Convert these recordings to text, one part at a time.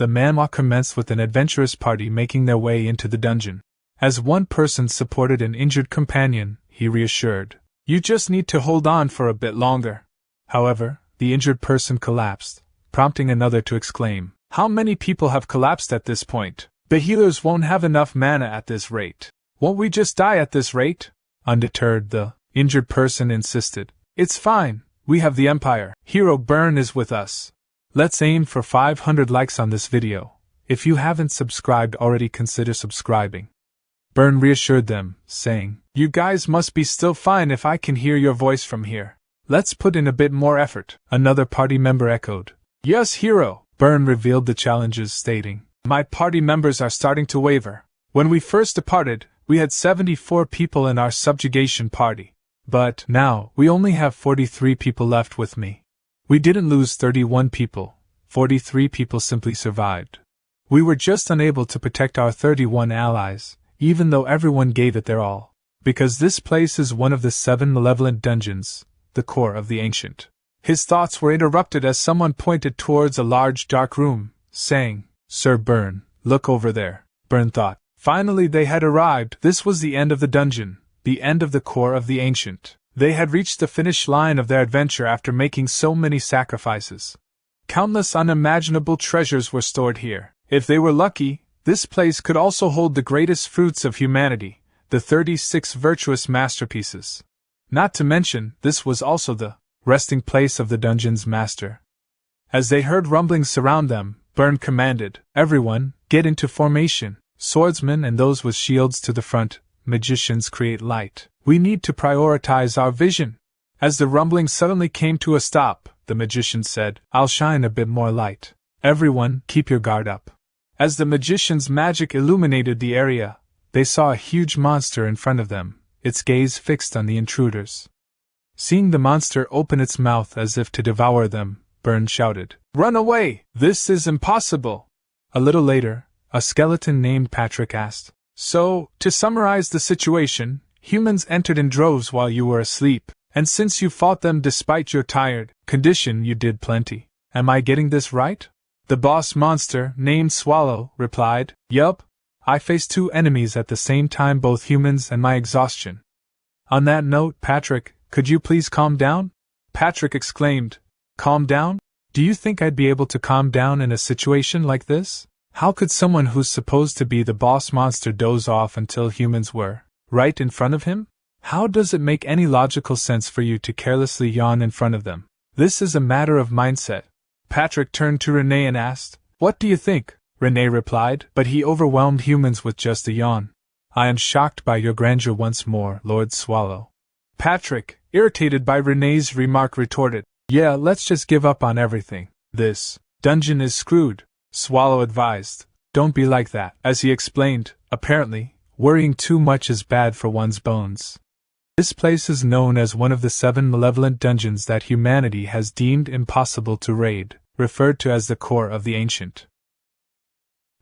The manhwa commenced with an adventurous party making their way into the dungeon. As one person supported an injured companion, he reassured, "You just need to hold on for a bit longer." However, the injured person collapsed, prompting another to exclaim, "How many people have collapsed at this point? The healers won't have enough mana at this rate. Won't we just die at this rate?" Undeterred, the injured person insisted, "It's fine, we have the Empire. Hero Burn is with us. Let's aim for 500 likes on this video. If you haven't subscribed already, consider subscribing." Burn reassured them, saying, "You guys must be still fine if I can hear your voice from here. Let's put in a bit more effort." Another party member echoed, "Yes, Hero." Burn revealed the challenges, stating, "My party members are starting to waver. When we first departed, we had 74 people in our subjugation party. But now, we only have 43 people left with me. We didn't lose 31 people, 43 people simply survived. We were just unable to protect our 31 allies, even though everyone gave it their all. Because this place is one of the 7 malevolent dungeons, the core of the ancient." His thoughts were interrupted as someone pointed towards a large dark room, saying, "Sir Burn, look over there." Burn thought. Finally they had arrived. This was the end of the dungeon, the end of the core of the ancient. They had reached the finish line of their adventure after making so many sacrifices. Countless unimaginable treasures were stored here. If they were lucky, this place could also hold the greatest fruits of humanity, the 36 virtuous masterpieces. Not to mention, this was also the resting place of the dungeon's master. As they heard rumblings surround them, Burn commanded, "Everyone, get into formation. Swordsmen and those with shields to the front, magicians create light. We need to prioritize our vision." As the rumbling suddenly came to a stop, the magician said, "I'll shine a bit more light. Everyone, keep your guard up." As the magician's magic illuminated the area, they saw a huge monster in front of them, its gaze fixed on the intruders. Seeing the monster open its mouth as if to devour them, Burn shouted, "Run away! This is impossible!" A little later, a skeleton named Patrick asked, "So, to summarize the situation, humans entered in droves while you were asleep, and since you fought them despite your tired condition, you did plenty. Am I getting this right?" The boss monster, named Swallow, replied, "Yup. I faced 2 enemies at the same time, both humans and my exhaustion." On that note, Patrick, could you please calm down? Patrick exclaimed, "Calm down? Do you think I'd be able to calm down in a situation like this? How could someone who's supposed to be the boss monster doze off until humans were right in front of him? How does it make any logical sense for you to carelessly yawn in front of them? This is a matter of mindset." Patrick turned to Renee and asked, "What do you think?" Renee replied, "But he overwhelmed humans with just a yawn." "I am shocked by your grandeur once more, Lord Swallow." Patrick, irritated by Renee's remark, retorted, "Yeah, let's just give up on everything. This dungeon is screwed." Swallow advised, "Don't be like that." As he explained, apparently, worrying too much is bad for one's bones. This place is known as one of the 7 malevolent dungeons that humanity has deemed impossible to raid, referred to as the core of the ancient.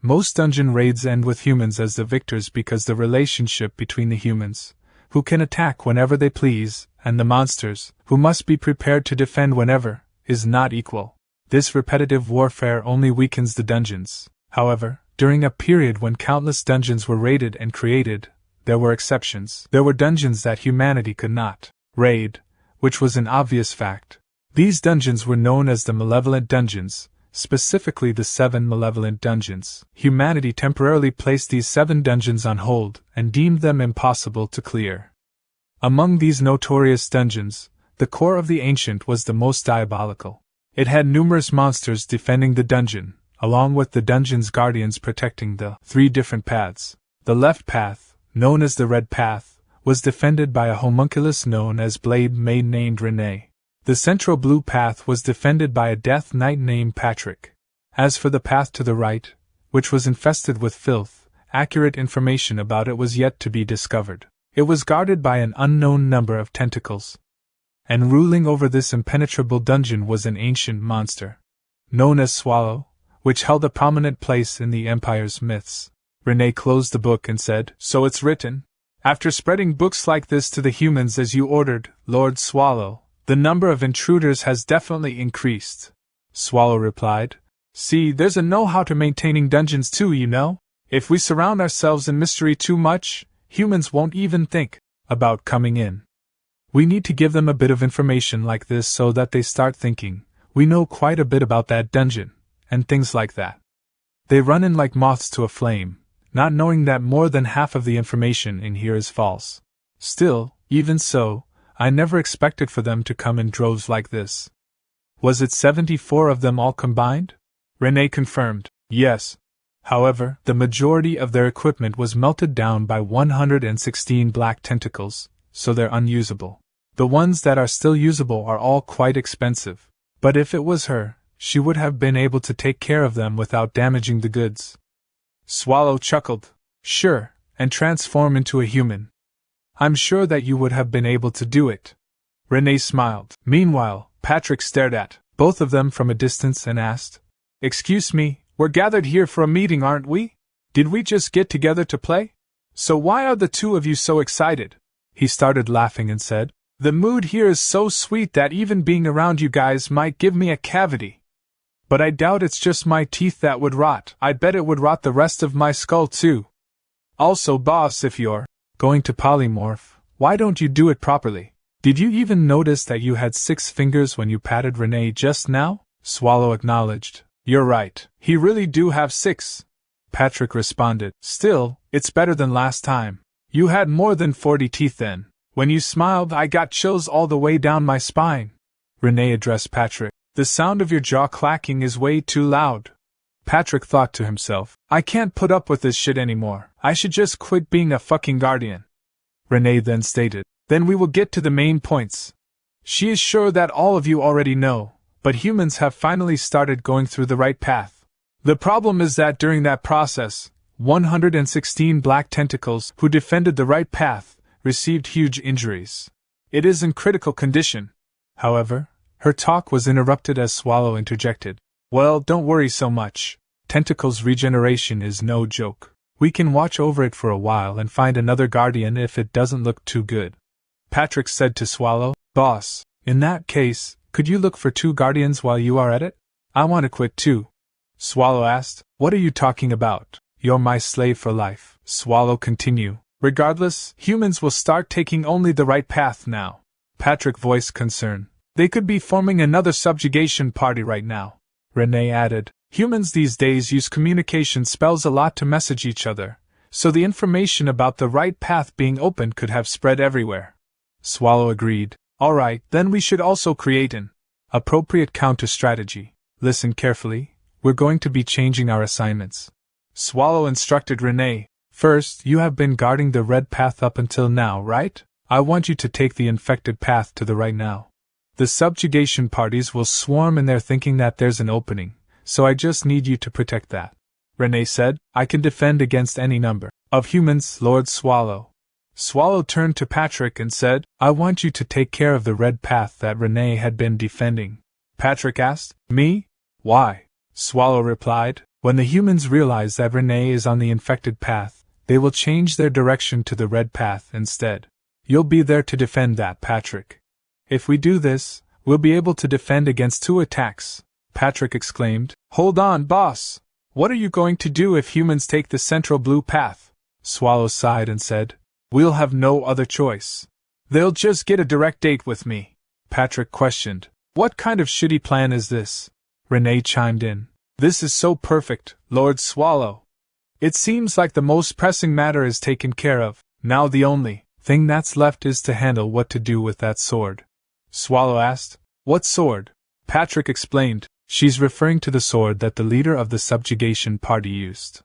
Most dungeon raids end with humans as the victors because the relationship between the humans, who can attack whenever they please, and the monsters, who must be prepared to defend whenever, is not equal. This repetitive warfare only weakens the dungeons. However, during a period when countless dungeons were raided and created, there were exceptions. There were dungeons that humanity could not raid, which was an obvious fact. These dungeons were known as the malevolent dungeons, specifically the 7 malevolent dungeons. Humanity temporarily placed these 7 dungeons on hold and deemed them impossible to clear. Among these notorious dungeons, the core of the ancient was the most diabolical. It had numerous monsters defending the dungeon, along with the dungeon's guardians protecting the 3 different paths. The left path, known as the Red Path, was defended by a homunculus known as Blade Maid named Renee. The central blue path was defended by a Death Knight named Patrick. As for the path to the right, which was infested with filth, accurate information about it was yet to be discovered. It was guarded by an unknown number of tentacles. And ruling over this impenetrable dungeon was an ancient monster, known as Swallow, which held a prominent place in the Empire's myths. Renee closed the book and said, "So it's written? After spreading books like this to the humans as you ordered, Lord Swallow, the number of intruders has definitely increased." Swallow replied, See, there's a know-how to maintaining dungeons too, you know? If we surround ourselves in mystery too much, humans won't even think about coming in. We need to give them a bit of information like this so that they start thinking, we know quite a bit about that dungeon, and things like that. They run in like moths to a flame, not knowing that more than half of the information in here is false. Still, even so, I never expected for them to come in droves like this. Was it 74 of them all combined? Renee confirmed, yes. However, the majority of their equipment was melted down by 116 black tentacles, so they're unusable. The ones that are still usable are all quite expensive. But if it was her, she would have been able to take care of them without damaging the goods. Swallow chuckled. Sure, and transform into a human. I'm sure that you would have been able to do it. Renee smiled. Meanwhile, Patrick stared at both of them from a distance and asked, Excuse me, we're gathered here for a meeting, aren't we? Did we just get together to play? So why are the two of you so excited? He started laughing and said, The mood here is so sweet that even being around you guys might give me a cavity. But I doubt it's just my teeth that would rot. I bet it would rot the rest of my skull too. Also, boss, if you're going to polymorph, why don't you do it properly? Did you even notice that you had 6 fingers when you patted Renee just now? Swallow acknowledged. You're right, he really do have 6. Patrick responded. Still, it's better than last time. You had more than 40 teeth then. When you smiled, I got chills all the way down my spine. Renee addressed Patrick. The sound of your jaw clacking is way too loud. Patrick thought to himself, I can't put up with this shit anymore. I should just quit being a fucking guardian. Renee then stated, Then we will get to the main points. She is sure that all of you already know, but humans have finally started going through the right path. The problem is that during that process, 116 black tentacles who defended the right path received huge injuries. It is in critical condition. However, her talk was interrupted as Swallow interjected. Well, don't worry so much. Tentacles regeneration is no joke. We can watch over it for a while and find another guardian if it doesn't look too good. Patrick said to Swallow, Boss, in that case, could you look for 2 guardians while you are at it? I want to quit too. Swallow asked, What are you talking about? You're my slave for life. Swallow continued. Regardless, humans will start taking only the right path now. Patrick voiced concern. They could be forming another subjugation party right now. Renee added, Humans these days use communication spells a lot to message each other, so the information about the right path being opened could have spread everywhere. Swallow agreed. Alright, then we should also create an appropriate counter-strategy. Listen carefully, we're going to be changing our assignments. Swallow instructed Renee. First, you have been guarding the red path up until now, right? I want you to take the infected path to the right now. The subjugation parties will swarm in there thinking that there's an opening, so I just need you to protect that. Renee said, I can defend against any number of humans, Lord Swallow. Swallow turned to Patrick and said, I want you to take care of the red path that Renee had been defending. Patrick asked, Me? Why? Swallow replied, When the humans realize that Renee is on the infected path, they will change their direction to the red path instead. You'll be there to defend that, Patrick. If we do this, we'll be able to defend against 2 attacks. Patrick exclaimed, Hold on, boss! What are you going to do if humans take the central blue path? Swallow sighed and said, We'll have no other choice. They'll just get a direct date with me. Patrick questioned, What kind of shitty plan is this? Renee chimed in, This is so perfect, Lord Swallow. It seems like the most pressing matter is taken care of. Now the only thing that's left is to handle what to do with that sword. Swallow asked, What sword? Patrick explained, She's referring to the sword that the leader of the subjugation party used.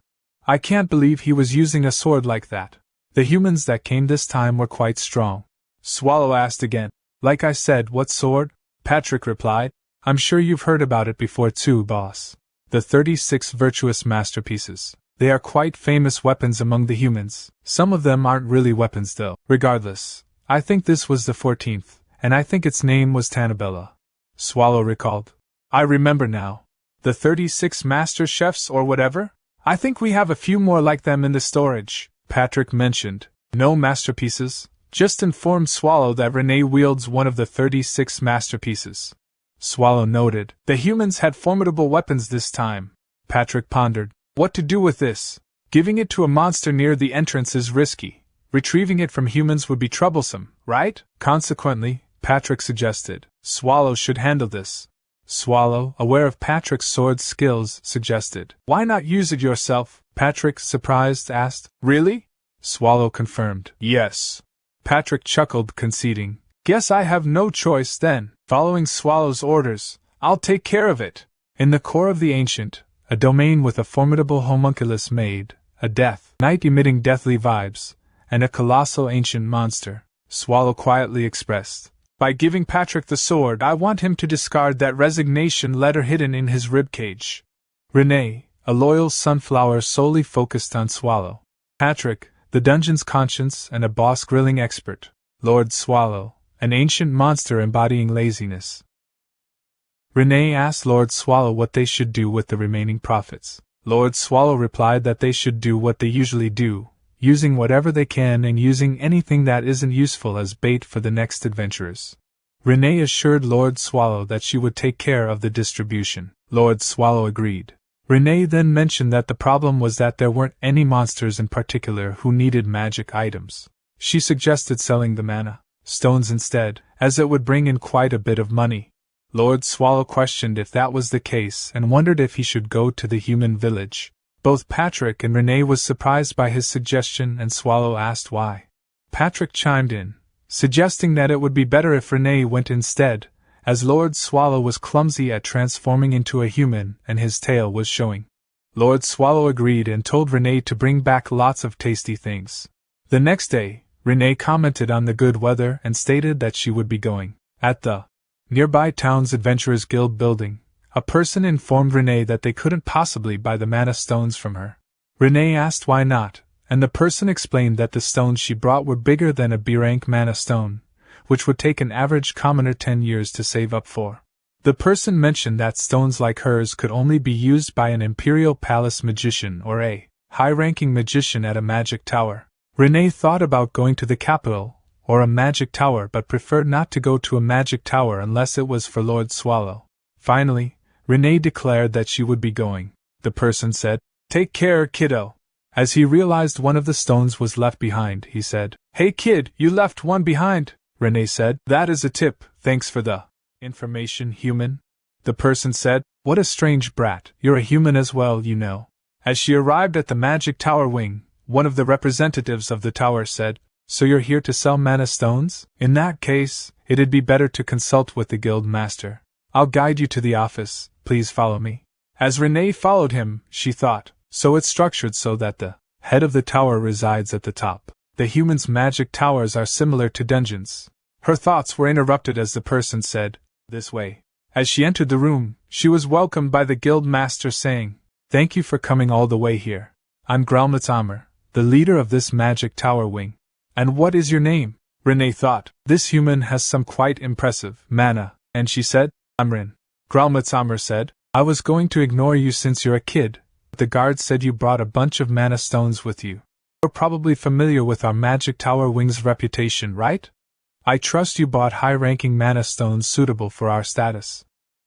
I can't believe he was using a sword like that. The humans that came this time were quite strong. Swallow asked again, Like I said, what sword? Patrick replied, I'm sure you've heard about it before too, boss. The 36 virtuous masterpieces. They are quite famous weapons among the humans. Some of them aren't really weapons though. Regardless, I think this was the 14th. And I think its name was Tanabella. Swallow recalled. I remember now. The 36 master chefs or whatever? I think we have a few more like them in the storage, Patrick mentioned. No masterpieces, just informed Swallow that Renee wields one of the 36 masterpieces. Swallow noted, the humans had formidable weapons this time, Patrick pondered. What to do with this? Giving it to a monster near the entrance is risky. Retrieving it from humans would be troublesome, right? Consequently, Patrick suggested, Swallow should handle this. Swallow, aware of Patrick's sword skills, suggested, Why not use it yourself? Patrick, surprised, asked, Really? Swallow confirmed, Yes. Patrick chuckled, conceding, Guess I have no choice then. Following Swallow's orders, I'll take care of it. In the core of the ancient, a domain with a formidable homunculus made, a death knight emitting deathly vibes, and a colossal ancient monster, Swallow quietly expressed. By giving Patrick the sword, I want him to discard that resignation letter hidden in his ribcage. Renee, a loyal sunflower solely focused on Swallow. Patrick, the dungeon's conscience and a boss grilling expert. Lord Swallow, an ancient monster embodying laziness. Renee asked Lord Swallow what they should do with the remaining profits. Lord Swallow replied that they should do what they usually do, using whatever they can and using anything that isn't useful as bait for the next adventurers. Renee assured Lord Swallow that she would take care of the distribution. Lord Swallow agreed. Renee then mentioned that the problem was that there weren't any monsters in particular who needed magic items. She suggested selling the mana stones instead, as it would bring in quite a bit of money. Lord Swallow questioned if that was the case and wondered if he should go to the human village. Both Patrick and Renee was surprised by his suggestion, and Swallow asked why. Patrick chimed in, suggesting that it would be better if Renee went instead, as Lord Swallow was clumsy at transforming into a human and his tail was showing. Lord Swallow agreed and told Renee to bring back lots of tasty things. The next day, Renee commented on the good weather and stated that she would be going. At the nearby town's Adventurers Guild building, a person informed Renee that they couldn't possibly buy the mana stones from her. Renee asked why not, and the person explained that the stones she brought were bigger than a B-rank mana stone, which would take an average commoner 10 years to save up for. The person mentioned that stones like hers could only be used by an Imperial Palace magician or a high-ranking magician at a magic tower. Renee thought about going to the capital, or a magic tower, but preferred not to go to a magic tower unless it was for Lord Swallow. Finally, Renee declared that she would be going. The person said, Take care, kiddo. As he realized one of the stones was left behind, he said, Hey kid, you left one behind. Renee said, That is a tip, thanks for the information, human. The person said, What a strange brat, you're a human as well, you know. As she arrived at the magic tower wing, one of the representatives of the tower said, So you're here to sell mana stones? In that case, it'd be better to consult with the guild master. I'll guide you to the office, please follow me. As Renee followed him, she thought, so it's structured so that the head of the tower resides at the top. The humans' magic towers are similar to dungeons. Her thoughts were interrupted as the person said, This way. As she entered the room, she was welcomed by the guild master saying, Thank you for coming all the way here. I'm Graumitz, the leader of this magic tower wing. And what is your name? Renee thought, this human has some quite impressive mana, and she said, I'm Rin. Graumitz said, I was going to ignore you since you're a kid, but the guard said you brought a bunch of mana stones with you. You're probably familiar with our magic tower wing's reputation, right? I trust you bought high-ranking mana stones suitable for our status.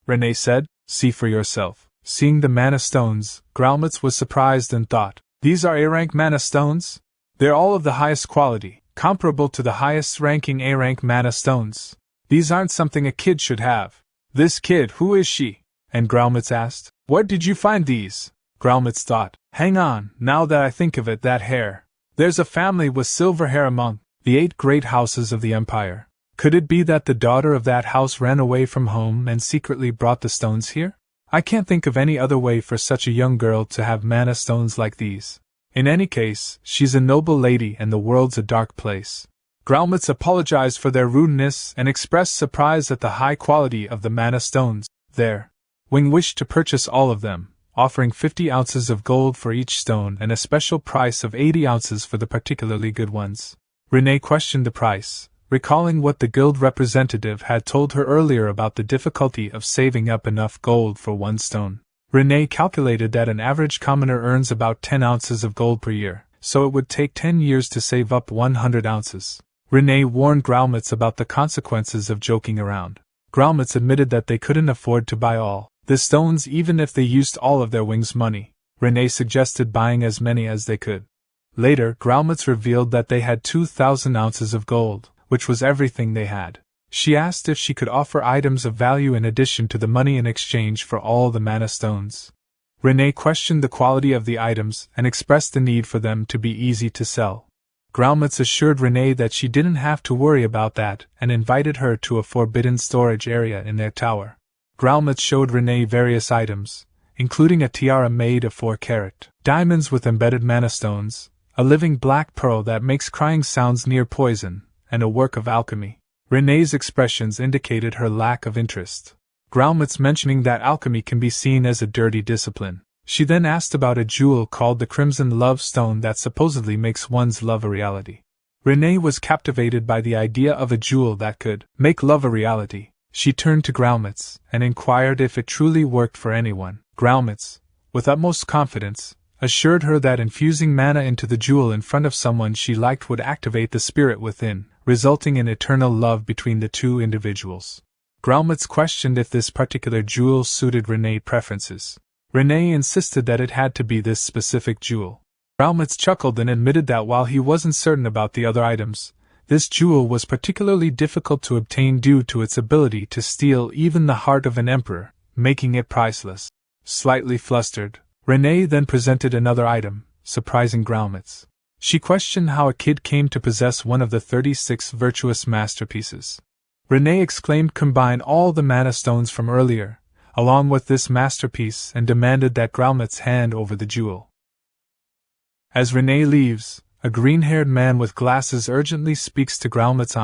Renee said, See for yourself. Seeing the mana stones, Graumitz was surprised and thought, These are A-rank mana stones? They're all of the highest quality, comparable to the highest-ranking A-rank mana stones. These aren't something a kid should have. This kid, who is she? And Graumitz asked, Where did you find these? Graumitz thought, Hang on, now that I think of it, that hair. There's a family with silver hair among the 8 great houses of the empire. Could it be that the daughter of that house ran away from home and secretly brought the stones here? I can't think of any other way for such a young girl to have mana stones like these. In any case, she's a noble lady and the world's a dark place. Graumitz apologized for their rudeness and expressed surprise at the high quality of the mana stones. Their wing wished to purchase all of them, offering 50 ounces of gold for each stone and a special price of 80 ounces for the particularly good ones. Renee questioned the price, recalling what the guild representative had told her earlier about the difficulty of saving up enough gold for one stone. Renee calculated that an average commoner earns about 10 ounces of gold per year, so it would take 10 years to save up 100 ounces. Renee warned Graumitz about the consequences of joking around. Graumitz admitted that they couldn't afford to buy all The stones, even if they used all of their wings' money, Renee suggested buying as many as they could. Later, Graumitz revealed that they had 2,000 ounces of gold, which was everything they had. She asked if she could offer items of value in addition to the money in exchange for all the mana stones. Renee questioned the quality of the items and expressed the need for them to be easy to sell. Graumitz assured Renee that she didn't have to worry about that and invited her to a forbidden storage area in their tower. Graumitz showed Renee various items, including a tiara made of 4-carat diamonds with embedded mana stones, a living black pearl that makes crying sounds near poison, and a work of alchemy. Renee's expressions indicated her lack of interest. Graumitz mentioning that alchemy can be seen as a dirty discipline. She then asked about a jewel called the Crimson Love Stone that supposedly makes one's love a reality. Renee was captivated by the idea of a jewel that could make love a reality. She turned to Graumitz and inquired if it truly worked for anyone. Graumitz, with utmost confidence, assured her that infusing mana into the jewel in front of someone she liked would activate the spirit within, resulting in eternal love between the two individuals. Graumitz questioned if this particular jewel suited Renee's preferences. Renee insisted that it had to be this specific jewel. Graumitz chuckled and admitted that while he wasn't certain about the other items, this jewel was particularly difficult to obtain due to its ability to steal even the heart of an emperor, making it priceless. Slightly flustered, Renee then presented another item, surprising Graumitz. She questioned how a kid came to possess one of the 36 virtuous masterpieces. Renee exclaimed combine all the mana stones from earlier, along with this masterpiece, and demanded that Graumitz hand over the jewel. As Renee leaves, a green-haired man with glasses urgently speaks to Graumitz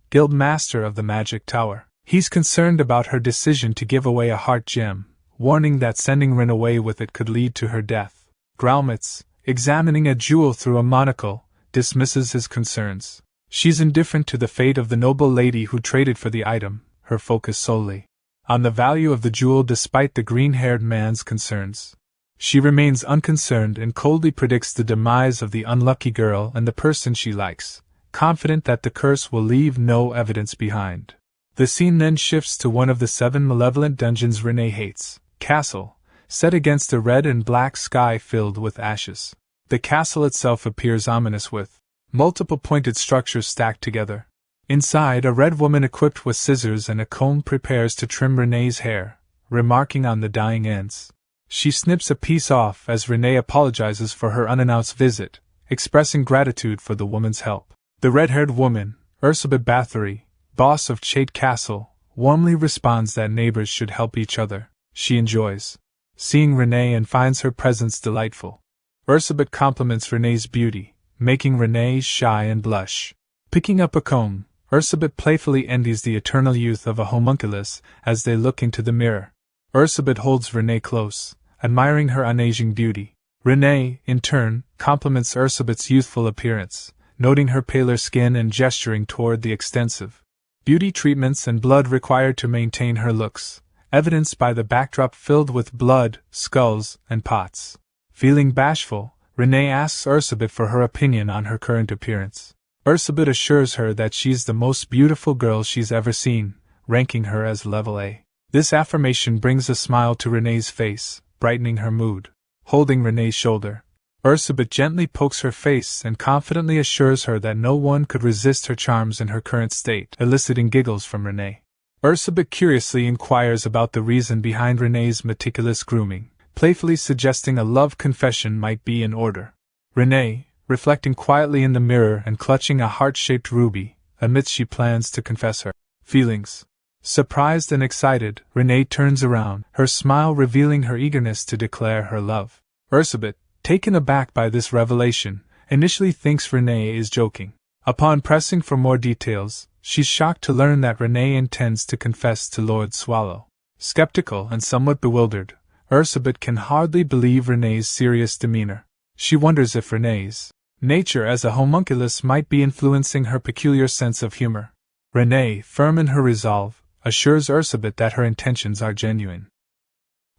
guild master of the magic tower. He's concerned about her decision to give away a heart gem, warning that sending Rin away with it could lead to her death. Graumitz, examining a jewel through a monocle, dismisses his concerns. She's indifferent to the fate of the noble lady who traded for the item, her focus solely on the value of the jewel despite the green-haired man's concerns. She remains unconcerned and coldly predicts the demise of the unlucky girl and the person she likes, confident that the curse will leave no evidence behind. The scene then shifts to one of the 7 malevolent dungeons Renee hates, Castle, set against a red and black sky filled with ashes. The castle itself appears ominous with multiple pointed structures stacked together. Inside, a red woman equipped with scissors and a comb prepares to trim Renee's hair, remarking on the dying ends. She snips a piece off as Renee apologizes for her unannounced visit, expressing gratitude for the woman's help. The red-haired woman, Ursula Bathory, boss of Chait Castle, warmly responds that neighbors should help each other. She enjoys seeing Renee and finds her presence delightful. Ursula compliments Renee's beauty, making Renee shy and blush. Picking up a comb, Ursula playfully envies the eternal youth of a homunculus as they look into the mirror. Ursula holds Renee close, admiring her unaging beauty. Renee, in turn, compliments Ursula's youthful appearance, noting her paler skin and gesturing toward the extensive beauty treatments and blood required to maintain her looks, evidenced by the backdrop filled with blood, skulls, and pots. Feeling bashful, Renee asks Ursula for her opinion on her current appearance. Ursula assures her that she's the most beautiful girl she's ever seen, ranking her as level A. This affirmation brings a smile to Renee's face, brightening her mood. Holding Renee's shoulder, Ursula gently pokes her face and confidently assures her that no one could resist her charms in her current state, eliciting giggles from Renee. Ursula curiously inquires about the reason behind Renee's meticulous grooming, playfully suggesting a love confession might be in order. Renee, reflecting quietly in the mirror and clutching a heart-shaped ruby, admits she plans to confess her feelings. Surprised and excited, Renee turns around, her smile revealing her eagerness to declare her love. Ursula, taken aback by this revelation, initially thinks Renee is joking. Upon pressing for more details, she's shocked to learn that Renee intends to confess to Lord Swallow. Skeptical and somewhat bewildered, Ursula can hardly believe Renee's serious demeanor. She wonders if Renee's nature as a homunculus might be influencing her peculiar sense of humor. Renee, firm in her resolve, assures Ursula that her intentions are genuine.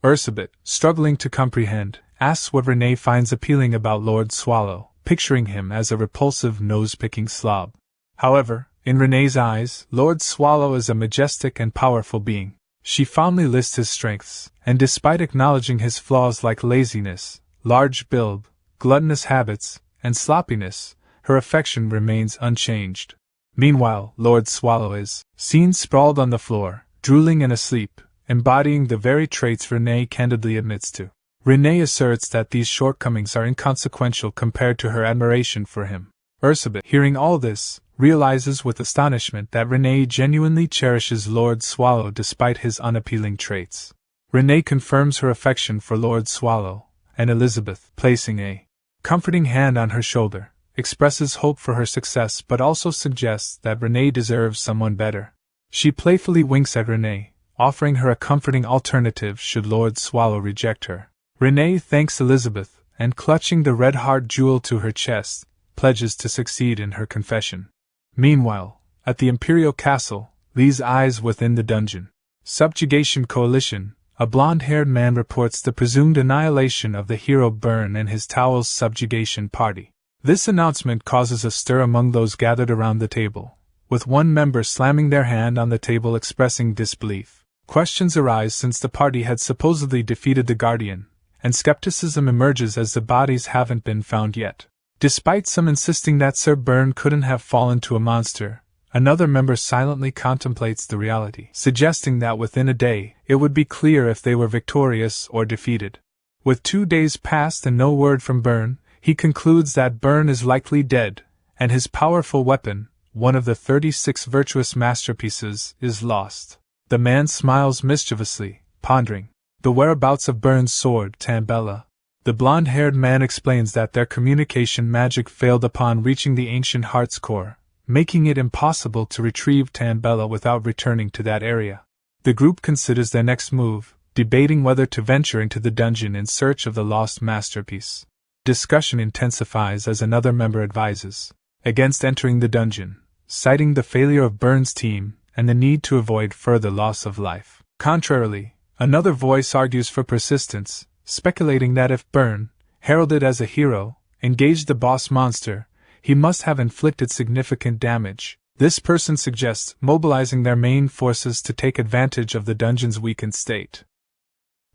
Ursula, struggling to comprehend, asks what Renee finds appealing about Lord Swallow, picturing him as a repulsive nose-picking slob. However, in Renee's eyes, Lord Swallow is a majestic and powerful being. She fondly lists his strengths, and despite acknowledging his flaws like laziness, large build, gluttonous habits, and sloppiness, her affection remains unchanged. Meanwhile, Lord Swallow is seen sprawled on the floor, drooling and asleep, embodying the very traits Renee candidly admits to. Renee asserts that these shortcomings are inconsequential compared to her admiration for him. Ursabet, hearing all this, realizes with astonishment that Renee genuinely cherishes Lord Swallow despite his unappealing traits. Renee confirms her affection for Lord Swallow, and Elizabeth, placing a comforting hand on her shoulder, expresses hope for her success but also suggests that Renee deserves someone better. She playfully winks at Renee, offering her a comforting alternative should Lord Swallow reject her. Renee thanks Elizabeth, and clutching the red heart jewel to her chest, pledges to succeed in her confession. Meanwhile, at the Imperial Castle, Lee's eyes within the dungeon. Subjugation Coalition, a blonde-haired man reports the presumed annihilation of the hero Byrne and his Towel's subjugation party. This announcement causes a stir among those gathered around the table, with one member slamming their hand on the table expressing disbelief. Questions arise since the party had supposedly defeated the Guardian, and skepticism emerges as the bodies haven't been found yet. Despite some insisting that Sir Byrne couldn't have fallen to a monster, another member silently contemplates the reality, suggesting that within a day it would be clear if they were victorious or defeated. With 2 days past and no word from Byrne, he concludes that Byrne is likely dead, and his powerful weapon, one of the 36 virtuous masterpieces, is lost. The man smiles mischievously, pondering the whereabouts of Byrne's sword, Tambella. The blonde-haired man explains that their communication magic failed upon reaching the ancient heart's core, making it impossible to retrieve Tambella without returning to that area. The group considers their next move, debating whether to venture into the dungeon in search of the lost masterpiece. Discussion intensifies as another member advises against entering the dungeon, citing the failure of Byrne's team and the need to avoid further loss of life. Contrarily, another voice argues for persistence, speculating that if Byrne, heralded as a hero, engaged the boss monster, he must have inflicted significant damage. This person suggests mobilizing their main forces to take advantage of the dungeon's weakened state.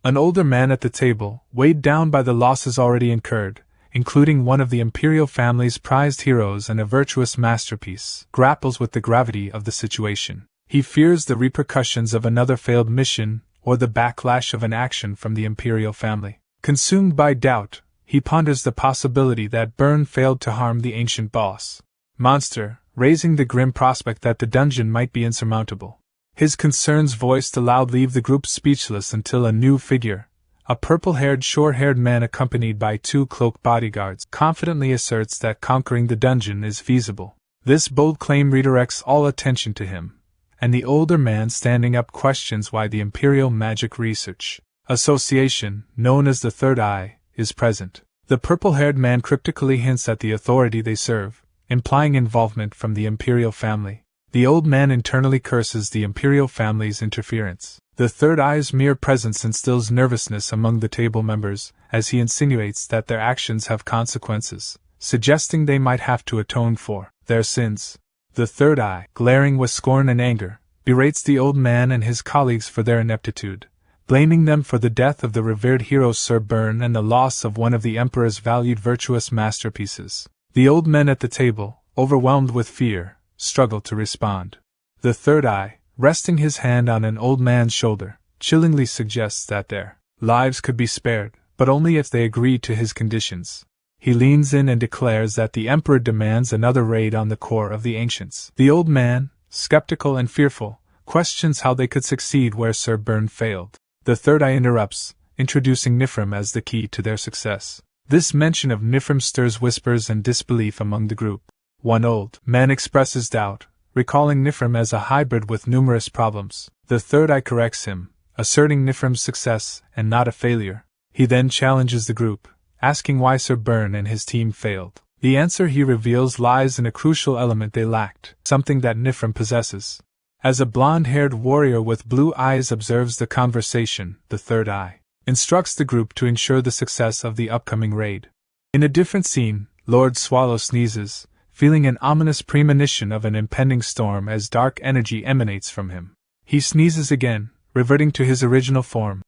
An older man at the table, weighed down by the losses already incurred, including one of the Imperial family's prized heroes and a virtuous masterpiece, grapples with the gravity of the situation. He fears the repercussions of another failed mission or the backlash of an action from the Imperial family. Consumed by doubt, he ponders the possibility that Byrne failed to harm the ancient boss monster, raising the grim prospect that the dungeon might be insurmountable. His concerns voiced aloud leave the group speechless until a new figure, a purple-haired, short-haired man accompanied by 2 cloaked bodyguards, confidently asserts that conquering the dungeon is feasible. This bold claim redirects all attention to him, and the older man standing up questions why the Imperial Magic Research Association, known as the Third Eye, is present. The purple-haired man cryptically hints at the authority they serve, implying involvement from the Imperial family. The old man internally curses the Imperial family's interference. The Third Eye's mere presence instills nervousness among the table members, as he insinuates that their actions have consequences, suggesting they might have to atone for their sins. The Third Eye, glaring with scorn and anger, berates the old man and his colleagues for their ineptitude, blaming them for the death of the revered hero Sir Byrne and the loss of one of the Emperor's valued virtuous masterpieces. The old men at the table, overwhelmed with fear, struggle to respond. The Third Eye, resting his hand on an old man's shoulder, chillingly suggests that their lives could be spared, but only if they agree to his conditions. He leans in and declares that the Emperor demands another raid on the core of the ancients. The old man, skeptical and fearful, questions how they could succeed where Sir Byrne failed. The Third Eye interrupts, introducing Nifrim as the key to their success. This mention of Nifrim stirs whispers and disbelief among the group. One old man expresses doubt, recalling Nifrim as a hybrid with numerous problems. The Third Eye corrects him, asserting Nifrim's success and not a failure. He then challenges the group, asking why Sir Byrne and his team failed. The answer he reveals lies in a crucial element they lacked, something that Nifrim possesses. As a blonde-haired warrior with blue eyes observes the conversation, the Third Eye instructs the group to ensure the success of the upcoming raid. In a different scene, Lord Swallow sneezes, feeling an ominous premonition of an impending storm as dark energy emanates from him. He sneezes again, reverting to his original form.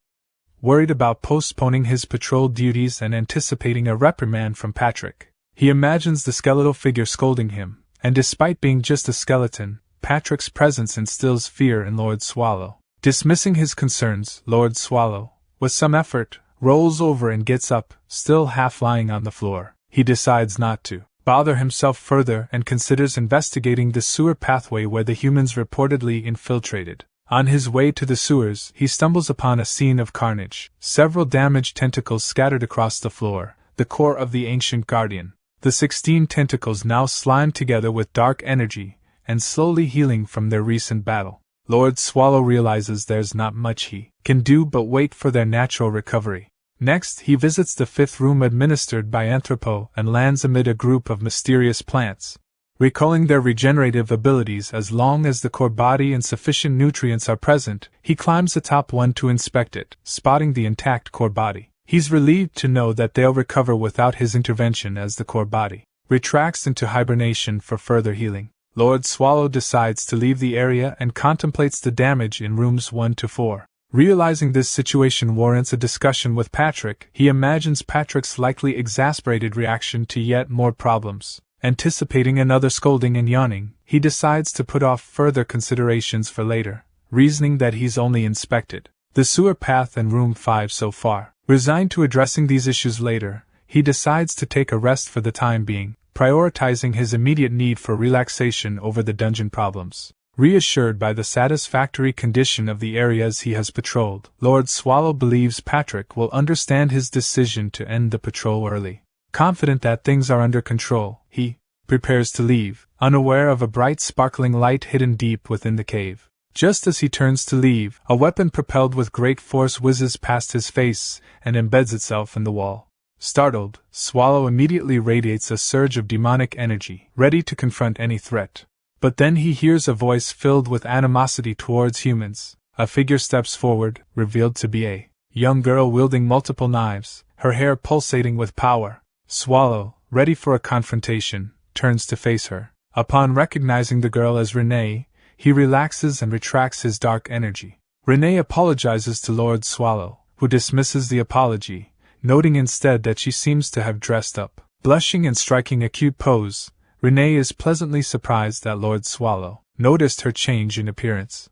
Worried about postponing his patrol duties and anticipating a reprimand from Patrick, he imagines the skeletal figure scolding him, and despite being just a skeleton, Patrick's presence instills fear in Lord Swallow. Dismissing his concerns, Lord Swallow, with some effort, rolls over and gets up, still half lying on the floor. He decides not to bother himself further and considers investigating the sewer pathway where the humans reportedly infiltrated. On his way to the sewers, he stumbles upon a scene of carnage. Several damaged tentacles scattered across the floor, the core of the ancient guardian. The 16 tentacles now slimed together with dark energy, and slowly healing from their recent battle. Lord Swallow realizes there's not much he can do but wait for their natural recovery. Next, he visits the 5th room administered by Anthropo and lands amid a group of mysterious plants. Recalling their regenerative abilities as long as the core body and sufficient nutrients are present, he climbs atop one to inspect it, spotting the intact core body. He's relieved to know that they'll recover without his intervention as the core body retracts into hibernation for further healing. Lord Swallow decides to leave the area and contemplates the damage in rooms 1 to 4. Realizing this situation warrants a discussion with Patrick, he imagines Patrick's likely exasperated reaction to yet more problems. Anticipating another scolding and yawning, he decides to put off further considerations for later, reasoning that he's only inspected the sewer path and room 5 so far. Resigned to addressing these issues later, he decides to take a rest for the time being, prioritizing his immediate need for relaxation over the dungeon problems. Reassured by the satisfactory condition of the areas he has patrolled, Lord Swallow believes Patrick will understand his decision to end the patrol early. Confident that things are under control, he prepares to leave, unaware of a bright sparkling light hidden deep within the cave. Just as he turns to leave, a weapon propelled with great force whizzes past his face and embeds itself in the wall. Startled, Swallow immediately radiates a surge of demonic energy, ready to confront any threat. But then he hears a voice filled with animosity towards humans. A figure steps forward, revealed to be a young girl wielding multiple knives, her hair pulsating with power. Swallow, ready for a confrontation, turns to face her. Upon recognizing the girl as Renee, he relaxes and retracts his dark energy. Renee apologizes to Lord Swallow, who dismisses the apology, noting instead that she seems to have dressed up. Blushing and striking a cute pose, Renee is pleasantly surprised that Lord Swallow noticed her change in appearance.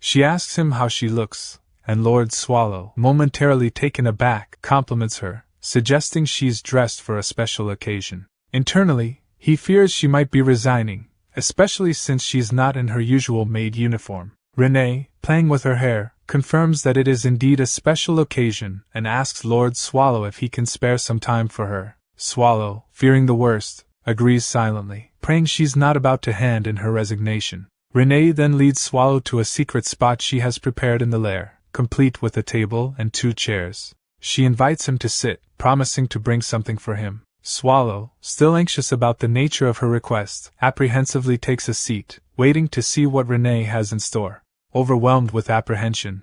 She asks him how she looks, and Lord Swallow, momentarily taken aback, compliments her, suggesting she's dressed for a special occasion. Internally, he fears she might be resigning, especially since she's not in her usual maid uniform. Renee, playing with her hair, confirms that it is indeed a special occasion and asks Lord Swallow if he can spare some time for her. Swallow, fearing the worst, agrees silently, praying she's not about to hand in her resignation. Renee then leads Swallow to a secret spot she has prepared in the lair, complete with a table and 2 chairs. She invites him to sit, promising to bring something for him. Swallow, still anxious about the nature of her request, apprehensively takes a seat, waiting to see what Renee has in store. Overwhelmed with apprehension,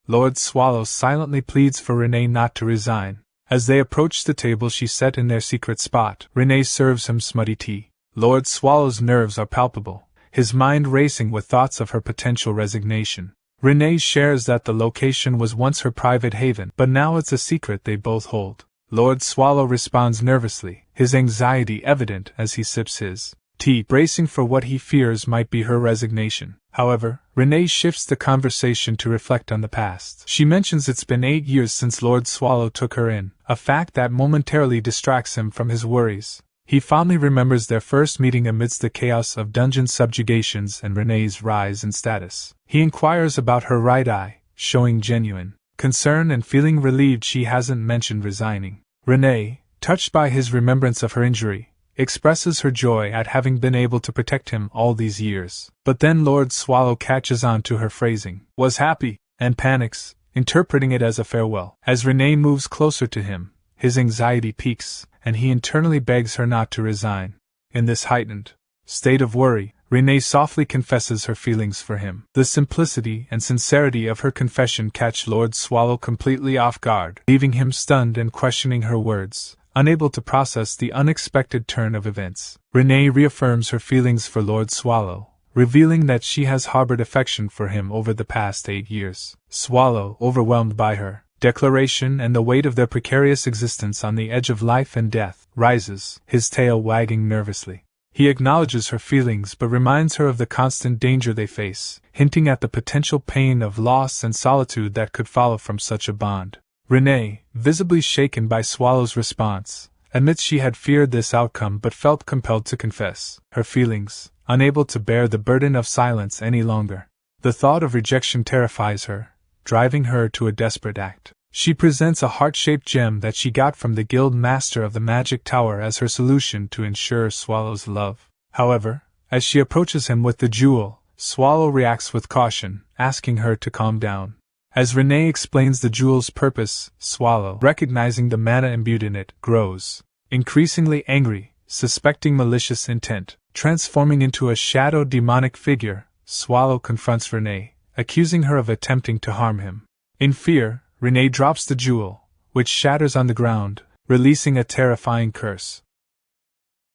Lord Swallow silently pleads for Renee not to resign. As they approach the table she set in their secret spot, Renee serves him smutty tea. Lord Swallow's nerves are palpable, his mind racing with thoughts of her potential resignation. Renee shares that the location was once her private haven, but now it's a secret they both hold. Lord Swallow responds nervously, his anxiety evident as he sips his tea, bracing for what he fears might be her resignation. However, Renee shifts the conversation to reflect on the past. She mentions it's been 8 years since Lord Swallow took her in, a fact that momentarily distracts him from his worries. He fondly remembers their first meeting amidst the chaos of dungeon subjugations and Renee's rise in status. He inquires about her right eye, showing genuine concern and feeling relieved she hasn't mentioned resigning. Renee, touched by his remembrance of her injury, expresses her joy at having been able to protect him all these years. But then Lord Swallow catches on to her phrasing, "was happy," and panics, interpreting it as a farewell. As Renee moves closer to him, his anxiety peaks, and he internally begs her not to resign. In this heightened state of worry, Renee softly confesses her feelings for him. The simplicity and sincerity of her confession catch Lord Swallow completely off guard, leaving him stunned and questioning her words, unable to process the unexpected turn of events. Renee reaffirms her feelings for Lord Swallow, revealing that she has harbored affection for him over the past 8 years. Swallow, overwhelmed by her declaration and the weight of their precarious existence on the edge of life and death, rises, his tail wagging nervously. He acknowledges her feelings but reminds her of the constant danger they face, hinting at the potential pain of loss and solitude that could follow from such a bond. Renee, visibly shaken by Swallow's response, admits she had feared this outcome but felt compelled to confess her feelings, unable to bear the burden of silence any longer. The thought of rejection terrifies her, driving her to a desperate act. She presents a heart-shaped gem that she got from the guild master of the magic tower as her solution to ensure Swallow's love. However, as she approaches him with the jewel, Swallow reacts with caution, asking her to calm down. As Renee explains the jewel's purpose, Swallow, recognizing the mana imbued in it, grows increasingly angry, suspecting malicious intent. Transforming into a shadow demonic figure, Swallow confronts Renee, accusing her of attempting to harm him. In fear, Renee drops the jewel, which shatters on the ground, releasing a terrifying curse.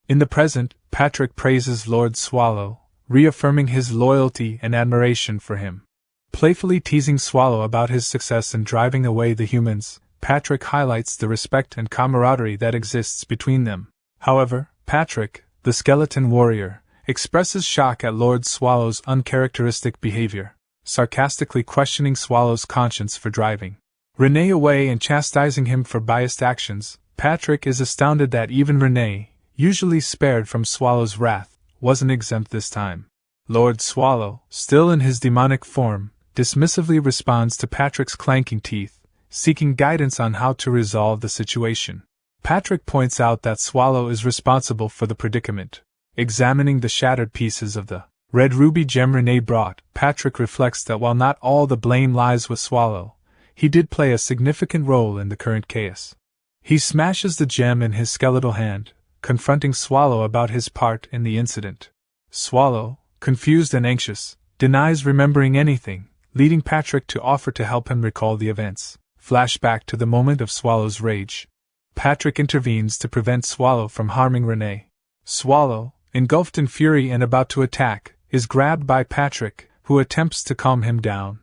In the present, Patrick praises Lord Swallow, reaffirming his loyalty and admiration for him. Playfully teasing Swallow about his success in driving away the humans, Patrick highlights the respect and camaraderie that exists between them. However, Patrick, the skeleton warrior, expresses shock at Lord Swallow's uncharacteristic behavior, sarcastically questioning Swallow's conscience for driving Renee away and chastising him for biased actions. Patrick is astounded that even Renee, usually spared from Swallow's wrath, wasn't exempt this time. Lord Swallow, still in his demonic form, dismissively responds to Patrick's clanking teeth, seeking guidance on how to resolve the situation. Patrick points out that Swallow is responsible for the predicament. Examining the shattered pieces of the red ruby gem Renee brought, Patrick reflects that while not all the blame lies with Swallow, he did play a significant role in the current chaos. He smashes the gem in his skeletal hand, confronting Swallow about his part in the incident. Swallow, confused and anxious, denies remembering anything, leading Patrick to offer to help him recall the events. Flashback to the moment of Swallow's rage. Patrick intervenes to prevent Swallow from harming Renee. Swallow, engulfed in fury and about to attack, is grabbed by Patrick, who attempts to calm him down.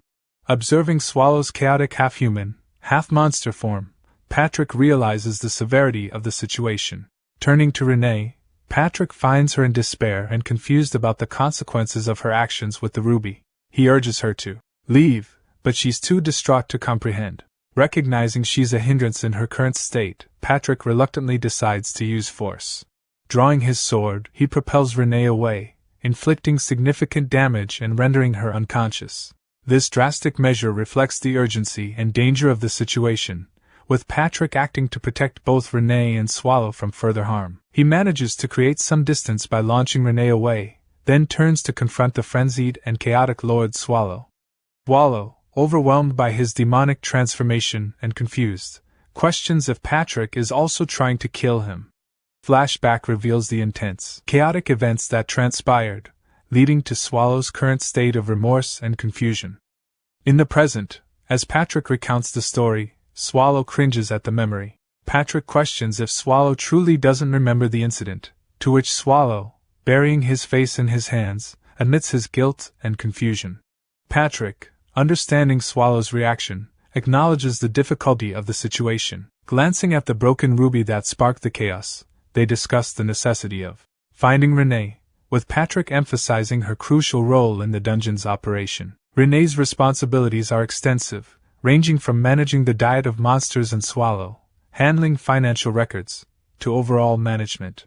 Observing Swallow's chaotic half-human, half-monster form, Patrick realizes the severity of the situation. Turning to Renee, Patrick finds her in despair and confused about the consequences of her actions with the ruby. He urges her to leave, but she's too distraught to comprehend. Recognizing she's a hindrance in her current state, Patrick reluctantly decides to use force. Drawing his sword, he propels Renee away, inflicting significant damage and rendering her unconscious. This drastic measure reflects the urgency and danger of the situation, with Patrick acting to protect both Renee and Swallow from further harm. He manages to create some distance by launching Renee away, then turns to confront the frenzied and chaotic Lord Swallow. Swallow, overwhelmed by his demonic transformation and confused, questions if Patrick is also trying to kill him. Flashback reveals the intense, chaotic events that transpired, leading to Swallow's current state of remorse and confusion. In the present, as Patrick recounts the story, Swallow cringes at the memory. Patrick questions if Swallow truly doesn't remember the incident, to which Swallow, burying his face in his hands, admits his guilt and confusion. Patrick, understanding Swallow's reaction, acknowledges the difficulty of the situation. Glancing at the broken ruby that sparked the chaos, they discuss the necessity of finding Renee, with Patrick emphasizing her crucial role in the dungeon's operation. Renee's responsibilities are extensive, ranging from managing the diet of monsters and Swallow, handling financial records, to overall management.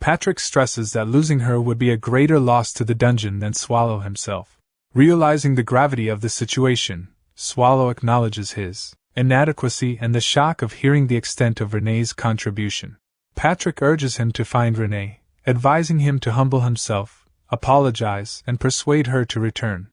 Patrick stresses that losing her would be a greater loss to the dungeon than Swallow himself. Realizing the gravity of the situation, Swallow acknowledges his inadequacy and the shock of hearing the extent of Renee's contribution. Patrick urges him to find Renee, advising him to humble himself, apologize, and persuade her to return.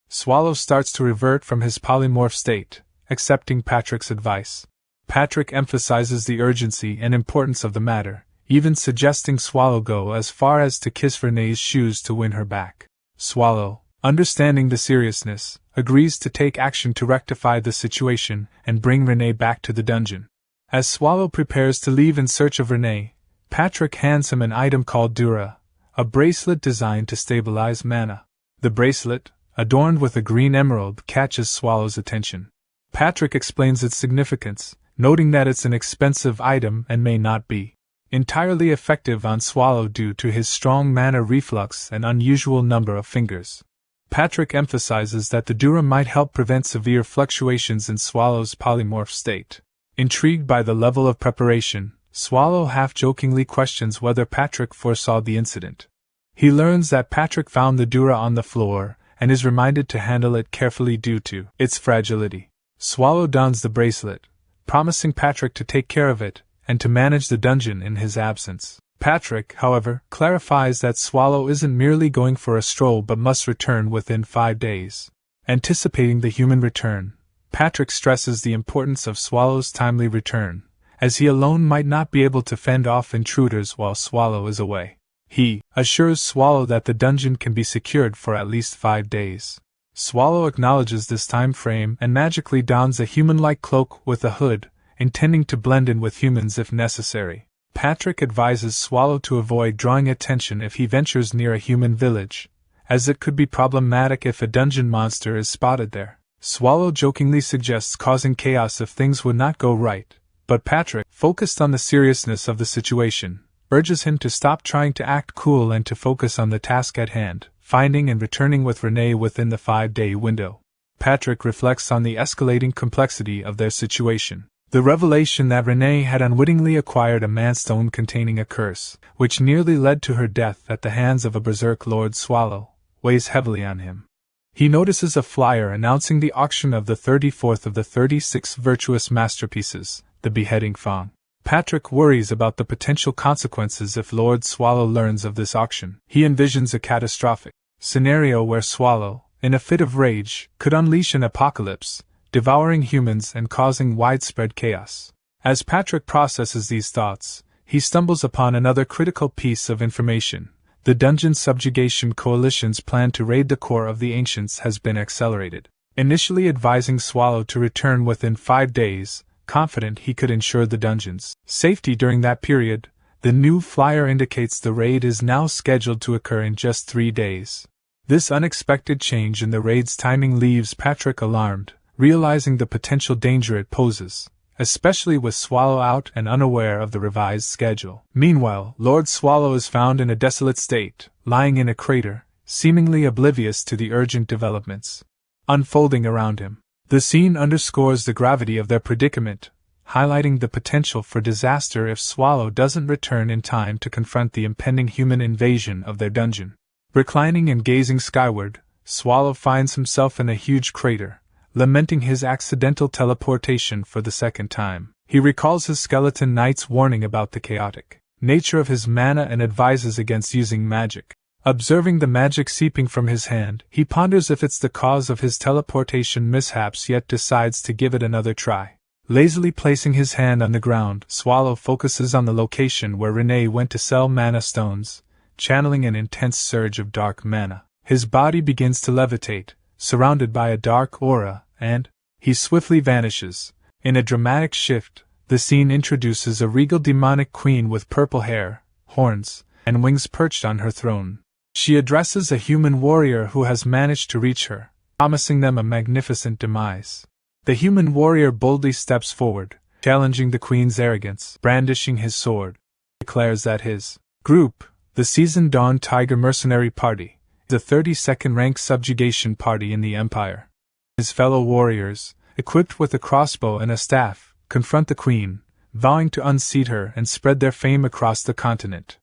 Swallow starts to revert from his polymorph state, accepting Patrick's advice. Patrick emphasizes the urgency and importance of the matter, even suggesting Swallow go as far as to kiss Renee's shoes to win her back. Swallow, understanding the seriousness, agrees to take action to rectify the situation and bring Renee back to the dungeon. As Swallow prepares to leave in search of Renee, Patrick hands him an item called Dura, a bracelet designed to stabilize mana. The bracelet, adorned with a green emerald, catches Swallow's attention. Patrick explains its significance, noting that it's an expensive item and may not be entirely effective on Swallow due to his strong mana reflux and unusual number of fingers. Patrick emphasizes that the Dura might help prevent severe fluctuations in Swallow's polymorph state. Intrigued by the level of preparation, Swallow half-jokingly questions whether Patrick foresaw the incident. He learns that Patrick found the Dura on the floor and is reminded to handle it carefully due to its fragility. Swallow dons the bracelet, promising Patrick to take care of it and to manage the dungeon in his absence. Patrick, however, clarifies that Swallow isn't merely going for a stroll but must return within 5 days. Anticipating the human return, Patrick stresses the importance of Swallow's timely return, as he alone might not be able to fend off intruders while Swallow is away. He assures Swallow that the dungeon can be secured for at least 5 days. Swallow acknowledges this time frame and magically dons a human-like cloak with a hood, intending to blend in with humans if necessary. Patrick advises Swallow to avoid drawing attention if he ventures near a human village, as it could be problematic if a dungeon monster is spotted there. Swallow jokingly suggests causing chaos if things would not go right, but Patrick, focused on the seriousness of the situation, urges him to stop trying to act cool and to focus on the task at hand, finding and returning with Renee within the 5-day window. Patrick reflects on the escalating complexity of their situation. The revelation that Renee had unwittingly acquired a manstone containing a curse, which nearly led to her death at the hands of a berserk Lord Swallow, weighs heavily on him. He notices a flyer announcing the auction of the 34th of the 36 virtuous masterpieces, the beheading Fang. Patrick worries about the potential consequences if Lord Swallow learns of this auction. He envisions a catastrophic scenario where Swallow, in a fit of rage, could unleash an apocalypse, devouring humans and causing widespread chaos. As Patrick processes these thoughts, he stumbles upon another critical piece of information. The Dungeon Subjugation Coalition's plan to raid the core of the Ancients has been accelerated. Initially advising Swallow to return within 5 days, confident he could ensure the dungeon's safety during that period, the new flyer indicates the raid is now scheduled to occur in just 3 days. This unexpected change in the raid's timing leaves Patrick alarmed, realizing the potential danger it poses, especially with Swallow out and unaware of the revised schedule. Meanwhile, Lord Swallow is found in a desolate state, lying in a crater, seemingly oblivious to the urgent developments unfolding around him. The scene underscores the gravity of their predicament, highlighting the potential for disaster if Swallow doesn't return in time to confront the impending human invasion of their dungeon. Reclining and gazing skyward, Swallow finds himself in a huge crater, lamenting his accidental teleportation for the second time. He recalls his skeleton knight's warning about the chaotic nature of his mana and advises against using magic. Observing the magic seeping from his hand, he ponders if it's the cause of his teleportation mishaps, yet decides to give it another try. Lazily placing his hand on the ground, Swallow focuses on the location where Renee went to sell mana stones, channeling an intense surge of dark mana. His body begins to levitate, surrounded by a dark aura, and he swiftly vanishes. In a dramatic shift, the scene introduces a regal demonic queen with purple hair, horns, and wings perched on her throne. She addresses a human warrior who has managed to reach her, promising them a magnificent demise. The human warrior boldly steps forward, challenging the queen's arrogance. Brandishing his sword, he declares that his group, the Season Dawn Tiger Mercenary Party, the 32nd rank subjugation party in the Empire. His fellow warriors, equipped with a crossbow and a staff, confront the queen, vowing to unseat her and spread their fame across the continent.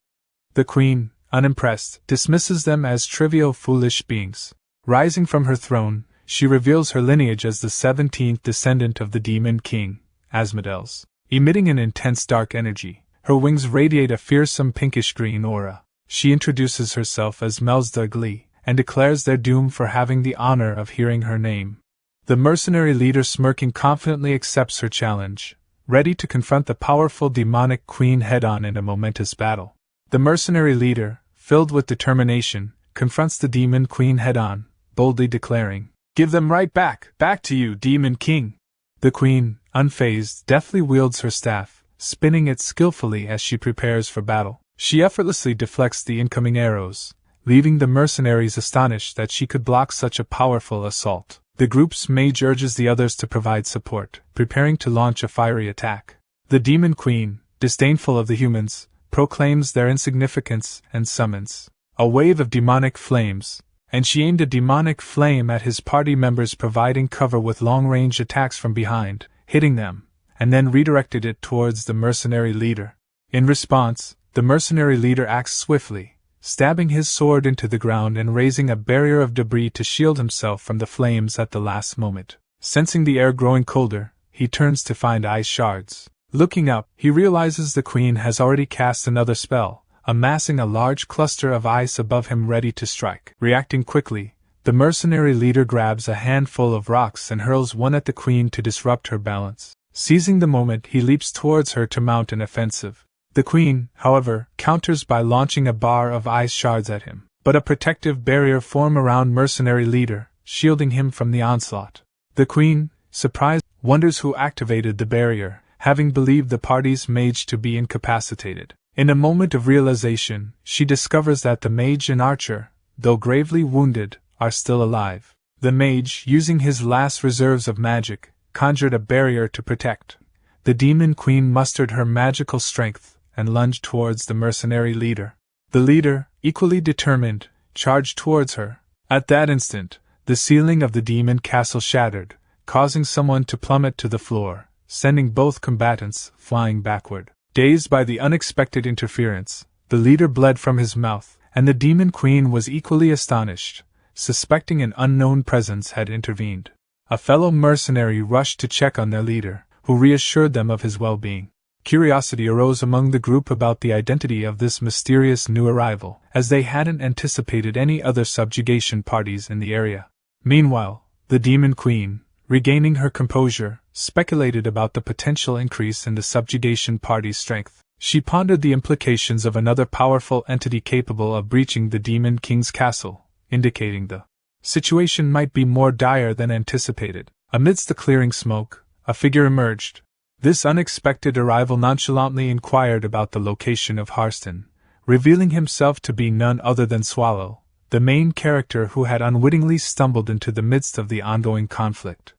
The queen, unimpressed, dismisses them as trivial foolish beings. Rising from her throne, she reveals her lineage as the 17th descendant of the demon king, Asmodeus. Emitting an intense dark energy, her wings radiate a fearsome pinkish-green aura. She introduces herself as Melzdugli, and declares their doom for having the honor of hearing her name. The mercenary leader, smirking confidently, accepts her challenge, ready to confront the powerful demonic queen head-on in a momentous battle. The mercenary leader, filled with determination, confronts the demon queen head-on, boldly declaring, "Give them right back to you, demon king!" The queen, unfazed, deftly wields her staff, spinning it skillfully as she prepares for battle. She effortlessly deflects the incoming arrows, leaving the mercenaries astonished that she could block such a powerful assault. The group's mage urges the others to provide support, preparing to launch a fiery attack. The Demon Queen, disdainful of the humans, proclaims their insignificance and summons a wave of demonic flames, and she aimed a demonic flame at his party members, providing cover with long-range attacks from behind, hitting them, and then redirected it towards the mercenary leader. In response, the mercenary leader acts swiftly, stabbing his sword into the ground and raising a barrier of debris to shield himself from the flames at the last moment. Sensing the air growing colder, he turns to find ice shards. Looking up, he realizes the queen has already cast another spell, amassing a large cluster of ice above him ready to strike. Reacting quickly, the mercenary leader grabs a handful of rocks and hurls one at the queen to disrupt her balance. Seizing the moment, he leaps towards her to mount an offensive. The queen, however, counters by launching a bar of ice shards at him, but a protective barrier forms around mercenary leader, shielding him from the onslaught. The queen, surprised, wonders who activated the barrier, having believed the party's mage to be incapacitated. In a moment of realization, she discovers that the mage and archer, though gravely wounded, are still alive. The mage, using his last reserves of magic, conjured a barrier to protect. The demon queen mustered her magical strength and lunged towards the mercenary leader. The leader, equally determined, charged towards her. At that instant, the ceiling of the demon castle shattered, causing someone to plummet to the floor, sending both combatants flying backward. Dazed by the unexpected interference, the leader bled from his mouth, and the demon queen was equally astonished, suspecting an unknown presence had intervened. A fellow mercenary rushed to check on their leader, who reassured them of his well-being. Curiosity arose among the group about the identity of this mysterious new arrival, as they hadn't anticipated any other subjugation parties in the area. Meanwhile, the demon queen, regaining her composure, speculated about the potential increase in the subjugation party's strength. She pondered the implications of another powerful entity capable of breaching the demon king's castle, indicating the situation might be more dire than anticipated. Amidst the clearing smoke, a figure emerged. This unexpected arrival nonchalantly inquired about the location of Harsten, revealing himself to be none other than Swallow, the main character who had unwittingly stumbled into the midst of the ongoing conflict,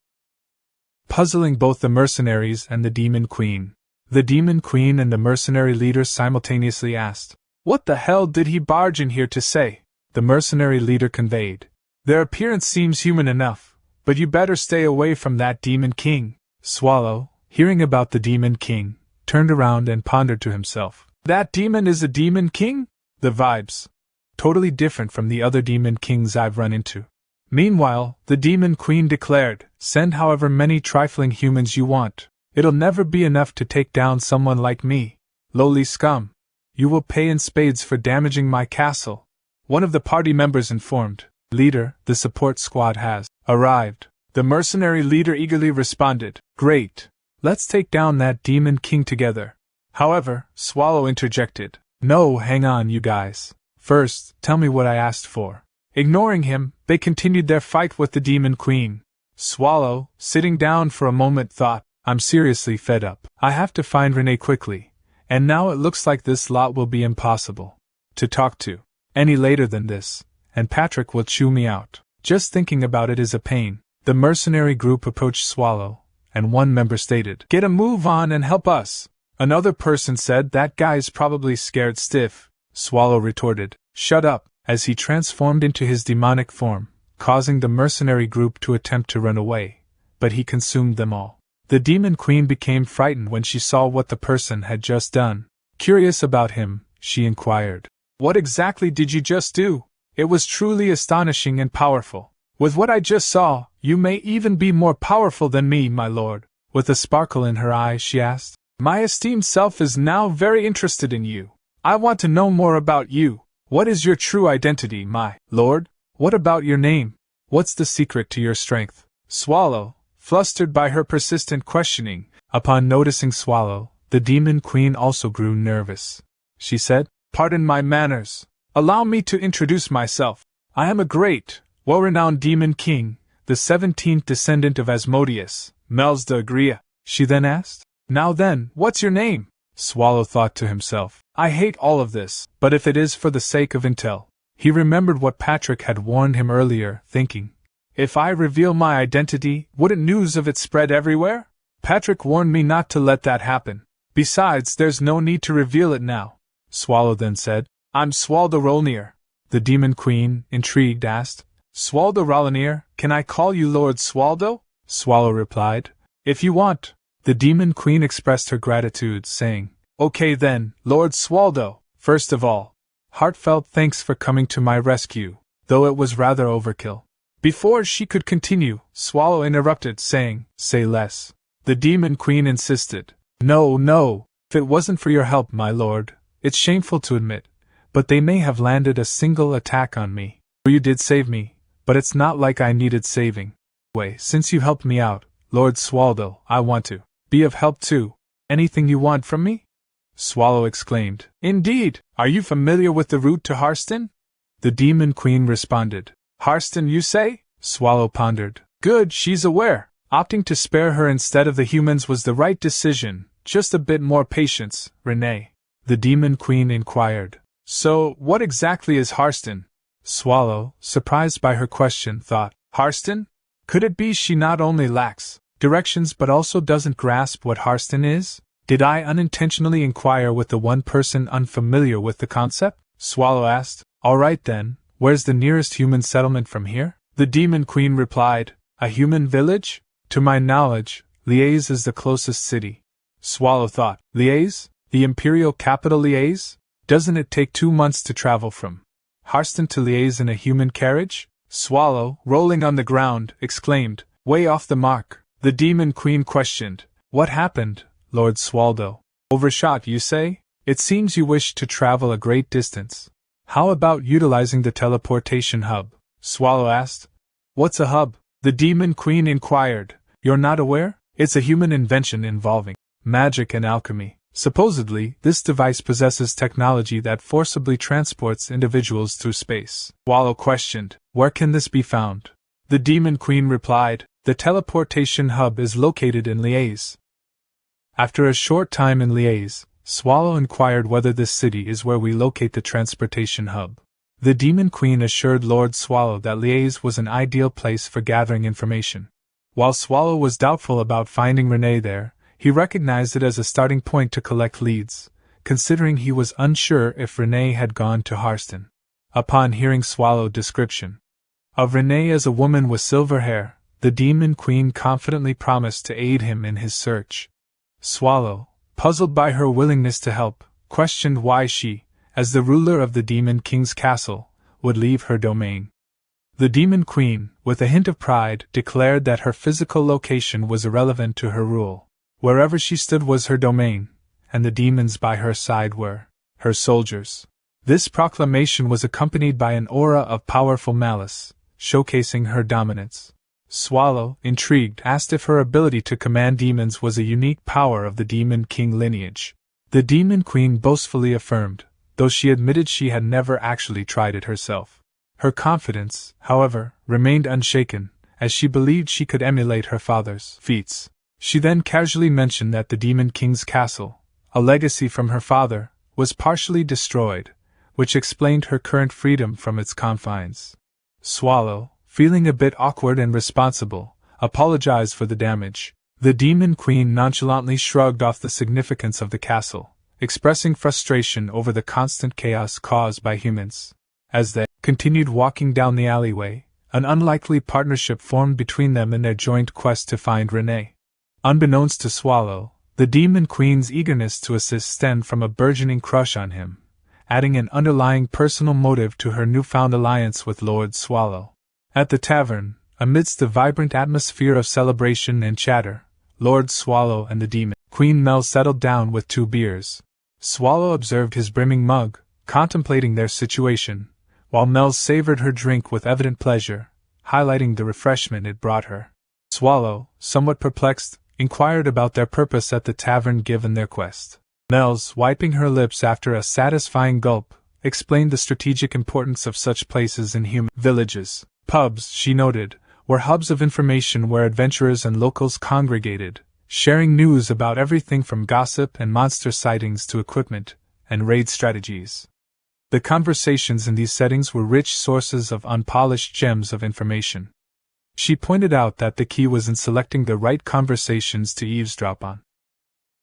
puzzling both the mercenaries and the demon queen. The demon queen and the mercenary leader simultaneously asked, "What the hell did he barge in here to say?" The mercenary leader conveyed, "Their appearance seems human enough, but you better stay away from that demon king." Swallow, hearing about the demon king, turned around and pondered to himself, "That demon is a demon king? The vibes. Totally different from the other demon kings I've run into." Meanwhile, the demon queen declared, "Send however many trifling humans you want. It'll never be enough to take down someone like me. Lowly scum. You will pay in spades for damaging my castle." One of the party members informed, "Leader, the support squad has arrived." The mercenary leader eagerly responded, "Great. Let's take down that demon king together." However, Swallow interjected, "No, hang on, you guys. First, tell me what I asked for." Ignoring him, they continued their fight with the demon queen. Swallow, sitting down for a moment, thought, "I'm seriously fed up. I have to find Renee quickly, and now it looks like this lot will be impossible to talk to any later than this, and Patrick will chew me out. Just thinking about it is a pain." The mercenary group approached Swallow, and one member stated, "Get a move on and help us." Another person said, "That guy's probably scared stiff." Swallow retorted, "Shut up," as he transformed into his demonic form, causing the mercenary group to attempt to run away, but he consumed them all. The demon queen became frightened when she saw what the person had just done. Curious about him, she inquired, "What exactly did you just do? It was truly astonishing and powerful. With what I just saw, you may even be more powerful than me, my lord." With a sparkle in her eye, she asked, "My esteemed self is now very interested in you. I want to know more about you. What is your true identity, my lord? What about your name? What's the secret to your strength?" Swallow, flustered by her persistent questioning, upon noticing Swallow, the demon queen also grew nervous. She said, "Pardon my manners. Allow me to introduce myself. I am a great, well-renowned demon king, the 17th descendant of Asmodeus, Mels de Agria." She then asked, "Now then, what's your name?" Swallow thought to himself, "I hate all of this, but if it is for the sake of intel." He remembered what Patrick had warned him earlier, thinking, if I reveal my identity, wouldn't news of it spread everywhere? Patrick warned me not to let that happen. Besides, there's no need to reveal it now. Swallow then said, I'm Swaldo Rolnir. The Demon Queen, intrigued, asked, Swaldo Rolnir, can I call you Lord Swaldo? Swallow replied, if you want. The Demon Queen expressed her gratitude, saying, okay then, Lord Swaldo, first of all, heartfelt thanks for coming to my rescue, though it was rather overkill. Before she could continue, Swallow interrupted, saying, say less. The Demon Queen insisted, no, if it wasn't for your help, my lord, it's shameful to admit, but they may have landed a single attack on me. You did save me, but it's not like I needed saving. Since you helped me out, Lord Swaldo, I want to be of help too. Anything you want from me? Swallow exclaimed, indeed, are you familiar with the route to Harsten? The Demon Queen responded, Harsten, you say? Swallow pondered. Good, she's aware. Opting to spare her instead of the humans was the right decision. Just a bit more patience, Renee. The Demon Queen inquired. So, what exactly is Harsten? Swallow, surprised by her question, thought, Harsten? Could it be she not only lacks directions but also doesn't grasp what Harsten is? Did I unintentionally inquire with the one person unfamiliar with the concept? Swallow asked. All right then, where's the nearest human settlement from here? The Demon Queen replied, a human village? To my knowledge, Liège is the closest city. Swallow thought, Liège? The Imperial capital Liège? Doesn't it take 2 months to travel from Harsten to Liège in a human carriage? Swallow, rolling on the ground, exclaimed, way off the mark. The Demon Queen questioned, what happened, Lord Swaldo? Overshot, you say? It seems you wish to travel a great distance. How about utilizing the teleportation hub? Swallow asked. What's a hub? The Demon Queen inquired. You're not aware? It's a human invention involving magic and alchemy. Supposedly, this device possesses technology that forcibly transports individuals through space. Swallow questioned, where can this be found? The Demon Queen replied, the teleportation hub is located in Liège. After a short time in Liège, Swallow inquired whether this city is where we locate the transportation hub. The Demon Queen assured Lord Swallow that Liège was an ideal place for gathering information. While Swallow was doubtful about finding Renee there, he recognized it as a starting point to collect leads, considering he was unsure if Renee had gone to Harsten. Upon hearing Swallow's description of Renee as a woman with silver hair, the Demon Queen confidently promised to aid him in his search. Swallow, puzzled by her willingness to help, questioned why she, as the ruler of the Demon King's castle, would leave her domain. The Demon Queen, with a hint of pride, declared that her physical location was irrelevant to her rule. Wherever she stood was her domain, and the demons by her side were her soldiers. This proclamation was accompanied by an aura of powerful malice, showcasing her dominance. Swallow, intrigued, asked if her ability to command demons was a unique power of the Demon King lineage. The Demon Queen boastfully affirmed, though she admitted she had never actually tried it herself. Her confidence, however, remained unshaken, as she believed she could emulate her father's feats. She then casually mentioned that the Demon King's castle, a legacy from her father, was partially destroyed, which explained her current freedom from its confines. Swallow, feeling a bit awkward and responsible, apologized for the damage. The Demon Queen nonchalantly shrugged off the significance of the castle, expressing frustration over the constant chaos caused by humans. As they continued walking down the alleyway, an unlikely partnership formed between them in their joint quest to find Renee. Unbeknownst to Swallow, the Demon Queen's eagerness to assist stemmed from a burgeoning crush on him, adding an underlying personal motive to her newfound alliance with Lord Swallow. At the tavern, amidst the vibrant atmosphere of celebration and chatter, Lord Swallow and the Demon Queen Mel settled down with 2 beers. Swallow observed his brimming mug, contemplating their situation, while Mel savored her drink with evident pleasure, highlighting the refreshment it brought her. Swallow, somewhat perplexed, inquired about their purpose at the tavern given their quest. Mel's, wiping her lips after a satisfying gulp, explained the strategic importance of such places in human villages. Pubs, she noted, were hubs of information where adventurers and locals congregated, sharing news about everything from gossip and monster sightings to equipment and raid strategies. The conversations in these settings were rich sources of unpolished gems of information. She pointed out that the key was in selecting the right conversations to eavesdrop on.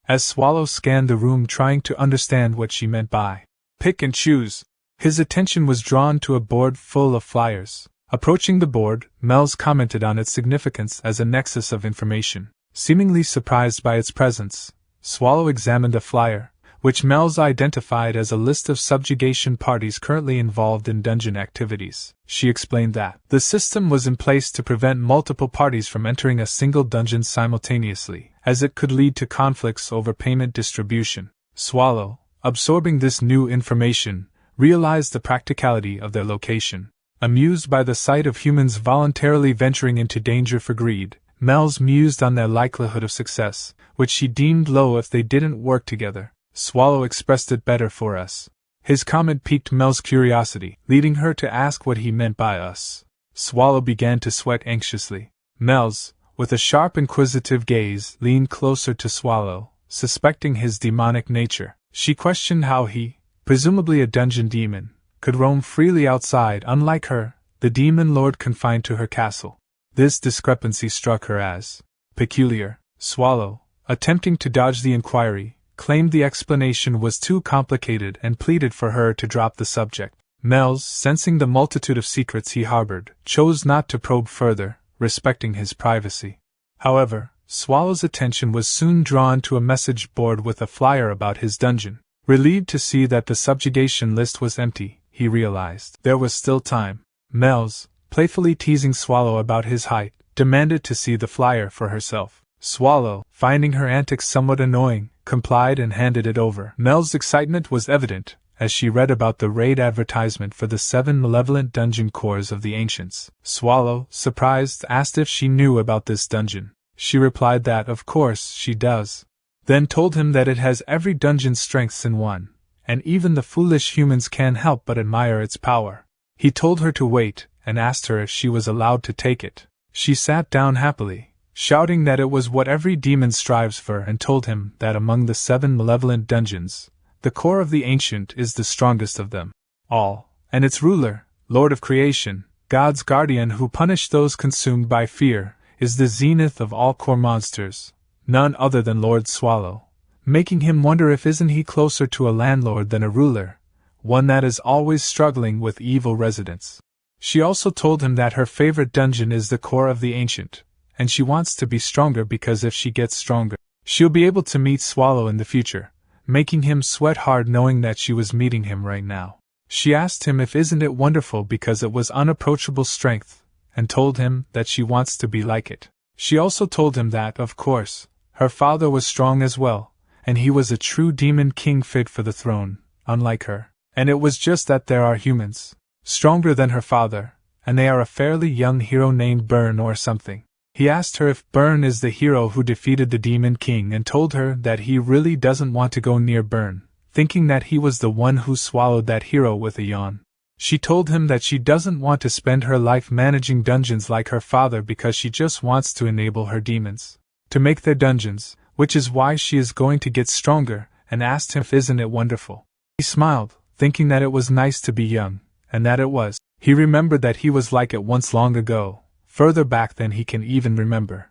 As Swallow scanned the room trying to understand what she meant by pick and choose, his attention was drawn to a board full of flyers. Approaching the board, Mel's commented on its significance as a nexus of information. Seemingly surprised by its presence, Swallow examined a flyer, which Mel's identified as a list of subjugation parties currently involved in dungeon activities. She explained that the system was in place to prevent multiple parties from entering a single dungeon simultaneously, as it could lead to conflicts over payment distribution. Swallow, absorbing this new information, realized the practicality of their location. Amused by the sight of humans voluntarily venturing into danger for greed, Mel's mused on their likelihood of success, which she deemed low if they didn't work together. Swallow expressed it better for us. His comment piqued Mel's curiosity, leading her to ask what he meant by us. Swallow began to sweat anxiously. Mel's, with a sharp inquisitive gaze, leaned closer to Swallow, suspecting his demonic nature. She questioned how he, presumably a dungeon demon, could roam freely outside unlike her, the demon lord confined to her castle. This discrepancy struck her as peculiar. Swallow, attempting to dodge the inquiry, claimed the explanation was too complicated and pleaded for her to drop the subject. Mel's, sensing the multitude of secrets he harbored, chose not to probe further, respecting his privacy. However, Swallow's attention was soon drawn to a message board with a flyer about his dungeon. Relieved to see that the subjugation list was empty, he realized there was still time. Mel's, playfully teasing Swallow about his height, demanded to see the flyer for herself. Swallow, finding her antics somewhat annoying, complied and handed it over. Mel's excitement was evident as she read about the raid advertisement for the 7 malevolent dungeon cores of the ancients. Swallow, surprised, asked if she knew about this dungeon. She replied that of course she does. Then told him that it has every dungeon's strengths in one, and even the foolish humans can't help but admire its power. He told her to wait, and asked her if she was allowed to take it. She sat down happily, shouting that it was what every demon strives for, and told him that among the 7 malevolent dungeons, the core of the ancient is the strongest of them all, and its ruler, Lord of Creation, God's guardian who punished those consumed by fear, is the zenith of all core monsters, none other than Lord Swallow, making him wonder if isn't he closer to a landlord than a ruler, one that is always struggling with evil residents. She also told him that her favorite dungeon is the core of the ancient, and she wants to be stronger because if she gets stronger, she'll be able to meet Swallow in the future, making him sweat hard knowing that she was meeting him right now. She asked him if isn't it wonderful because it was unapproachable strength, and told him that she wants to be like it. She also told him that, of course, her father was strong as well, and he was a true demon king fit for the throne, unlike her. And it was just that there are humans, stronger than her father, and they are a fairly young hero named Burn or something. He asked her if Burn is the hero who defeated the Demon King and told her that he really doesn't want to go near Burn, thinking that he was the one who swallowed that hero with a yawn. She told him that she doesn't want to spend her life managing dungeons like her father because she just wants to enable her demons to make their dungeons, which is why she is going to get stronger, and asked him if isn't it wonderful. He smiled, thinking that it was nice to be young, and that it was. He remembered that he was like it once long ago, further back than he can even remember.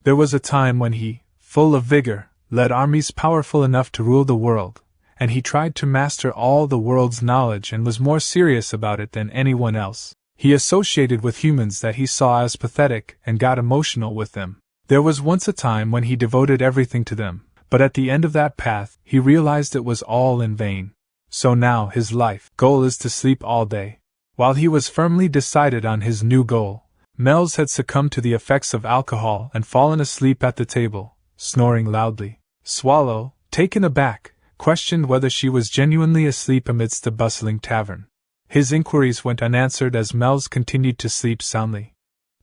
There was a time when he, full of vigor, led armies powerful enough to rule the world, and he tried to master all the world's knowledge and was more serious about it than anyone else. He associated with humans that he saw as pathetic and got emotional with them. There was once a time when he devoted everything to them, but at the end of that path, he realized it was all in vain. So now his life goal is to sleep all day. While he was firmly decided on his new goal, Mel's had succumbed to the effects of alcohol and fallen asleep at the table, snoring loudly. Swallow, taken aback, questioned whether she was genuinely asleep amidst the bustling tavern. His inquiries went unanswered as Mel's continued to sleep soundly.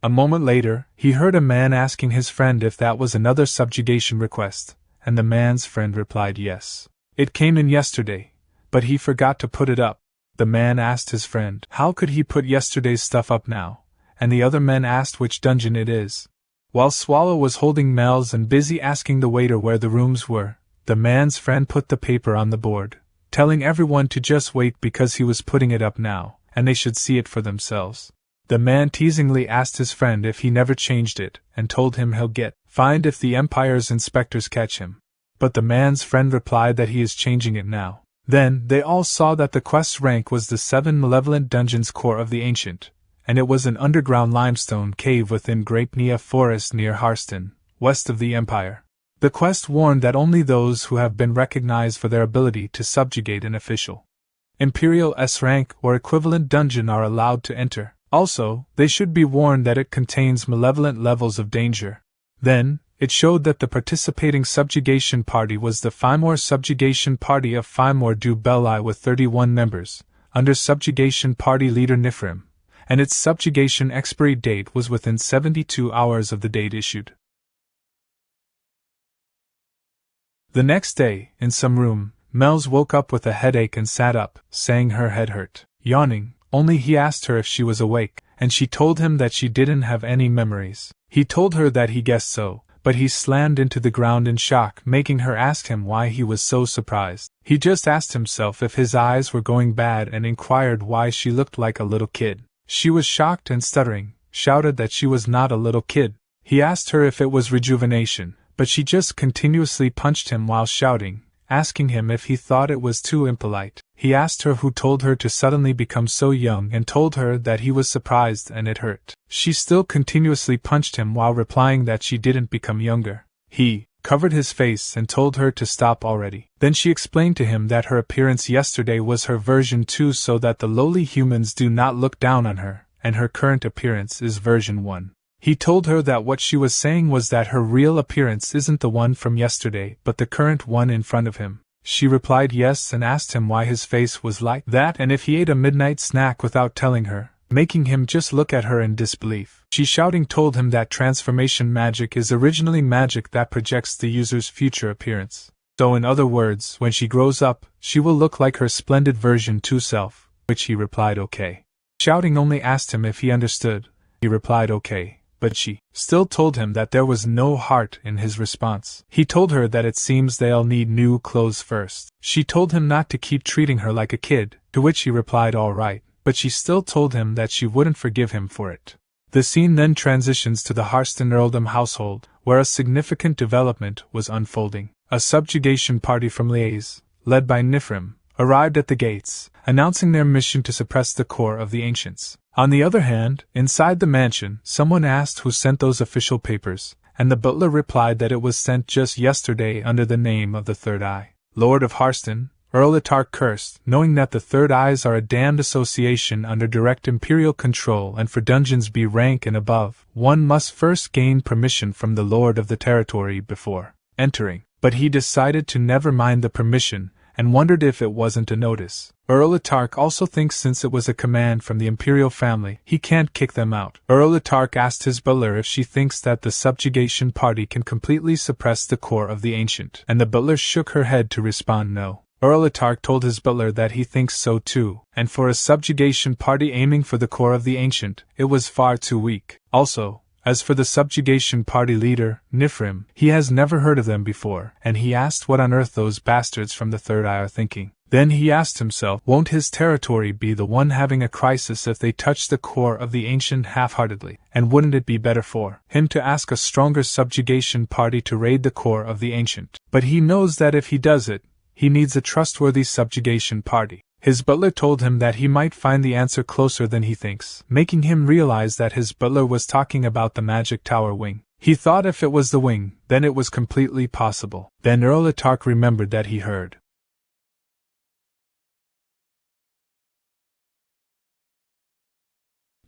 A moment later, he heard a man asking his friend if that was another subjugation request, and the man's friend replied yes. It came in yesterday, but he forgot to put it up. The man asked his friend how could he put yesterday's stuff up now, and the other man asked which dungeon it is. While Swallow was holding Mel's and busy asking the waiter where the rooms were, the man's friend put the paper on the board, telling everyone to just wait because he was putting it up now, and they should see it for themselves. The man teasingly asked his friend if he never changed it, and told him he'll get fined if the Empire's inspectors catch him. But the man's friend replied that he is changing it now. Then, they all saw that the quest's rank was the 7 Malevolent Dungeons Core of the Ancient, and it was an underground limestone cave within Grapenia Forest near Harsten, west of the Empire. The quest warned that only those who have been recognized for their ability to subjugate an official Imperial S-rank or equivalent dungeon are allowed to enter. Also, they should be warned that it contains malevolent levels of danger. Then, it showed that the participating subjugation party was the Fimor Subjugation Party of Fimor du Belli with 31 members, under subjugation party leader Nifrim, and its subjugation expiry date was within 72 hours of the date issued. The next day, in some room, Mel's woke up with a headache and sat up, saying her head hurt. Yawning, only he asked her if she was awake, and she told him that she didn't have any memories. He told her that he guessed so, but he slammed into the ground in shock, making her ask him why he was so surprised. He just asked himself if his eyes were going bad and inquired why she looked like a little kid. She was shocked and stuttering, shouted that she was not a little kid. He asked her if it was rejuvenation, but she just continuously punched him while shouting, asking him if he thought it was too impolite. He asked her who told her to suddenly become so young and told her that he was surprised and it hurt. She still continuously punched him while replying that she didn't become younger. He covered his face and told her to stop already. Then she explained to him that her appearance yesterday was her version 2 so that the lowly humans do not look down on her, and her current appearance is version 1. He told her that what she was saying was that her real appearance isn't the one from yesterday but the current one in front of him. She replied yes and asked him why his face was like that and if he ate a midnight snack without telling her, making him just look at her in disbelief. She shouting told him that transformation magic is originally magic that projects the user's future appearance. So in other words, when she grows up, she will look like her splendid version 2 self, which he replied okay. Shouting only asked him if he understood. He replied okay. But she still told him that there was no heart in his response. He told her that it seems they'll need new clothes first. She told him not to keep treating her like a kid, to which he replied all right, but she still told him that she wouldn't forgive him for it. The scene then transitions to the Harsten earldom household, where a significant development was unfolding. A subjugation party from Liège, led by Nifrim, arrived at the gates, announcing their mission to suppress the core of the ancients. On the other hand, inside the mansion, someone asked who sent those official papers, and the butler replied that it was sent just yesterday under the name of the Third Eye. Lord of Harsten, Earl Itark cursed, knowing that the Third Eyes are a damned association under direct Imperial control and for dungeons B rank and above, one must first gain permission from the Lord of the territory before entering. But he decided to never mind the permission, and wondered if it wasn't a notice. Earl Itark also thinks since it was a command from the Imperial family, he can't kick them out. Earl Itark asked his butler if she thinks that the subjugation party can completely suppress the core of the ancient, and the butler shook her head to respond no. Earl Itark told his butler that he thinks so too, and for a subjugation party aiming for the core of the ancient, it was far too weak. Also, as for the subjugation party leader, Nifrim, he has never heard of them before, and he asked what on earth those bastards from the Third Eye are thinking. Then he asked himself, won't his territory be the one having a crisis if they touch the core of the ancient half-heartedly, and wouldn't it be better for him to ask a stronger subjugation party to raid the core of the ancient? But he knows that if he does it, he needs a trustworthy subjugation party. His butler told him that he might find the answer closer than he thinks, making him realize that his butler was talking about the magic tower wing. He thought if it was the wing, then it was completely possible. Then Earl Itark remembered that he heard.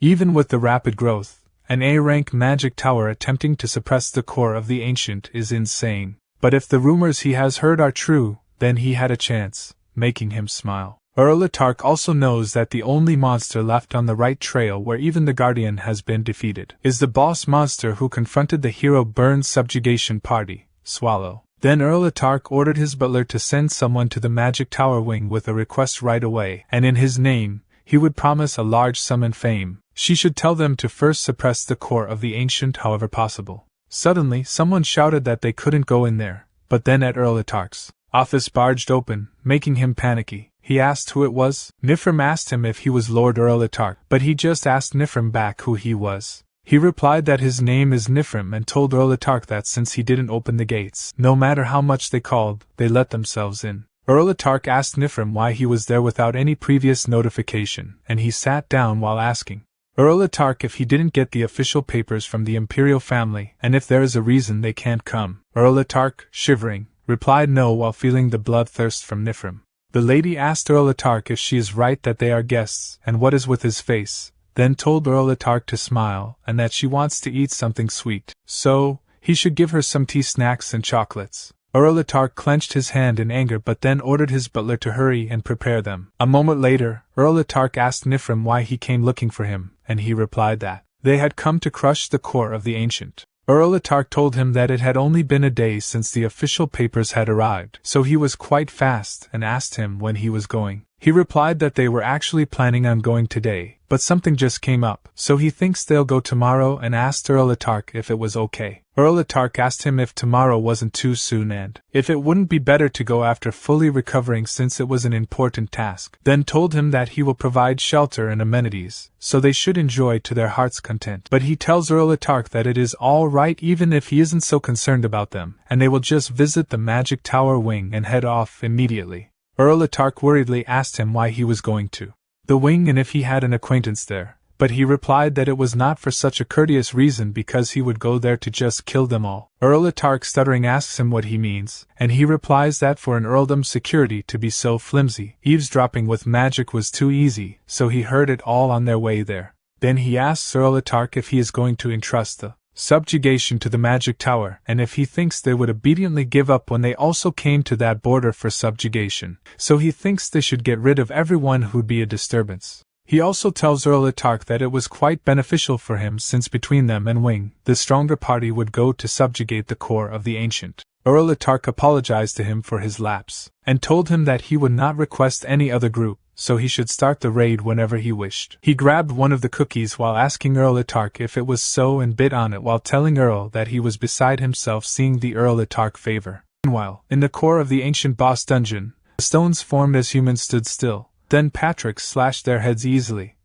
Even with the rapid growth, an A-rank magic tower attempting to suppress the core of the ancient is insane. But if the rumors he has heard are true, then he had a chance, making him smile. Earl Itark also knows that the only monster left on the right trail where even the Guardian has been defeated is the boss monster who confronted the hero Burn's subjugation party, Swallow. Then Earl Itark ordered his butler to send someone to the magic tower wing with a request right away, and in his name, he would promise a large sum and fame. She should tell them to first suppress the core of the ancient however possible. Suddenly, someone shouted that they couldn't go in there, but then at Earl Itark's office barged open, making him panicky. He asked who it was. Nifrim asked him if he was Lord Erlitarch, but he just asked Nifrim back who he was. He replied that his name is Nifrim and told Erlitarch that since he didn't open the gates, no matter how much they called, they let themselves in. Erlitarch asked Nifrim why he was there without any previous notification, and he sat down while asking Erlitarch if he didn't get the official papers from the Imperial family, and if there is a reason they can't come. Erlitarch, shivering, replied no while feeling the bloodthirst from Nifrim. The lady asked Erlitarch if she is right that they are guests, and what is with his face, then told Erlitarch to smile, and that she wants to eat something sweet, so he should give her some tea, snacks and chocolates. Erlitarch clenched his hand in anger but then ordered his butler to hurry and prepare them. A moment later, Erlitarch asked Nifrim why he came looking for him, and he replied that they had come to crush the core of the ancient. Erlitarch told him that it had only been a day since the official papers had arrived, so he was quite fast, and asked him when he was going. He replied that they were actually planning on going today, but something just came up, so he thinks they'll go tomorrow, and asked Erlitarch if it was okay. Erlitarch asked him if tomorrow wasn't too soon and if it wouldn't be better to go after fully recovering since it was an important task, then told him that he will provide shelter and amenities, so they should enjoy to their heart's content. But he tells Erlitarch that it is all right even if he isn't so concerned about them, and they will just visit the magic tower wing and head off immediately. Erlitarch worriedly asked him why he was going to the wing and if he had an acquaintance there, but he replied that it was not for such a courteous reason because he would go there to just kill them all. Erlitarch stuttering asks him what he means, and he replies that for an earldom's security to be so flimsy, eavesdropping with magic was too easy, so he heard it all on their way there. Then he asks Erlitarch if he is going to entrust the subjugation to the magic tower, and if he thinks they would obediently give up when they also came to that border for subjugation, so he thinks they should get rid of everyone who'd be a disturbance. He also tells Erlitarch that it was quite beneficial for him since between them and Wing, the stronger party would go to subjugate the core of the ancient. Erlitarch apologized to him for his lapse, and told him that he would not request any other group, so he should start the raid whenever he wished. He grabbed one of the cookies while asking Erlitarch if it was so and bit on it while telling Earl that he was beside himself seeing the Erlitarch favor. Meanwhile, in the core of the ancient boss dungeon, the stones formed as humans stood still. Then Patrick slashed their heads easily,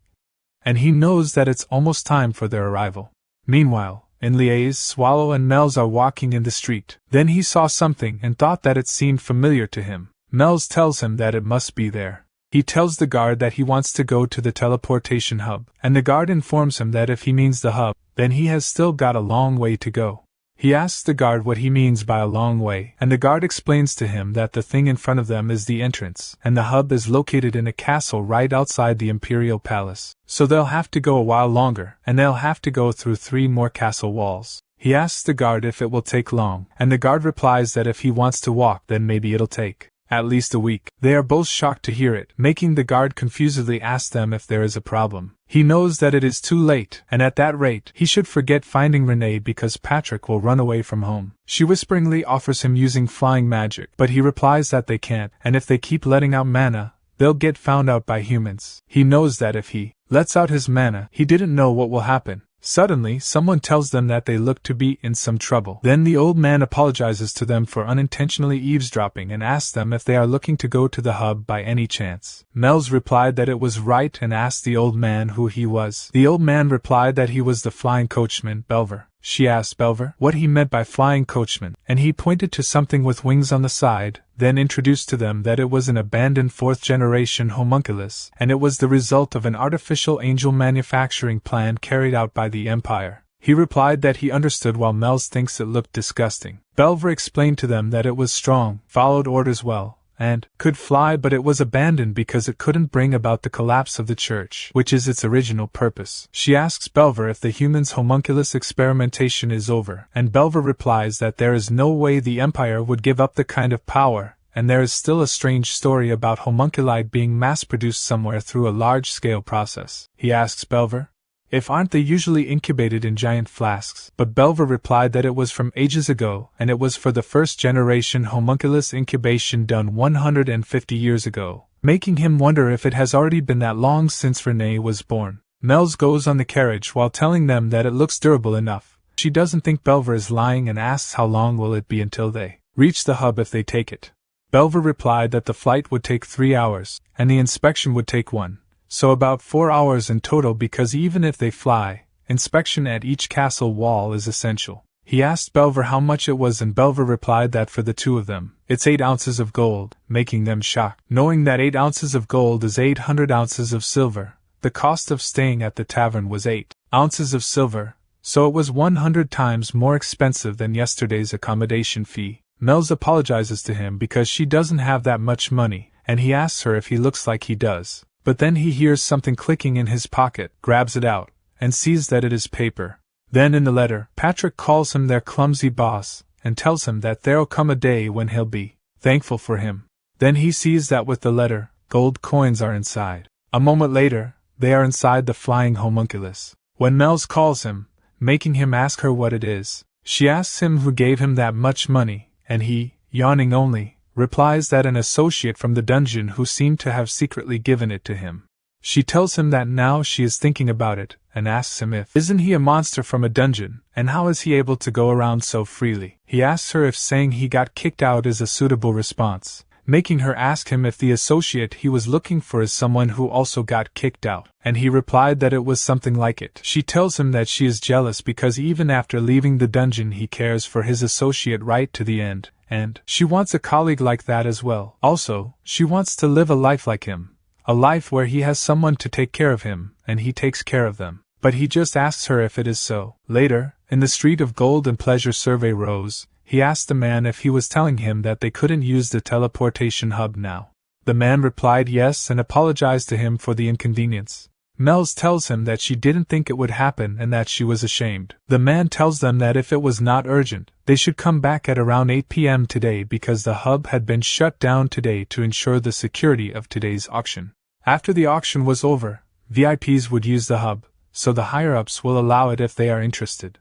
and he knows that it's almost time for their arrival. Meanwhile, in Liaise, Swallow and Melz are walking in the street. Then he saw something and thought that it seemed familiar to him. Melz tells him that it must be there. He tells the guard that he wants to go to the teleportation hub, and the guard informs him that if he means the hub, then he has still got a long way to go. He asks the guard what he means by a long way, and the guard explains to him that the thing in front of them is the entrance, and the hub is located in a castle right outside the Imperial Palace, so they'll have to go a while longer, and they'll have to go through 3 more castle walls. He asks the guard if it will take long, and the guard replies that if he wants to walk then maybe it'll take at least a week. They are both shocked to hear it, making the guard confusedly ask them if there is a problem. He knows that it is too late, and at that rate, he should forget finding Renee because Patrick will run away from home. She whisperingly offers him using flying magic, but he replies that they can't, and if they keep letting out mana, they'll get found out by humans. He knows that if he lets out his mana, he didn't know what will happen. Suddenly, someone tells them that they look to be in some trouble. Then the old man apologizes to them for unintentionally eavesdropping and asks them if they are looking to go to the hub by any chance. Melz replied that it was right and asked the old man who he was. The old man replied that he was the flying coachman, Belver. She asked Belver what he meant by flying coachman, and he pointed to something with wings on the side, then introduced to them that it was an abandoned 4th-generation homunculus, and it was the result of an artificial angel manufacturing plan carried out by the Empire. He replied that he understood while Melz thinks it looked disgusting. Belver explained to them that it was strong, followed orders well, and could fly, but it was abandoned because it couldn't bring about the collapse of the church, which is its original purpose. She asks Belver if the humans' homunculus experimentation is over, and Belver replies that there is no way the Empire would give up the kind of power, and there is still a strange story about homunculi being mass-produced somewhere through a large-scale process. He asks Belver if aren't they usually incubated in giant flasks, but Belver replied that it was from ages ago, and it was for the 1st-generation homunculus incubation done 150 years ago, making him wonder if it has already been that long since Renee was born. Melz goes on the carriage while telling them that it looks durable enough. She doesn't think Belver is lying and asks how long will it be until they reach the hub if they take it. Belver replied that the flight would take 3 hours, and the inspection would take 1, so about 4 hours in total because even if they fly, inspection at each castle wall is essential. He asked Belver how much it was and Belver replied that for the 2 of them, it's 8 ounces of gold, making them shocked. Knowing that 8 ounces of gold is 800 ounces of silver, the cost of staying at the tavern was 8 ounces of silver, so it was 100 times more expensive than yesterday's accommodation fee. Mel's apologizes to him because she doesn't have that much money, and he asks her if he looks like he does. But then he hears something clicking in his pocket, grabs it out, and sees that it is paper. Then in the letter, Patrick calls him their clumsy boss, and tells him that there'll come a day when he'll be thankful for him. Then he sees that with the letter, gold coins are inside. A moment later, they are inside the flying homunculus. When Mel's calls him, making him ask her what it is, she asks him who gave him that much money, and he, yawning only, replies that an associate from the dungeon who seemed to have secretly given it to him. She tells him that now she is thinking about it, and asks him if isn't he a monster from a dungeon, and how is he able to go around so freely. He asks her if saying he got kicked out is a suitable response, making her ask him if the associate he was looking for is someone who also got kicked out, and he replied that it was something like it. She tells him that she is jealous because even after leaving the dungeon he cares for his associate right to the end, and she wants a colleague like that as well. Also, she wants to live a life like him. A life where he has someone to take care of him, and he takes care of them. But he just asks her if it is so. Later, in the Street of Gold and Pleasure Survey Rose, he asked the man if he was telling him that they couldn't use the teleportation hub now. The man replied yes and apologized to him for the inconvenience. Mel's tells him that she didn't think it would happen and that she was ashamed. The man tells them that if it was not urgent, they should come back at around 8 p.m. today because the hub had been shut down today to ensure the security of today's auction. After the auction was over, VIPs would use the hub, so the higher-ups will allow it if they are interested.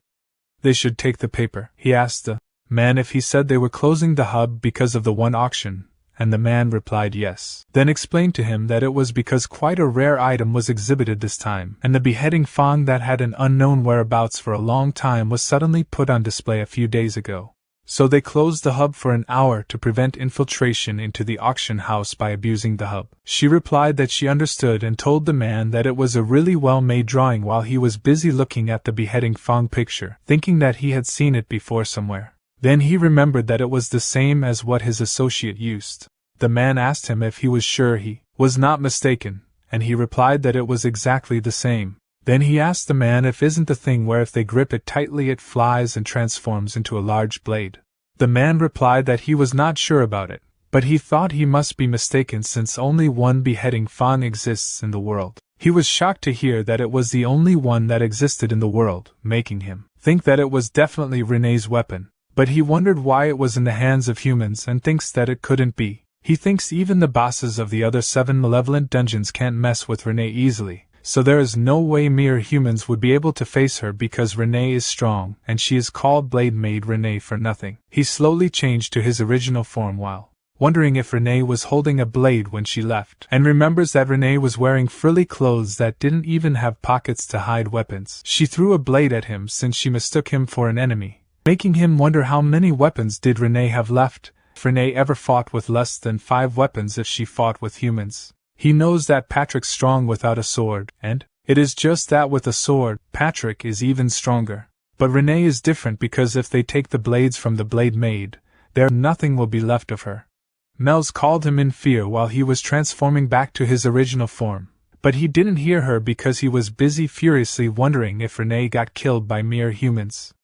They should take the paper. He asked the man if he said they were closing the hub because of the one auction, and the man replied yes. Then explained to him that it was because quite a rare item was exhibited this time, and the beheading Fang that had an unknown whereabouts for a long time was suddenly put on display a few days ago. So they closed the hub for an hour to prevent infiltration into the auction house by abusing the hub. She replied that she understood and told the man that it was a really well-made drawing while he was busy looking at the beheading Fang picture, thinking that he had seen it before somewhere. Then he remembered that it was the same as what his associate used. The man asked him if he was sure he was not mistaken, and he replied that it was exactly the same. Then he asked the man if isn't the thing where if they grip it tightly it flies and transforms into a large blade. The man replied that he was not sure about it, but he thought he must be mistaken since only one beheading Fang exists in the world. He was shocked to hear that it was the only one that existed in the world, making him think that it was definitely Renee's weapon. But he wondered why it was in the hands of humans and thinks that it couldn't be. He thinks even the bosses of the other 7 malevolent dungeons can't mess with Renee easily, so there is no way mere humans would be able to face her because Renee is strong and she is called Blade Maid Renee for nothing. He slowly changed to his original form while wondering if Renee was holding a blade when she left, and remembers that Renee was wearing frilly clothes that didn't even have pockets to hide weapons. She threw a blade at him since she mistook him for an enemy, making him wonder how many weapons did Renee have left, if Renee ever fought with less than 5 weapons if she fought with humans. He knows that Patrick's strong without a sword, and it is just that with a sword, Patrick is even stronger. But Renee is different because if they take the blades from the Blade Maid, there nothing will be left of her. Mel's called him in fear while he was transforming back to his original form, but he didn't hear her because he was busy furiously wondering if Renee got killed by mere humans.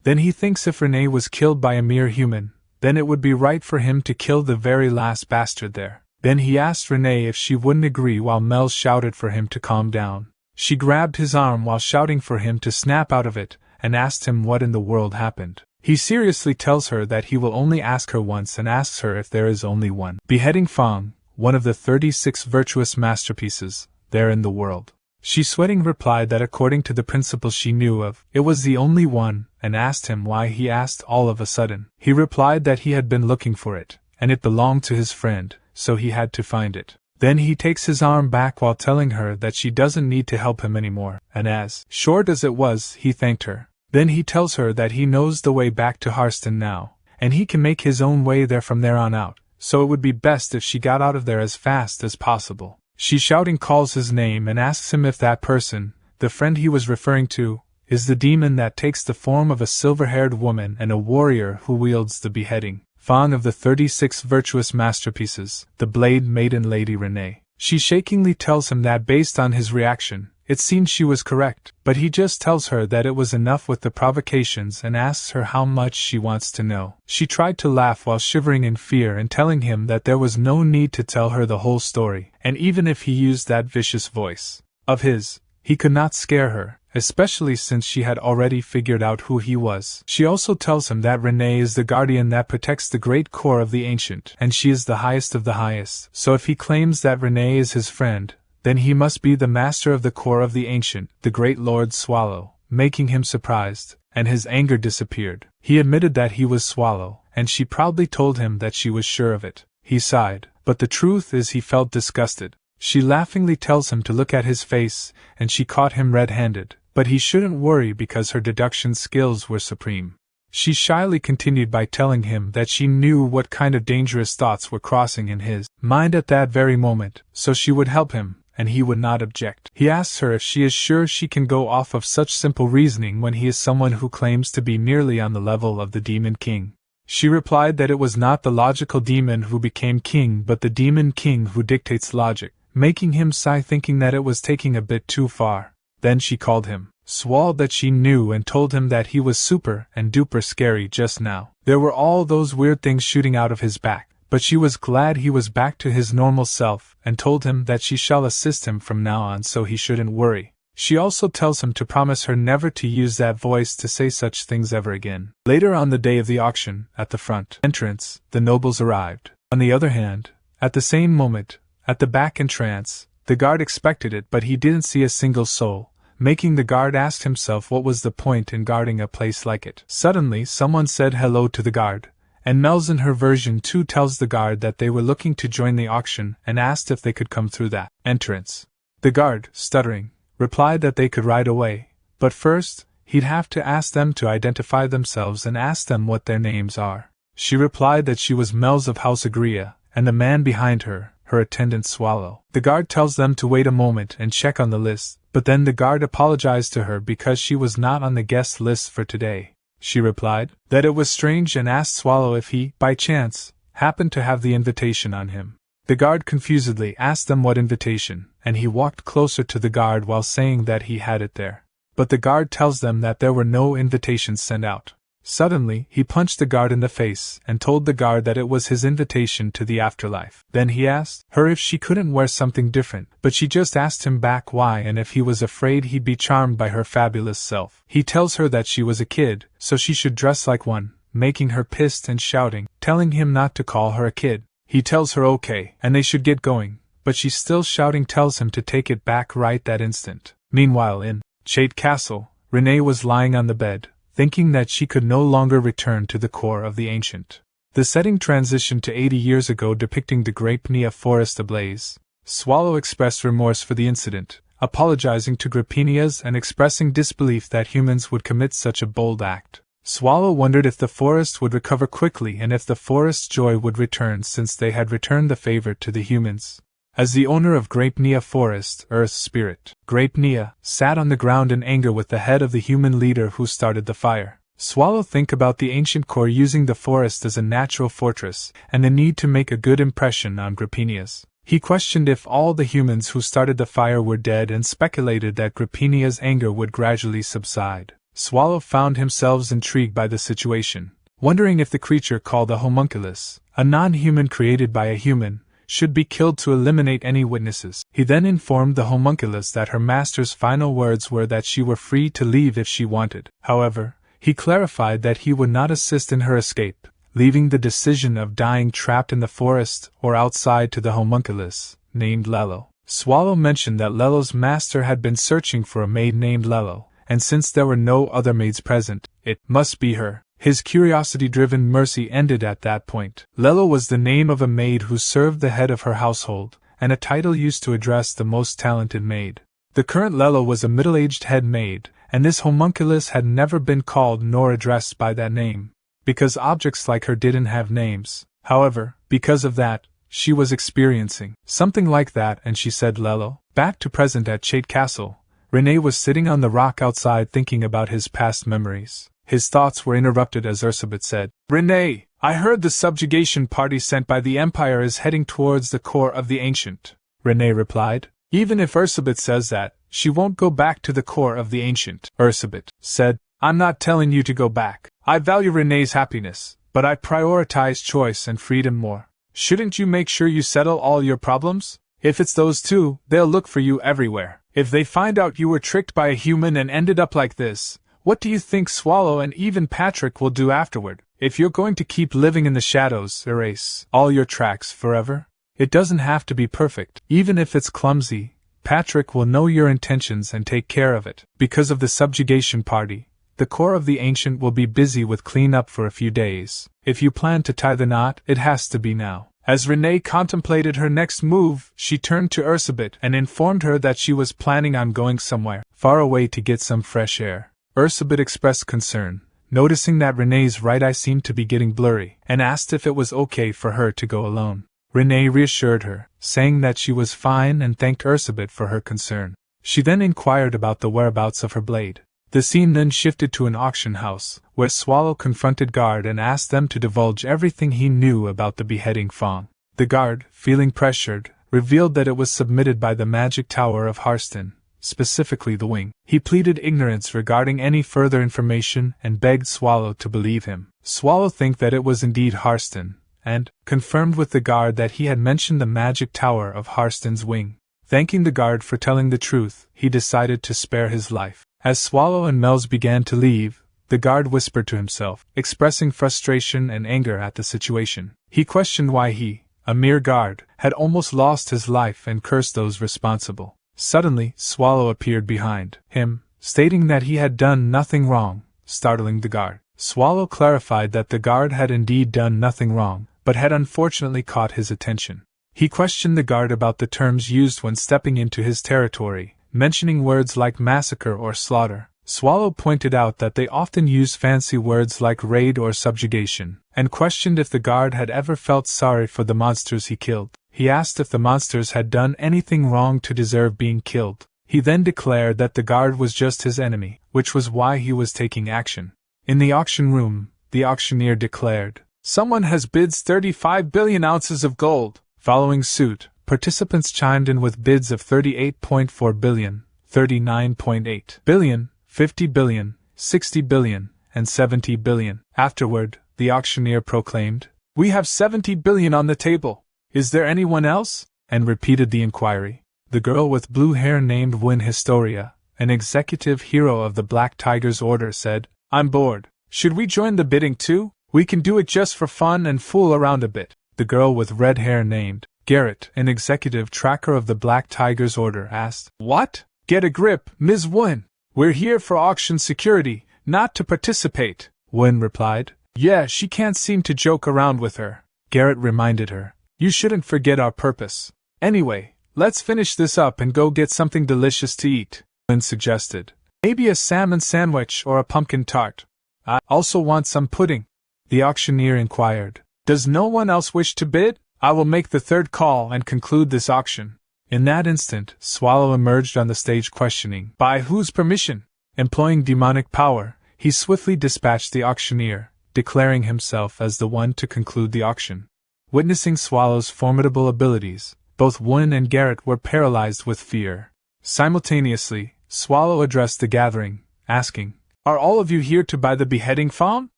Then he thinks if Renee was killed by a mere human, then it would be right for him to kill the very last bastard there. Then he asked Renee if she wouldn't agree while Mel shouted for him to calm down. She grabbed his arm while shouting for him to snap out of it, and asked him what in the world happened. He seriously tells her that he will only ask her once and asks her if there is only one beheading Fang, one of the 36 virtuous masterpieces, there in the world. She sweating replied that according to the principles she knew of, it was the only one, and asked him why he asked all of a sudden. He replied that he had been looking for it, and it belonged to his friend, so he had to find it. Then he takes his arm back while telling her that she doesn't need to help him anymore, and as short as it was, he thanked her. Then he tells her that he knows the way back to Harsten now, and he can make his own way there from there on out, so it would be best if she got out of there as fast as possible. She shouting calls his name and asks him if that person, the friend he was referring to, is the demon that takes the form of a silver-haired woman and a warrior who wields the beheading fang of the 36 virtuous masterpieces, the Blade Maiden Lady Renee. She shakingly tells him that based on his reaction, it seemed she was correct, but he just tells her that it was enough with the provocations and asks her how much she wants to know. She tried to laugh while shivering in fear and telling him that there was no need to tell her the whole story, and even if he used that vicious voice of his, he could not scare her, especially since she had already figured out who he was. She also tells him that Renee is the guardian that protects the great core of the ancient, and she is the highest of the highest, so if he claims that Renee is his friend, then he must be the master of the core of the ancient, the great Lord Swallow, making him surprised, and his anger disappeared. He admitted that he was Swallow, and she proudly told him that she was sure of it. He sighed, but the truth is he felt disgusted. She laughingly tells him to look at his face, and she caught him red-handed, but he shouldn't worry because her deduction skills were supreme. She shyly continued by telling him that she knew what kind of dangerous thoughts were crossing in his mind at that very moment, so she would help him, and he would not object. He asks her if she is sure she can go off of such simple reasoning when he is someone who claims to be nearly on the level of the Demon King. She replied that it was not the logical demon who became king but the Demon King who dictates logic, making him sigh thinking that it was taking a bit too far. Then she called him Swall that she knew and told him that he was super and duper scary just now. There were all those weird things shooting out of his back, but she was glad he was back to his normal self and told him that she shall assist him from now on so he shouldn't worry. She also tells him to promise her never to use that voice to say such things ever again. Later on the day of the auction, at the front entrance, the nobles arrived. On the other hand, at the same moment, at the back entrance, the guard expected it but he didn't see a single soul, making the guard ask himself what was the point in guarding a place like it. Suddenly someone said hello to the guard, and Mel's in her version 2 tells the guard that they were looking to join the auction and asked if they could come through that entrance. The guard, stuttering, replied that they could right away, but first, he'd have to ask them to identify themselves and ask them what their names are. She replied that she was Mel's of House Agria, and the man behind her, her attendant Swallow. The guard tells them to wait a moment and check on the list, but then the guard apologized to her because she was not on the guest list for today. She replied that it was strange and asked Swallow if he, by chance, happened to have the invitation on him. The guard confusedly asked them what invitation, and he walked closer to the guard while saying that he had it there. But the guard tells them that there were no invitations sent out. Suddenly, he punched the guard in the face and told the guard that it was his invitation to the afterlife. Then he asked her if she couldn't wear something different, but she just asked him back why and if he was afraid he'd be charmed by her fabulous self. He tells her that she was a kid, so she should dress like one, making her pissed and shouting, telling him not to call her a kid. He tells her okay, and they should get going, but she still shouting tells him to take it back right that instant. Meanwhile in Chait Castle, Renee was lying on the bed, thinking that she could no longer return to the core of the ancient. The setting transitioned to 80 years ago depicting the Grape Nia forest ablaze. Swallow expressed remorse for the incident, apologizing to Grapenias and expressing disbelief that humans would commit such a bold act. Swallow wondered if the forest would recover quickly and if the forest's joy would return since they had returned the favor to the humans. As the owner of Grape Nia Forest, Earth's spirit, Grape Nia sat on the ground in anger with the head of the human leader who started the fire. Swallow think about the ancient core using the forest as a natural fortress and the need to make a good impression on Grapenias. He questioned if all the humans who started the fire were dead and speculated that Grapenia's anger would gradually subside. Swallow found himself intrigued by the situation, wondering if the creature called the homunculus, a non-human created by a human, should be killed to eliminate any witnesses. He then informed the homunculus that her master's final words were that she were free to leave if she wanted. However, he clarified that he would not assist in her escape, leaving the decision of dying trapped in the forest or outside to the homunculus, named Lello. Swallow mentioned that Lello's master had been searching for a maid named Lello, and since there were no other maids present, it must be her. His curiosity-driven mercy ended at that point. Lello was the name of a maid who served the head of her household, and a title used to address the most talented maid. The current Lello was a middle-aged head maid, and this homunculus had never been called nor addressed by that name. because objects like her didn't have names. However, because of that, she was experiencing something like that, and she said Lello. Back to present at Chait Castle, Renee was sitting on the rock outside thinking about his past memories. His thoughts were interrupted as Ursabet said, "Renee, I heard the subjugation party sent by the Empire is heading towards the core of the Ancient." Renee replied, "Even if Ursabet says that, she won't go back to the core of the Ancient." Ursabet said, "I'm not telling you to go back. I value Renee's happiness, but I prioritize choice and freedom more. Shouldn't you make sure you settle all your problems? If it's those two, they'll look for you everywhere. If they find out you were tricked by a human and ended up like this, what do you think Swallow and even Patrick will do afterward? If you're going to keep living in the shadows, erase all your tracks forever? It doesn't have to be perfect. Even if it's clumsy, Patrick will know your intentions and take care of it. Because of the subjugation party, the core of the Ancient will be busy with cleanup for a few days. If you plan to tie the knot, it has to be now." As Renee contemplated her next move, she turned to Ursabet and informed her that she was planning on going somewhere far away to get some fresh air. Ursabet expressed concern, noticing that Renee's right eye seemed to be getting blurry, and asked if it was okay for her to go alone. Renee reassured her, saying that she was fine and thanked Ursabet for her concern. She then inquired about the whereabouts of her blade. The scene then shifted to an auction house, where Swallow confronted Guard and asked them to divulge everything he knew about the beheading Fong. The guard, feeling pressured, revealed that it was submitted by the magic tower of Harsten, specifically the wing. He pleaded ignorance regarding any further information and begged Swallow to believe him. Swallow think that it was indeed Harsten, and confirmed with the guard that he had mentioned the magic tower of Harsten's wing. Thanking the guard for telling the truth, he decided to spare his life. As Swallow and Melz began to leave, the guard whispered to himself, expressing frustration and anger at the situation. He questioned why he, a mere guard, had almost lost his life and cursed those responsible. Suddenly, Swallow appeared behind him, stating that he had done nothing wrong, startling the guard. Swallow clarified that the guard had indeed done nothing wrong, but had unfortunately caught his attention. He questioned the guard about the terms used when stepping into his territory, mentioning words like massacre or slaughter. Swallow pointed out that they often use fancy words like raid or subjugation, and questioned if the guard had ever felt sorry for the monsters he killed. He asked if the monsters had done anything wrong to deserve being killed. He then declared that the guard was just his enemy, which was why he was taking action. In the auction room, the auctioneer declared, "Someone has bid 35 billion ounces of gold." Following suit, participants chimed in with bids of 38.4 billion, 39.8 billion, 50 billion, 60 billion, and 70 billion. Afterward, the auctioneer proclaimed, "We have 70 billion on the table. Is there anyone else?" and repeated the inquiry. The girl with blue hair named Win Historia, an executive hero of the Black Tiger's Order, said, "I'm bored. Should we join the bidding too? We can do it just for fun and fool around a bit." The girl with red hair named Garrett, an executive tracker of the Black Tiger's Order, asked, "What? Get a grip, Ms. Win. We're here for auction security, not to participate." Win replied, "Yeah, she can't seem to joke around with her." Garrett reminded her, "You shouldn't forget our purpose. Anyway, let's finish this up and go get something delicious to eat." Win suggested, "Maybe a salmon sandwich or a pumpkin tart. I also want some pudding." The auctioneer inquired, "Does no one else wish to bid? I will make the third call and conclude this auction." In that instant, Swallow emerged on the stage questioning, "By whose permission?" Employing demonic power, he swiftly dispatched the auctioneer, declaring himself as the one to conclude the auction. Witnessing Swallow's formidable abilities, both Win and Garrett were paralyzed with fear. Simultaneously, Swallow addressed the gathering, asking, "Are all of you here to buy the beheading fawn?"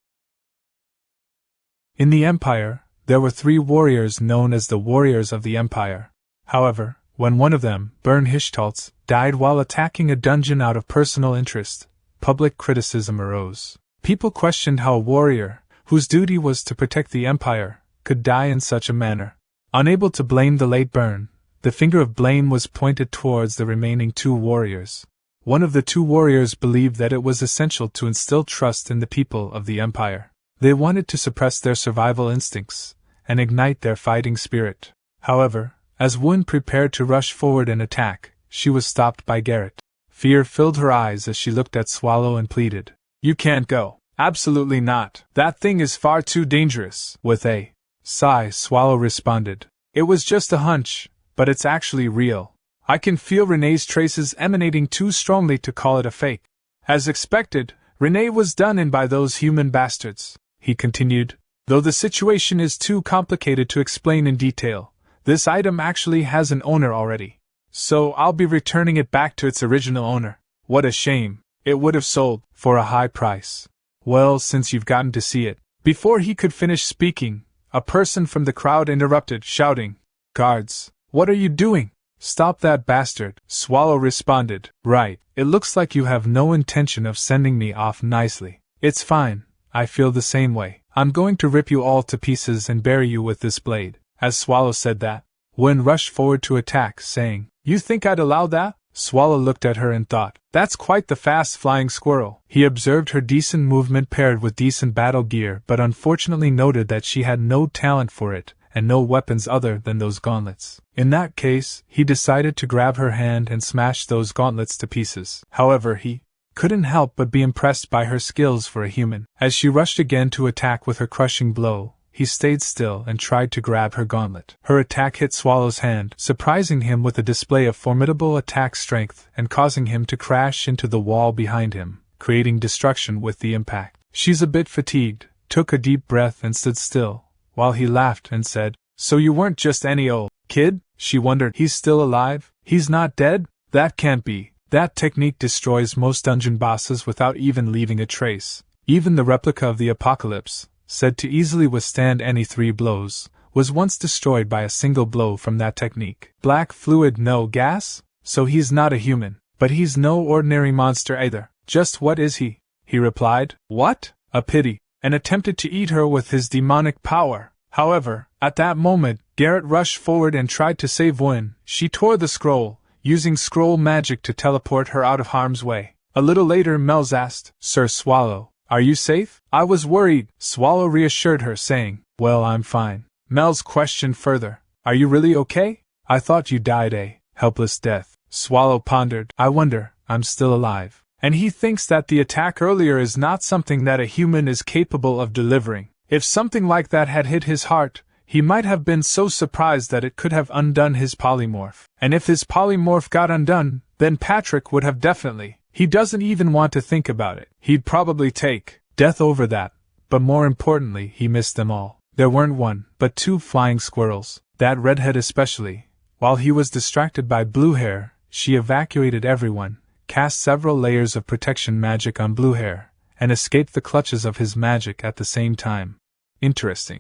In the Empire, there were 3 warriors known as the Warriors of the Empire. However, when one of them, Bern Hishtoltz, died while attacking a dungeon out of personal interest, public criticism arose. People questioned how a warrior, whose duty was to protect the Empire, could die in such a manner. Unable to blame the late Bern, the finger of blame was pointed towards the remaining 2 warriors. One of the 2 warriors believed that it was essential to instill trust in the people of the Empire. They wanted to suppress their survival instincts and ignite their fighting spirit. However, as Wun prepared to rush forward and attack, she was stopped by Garrett. Fear filled her eyes as she looked at Swallow and pleaded, "You can't go. Absolutely not. That thing is far too dangerous. With a sigh, Swallow responded. It was just a hunch, but it's actually real. I can feel Renee's traces emanating too strongly to call it a fake. As expected, Renee was done in by those human bastards, he continued. Though the situation is too complicated to explain in detail, this item actually has an owner already. So I'll be returning it back to its original owner. What a shame. It would have sold for a high price. Well, since you've gotten to see it. Before he could finish speaking, a person from the crowd interrupted, shouting, Guards, what are you doing? Stop that bastard, Swallow responded. Right, it looks like you have no intention of sending me off nicely. It's fine, I feel the same way. I'm going to rip you all to pieces and bury you with this blade. As Swallow said that, Wen rushed forward to attack, saying, You think I'd allow that? Swallow looked at her and thought, That's quite the fast-flying squirrel. He observed her decent movement paired with decent battle gear, but unfortunately noted that she had no talent for it, and no weapons other than those gauntlets. In that case, he decided to grab her hand and smash those gauntlets to pieces. However, he couldn't help but be impressed by her skills for a human. As she rushed again to attack with her crushing blow, he stayed still and tried to grab her gauntlet. Her attack hit Swallow's hand, surprising him with a display of formidable attack strength and causing him to crash into the wall behind him, creating destruction with the impact. She's a bit fatigued, took a deep breath and stood still, while he laughed and said, So you weren't just any old kid? She wondered, He's still alive? He's not dead? That can't be. That technique destroys most dungeon bosses without even leaving a trace. Even the replica of the Apocalypse, said to easily withstand any 3 blows, was once destroyed by a single blow from that technique. Black fluid, no gas? So he's not a human. But he's no ordinary monster either. Just what is he? He replied, What? A pity, and attempted to eat her with his demonic power. However, at that moment, Garrett rushed forward and tried to save Wen. She tore the scroll, using scroll magic to teleport her out of harm's way. A little later, Mel's asked, Sir Swallow, are you safe? I was worried. Swallow reassured her, saying, Well, I'm fine. Mel's questioned further, Are you really okay? I thought you died a helpless death. Swallow pondered, I wonder, I'm still alive. And he thinks that the attack earlier is not something that a human is capable of delivering. If something like that had hit his heart, he might have been so surprised that it could have undone his polymorph. And if his polymorph got undone, then Patrick would have definitely. He doesn't even want to think about it. He'd probably take death over that. But more importantly, he missed them all. There weren't 1, but 2 flying squirrels, that redhead especially. While he was distracted by Blue Hair, she evacuated everyone, cast several layers of protection magic on Blue Hair, and escaped the clutches of his magic at the same time. Interesting.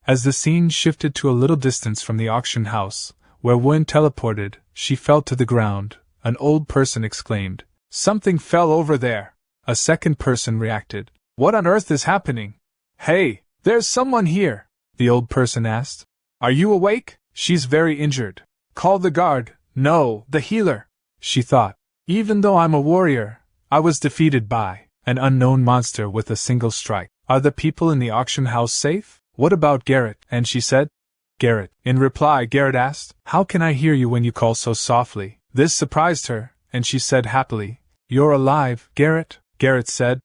As the scene shifted to a little distance from the auction house, where Wen teleported, she fell to the ground. An old person exclaimed, Something fell over there. A second person reacted, What on earth is happening? Hey, there's someone here, the old person asked. Are you awake? She's very injured. Call the guard. No, the healer. She thought, Even though I'm a warrior, I was defeated by an unknown monster with a single strike. Are the people in the auction house safe? What about Garrett? And she said, Garrett. In reply, Garrett asked, How can I hear you when you call so softly? This surprised her, and she said happily, You're alive, Garrett. Garrett said,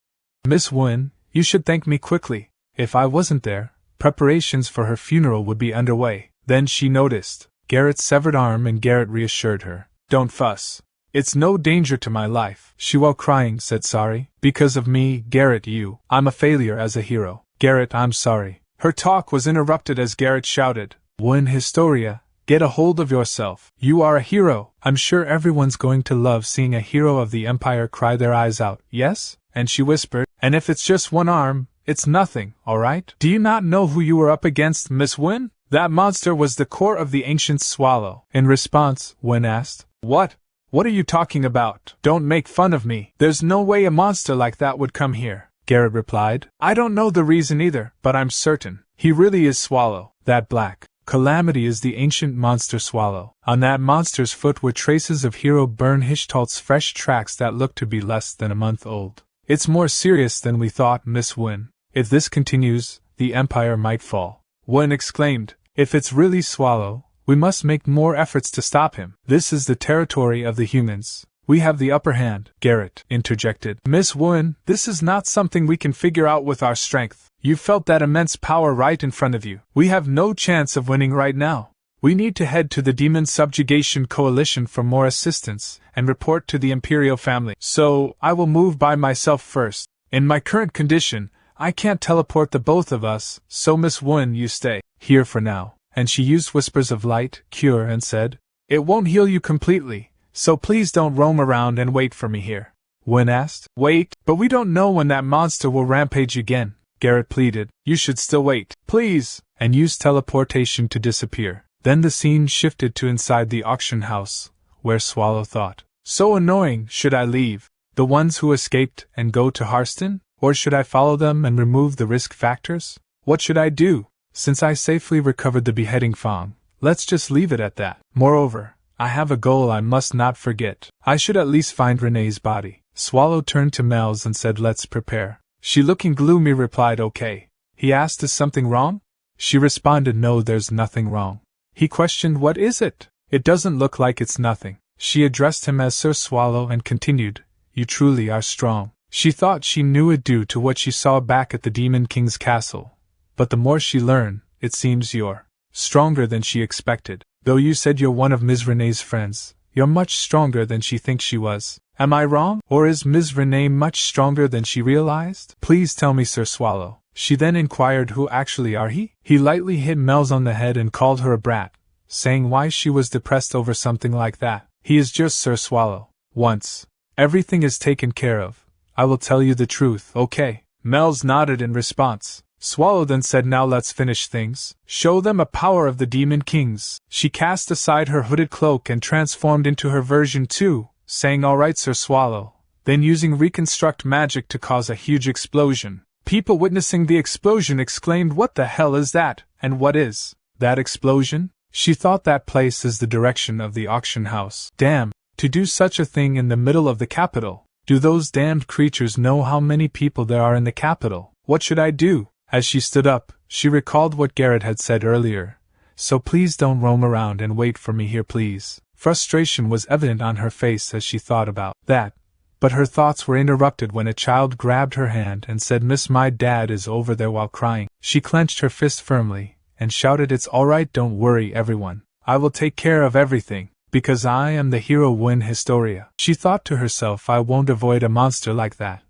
Miss Wen, you should thank me quickly. If I wasn't there, preparations for her funeral would be underway. Then she noticed Garrett's severed arm, and Garrett reassured her, Don't fuss. It's no danger to my life. She, while crying, said, Sorry. Because of me, Garrett, I'm a failure as a hero. Garrett, I'm sorry. Her talk was interrupted as Garrett shouted, Wen Historia, get a hold of yourself. You are a hero. I'm sure everyone's going to love seeing a hero of the Empire cry their eyes out, yes? And she whispered, And if it's just 1 arm, it's nothing, alright? Do you not know who you were up against, Miss Wen? That monster was the core of the ancient swallow. In response, Wen asked, What? What are you talking about? Don't make fun of me. There's no way a monster like that would come here. Garrett replied, I don't know the reason either, but I'm certain. He really is Swallow. That black calamity is the ancient monster Swallow. On that monster's foot were traces of hero Bern Hishtalt's fresh tracks that looked to be less than a month old. It's more serious than we thought, Miss Wen. If this continues, the Empire might fall. Wen exclaimed, If it's really Swallow, we must make more efforts to stop him. This is the territory of the humans. We have the upper hand, Garrett interjected. Miss Wen, this is not something we can figure out with our strength. You felt that immense power right in front of you. We have no chance of winning right now. We need to head to the Demon Subjugation Coalition for more assistance and report to the Imperial family. So, I will move by myself first. In my current condition, I can't teleport the both of us, so Miss Wen, you stay here for now. And she used whispers of light, cure, and said, it won't heal you completely, so please don't roam around and wait for me here. Wen asked. Wait, but we don't know when that monster will rampage again, Garrett pleaded. You should still wait, please, and use teleportation to disappear. Then the scene shifted to inside the auction house, where Swallow thought, so annoying, should I leave the ones who escaped and go to Harsten? Or should I follow them and remove the risk factors? What should I do? Since I safely recovered the beheading Fang, let's just leave it at that. Moreover, I have a goal I must not forget. I should at least find Renee's body. Swallow turned to Mel's and said, let's prepare. She, looking gloomy, replied, okay. He asked, is something wrong? She responded, no, there's nothing wrong. He questioned, what is it? It doesn't look like it's nothing. She addressed him as Sir Swallow and continued, you truly are strong. She thought she knew it due to what she saw back at the Demon King's castle. But the more she learned, it seems you're stronger than she expected. Though you said you're one of Ms. Renee's friends, you're much stronger than she thinks she was. Am I wrong? Or is Ms. Renee much stronger than she realized? Please tell me, Sir Swallow. She then inquired, who actually are he? He lightly hit Mel's on the head and called her a brat, saying why she was depressed over something like that. He is just Sir Swallow. Once everything is taken care of, I will tell you the truth, okay? Mel's nodded in response. Swallow then said, now let's finish things. Show them a power of the Demon Kings. She cast aside her hooded cloak and transformed into her version 2, saying, alright, Sir Swallow. Then using reconstruct magic to cause a huge explosion. People witnessing the explosion exclaimed, what the hell is that? And what is that explosion? She thought that place is the direction of the auction house. Damn, to do such a thing in the middle of the capital. Do those damned creatures know how many people there are in the capital? What should I do? As she stood up, she recalled what Garrett had said earlier. So please don't roam around and wait for me here, please. Frustration was evident on her face as she thought about that. But her thoughts were interrupted when a child grabbed her hand and said, Miss, my dad is over there, while crying. She clenched her fist firmly and shouted, it's alright, don't worry everyone. I will take care of everything. Because I am the hero Win Historia. She thought to herself, I won't avoid a monster like that.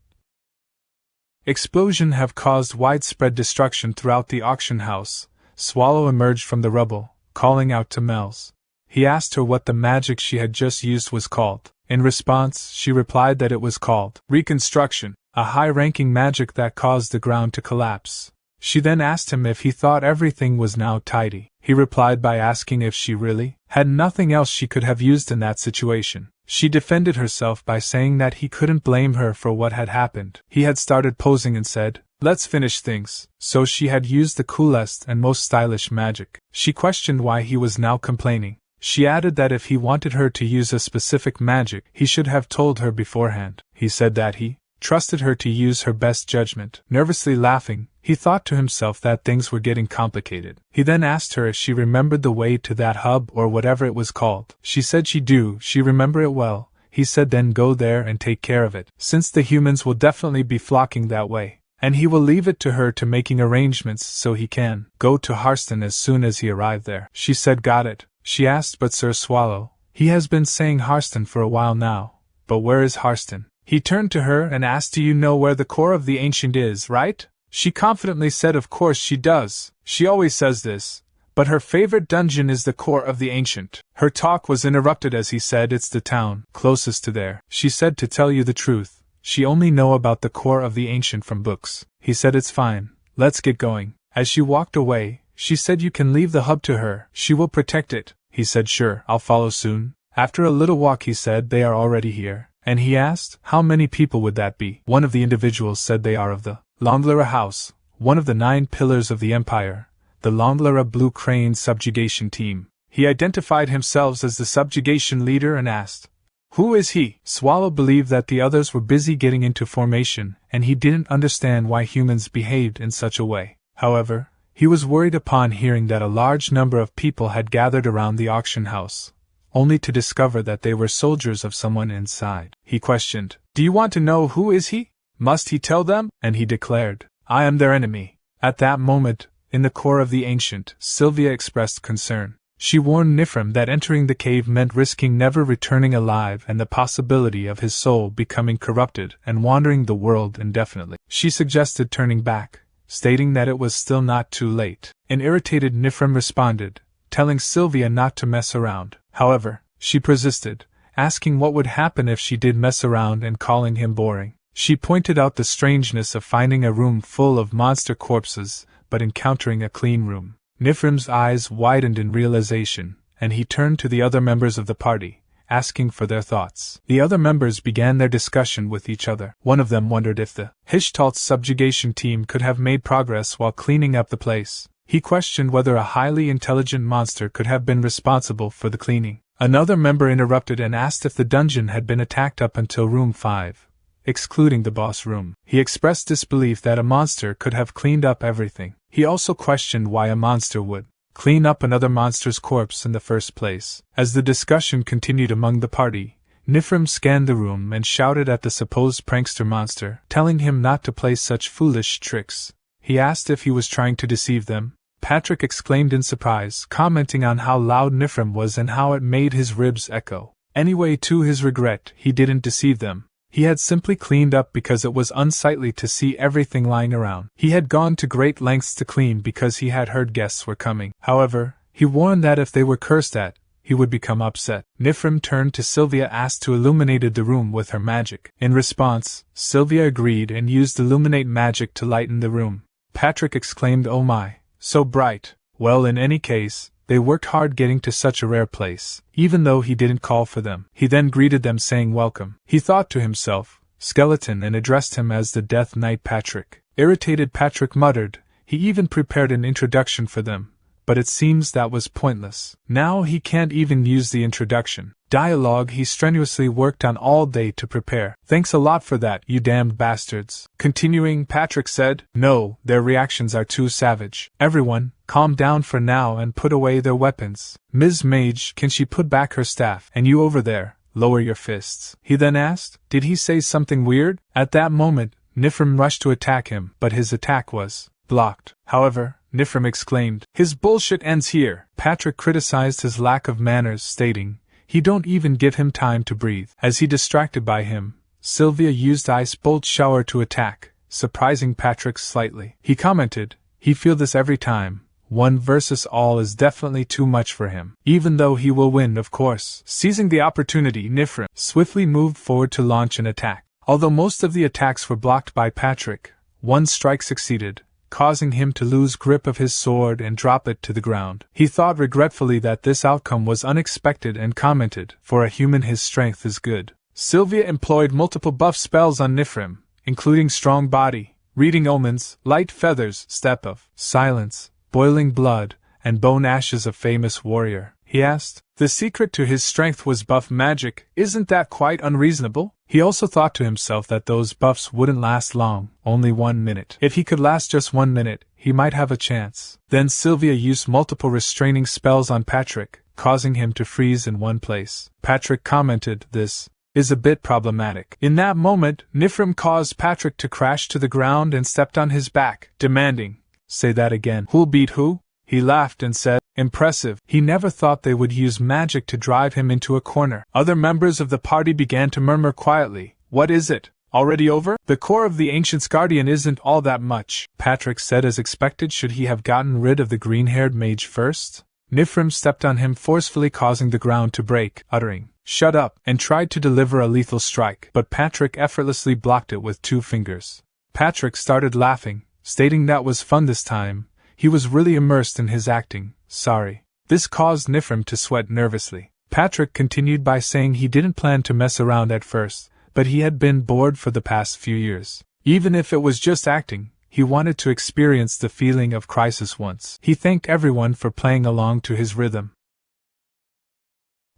Explosion have caused widespread destruction throughout the auction house. Swallow emerged from the rubble, calling out to Mel's. He asked her what the magic she had just used was called. In response, she replied that it was called reconstruction, a high-ranking magic that caused the ground to collapse. She then asked him if he thought everything was now tidy. He replied by asking if she really had nothing else she could have used in that situation. She defended herself by saying that he couldn't blame her for what had happened. He had started posing and said, let's finish things. So she had used the coolest and most stylish magic. She questioned why he was now complaining. She added that if he wanted her to use a specific magic, he should have told her beforehand. He said that he trusted her to use her best judgment. Nervously laughing, he thought to himself that things were getting complicated. He then asked her if she remembered the way to that hub or whatever it was called. She said she remember it well. He said then go there and take care of it, since the humans will definitely be flocking that way. And he will leave it to her to making arrangements so he can go to Harsten as soon as he arrived there. She said got it. She asked, but Sir Swallow, he has been saying Harsten for a while now. But where is Harsten? He turned to her and asked, do you know where the core of the ancient is, right? She confidently said of course she does. She always says this. But her favorite dungeon is the core of the ancient. Her talk was interrupted as he said it's the town closest to there. She said to tell you the truth, she only know about the core of the ancient from books. He said it's fine, let's get going. As she walked away, she said you can leave the hub to her. She will protect it. He said sure, I'll follow soon. After a little walk he said they are already here. And he asked, how many people would that be? One of the individuals said they are of the Longlara house, one of the 9 pillars of the empire, the Longlara Blue Crane subjugation team. He identified himself as the subjugation leader and asked, who is he? Swallow believed that the others were busy getting into formation, and he didn't understand why humans behaved in such a way. However, he was worried upon hearing that a large number of people had gathered around the auction house. only to discover that they were soldiers of someone inside. He questioned, "Do you want to know who is he? Must he tell them?" And he declared, "I am their enemy." At that moment, in the core of the ancient, Sylvia expressed concern. She warned Nifrim that entering the cave meant risking never returning alive and the possibility of his soul becoming corrupted and wandering the world indefinitely. She suggested turning back, stating that it was still not too late. An irritated Nifrim responded, telling Sylvia not to mess around. However, she persisted, asking what would happen if she did mess around and calling him boring. She pointed out the strangeness of finding a room full of monster corpses, but encountering a clean room. Nifrim's eyes widened in realization, and he turned to the other members of the party, asking for their thoughts. The other members began their discussion with each other. One of them wondered if the Hishtalt's subjugation team could have made progress while cleaning up the place. He questioned whether a highly intelligent monster could have been responsible for the cleaning. Another member interrupted and asked if the dungeon had been attacked up until room 5. Excluding the boss room. He expressed disbelief that a monster could have cleaned up everything. He also questioned why a monster would clean up another monster's corpse in the first place. As the discussion continued among the party, Nifrim scanned the room and shouted at the supposed prankster monster, telling him not to play such foolish tricks. He asked if he was trying to deceive them. Patrick exclaimed in surprise, commenting on how loud Nifrim was and how it made his ribs echo. Anyway, to his regret, he didn't deceive them. He had simply cleaned up because it was unsightly to see everything lying around. He had gone to great lengths to clean because he had heard guests were coming. However, he warned that if they were cursed at, he would become upset. Nifrim turned to Sylvia, asked to illuminate the room with her magic. In response, Sylvia agreed and used illuminate magic to lighten the room. Patrick exclaimed, "Oh my, so bright." Well, in any case, they worked hard getting to such a rare place, even though he didn't call for them. He then greeted them saying welcome. He thought to himself, "Skeleton," and addressed him as the Death Knight Patrick. Irritated Patrick muttered, he even prepared an introduction for them, but it seems that was pointless. Now he can't even use the introduction. Dialogue he strenuously worked on all day to prepare. "Thanks a lot for that, you damned bastards." Continuing, Patrick said, "No, their reactions are too savage. Everyone, calm down for now and put away their weapons. Ms. Mage, can she put back her staff? And you over there, lower your fists." He then asked, "Did he say something weird?" At that moment, Nifrim rushed to attack him, but his attack was blocked. However, Nifrim exclaimed, "His bullshit ends here." Patrick criticized his lack of manners, stating, "He don't even give him time to breathe." As he distracted by him, Sylvia used Ice Bolt Shower to attack, surprising Patrick slightly. He commented, "He feel this every time. 1 versus all is definitely too much for him. Even though he will win, of course." Seizing the opportunity, Nifrim swiftly moved forward to launch an attack. Although most of the attacks were blocked by Patrick, one strike succeeded, causing him to lose grip of his sword and drop it to the ground. He thought regretfully that this outcome was unexpected and commented, "For a human his strength is good." Sylvia employed multiple buff spells on Nifrim, including Strong Body, Reading Omens, Light Feathers, Step of Silence, Boiling Blood, and Bone Ashes of Famous Warrior. He asked, "The secret to his strength was buff magic, isn't that quite unreasonable?" He also thought to himself that those buffs wouldn't last long, only 1 minute. If he could last just 1 minute, he might have a chance. Then Sylvia used multiple restraining spells on Patrick, causing him to freeze in one place. Patrick commented, "This is a bit problematic." In that moment, Nifrim caused Patrick to crash to the ground and stepped on his back, demanding, "Say that again. Who'll beat who?" He laughed and said, "Impressive." He never thought they would use magic to drive him into a corner. Other members of the party began to murmur quietly, "What is it? Already over?" "The core of the Ancient's Guardian isn't all that much," Patrick said as expected. Should he have gotten rid of the green-haired mage first? Nifrim stepped on him forcefully, causing the ground to break, uttering, "Shut up," and tried to deliver a lethal strike, but Patrick effortlessly blocked it with 2 fingers. Patrick started laughing, stating that was fun this time. He was really immersed in his acting. "Sorry." This caused Nifrim to sweat nervously. Patrick continued by saying he didn't plan to mess around at first, but he had been bored for the past few years. Even if it was just acting, he wanted to experience the feeling of crisis once. He thanked everyone for playing along to his rhythm.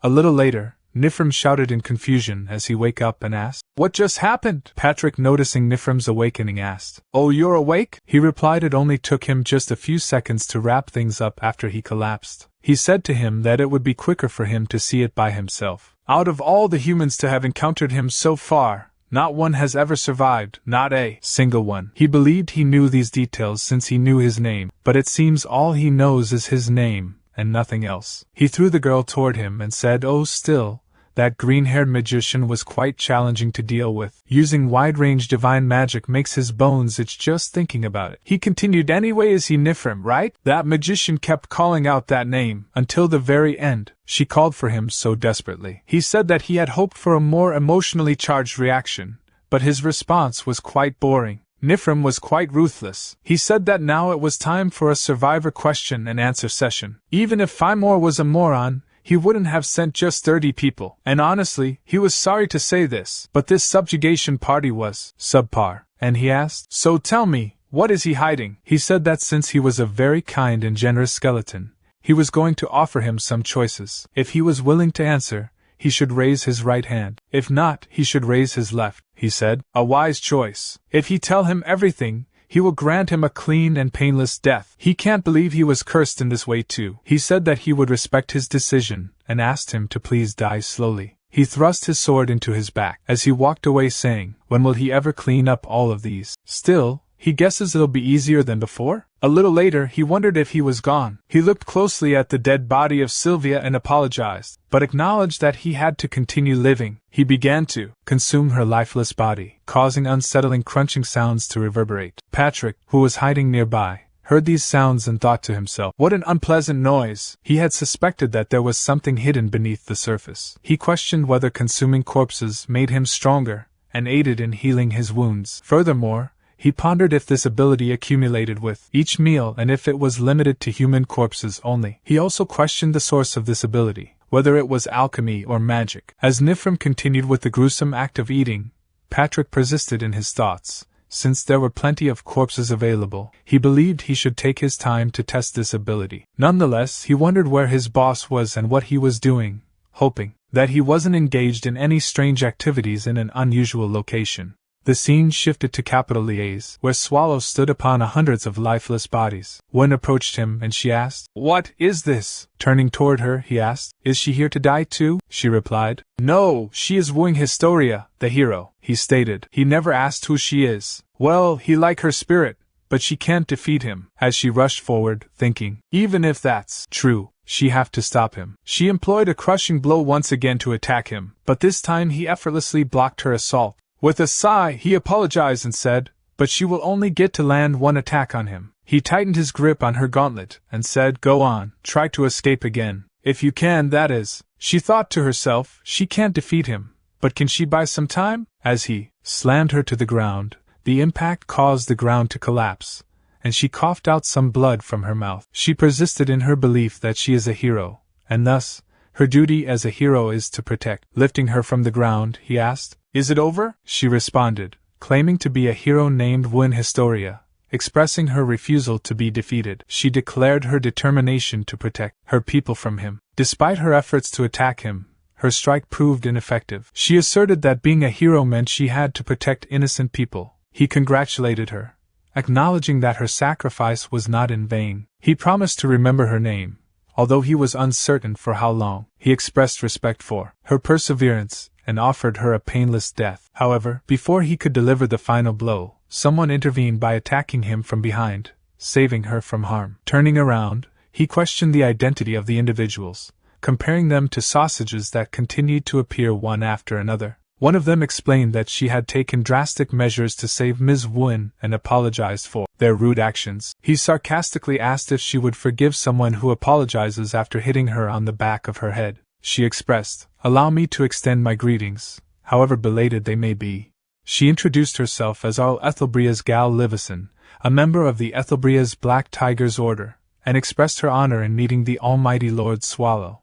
A little later, Nifrim shouted in confusion as he woke up and asked, "What just happened?" Patrick, noticing Nifrim's awakening, asked, "Oh, you're awake?" He replied it only took him just a few seconds to wrap things up after he collapsed. He said to him that it would be quicker for him to see it by himself. Out of all the humans to have encountered him so far, not one has ever survived, not a single one. He believed he knew these details since he knew his name, but it seems all he knows is his name, and nothing else. He threw the girl toward him and said, "Oh, still, that green-haired magician was quite challenging to deal with. Using wide-range divine magic makes his bones itch just thinking about it." He continued, "Anyway, is he Nifrim, right?" That magician kept calling out that name, until the very end. She called for him so desperately. He said that he had hoped for a more emotionally charged reaction, but his response was quite boring. Nifrim was quite ruthless. He said that now it was time for a survivor question and answer session. Even if Fimor was a moron, he wouldn't have sent just 30 people. And honestly, he was sorry to say this, but this subjugation party was subpar. And he asked, "So tell me, what is he hiding?" He said that since he was a very kind and generous skeleton, he was going to offer him some choices. If he was willing to answer, he should raise his right hand. If not, he should raise his left, he said. A wise choice. If he tell him everything, he will grant him a clean and painless death. He can't believe he was cursed in this way too. He said that he would respect his decision, and asked him to please die slowly. He thrust his sword into his back, as he walked away saying, "When will he ever clean up all of these?" Still, he guesses it'll be easier than before? A little later, he wondered if he was gone. He looked closely at the dead body of Sylvia and apologized, but acknowledged that he had to continue living. He began to consume her lifeless body, causing unsettling crunching sounds to reverberate. Patrick, who was hiding nearby, heard these sounds and thought to himself, "What an unpleasant noise." He had suspected that there was something hidden beneath the surface. He questioned whether consuming corpses made him stronger, and aided in healing his wounds. Furthermore, he pondered if this ability accumulated with each meal and if it was limited to human corpses only. He also questioned the source of this ability, whether it was alchemy or magic. As Nifrim continued with the gruesome act of eating, Patrick persisted in his thoughts. Since there were plenty of corpses available, he believed he should take his time to test this ability. Nonetheless, he wondered where his boss was and what he was doing, hoping that he wasn't engaged in any strange activities in an unusual location. The scene shifted to Capital Liaise, where Swallow stood upon hundreds of lifeless bodies. One approached him and she asked, "What is this?" Turning toward her, he asked, "Is she here to die too?" She replied, "No, she is wooing Historia, the hero," he stated. He never asked who she is. Well, he like her spirit, but she can't defeat him. As she rushed forward, thinking, even if that's true, she have to stop him. She employed a crushing blow once again to attack him, but this time he effortlessly blocked her assault. With a sigh, he apologized and said, "But she will only get to land one attack on him." He tightened his grip on her gauntlet, and said, "Go on, try to escape again. If you can, that is." She thought to herself, she can't defeat him, but can she buy some time? As he slammed her to the ground, the impact caused the ground to collapse, and she coughed out some blood from her mouth. She persisted in her belief that she is a hero, and thus, her duty as a hero is to protect. Lifting her from the ground, he asked, "Is it over?" She responded, claiming to be a hero named Win Historia, expressing her refusal to be defeated. She declared her determination to protect her people from him. Despite her efforts to attack him, her strike proved ineffective. She asserted that being a hero meant she had to protect innocent people. He congratulated her, acknowledging that her sacrifice was not in vain. He promised to remember her name, although he was uncertain for how long. He expressed respect for her perseverance, and offered her a painless death. However, before he could deliver the final blow, someone intervened by attacking him from behind, saving her from harm. Turning around, he questioned the identity of the individuals, comparing them to sausages that continued to appear one after another. One of them explained that she had taken drastic measures to save Ms. Wynn and apologized for their rude actions. He sarcastically asked if she would forgive someone who apologizes after hitting her on the back of her head. She expressed, "Allow me to extend my greetings, however belated they may be." She introduced herself as Arl Ethelbria's Gal Livison, a member of the Ethelbria's Black Tigers Order, and expressed her honor in meeting the almighty Lord Swallow.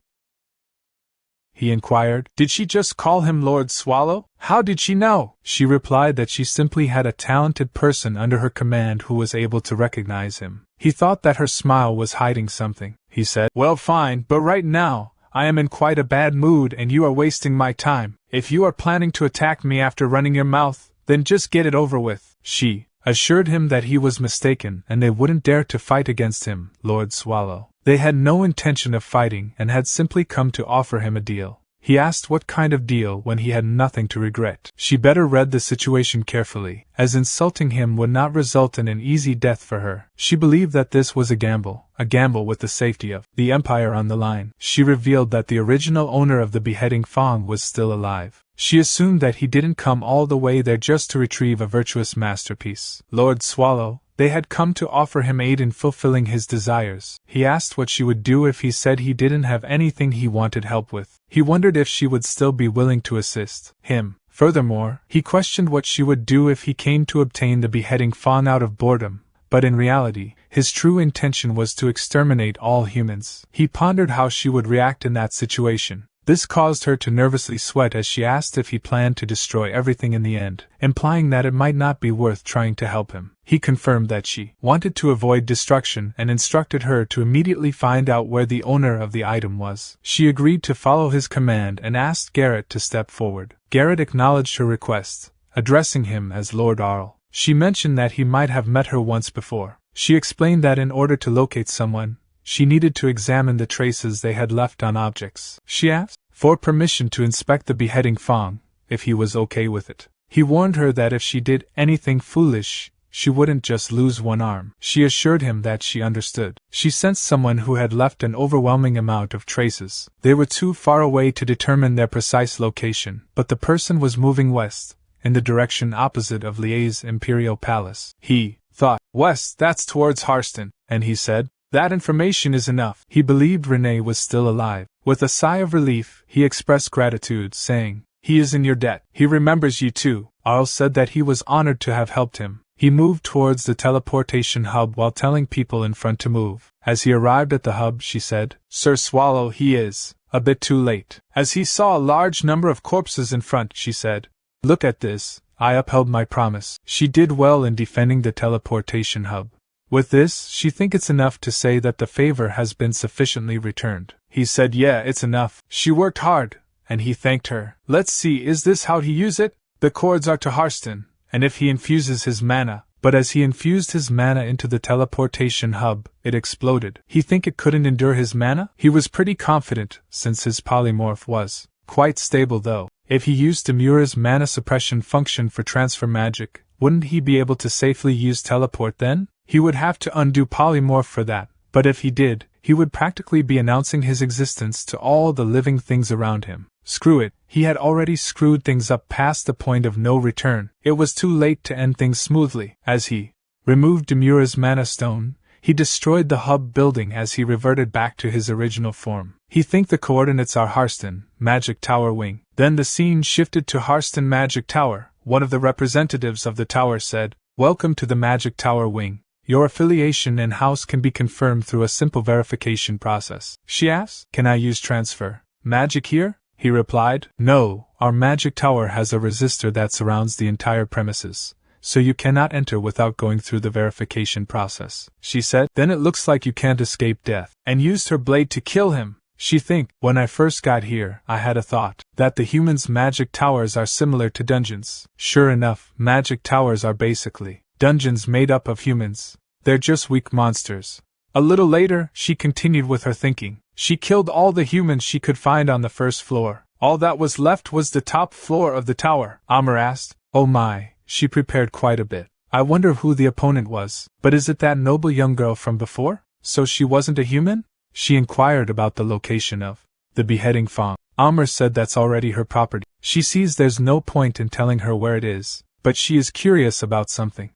He inquired, "Did she just call him Lord Swallow? How did she know?" She replied that she simply had a talented person under her command who was able to recognize him. He thought that her smile was hiding something. He said, "Well, fine, but right now, I am in quite a bad mood and you are wasting my time. If you are planning to attack me after running your mouth, then just get it over with." She assured him that he was mistaken and they wouldn't dare to fight against him, Lord Swallow. They had no intention of fighting and had simply come to offer him a deal. He asked what kind of deal when he had nothing to regret. She better read the situation carefully, as insulting him would not result in an easy death for her. She believed that this was a gamble with the safety of the Empire on the line. She revealed that the original owner of the beheading Fong was still alive. She assumed that he didn't come all the way there just to retrieve a virtuous masterpiece. Lord Swallow, they had come to offer him aid in fulfilling his desires. He asked what she would do if he said he didn't have anything he wanted help with. He wondered if she would still be willing to assist him. Furthermore, he questioned what she would do if he came to obtain the beheading fawn out of boredom, but in reality, his true intention was to exterminate all humans. He pondered how she would react in that situation. This caused her to nervously sweat as she asked if he planned to destroy everything in the end, implying that it might not be worth trying to help him. He confirmed that she wanted to avoid destruction and instructed her to immediately find out where the owner of the item was. She agreed to follow his command and asked Garrett to step forward. Garrett acknowledged her request, addressing him as Lord Arl. She mentioned that he might have met her once before. She explained that in order to locate someone, she needed to examine the traces they had left on objects. She asked for permission to inspect the beheading Fong, if he was okay with it. He warned her that if she did anything foolish, she wouldn't just lose one arm. She assured him that she understood. She sensed someone who had left an overwhelming amount of traces. They were too far away to determine their precise location, but the person was moving west, in the direction opposite of Lie's Imperial Palace. He thought, "West, that's towards Harsten," and he said, "That information is enough." He believed Renee was still alive. With a sigh of relief, he expressed gratitude, saying, "He is in your debt. He remembers you too." Arl said that he was honored to have helped him. He moved towards the teleportation hub while telling people in front to move. As he arrived at the hub, she said, "Sir Swallow, he is a bit too late." As he saw a large number of corpses in front, she said, "Look at this, I upheld my promise." She did well in defending the teleportation hub. With this, she thinks it's enough to say that the favor has been sufficiently returned. He said, "Yeah, it's enough. She worked hard," and he thanked her. "Let's see, is this how he use it? The cords are to Harsten, and if he infuses his mana." But as he infused his mana into the teleportation hub, it exploded. He think it couldn't endure his mana? He was pretty confident, since his polymorph was quite stable though. If he used Demura's mana suppression function for transfer magic, wouldn't he be able to safely use teleport then? He would have to undo polymorph for that, but if he did, he would practically be announcing his existence to all the living things around him. Screw it, he had already screwed things up past the point of no return. It was too late to end things smoothly. As he removed Demura's mana stone, he destroyed the hub building as he reverted back to his original form. He think the coordinates are Harsten, Magic Tower Wing. Then the scene shifted to Harsten Magic Tower. One of the representatives of the tower said, "Welcome to the Magic Tower Wing. Your affiliation and house can be confirmed through a simple verification process." She asked, "Can I use transfer magic here?" He replied, "No, our magic tower has a resistor that surrounds the entire premises, so you cannot enter without going through the verification process." She said, "Then it looks like you can't escape death," and used her blade to kill him. She think, "When I first got here, I had a thought that the humans' magic towers are similar to dungeons." Sure enough, magic towers are basically dungeons made up of humans. They're just weak monsters. A little later, she continued with her thinking. She killed all the humans she could find on the first floor. All that was left was the top floor of the tower. Amr asked, "Oh my," she prepared quite a bit. "I wonder who the opponent was. But is it that noble young girl from before? So she wasn't a human?" She inquired about the location of the beheading Fong. Amr said that's already her property. She sees there's no point in telling her where it is, but she is curious about something.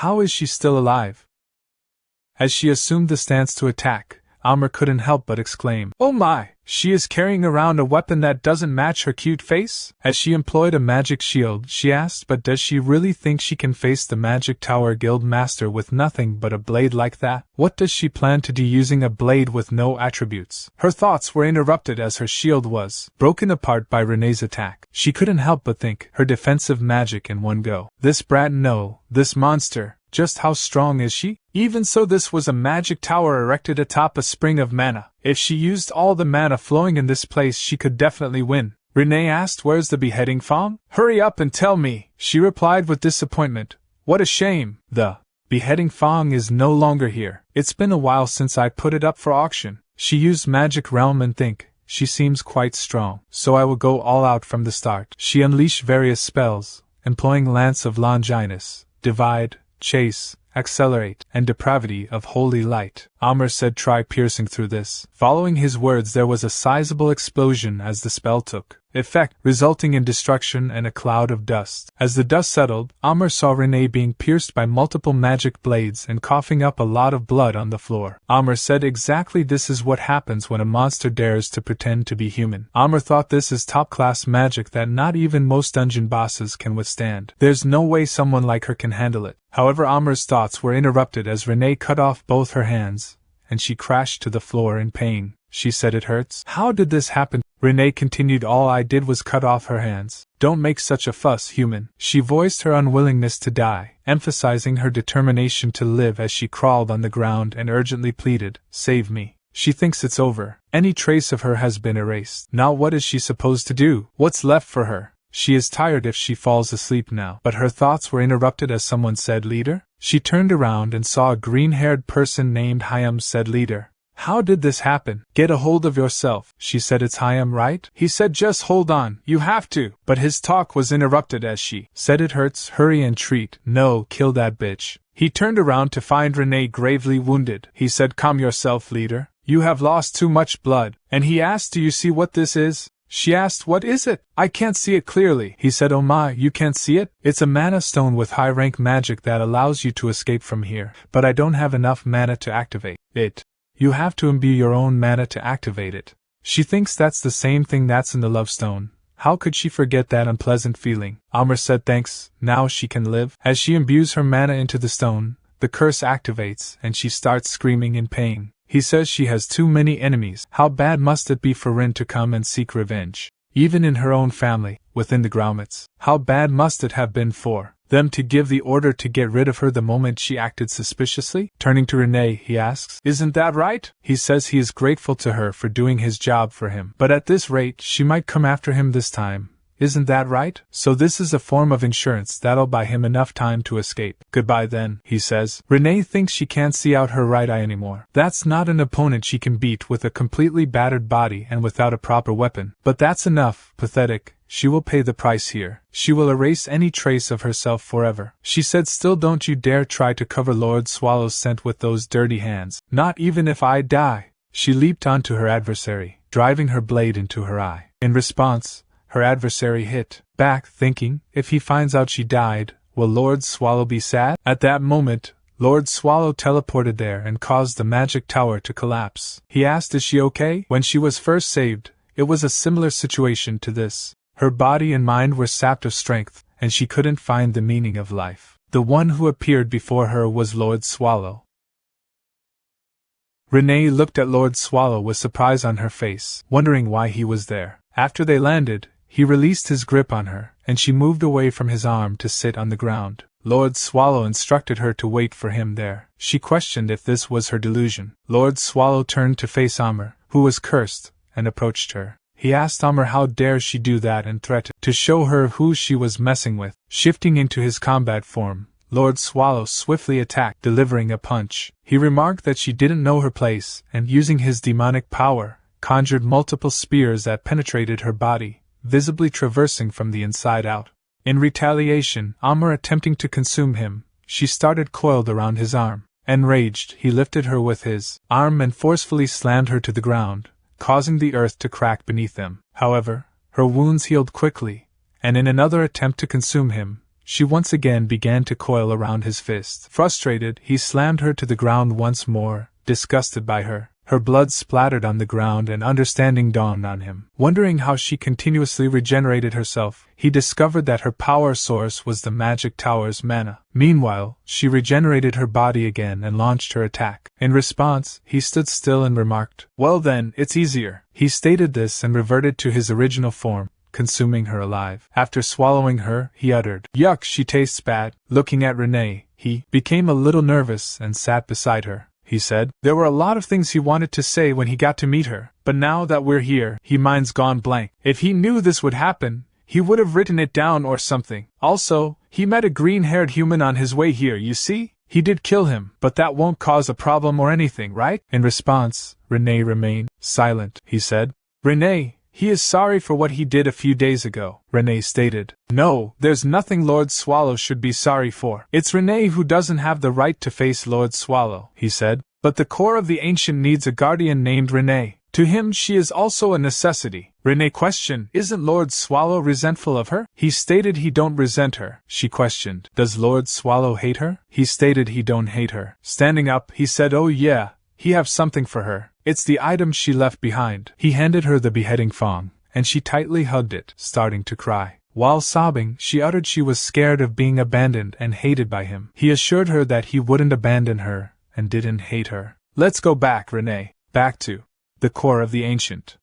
How is she still alive? As she assumed the stance to attack, Amr couldn't help but exclaim, "Oh my, she is carrying around a weapon that doesn't match her cute face?" As she employed a magic shield, she asked, "But does she really think she can face the Magic Tower Guild Master with nothing but a blade like that? What does she plan to do using a blade with no attributes?" Her thoughts were interrupted as her shield was broken apart by Renee's attack. She couldn't help but think, her defensive magic in one go. This brat, no, this monster. Just how strong is she? Even so, this was a magic tower erected atop a spring of mana. If she used all the mana flowing in this place, she could definitely win. Renee asked, "Where's the beheading Fong?" "Hurry up and tell me," she replied with disappointment. "What a shame. The Beheading Fong is no longer here. It's been a while since I put it up for auction. She used magic realm and think, she seems quite strong. So I will go all out from the start. She unleashed various spells, employing Lance of Longinus, Divide, Chase, Accelerate, and Depravity of Holy Light. Amr said try piercing through this. Following his words there was a sizable explosion as the spell took effect, resulting in destruction and a cloud of dust. As the dust settled, Amr saw Renee being pierced by multiple magic blades and coughing up a lot of blood on the floor. Amr said exactly this is what happens when a monster dares to pretend to be human. Amr thought this is top-class magic that not even most dungeon bosses can withstand. There's no way someone like her can handle it. However, Amr's thoughts were interrupted as Renee cut off both her hands, and she crashed to the floor in pain. She said it hurts. How did this happen? Renee continued, all I did was cut off her hands. Don't make such a fuss, human. She voiced her unwillingness to die, emphasizing her determination to live as she crawled on the ground and urgently pleaded, save me. She thinks it's over. Any trace of her has been erased. Now what is she supposed to do? What's left for her? She is tired if she falls asleep now. But her thoughts were interrupted as someone said, Leader? She turned around and saw a green-haired person named Hyam. Said, Leader. How did this happen? Get a hold of yourself. She said, it's Hyam, right? He said, just hold on. You have to. But his talk was interrupted as she said, it hurts. Hurry and treat. No, kill that bitch. He turned around to find Renee gravely wounded. He said, calm yourself, Leader. You have lost too much blood. And he asked, do you see what this is? She asked, what is it? I can't see it clearly. He said, oh my, you can't see it? It's a mana stone with high rank magic that allows you to escape from here. But I don't have enough mana to activate it. You have to imbue your own mana to activate it. She thinks that's the same thing that's in the love stone. How could she forget that unpleasant feeling? Amr said thanks, now she can live. As she imbues her mana into the stone, the curse activates and she starts screaming in pain. He says she has too many enemies. How bad must it be for Rin to come and seek revenge? Even in her own family, within the grommets. How bad must it have been for them to give the order to get rid of her the moment she acted suspiciously? Turning to Renee, he asks, isn't that right? He says he is grateful to her for doing his job for him. But at this rate, she might come after him this time. Isn't that right? So this is a form of insurance that'll buy him enough time to escape. Goodbye then, he says. Renee thinks she can't see out her right eye anymore. That's not an opponent she can beat with a completely battered body and without a proper weapon. But that's enough. Pathetic. She will pay the price here. She will erase any trace of herself forever. She said, still don't you dare try to cover Lord Swallow's scent with those dirty hands. Not even if I die. She leaped onto her adversary, driving her blade into her eye. In response, her adversary hit back, thinking, if he finds out she died, will Lord Swallow be sad? At that moment, Lord Swallow teleported there and caused the magic tower to collapse. He asked, is she okay? When she was first saved, it was a similar situation to this. Her body and mind were sapped of strength, and she couldn't find the meaning of life. The one who appeared before her was Lord Swallow. Renee looked at Lord Swallow with surprise on her face, wondering why he was there. After they landed, he released his grip on her, and she moved away from his arm to sit on the ground. Lord Swallow instructed her to wait for him there. She questioned if this was her delusion. Lord Swallow turned to face Amr, who was cursed, and approached her. He asked Amr how dare she do that and threatened to show her who she was messing with. Shifting into his combat form, Lord Swallow swiftly attacked, delivering a punch. He remarked that she didn't know her place, and using his demonic power, conjured multiple spears that penetrated her body, visibly traversing from the inside out. In retaliation, Amr attempting to consume him, she started coiled around his arm. Enraged, he lifted her with his arm and forcefully slammed her to the ground, causing the earth to crack beneath them. However, her wounds healed quickly, and in another attempt to consume him, she once again began to coil around his fist. Frustrated, he slammed her to the ground once more, disgusted by her. Her blood splattered on the ground and understanding dawned on him. Wondering how she continuously regenerated herself, he discovered that her power source was the magic tower's mana. Meanwhile, she regenerated her body again and launched her attack. In response, he stood still and remarked, well then, it's easier. He stated this and reverted to his original form, consuming her alive. After swallowing her, he uttered, yuck, she tastes bad. Looking at Renee, he became a little nervous and sat beside her. He said, there were a lot of things he wanted to say when he got to meet her, but now that we're here, his mind's gone blank. If he knew this would happen, he would have written it down or something. Also, he met a green-haired human on his way here, you see? He did kill him, but that won't cause a problem or anything, right? In response, Renee remained silent. He said, Renee, he is sorry for what he did a few days ago, Renee stated. No, there's nothing Lord Swallow should be sorry for. It's Renee who doesn't have the right to face Lord Swallow, he said. But the core of the ancient needs a guardian named Renee. To him she is also a necessity. Renee questioned, isn't Lord Swallow resentful of her? He stated he don't resent her. She questioned, does Lord Swallow hate her? He stated he don't hate her. Standing up, he said, oh yeah, he have something for her. It's the item she left behind. He handed her the beheading thong, and she tightly hugged it, starting to cry. While sobbing, she uttered she was scared of being abandoned and hated by him. He assured her that he wouldn't abandon her, and didn't hate her. Let's go back, Renee. Back to the core of the ancient.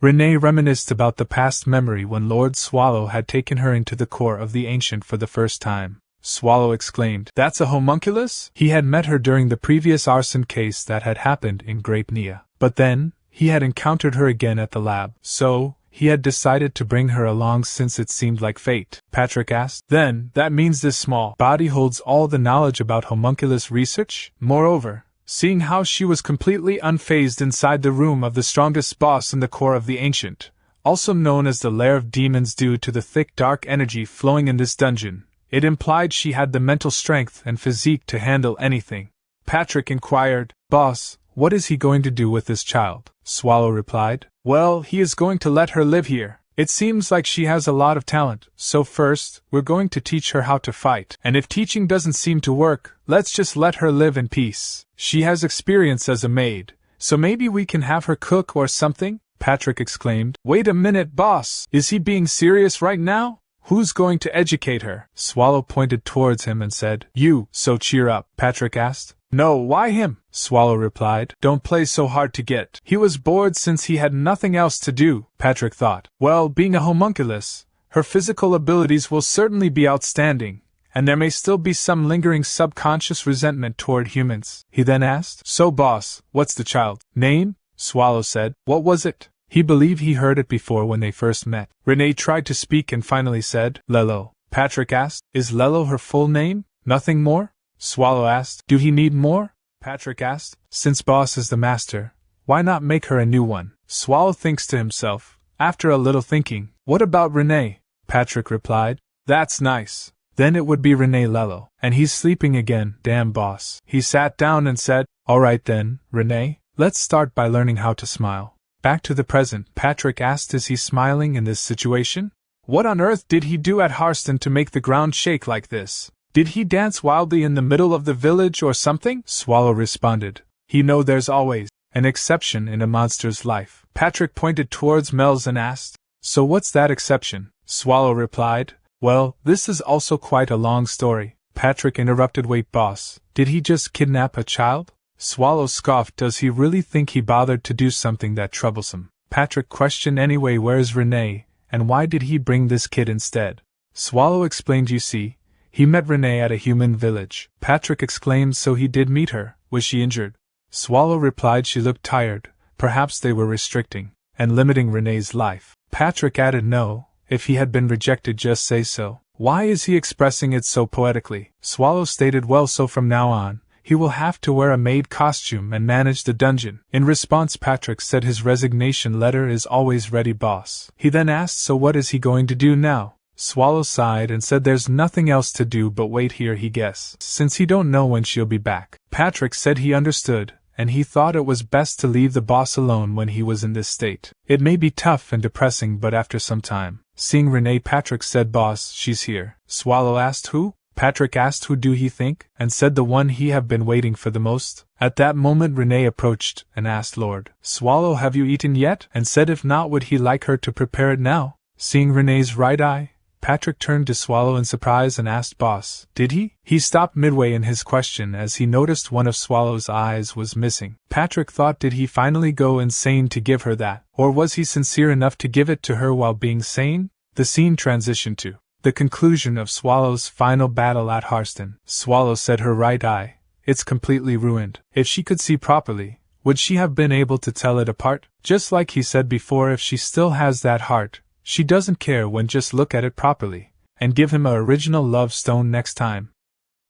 Renee reminisced about the past memory when Lord Swallow had taken her into the core of the ancient for the first time. Swallow exclaimed, that's a homunculus? He had met her during the previous arson case that had happened in Great Nia. But then, he had encountered her again at the lab, so he had decided to bring her along since it seemed like fate. Patrick asked, then, that means this small body holds all the knowledge about homunculus research? Moreover, seeing how she was completely unfazed inside the room of the strongest boss in the core of the ancient, also known as the lair of demons due to the thick dark energy flowing in this dungeon, it implied she had the mental strength and physique to handle anything. Patrick inquired, boss, what is he going to do with this child? Swallow replied, well, he is going to let her live here. It seems like she has a lot of talent, so first, we're going to teach her how to fight. And if teaching doesn't seem to work, let's just let her live in peace. She has experience as a maid, so maybe we can have her cook or something? Patrick exclaimed. Wait a minute, boss! Is he being serious right now? Who's going to educate her? Swallow pointed towards him and said, you, so cheer up. Patrick asked. No, why him? Swallow replied. Don't play so hard to get. He was bored since he had nothing else to do, Patrick thought. Well, being a homunculus, her physical abilities will certainly be outstanding, and there may still be some lingering subconscious resentment toward humans. He then asked, so boss, what's the child's name? Swallow said, what was it? He believed he heard it before when they first met. Renee tried to speak and finally said, Lello. Patrick asked, is Lello her full name? Nothing more? Swallow asked, do he need more? Patrick asked, since boss is the master, why not make her a new one? Swallow thinks to himself, after a little thinking, what about Renee? Patrick replied, that's nice. Then it would be Renee Lello. And he's sleeping again, damn boss. He sat down and said, alright then, Renee, let's start by learning how to smile. Back to the present, Patrick asked, is he smiling in this situation? What on earth did he do at Harsten to make the ground shake like this? Did he dance wildly in the middle of the village or something? Swallow responded, he know there's always an exception in a monster's life. Patrick pointed towards Mel's and asked, so what's that exception? Swallow replied, well, this is also quite a long story. Patrick interrupted, wait boss, did he just kidnap a child? Swallow scoffed, does he really think he bothered to do something that troublesome? Patrick questioned, anyway, where's Renee, and why did he bring this kid instead? Swallow explained, you see, he met Renee at a human village. Patrick exclaimed, so he did meet her, was she injured? Swallow replied, she looked tired, perhaps they were restricting and limiting Renee's life. Patrick added, no, if he had been rejected just say so. Why is he expressing it so poetically? Swallow stated, well, so from now on, he will have to wear a maid costume and manage the dungeon. In response, Patrick said his resignation letter is always ready, boss. He then asked, so what is he going to do now? Swallow sighed and said there's nothing else to do but wait here, he guess, since he don't know when she'll be back. Patrick said he understood, and he thought it was best to leave the boss alone when he was in this state. It may be tough and depressing, but after some time, seeing Renee, Patrick said, boss, she's here. Swallow asked, who? Patrick asked, who do he think? And said, the one he have been waiting for the most. At that moment Renee approached and asked, Lord Swallow, have you eaten yet? And said if not, would he like her to prepare it now? Seeing Renee's right eye, Patrick turned to Swallow in surprise and asked, boss, did he? He stopped midway in his question as he noticed one of Swallow's eyes was missing. Patrick thought, did he finally go insane to give her that? Or was he sincere enough to give it to her while being sane? The scene transitioned to the conclusion of Swallow's final battle at Harsten. Swallow said her right eye, it's completely ruined. If she could see properly, would she have been able to tell it apart? Just like he said before, if she still has that heart, she doesn't care when, just look at it properly, and give him a original love stone next time.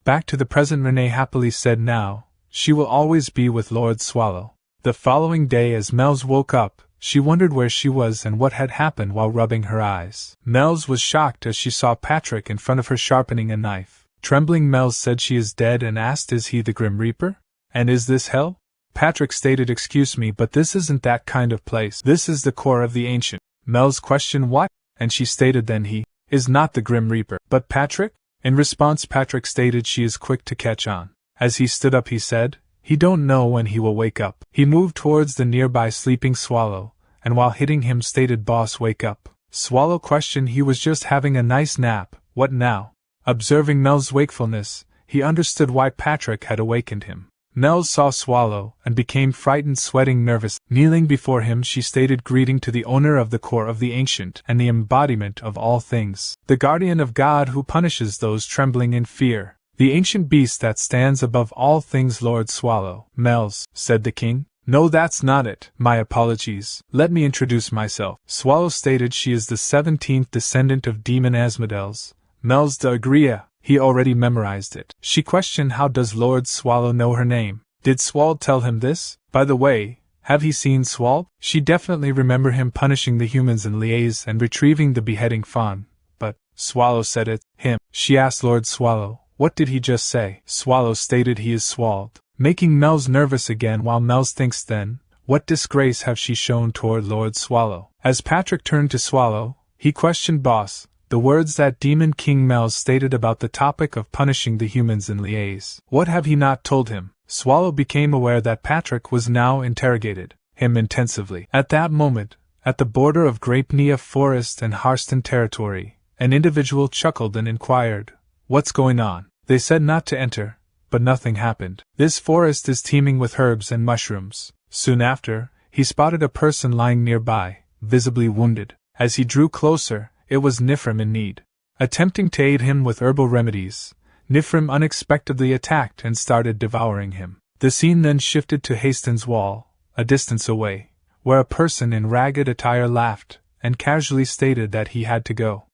Back to the present, Renee happily said now, she will always be with Lord Swallow. The following day as Mel's woke up, she wondered where she was and what had happened while rubbing her eyes. Mel's was shocked as she saw Patrick in front of her sharpening a knife. Trembling, Mel's said she is dead and asked, is he the Grim Reaper? And is this hell? Patrick stated, excuse me, but this isn't that kind of place. This is the core of the ancient. Mel's questioned what? And she stated then he is not the Grim Reaper. But Patrick? In response, Patrick stated she is quick to catch on. As he stood up, he said, he don't know when he will wake up. He moved towards the nearby sleeping Swallow, and while hitting him stated, boss, wake up. Swallow questioned, he was just having a nice nap, what now? Observing Mel's wakefulness, he understood why Patrick had awakened him. Mel saw Swallow and became frightened, sweating, nervous. Kneeling before him, she stated, greeting to the owner of the core of the ancient and the embodiment of all things, the guardian of God who punishes those trembling in fear, the ancient beast that stands above all things, Lord Swallow. Mel's, said the king. No, that's not it. My apologies. Let me introduce myself. Swallow stated she is the 17th descendant of Demon Asmodeus, Mel's de Agria. He already memorized it. She questioned, how does Lord Swallow know her name? Did Swald tell him this? By the way, have he seen Swald? She definitely remember him punishing the humans in Liaise and retrieving the beheading fawn. But, Swallow said it, him. She asked Lord Swallow, what did he just say? Swallow stated he is Swald, making Mel's nervous again while Mel's thinks then, what disgrace have she shown toward Lord Swallow? As Patrick turned to Swallow, he questioned, boss, the words that Demon King Mel's stated about the topic of punishing the humans in Liaise. What have he not told him? Swallow became aware that Patrick was now interrogated him intensively. At that moment, at the border of Grapenia Forest and Harsten territory, an individual chuckled and inquired, what's going on? They said not to enter, but nothing happened. This forest is teeming with herbs and mushrooms. Soon after, he spotted a person lying nearby, visibly wounded. As he drew closer, it was Nifrim in need. Attempting to aid him with herbal remedies, Nifrim unexpectedly attacked and started devouring him. The scene then shifted to Hasten's wall, a distance away, where a person in ragged attire laughed and casually stated that he had to go.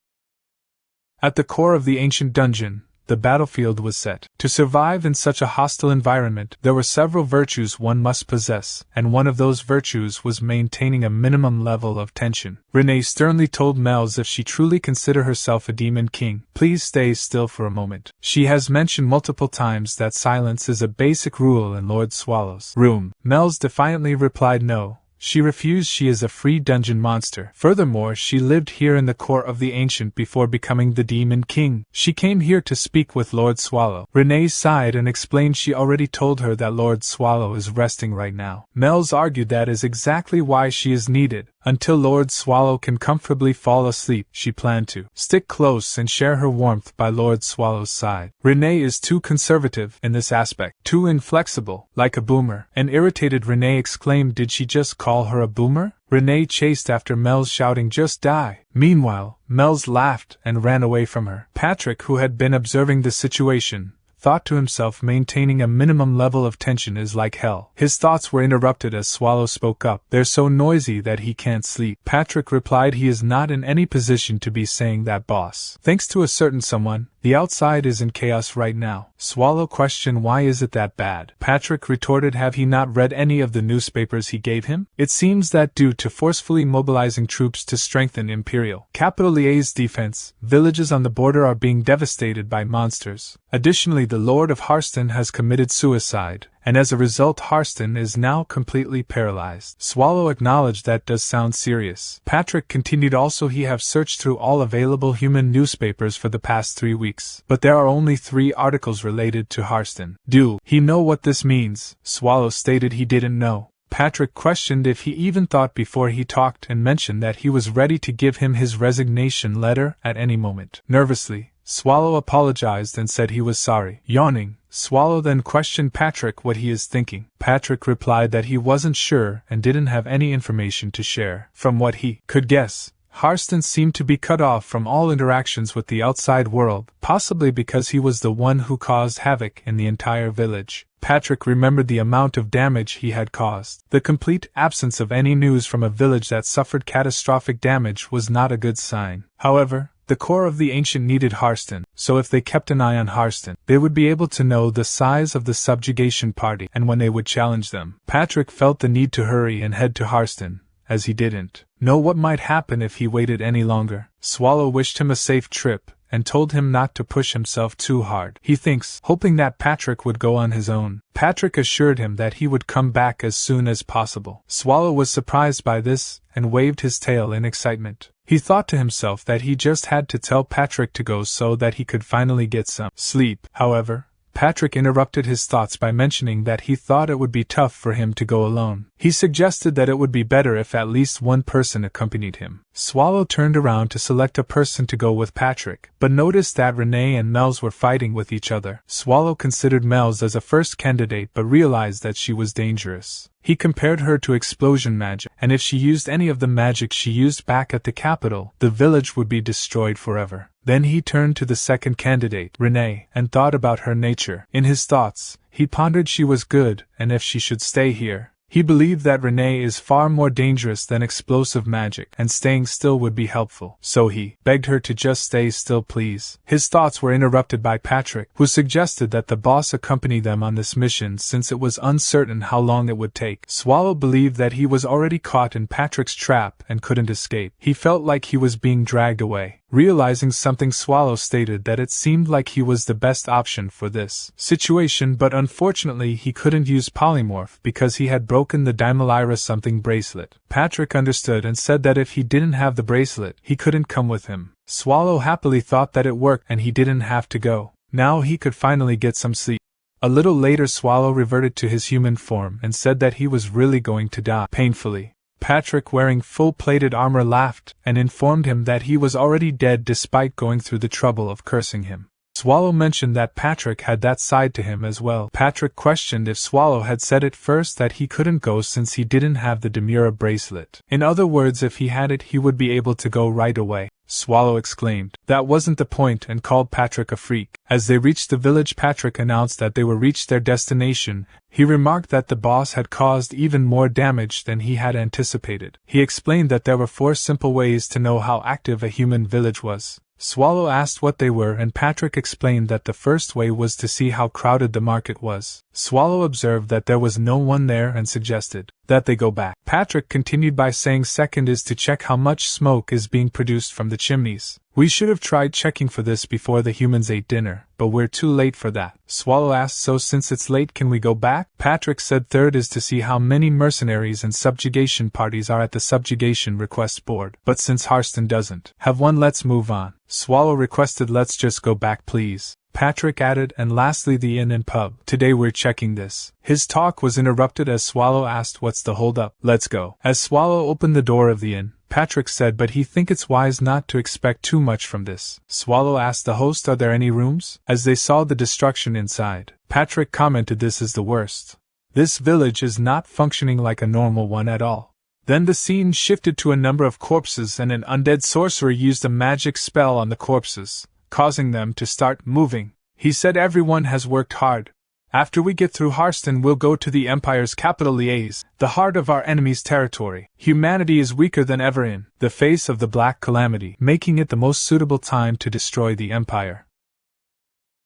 At the core of the ancient dungeon, the battlefield was set. To survive in such a hostile environment, there were several virtues one must possess, and one of those virtues was maintaining a minimum level of tension. Renee sternly told Mel's if she truly consider herself a demon king, please stay still for a moment. She has mentioned multiple times that silence is a basic rule in Lord Swallow's room. Mel's defiantly replied no. She refused. She is a free dungeon monster. Furthermore, she lived here in the core of the ancient before becoming the Demon King. She came here to speak with Lord Swallow. Renee sighed and explained she already told her that Lord Swallow is resting right now. Mel's argued that is exactly why she is needed. Until Lord Swallow can comfortably fall asleep, she planned to stick close and share her warmth by Lord Swallow's side. Renee is too conservative in this aspect, too inflexible, like a boomer. An irritated Renee exclaimed, did she just call her a boomer? Renee chased after Mel's, shouting, just die. Meanwhile, Mel's laughed and ran away from her. Patrick, who had been observing the situation, thought to himself, maintaining a minimum level of tension is like hell. His thoughts were interrupted as Swallow spoke up. They're so noisy that he can't sleep. Patrick replied he is not in any position to be saying that, boss. Thanks to a certain someone, the outside is in chaos right now. Swallow questioned, why is it that bad? Patrick retorted, have he not read any of the newspapers he gave him? It seems that due to forcefully mobilizing troops to strengthen Imperial capital Liaise defense, villages on the border are being devastated by monsters. Additionally, the Lord of Harsten has committed suicide, and as a result Harsten is now completely paralyzed. Swallow acknowledged that does sound serious. Patrick continued, also he have searched through all available human newspapers for the past 3 weeks, but there are only 3 articles related to Harsten. Do he know what this means? Swallow stated he didn't know. Patrick questioned if he even thought before he talked and mentioned that he was ready to give him his resignation letter at any moment. Nervously, Swallow apologized and said he was sorry. Yawning, Swallow then questioned Patrick what he is thinking. Patrick replied that he wasn't sure and didn't have any information to share. From what he could guess, Harsten seemed to be cut off from all interactions with the outside world, possibly because he was the one who caused havoc in the entire village. Patrick remembered the amount of damage he had caused. The complete absence of any news from a village that suffered catastrophic damage was not a good sign. However, The core of the ancient needed Harsten, so if they kept an eye on Harsten, they would be able to know the size of the subjugation party and when they would challenge them. Patrick felt the need to hurry and head to Harsten, as he didn't know what might happen if he waited any longer. Swallow wished him a safe trip, and told him not to push himself too hard. He thinks, hoping that Patrick would go on his own. Patrick assured him that he would come back as soon as possible. Swallow was surprised by this, and waved his tail in excitement. He thought to himself that he just had to tell Patrick to go so that he could finally get some sleep. However, Patrick interrupted his thoughts by mentioning that he thought it would be tough for him to go alone. He suggested that it would be better if at least one person accompanied him. Swallow turned around to select a person to go with Patrick, but noticed that Renee and Mel's were fighting with each other. Swallow considered Mel's as a first candidate but realized that she was dangerous. He compared her to explosion magic, and if she used any of the magic she used back at the capital, the village would be destroyed forever. Then he turned to the second candidate, Renee, and thought about her nature. In his thoughts, he pondered she was good, and if she should stay here. He believed that Renee is far more dangerous than explosive magic, and staying still would be helpful. So he begged her to just stay still, please. His thoughts were interrupted by Patrick, who suggested that the boss accompany them on this mission since it was uncertain how long it would take. Swallow believed that he was already caught in Patrick's trap and couldn't escape. He felt like he was being dragged away. Realizing something, Swallow stated that it seemed like he was the best option for this situation, but unfortunately he couldn't use polymorph because he had broken the Daimalaira something bracelet. Patrick understood and said that if he didn't have the bracelet, he couldn't come with him. Swallow happily thought that it worked and he didn't have to go. Now he could finally get some sleep. A little later, Swallow reverted to his human form and said that he was really going to die painfully. Patrick, wearing full-plated armor, laughed and informed him that he was already dead despite going through the trouble of cursing him. Swallow mentioned that Patrick had that side to him as well. Patrick questioned if Swallow had said at first that he couldn't go since he didn't have the Demura bracelet. In other words, if he had it, he would be able to go right away. Swallow exclaimed. That wasn't the point and called Patrick a freak. As they reached the village, Patrick announced that they were reached their destination. He remarked that the boss had caused even more damage than he had anticipated. He explained that there were 4 simple ways to know how active a human village was. Swallow asked what they were, and Patrick explained that the first way was to see how crowded the market was. Swallow observed that there was no one there and suggested that they go back. Patrick continued by saying second is to check how much smoke is being produced from the chimneys. We should have tried checking for this before the humans ate dinner, but we're too late for that. Swallow asked, so since it's late, can we go back? Patrick said third is to see how many mercenaries and subjugation parties are at the subjugation request board, but since Harsten doesn't have one, let's move on. Swallow requested let's just go back, please. Patrick added, and lastly the inn and pub. Today we're checking this. His talk was interrupted as Swallow asked what's the hold-up. Let's go. As Swallow opened the door of the inn, Patrick said but he think it's wise not to expect too much from this. Swallow asked the host are there any rooms? As they saw the destruction inside, Patrick commented this is the worst. This village is not functioning like a normal one at all. Then the scene shifted to a number of corpses and an undead sorcerer used a magic spell on the corpses, causing them to start moving. He said everyone has worked hard. After we get through Harsten, we'll go to the Empire's capital, Liège, the heart of our enemy's territory. Humanity is weaker than ever in the face of the Black Calamity, making it the most suitable time to destroy the Empire.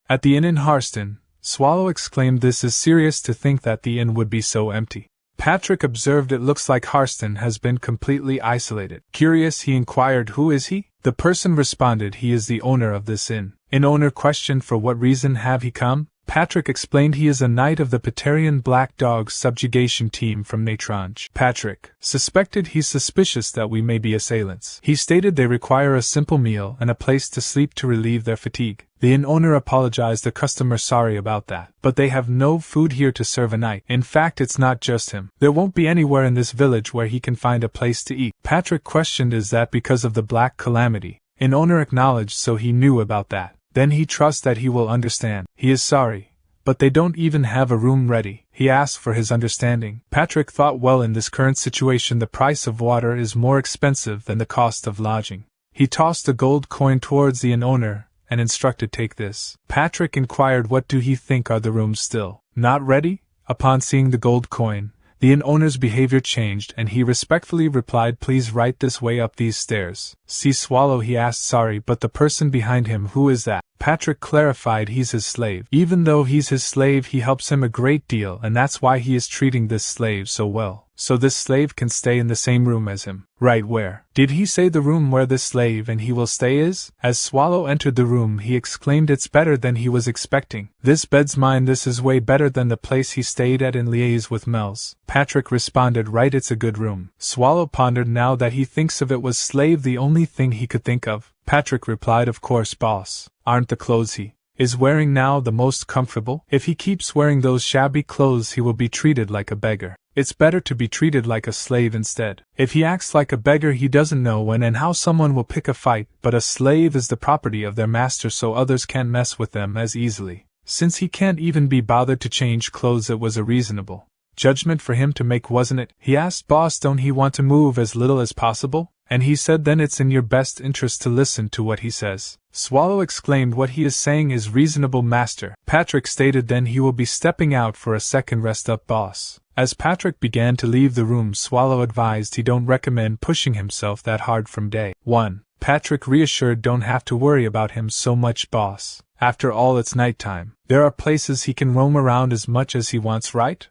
At the inn in Harsten, Swallow exclaimed this is serious to think that the inn would be so empty. Patrick observed it looks like Harsten has been completely isolated. Curious, he inquired who is he? The person responded he is the owner of this inn. An owner questioned for what reason have he come? Patrick explained he is a knight of the Patarian Black Dog's subjugation team from Natrange. Patrick suspected he's suspicious that we may be assailants. He stated they require a simple meal and a place to sleep to relieve their fatigue. The inn owner apologized the customer sorry about that, but they have no food here to serve a night. In fact, it's not just him. There won't be anywhere in this village where he can find a place to eat. Patrick questioned is that because of the Black Calamity? An owner acknowledged so he knew about that. Then he trusts that he will understand. He is sorry, but they don't even have a room ready. He asked for his understanding. Patrick thought well in this current situation the price of water is more expensive than the cost of lodging. He tossed a gold coin towards the inn owner and instructed take this. Patrick inquired what do he think are the rooms still not ready? Upon seeing the gold coin, The inn owner's behavior changed and he respectfully replied, "Please right this way up these stairs." "See Swallow," he asked. "Sorry, but the person behind him, who is that?" Patrick clarified, "He's his slave. Even though he's his slave, he helps him a great deal, and that's why he is treating this slave so well. So this slave can stay in the same room as him." "Right where?" "Did he say the room where this slave and he will stay is?" As Swallow entered the room, he exclaimed, "It's better than he was expecting. This bed's mine. This is way better than the place he stayed at in liaise with Mel's." Patrick responded, "Right, it's a good room." Swallow pondered. Now that he thinks of it, was slave the only thing he could think of? Patrick replied, "Of course, boss. Aren't the clothes he is wearing now the most comfortable? If he keeps wearing those shabby clothes, he will be treated like a beggar. It's better to be treated like a slave instead. If he acts like a beggar, he doesn't know when and how someone will pick a fight, but a slave is the property of their master, so others can't mess with them as easily. Since he can't even be bothered to change clothes, it was a reasonable judgment for him to make, wasn't it?" He asked. "Boss, don't he want to move as little as possible?" And he said, "Then it's in your best interest to listen to what he says." Swallow exclaimed, "What he is saying is reasonable, master." Patrick stated, "Then he will be stepping out for a second rest up, boss." As Patrick began to leave the room, Swallow advised he don't recommend pushing himself that hard from day one. Patrick reassured, "Don't have to worry about him so much, boss. After all, it's nighttime. There are places he can roam around as much as he wants, right?"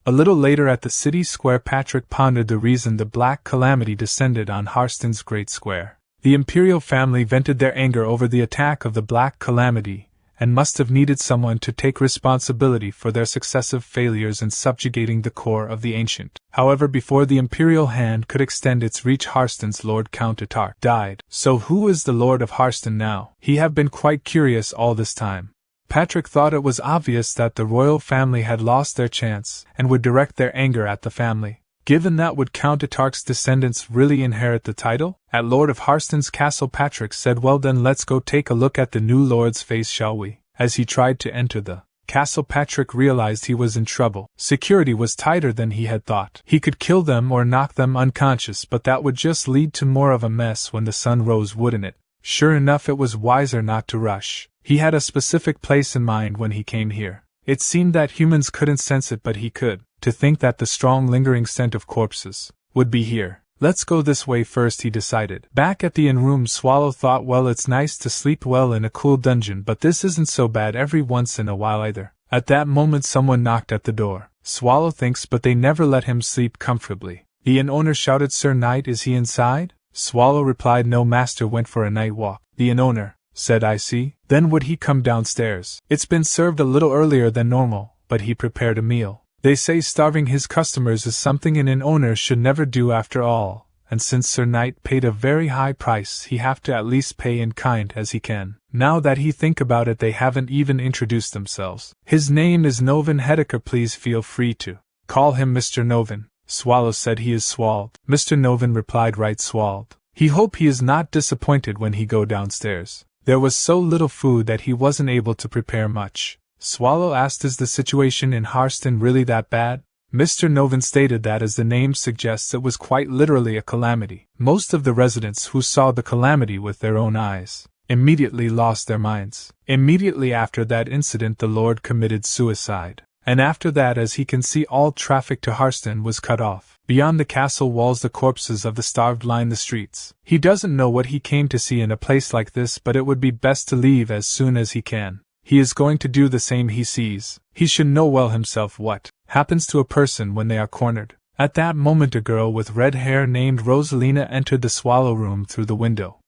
A little later at the city square, Patrick pondered the reason the Black Calamity descended on Harsten's Great Square. The Imperial family vented their anger over the attack of the Black Calamity, and must have needed someone to take responsibility for their successive failures in subjugating the core of the ancient. However, before the Imperial hand could extend its reach, Harsten's Lord Countertart died. So who is the Lord of Harsten now? He had been quite curious all this time. Patrick thought it was obvious that the royal family had lost their chance, and would direct their anger at the family. Given that, would Countertart's descendants really inherit the title? At Lord of Harsten's castle, Patrick said, "Well then, let's go take a look at the new lord's face, shall we?" As he tried to enter the castle, Patrick realized he was in trouble. Security was tighter than he had thought. He could kill them or knock them unconscious, but that would just lead to more of a mess when the sun rose, wouldn't it? Sure enough, it was wiser not to rush. He had a specific place in mind when he came here. It seemed that humans couldn't sense it, but he could. To think that the strong lingering scent of corpses would be here. "Let's go this way first," he decided. Back at the inn room, Swallow thought, "Well, it's nice to sleep well in a cool dungeon, but this isn't so bad every once in a while either." At that moment, someone knocked at the door. Swallow thinks, but they never let him sleep comfortably. The inn owner shouted, "Sir Knight, is he inside?" Swallow replied, "No, master went for a night walk." The inn owner said, "I see. Then would he come downstairs?" "It's been served a little earlier than normal, but he prepared a meal. They say starving his customers is something an inn owner should never do after all, and since Sir Knight paid a very high price, he have to at least pay in kind as he can." Now that he think about it, they haven't even introduced themselves. "His name is Novin Hedeker. Please feel free to call him Mr. Novin." Swallow said, "He is Swald." Mr. Novin replied, "Right, Swald." He hoped he is not disappointed when he go downstairs. There was so little food that he wasn't able to prepare much. Swallow asked, "Is the situation in Harsten really that bad?" Mr. Novin stated that, as the name suggests, it was quite literally a calamity. Most of the residents who saw the calamity with their own eyes immediately lost their minds. Immediately after that incident, the Lord committed suicide. And after that, as he can see, all traffic to Harsten was cut off. Beyond the castle walls, the corpses of the starved line the streets. He doesn't know what he came to see in a place like this, but it would be best to leave as soon as he can. He is going to do the same he sees. He should know well himself what happens to a person when they are cornered. At that moment, a girl with red hair named Rosalina entered the Swallow room through the window.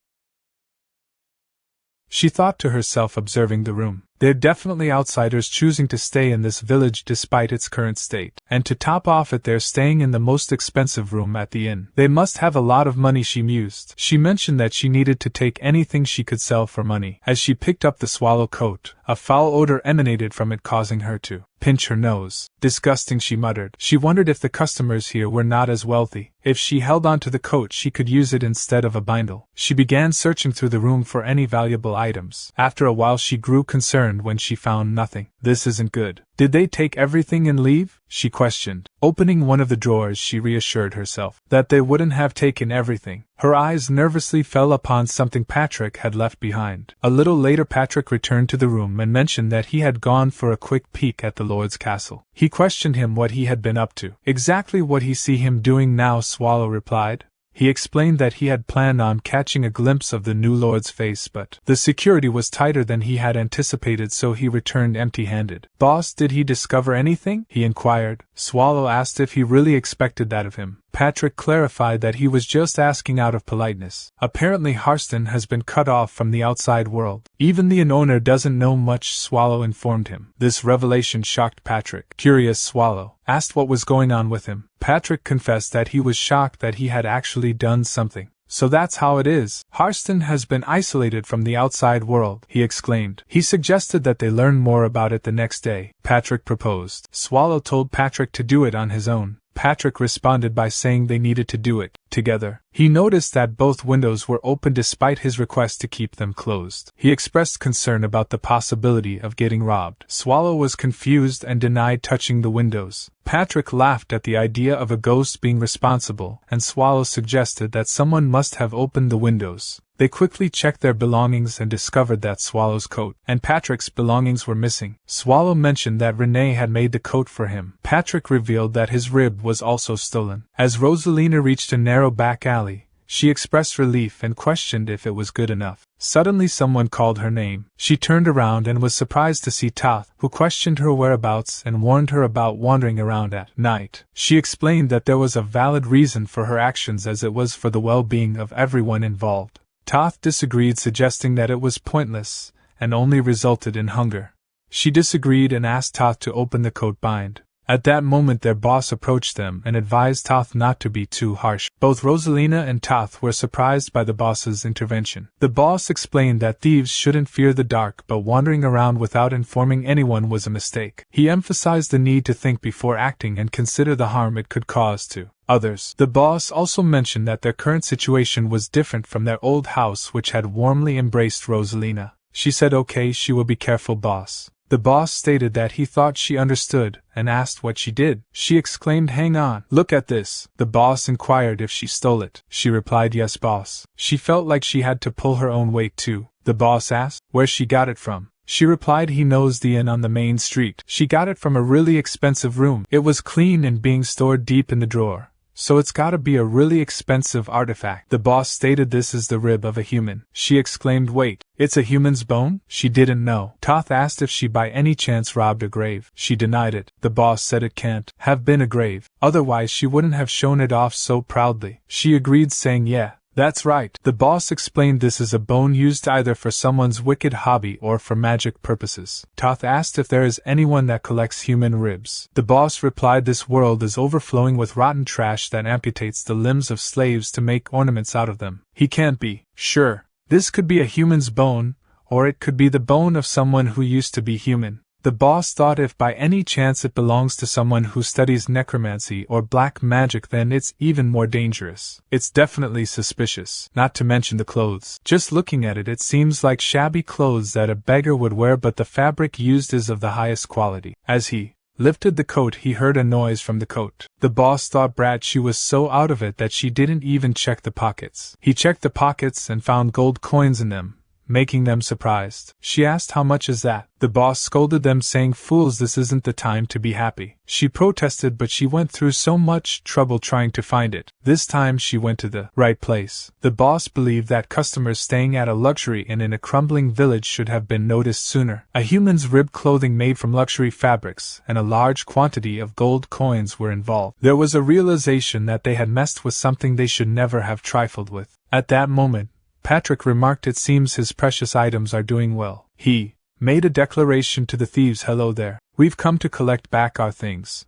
She thought to herself, observing the room, "They're definitely outsiders choosing to stay in this village despite its current state. And to top off it, they're staying in the most expensive room at the inn. They must have a lot of money," she mused. She mentioned that she needed to take anything she could sell for money. As she picked up the Swallow coat, a foul odor emanated from it, causing her to pinch her nose. "Disgusting," she muttered. She wondered if the customers here were not as wealthy. If she held on to the coat, she could use it instead of a bindle. She began searching through the room for any valuable items. After a while, she grew concerned when she found nothing. This isn't good. Did they take everything and leave? She questioned. Opening one of the drawers, she reassured herself that they wouldn't have taken everything. Her eyes nervously fell upon something Patrick had left behind. A little later, Patrick returned to the room and mentioned that he had gone for a quick peek at the Lord's castle. He questioned him what he had been up to. Exactly what he see him doing now, Swallow replied. He explained that he had planned on catching a glimpse of the new Lord's face, but the security was tighter than he had anticipated, so he returned empty-handed. Boss, did he discover anything? He inquired. Swallow asked if he really expected that of him. Patrick clarified that he was just asking out of politeness. Apparently Harsten has been cut off from the outside world. Even the owner doesn't know much, Swallow informed him. This revelation shocked Patrick. Curious, Swallow asked what was going on with him. Patrick confessed that he was shocked that he had actually done something. So that's how it is. Harsten has been isolated from the outside world, he exclaimed. He suggested that they learn more about it the next day. Patrick proposed. Swallow told Patrick to do it on his own. Patrick responded by saying they needed to do it together. He noticed that both windows were open despite his request to keep them closed. He expressed concern about the possibility of getting robbed. Swallow was confused and denied touching the windows. Patrick laughed at the idea of a ghost being responsible, and Swallow suggested that someone must have opened the windows. They quickly checked their belongings and discovered that Swallow's coat and Patrick's belongings were missing. Swallow mentioned that Renee had made the coat for him. Patrick revealed that his rib was also stolen. As Rosalina reached a narrow back alley, she expressed relief and questioned if it was good enough. Suddenly someone called her name. She turned around and was surprised to see Toth, who questioned her whereabouts and warned her about wandering around at night. She explained that there was a valid reason for her actions, as it was for the well-being of everyone involved. Toth disagreed, suggesting that it was pointless and only resulted in hunger. She disagreed and asked Toth to open the coat bind. At that moment their boss approached them and advised Toth not to be too harsh. Both Rosalina and Toth were surprised by the boss's intervention. The boss explained that thieves shouldn't fear the dark, but wandering around without informing anyone was a mistake. He emphasized the need to think before acting and consider the harm it could cause to others. The boss also mentioned that their current situation was different from their old house, which had warmly embraced Rosalina. She said, "Okay, she will be careful, boss." The boss stated that he thought she understood and asked what she did. She exclaimed, "Hang on, look at this." The boss inquired if she stole it. She replied, "Yes, boss." She felt like she had to pull her own weight too. The boss asked where she got it from. She replied he knows the inn on the main street. She got it from a really expensive room. It was clean and being stored deep in the drawer. So it's gotta be a really expensive artifact. The boss stated this is the rib of a human. She exclaimed, "Wait, it's a human's bone?" She didn't know. Toth asked if she by any chance robbed a grave. She denied it. The boss said it can't have been a grave, otherwise she wouldn't have shown it off so proudly. She agreed, saying, "Yeah, that's right." The boss explained this is a bone used either for someone's wicked hobby or for magic purposes. Toth asked if there is anyone that collects human ribs. The boss replied this world is overflowing with rotten trash that amputates the limbs of slaves to make ornaments out of them. He can't be sure. This could be a human's bone, or it could be the bone of someone who used to be human. The boss thought if by any chance it belongs to someone who studies necromancy or black magic, then it's even more dangerous. It's definitely suspicious, not to mention the clothes. Just looking at it, it seems like shabby clothes that a beggar would wear, but the fabric used is of the highest quality. As he lifted the coat, he heard a noise from the coat. The boss thought brat she was so out of it that she didn't even check the pockets. He checked the pockets and found gold coins in them, making them surprised. She asked, "How much is that?" The boss scolded them, saying, "Fools, this isn't the time to be happy." She protested, but she went through so much trouble trying to find it. This time she went to the right place. The boss believed that customers staying at a luxury inn in a crumbling village should have been noticed sooner. A human's rib clothing made from luxury fabrics and a large quantity of gold coins were involved. There was a realization that they had messed with something they should never have trifled with. At that moment, Patrick remarked, "It seems his precious items are doing well." He made a declaration to the thieves, "Hello there, we've come to collect back our things."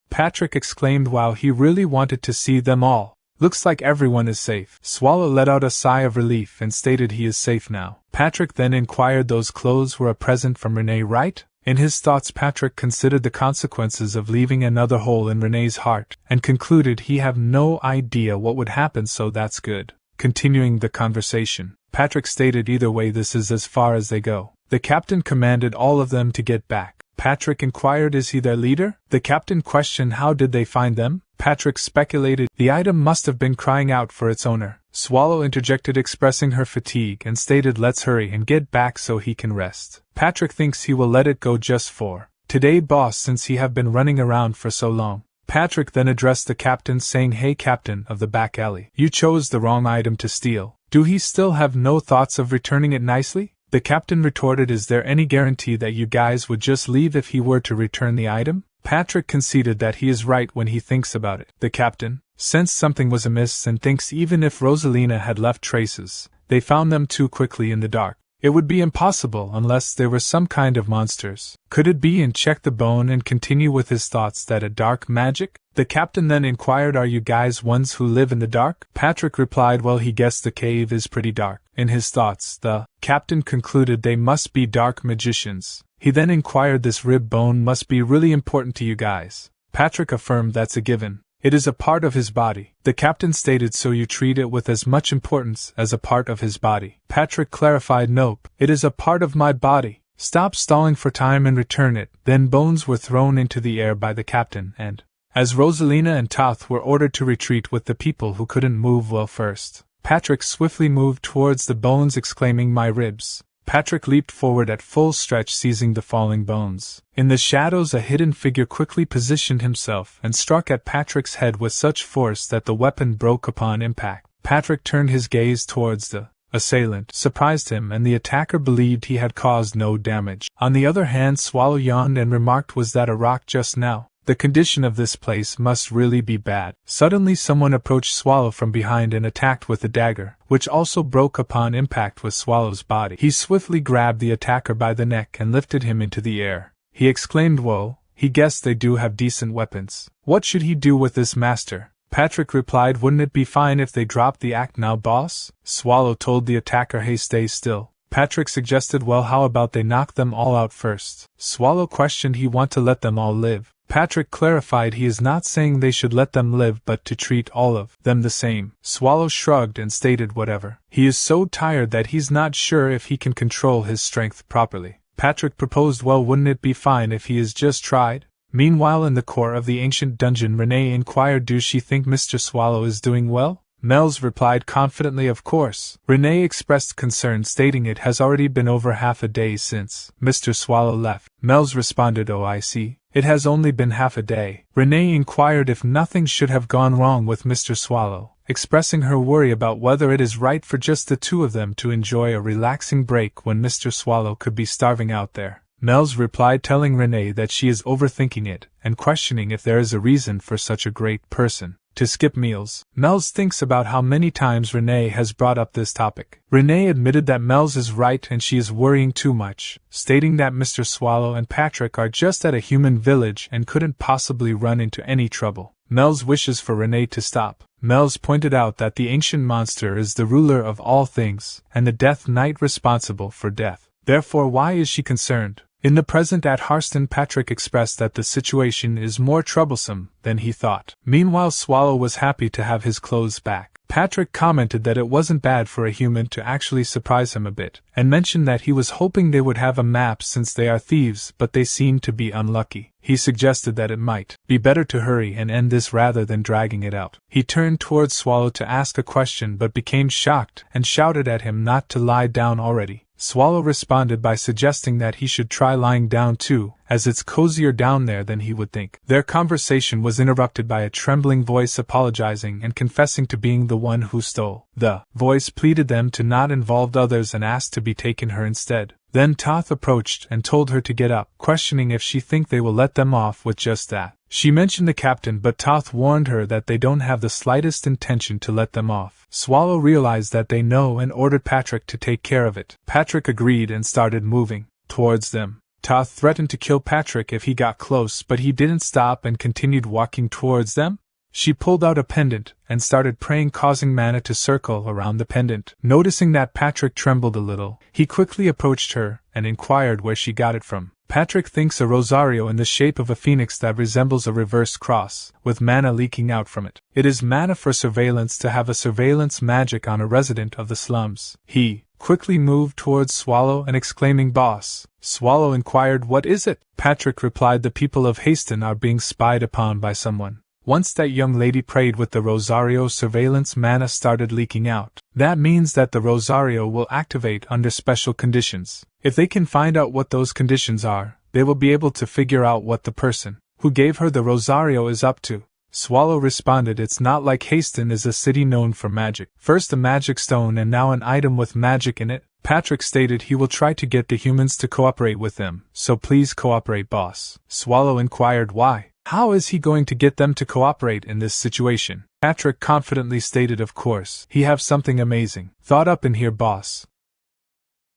Patrick exclaimed while he really wanted to see them all. "Looks like everyone is safe." Swallow let out a sigh of relief and stated he is safe now. Patrick then inquired, "Those clothes were a present from Renee, right?" In his thoughts, Patrick considered the consequences of leaving another hole in Renee's heart, and concluded he have no idea what would happen, so that's good. Continuing the conversation, Patrick stated either way this is as far as they go. The captain commanded all of them to get back. Patrick inquired is he their leader? The captain questioned how did they find them? Patrick speculated the item must have been crying out for its owner. Swallow interjected expressing her fatigue and stated let's hurry and get back so he can rest. Patrick thinks he will let it go just for today boss since he have been running around for so long. Patrick then addressed the captain saying hey captain of the back alley, you chose the wrong item to steal. Do he still have no thoughts of returning it nicely? The captain retorted is there any guarantee that you guys would just leave if he were to return the item? Patrick conceded that he is right when he thinks about it. The captain sensed something was amiss and thinks even if Rosalina had left traces, they found them too quickly in the dark. It would be impossible unless they were some kind of monsters. Could it be and check the bone and continue with his thoughts that a dark magic? The captain then inquired are you guys ones who live in the dark? Patrick replied well he guessed the cave is pretty dark. In his thoughts the captain concluded they must be dark magicians. He then inquired this rib bone must be really important to you guys. Patrick affirmed that's a given. It is a part of his body. The captain stated so you treat it with as much importance as a part of his body. Patrick clarified nope, it is a part of my body. Stop stalling for time and return it. Then bones were thrown into the air by the captain and, as Rosalina and Toth were ordered to retreat with the people who couldn't move well first, Patrick swiftly moved towards the bones exclaiming my ribs. Patrick leaped forward at full stretch seizing the falling bones. In the shadows a hidden figure quickly positioned himself and struck at Patrick's head with such force that the weapon broke upon impact. Patrick turned his gaze towards the assailant, surprised him and the attacker believed he had caused no damage. On the other hand Swallow yawned and remarked was that a rock just now? The condition of this place must really be bad. Suddenly someone approached Swallow from behind and attacked with a dagger, which also broke upon impact with Swallow's body. He swiftly grabbed the attacker by the neck and lifted him into the air. He exclaimed whoa, he guessed they do have decent weapons. What should he do with this master? Patrick replied wouldn't it be fine if they dropped the act now boss? Swallow told the attacker hey stay still. Patrick suggested well how about they knock them all out first? Swallow questioned he want to let them all live. Patrick clarified he is not saying they should let them live but to treat all of them the same. Swallow shrugged and stated whatever. He is so tired that he's not sure if he can control his strength properly. Patrick proposed well wouldn't it be fine if he is just tried? Meanwhile in the core of the ancient dungeon Renee inquired does she think Mr. Swallow is doing well? Mel's replied confidently of course. Renee expressed concern stating it has already been over half a day since Mr. Swallow left. Mel's responded oh I see. It has only been half a day. Renee inquired if nothing should have gone wrong with Mr. Swallow, expressing her worry about whether it is right for just the two of them to enjoy a relaxing break when Mr. Swallow could be starving out there. Mel's replied telling Renee that she is overthinking it and questioning if there is a reason for such a great person to skip meals. Mel's thinks about how many times Renee has brought up this topic. Renee admitted that Mel's is right and she is worrying too much, stating that Mr. Swallow and Patrick are just at a human village and couldn't possibly run into any trouble. Mel's wishes for Renee to stop. Mel's pointed out that the ancient monster is the ruler of all things and the Death Knight responsible for death. Therefore why is she concerned? In the present at Harsten Patrick expressed that the situation is more troublesome than he thought. Meanwhile Swallow was happy to have his clothes back. Patrick commented that it wasn't bad for a human to actually surprise him a bit, and mentioned that he was hoping they would have a map since they are thieves but they seem to be unlucky. He suggested that it might be better to hurry and end this rather than dragging it out. He turned towards Swallow to ask a question but became shocked and shouted at him not to lie down already. Swallow responded by suggesting that he should try lying down too, as it's cozier down there than he would think. Their conversation was interrupted by a trembling voice apologizing and confessing to being the one who stole. The voice pleaded them to not involve others and asked to be taken her instead. Then Toth approached and told her to get up, questioning if she think they will let them off with just that. She mentioned the captain but Toth warned her that they don't have the slightest intention to let them off. Swallow realized that they know and ordered Patrick to take care of it. Patrick agreed and started moving towards them. Toth threatened to kill Patrick if he got close but he didn't stop and continued walking towards them. She pulled out a pendant and started praying causing mana to circle around the pendant. Noticing that Patrick trembled a little, he quickly approached her and inquired where she got it from. Patrick thinks a rosario in the shape of a phoenix that resembles a reverse cross, with mana leaking out from it. It is mana for surveillance to have a surveillance magic on a resident of the slums. He quickly moved towards Swallow and exclaiming, "Boss!" Swallow inquired, "What is it?" Patrick replied, "The people of Haston are being spied upon by someone. Once that young lady prayed with the Rosario surveillance, mana started leaking out. That means that the Rosario will activate under special conditions. If they can find out what those conditions are, they will be able to figure out what the person who gave her the Rosario is up to." Swallow responded, "It's not like Haston is a city known for magic. First a magic stone and now an item with magic in it." Patrick stated he will try to get the humans to cooperate with them, "So please cooperate, boss." Swallow inquired, "Why? How is he going to get them to cooperate in this situation?" Patrick confidently stated, "Of course, he have something amazing thought up in here, boss."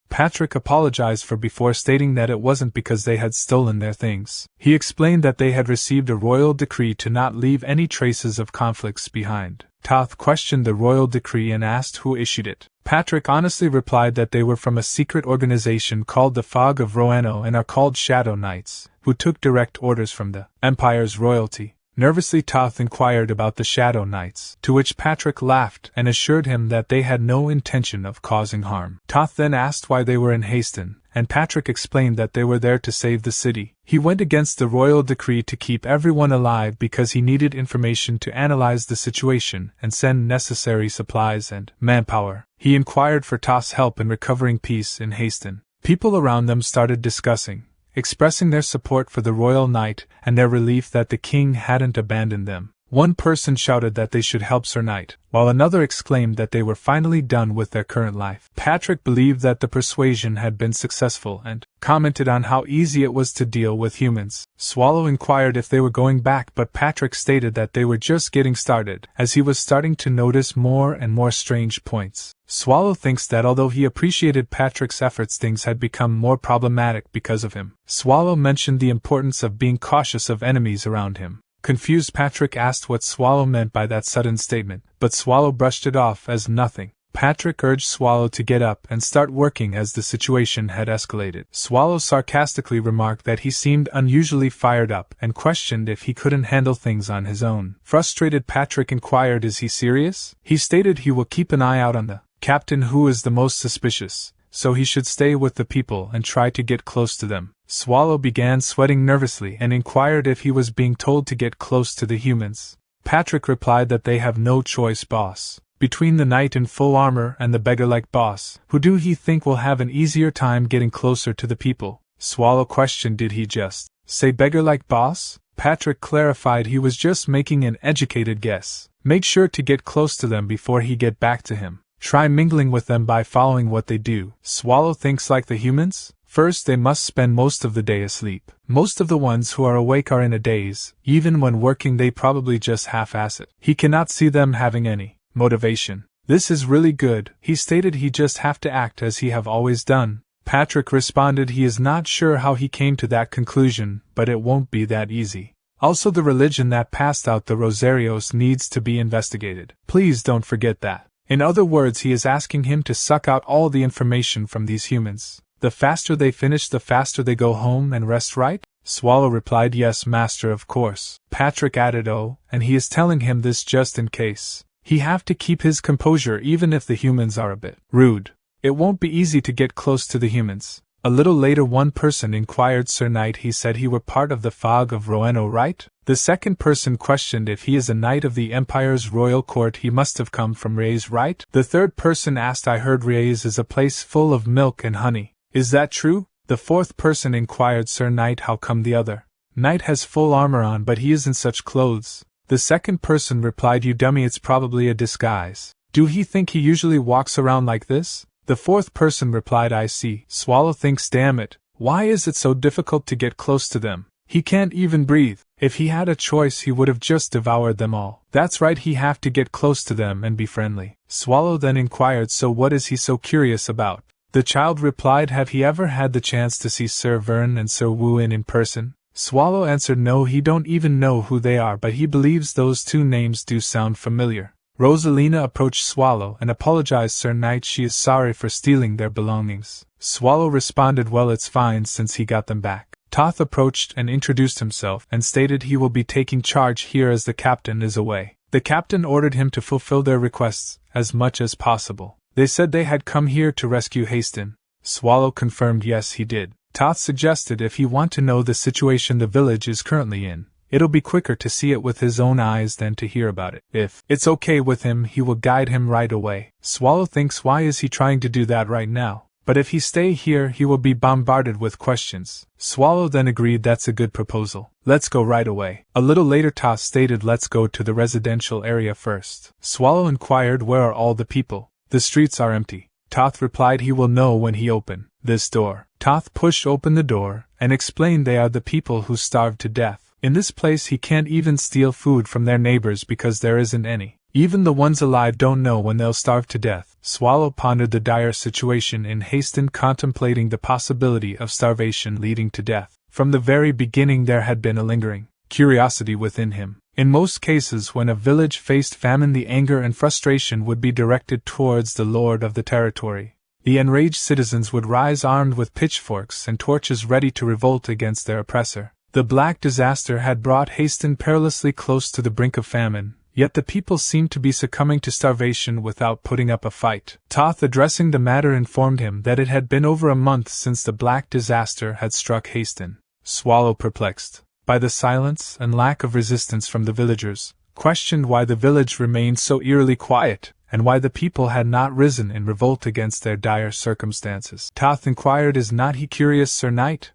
Patrick apologized for before, stating that it wasn't because they had stolen their things. He explained that they had received a royal decree to not leave any traces of conflicts behind. Toth questioned the royal decree and asked who issued it. Patrick honestly replied that they were from a secret organization called the Fog of Roano and are called Shadow Knights, who took direct orders from the Empire's royalty. Nervously, Toth inquired about the Shadow Knights, to which Patrick laughed and assured him that they had no intention of causing harm. Toth then asked why they were in Haston, and Patrick explained that they were there to save the city. He went against the royal decree to keep everyone alive because he needed information to analyze the situation and send necessary supplies and manpower. He inquired for Toth's help in recovering peace in Haston. People around them started discussing, expressing their support for the royal knight and their relief that the king hadn't abandoned them. One person shouted that they should help Sir Knight, while another exclaimed that they were finally done with their current life. Patrick believed that the persuasion had been successful and commented on how easy it was to deal with humans. Swallow inquired if they were going back, but Patrick stated that they were just getting started, as he was starting to notice more and more strange points. Swallow thinks that although he appreciated Patrick's efforts, things had become more problematic because of him. Swallow mentioned the importance of being cautious of enemies around him. Confused, Patrick asked what Swallow meant by that sudden statement, but Swallow brushed it off as nothing. Patrick urged Swallow to get up and start working as the situation had escalated. Swallow sarcastically remarked that he seemed unusually fired up and questioned if he couldn't handle things on his own. Frustrated, Patrick inquired, "Is he serious?" He stated he will keep an eye out on the captain, who is the most suspicious, so he should stay with the people and try to get close to them. Swallow began sweating nervously and inquired if he was being told to get close to the humans. Patrick replied that they have no choice, boss. Between the knight in full armor and the beggar-like boss, who do he think will have an easier time getting closer to the people? Swallow questioned, "Did he just say beggar-like boss?" Patrick clarified he was just making an educated guess. Make sure to get close to them before he get back to him. Try mingling with them by following what they do. Swallow thinks like the humans? First, they must spend most of the day asleep. Most of the ones who are awake are in a daze. Even when working, they probably just half-ass it. He cannot see them having any motivation. This is really good. He stated he just have to act as he have always done. Patrick responded he is not sure how he came to that conclusion, but it won't be that easy. Also, the religion that passed out the Rosarios needs to be investigated. Please don't forget that. In other words, he is asking him to suck out all the information from these humans. The faster they finish, the faster they go home and rest, right? Swallow replied, "Yes, master, of course." Patrick added, "Oh, and he is telling him this just in case. He have to keep his composure even if the humans are a bit rude. It won't be easy to get close to the humans." A little later, one person inquired, "Sir Knight, he said he were part of the Fog of Roano, right?" The second person questioned if he is a knight of the Empire's royal court, he must have come from Reyes, right? The third person asked, "I heard Reyes is a place full of milk and honey. Is that true?" The fourth person inquired, "Sir Knight, how come the other knight has full armor on but he isn't such clothes?" The second person replied, "You dummy, it's probably a disguise. Do he think he usually walks around like this?" The fourth person replied, "I see." Swallow thinks, damn it, why is it so difficult to get close to them? He can't even breathe. If he had a choice, he would have just devoured them all. That's right, he have to get close to them and be friendly. Swallow then inquired, "So what is he so curious about?" The child replied, "Have he ever had the chance to see Sir Vern and Sir Wu in person?" Swallow answered, "No, he don't even know who they are, but he believes those two names do sound familiar." Rosalina approached Swallow and apologized, "Sir Knight, she is sorry for stealing their belongings." Swallow responded, "Well, it's fine since he got them back." Toth approached and introduced himself and stated he will be taking charge here as the captain is away. The captain ordered him to fulfill their requests as much as possible. They said they had come here to rescue Harsten. Swallow confirmed yes he did. Toth suggested if he want to know the situation the village is currently in, it'll be quicker to see it with his own eyes than to hear about it. If it's okay with him, he will guide him right away. Swallow thinks why is he trying to do that right now? But if he stay here he will be bombarded with questions. Swallow then agreed that's a good proposal. Let's go right away. A little later Toth stated let's go to the residential area first. Swallow inquired where are all the people? The streets are empty. Toth replied he will know when he open this door. Toth pushed open the door and explained they are the people who starved to death. In this place he can't even steal food from their neighbors because there isn't any. Even the ones alive don't know when they'll starve to death. Swallow pondered the dire situation in Harsten, contemplating the possibility of starvation leading to death. From the very beginning there had been a lingering curiosity within him. In most cases when a village faced famine the anger and frustration would be directed towards the lord of the territory. The enraged citizens would rise armed with pitchforks and torches ready to revolt against their oppressor. The Black Disaster had brought Harsten perilously close to the brink of famine, yet the people seemed to be succumbing to starvation without putting up a fight. Toth addressing the matter informed him that it had been over a month since the Black Disaster had struck Harsten. Swallow, perplexed by the silence and lack of resistance from the villagers, questioned why the village remained so eerily quiet, and why the people had not risen in revolt against their dire circumstances. Toth inquired, is not he curious, Sir Knight?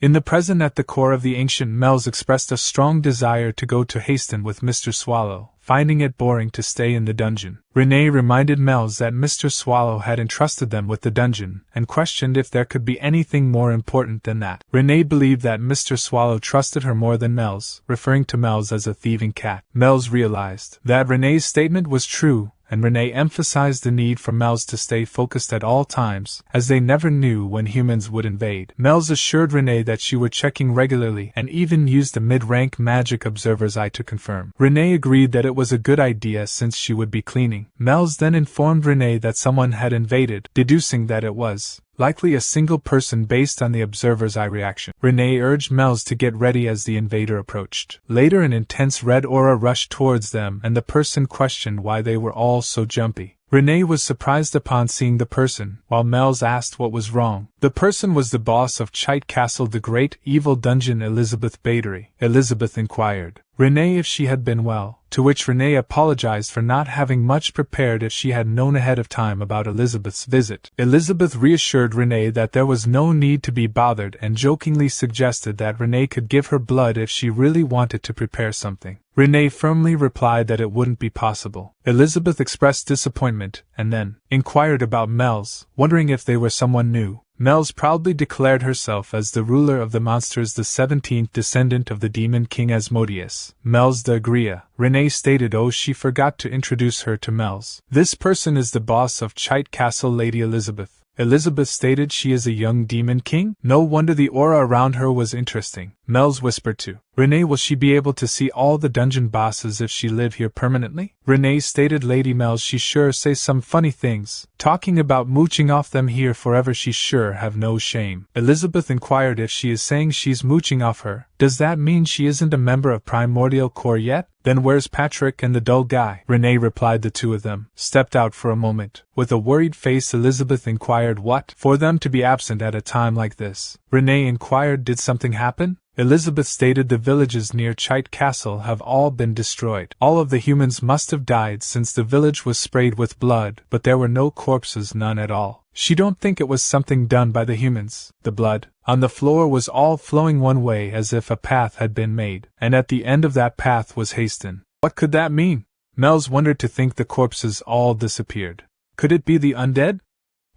In the present, at the core of the ancient Mells expressed a strong desire to go to Harsten with Mr. Swallow, finding it boring to stay in the dungeon. Renee reminded Mells that Mr. Swallow had entrusted them with the dungeon, and questioned if there could be anything more important than that. Renee believed that Mr. Swallow trusted her more than Mells, referring to Mells as a thieving cat. Mells realized that Renee's statement was true, and Renee emphasized the need for Mells to stay focused at all times, as they never knew when humans would invade. Mells assured Renee that she were checking regularly and even used a mid-rank magic observer's eye to confirm. Renee agreed that it was a good idea since she would be cleaning. Mells then informed Renee that someone had invaded, deducing that it was likely a single person based on the observer's eye reaction. Renee urged Mells to get ready as the invader approached. Later an intense red aura rushed towards them and the person questioned why they were all so jumpy. Renee was surprised upon seeing the person, while Mells asked what was wrong. The person was the boss of Chite Castle, the great evil dungeon, Elizabeth Battery. Elizabeth inquired Renee if she had been well, to which Renee apologized for not having much prepared if she had known ahead of time about Elizabeth's visit. Elizabeth reassured Renee that there was no need to be bothered and jokingly suggested that Renee could give her blood if she really wanted to prepare something. Renee firmly replied that it wouldn't be possible. Elizabeth expressed disappointment, and then inquired about Mells, wondering if they were someone new. Mells proudly declared herself as the ruler of the monsters, the 17th descendant of the demon king Asmodeus, Mells the Agria. Renee stated she forgot to introduce her to Mells. This person is the boss of Chite Castle, Lady Elizabeth. Elizabeth stated she is a young demon king? No wonder the aura around her was interesting. Mells whispered to Renee, will she be able to see all the dungeon bosses if she live here permanently? Renee stated Lady Mells she sure say some funny things, talking about mooching off them here forever, she sure have no shame. Elizabeth inquired if she is saying she's mooching off her, does that mean she isn't a member of Primordial Core yet? Then where's Patrick and the dull guy? Renee replied the two of them stepped out for a moment. With a worried face Elizabeth inquired what for them to be absent at a time like this. Renee inquired did something happen? Elizabeth stated the villages near Chite Castle have all been destroyed. All of the humans must have died since the village was sprayed with blood, but there were no corpses, none at all. She don't think it was something done by the humans. The blood on the floor was all flowing one way as if a path had been made, and at the end of that path was Harsten. What could that mean? Mells wondered to think the corpses all disappeared. Could it be the undead?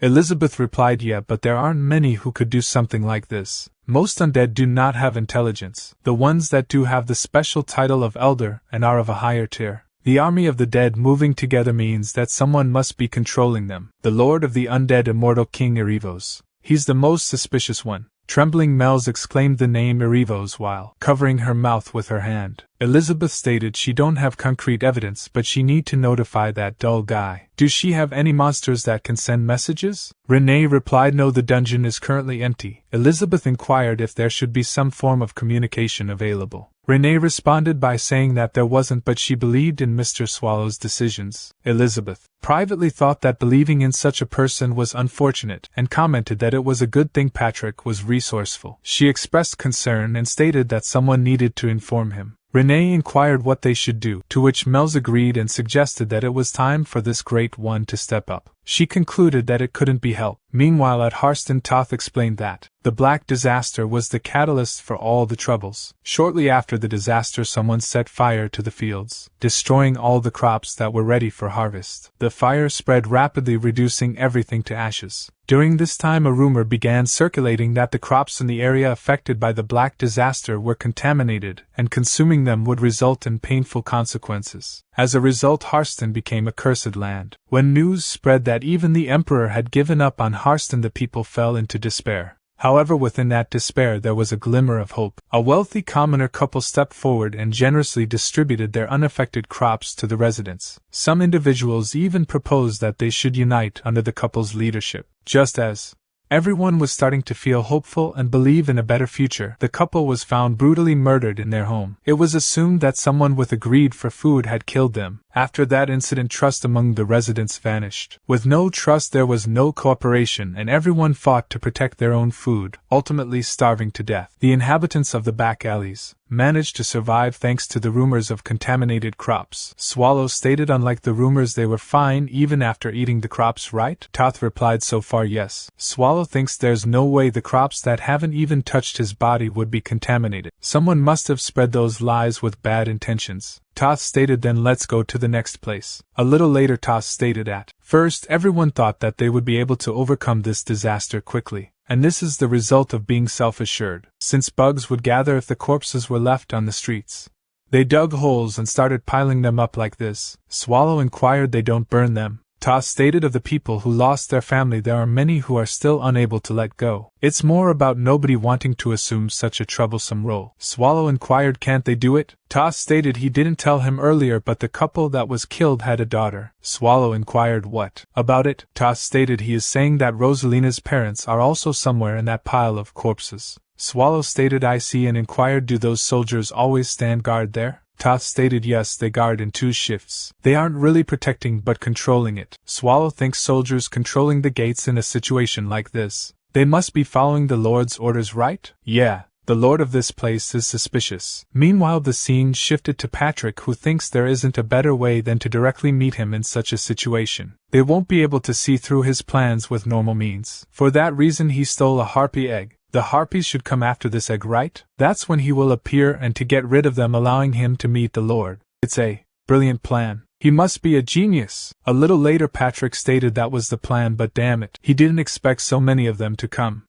Elizabeth replied yeah, but there aren't many who could do something like this. Most undead do not have intelligence. The ones that do have the special title of Elder and are of a higher tier. The army of the dead moving together means that someone must be controlling them. The Lord of the Undead, Immortal King Erivos. He's the most suspicious one. Trembling Mells exclaimed the name Erivos while covering her mouth with her hand. Elizabeth stated she don't have concrete evidence but she need to notify that dull guy. Do she have any monsters that can send messages? Renee replied no, the dungeon is currently empty. Elizabeth inquired if there should be some form of communication available. Renee responded by saying that there wasn't but she believed in Mr. Swallow's decisions. Elizabeth privately thought that believing in such a person was unfortunate and commented that it was a good thing Patrick was resourceful. She expressed concern and stated that someone needed to inform him. Renee inquired what they should do, to which Mel's agreed and suggested that it was time for this great one to step up. She concluded that it couldn't be helped. Meanwhile at Harsten, Toth explained that the Black Disaster was the catalyst for all the troubles. Shortly after the disaster, someone set fire to the fields, destroying all the crops that were ready for harvest. The fire spread rapidly, reducing everything to ashes. During this time, a rumor began circulating that the crops in the area affected by the Black Disaster were contaminated, and consuming them would result in painful consequences. As a result, Harsten became a cursed land. When news spread that even the Emperor had given up on Harsten, the people fell into despair. However, within that despair there was a glimmer of hope. A wealthy commoner couple stepped forward and generously distributed their unaffected crops to the residents. Some individuals even proposed that they should unite under the couple's leadership. Just as everyone was starting to feel hopeful and believe in a better future, the couple was found brutally murdered in their home. It was assumed that someone with a greed for food had killed them. After that incident, trust among the residents vanished. With no trust, there was no cooperation, and everyone fought to protect their own food, ultimately starving to death. The inhabitants of the back alleys managed to survive thanks to the rumors of contaminated crops. Swallow stated unlike the rumors, they were fine even after eating the crops, right? Toth replied so far yes. Swallow thinks there's no way the crops that haven't even touched his body would be contaminated. Someone must have spread those lies with bad intentions. Toth stated then let's go to the next place. A little later Toth stated at first everyone thought that they would be able to overcome this disaster quickly. And this is the result of being self-assured, since bugs would gather if the corpses were left on the streets. They dug holes and started piling them up like this. Swallow inquired they don't burn them. Toth stated of the people who lost their family there are many who are still unable to let go. It's more about nobody wanting to assume such a troublesome role. Swallow inquired can't they do it? Toth stated he didn't tell him earlier but the couple that was killed had a daughter. Swallow inquired what about it? Toth stated he is saying that Rosalina's parents are also somewhere in that pile of corpses. Swallow stated I see and inquired do those soldiers always stand guard there? Toth stated yes, they guard in 2 shifts. They aren't really protecting but controlling it. Swallow thinks soldiers controlling the gates in a situation like this. They must be following the Lord's orders, right? Yeah, the Lord of this place is suspicious. Meanwhile the scene shifted to Patrick, who thinks there isn't a better way than to directly meet him in such a situation. They won't be able to see through his plans with normal means. For that reason he stole a harpy egg. The harpies should come after this egg, right? That's when he will appear and to get rid of them, allowing him to meet the Lord. It's a brilliant plan. He must be a genius. A little later Patrick stated that was the plan, but damn it, he didn't expect so many of them to come.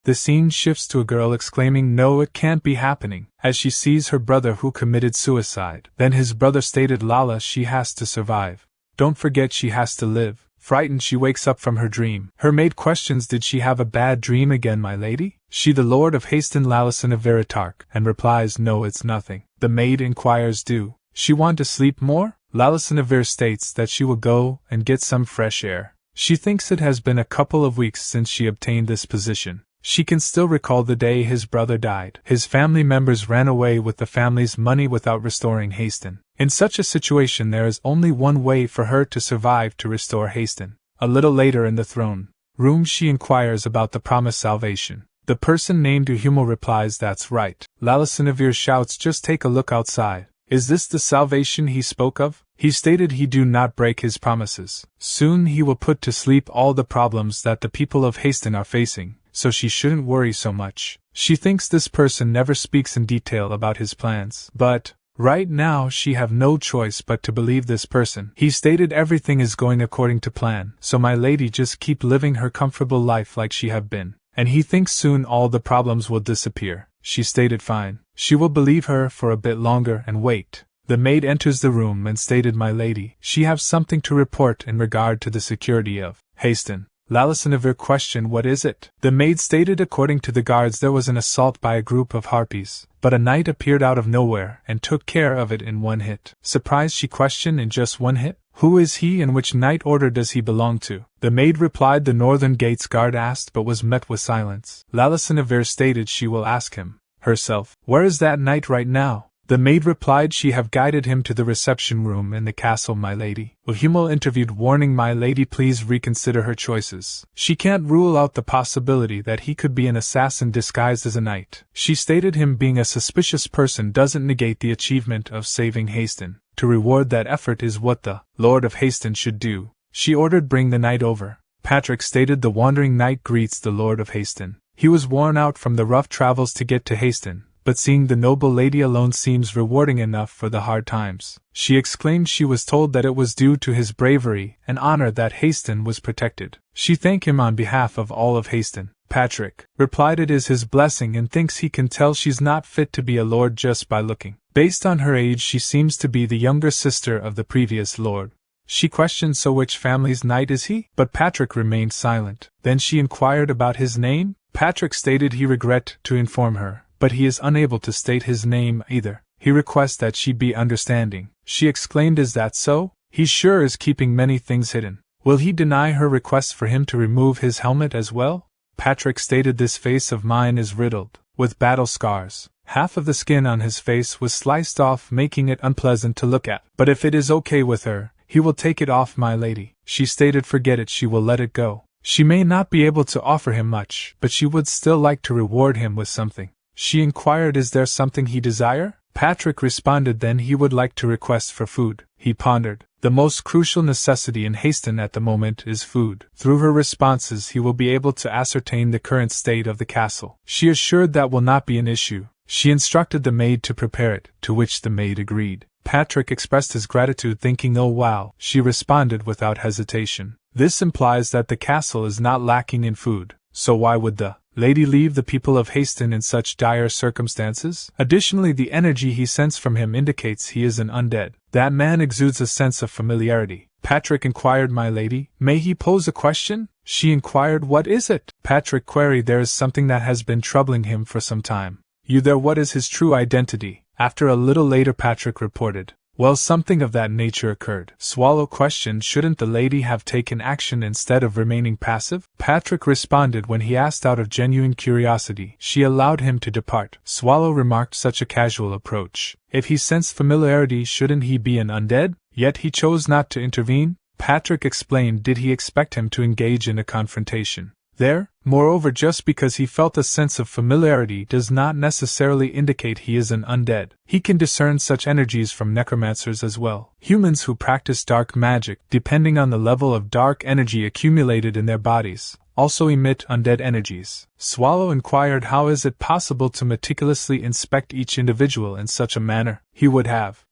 The scene shifts to a girl exclaiming no, it can't be happening, as she sees her brother who committed suicide. Then his brother stated Lala, she has to survive. Don't forget she has to live. Frightened, she wakes up from her dream. Her maid questions, did she have a bad dream again, my lady? She the Lord of Harsten Lalison of Veritark, and replies no, it's nothing. The maid inquires, do she want to sleep more? Lalison of Ver states that she will go and get some fresh air. She thinks it has been a couple of weeks since she obtained this position. She can still recall the day his brother died. His family members ran away with the family's money without restoring Harsten. In such a situation there is only one way for her to survive, to restore Harsten. A little later in the throne room she inquires about the promised salvation. The person named Uhumo replies that's right. Lalisinavir shouts just take a look outside. Is this the salvation he spoke of? He stated he do not break his promises. Soon he will put to sleep all the problems that the people of Harsten are facing, so she shouldn't worry so much. She thinks this person never speaks in detail about his plans, but right now she have no choice but to believe this person. He stated everything is going according to plan, so my lady just keep living her comfortable life like she have been, and he thinks soon all the problems will disappear. She stated fine. She will believe her for a bit longer and wait. The maid enters the room and stated my lady, she have something to report in regard to the security of Harsten. Lalisanavir questioned, what is it? The maid stated according to the guards there was an assault by a group of harpies, but a knight appeared out of nowhere and took care of it in one hit. Surprised, she questioned, in just one hit? Who is he and which knight order does he belong to? The maid replied the Northern Gates guard asked but was met with silence. Lalisanavir stated she will ask him herself. Where is that knight right now? The maid replied she have guided him to the reception room in the castle, my lady. Hummel interviewed, warning, my lady, please reconsider her choices. She can't rule out the possibility that he could be an assassin disguised as a knight. She stated him being a suspicious person doesn't negate the achievement of saving Harsten. To reward that effort is what the Lord of Harsten should do. She ordered, bring the knight over. Patrick stated the wandering knight greets the Lord of Harsten. He was worn out from the rough travels to get to Harsten, but seeing the noble lady alone seems rewarding enough for the hard times. She exclaimed she was told that it was due to his bravery and honor that Harsten was protected. She thanked him on behalf of all of Harsten. Patrick replied it is his blessing and thinks he can tell she's not fit to be a lord just by looking. Based on her age, she seems to be the younger sister of the previous lord. She questioned, so which family's knight is he? But Patrick remained silent. Then she inquired about his name. Patrick stated he regret to inform her, but he is unable to state his name either. He requests that she be understanding. She exclaimed, is that so? He sure is keeping many things hidden. Will he deny her request for him to remove his helmet as well? Patrick stated this face of mine is riddled with battle scars. Half of the skin on his face was sliced off, making it unpleasant to look at. But if it is okay with her, he will take it off, my lady. She stated forget it, she will let it go. She may not be able to offer him much, but she would still like to reward him with something. She inquired, is there something he desire? Patrick responded then he would like to request for food. He pondered. The most crucial necessity in Harsten at the moment is food. Through her responses he will be able to ascertain the current state of the castle. She assured that will not be an issue. She instructed the maid to prepare it, to which the maid agreed. Patrick expressed his gratitude, thinking, oh wow. She responded without hesitation. This implies that the castle is not lacking in food, so why would the lady leave the people of Harsten in such dire circumstances? Additionally, the energy he sensed from him indicates he is an undead. That man exudes a sense of familiarity. Patrick inquired, my lady, may he pose a question? She inquired, what is it? Patrick queried, there is something that has been troubling him for some time. You there, what is his true identity? After a little later Patrick reported, well, something of that nature occurred. Swallow questioned, shouldn't the lady have taken action instead of remaining passive? Patrick responded when he asked out of genuine curiosity. She allowed him to depart. Swallow remarked, such a casual approach. If he sensed familiarity, shouldn't he be an undead? Yet he chose not to intervene. Patrick explained, did he expect him to engage in a confrontation there? Moreover, just because he felt a sense of familiarity does not necessarily indicate he is an undead. He can discern such energies from necromancers as well. Humans who practice dark magic, depending on the level of dark energy accumulated in their bodies, also emit undead energies. Swallow inquired, how is it possible to meticulously inspect each individual in such a manner? He would have.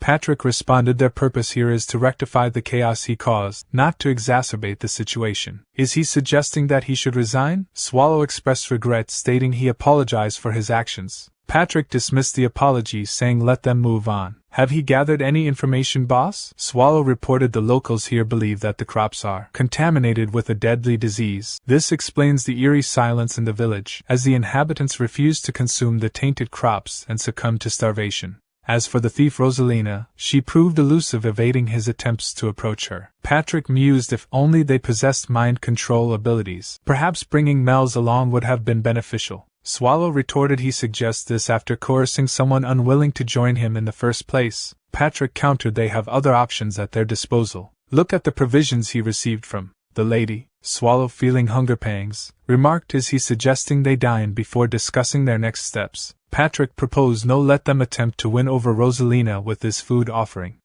Patrick responded, their purpose here is to rectify the chaos he caused, not to exacerbate the situation. Is he suggesting that he should resign? Swallow expressed regret, stating he apologized for his actions. Patrick dismissed the apology, saying let them move on. Have he gathered any information, boss? Swallow reported the locals here believe that the crops are contaminated with a deadly disease. This explains the eerie silence in the village, as the inhabitants refuse to consume the tainted crops and succumb to starvation. As for the thief Rosalina, she proved elusive, evading his attempts to approach her. Patrick mused, if only they possessed mind control abilities. Perhaps bringing Mel's along would have been beneficial. Swallow retorted he suggests this after coercing someone unwilling to join him in the first place. Patrick countered they have other options at their disposal. Look at the provisions he received from the lady. Swallow, feeling hunger pangs, remarked, is he suggesting they dine before discussing their next steps? Patrick proposed no, let them attempt to win over Rosalina with this food offering.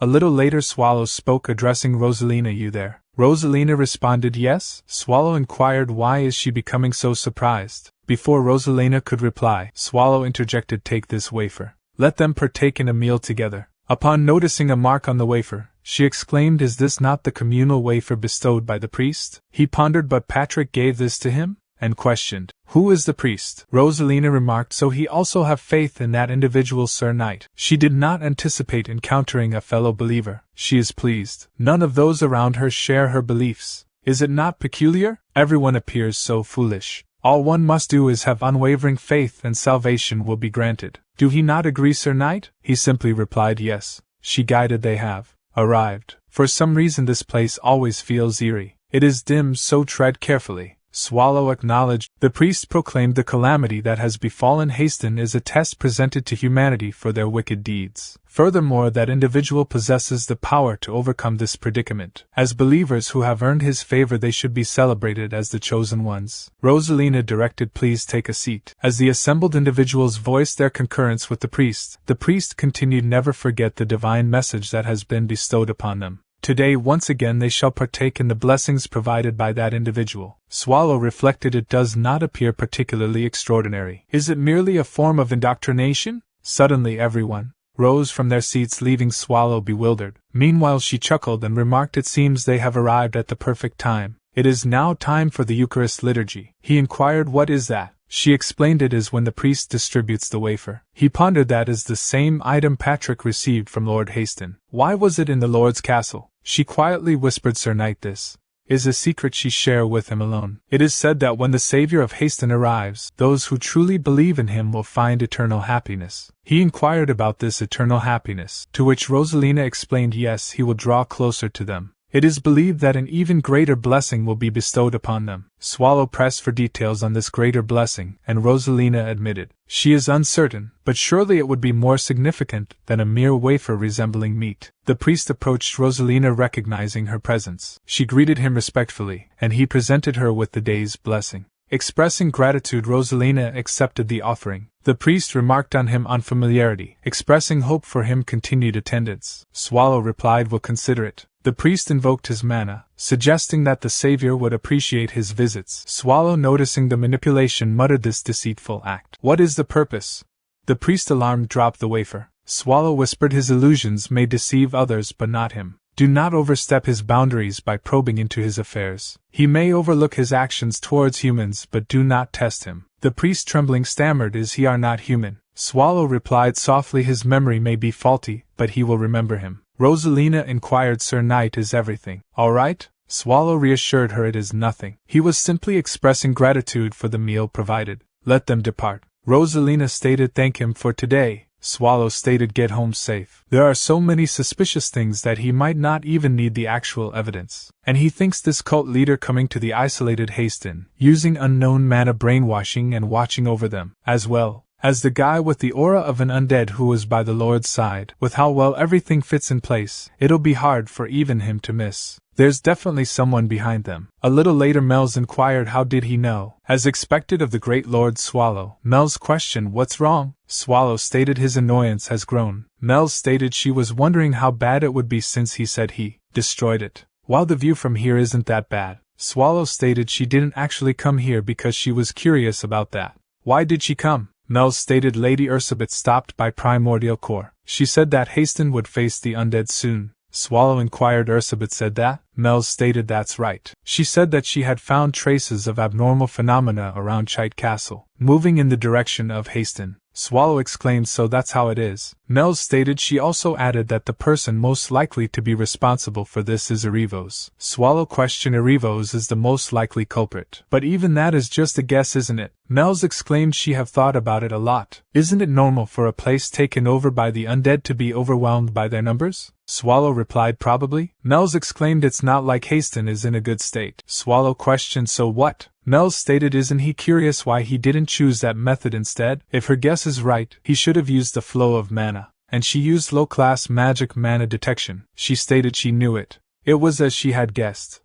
A little later Swallow spoke, addressing Rosalina, you there? Rosalina responded yes. Swallow inquired, why is she becoming so surprised? Before Rosalina could reply, Swallow interjected, take this wafer. Let them partake in a meal together. Upon noticing a mark on the wafer, she exclaimed, is this not the communal wafer bestowed by the priest? He pondered, but Patrick gave this to him? and questioned, "Who is the priest?" Rosalina remarked, "So he also have faith in that individual, Sir Knight." She did not anticipate encountering a fellow believer. She is pleased. None of those around her share her beliefs. Is it not peculiar? Everyone appears so foolish. All one must do is have unwavering faith and salvation will be granted. Do he not agree, Sir Knight? He simply replied yes. She guided they have arrived. For some reason this place always feels eerie. It is dim, so tread carefully. Swallow acknowledged. The priest proclaimed the calamity that has befallen Harsten is a test presented to humanity for their wicked deeds. Furthermore, that individual possesses the power to overcome this predicament. As believers who have earned his favor, they should be celebrated as the chosen ones. Rosalina directed, "Please take a seat." As the assembled individuals voiced their concurrence with the priest continued, "Never forget the divine message that has been bestowed upon them. Today once again they shall partake in the blessings provided by that individual." Swallow reflected, "It does not appear particularly extraordinary. Is it merely a form of indoctrination?" Suddenly everyone rose from their seats, leaving Swallow bewildered. Meanwhile she chuckled and remarked, "It seems they have arrived at the perfect time. It is now time for the Eucharist liturgy." He inquired, "What is that?" She explained, "It is when the priest distributes the wafer." He pondered, "That is the same item Patrick received from Lord Harsten. Why was it in the Lord's castle?" She quietly whispered, "Sir Knight, this is a secret she share with him alone. It is said that when the Savior of Harsten arrives, those who truly believe in him will find eternal happiness." He inquired about this eternal happiness, to which Rosalina explained, "Yes, he will draw closer to them. It is believed that an even greater blessing will be bestowed upon them." Swallow pressed for details on this greater blessing, and Rosalina admitted, "She is uncertain, but surely it would be more significant than a mere wafer resembling meat." The priest approached Rosalina, recognizing her presence. She greeted him respectfully, and he presented her with the day's blessing. Expressing gratitude, Rosalina accepted the offering. The priest remarked on him unfamiliarity, expressing hope for him continued attendance. Swallow replied, "Will consider it." The priest invoked his mana, suggesting that the Savior would appreciate his visits. Swallow, noticing the manipulation, muttered, "This deceitful act. What is the purpose?" The priest, alarmed, dropped the wafer. Swallow whispered, "His illusions may deceive others but not him. Do not overstep his boundaries by probing into his affairs. He may overlook his actions towards humans, but do not test him." The priest, trembling, stammered, "Is he are not human?" Swallow replied softly, "His memory may be faulty, but he will remember him." Rosalina inquired, "Sir Knight, is everything all right?" Swallow reassured her, "It is nothing. He was simply expressing gratitude for the meal provided. Let them depart." Rosalina stated, "Thank him for today." Swallow stated, "Get home safe. There are so many suspicious things that he might not even need the actual evidence. And he thinks this cult leader coming to the isolated Harsten, using unknown mana brainwashing and watching over them, as well as the guy with the aura of an undead who was by the Lord's side. With how well everything fits in place, it'll be hard for even him to miss. There's definitely someone behind them." A little later Mel's inquired, "How did he know?" As expected of the great Lord Swallow, Mel's questioned, "What's wrong?" Swallow stated his annoyance has grown. Mel stated she was wondering how bad it would be since he said he destroyed it. "While the view from here isn't that bad." Swallow stated she didn't actually come here because she was curious about that. "Why did she come?" Mel stated Lady Ursabet stopped by Primordial Core. She said that Harsten would face the undead soon. Swallow inquired, "Ursabet said that?" Mel stated that's right. She said that she had found traces of abnormal phenomena around Chite Castle, moving in the direction of Harsten. Swallow exclaimed, "So that's how it is." Mel stated she also added that the person most likely to be responsible for this is Erivos. Swallow questioned, "Erivos is the most likely culprit. But even that is just a guess, isn't it?" Mel's exclaimed she have thought about it a lot. "Isn't it normal for a place taken over by the undead to be overwhelmed by their numbers?" Swallow replied, "Probably." Mel's exclaimed, "It's not like Harsten is in a good state." Swallow questioned, "So what?" Mel stated, "Isn't he curious why he didn't choose that method instead? If her guess is right, he should have used the flow of mana." And she used low-class magic mana detection. She stated she knew it. It was as she had guessed.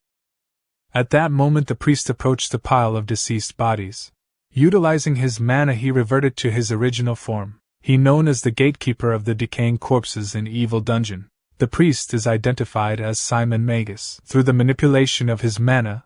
At that moment the priest approached the pile of deceased bodies. Utilizing his mana he reverted to his original form. He known as the gatekeeper of the decaying corpses in Evil Dungeon. The priest is identified as Simon Magus. Through the manipulation of his mana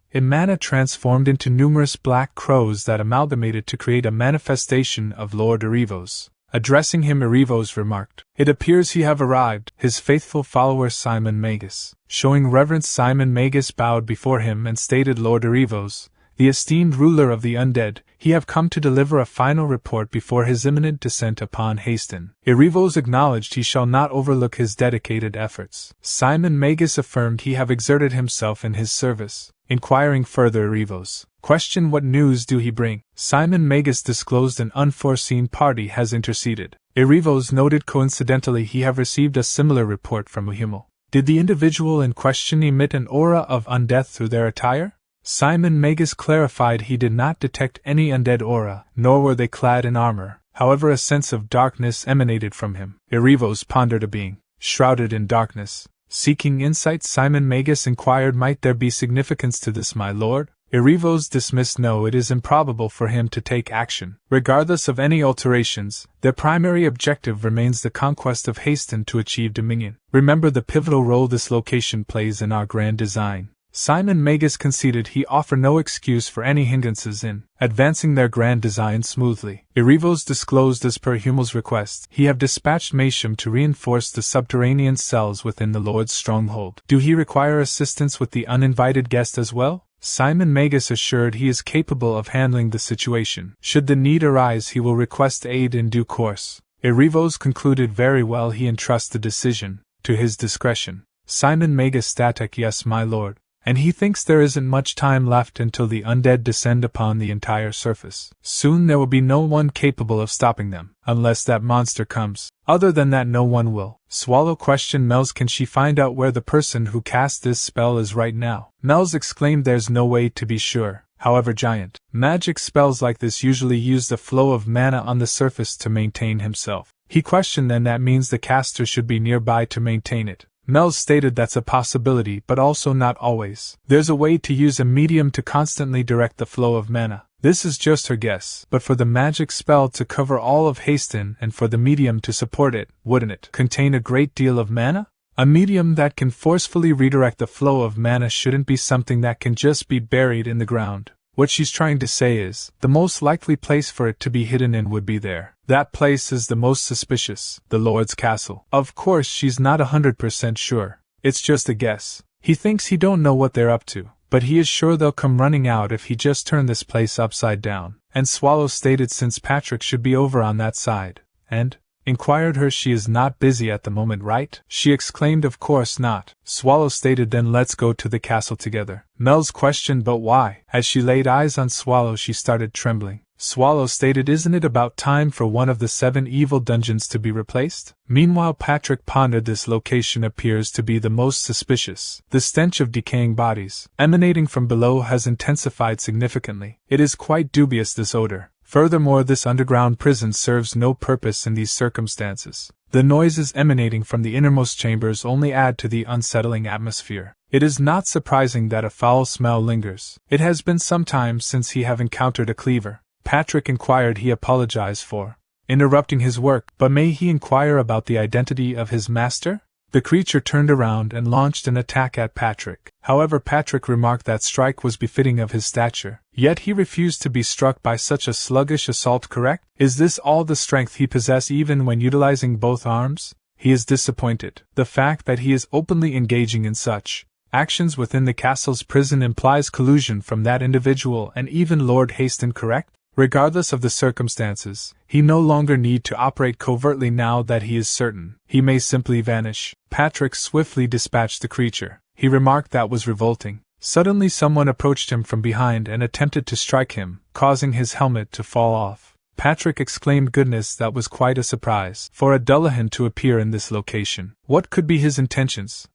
transformed into numerous black crows that amalgamated to create a manifestation of Lord Erivos. Addressing him, Erivos remarked, "It appears he have arrived." His faithful follower Simon Magus. Showing reverence, Simon Magus bowed before him and stated, "Lord Erivos, the esteemed ruler of the undead, he have come to deliver a final report before his imminent descent upon Harsten. Erevos acknowledged he shall not overlook his dedicated efforts. Simon Magus affirmed he have exerted himself in his service. Inquiring further, Erevos questioned what news do he bring. Simon Magus disclosed an unforeseen party has interceded. Erevos noted coincidentally he have received a similar report from Yahello. Did the individual in question emit an aura of undeath through their attire? Simon Magus clarified he did not detect any undead aura, nor were they clad in armor. However, a sense of darkness emanated from him. Erevos pondered a being, shrouded in darkness. Seeking insight, Simon Magus inquired, might there be significance to this, my lord? Erevos dismissed no, it is improbable for him to take action. Regardless of any alterations, their primary objective remains the conquest of Harsten to achieve dominion. Remember the pivotal role this location plays in our grand design. Simon Magus conceded he offer no excuse for any hindrances in advancing their grand design smoothly. Erevos disclosed as per Yahello's request, he have dispatched Misham to reinforce the subterranean cells within the Lord's stronghold. Do he require assistance with the uninvited guest as well? Simon Magus assured he is capable of handling the situation. Should the need arise, he will request aid in due course. Erevos concluded very well, he entrusts the decision to his discretion. Simon Magus static, yes, my lord. And he thinks there isn't much time left until the undead descend upon the entire surface. Soon there will be no one capable of stopping them, unless that monster comes. Other than that, no one will. Swallow questioned Mel's, can she find out where the person who cast this spell is right now? Mel's exclaimed there's no way to be sure. However, giant magic spells like this usually use the flow of mana on the surface to maintain himself. He questioned, then that means the caster should be nearby to maintain it. Mel stated that's a possibility, but also not always. There's a way to use a medium to constantly direct the flow of mana. This is just her guess, but for the magic spell to cover all of Harsten and for the medium to support it, wouldn't it contain a great deal of mana? A medium that can forcefully redirect the flow of mana shouldn't be something that can just be buried in the ground. What she's trying to say is, the most likely place for it to be hidden in would be there. That place is the most suspicious, the Lord's castle. Of course, she's not 100% sure. It's just a guess. He thinks he don't know what they're up to, but he is sure they'll come running out if he just turned this place upside down. And Swallow stated since Patrick should be over on that side, and inquired her, she is not busy at the moment, right? She exclaimed, of course not. Swallow stated, then let's go to the castle together. Mel's questioned, but why? As she laid eyes on Swallow, she started trembling. Swallow stated, isn't it about time for one of the 7 evil dungeons to be replaced? Meanwhile, Patrick pondered, this location appears to be the most suspicious. The stench of decaying bodies emanating from below has intensified significantly. It is quite dubious, this odor. Furthermore, this underground prison serves no purpose in these circumstances. The noises emanating from the innermost chambers only add to the unsettling atmosphere. It is not surprising that a foul smell lingers. It has been some time since he have encountered a cleaver. Patrick inquired, he apologized for interrupting his work, but may he inquire about the identity of his master? The creature turned around and launched an attack at Patrick. However, Patrick remarked that strike was befitting of his stature, yet he refused to be struck by such a sluggish assault, correct? Is this all the strength he possesses even when utilizing both arms? He is disappointed. The fact that he is openly engaging in such actions within the castle's prison implies collusion from that individual and even Lord Harsten, correct? Regardless of the circumstances, he no longer need to operate covertly now that he is certain he may simply vanish. Patrick swiftly dispatched the creature. He remarked that was revolting. Suddenly someone approached him from behind and attempted to strike him, causing his helmet to fall off. Patrick exclaimed, goodness, that was quite a surprise for a Dullahan to appear in this location. What could be his intentions?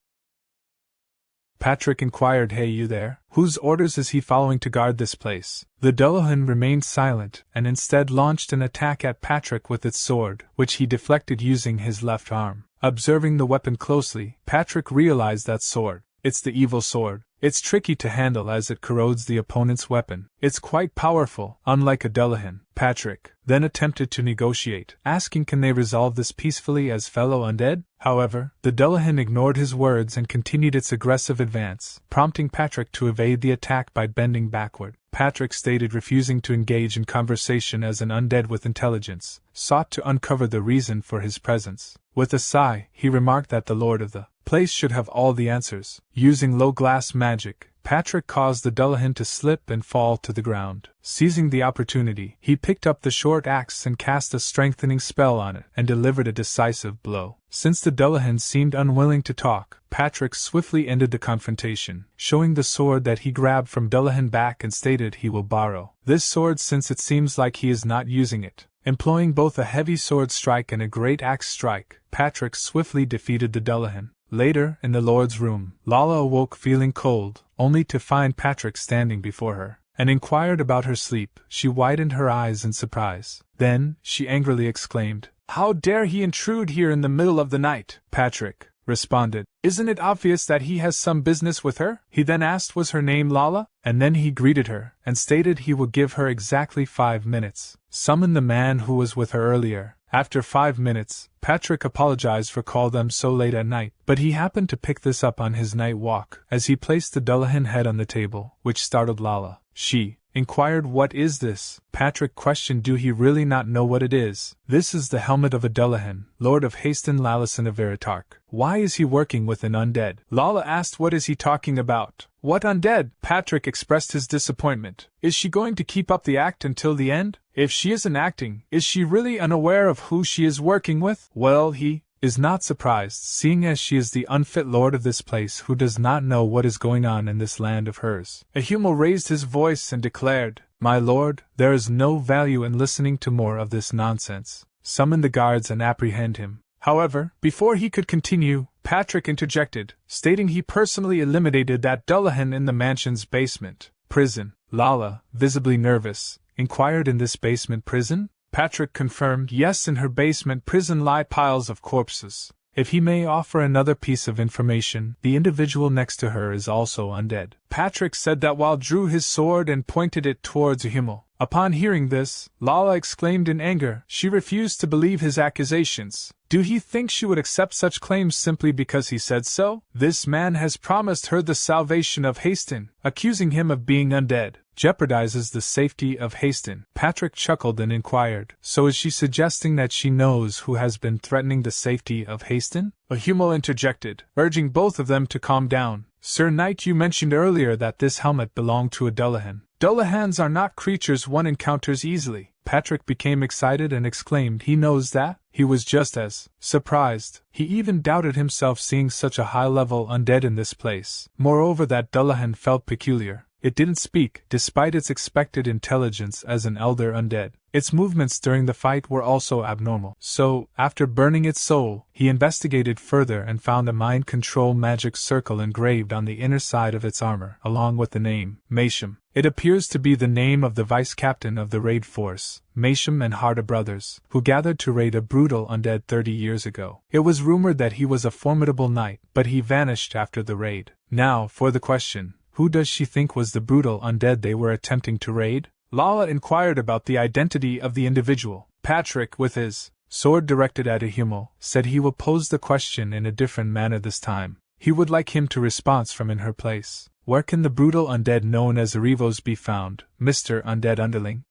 Patrick inquired, hey, you there? Whose orders is he following to guard this place? The Dullahan remained silent, and instead launched an attack at Patrick with its sword, which he deflected using his left arm. Observing the weapon closely, Patrick realized that sword. It's the evil sword. It's tricky to handle as it corrodes the opponent's weapon. It's quite powerful, unlike a Dullahan. Patrick then attempted to negotiate, asking can they resolve this peacefully as fellow undead? However, the Dullahan ignored his words and continued its aggressive advance, prompting Patrick to evade the attack by bending backward. Patrick stated refusing to engage in conversation as an undead with intelligence, sought to uncover the reason for his presence. With a sigh, he remarked that the lord of the place should have all the answers. Using low glass magic, Patrick caused the Dullahan to slip and fall to the ground. Seizing the opportunity, he picked up the short axe and cast a strengthening spell on it, and delivered a decisive blow. Since the Dullahan seemed unwilling to talk, Patrick swiftly ended the confrontation, showing the sword that he grabbed from Dullahan back and stated he will borrow this sword since it seems like he is not using it. Employing both a heavy sword strike and a great axe strike, Patrick swiftly defeated the Dullahan. Later, in the Lord's room, Lala awoke feeling cold, only to find Patrick standing before her, and inquired about her sleep. She widened her eyes in surprise. Then, she angrily exclaimed, "How dare he intrude here in the middle of the night?" Patrick responded, "Isn't it obvious that he has some business with her?" He then asked was her name Lala, and then he greeted her, and stated he would give her exactly 5 minutes. Summon the man who was with her earlier. After 5 minutes, Patrick apologized for calling them so late at night, but he happened to pick this up on his night walk, as he placed the Dullahan head on the table, which startled Lala. She inquired, "What is this?" Patrick questioned, "Do he really not know what it is?" "This is the helmet of a Dullahan, Lord of Harsten Lalison of Veritark." "Why is he working with an undead?" Lala asked, "What is he talking about? What undead?" Patrick expressed his disappointment. "Is she going to keep up the act until the end? If she isn't acting, is she really unaware of who she is working with?" Well, he is not surprised, seeing as she is the unfit lord of this place who does not know what is going on in this land of hers. Yahello raised his voice and declared, "My lord, there is no value in listening to more of this nonsense. Summon the guards and apprehend him." However, before he could continue, Patrick interjected, stating he personally eliminated that Dullahan in the mansion's basement prison. Lala, visibly nervous, inquired, "In this basement prison?" Patrick confirmed, "Yes, in her basement prison lie piles of corpses. If he may offer another piece of information, the individual next to her is also undead." Patrick said that while drew his sword and pointed it towards Yahello. Upon hearing this, Lala exclaimed in anger. She refused to believe his accusations. Do he think she would accept such claims simply because he said so? This man has promised her the salvation of Harsten. Accusing him of being undead jeopardizes the safety of Harsten. Patrick chuckled and inquired, "So is she suggesting that she knows who has been threatening the safety of Harsten?" Yahello interjected, urging both of them to calm down. "Sir Knight, you mentioned earlier that this helmet belonged to a Dullahan. Dullahans are not creatures one encounters easily." Patrick became excited and exclaimed, "He knows that?" He was just as surprised. He even doubted himself seeing such a high-level undead in this place. Moreover, that Dullahan felt peculiar. It didn't speak, despite its expected intelligence as an elder undead. Its movements during the fight were also abnormal. So, after burning its soul, he investigated further and found a mind control magic circle engraved on the inner side of its armor, along with the name, Masham. It appears to be the name of the vice-captain of the raid force, Masham and Harda brothers, who gathered to raid a brutal undead 30 years ago. It was rumored that he was a formidable knight, but he vanished after the raid. Now, for the question. Who does she think was the brutal undead they were attempting to raid? Lala inquired about the identity of the individual. Patrick, with his sword directed at Yahello, said he will pose the question in a different manner this time. He would like him to respond from in her place. "Where can the brutal undead known as Arivos be found, Mr. Undead Underling?"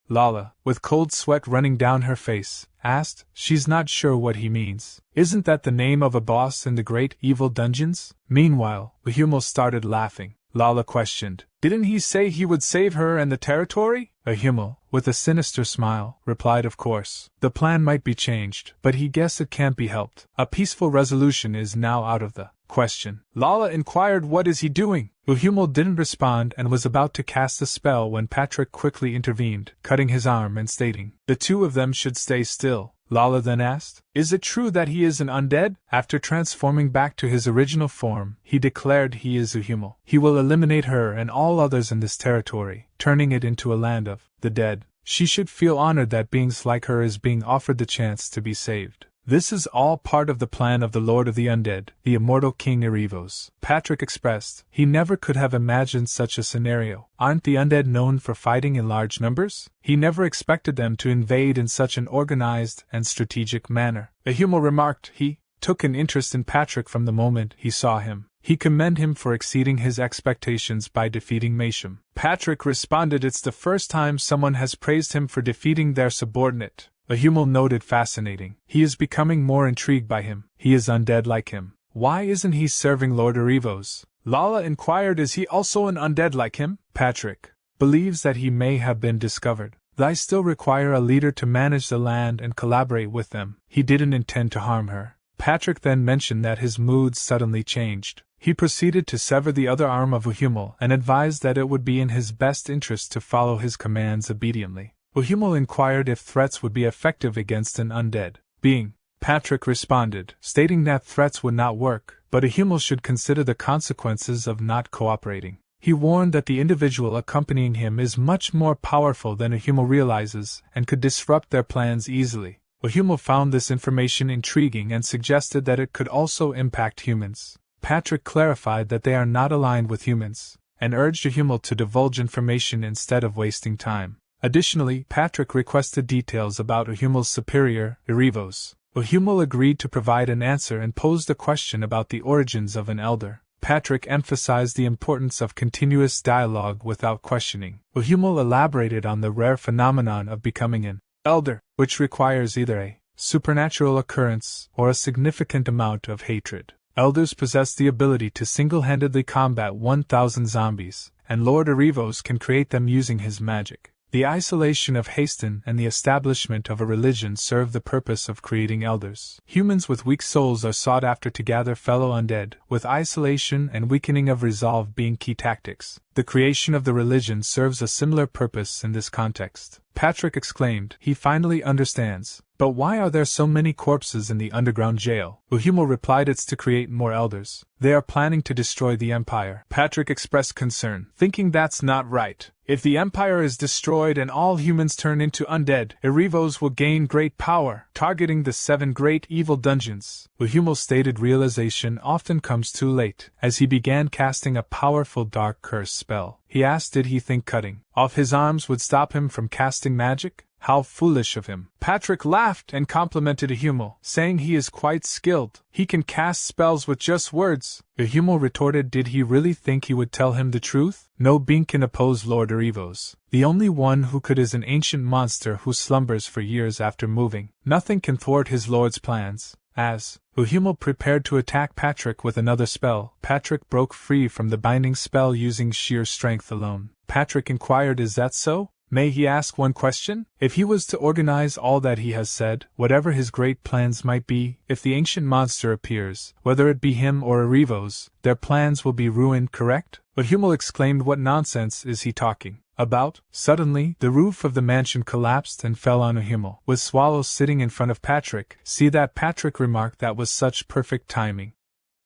Lala, with cold sweat running down her face, asked. She's not sure what he means. Isn't that the name of a boss in the great evil dungeons? Meanwhile, Yahello started laughing. Lala questioned, "Didn't he say he would save her and the territory?" Yahello, with a sinister smile, replied, "Of course. The plan might be changed, but he guessed it can't be helped. A peaceful resolution is now out of the question." Lala inquired, "What is he doing?" Yahello didn't respond and was about to cast a spell when Patrick quickly intervened, cutting his arm and stating, "The two of them should stay still." Lala then asked, "Is it true that he is an undead?" After transforming back to his original form, he declared he is Yahello. He will eliminate her and all others in this territory, turning it into a land of the dead. She should feel honored that beings like her is being offered the chance to be saved. This is all part of the plan of the Lord of the Undead, the immortal King Arivos. Patrick expressed, he never could have imagined such a scenario. Aren't the undead known for fighting in large numbers? He never expected them to invade in such an organized and strategic manner. Yahello remarked he took an interest in Patrick from the moment he saw him. He commended him for exceeding his expectations by defeating Masham. Patrick responded, "It's the first time someone has praised him for defeating their subordinate." Yahello noted, fascinating. He is becoming more intrigued by him. He is undead like him. Why isn't he serving Lord Arivos? Lala inquired, is he also an undead like him? Patrick believes that he may have been discovered. They still require a leader to manage the land and collaborate with them. He didn't intend to harm her. Patrick then mentioned that his mood suddenly changed. He proceeded to sever the other arm of Yahello and advised that it would be in his best interest to follow his commands obediently. Yahello inquired if threats would be effective against an undead being. Patrick responded, stating that threats would not work, but Yahello should consider the consequences of not cooperating. He warned that the individual accompanying him is much more powerful than Yahello realizes and could disrupt their plans easily. Yahello found this information intriguing and suggested that it could also impact humans. Patrick clarified that they are not aligned with humans, and urged Yahello to divulge information instead of wasting time. Additionally, Patrick requested details about Yahello's superior, Erevos. Yahello agreed to provide an answer and posed a question about the origins of an elder. Patrick emphasized the importance of continuous dialogue without questioning. Yahello elaborated on the rare phenomenon of becoming an elder, which requires either a supernatural occurrence or a significant amount of hatred. Elders possess the ability to single-handedly combat 1,000 zombies, and Lord Erevos can create them using his magic. The isolation of Harsten and the establishment of a religion serve the purpose of creating elders. Humans with weak souls are sought after to gather fellow undead, with isolation and weakening of resolve being key tactics. The creation of the religion serves a similar purpose in this context. Patrick exclaimed, he finally understands. But why are there so many corpses in the underground jail? Yahello replied, it's to create more elders. They are planning to destroy the Empire. Patrick expressed concern, thinking that's not right. If the Empire is destroyed and all humans turn into undead, Erevos will gain great power, targeting the 7 great evil dungeons. Yahello stated realization often comes too late. As he began casting a powerful dark curse spell, he asked did he think cutting off his arms would stop him from casting magic? How foolish of him. Patrick laughed and complimented Yahello, saying he is quite skilled. He can cast spells with just words. Yahello retorted, did he really think he would tell him the truth? No being can oppose Lord Erevos. The only one who could is an ancient monster who slumbers for years after moving. Nothing can thwart his lord's plans. As Yahello prepared to attack Patrick with another spell, Patrick broke free from the binding spell using sheer strength alone. Patrick inquired, is that so? May he ask one question? If he was to organize all that he has said, whatever his great plans might be, if the ancient monster appears, whether it be him or Erevos, their plans will be ruined, correct? But Yahello exclaimed, what nonsense is he talking about? Suddenly, the roof of the mansion collapsed and fell on Yahello, with Swallow sitting in front of Patrick. See that? Patrick remarked, that was such perfect timing.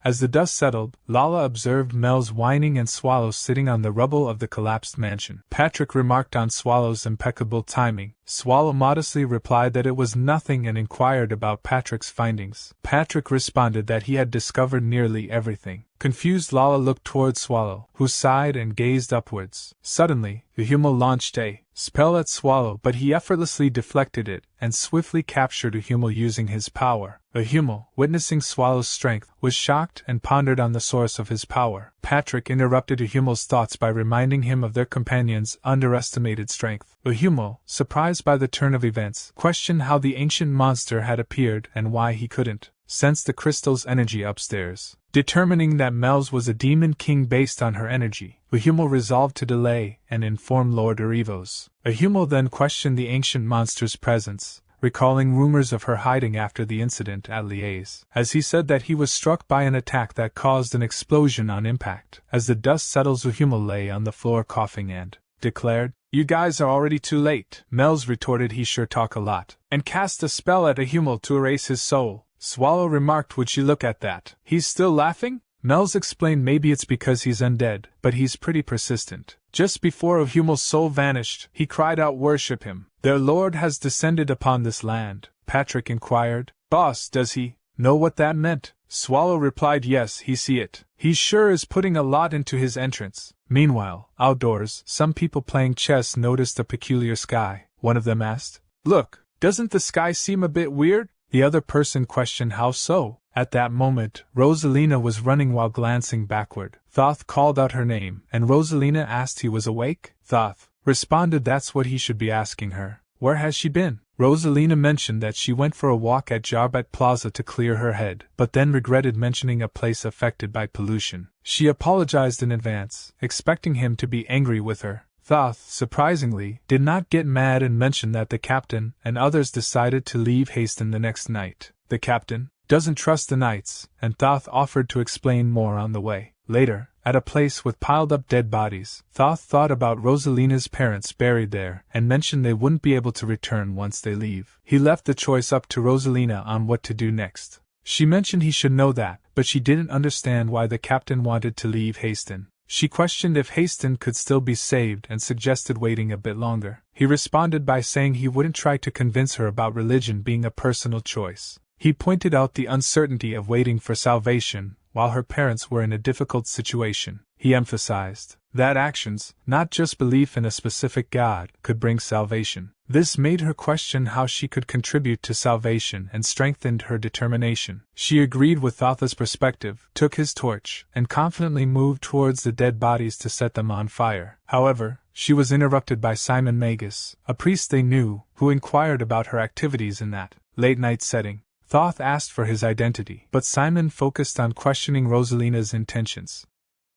As the dust settled, Lala observed Mel's whining and Swallow sitting on the rubble of the collapsed mansion. Patrick remarked on Swallow's impeccable timing. Swallow modestly replied that it was nothing and inquired about Patrick's findings. Patrick responded that he had discovered nearly everything. Confused, Lala looked toward Swallow, who sighed and gazed upwards. Suddenly, Yahello launched a spell at Swallow, but he effortlessly deflected it and swiftly captured Yahello using his power. Yahello, witnessing Swallow's strength, was shocked and pondered on the source of his power. Patrick interrupted Yahello's thoughts by reminding him of their companion's underestimated strength. Yahello, surprised by the turn of events, questioned how the ancient monster had appeared and why he couldn't sense the crystal's energy upstairs. Determining that Mel's was a demon king based on her energy, Yahello resolved to delay and inform Lord Erevos. Yahello then questioned the ancient monster's presence, recalling rumors of her hiding after the incident at Liège, as he said that he was struck by an attack that caused an explosion on impact. As the dust settles, Yahello lay on the floor coughing and declared, you guys are already too late. Mel's retorted, he sure talk a lot, and cast a spell at Yahello to erase his soul. Swallow remarked, would you look at that? He's still laughing? Mel's explained, maybe it's because he's undead, but he's pretty persistent. Just before Yahello's soul vanished, he cried out, worship him. Their lord has descended upon this land. Patrick inquired, boss, does he know what that meant? Swallow replied, yes, he see it. He sure is putting a lot into his entrance. Meanwhile, outdoors, some people playing chess noticed a peculiar sky. One of them asked, look, doesn't the sky seem a bit weird? The other person questioned, how so? At that moment, Rosalina was running while glancing backward. Thoth called out her name, and Rosalina asked he was awake. Thoth responded that's what he should be asking her. Where has she been? Rosalina mentioned that she went for a walk at Jarbat Plaza to clear her head, but then regretted mentioning a place affected by pollution. She apologized in advance, expecting him to be angry with her. Thoth, surprisingly, did not get mad and mentioned that the captain and others decided to leave Harsten the next night. The captain doesn't trust the knights, and Thoth offered to explain more on the way. Later, at a place with piled-up dead bodies, Thoth thought about Rosalina's parents buried there and mentioned they wouldn't be able to return once they leave. He left the choice up to Rosalina on what to do next. She mentioned he should know that, but she didn't understand why the captain wanted to leave Harsten. She questioned if Harsten could still be saved and suggested waiting a bit longer. He responded by saying he wouldn't try to convince her about religion being a personal choice. He pointed out the uncertainty of waiting for salvation while her parents were in a difficult situation. He emphasized that actions, not just belief in a specific God, could bring salvation. This made her question how she could contribute to salvation and strengthened her determination. She agreed with Thoth's perspective, took his torch, and confidently moved towards the dead bodies to set them on fire. However, she was interrupted by Simon Magus, a priest they knew, who inquired about her activities in that late-night setting. Thoth asked for his identity, but Simon focused on questioning Rosalina's intentions.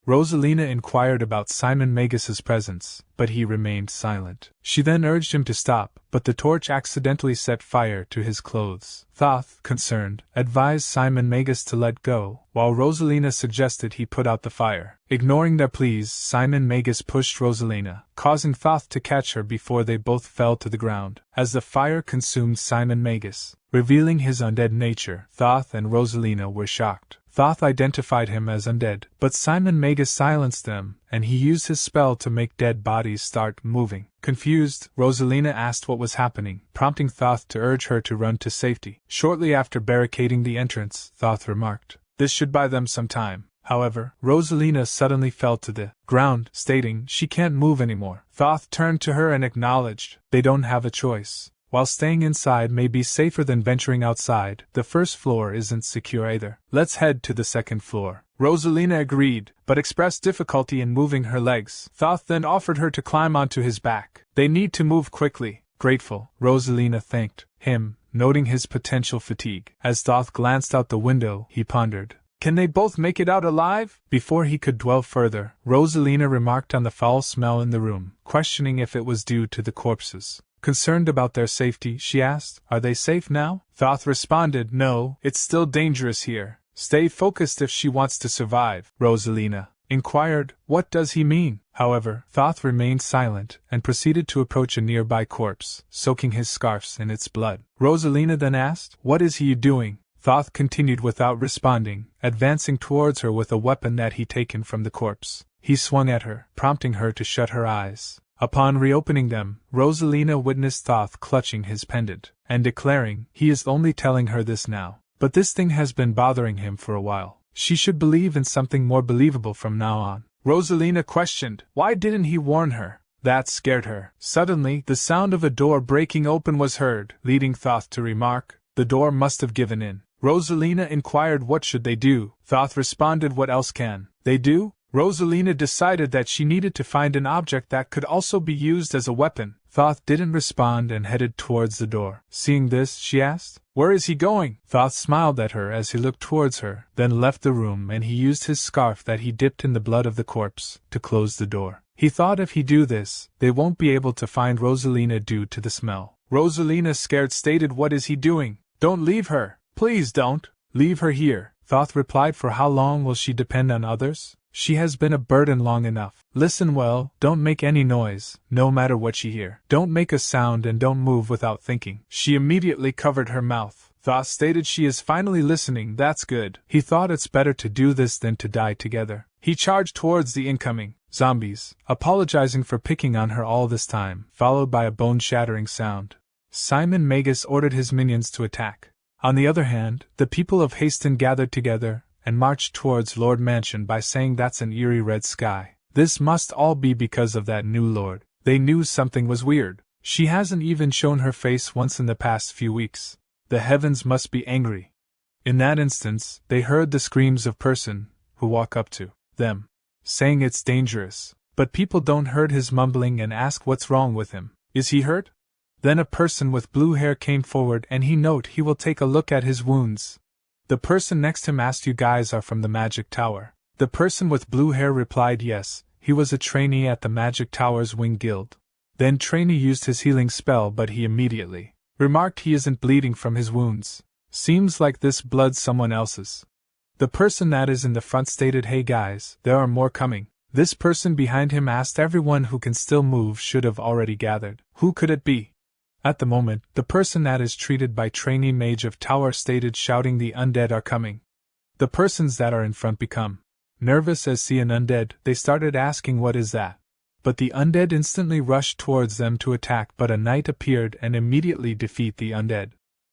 Rosalina inquired about Simon Magus's presence, but he remained silent. She then urged him to stop, but the torch accidentally set fire to his clothes. Thoth, concerned, advised Simon Magus to let go, while Rosalina suggested he put out the fire. Ignoring their pleas, Simon Magus pushed Rosalina, causing Thoth to catch her before they both fell to the ground. As the fire consumed Simon Magus, revealing his undead nature, Thoth and Rosalina were shocked. Thoth identified him as undead, but Simon Magus silenced them, and he used his spell to make dead bodies start moving. Confused, Rosalina asked what was happening, prompting Thoth to urge her to run to safety. Shortly after barricading the entrance, Thoth remarked, "This should buy them some time." However, Rosalina suddenly fell to the ground, stating she can't move anymore. Thoth turned to her and acknowledged they don't have a choice. While staying inside may be safer than venturing outside, the first floor isn't secure either. Let's head to the second floor. Rosalina agreed, but expressed difficulty in moving her legs. Thoth then offered her to climb onto his back. They need to move quickly. Grateful, Rosalina thanked him, noting his potential fatigue. As Thoth glanced out the window, he pondered, "Can they both make it out alive?" Before he could dwell further, Rosalina remarked on the foul smell in the room, questioning if it was due to the corpses. Concerned about their safety, she asked, "Are they safe now?" Thoth responded, "No, it's still dangerous here. Stay focused if she wants to survive." Rosalina inquired, "What does he mean?" However, Thoth remained silent and proceeded to approach a nearby corpse, soaking his scarves in its blood. Rosalina then asked, "What is he doing?" Thoth continued without responding, advancing towards her with a weapon that he'd taken from the corpse. He swung at her, prompting her to shut her eyes. Upon reopening them, Rosalina witnessed Thoth clutching his pendant, and declaring, he is only telling her this now. But this thing has been bothering him for a while. She should believe in something more believable from now on. Rosalina questioned, why didn't he warn her? That scared her. Suddenly, the sound of a door breaking open was heard, leading Thoth to remark, the door must have given in. Rosalina inquired what should they do. Thoth responded, what else can they do? Rosalina decided that she needed to find an object that could also be used as a weapon. Thoth didn't respond and headed towards the door. Seeing this, she asked, where is he going? Thoth smiled at her as he looked towards her, then left the room and he used his scarf that he dipped in the blood of the corpse to close the door. He thought if he do this, they won't be able to find Rosalina due to the smell. Rosalina, scared, stated, what is he doing? Don't leave her. Please don't. Leave her here. Thoth replied, for how long will she depend on others? She has been a burden long enough. Listen well, don't make any noise, no matter what you hear. Don't make a sound and don't move without thinking. She immediately covered her mouth. Thoth stated she is finally listening, that's good. He thought it's better to do this than to die together. He charged towards the incoming zombies, apologizing for picking on her all this time, followed by a bone-shattering sound. Simon Magus ordered his minions to attack. On the other hand, the people of Harsten gathered together and marched towards Lord Mansion by saying that's an eerie red sky. This must all be because of that new lord. They knew something was weird. She hasn't even shown her face once in the past few weeks. The heavens must be angry. In that instance, they heard the screams of person who walk up to them, saying it's dangerous. But people don't heard his mumbling and ask what's wrong with him. Is he hurt? Then a person with blue hair came forward and he will take a look at his wounds. The person next him asked, you guys are from the Magic Tower? The person with blue hair replied yes, he was a trainee at the Magic Tower's Wing Guild. Then trainee used his healing spell, but he immediately remarked he isn't bleeding from his wounds. Seems like this blood's someone else's. The person that is in the front stated, hey guys, there are more coming. This person behind him asked everyone who can still move should have already gathered. Who could it be? At the moment, the person that is treated by trainee mage of tower stated, shouting, the undead are coming. The persons that are in front become nervous as see an undead. They started asking what is that? But the undead instantly rushed towards them to attack, but a knight appeared and immediately defeat the undead.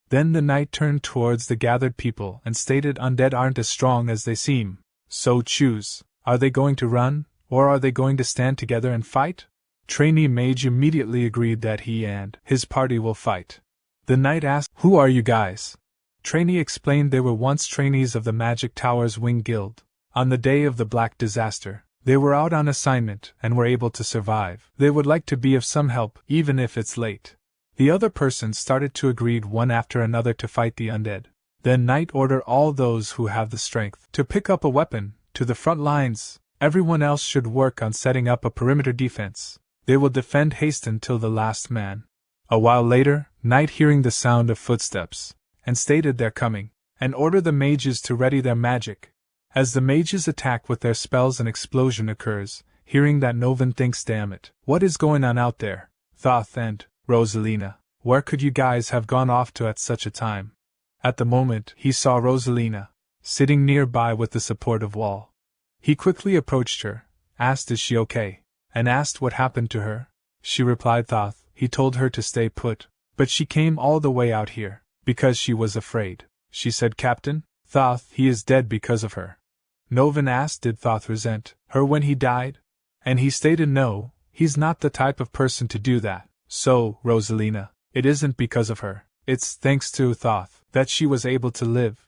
Then the knight turned towards the gathered people and stated, undead aren't as strong as they seem. So choose, are they going to run, or are they going to stand together and fight? Trainee mage immediately agreed that he and his party will fight. The knight asked, who are you guys? Trainee explained they were once trainees of the Magic Tower's Wing Guild. On the day of the Black Disaster, they were out on assignment and were able to survive. They would like to be of some help, even if it's late. The other persons started to agree one after another to fight the undead. Then knight ordered all those who have the strength to pick up a weapon to the front lines. Everyone else should work on setting up a perimeter defense. They will defend Harsten till the last man. A while later, knight hearing the sound of footsteps and stated they're coming, and order the mages to ready their magic. As the mages attack with their spells, an explosion occurs. Hearing that, Novan thinks, damn it, what is going on out there? Thoth and Rosalina, where could you guys have gone off to at such a time? At the moment, he saw Rosalina sitting nearby with the support of wall. He quickly approached her, asked is she okay, and asked what happened to her. She replied Thoth, he told her to stay put, but she came all the way out here, because she was afraid. She said, Captain, Thoth, he is dead because of her. Novan asked, did Thoth resent her when he died? And he stated no, he's not the type of person to do that. So, Rosalina, it isn't because of her, it's thanks to Thoth that she was able to live.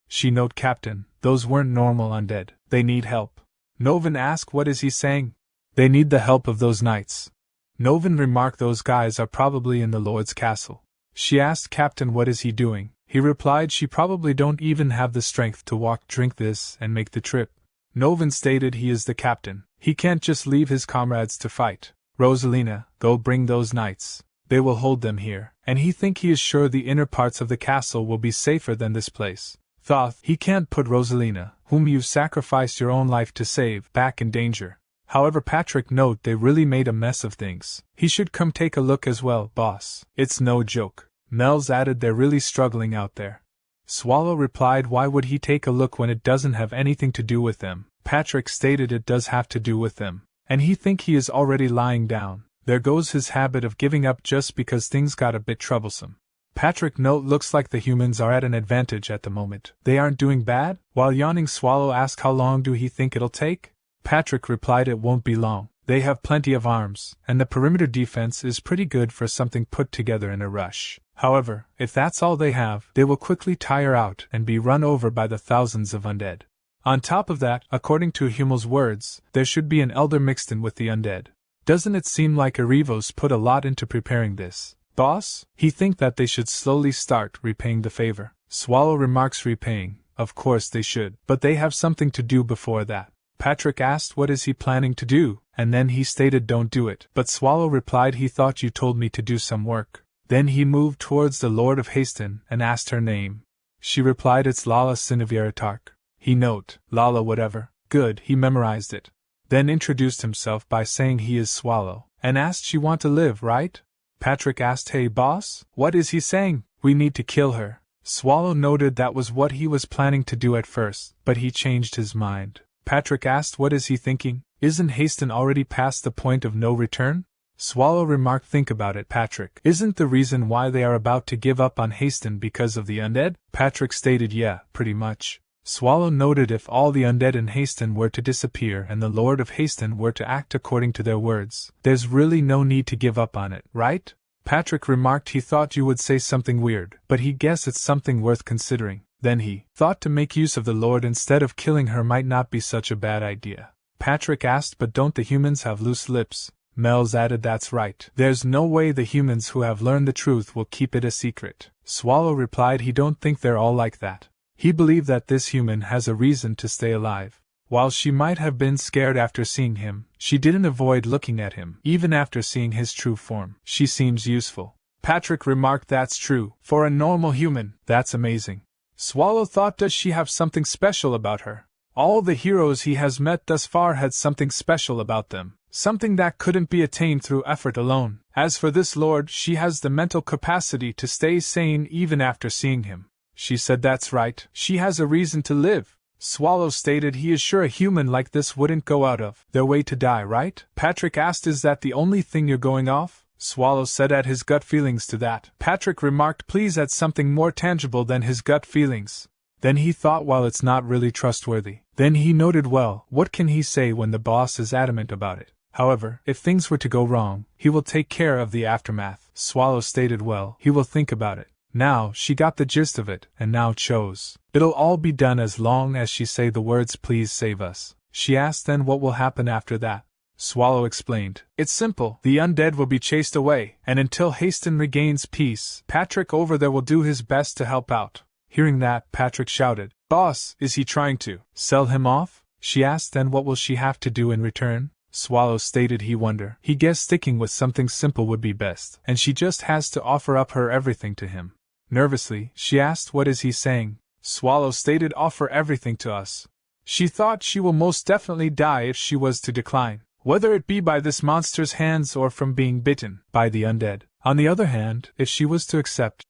She note, Captain, those weren't normal undead, they need help. Novan asked, what is he saying? They need the help of those knights. Novan remarked, those guys are probably in the Lord's castle. She asked, Captain, what is he doing? He replied, she probably don't even have the strength to walk, drink this, and make the trip. Novan stated, he is the captain, he can't just leave his comrades to fight. Rosalina, go bring those knights, they will hold them here, and he is sure the inner parts of the castle will be safer than this place. Thoth, he can't put Rosalina, whom you've sacrificed your own life to save, back in danger. However, Patrick note they really made a mess of things. He should come take a look as well, boss. It's no joke. Mel's added, they're really struggling out there. Swallow replied, why would he take a look when it doesn't have anything to do with them? Patrick stated it does have to do with them, and he is already lying down. There goes his habit of giving up just because things got a bit troublesome. Patrick note, looks like the humans are at an advantage at the moment. They aren't doing bad? While yawning, Swallow asked, how long do he think it'll take? Patrick replied, it won't be long. They have plenty of arms, and the perimeter defense is pretty good for something put together in a rush. However, if that's all they have, they will quickly tire out and be run over by the thousands of undead. On top of that, according to Hummel's words, there should be an elder mixed in with the undead. Doesn't it seem like Arivos put a lot into preparing this? Boss? He think that they should slowly start repaying the favor. Swallow remarks, repaying, of course they should, but they have something to do before that. Patrick asked, what is he planning to do? And then he stated, don't do it. But Swallow replied, he thought you told me to do some work. Then he moved towards the Lord of Harsten and asked her name. She replied, it's Lala Sinaviratark. He note, Lala whatever. Good, he memorized it. Then introduced himself by saying he is Swallow, and asked, she want to live, right? Patrick asked, hey boss, what is he saying? We need to kill her. Swallow noted that was what he was planning to do at first, but he changed his mind. Patrick asked, what is he thinking? Isn't Harsten already past the point of no return? Swallow remarked, think about it, Patrick. Isn't the reason why they are about to give up on Harsten because of the undead? Patrick stated, yeah, pretty much. Swallow noted, if all the undead in Harsten were to disappear and the Lord of Harsten were to act according to their words, there's really no need to give up on it, right? Patrick remarked, he thought you would say something weird, but he guessed it's something worth considering. Then he thought to make use of the Lord instead of killing her might not be such a bad idea. Patrick asked, but don't the humans have loose lips? Mel's added, that's right. There's no way the humans who have learned the truth will keep it a secret. Swallow replied he don't think they're all like that. He believed that this human has a reason to stay alive. While she might have been scared after seeing him, she didn't avoid looking at him, even after seeing his true form. She seems useful. Patrick remarked, that's true. For a normal human, that's amazing. Swallow thought, does she have something special about her? All the heroes he has met thus far had something special about them, something that couldn't be attained through effort alone. As for this lord, she has the mental capacity to stay sane even after seeing him. She said, that's right, she has a reason to live. Swallow stated he is sure a human like this wouldn't go out of their way to die, right? Patrick asked, is that the only thing you're going off? Swallow said at his gut feelings to that. Patrick remarked, please add something more tangible than his gut feelings. Then he thought, well, it's not really trustworthy. Then he noted, well, what can he say when the boss is adamant about it? However, if things were to go wrong, he will take care of the aftermath. Swallow stated, well, he will think about it. Now, she got the gist of it, and now chose. It'll all be done as long as she say the words, please save us. She asked, then what will happen after that? Swallow explained, it's simple, the undead will be chased away, and until Harsten regains peace, Patrick over there will do his best to help out. Hearing that, Patrick shouted, boss, is he trying to sell him off? She asked, then what will she have to do in return? Swallow stated he guessed sticking with something simple would be best, and she just has to offer up her everything to him. Nervously, she asked, what is he saying? Swallow stated, offer everything to us. She thought she will most definitely die if she was to decline, whether it be by this monster's hands or from being bitten by the undead. On the other hand, if she was to accept,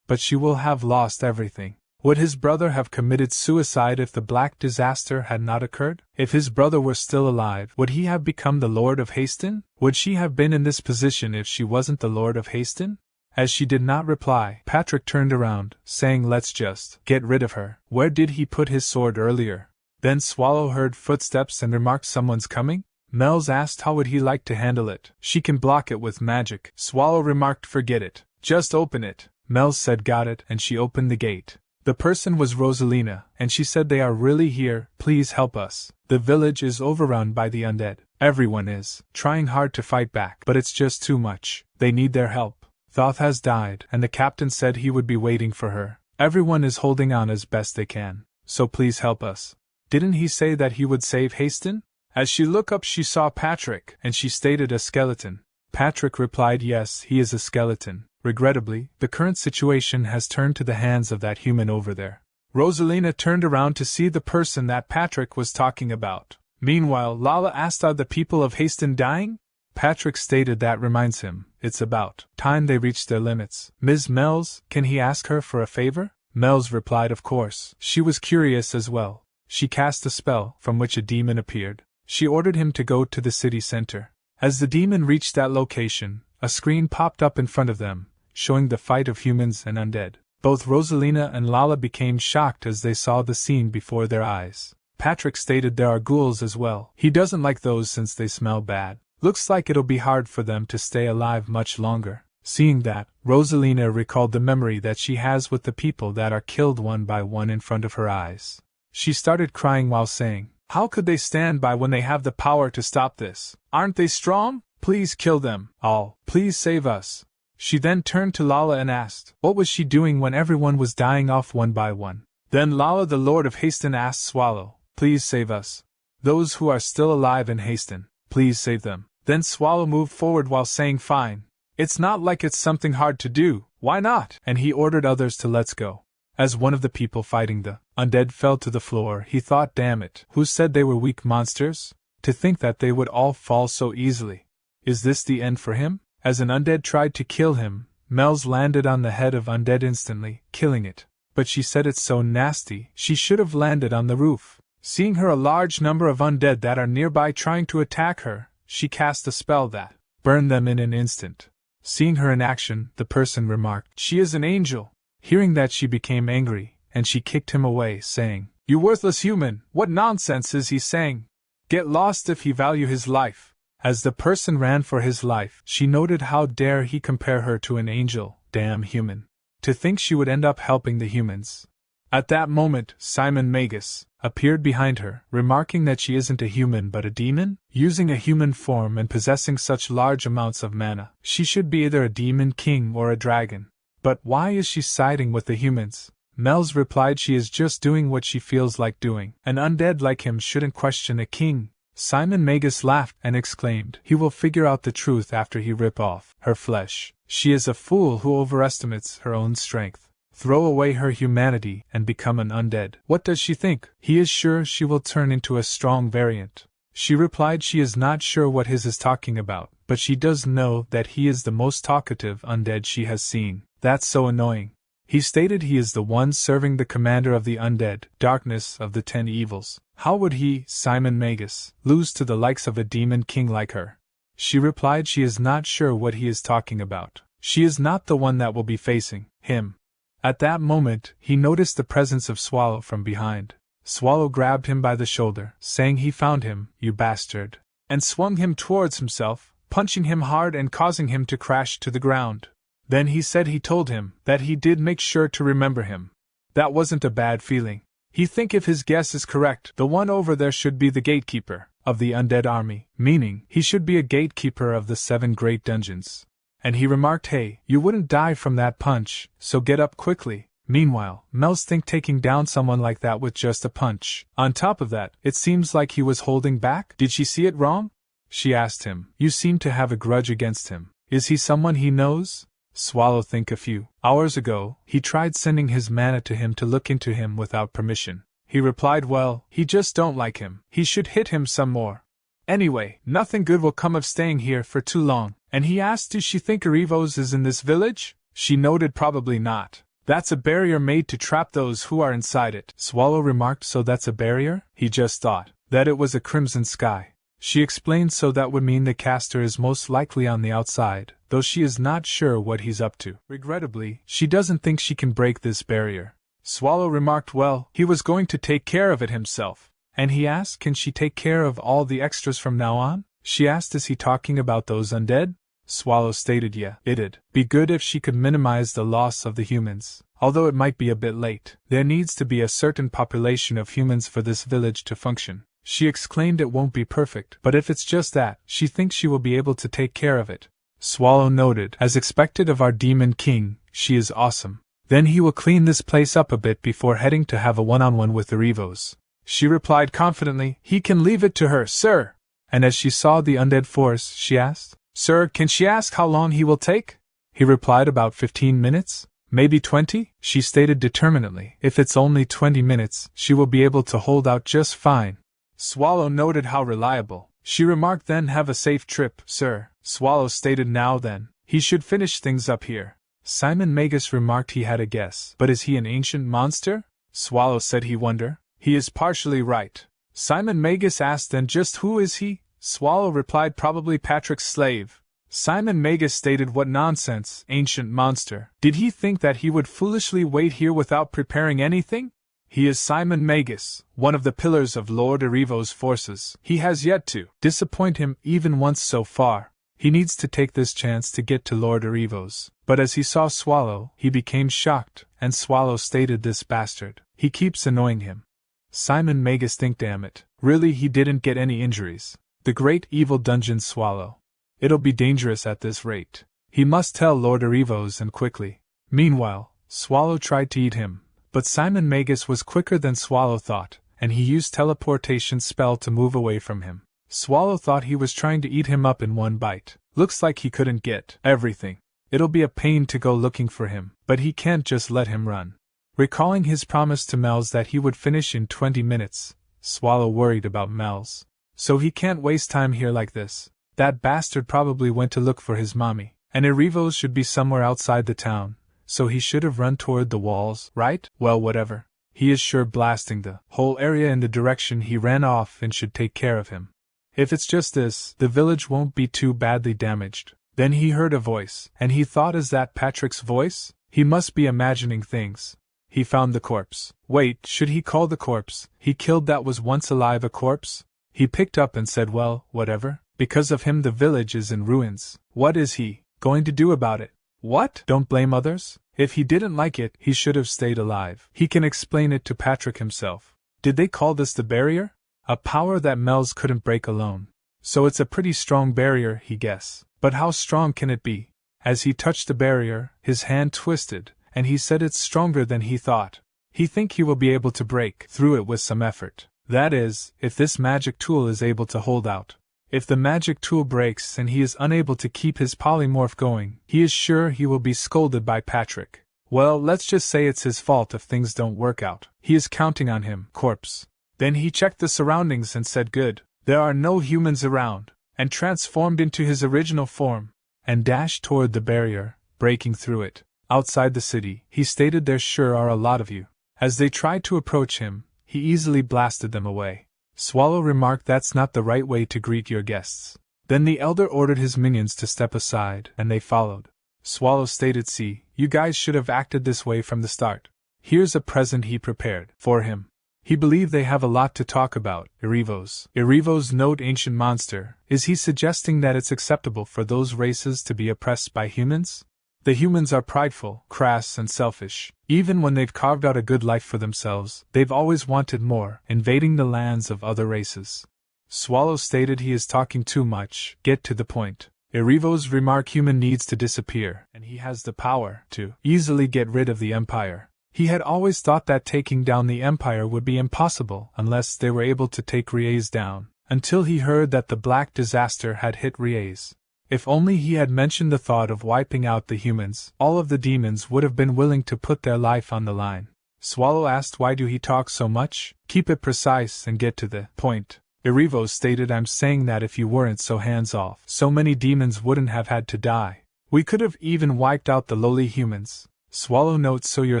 but she will have lost everything. Would his brother have committed suicide if the black disaster had not occurred? If his brother were still alive, would he have become the Lord of Harsten? Would she have been in this position if she wasn't the Lord of Harsten? As she did not reply, Patrick turned around, saying, let's just get rid of her. Where did he put his sword earlier? Then Swallow heard footsteps and remarked, someone's coming? Mel's asked how would he like to handle it. She can block it with magic. Swallow remarked, forget it. Just open it. Mel said, got it, and she opened the gate. The person was Rosalina, and she said, they are really here, please help us. The village is overrun by the undead. Everyone is trying hard to fight back, but it's just too much. They need their help. Thoth has died, and the captain said he would be waiting for her. Everyone is holding on as best they can, so please help us. Didn't he say that he would save Harsten? As she looked up, she saw Patrick, and she stated, a skeleton. Patrick replied, yes, he is a skeleton. Regrettably, the current situation has turned to the hands of that human over there. Rosalina turned around to see the person that Patrick was talking about. Meanwhile, Lala asked, are the people of Harsten dying? Patrick stated that reminds him, it's about time they reached their limits. Ms. Mells, can he ask her for a favor? Mells replied, of course. She was curious as well. She cast a spell, from which a demon appeared. She ordered him to go to the city center. As the demon reached that location, a screen popped up in front of them, showing the fight of humans and undead. Both Rosalina and Lala became shocked as they saw the scene before their eyes. Patrick stated there are ghouls as well. He doesn't like those since they smell bad. Looks like it'll be hard for them to stay alive much longer. Seeing that, Rosalina recalled the memory that she has with the people that are killed one by one in front of her eyes. She started crying while saying, how could they stand by when they have the power to stop this? Aren't they strong? Please kill them all. Please save us. She then turned to Lala and asked, what was she doing when everyone was dying off one by one? Then Lala, the Lord of Harsten, asked Swallow, please save us. Those who are still alive in Harsten, please save them. Then Swallow moved forward while saying, fine. It's not like it's something hard to do, why not? And he ordered others to let's go. As one of the people fighting the undead fell to the floor, he thought, damn it, who said they were weak monsters? To think that they would all fall so easily. Is this the end for him? As an undead tried to kill him, Mel's landed on the head of undead instantly, killing it. But she said it's so nasty, she should have landed on the roof. Seeing her a large number of undead that are nearby trying to attack her, she cast a spell that burned them in an instant. Seeing her in action, the person remarked, she is an angel. Hearing that, she became angry, and she kicked him away, saying, you worthless human, what nonsense is he saying? Get lost if he value his life. As the person ran for his life, she noted how dare he compare her to an angel, damn human. To think she would end up helping the humans. At that moment, Simon Magus appeared behind her, remarking that she isn't a human but a demon? Using a human form and possessing such large amounts of mana, she should be either a demon king or a dragon. But why is she siding with the humans? Mel's replied she is just doing what she feels like doing. An undead like him shouldn't question a king. Simon Magus laughed and exclaimed, he will figure out the truth after he rip off her flesh. She is a fool who overestimates her own strength. Throw away her humanity and become an undead. What does she think? He is sure she will turn into a strong variant. She replied she is not sure what his is talking about, but she does know that he is the most talkative undead she has seen. That's so annoying. He stated he is the one serving the commander of the undead, darkness of the 10 evils. How would he, Simon Magus, lose to the likes of a demon king like her? She replied she is not sure what he is talking about. She is not the one that will be facing him. At that moment, he noticed the presence of Swallow from behind. Swallow grabbed him by the shoulder, saying he found him, you bastard, and swung him towards himself, punching him hard and causing him to crash to the ground. Then he said he told him that he did make sure to remember him. That wasn't a bad feeling. He think if his guess is correct, the one over there should be the gatekeeper of the undead army, meaning he should be a gatekeeper of the 7 great dungeons. And he remarked, hey, you wouldn't die from that punch, so get up quickly. Meanwhile, Mel's think taking down someone like that with just a punch. On top of that, it seems like he was holding back. Did she see it wrong? She asked him. You seem to have a grudge against him. Is he someone he knows? Swallow think a few hours ago, he tried sending his mana to him to look into him without permission. He replied, well, he just don't like him. He should hit him some more. Anyway, nothing good will come of staying here for too long. And he asked, does she think Arivos is in this village? She noted, probably not. That's a barrier made to trap those who are inside it. Swallow remarked, so that's a barrier? He just thought that it was a crimson sky. She explained, so that would mean the caster is most likely on the outside, though she is not sure what he's up to. Regrettably, she doesn't think she can break this barrier. Swallow remarked, well, he was going to take care of it himself. And he asked, can she take care of all the extras from now on? She asked, is he talking about those undead? Swallow stated, yeah, it'd be good if she could minimize the loss of the humans, although it might be a bit late. There needs to be a certain population of humans for this village to function. She exclaimed, it won't be perfect, but if it's just that, she thinks she will be able to take care of it. Swallow noted, as expected of our demon king, she is awesome. Then he will clean this place up a bit before heading to have a one-on-one with the Revos. She replied confidently, he can leave it to her, sir. And as she saw the undead force, she asked, sir, can she ask how long he will take? He replied, about 15 minutes. Maybe 20? She stated determinedly, if it's only 20 minutes, she will be able to hold out just fine. Swallow noted how reliable. She remarked, then have a safe trip, sir. Swallow stated, now then, he should finish things up here. Simon Magus remarked he had a guess, but is he an ancient monster? Swallow said he wonder. He is partially right. Simon Magus asked, then just who is he? Swallow replied, probably Patrick's slave. Simon Magus stated, what nonsense, ancient monster. Did he think that he would foolishly wait here without preparing anything? He is Simon Magus, one of the pillars of Lord Erivo's forces. He has yet to disappoint him even once so far. He needs to take this chance to get to Lord Erivo's. But as he saw Swallow, he became shocked, and Swallow stated, this bastard. He keeps annoying him. Simon Magus think, damn it. Really, he didn't get any injuries. The great evil dungeon Swallow. It'll be dangerous at this rate. He must tell Lord Erivo's, and quickly. Meanwhile, Swallow tried to eat him. But Simon Magus was quicker than Swallow thought, and he used teleportation spell to move away from him. Swallow thought he was trying to eat him up in one bite. Looks like he couldn't get everything. It'll be a pain to go looking for him, but he can't just let him run. Recalling his promise to Mel's that he would finish in 20 minutes, Swallow worried about Mel's. So he can't waste time here like this. That bastard probably went to look for his mommy, and Erivo's should be somewhere outside the town. So he should have run toward the walls, right? Well, whatever. He is sure blasting the whole area in the direction he ran off and should take care of him. If it's just this, the village won't be too badly damaged. Then he heard a voice, and he thought, is that Patrick's voice? He must be imagining things. He found the corpse. Wait, should he call the corpse he killed that was once alive a corpse? He picked up and said, well, whatever. Because of him the village is in ruins. What is he going to do about it? What? Don't blame others? If he didn't like it, he should have stayed alive. He can explain it to Patrick himself. Did they call this the barrier? A power that Mel's couldn't break alone. So it's a pretty strong barrier, he guessed. But how strong can it be? As he touched the barrier, his hand twisted, and he said it's stronger than he thought. He think he will be able to break through it with some effort. That is, if this magic tool is able to hold out. If the magic tool breaks and he is unable to keep his polymorph going, he is sure he will be scolded by Patrick. Well, let's just say it's his fault if things don't work out. He is counting on him, corpse. Then he checked the surroundings and said good, there are no humans around, and transformed into his original form, and dashed toward the barrier, breaking through it. Outside the city, he stated there sure are a lot of you. As they tried to approach him, he easily blasted them away. Swallow remarked that's not the right way to greet your guests. Then the elder ordered his minions to step aside, and they followed. Swallow stated, see, you guys should have acted this way from the start. Here's a present he prepared for him. He believed they have a lot to talk about. Irivos note ancient monster. Is he suggesting that it's acceptable for those races to be oppressed by humans? The humans are prideful, crass, and selfish. Even when they've carved out a good life for themselves, they've always wanted more, invading the lands of other races. Swallow stated he is talking too much. Get to the point. Irivos remark human needs to disappear, and he has the power to easily get rid of the empire. He had always thought that taking down the empire would be impossible unless they were able to take Riez down, until he heard that the Black Disaster had hit Riez. If only he had mentioned the thought of wiping out the humans, all of the demons would have been willing to put their life on the line. Swallow asked why do he talk so much? Keep it precise and get to the point. Irivos stated I'm saying that if you weren't so hands-off, so many demons wouldn't have had to die. We could have even wiped out the lowly humans. Swallow notes so you're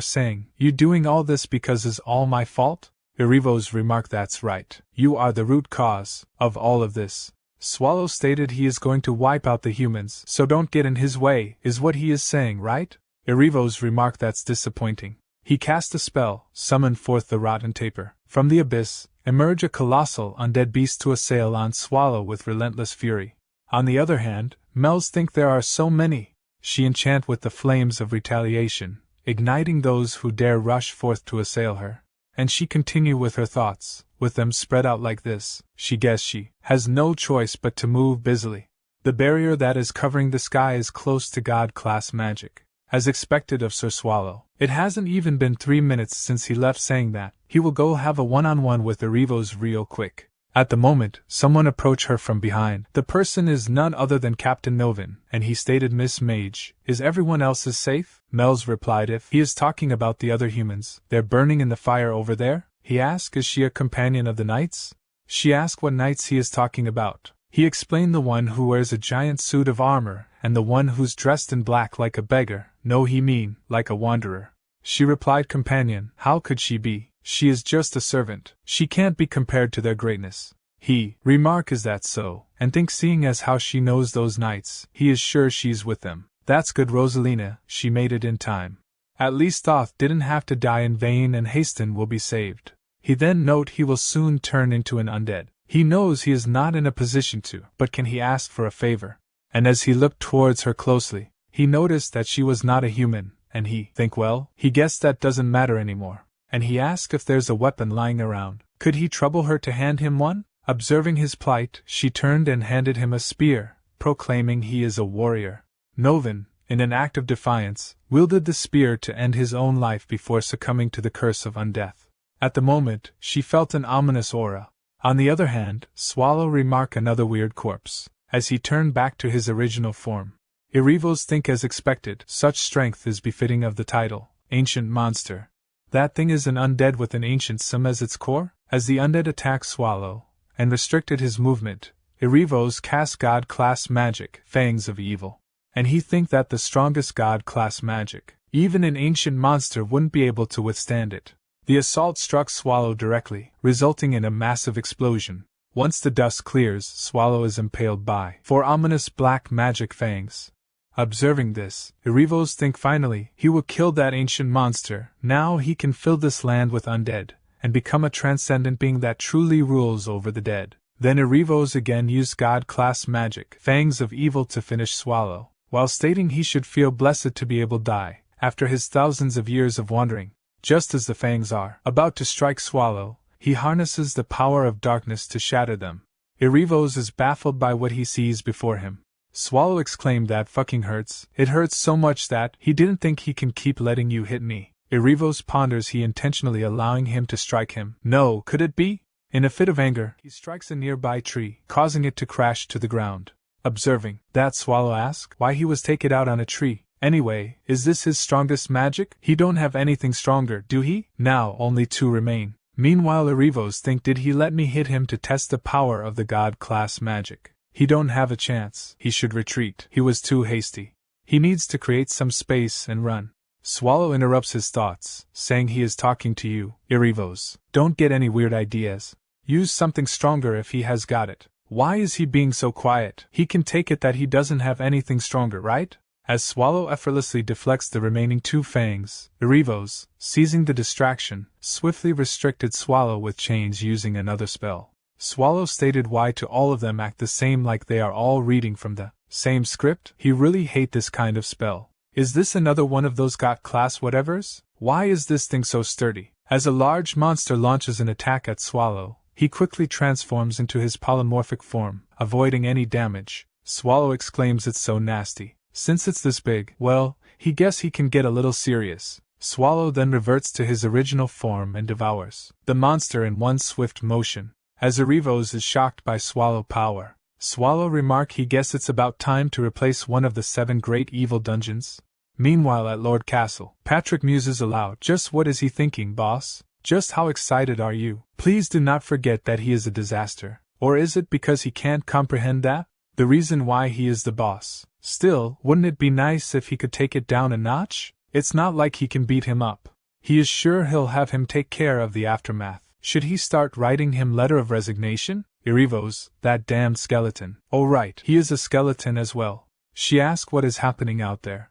saying, you doing all this because is all my fault? Irivos remarked that's right. You are the root cause of all of this. Swallow stated he is going to wipe out the humans, so don't get in his way, is what he is saying, right? Irivos remarked that's disappointing. He cast a spell, summoned forth the rotten taper. From the abyss, emerge a colossal undead beast to assail on Swallow with relentless fury. On the other hand, Mel's think there are so many. She enchant with the flames of retaliation, igniting those who dare rush forth to assail her. And she continue with her thoughts, with them spread out like this, she guessed she has no choice but to move busily. The barrier that is covering the sky is close to God-class magic. As expected of Sir Swallow, it hasn't even been 3 minutes since he left saying that he will go have a one-on-one with Irivos real quick. At the moment, someone approached her from behind. The person is none other than Captain Novin, and he stated, Miss Mage, is everyone else safe? Mel's replied if he is talking about the other humans, they're burning in the fire over there? He asked is she a companion of the knights? She asked what knights he is talking about. He explained the one who wears a giant suit of armor, and the one who's dressed in black like a beggar. No, he mean, like a wanderer. She replied, companion, how could she be? She is just a servant. She can't be compared to their greatness. He remark is that so, and think seeing as how she knows those knights, he is sure she's with them. That's good Rosalina, she made it in time. At least Thoth didn't have to die in vain and Harsten will be saved. He then note he will soon turn into an undead. He knows he is not in a position to, but can he ask for a favor? And as he looked towards her closely, he noticed that she was not a human, and he think well, he guessed that doesn't matter anymore. And he asked if there's a weapon lying around. Could he trouble her to hand him one? Observing his plight, she turned and handed him a spear, proclaiming he is a warrior. Novin, in an act of defiance, wielded the spear to end his own life before succumbing to the curse of undeath. At the moment, she felt an ominous aura. On the other hand, Swallow remarked another weird corpse, as he turned back to his original form. Irivos think as expected, such strength is befitting of the title, Ancient Monster. That thing is an undead with an ancient sim as its core? As the undead attacked Swallow, and restricted his movement, Irivos cast God-class magic, Fangs of Evil. And he think that the strongest God-class magic, even an ancient monster wouldn't be able to withstand it. The assault struck Swallow directly, resulting in a massive explosion. Once the dust clears, Swallow is impaled by 4 ominous black magic fangs. Observing this, Irivos think finally he will kill that ancient monster. Now he can fill this land with undead, and become a transcendent being that truly rules over the dead. Then Irivos again used God-class magic, Fangs of Evil, to finish Swallow, while stating he should feel blessed to be able to die, after his thousands of years of wandering. Just as the fangs are about to strike Swallow, he harnesses the power of darkness to shatter them. Erivos is baffled by what he sees before him. Swallow exclaimed that fucking hurts. It hurts so much that he didn't think he can keep letting you hit me. Erivos ponders he intentionally allowing him to strike him. No, could it be? In a fit of anger, he strikes a nearby tree, causing it to crash to the ground. Observing that, Swallow asks why he was take it out on a tree. Anyway, is this his strongest magic? He don't have anything stronger, do he? Now only 2 remain. Meanwhile Erivos think, did he let me hit him to test the power of the god class magic? He don't have a chance. He should retreat. He was too hasty. He needs to create some space and run. Swallow interrupts his thoughts, saying he is talking to you, Erivos. Don't get any weird ideas. Use something stronger if he has got it. Why is he being so quiet? He can take it that he doesn't have anything stronger, right? As Swallow effortlessly deflects the remaining 2 fangs, Erivos, seizing the distraction, swiftly restricted Swallow with chains using another spell. Swallow stated why to all of them act the same, like they are all reading from the same script. He really hate this kind of spell. Is this another one of those god class whatevers? Why is this thing so sturdy? As a large monster launches an attack at Swallow, he quickly transforms into his polymorphic form, avoiding any damage. Swallow exclaims it's so nasty. Since it's this big, well, he guess he can get a little serious. Swallow then reverts to his original form and devours the monster in one swift motion. As Erivos is shocked by Swallow power, Swallow remark he guess it's about time to replace one of the 7 great evil dungeons. Meanwhile at Lord Castle, Patrick muses aloud. Just what is he thinking, boss? Just how excited are you? Please do not forget that he is a disaster. Or is it because he can't comprehend that? The reason why he is the boss. Still, wouldn't it be nice if he could take it down a notch? It's not like he can beat him up. He is sure he'll have him take care of the aftermath. Should he start writing him letter of resignation? Erivos, that damned skeleton. Oh right, he is a skeleton as well. She asked what is happening out there.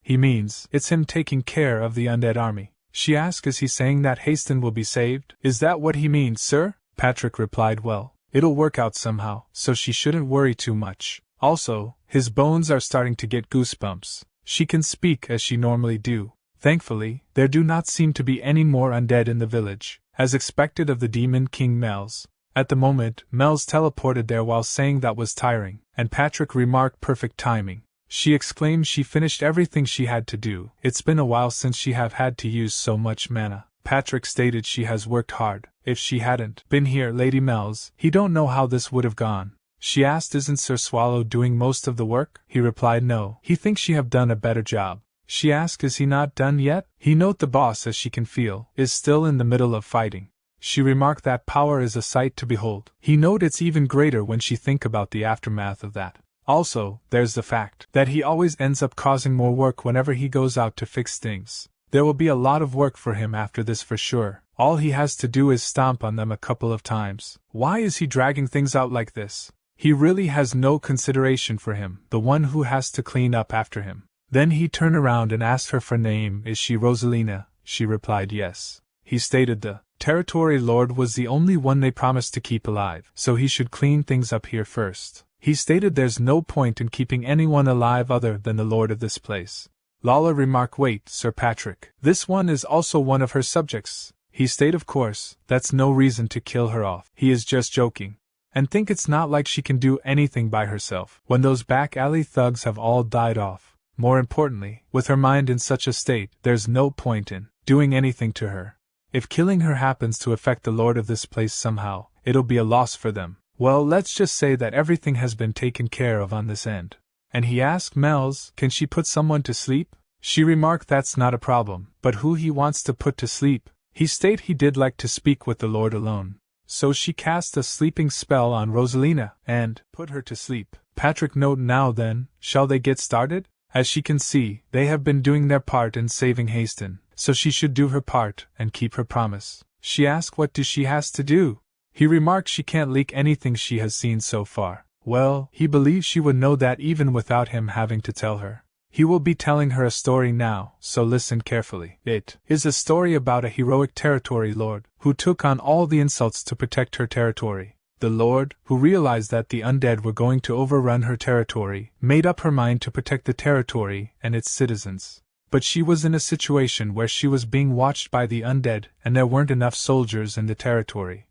He means, it's him taking care of the undead army. She asked, is he saying that Harsten will be saved? Is that what he means, sir? Patrick replied, well, it'll work out somehow, so she shouldn't worry too much. Also, his bones are starting to get goosebumps. She can speak as she normally do. Thankfully, there do not seem to be any more undead in the village, as expected of the Demon King Mel's. At the moment, Mel's teleported there while saying that was tiring, and Patrick remarked perfect timing. She exclaimed she finished everything she had to do. It's been a while since she have had to use so much mana. Patrick stated she has worked hard. If she hadn't been here, Lady Mel's, he don't know how this would have gone. She asked, isn't Sir Swallow doing most of the work? He replied no, he thinks she have done a better job. She asked, is he not done yet? He note the boss, as she can feel, is still in the middle of fighting. She remarked that power is a sight to behold. He note it's even greater when she think about the aftermath of that. Also, there's the fact that he always ends up causing more work whenever he goes out to fix things. There will be a lot of work for him after this for sure. All he has to do is stomp on them a couple of times. Why is he dragging things out like this? He really has no consideration for him, the one who has to clean up after him. Then he turned around and asked her for name. Is she Rosalina? She replied yes. He stated the territory lord was the only one they promised to keep alive, so he should clean things up here first. He stated there's no point in keeping anyone alive other than the lord of this place. Lala remarked, wait, Sir Patrick, this one is also one of her subjects. He stated, of course, that's no reason to kill her off. He is just joking. And think it's not like she can do anything by herself when those back alley thugs have all died off. More importantly, with her mind in such a state, there's no point in doing anything to her. If killing her happens to affect the lord of this place somehow, it'll be a loss for them. Well, let's just say that everything has been taken care of on this end. And he asked Mel's, can she put someone to sleep? She remarked that's not a problem, but who he wants to put to sleep? He stated he did like to speak with the lord alone. So she cast a sleeping spell on Rosalina, and put her to sleep. Patrick note, now then, shall they get started? As she can see, they have been doing their part in saving Harsten, so she should do her part, and keep her promise. She asked what do she has to do? He remarked she can't leak anything she has seen so far. Well, he believes she would know that even without him having to tell her. He will be telling her a story now, so listen carefully. It is a story about a heroic territory lord, who took on all the insults to protect her territory. The Lord, who realized that the undead were going to overrun her territory, made up her mind to protect the territory and its citizens. But she was in a situation where she was being watched by the undead, and there weren't enough soldiers in the territory.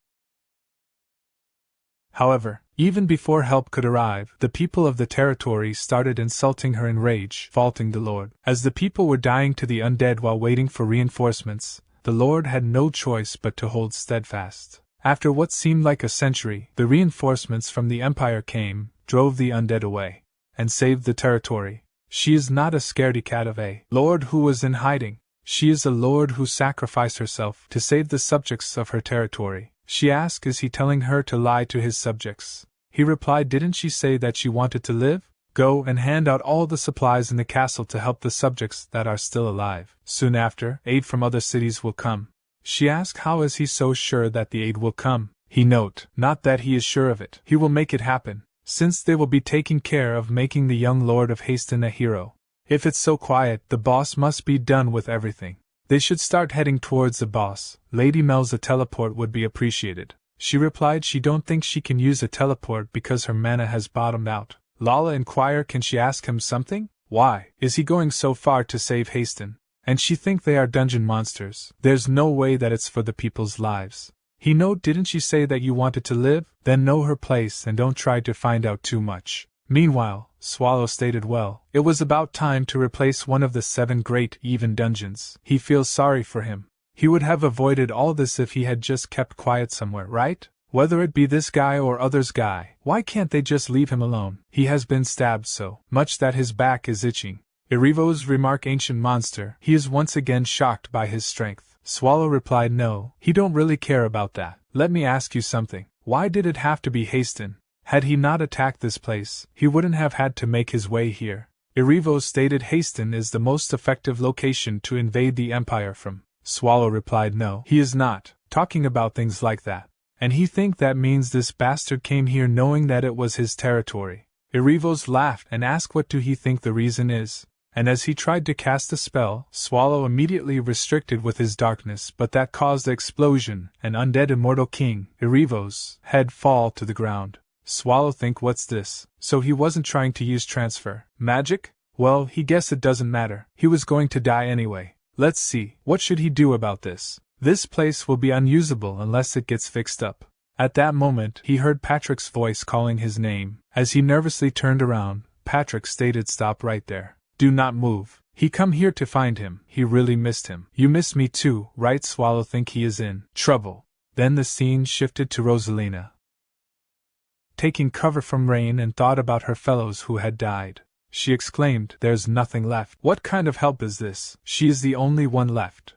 However, even before help could arrive, the people of the territory started insulting her in rage, faulting the Lord. As the people were dying to the undead while waiting for reinforcements, the Lord had no choice but to hold steadfast. After what seemed like a century, the reinforcements from the Empire came, drove the undead away, and saved the territory. She is not a scaredy cat of a lord who was in hiding. She is a lord who sacrificed herself to save the subjects of her territory. She asked, is he telling her to lie to his subjects? He replied, didn't she say that she wanted to live? Go and hand out all the supplies in the castle to help the subjects that are still alive. Soon after, aid from other cities will come. She asked, how is he so sure that the aid will come? He note, not that he is sure of it. He will make it happen, since they will be taking care of making the young Lord of Harsten a hero. If it's so quiet, the boss must be done with everything. They should start heading towards the boss. Lady Mel's a teleport would be appreciated. She replied she don't think she can use a teleport because her mana has bottomed out. Lala inquired, can she ask him something? Why is he going so far to save Harsten? And she think they are dungeon monsters. There's no way that it's for the people's lives. He note, didn't she say that you wanted to live? Then know her place and don't try to find out too much. Meanwhile, Swallow stated, well, it was about time to replace one of the 7 great even dungeons. He feels sorry for him. He would have avoided all this if he had just kept quiet somewhere, right? Whether it be this guy or others guy, why can't they just leave him alone? He has been stabbed so much that his back is itching. Erivo's remark, ancient monster, he is once again shocked by his strength. Swallow replied, no, he don't really care about that. Let me ask you something. Why did it have to be Harsten? Had he not attacked this place, he wouldn't have had to make his way here. Erivo stated, Harsten is the most effective location to invade the Empire from. Swallow replied, no, he is not talking about things like that. And he think that means this bastard came here knowing that it was his territory. Erivos laughed and asked what do he think the reason is. And as he tried to cast a spell, Swallow immediately restricted with his darkness, but that caused the explosion, and undead immortal king, Erivos, head fall to the ground. Swallow think, what's this? So he wasn't trying to use transfer magic? Well, he guessed it doesn't matter. He was going to die anyway. Let's see, what should he do about this? This place will be unusable unless it gets fixed up. At that moment, he heard Patrick's voice calling his name. As he nervously turned around, Patrick stated, stop right there. Do not move. He come here to find him. He really missed him. You miss me too, right? Swallow think he is in trouble. Then the scene shifted to Rosalina, taking cover from rain, and thought about her fellows who had died. She exclaimed, there's nothing left. What kind of help is this? She is the only one left.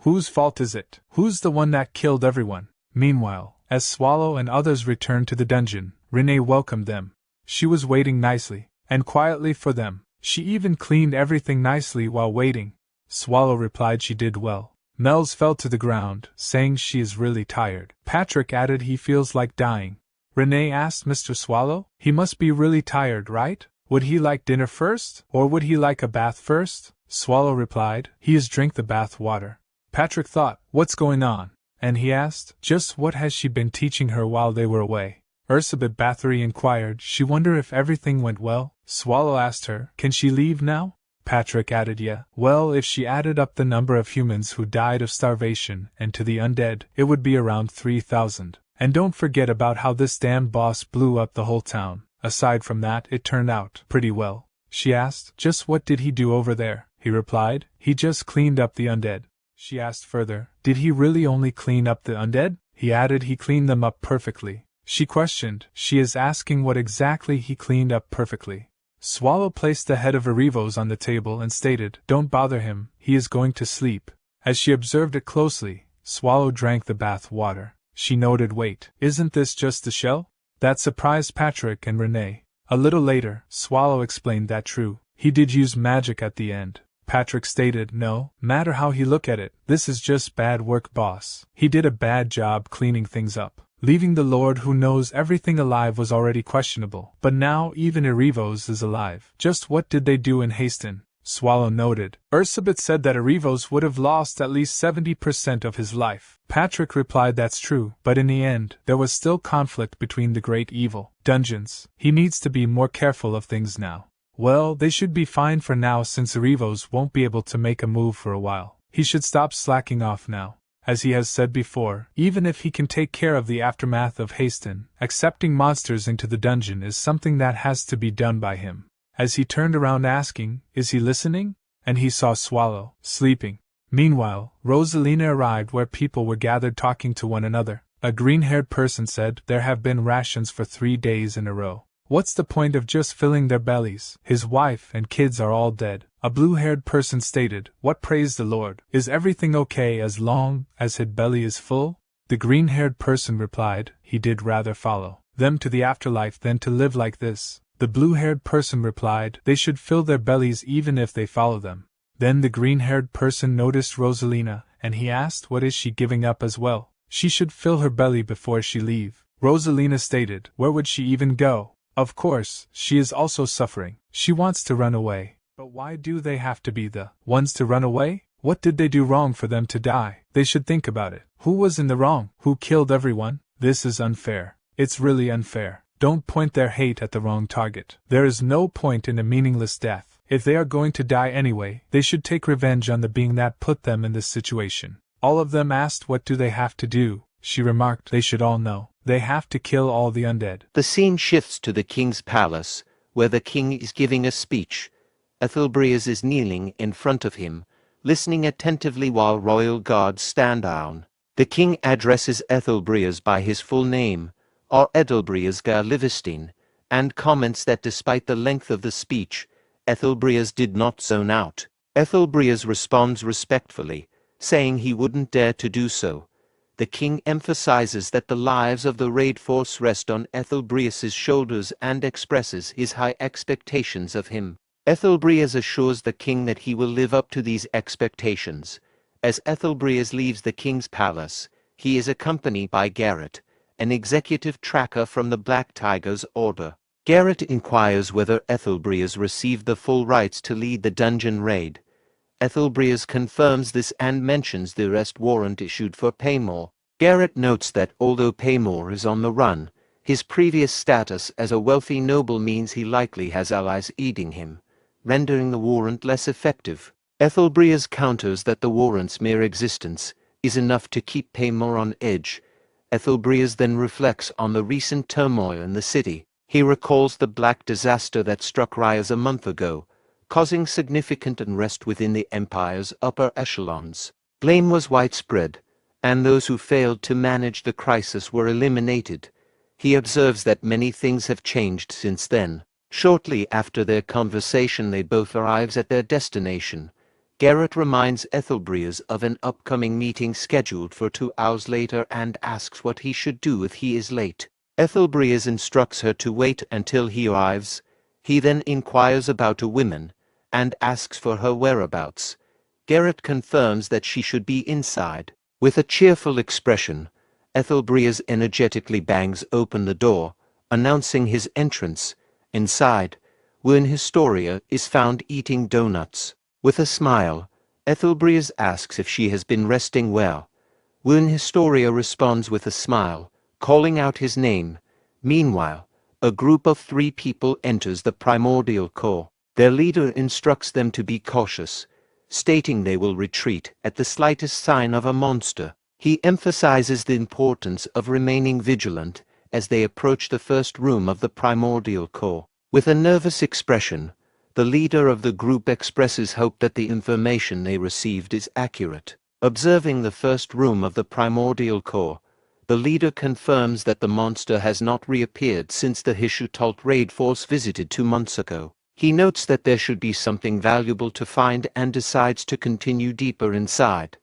Whose fault is it? Who's the one that killed everyone? Meanwhile, as Swallow and others returned to the dungeon, Renee welcomed them. She was waiting nicely and quietly for them. She even cleaned everything nicely while waiting. Swallow replied she did well. Mel's fell to the ground, saying she is really tired. Patrick added he feels like dying. Renee asked Mr. Swallow, he must be really tired, right? Would he like dinner first, or would he like a bath first? Swallow replied, he is drink the bath water. Patrick thought, what's going on? And he asked, just what has she been teaching her while they were away? Ursabet Bathory inquired, she wonder if everything went well. Swallow asked her, can she leave now? Patrick added, yeah. Well, if she added up the number of humans who died of starvation and to the undead, it would be around 3,000. And don't forget about how this damn boss blew up the whole town. Aside from that, it turned out pretty well. She asked, just what did he do over there? He replied, he just cleaned up the undead. She asked further, did he really only clean up the undead? He added he cleaned them up perfectly. She questioned, she is asking what exactly he cleaned up perfectly. Swallow placed the head of Erivos on the table and stated, don't bother him, he is going to sleep. As she observed it closely, Swallow drank the bath water. She noted, wait, isn't this just the shell? That surprised Patrick and Renee. A little later, Swallow explained that true, he did use magic at the end. Patrick stated, no matter how he look at it, this is just bad work, boss. He did a bad job cleaning things up. Leaving the Lord who knows everything alive was already questionable, but now even Erivos is alive. Just what did they do in Harsten? Swallow noted. Ursabet said that Arivos would have lost at least 70% of his life. Patrick replied that's true, but in the end, there was still conflict between the great evil dungeons. He needs to be more careful of things now. Well, they should be fine for now since Arivos won't be able to make a move for a while. He should stop slacking off now. As he has said before, even if he can take care of the aftermath of Harsten, accepting monsters into the dungeon is something that has to be done by him. As he turned around asking, "Is he listening?" and he saw Swallow, sleeping. Meanwhile, Rosalina arrived where people were gathered talking to one another. A green-haired person said, "There have been rations for 3 days in a row. What's the point of just filling their bellies? His wife and kids are all dead." A blue-haired person stated, "What, praise the Lord? Is everything okay as long as his belly is full?" The green-haired person replied, he did rather follow them to the afterlife than to live like this. The blue-haired person replied, they should fill their bellies even if they follow them. Then the green-haired person noticed Rosalina, and he asked, what is she giving up as well? She should fill her belly before she leave. Rosalina stated, where would she even go? Of course, she is also suffering. She wants to run away. But why do they have to be the ones to run away? What did they do wrong for them to die? They should think about it. Who was in the wrong? Who killed everyone? This is unfair. It's really unfair. Don't point their hate at the wrong target. There is no point in a meaningless death. If they are going to die anyway, they should take revenge on the being that put them in this situation. All of them asked what do they have to do. She remarked, they should all know. They have to kill all the undead. The scene shifts to the king's palace, where the king is giving a speech. Ethelbreus is kneeling in front of him, listening attentively while royal guards stand down. The king addresses Ethelbreus by his full name, or Ethelbreus gar Livestein, and comments that despite the length of the speech, Ethelbreus did not zone out. Ethelbreus responds respectfully, saying he wouldn't dare to do so. The king emphasizes that the lives of the raid force rest on Ethelbreus's shoulders and expresses his high expectations of him. Ethelbreus assures the king that he will live up to these expectations. As Ethelbreus leaves the king's palace, he is accompanied by Garrett, an executive tracker from the Black Tiger's order. Garrett inquires whether Ethelbreus received the full rights to lead the dungeon raid. Ethelbreus confirms this and mentions the arrest warrant issued for Paymore. Garrett notes that although Paymore is on the run, his previous status as a wealthy noble means he likely has allies aiding him, rendering the warrant less effective. Ethelbreus counters that the warrant's mere existence is enough to keep Paymore on edge. Ethelbreus then reflects on the recent turmoil in the city. He recalls the black disaster that struck Ryas a month ago, causing significant unrest within the Empire's upper echelons. Blame was widespread, and those who failed to manage the crisis were eliminated. He observes that many things have changed since then. Shortly after their conversation, they both arrive at their destination. Garrett reminds Ethelbreus of an upcoming meeting scheduled for 2 hours later and asks what he should do if he is late. Ethelbreus instructs her to wait until he arrives. He then inquires about a woman and asks for her whereabouts. Garrett confirms that she should be inside. With a cheerful expression, Ethelbreus energetically bangs open the door, announcing his entrance. Inside, Wern Historia is found eating donuts. With a smile, Ethelbreus asks if she has been resting well. Wern Historia responds with a smile, calling out his name. Meanwhile, a group of 3 people enters the primordial core. Their leader instructs them to be cautious, stating they will retreat at the slightest sign of a monster. He emphasizes the importance of remaining vigilant as they approach the first room of the primordial core. With a nervous expression, the leader of the group expresses hope that the information they received is accurate. Observing the first room of the primordial core, the leader confirms that the monster has not reappeared since the Hishutalt raid force visited 2 months ago. He notes that there should be something valuable to find and decides to continue deeper inside.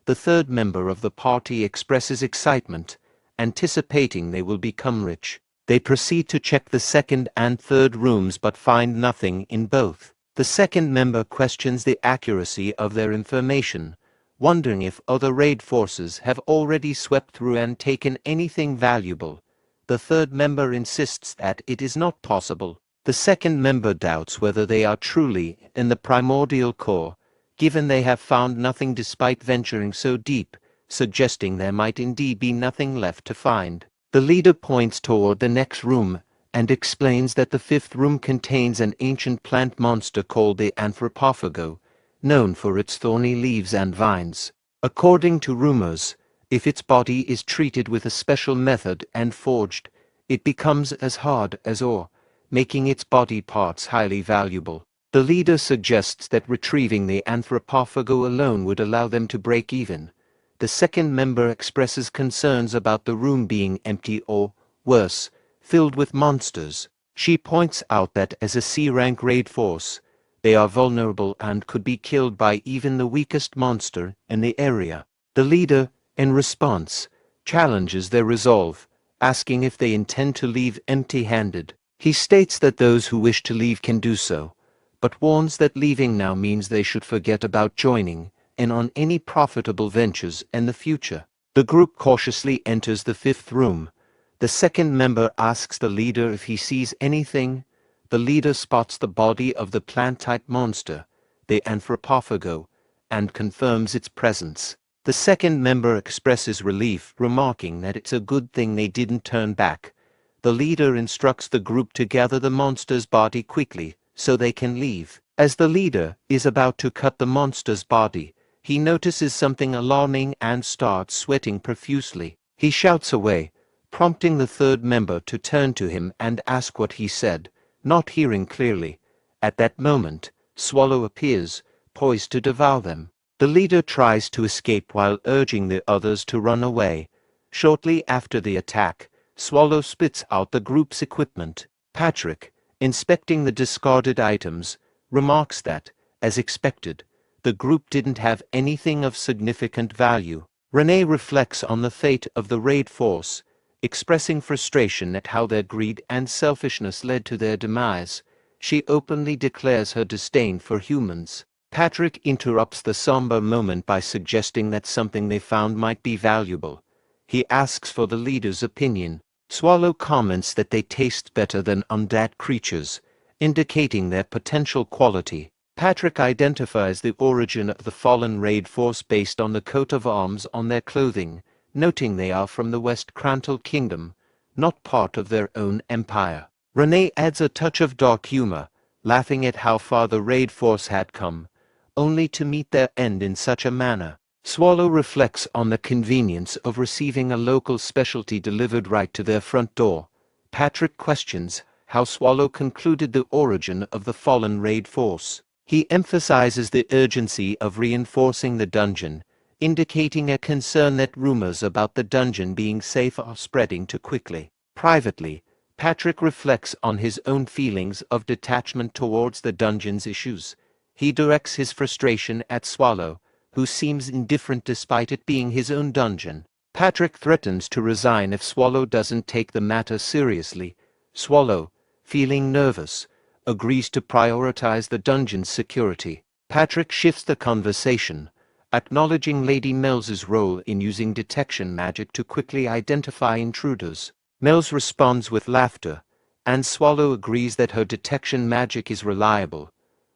The third member of the party expresses excitement, anticipating they will become rich. They proceed to check the second and third rooms but find nothing in both. The second member questions the accuracy of their information, wondering if other raid forces have already swept through and taken anything valuable. The third member insists that it is not possible. The second member doubts whether they are truly in the primordial core, given they have found nothing despite venturing so deep, suggesting there might indeed be nothing left to find. The leader points toward the next room and explains that the fifth room contains an ancient plant monster called the anthropophago, known for its thorny leaves and vines. According to rumors, if its body is treated with a special method and forged, it becomes as hard as ore, making its body parts highly valuable. The leader suggests that retrieving the anthropophago alone would allow them to break even. The second member expresses concerns about the room being empty or, worse, filled with monsters. She points out that as a C-rank raid force, they are vulnerable and could be killed by even the weakest monster in the area. The leader, in response, challenges their resolve, asking if they intend to leave empty-handed. He states that those who wish to leave can do so, but warns that leaving now means they should forget about joining in on any profitable ventures in the future. The group cautiously enters the fifth room. The second member asks the leader if he sees anything. The leader spots the body of the plant-type monster, the anthropophago, and confirms its presence. The second member expresses relief, remarking that it's a good thing they didn't turn back. The leader instructs the group to gather the monster's body quickly, so they can leave. As the leader is about to cut the monster's body, he notices something alarming and starts sweating profusely. He shouts away, prompting the third member to turn to him and ask what he said, not hearing clearly. At that moment, Swallow appears, poised to devour them. The leader tries to escape while urging the others to run away. Shortly after the attack, Swallow spits out the group's equipment. Patrick, inspecting the discarded items, remarks that, as expected, the group didn't have anything of significant value. Renee reflects on the fate of the raid force, expressing frustration at how their greed and selfishness led to their demise. She openly declares her disdain for humans. Patrick interrupts the somber moment by suggesting that something they found might be valuable. He asks for the leader's opinion. Swallow comments that they taste better than undead creatures, indicating their potential quality. Patrick identifies the origin of the fallen raid force based on the coat of arms on their clothing, noting they are from the West Crantal Kingdom, not part of their own empire. Renee adds a touch of dark humor, laughing at how far the raid force had come, only to meet their end in such a manner. Swallow reflects on the convenience of receiving a local specialty delivered right to their front door. Patrick questions how Swallow concluded the origin of the fallen raid force. He emphasizes the urgency of reinforcing the dungeon, indicating a concern that rumors about the dungeon being safe are spreading too quickly. Privately, Patrick reflects on his own feelings of detachment towards the dungeon's issues. He directs his frustration at Swallow, who seems indifferent despite it being his own dungeon. Patrick threatens to resign if Swallow doesn't take the matter seriously. Swallow, feeling nervous, agrees to prioritize the dungeon's security. Patrick shifts the conversation, acknowledging Lady Mel's role in using detection magic to quickly identify intruders. Mel's responds with laughter, and Swallow agrees that her detection magic is reliable.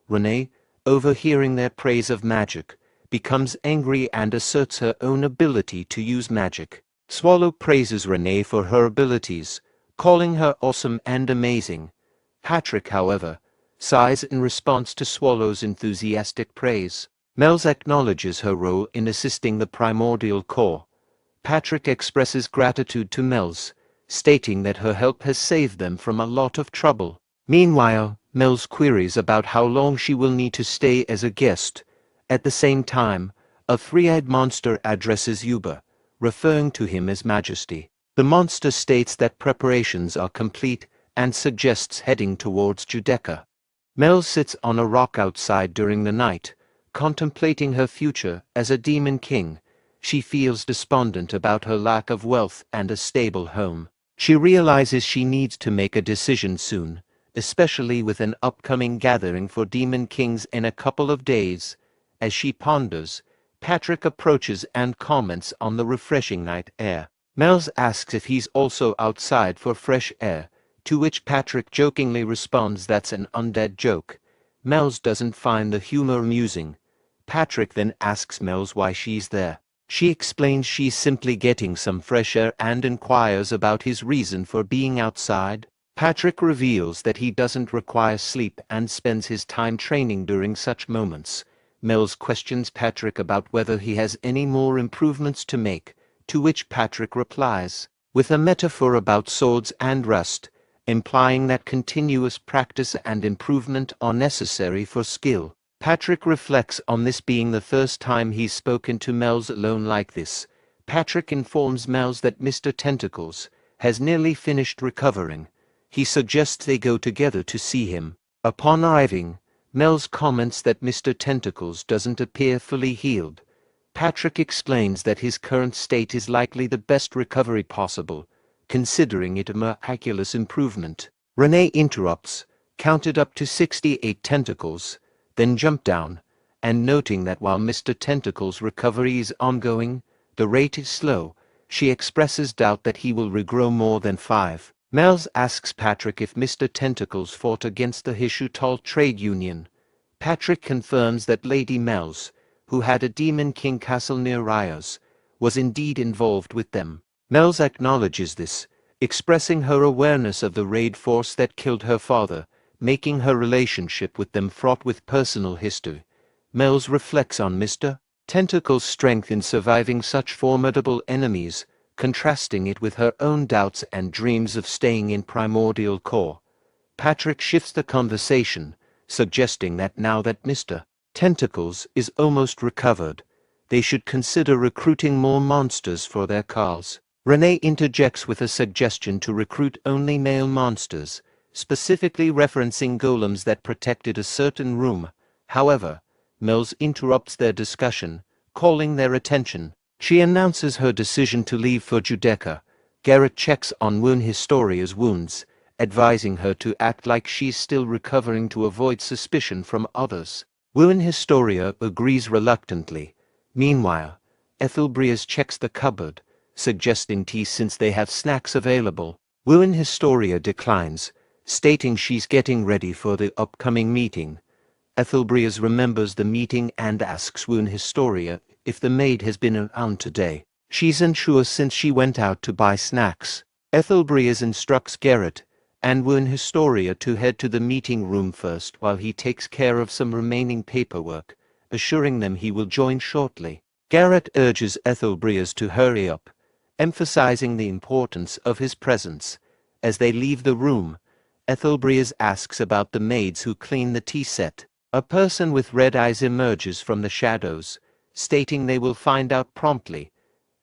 Renee, overhearing their praise of magic, becomes angry and asserts her own ability to use magic. Swallow praises Renee for her abilities, calling her awesome and amazing. Patrick, however, sighs in response to Swallow's enthusiastic praise. Mel's acknowledges her role in assisting the primordial core. Patrick expresses gratitude to Mel's, stating that her help has saved them from a lot of trouble. Meanwhile, Mel's queries about how long she will need to stay as a guest. At the same time, a three-eyed monster addresses Yuba, referring to him as Majesty. The monster states that preparations are complete and suggests heading towards Judecca. Mel sits on a rock outside during the night, contemplating her future as a demon king. She feels despondent about her lack of wealth and a stable home. She realizes she needs to make a decision soon, especially with an upcoming gathering for demon kings in a couple of days. As she ponders, Patrick approaches and comments on the refreshing night air. Mels asks if he's also outside for fresh air, to which Patrick jokingly responds that's an undead joke. Mel's doesn't find the humor amusing. Patrick then asks Mel's why she's there. She explains she's simply getting some fresh air and inquires about his reason for being outside. Patrick reveals that he doesn't require sleep and spends his time training during such moments. Mel's questions Patrick about whether he has any more improvements to make, to which Patrick replies with a metaphor about swords and rust, implying that continuous practice and improvement are necessary for skill. Patrick reflects on this being the first time he's spoken to Mel's alone like this. Patrick informs Mel's that Mr. Tentacles has nearly finished recovering. He suggests they go together to see him. Upon arriving, Mel's comments that Mr. Tentacles doesn't appear fully healed. Patrick explains that his current state is likely the best recovery possible, considering it a miraculous improvement. Renee interrupts, counted up to 68 tentacles, then jumped down, and noting that while Mr. Tentacle's recovery is ongoing, the rate is slow, she expresses doubt that he will regrow more than 5. Mel's asks Patrick if Mr. Tentacles fought against the Hishutal trade union. Patrick confirms that Lady Mel's, who had a Demon King castle near Rios, was indeed involved with them. Mel's acknowledges this, expressing her awareness of the raid force that killed her father, making her relationship with them fraught with personal history. Mel's reflects on Mr. Tentacle's strength in surviving such formidable enemies, contrasting it with her own doubts and dreams of staying in Primordial Core. Patrick shifts the conversation, suggesting that now that Mr. Tentacles is almost recovered, they should consider recruiting more monsters for their cause. Renee interjects with a suggestion to recruit only male monsters, specifically referencing golems that protected a certain room. However, Mel's interrupts their discussion, calling their attention. She announces her decision to leave for Judeca. Garrett checks on Wound Historia's wounds, advising her to act like she's still recovering to avoid suspicion from others. Wound Historia agrees reluctantly. Meanwhile, Ethelbrias checks the cupboard, suggesting tea since they have snacks available. Wound Historia declines, stating she's getting ready for the upcoming meeting. Ethelbrias remembers the meeting and asks Wound Historia if the maid has been around today. She's unsure since she went out to buy snacks. Ethelbrias instructs Garrett and Wound Historia to head to the meeting room first while he takes care of some remaining paperwork, assuring them he will join shortly. Garrett urges Ethelbrias to hurry up, emphasizing the importance of his presence. As they leave the room, Ethelbrias asks about the maids who clean the tea set. A person with red eyes emerges from the shadows, stating they will find out promptly.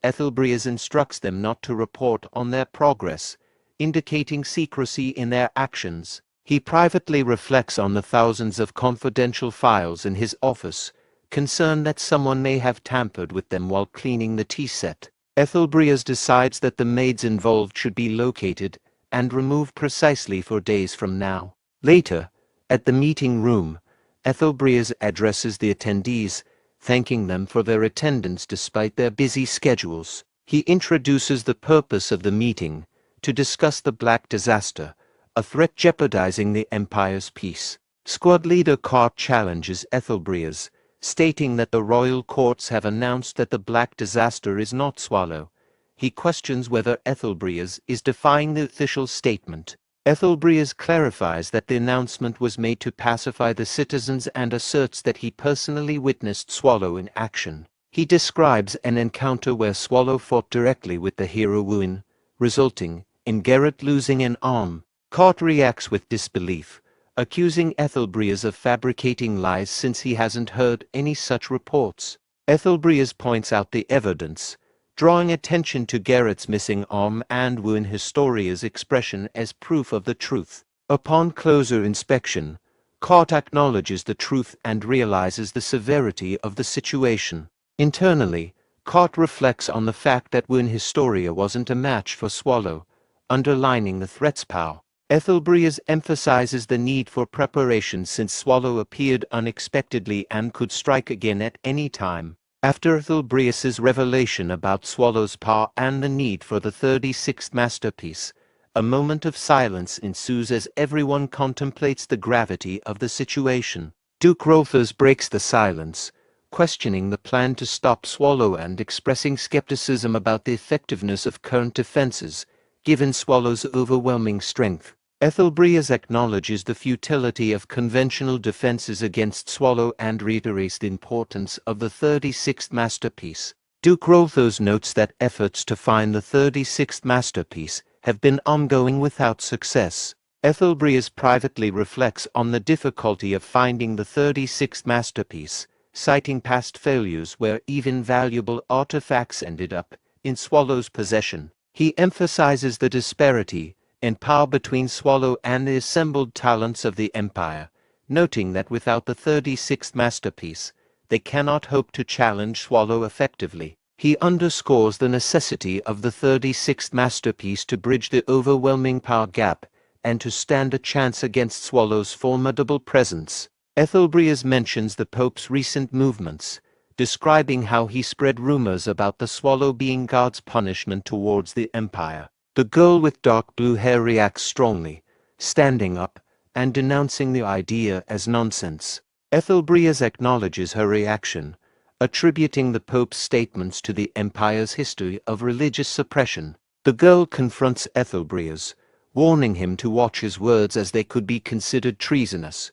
Ethelbrias instructs them not to report on their progress, indicating secrecy in their actions. He privately reflects on the thousands of confidential files in his office, concerned that someone may have tampered with them while cleaning the tea set. Ethelbrias decides that the maids involved should be located and removed precisely 4 days from now. Later, at the meeting room, Ethelbrias addresses the attendees, thanking them for their attendance despite their busy schedules. He introduces the purpose of the meeting, to discuss the Black Disaster, a threat jeopardizing the Empire's peace. Squad leader Cart challenges Ethelbrias, stating that the royal courts have announced that the Black Disaster is not Swallow. He questions whether Ethelbrias is defying the official statement. Ethelbrias clarifies that the announcement was made to pacify the citizens and asserts that he personally witnessed Swallow in action. He describes an encounter where Swallow fought directly with the hero Wuin, resulting in Garrett losing an arm. Cart reacts with disbelief, accusing Ethelbrias of fabricating lies since he hasn't heard any such reports. Ethelbrias points out the evidence, drawing attention to Garrett's missing arm and Wound Historia's expression as proof of the truth. Upon closer inspection, Cart acknowledges the truth and realizes the severity of the situation. Internally, Cart reflects on the fact that Wound Historia wasn't a match for Swallow, underlining the threat's power. Ethelbrias emphasizes the need for preparation since Swallow appeared unexpectedly and could strike again at any time. After Ethelbrias's revelation about Swallow's power and the need for the 36th masterpiece, A moment of silence ensues as everyone contemplates the gravity of the situation. Duke Rolthers breaks the silence, questioning the plan to stop Swallow and expressing skepticism about the effectiveness of current defenses, given Swallow's overwhelming strength. Ethelbreas acknowledges the futility of conventional defenses against Swallow and reiterates the importance of the 36th masterpiece. Duke Rolthers notes that efforts to find the 36th masterpiece have been ongoing without success. Ethelbreas privately reflects on the difficulty of finding the 36th masterpiece, citing past failures where even valuable artifacts ended up in Swallow's possession. He emphasizes the disparity in power between Swallow and the assembled talents of the Empire, noting that without the 36th masterpiece, they cannot hope to challenge Swallow effectively. He underscores the necessity of the 36th masterpiece to bridge the overwhelming power gap and to stand a chance against Swallow's formidable presence. Ethelbreas mentions the Pope's recent movements, describing how he spread rumors about the Swallow being God's punishment towards the Empire. The girl with dark blue hair reacts strongly, standing up and denouncing the idea as nonsense. Ethelbreas acknowledges her reaction, attributing the Pope's statements to the Empire's history of religious suppression. The girl confronts Ethelbreas, warning him to watch his words as they could be considered treasonous.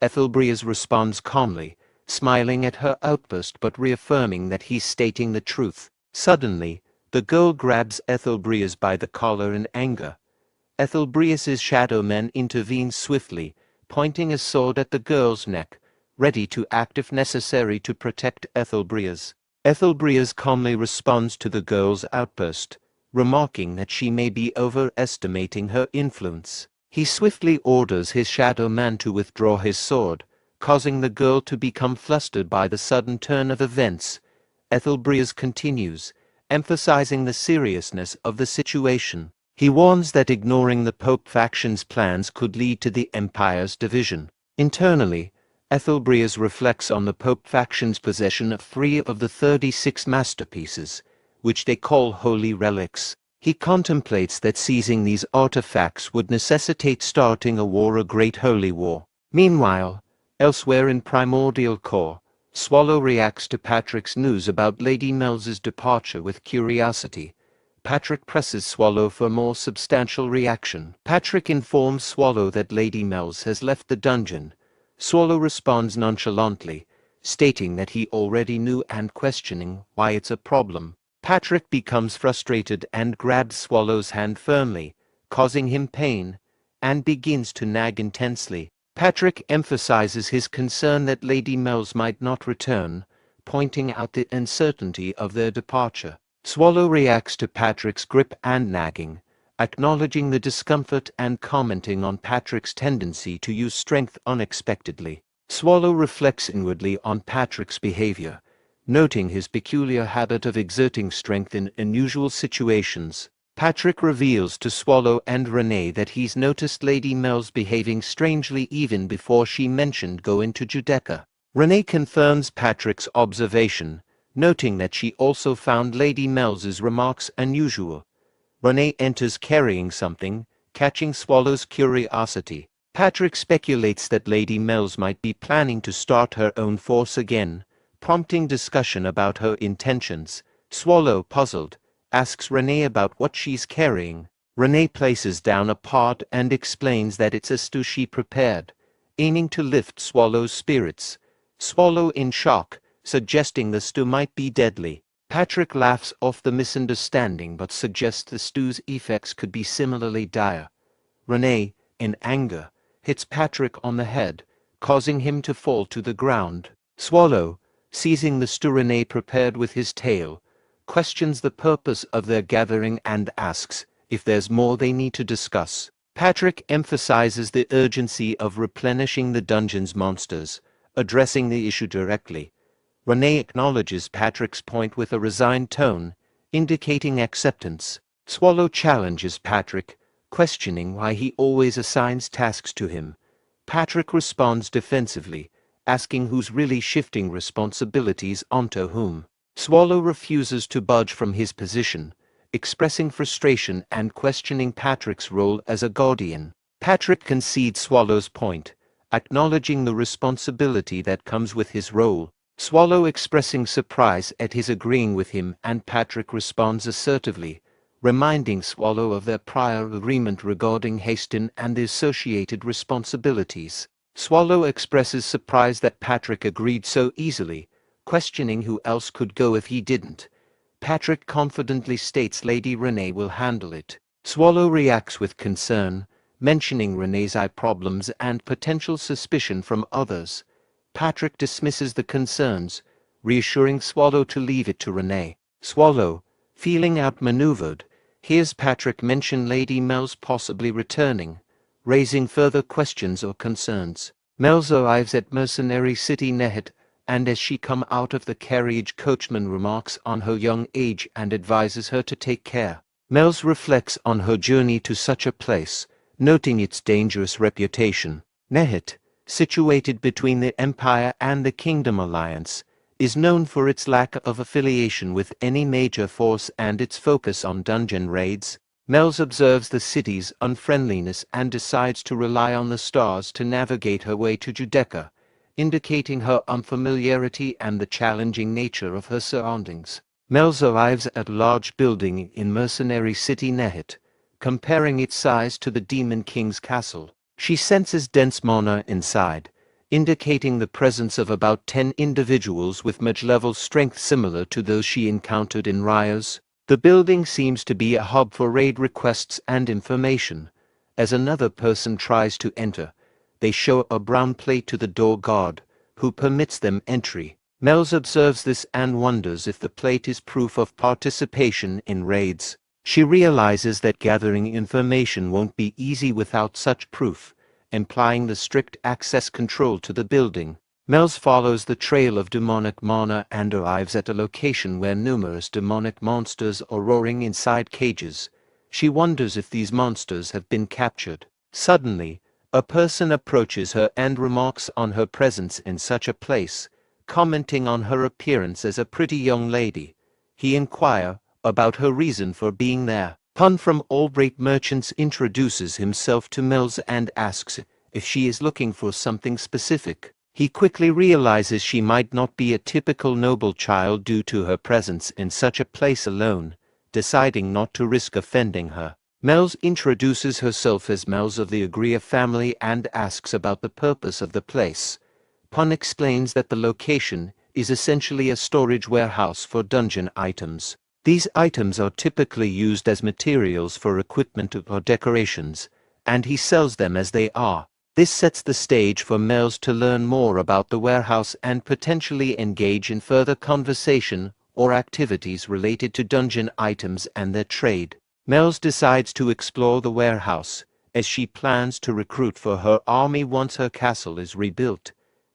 Ethelbreas responds calmly, smiling at her outburst but reaffirming that he's stating the truth. Suddenly, the girl grabs Ethelbreas by the collar in anger. Ethelbreas's shadow man intervenes swiftly, pointing his sword at the girl's neck, ready to act if necessary to protect Ethelbreas. Ethelbreas calmly responds to the girl's outburst, remarking that she may be overestimating her influence. He swiftly orders his shadow man to withdraw his sword, causing the girl to become flustered by the sudden turn of events. Ethelbreas continues, emphasizing the seriousness of the situation. He warns that ignoring the Pope faction's plans could lead to the Empire's division. Internally, Ethelbreas reflects on the Pope faction's possession of 3 of the 36 masterpieces, which they call holy relics. He contemplates that seizing these artifacts would necessitate starting a war, a great holy war. Meanwhile, elsewhere in Primordial Core, Swallow reacts to Patrick's news about Lady Mel's departure with curiosity. Patrick presses Swallow for more substantial reaction. Patrick informs Swallow that Lady Mel's has left the dungeon. Swallow responds nonchalantly, stating that he already knew and questioning why it's a problem. Patrick becomes frustrated and grabs Swallow's hand firmly, causing him pain, and begins to nag intensely. Patrick emphasizes his concern that Lady Mel's might not return, pointing out the uncertainty of their departure. Swallow reacts to Patrick's grip and nagging, acknowledging the discomfort and commenting on Patrick's tendency to use strength unexpectedly. Swallow reflects inwardly on Patrick's behavior, noting his peculiar habit of exerting strength in unusual situations. Patrick reveals to Swallow and Renee that he's noticed Lady Mel's behaving strangely even before she mentioned going to Judeca. Renee confirms Patrick's observation, noting that she also found Lady Mel's remarks unusual. Renee enters carrying something, catching Swallow's curiosity. Patrick speculates that Lady Mel's might be planning to start her own force again, prompting discussion about her intentions. Swallow, puzzled, asks Renee about what she's carrying. Renee places down a pot and explains that it's a stew she prepared, aiming to lift Swallow's spirits. Swallow in shock, suggesting the stew might be deadly. Patrick laughs off the misunderstanding but suggests the stew's effects could be similarly dire. Renee, in anger, hits Patrick on the head, causing him to fall to the ground. Swallow, seizing the stew Renee prepared with his tail, questions the purpose of their gathering and asks if there's more they need to discuss. Patrick emphasizes the urgency of replenishing the dungeon's monsters, addressing the issue directly. Renee acknowledges Patrick's point with a resigned tone, indicating acceptance. Swallow challenges Patrick, questioning why he always assigns tasks to him. Patrick responds defensively, asking who's really shifting responsibilities onto whom. Swallow refuses to budge from his position, expressing frustration and questioning Patrick's role as a guardian. Patrick concedes Swallow's point, acknowledging the responsibility that comes with his role. Swallow expressing surprise at his agreeing with him, and Patrick responds assertively, reminding Swallow of their prior agreement regarding Harsten and the associated responsibilities. Swallow expresses surprise that Patrick agreed so easily, questioning who else could go if he didn't. Patrick confidently states Lady Renee will handle it. Swallow reacts with concern, mentioning Renee's eye problems and potential suspicion from others. Patrick dismisses the concerns, reassuring Swallow to leave it to Renee. Swallow, feeling outmaneuvered, hears Patrick mention Lady Mel's possibly returning, raising further questions or concerns. Mel's arrives at Mercenary City Nehet, and as she come out of the carriage, coachman remarks on her young age and advises her to take care. Mel's reflects on her journey to such a place, noting its dangerous reputation. Nehet, situated between the Empire and the Kingdom Alliance, is known for its lack of affiliation with any major force and its focus on dungeon raids. Mel's observes the city's unfriendliness and decides to rely on the stars to navigate her way to Judeca, indicating her unfamiliarity and the challenging nature of her surroundings. Mel's arrives at a large building in Mercenary City Nehet, comparing its size to the Demon King's castle. She senses dense mana inside, indicating the presence of about 10 individuals with mage-level strength similar to those she encountered in Rios. The building seems to be a hub for raid requests and information. As another person tries to enter, they show a brown plate to the door guard, who permits them entry. Mel's observes this and wonders if the plate is proof of participation in raids. She realizes that gathering information won't be easy without such proof, implying the strict access control to the building. Mel's follows the trail of demonic mana and arrives at a location where numerous demonic monsters are roaring inside cages. She wonders if these monsters have been captured. Suddenly, a person approaches her and remarks on her presence in such a place, commenting on her appearance as a pretty young lady. He inquires about her reason for being there. Pun from Albright Merchants introduces himself to Mel's and asks if she is looking for something specific. He quickly realizes she might not be a typical noble child due to her presence in such a place alone, deciding not to risk offending her. Mel's introduces herself as Mel's of the Agria family and asks about the purpose of the place. Pun explains that the location is essentially a storage warehouse for dungeon items. These items are typically used as materials for equipment or decorations, and he sells them as they are. This sets the stage for Mel's to learn more about the warehouse and potentially engage in further conversation or activities related to dungeon items and their trade. Mel's decides to explore the warehouse, as she plans to recruit for her army once her castle is rebuilt.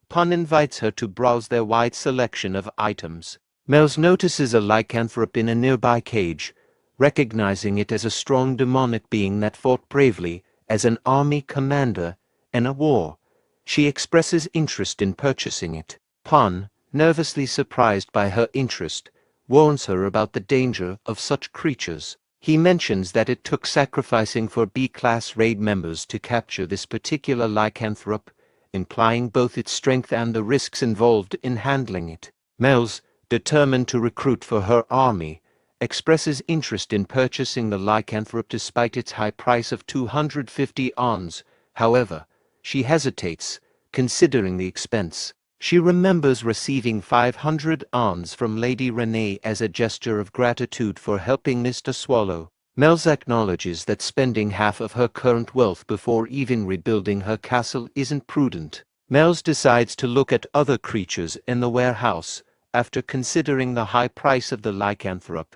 Pun invites her to browse their wide selection of items. Mel's notices a lycanthrope in a nearby cage, recognizing it as a strong demonic being that fought bravely as an army commander in a war. She expresses interest in purchasing it. Pun, nervously surprised by her interest, warns her about the danger of such creatures. He mentions that it took sacrificing for B-class raid members to capture this particular lycanthrope, implying both its strength and the risks involved in handling it. Mel's, determined to recruit for her army, expresses interest in purchasing the lycanthrope despite its high price of 250 ons. However, she hesitates, considering the expense. She remembers receiving 500 ons from Lady Renee as a gesture of gratitude for helping Mr. Swallow. Mel's acknowledges that spending half of her current wealth before even rebuilding her castle isn't prudent. Mel's decides to look at other creatures in the warehouse. After considering the high price of the lycanthrope,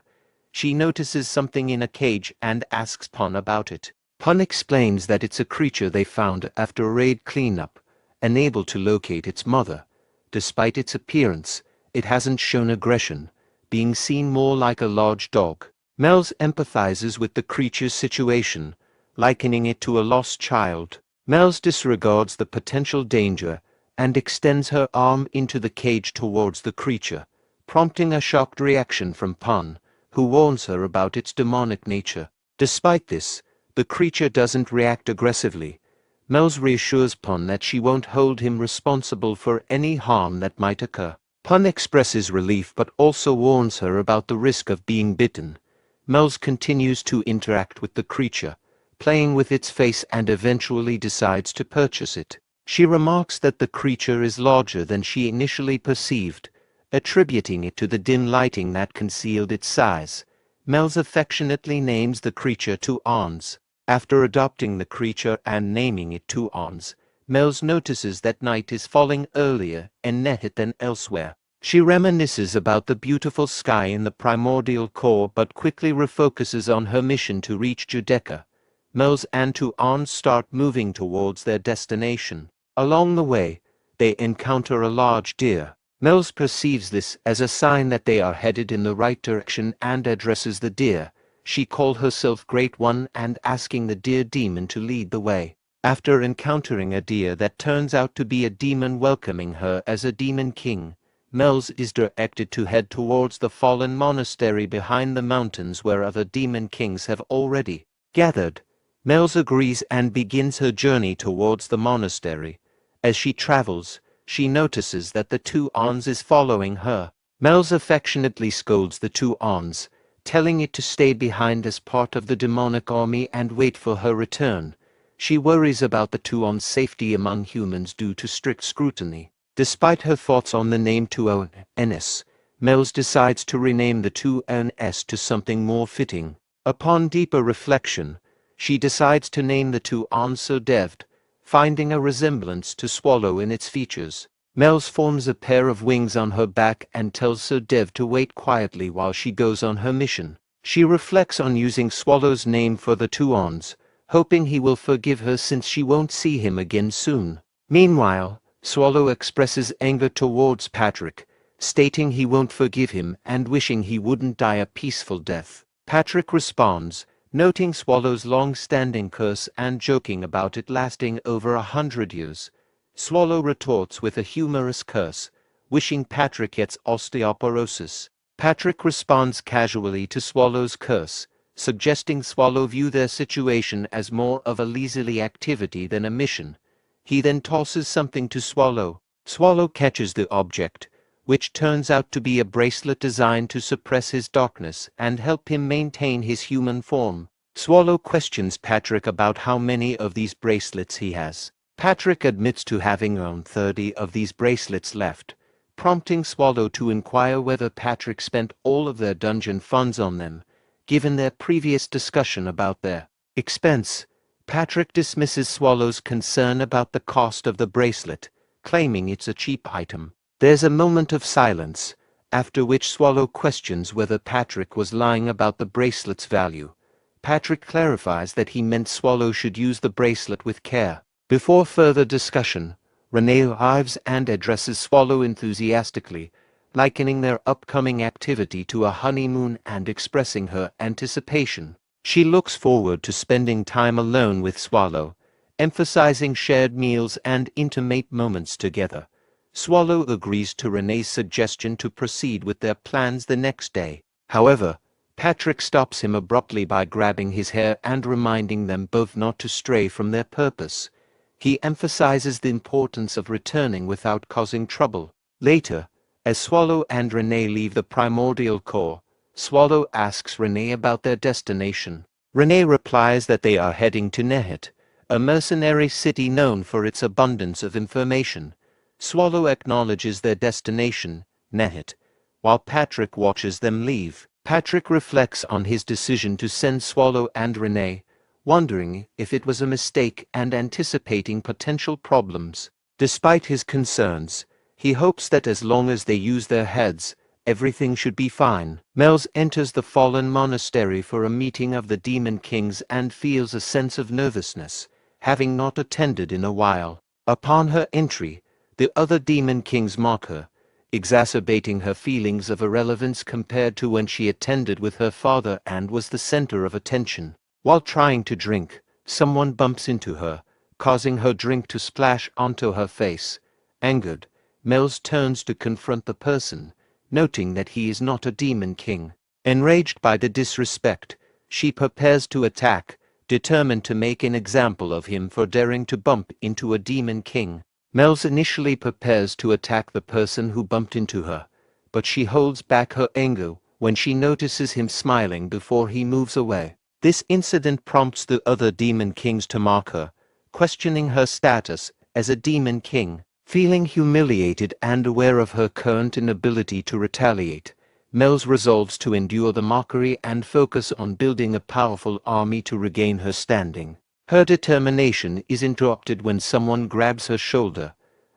she notices something in a cage and asks Pun about it. Pun explains that it's a creature they found after a raid cleanup, unable to locate its mother. Despite its appearance, it hasn't shown aggression, being seen more like a large dog. Mel's empathizes with the creature's situation, likening it to a lost child. Mel's disregards the potential danger and extends her arm into the cage towards the creature, prompting a shocked reaction from Pun, who warns her about its demonic nature. Despite this, the creature doesn't react aggressively. Mel's reassures Pun that she won't hold him responsible for any harm that might occur. Pun expresses relief but also warns her about the risk of being bitten. Mel's continues to interact with the creature, playing with its face, and eventually decides to purchase it. She remarks that the creature is larger than she initially perceived, attributing it to the dim lighting that concealed its size. Mel's affectionately names the creature Two Ons. After adopting the creature and naming it Two Ons, Mel's notices that night is falling earlier in Nehet than elsewhere. She reminisces about the beautiful sky in the primordial core but quickly refocuses on her mission to reach Judecca. Mel's and Two Ons start moving towards their destination. Along the way, they encounter a large deer. Mel's perceives this as a sign that they are headed in the right direction and addresses the deer. She calls herself Great One and asking the deer demon to lead the way. After encountering a deer that turns out to be a demon welcoming her as a demon king, Mel's is directed to head towards the fallen monastery behind the mountains where other demon kings have already gathered. Mel's agrees and begins her journey towards the monastery. As she travels, she notices that the Two Ons is following her. Mel's affectionately scolds the Two Ons, telling it to stay behind as part of the demonic army and wait for her return. She worries about the Two Ons' safety among humans due to strict scrutiny. Despite her thoughts on the name Two Ons, Mel's decides to rename the Two Ons to something more fitting. Upon deeper reflection, she decides to name the Two Ons Sodevd, finding a resemblance to Swallow in its features. Mel's forms a pair of wings on her back and tells Sodev to wait quietly while she goes on her mission. She reflects on using Swallow's name for the Two Ons, hoping he will forgive her since she won't see him again soon. Meanwhile, Swallow expresses anger towards Patrick, stating he won't forgive him and wishing he wouldn't die a peaceful death. Patrick responds, noting Swallow's long-standing curse and joking about it lasting over 100 years. Swallow retorts with a humorous curse, wishing Patrick gets osteoporosis. Patrick responds casually to Swallow's curse, suggesting Swallow view their situation as more of a leisurely activity than a mission. He then tosses something to Swallow. Swallow catches the object, which turns out to be a bracelet designed to suppress his darkness and help him maintain his human form. Swallow questions Patrick about how many of these bracelets he has. Patrick admits to having around 30 of these bracelets left, prompting Swallow to inquire whether Patrick spent all of their dungeon funds on them, given their previous discussion about their expense. Patrick dismisses Swallow's concern about the cost of the bracelet, claiming it's a cheap item. There's a moment of silence, after which Swallow questions whether Patrick was lying about the bracelet's value. Patrick clarifies that he meant Swallow should use the bracelet with care. Before further discussion, Renee arrives and addresses Swallow enthusiastically, likening their upcoming activity to a honeymoon and expressing her anticipation. She looks forward to spending time alone with Swallow, emphasizing shared meals and intimate moments together. Swallow agrees to Renee's suggestion to proceed with their plans the next day. However, Patrick stops him abruptly by grabbing his hair and reminding them both not to stray from their purpose. He emphasizes the importance of returning without causing trouble. Later, as Swallow and Renee leave the primordial core, Swallow asks Renee about their destination. Renee replies that they are heading to Nehet, a mercenary city known for its abundance of information. Swallow acknowledges their destination, Nehet, while Patrick watches them leave. Patrick reflects on his decision to send Swallow and Renee, wondering if it was a mistake and anticipating potential problems. Despite his concerns, he hopes that as long as they use their heads, everything should be fine. Mel's enters the fallen monastery for a meeting of the demon kings and feels a sense of nervousness, having not attended in a while. Upon her entry, the other demon kings mock her, exacerbating her feelings of irrelevance compared to when she attended with her father and was the center of attention. While trying to drink, someone bumps into her, causing her drink to splash onto her face. Angered, Mel's turns to confront the person, noting that he is not a demon king. Enraged by the disrespect, she prepares to attack, determined to make an example of him for daring to bump into a demon king. Mel's initially prepares to attack the person who bumped into her, but she holds back her anger when she notices him smiling before he moves away. This incident prompts the other demon kings to mock her, questioning her status as a demon king. Feeling humiliated and aware of her current inability to retaliate, Mels resolves to endure the mockery and focus on building a powerful army to regain her standing. Her determination is interrupted when someone grabs her shoulder.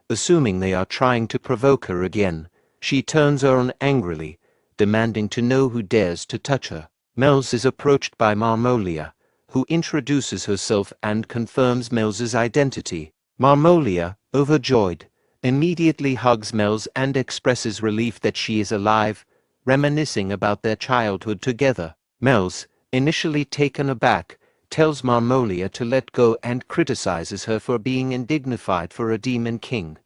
Assuming they are trying to provoke her again, she turns on angrily, demanding to know who dares to touch her. Mels is approached by Marmolia, who introduces herself and confirms Mels's identity. Marmolia, overjoyed, immediately hugs Mels and expresses relief that she is alive, reminiscing about their childhood together. Mels, initially taken aback, tells Marmolia to let go and criticizes her for being indignified for a demon king.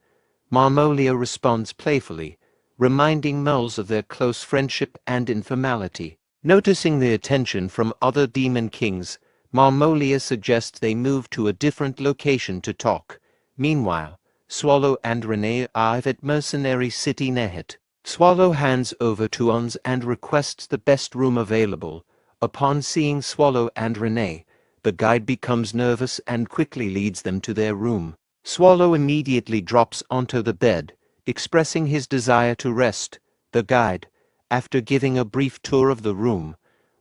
Marmolia responds playfully, reminding Mels of their close friendship and informality. Noticing the attention from other demon kings, Marmolia suggests they move to a different location to talk. Meanwhile, Swallow and Renee arrive at Mercenary City Nehet. Swallow hands over to Ons and requests the best room available. Upon seeing Swallow and Renee, the guide becomes nervous and quickly leads them to their room. Swallow immediately drops onto the bed, expressing his desire to rest. The guide, after giving a brief tour of the room,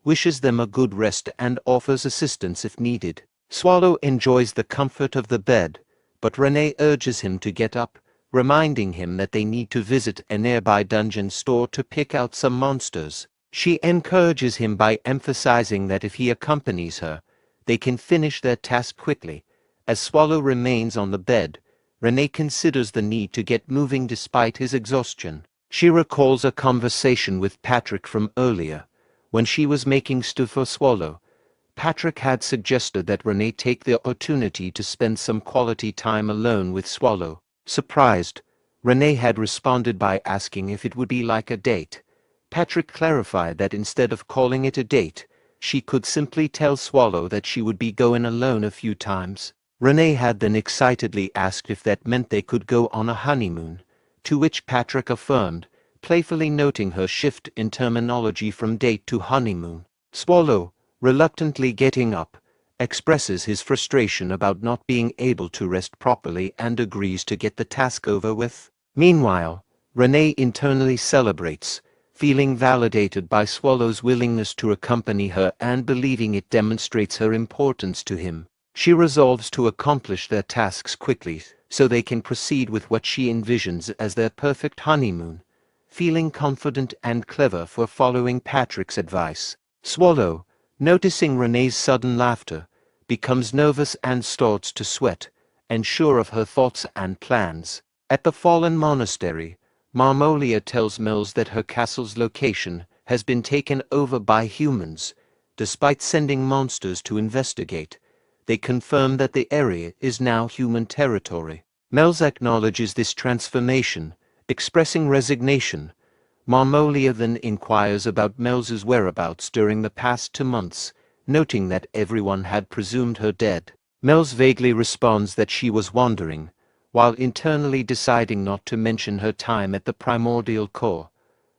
wishes them a good rest and offers assistance if needed. Swallow enjoys the comfort of the bed, but Renee urges him to get up, reminding him that they need to visit a nearby dungeon store to pick out some monsters. She encourages him by emphasizing that if he accompanies her, they can finish their task quickly. As Swallow remains on the bed, Renee considers the need to get moving despite his exhaustion. She recalls a conversation with Patrick from earlier, when she was making stew for Swallow. Patrick had suggested that Renee take the opportunity to spend some quality time alone with Swallow. Surprised, Renee had responded by asking if it would be like a date. Patrick clarified that instead of calling it a date, she could simply tell Swallow that she would be going alone a few times. Renee had then excitedly asked if that meant they could go on a honeymoon, to which Patrick affirmed, playfully noting her shift in terminology from date to honeymoon. Swallow, reluctantly getting up, expresses his frustration about not being able to rest properly and agrees to get the task over with. Meanwhile, Renee internally celebrates, feeling validated by Swallow's willingness to accompany her and believing it demonstrates her importance to him. She resolves to accomplish their tasks quickly so they can proceed with what she envisions as their perfect honeymoon, feeling confident and clever for following Patrick's advice. Swallow, noticing Renee's sudden laughter, becomes nervous and starts to sweat, unsure of her thoughts and plans. At the fallen monastery, Marmolia tells Mels that her castle's location has been taken over by humans. Despite sending monsters to investigate, they confirm that the area is now human territory. Mels acknowledges this transformation, expressing resignation. Marmolia then inquires about Mels's whereabouts during the past 2 months, noting that everyone had presumed her dead. Mels vaguely responds that she was wandering, while internally deciding not to mention her time at the primordial core.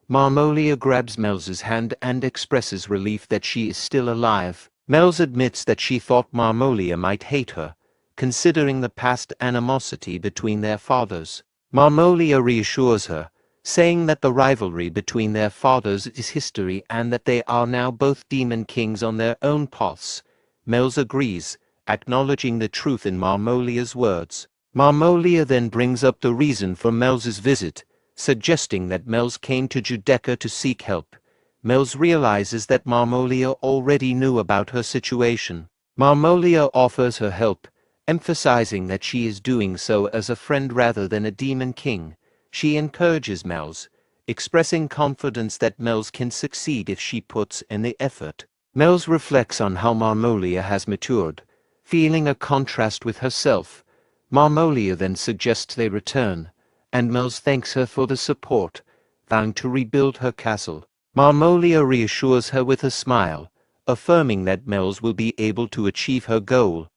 Marmolia grabs Mels's hand and expresses relief that she is still alive. Mels admits that she thought Marmolia might hate her, considering the past animosity between their fathers. Marmolia reassures her, saying that the rivalry between their fathers is history and that they are now both demon kings on their own paths. Mels agrees, acknowledging the truth in Marmolia's words. Marmolia then brings up the reason for Mels's visit, suggesting that Mels came to Judeca to seek help. Mels realizes that Marmolia already knew about her situation. Marmolia offers her help, emphasizing that she is doing so as a friend rather than a demon king. She encourages Mels, expressing confidence that Mels can succeed if she puts in the effort. Mels reflects on how Marmolia has matured, feeling a contrast with herself. Marmolia then suggests they return, and Mels thanks her for the support, vowing to rebuild her castle. Marmolia reassures her with a smile, affirming that Mel's will be able to achieve her goal.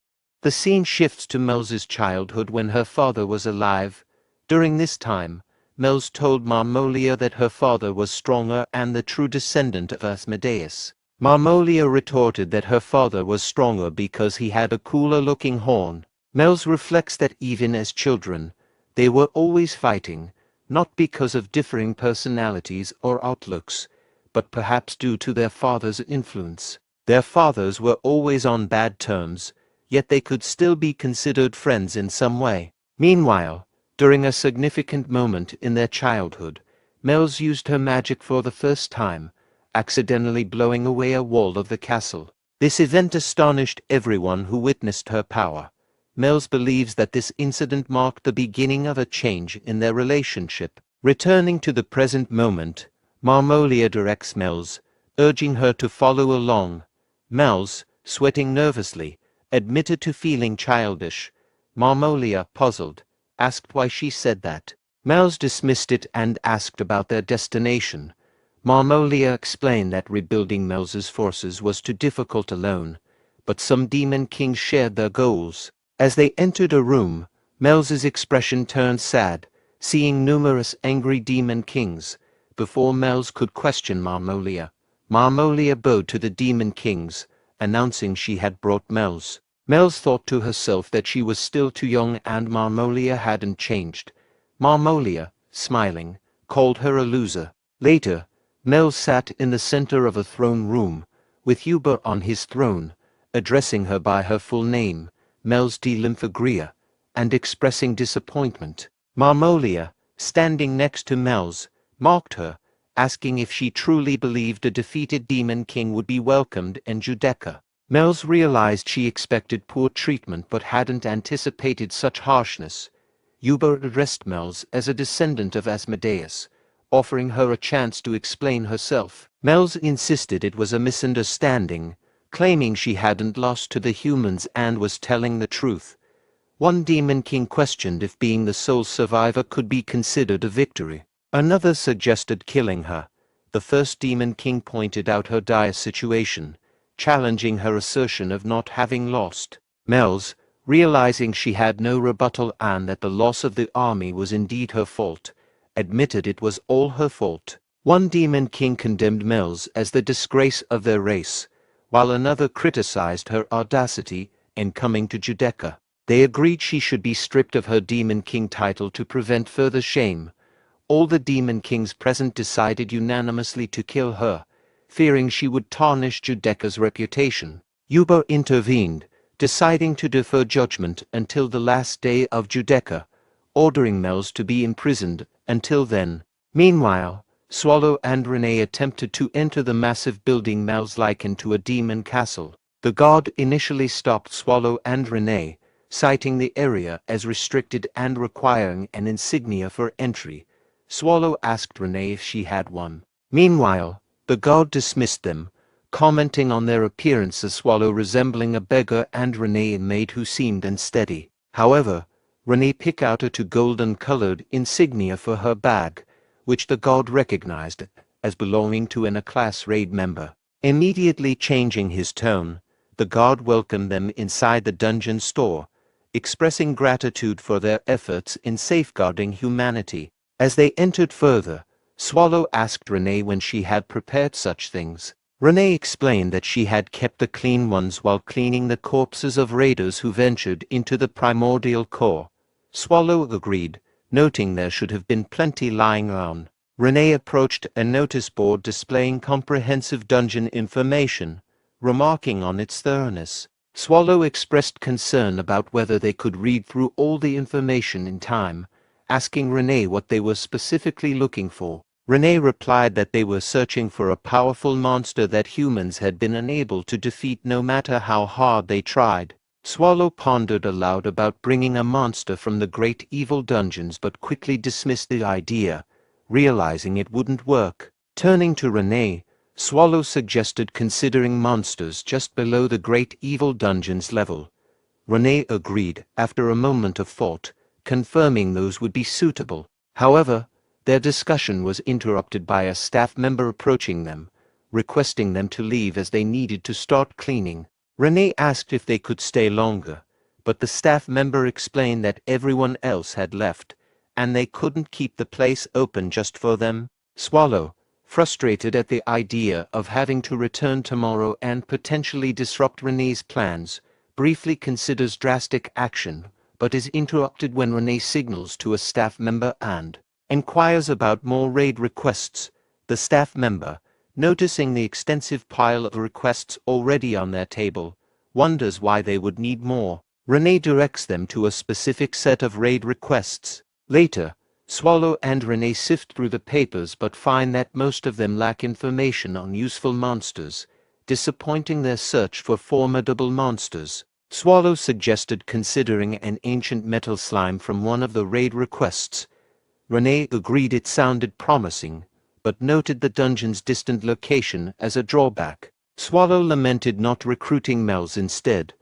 The scene shifts to Mel's childhood when her father was alive. During this time, Mel's told Marmolia that her father was stronger and the true descendant of Asmodeus. Marmolia retorted that her father was stronger because he had a cooler-looking horn. Mel's reflects that even as children, they were always fighting, not because of differing personalities or outlooks, but perhaps due to their father's influence. Their fathers were always on bad terms, yet they could still be considered friends in some way. Meanwhile, during a significant moment in their childhood, Mel's used her magic for the first time, accidentally blowing away a wall of the castle. This event astonished everyone who witnessed her power. Mel's believes that this incident marked the beginning of a change in their relationship. Returning to the present moment, Marmolia directs Mel's, urging her to follow along. Mel's, sweating nervously, admitted to feeling childish. Marmolia, puzzled, asked why she said that. Mel's dismissed it and asked about their destination. Marmolia explained that rebuilding Mel's forces was too difficult alone, but some demon kings shared their goals. As they entered a room, Mel's expression turned sad, seeing numerous angry demon kings. Before Mel's could question Marmolia, Marmolia bowed to the demon kings, announcing she had brought Mel's. Mel's thought to herself that she was still too young and Marmolia hadn't changed. Marmolia, smiling, called her a loser. Later, Mel sat in the center of a throne room, with Huber on his throne, addressing her by her full name, Mel's de Lymphagria, and expressing disappointment. Marmolia, standing next to Mel's, mocked her, asking if she truly believed a defeated demon king would be welcomed in Judeca. Mel's realized she expected poor treatment but hadn't anticipated such harshness. Huber addressed Mel's as a descendant of Asmodeus, offering her a chance to explain herself. Mel's insisted it was a misunderstanding, claiming she hadn't lost to the humans and was telling the truth. One demon king questioned if being the sole survivor could be considered a victory. Another suggested killing her. The first demon king pointed out her dire situation, challenging her assertion of not having lost. Mel's, realizing she had no rebuttal and that the loss of the army was indeed her fault, admitted it was all her fault. One demon king condemned Mel's as the disgrace of their race, while another criticized her audacity in coming to Judeca. They agreed she should be stripped of her demon king title to prevent further shame. All the demon kings present decided unanimously to kill her, fearing she would tarnish Judeca's reputation. Huber intervened, deciding to defer judgment until the last day of Judeca, ordering Mel's to be imprisoned until then. Meanwhile, Swallow and Renee attempted to enter the massive building Mel's likened to a demon castle. The guard initially stopped Swallow and Renee, citing the area as restricted and requiring an insignia for entry. Swallow asked Renee if she had one. Meanwhile, the guard dismissed them, commenting on their appearance as Swallow resembling a beggar and Renee a maid who seemed unsteady. However, Renee picked out a golden-colored insignia for her bag, which the guard recognized as belonging to a class raid member. Immediately changing his tone, the guard welcomed them inside the dungeon store, expressing gratitude for their efforts in safeguarding humanity. As they entered further, Swallow asked Renee when she had prepared such things. Renee explained that she had kept the clean ones while cleaning the corpses of raiders who ventured into the primordial core. Swallow agreed, noting there should have been plenty lying around. Renee approached a notice board displaying comprehensive dungeon information, remarking on its thoroughness. Swallow expressed concern about whether they could read through all the information in time, asking Renee what they were specifically looking for. Renee replied that they were searching for a powerful monster that humans had been unable to defeat no matter how hard they tried. Swallow pondered aloud about bringing a monster from the great evil dungeons but quickly dismissed the idea, realizing it wouldn't work. Turning to Renee, Swallow suggested considering monsters just below the great evil dungeons level. Renee agreed after a moment of thought, confirming those would be suitable. However, Their discussion was interrupted by a staff member approaching them, requesting them to leave as they needed to start cleaning. Renee asked if they could stay longer, but the staff member explained that everyone else had left, and they couldn't keep the place open just for them. Swallow, frustrated at the idea of having to return tomorrow and potentially disrupt Renee's plans, briefly considers drastic action, but is interrupted when Renee signals to a staff member and inquires about more raid requests. The staff member, noticing the extensive pile of requests already on their table, wonders why they would need more. Renee directs them to a specific set of raid requests. Later, Swallow and Renee sift through the papers but find that most of them lack information on useful monsters, disappointing their search for formidable monsters. Swallow suggested considering an ancient metal slime from one of the raid requests. Renee agreed it sounded promising, but noted the dungeon's distant location as a drawback. Swallow lamented not recruiting Mel's instead.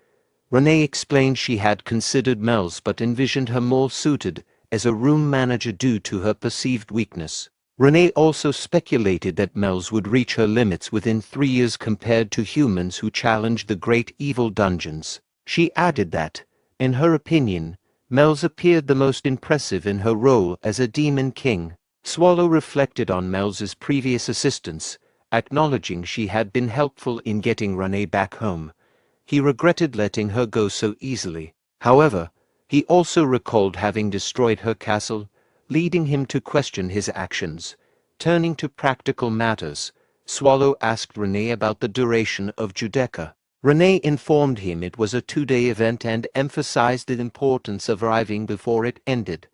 Renee explained she had considered Mel's but envisioned her more suited as a room manager due to her perceived weakness. Renee also speculated that Mel's would reach her limits within 3 years compared to humans who challenged the great evil dungeons. She added that, in her opinion, Mel's appeared the most impressive in her role as a demon king. Swallow reflected on Mel's previous assistance, acknowledging she had been helpful in getting Renee back home. He regretted letting her go so easily. However, he also recalled having destroyed her castle, leading him to question his actions. Turning to practical matters, Swallow asked Renee about the duration of Judecca. Renee informed him it was a 2-day event and emphasized the importance of arriving before it ended.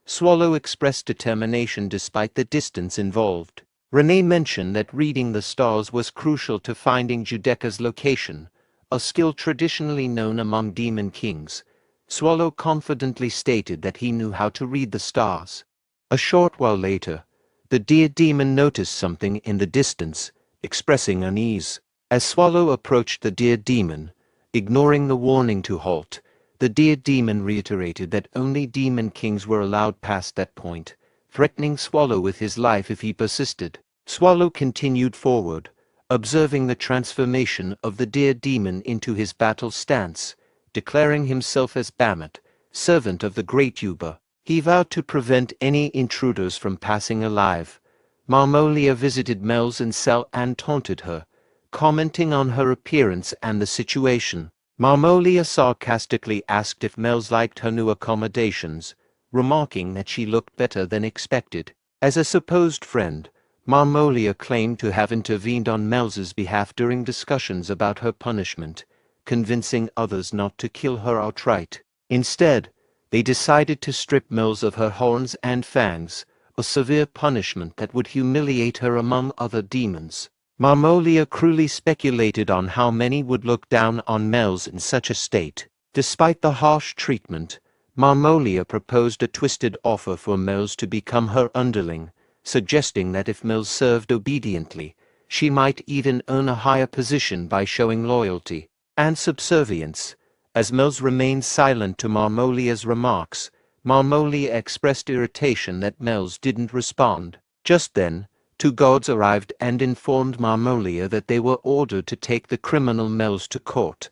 Swallow expressed determination despite the distance involved. Renee mentioned that reading the stars was crucial to finding Judecca's location, a skill traditionally known among demon kings. Swallow confidently stated that he knew how to read the stars. A short while later, the deer demon noticed something in the distance, expressing unease. As Swallow approached the deer demon, ignoring the warning to halt, the deer demon reiterated that only demon kings were allowed past that point, threatening Swallow with his life if he persisted. Swallow continued forward, observing the transformation of the deer demon into his battle stance, declaring himself as Bamat, servant of the great Yuba. He vowed to prevent any intruders from passing alive. Marmolia visited Mel's cell and taunted her, commenting on her appearance and the situation. Marmolia sarcastically asked if Mel's liked her new accommodations, remarking that she looked better than expected. As a supposed friend, Marmolia claimed to have intervened on Mel's behalf during discussions about her punishment, convincing others not to kill her outright. Instead, they decided to strip Mel's of her horns and fangs, a severe punishment that would humiliate her among other demons. Marmolia cruelly speculated on how many would look down on Mel's in such a state. Despite the harsh treatment, Marmolia proposed a twisted offer for Mel's to become her underling, suggesting that if Mel's served obediently, she might even earn a higher position by showing loyalty and subservience. As Mel's remained silent to Marmolia's remarks, Marmolia expressed irritation that Mel's didn't respond. Just then, 2 guards arrived and informed Marmolia that they were ordered to take the criminal Mel's to court.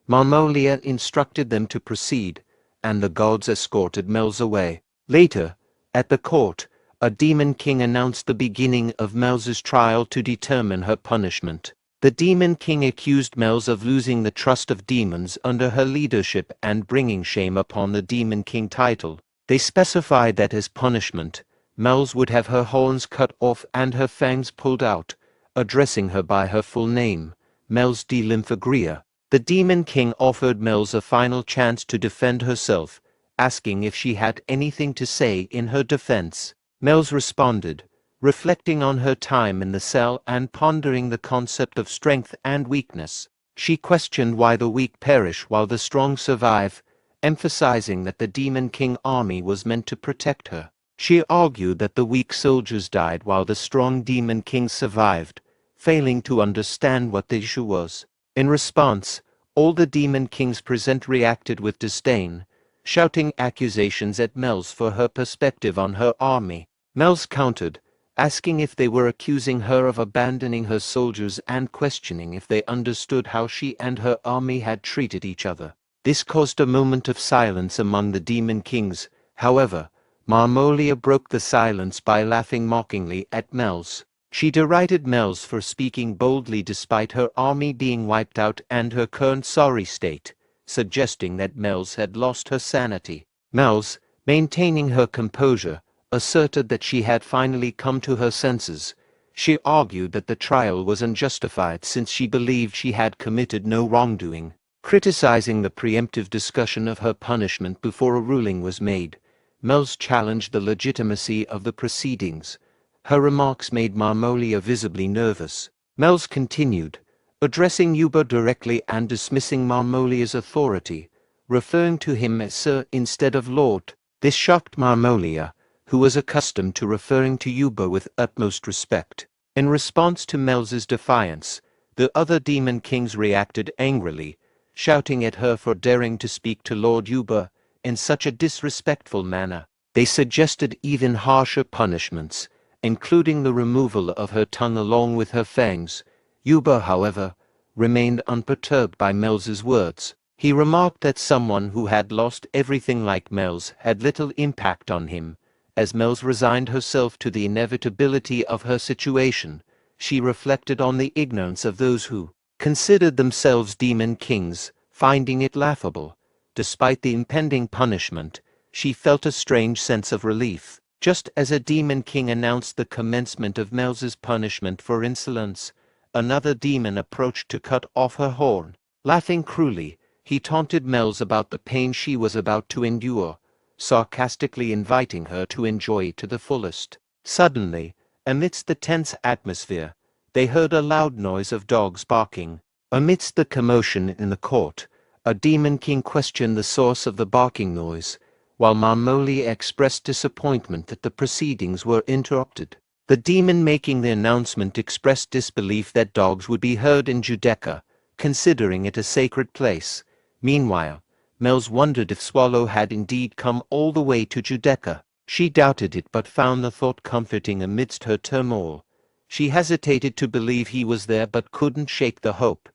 Marmolia instructed them to proceed, and the guards escorted Mel's away. Later, at the court, a demon king announced the beginning of Mel's trial to determine her punishment. The demon king accused Mel's of losing the trust of demons under her leadership and bringing shame upon the demon king title. They specified that as punishment, Mel's would have her horns cut off and her fangs pulled out, addressing her by her full name, Mel's de Lymphagria. The demon king offered Mel's a final chance to defend herself, asking if she had anything to say in her defense. Mel's responded, reflecting on her time in the cell and pondering the concept of strength and weakness. She questioned why the weak perish while the strong survive, emphasizing that the demon king army was meant to protect her. She argued that the weak soldiers died while the strong demon king survived, failing to understand what the issue was. In response, all the demon kings present reacted with disdain, shouting accusations at Mel's for her perspective on her army. Mel's countered, asking if they were accusing her of abandoning her soldiers and questioning if they understood how she and her army had treated each other. This caused a moment of silence among the demon kings. However, Marmolia broke the silence by laughing mockingly at Mel's. She derided Mel's for speaking boldly despite her army being wiped out and her current sorry state, suggesting that Mel's had lost her sanity. Mel's, maintaining her composure, asserted that she had finally come to her senses. She argued that the trial was unjustified since she believed she had committed no wrongdoing, criticizing the preemptive discussion of her punishment before a ruling was made. Mel's challenged the legitimacy of the proceedings. Her remarks made Marmolia visibly nervous. Mel's continued, addressing Yuba directly and dismissing Marmolia's authority, referring to him as Sir instead of Lord. This shocked Marmolia, who was accustomed to referring to Yuba with utmost respect. In response to Mel's defiance, the other demon kings reacted angrily, shouting at her for daring to speak to Lord Yuba in such a disrespectful manner. They suggested even harsher punishments, including the removal of her tongue along with her fangs. Yuba, however, remained unperturbed by Mel's words. He remarked that someone who had lost everything like Mel's had little impact on him. As Mel's resigned herself to the inevitability of her situation, she reflected on the ignorance of those who considered themselves demon kings, finding it laughable. Despite the impending punishment, she felt a strange sense of relief. Just as a demon king announced the commencement of Mel's punishment for insolence, another demon approached to cut off her horn. Laughing cruelly, he taunted Mel's about the pain she was about to endure, sarcastically inviting her to enjoy it to the fullest. Suddenly, amidst the tense atmosphere, they heard a loud noise of dogs barking. Amidst the commotion in the court, a demon king questioned the source of the barking noise, while Marmolia expressed disappointment that the proceedings were interrupted. The demon making the announcement expressed disbelief that dogs would be heard in Judeca, considering it a sacred place. Meanwhile, Mel's wondered if Swallow had indeed come all the way to Judeca. She doubted it but found the thought comforting amidst her turmoil. She hesitated to believe he was there but couldn't shake the hope.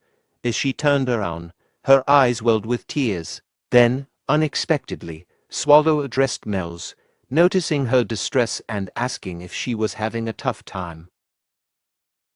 As she turned around, her eyes welled with tears. Then, unexpectedly, Swallow addressed Mel's, noticing her distress and asking if she was having a tough time.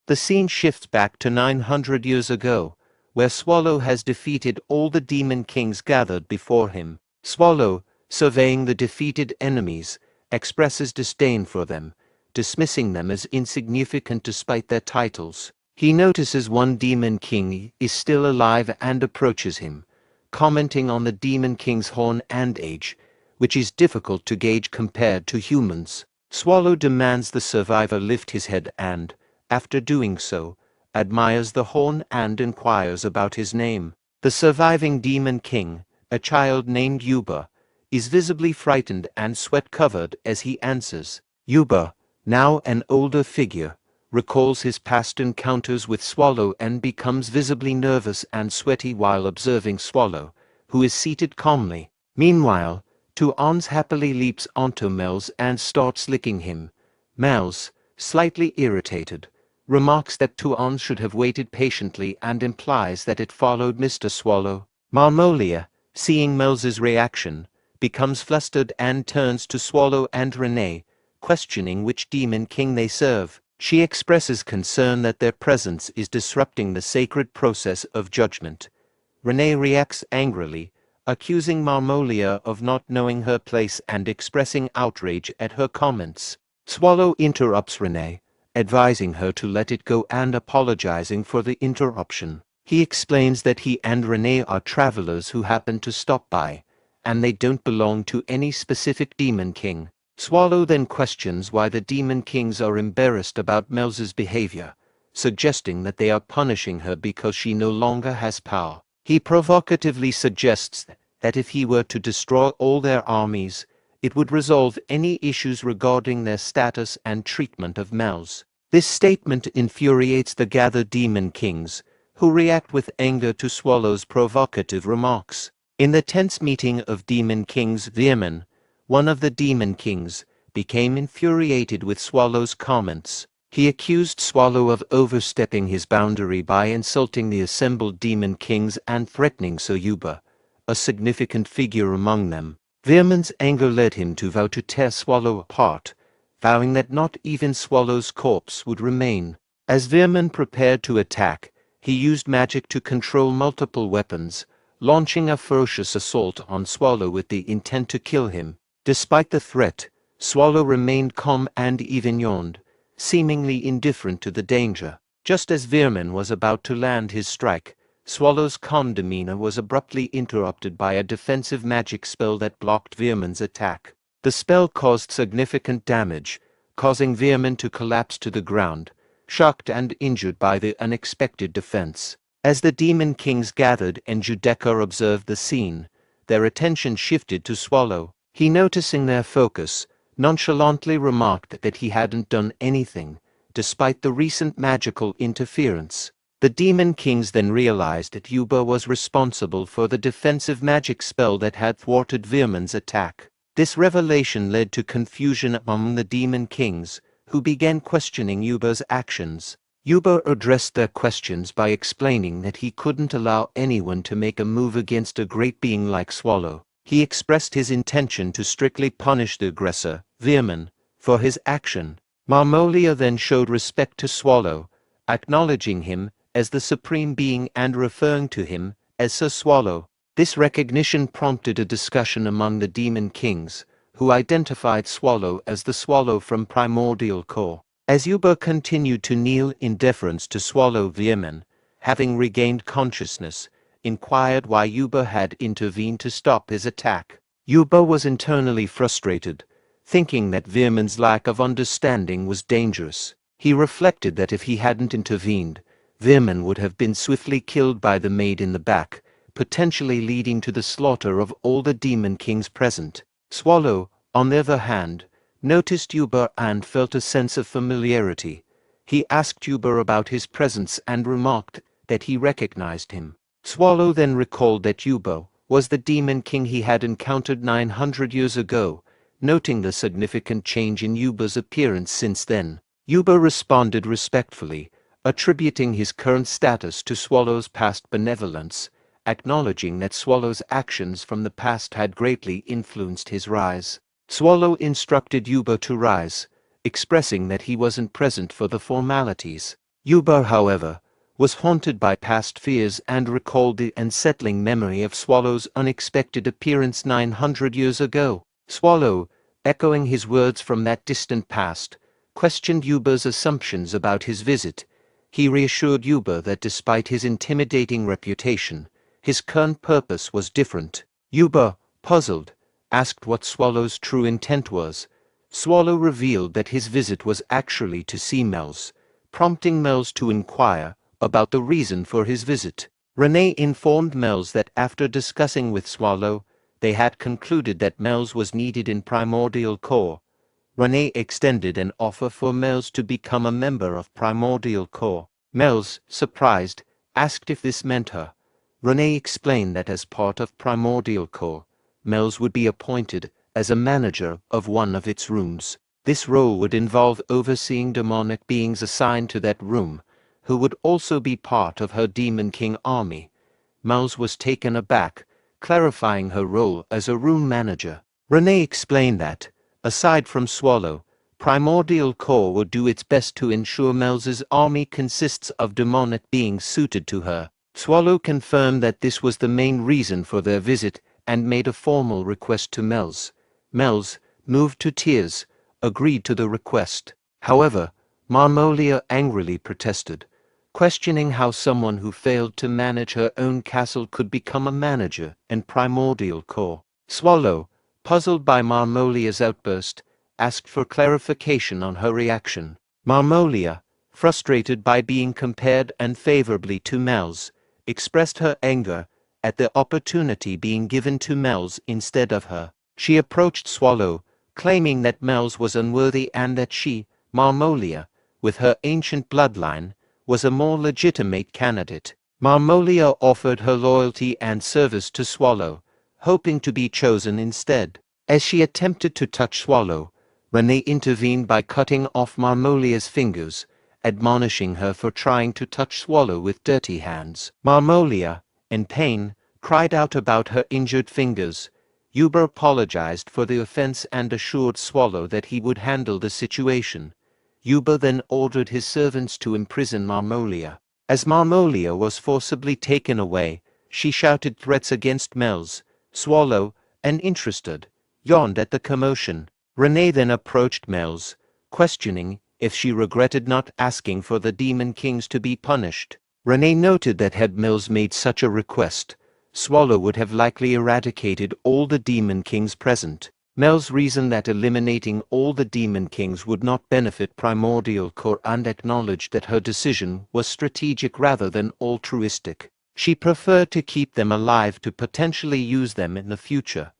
The scene shifts back to 900 years ago, where Swallow has defeated all the demon kings gathered before him. Swallow, surveying the defeated enemies, expresses disdain for them, dismissing them as insignificant despite their titles. He notices one demon king is still alive and approaches him, commenting on the demon king's horn and age, which is difficult to gauge compared to humans. Swallow demands the survivor lift his head and, after doing so, admires the horn and inquires about his name. The surviving demon king, a child named Yuba, is visibly frightened and sweat-covered as he answers. Yuba, now an older figure, recalls his past encounters with Swallow and becomes visibly nervous and sweaty while observing Swallow, who is seated calmly. Meanwhile, Tuans happily leaps onto Mel's and starts licking him. Mel's, slightly irritated, remarks that Tuans should have waited patiently and implies that it followed Mr. Swallow. Marmolia, seeing Mel's reaction, becomes flustered and turns to Swallow and Renee, questioning which demon king they serve. She expresses concern that their presence is disrupting the sacred process of judgment. Renee reacts angrily, accusing Marmolia of not knowing her place and expressing outrage at her comments. Swallow interrupts Renee, advising her to let it go and apologizing for the interruption. He explains that he and Renee are travelers who happen to stop by, and they don't belong to any specific demon king. Swallow then questions why the demon kings are embarrassed about Mel's behavior, suggesting that they are punishing her because she no longer has power. He provocatively suggests that if he were to destroy all their armies, it would resolve any issues regarding their status and treatment of Mel's. This statement infuriates the gathered demon kings, who react with anger to Swallow's provocative remarks. In the tense meeting of demon kings Vehement, one of the demon kings, became infuriated with Swallow's comments. He accused Swallow of overstepping his boundary by insulting the assembled demon kings and threatening Soyuba, a significant figure among them. Veerman's anger led him to vow to tear Swallow apart, vowing that not even Swallow's corpse would remain. As Veerman prepared to attack, he used magic to control multiple weapons, launching a ferocious assault on Swallow with the intent to kill him. Despite the threat, Swallow remained calm and even yawned, seemingly indifferent to the danger. Just as Veerman was about to land his strike, Swallow's calm demeanor was abruptly interrupted by a defensive magic spell that blocked Veerman's attack. The spell caused significant damage, causing Veerman to collapse to the ground, shocked and injured by the unexpected defense. As the demon kings gathered and Judeka observed the scene, their attention shifted to Swallow. He, noticing their focus, nonchalantly remarked that he hadn't done anything, despite the recent magical interference. The demon kings then realized that Yuba was responsible for the defensive magic spell that had thwarted Veerman's attack. This revelation led to confusion among the demon kings, who began questioning Yuba's actions. Yuba addressed their questions by explaining that he couldn't allow anyone to make a move against a great being like Swallow. He expressed his intention to strictly punish the aggressor, Veerman, for his action. Marmolia then showed respect to Swallow, acknowledging him as the supreme being and referring to him as Sir Swallow. This recognition prompted a discussion among the demon kings, who identified Swallow as the Swallow from Primordial Core. As Yuba continued to kneel in deference to Swallow, Veerman, having regained consciousness, inquired why Yuba had intervened to stop his attack. Yuba was internally frustrated, thinking that Veerman's lack of understanding was dangerous. He reflected that if he hadn't intervened, Veerman would have been swiftly killed by the maid in the back, potentially leading to the slaughter of all the demon kings present. Swallow, on the other hand, noticed Yuba and felt a sense of familiarity. He asked Yuba about his presence and remarked that he recognized him. Swallow then recalled that Yuba was the demon king he had encountered 900 years ago, noting the significant change in Yuba's appearance since then. Yuba responded respectfully, attributing his current status to Swallow's past benevolence, acknowledging that Swallow's actions from the past had greatly influenced his rise. Swallow instructed Yuba to rise, expressing that he wasn't present for the formalities. Yuba, however, was haunted by past fears and recalled the unsettling memory of Swallow's unexpected appearance 900 years ago. Swallow, echoing his words from that distant past, questioned Yuba's assumptions about his visit. He reassured Yuba that despite his intimidating reputation, his current purpose was different. Yuba, puzzled, asked what Swallow's true intent was. Swallow revealed that his visit was actually to see Mel's, prompting Mel's to inquire about the reason for his visit. Renee informed Mel's that after discussing with Swallow, they had concluded that Mel's was needed in Primordial Core. Renee extended an offer for Mel's to become a member of Primordial Core. Mel's, surprised, asked if this meant her. Renee explained that as part of Primordial Core, Mel's would be appointed as a manager of one of its rooms. This role would involve overseeing demonic beings assigned to that room, who would also be part of her Demon King army. Mel's was taken aback, clarifying her role as a room manager. Renee explained that, aside from Swallow, Primordial Core would do its best to ensure Mel's army consists of demonic beings suited to her. Swallow confirmed that this was the main reason for their visit and made a formal request to Mel's. Mel's, moved to tears, agreed to the request. However, Marmolia angrily protested, questioning how someone who failed to manage her own castle could become a manager in Primordial Core. Swallow, puzzled by Marmolia's outburst, asked for clarification on her reaction. Marmolia, frustrated by being compared unfavorably to Mel's, expressed her anger at the opportunity being given to Mel's instead of her. She approached Swallow, claiming that Mel's was unworthy and that she, Marmolia, with her ancient bloodline, was a more legitimate candidate. Marmolia offered her loyalty and service to Swallow, hoping to be chosen instead. As she attempted to touch Swallow, Renee intervened by cutting off Marmolia's fingers, admonishing her for trying to touch Swallow with dirty hands. Marmolia, in pain, cried out about her injured fingers. Yuba apologized for the offense and assured Swallow that he would handle the situation. Yuba then ordered his servants to imprison Marmolia. As Marmolia was forcibly taken away, she shouted threats against Mel's. Swallow, uninterested, yawned at the commotion. Renee then approached Mel's, questioning if she regretted not asking for the Demon Kings to be punished. Renee noted that had Mills made such a request, Swallow would have likely eradicated all the Demon Kings present. Mel's reasoned that eliminating all the Demon Kings would not benefit Primordial Core and acknowledged that her decision was strategic rather than altruistic. She preferred to keep them alive to potentially use them in the future.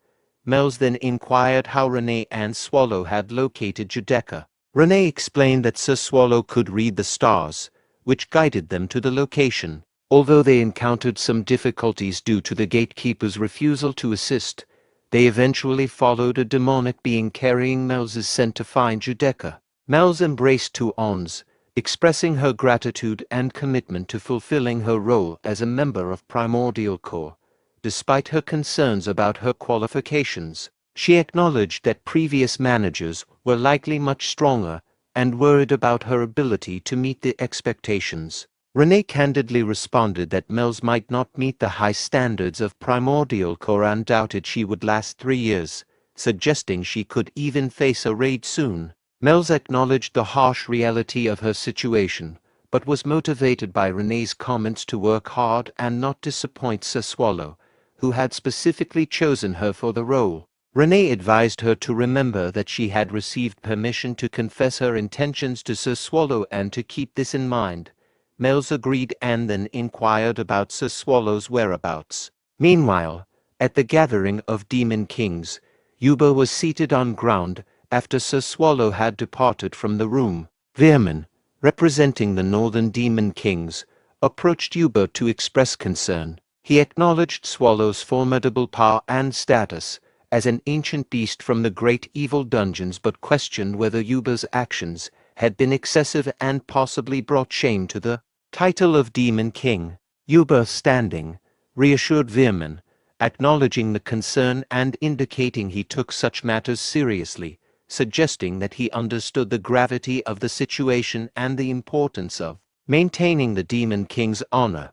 Mel's then inquired how Renee and Swallow had located Judeca. Renee explained that Sir Swallow could read the stars, which guided them to the location. Although they encountered some difficulties due to the gatekeeper's refusal to assist, they eventually followed a demonic being carrying Mel's scent to find Judeca. Mel's embraced two ons, expressing her gratitude and commitment to fulfilling her role as a member of Primordial Core. Despite her concerns about her qualifications, she acknowledged that previous managers were likely much stronger and worried about her ability to meet the expectations. Renee candidly responded that Mel's might not meet the high standards of Primordial Core and doubted she would last 3 years, suggesting she could even face a raid soon. Mel's acknowledged the harsh reality of her situation, but was motivated by Renee's comments to work hard and not disappoint Sir Swallow, who had specifically chosen her for the role. Renee advised her to remember that she had received permission to confess her intentions to Sir Swallow and to keep this in mind. Mel's agreed and then inquired about Sir Swallow's whereabouts. Meanwhile, at the gathering of Demon Kings, Yuba was seated on ground after Sir Swallow had departed from the room. Veerman, representing the Northern Demon Kings, approached Yuba to express concern. He acknowledged Swallow's formidable power and status as an ancient beast from the great evil dungeons but questioned whether Yuba's actions had been excessive and possibly brought shame to the title of Demon King. Yuba, standing, reassured Veerman, acknowledging the concern and indicating he took such matters seriously, suggesting that he understood the gravity of the situation and the importance of maintaining the Demon King's honor.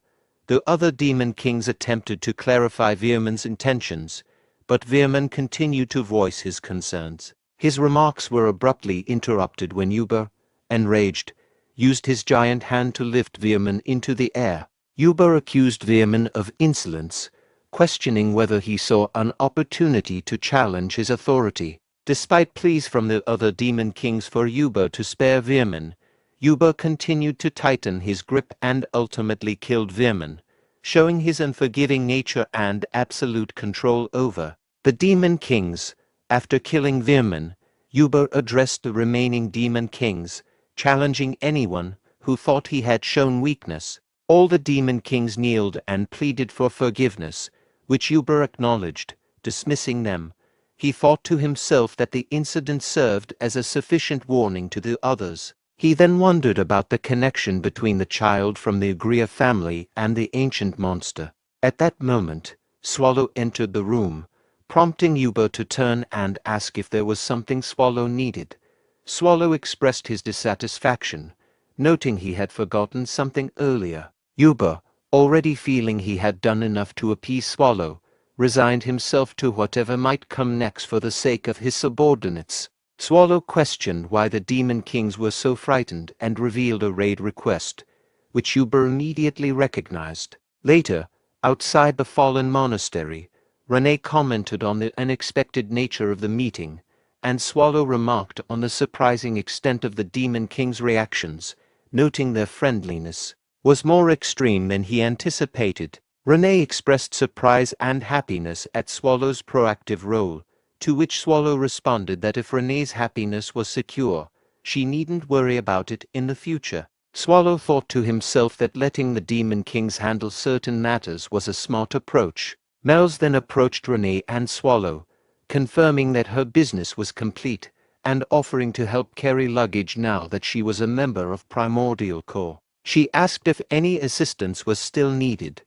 The other Demon Kings attempted to clarify Veerman's intentions, but Veerman continued to voice his concerns. His remarks were abruptly interrupted when Yuba, enraged, used his giant hand to lift Veerman into the air. Yuba accused Veerman of insolence, questioning whether he saw an opportunity to challenge his authority. Despite pleas from the other Demon Kings for Yuba to spare Veerman, Yuba continued to tighten his grip and ultimately killed Veerman, showing his unforgiving nature and absolute control over the Demon Kings. After killing Veerman, Yuba addressed the remaining Demon Kings, challenging anyone who thought he had shown weakness. All the Demon Kings kneeled and pleaded for forgiveness, which Yuba acknowledged, dismissing them. He thought to himself that the incident served as a sufficient warning to the others. He then wondered about the connection between the child from the Agria family and the ancient monster. At that moment, Swallow entered the room, prompting Yuba to turn and ask if there was something Swallow needed. Swallow expressed his dissatisfaction, noting he had forgotten something earlier. Yuba, already feeling he had done enough to appease Swallow, resigned himself to whatever might come next for the sake of his subordinates. Swallow questioned why the Demon Kings were so frightened and revealed a raid request, which Yuba immediately recognized. Later, outside the fallen monastery, Renee commented on the unexpected nature of the meeting, and Swallow remarked on the surprising extent of the Demon King's reactions, noting their friendliness was more extreme than he anticipated. Renee expressed surprise and happiness at Swallow's proactive role, to which Swallow responded that if Renee's happiness was secure, she needn't worry about it in the future. Swallow thought to himself that letting the Demon Kings handle certain matters was a smart approach. Mel's then approached Renee and Swallow, confirming that her business was complete, and offering to help carry luggage now that she was a member of Primordial Corps. She asked if any assistance was still needed.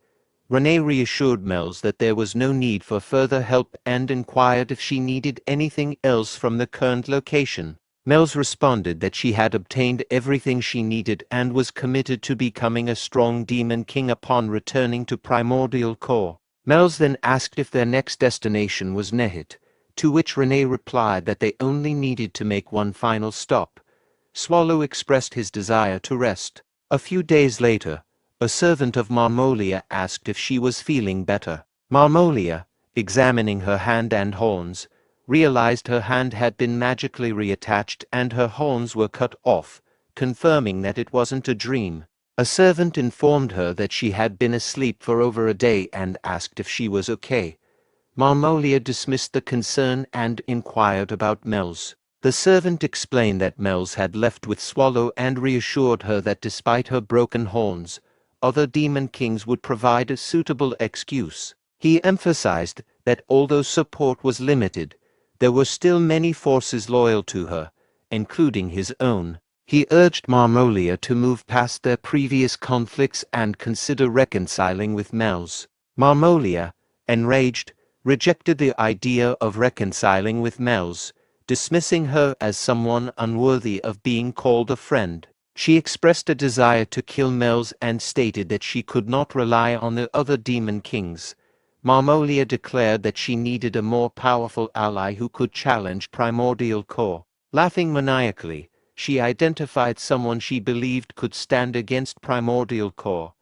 Renee reassured Mels that there was no need for further help and inquired if she needed anything else from the current location. Mels responded that she had obtained everything she needed and was committed to becoming a strong demon king upon returning to Primordial Corps. Mels then asked if their next destination was Nehit, to which Renee replied that they only needed to make one final stop. Swallow expressed his desire to rest. A few days later, a servant of Marmolia asked if she was feeling better. Marmolia, examining her hand and horns, realized her hand had been magically reattached and her horns were cut off, confirming that it wasn't a dream. A servant informed her that she had been asleep for over a day and asked if she was okay. Marmolia dismissed the concern and inquired about Mels. The servant explained that Mels had left with Swallow and reassured her that despite her broken horns, other demon kings would provide a suitable excuse. He emphasized that although support was limited, there were still many forces loyal to her, including his own. He urged Marmolia to move past their previous conflicts and consider reconciling with Mels. Marmolia, enraged, rejected the idea of reconciling with Mels, dismissing her as someone unworthy of being called a friend. She expressed a desire to kill Mels and stated that she could not rely on the other demon kings. Marmolia declared that she needed a more powerful ally who could challenge Primordial Corps. Laughing maniacally, she identified someone she believed could stand against Primordial Corps,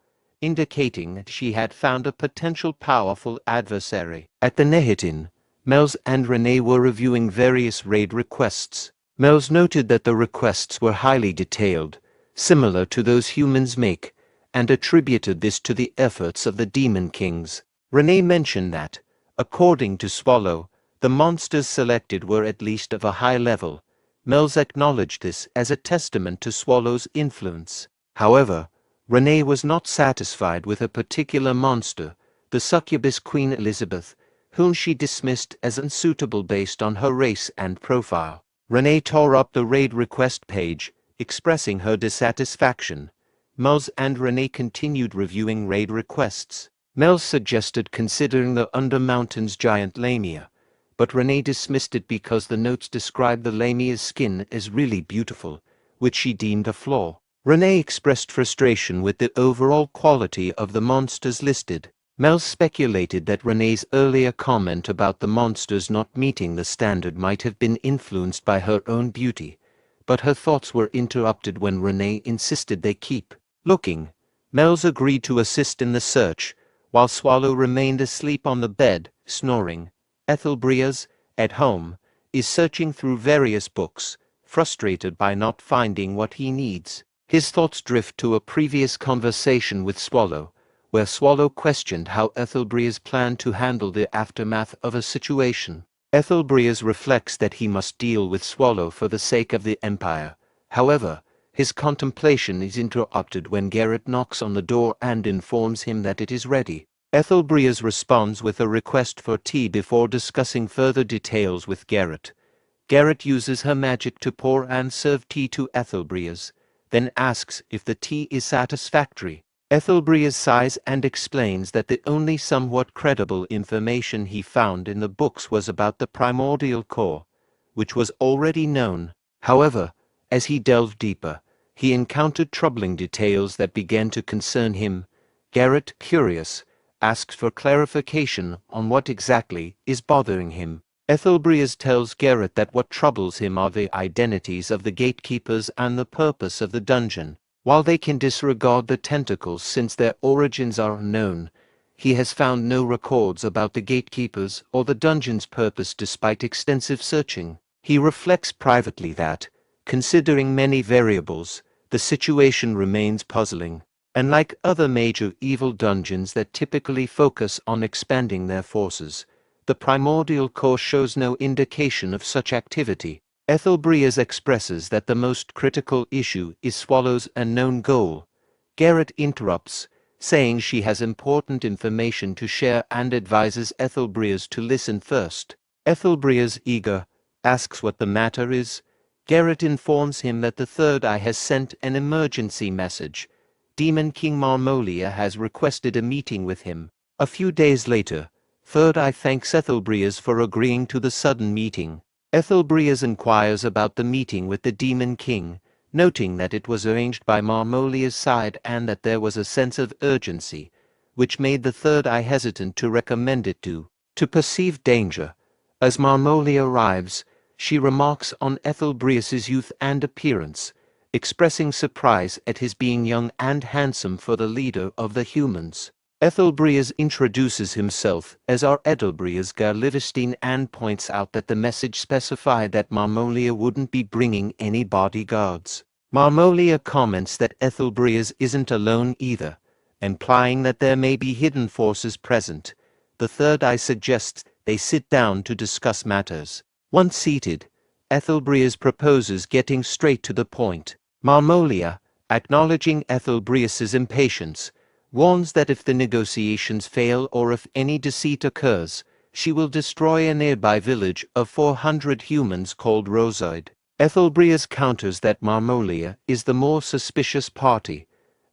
indicating that she had found a potential powerful adversary. At the Nehitin, Mels and Renee were reviewing various raid requests. Mels noted that the requests were highly detailed, similar to those humans make, and attributed this to the efforts of the Demon Kings. Renee mentioned that, according to Swallow, the monsters selected were at least of a high level. Mels acknowledged this as a testament to Swallow's influence. However, Renee was not satisfied with a particular monster, the succubus Queen Elizabeth, whom she dismissed as unsuitable based on her race and profile. Renee tore up the raid request page, expressing her dissatisfaction. Mels and Renee continued reviewing raid requests. Mels suggested considering the Undermountain's giant lamia, but Renee dismissed it because the notes described the lamia's skin as really beautiful, which she deemed a flaw. Renee expressed frustration with the overall quality of the monsters listed. Mels speculated that Renee's earlier comment about the monsters not meeting the standard might have been influenced by her own beauty, but her thoughts were interrupted when Renee insisted they keep looking. Mels agreed to assist in the search, while Swallow remained asleep on the bed, snoring. Ethelbrias, at home, is searching through various books, frustrated by not finding what he needs. His thoughts drift to a previous conversation with Swallow, where Swallow questioned how Ethelbrias planned to handle the aftermath of a situation. Ethelbrias reflects that he must deal with Swallow for the sake of the Empire. However, his contemplation is interrupted when Garrett knocks on the door and informs him that it is ready. Ethelbrias responds with a request for tea before discussing further details with Garrett. Garrett uses her magic to pour and serve tea to Ethelbrias, then asks if the tea is satisfactory. Ethelbrias sighs and explains that the only somewhat credible information he found in the books was about the Primordial Corps, which was already known. However, as he delved deeper, he encountered troubling details that began to concern him. Garrett, curious, asks for clarification on what exactly is bothering him. Ethelbrias tells Garrett that what troubles him are the identities of the gatekeepers and the purpose of the dungeon. While they can disregard the tentacles since their origins are unknown, he has found no records about the gatekeepers or the dungeon's purpose despite extensive searching. He reflects privately that, considering many variables, the situation remains puzzling. Unlike other major evil dungeons that typically focus on expanding their forces, the Primordial Corps shows no indication of such activity. Ethelbrias expresses that the most critical issue is Swallow's unknown goal. Garrett interrupts, saying she has important information to share and advises Ethelbrias to listen first. Ethelbrias, eager, asks what the matter is. Garrett informs him that the Third Eye has sent an emergency message. Demon King Marmolia has requested a meeting with him. A few days later, Third Eye thanks Ethelbrias for agreeing to the sudden meeting. Ethelbrias inquires about the meeting with the Demon King, noting that it was arranged by Marmolia's side and that there was a sense of urgency, which made the Third Eye hesitant to recommend it to perceive danger. As Marmolia arrives, she remarks on Ethelbrias's youth and appearance, expressing surprise at his being young and handsome for the leader of the humans. Ethelbrias introduces himself as our Ethelbrias Garlivestein and points out that the message specified that Marmolia wouldn't be bringing any bodyguards. Marmolia comments that Ethelbrias isn't alone either, implying that there may be hidden forces present. The Third Eye suggests they sit down to discuss matters. Once seated, Ethelbrias proposes getting straight to the point. Marmolia, acknowledging Ethelbrias's impatience, warns that if the negotiations fail or if any deceit occurs, she will destroy a nearby village of 400 humans called Rosoid. Ethelbrias counters that Marmolia is the more suspicious party.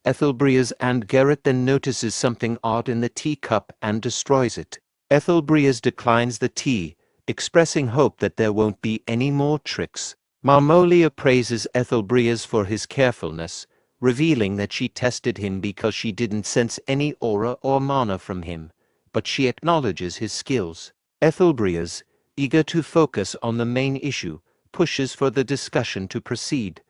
Ethelbrias and Garrett then notices something odd in the teacup and destroys it. Ethelbrias declines the tea, expressing hope that there won't be any more tricks. Marmolia praises Ethelbrias for his carefulness, revealing that she tested him because she didn't sense any aura or mana from him, but she acknowledges his skills. Ethelbrias, eager to focus on the main issue, pushes for the discussion to proceed.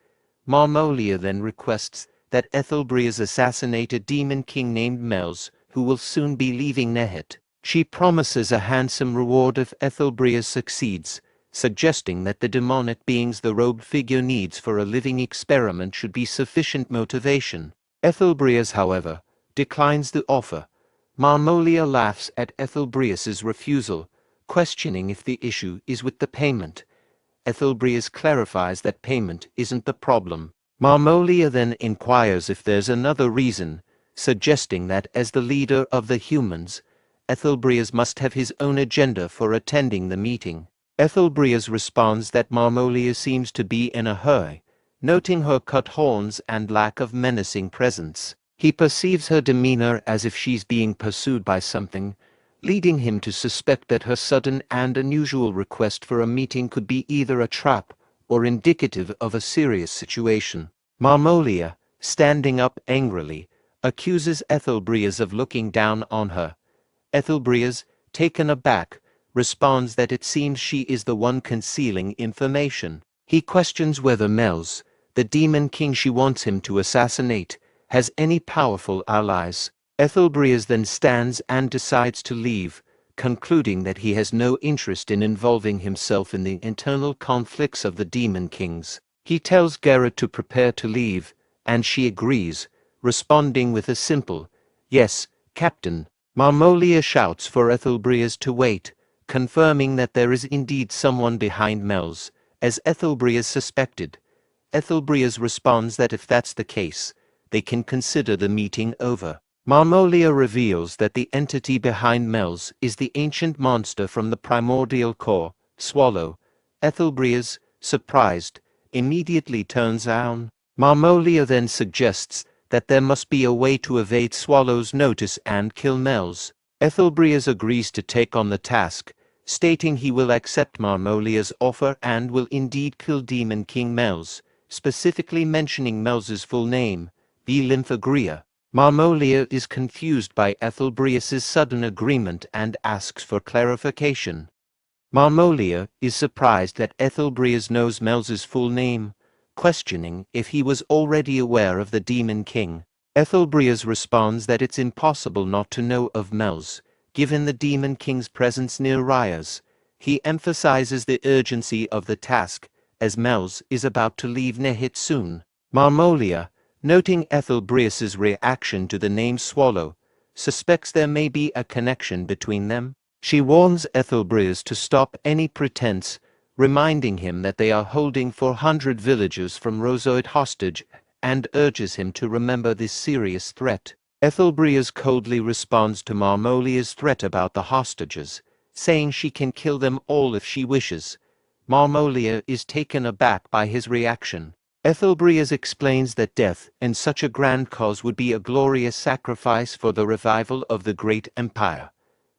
Marmolia then requests that Ethelbrias assassinate a demon king named Mels, who will soon be leaving Nehet. She promises a handsome reward if Ethelbrias succeeds, suggesting that the demonic beings the robed figure needs for a living experiment should be sufficient motivation. Ethelbrias, however, declines the offer. Marmolia laughs at Ethelbrias's refusal, questioning if the issue is with the payment. Ethelbrias clarifies that payment isn't the problem. Marmolia then inquires if there's another reason, suggesting that as the leader of the humans, Ethelbrias must have his own agenda for attending the meeting. Ethelbrias responds that Marmolia seems to be in a hurry, noting her cut horns and lack of menacing presence. He perceives her demeanor as if she's being pursued by something, leading him to suspect that her sudden and unusual request for a meeting could be either a trap or indicative of a serious situation. Marmolia, standing up angrily, accuses Ethelbrias of looking down on her. Ethelbrias, taken aback, responds that it seems she is the one concealing information. He questions whether Mels, the demon king she wants him to assassinate, has any powerful allies. Ethelbrias then stands and decides to leave, concluding that he has no interest in involving himself in the internal conflicts of the demon kings. He tells Garrett to prepare to leave, and she agrees, responding with a simple, "Yes, Captain." Marmolia shouts for Ethelbrias to wait, confirming that there is indeed someone behind Mels, as Ethelbrias suspected. Ethelbrias responds that if that's the case, they can consider the meeting over. Marmolia reveals that the entity behind Mels is the ancient monster from the primordial core, Swallow. Ethelbrias, surprised, immediately turns down. Marmolia then suggests that there must be a way to evade Swallow's notice and kill Mels. Ethelbrias agrees to take on the task, stating he will accept Marmolia's offer and will indeed kill Demon King Mels, specifically mentioning Mels's full name, Lymphagria. Marmolia is confused by Ethelbrias's sudden agreement and asks for clarification. Marmolia is surprised that Ethelbrias knows Mels's full name, questioning if he was already aware of the Demon King. Ethelbrias responds that it's impossible not to know of Mels, given the Demon King's presence near Ryas. He emphasizes the urgency of the task, as Mels is about to leave Nehet soon. Marmolia, noting Ethelbrias's reaction to the name Swallow, suspects there may be a connection between them. She warns Ethelbrias to stop any pretense, reminding him that they are holding 400 villagers from Rosoid hostage, and urges him to remember this serious threat. Ethelbrias coldly responds to Marmolia's threat about the hostages, saying she can kill them all if she wishes. Marmolia is taken aback by his reaction. Ethelbreas explains that death in such a grand cause would be a glorious sacrifice for the revival of the great empire.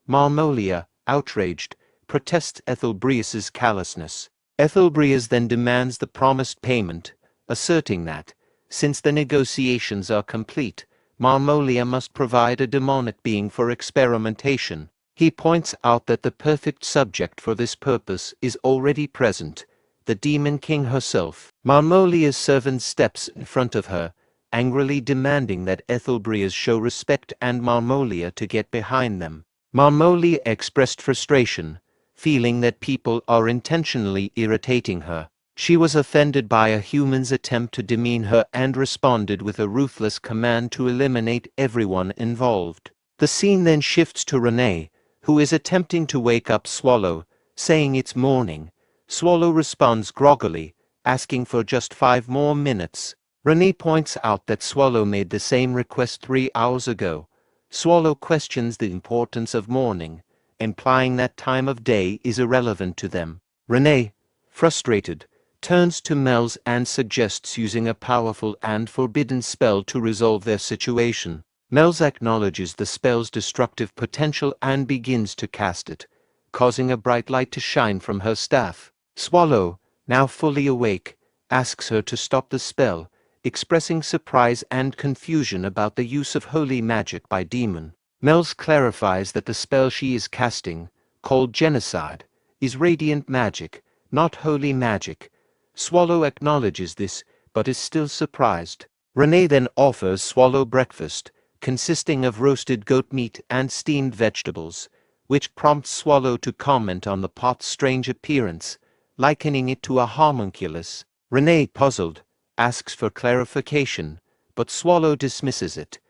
Marmolia, outraged, protests Ethelbreas's callousness. Ethelbreas then demands the promised payment, asserting that, since the negotiations are complete, Marmolia must provide a demonic being for experimentation. He points out that the perfect subject for this purpose is already present, the Demon King herself. Marmolia's servant steps in front of her, angrily demanding that Ethelbreas show respect and Marmolia to get behind them. Marmolia expressed frustration, feeling that people are intentionally irritating her. She was offended by a human's attempt to demean her and responded with a ruthless command to eliminate everyone involved. The scene then shifts to Renee, who is attempting to wake up Swallow, saying it's morning. Swallow responds groggily, asking for just 5 more minutes. Renee points out that Swallow made the same request 3 hours ago. Swallow questions the importance of morning, implying that time of day is irrelevant to them. Renee, frustrated, turns to Mel's and suggests using a powerful and forbidden spell to resolve their situation. Mel's acknowledges the spell's destructive potential and begins to cast it, causing a bright light to shine from her staff. Swallow, now fully awake, asks her to stop the spell, expressing surprise and confusion about the use of holy magic by demon. Mel's clarifies that the spell she is casting, called genocide, is radiant magic, not holy magic. Swallow acknowledges this, but is still surprised. Renee then offers Swallow breakfast, consisting of roasted goat meat and steamed vegetables, which prompts Swallow to comment on the pot's strange appearance, likening it to a homunculus. Renee, puzzled, asks for clarification, but Swallow dismisses it.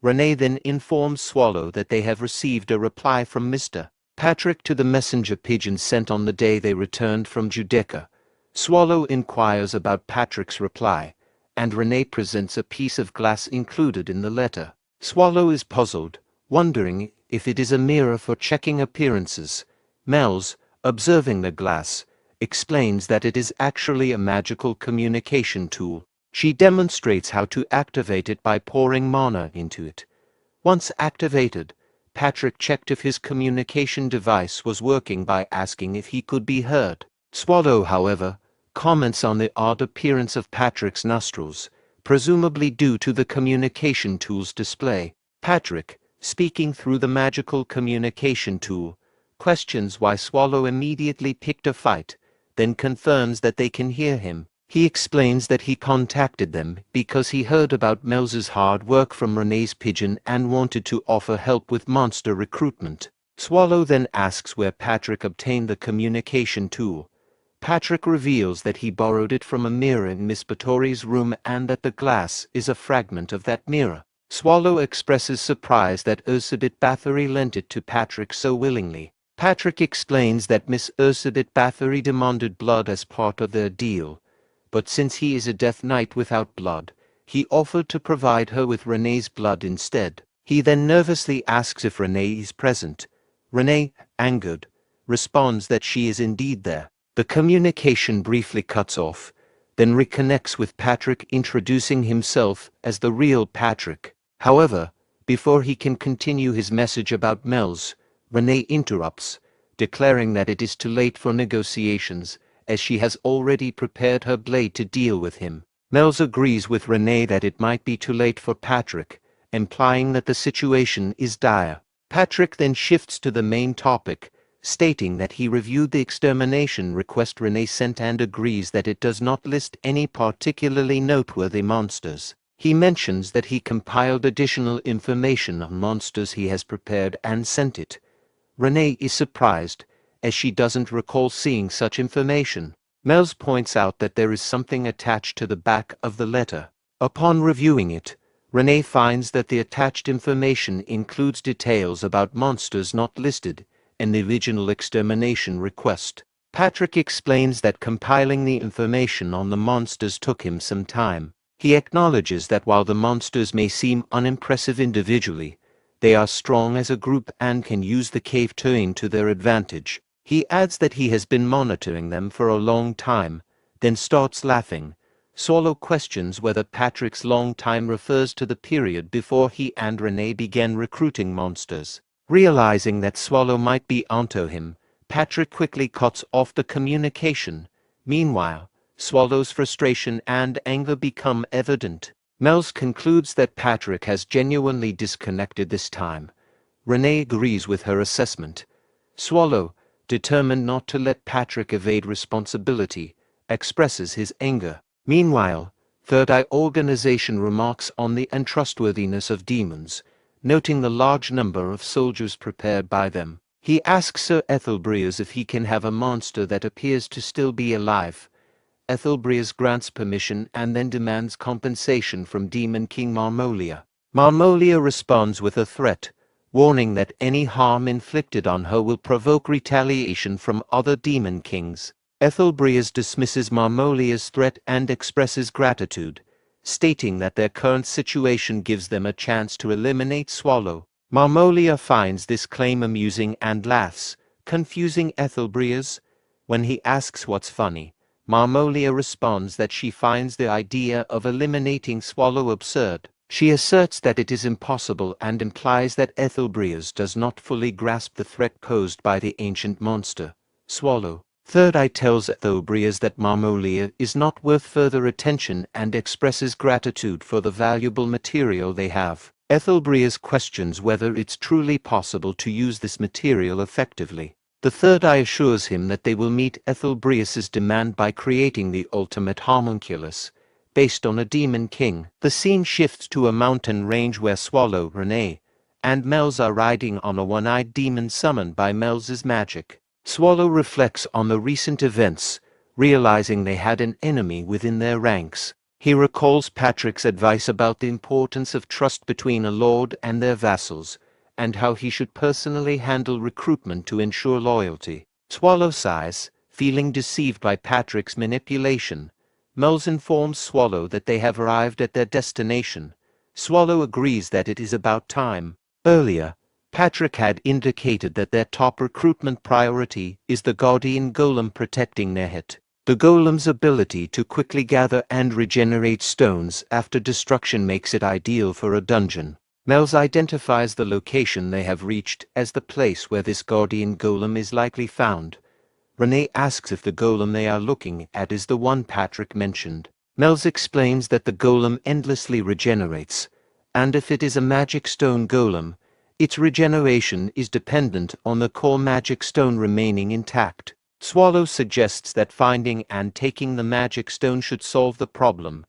Renee then informs Swallow that they have received a reply from Mr. Patrick to the messenger pigeon sent on the day they returned from Judeca. Swallow inquires about Patrick's reply, and Renee presents a piece of glass included in the letter. Swallow is puzzled, wondering if it is a mirror for checking appearances. Mel's, observing the glass, explains that it is actually a magical communication tool. She demonstrates how to activate it by pouring mana into it. Once activated, Patrick checked if his communication device was working by asking if he could be heard. Swallow, however, comments on the odd appearance of Patrick's nostrils, presumably due to the communication tool's display. Patrick, speaking through the magical communication tool, questions why Swallow immediately picked a fight, then confirms that they can hear him. He explains that he contacted them because he heard about Mel's hard work from Renee's pigeon and wanted to offer help with monster recruitment. Swallow then asks where Patrick obtained the communication tool. Patrick reveals that he borrowed it from a mirror in Miss Bathory's room and that the glass is a fragment of that mirror. Swallow expresses surprise that Ursabet Bathory lent it to Patrick so willingly. Patrick explains that Miss Ursabet Bathory demanded blood as part of their deal, but since he is a Death Knight without blood, he offered to provide her with Renee's blood instead. He then nervously asks if Renee is present. Renee, angered, responds that she is indeed there. The communication briefly cuts off, then reconnects with Patrick, introducing himself as the real Patrick. However, before he can continue his message about Mel's, Renee interrupts, declaring that it is too late for negotiations, as she has already prepared her blade to deal with him. Mel's agrees with Renee that it might be too late for Patrick, implying that the situation is dire. Patrick then shifts to the main topic, stating that he reviewed the extermination request Renee sent and agrees that it does not list any particularly noteworthy monsters. He mentions that he compiled additional information on monsters he has prepared and sent it. Renee is surprised, as she doesn't recall seeing such information. Mel's points out that there is something attached to the back of the letter. Upon reviewing it, Renee finds that the attached information includes details about monsters not listed in the original extermination request. Patrick explains that compiling the information on the monsters took him some time. He acknowledges that while the monsters may seem unimpressive individually, they are strong as a group and can use the cave terrain to their advantage. He adds that he has been monitoring them for a long time, then starts laughing. Swallow questions whether Patrick's long time refers to the period before he and Renee began recruiting monsters. Realizing that Swallow might be onto him, Patrick quickly cuts off the communication. Meanwhile, Swallow's frustration and anger become evident. Mel's concludes that Patrick has genuinely disconnected this time. Renee agrees with her assessment. Swallow, determined not to let Patrick evade responsibility, expresses his anger. Meanwhile, Third Eye Organization remarks on the untrustworthiness of demons, noting the large number of soldiers prepared by them. He asks Sir Ethelbreas if he can have a monster that appears to still be alive. Ethelbreas grants permission and then demands compensation from Demon King Marmolia. Marmolia responds with a threat, warning that any harm inflicted on her will provoke retaliation from other demon kings. Ethelbreas dismisses Marmolia's threat and expresses gratitude, stating that their current situation gives them a chance to eliminate Swallow. Marmolia finds this claim amusing and laughs, confusing Ethelbreas. When he asks what's funny, Marmolia responds that she finds the idea of eliminating Swallow absurd. She asserts that it is impossible and implies that Ethelbreas does not fully grasp the threat posed by the ancient monster, Swallow. Third Eye tells Ethelbreas that Marmolia is not worth further attention and expresses gratitude for the valuable material they have. Ethelbreas questions whether it's truly possible to use this material effectively. The Third Eye assures him that they will meet Ethelbreas's demand by creating the ultimate homunculus, based on a demon king. The scene shifts to a mountain range where Swallow, Renee, and Mels are riding on a one-eyed demon summoned by Mels's magic. Swallow reflects on the recent events, realizing they had an enemy within their ranks. He recalls Patrick's advice about the importance of trust between a lord and their vassals, and how he should personally handle recruitment to ensure loyalty. Swallow sighs, feeling deceived by Patrick's manipulation. Mels informs Swallow that they have arrived at their destination. Swallow agrees that it is about time. Earlier, Patrick had indicated that their top recruitment priority is the Guardian Golem protecting Nehet. The golem's ability to quickly gather and regenerate stones after destruction makes it ideal for a dungeon. Mels identifies the location they have reached as the place where this Guardian Golem is likely found. Renee asks if the golem they are looking at is the one Patrick mentioned. Mels explains that the golem endlessly regenerates, and if it is a magic stone golem, its regeneration is dependent on the core magic stone remaining intact. Swallow suggests that finding and taking the magic stone should solve the problem.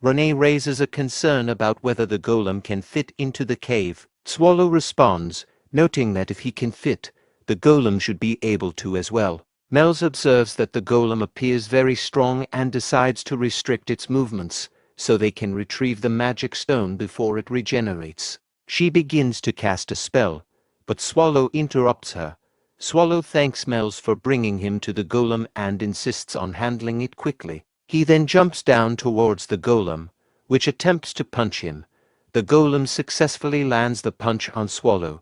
Renee raises a concern about whether the golem can fit into the cave. Swallow responds, noting that if he can fit, the golem should be able to as well. Mels observes that the golem appears very strong and decides to restrict its movements, so they can retrieve the magic stone before it regenerates. She begins to cast a spell, but Swallow interrupts her. Swallow thanks Mels for bringing him to the golem and insists on handling it quickly. He then jumps down towards the golem, which attempts to punch him. The golem successfully lands the punch on Swallow.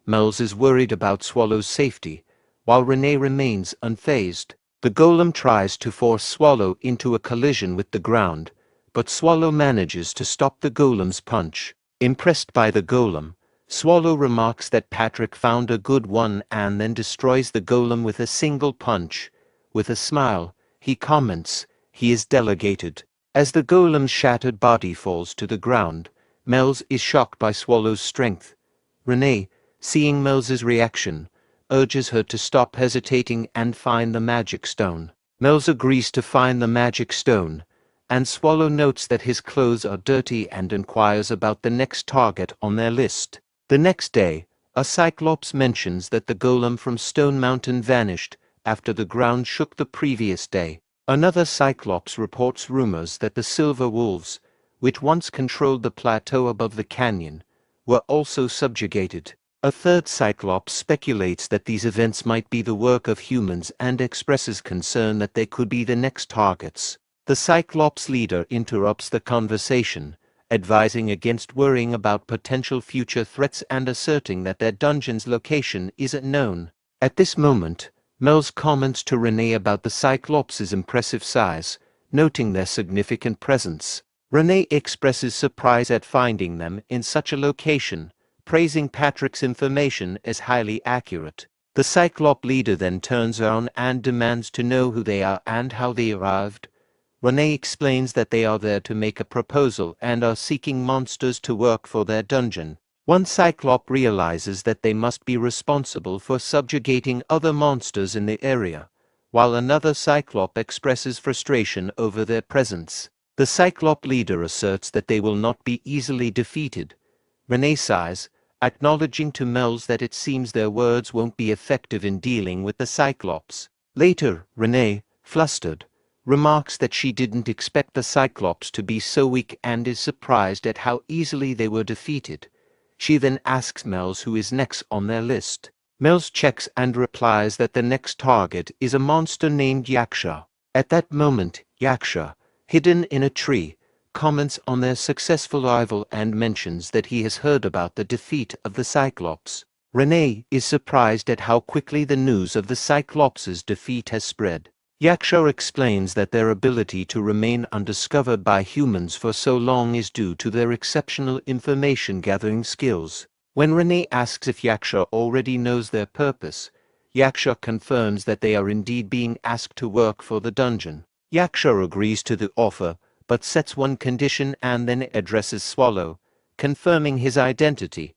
Mels is worried about Swallow's safety, while Renee remains unfazed. The golem tries to force Swallow into a collision with the ground, but Swallow manages to stop the golem's punch. Impressed by the golem, Swallow remarks that Patrick found a good one and then destroys the golem with a single punch. With a smile, he comments, he is delegated. As the golem's shattered body falls to the ground, Mels is shocked by Swallow's strength. Renee, seeing Mels's reaction, urges her to stop hesitating and find the magic stone. Mels agrees to find the magic stone, and Swallow notes that his clothes are dirty and inquires about the next target on their list. The next day, a Cyclops mentions that the golem from Stone Mountain vanished after the ground shook the previous day. Another Cyclops reports rumors that the Silver Wolves, which once controlled the plateau above the canyon, were also subjugated. A third Cyclops speculates that these events might be the work of humans and expresses concern that they could be the next targets. The Cyclops leader interrupts the conversation, advising against worrying about potential future threats and asserting that their dungeon's location isn't known. At this moment, Mel's comments to Renee about the Cyclops' impressive size, noting their significant presence. Renee expresses surprise at finding them in such a location, praising Patrick's information as highly accurate. The Cyclop leader then turns around and demands to know who they are and how they arrived. Renee explains that they are there to make a proposal and are seeking monsters to work for their dungeon. One Cyclop realizes that they must be responsible for subjugating other monsters in the area, while another Cyclop expresses frustration over their presence. The Cyclop leader asserts that they will not be easily defeated. Renee sighs, acknowledging to Mels that it seems their words won't be effective in dealing with the Cyclops. Later, Renee, flustered, remarks that she didn't expect the Cyclops to be so weak and is surprised at how easily they were defeated. She then asks Mels who is next on their list. Mels checks and replies that the next target is a monster named Yaksha. At that moment, Yaksha, hidden in a tree, comments on their successful arrival and mentions that he has heard about the defeat of the Cyclops. Renee is surprised at how quickly the news of the Cyclops' defeat has spread. Yaksha explains that their ability to remain undiscovered by humans for so long is due to their exceptional information-gathering skills. When Renee asks if Yaksha already knows their purpose, Yaksha confirms that they are indeed being asked to work for the dungeon. Yaksha agrees to the offer, but sets one condition and then addresses Swallow, confirming his identity.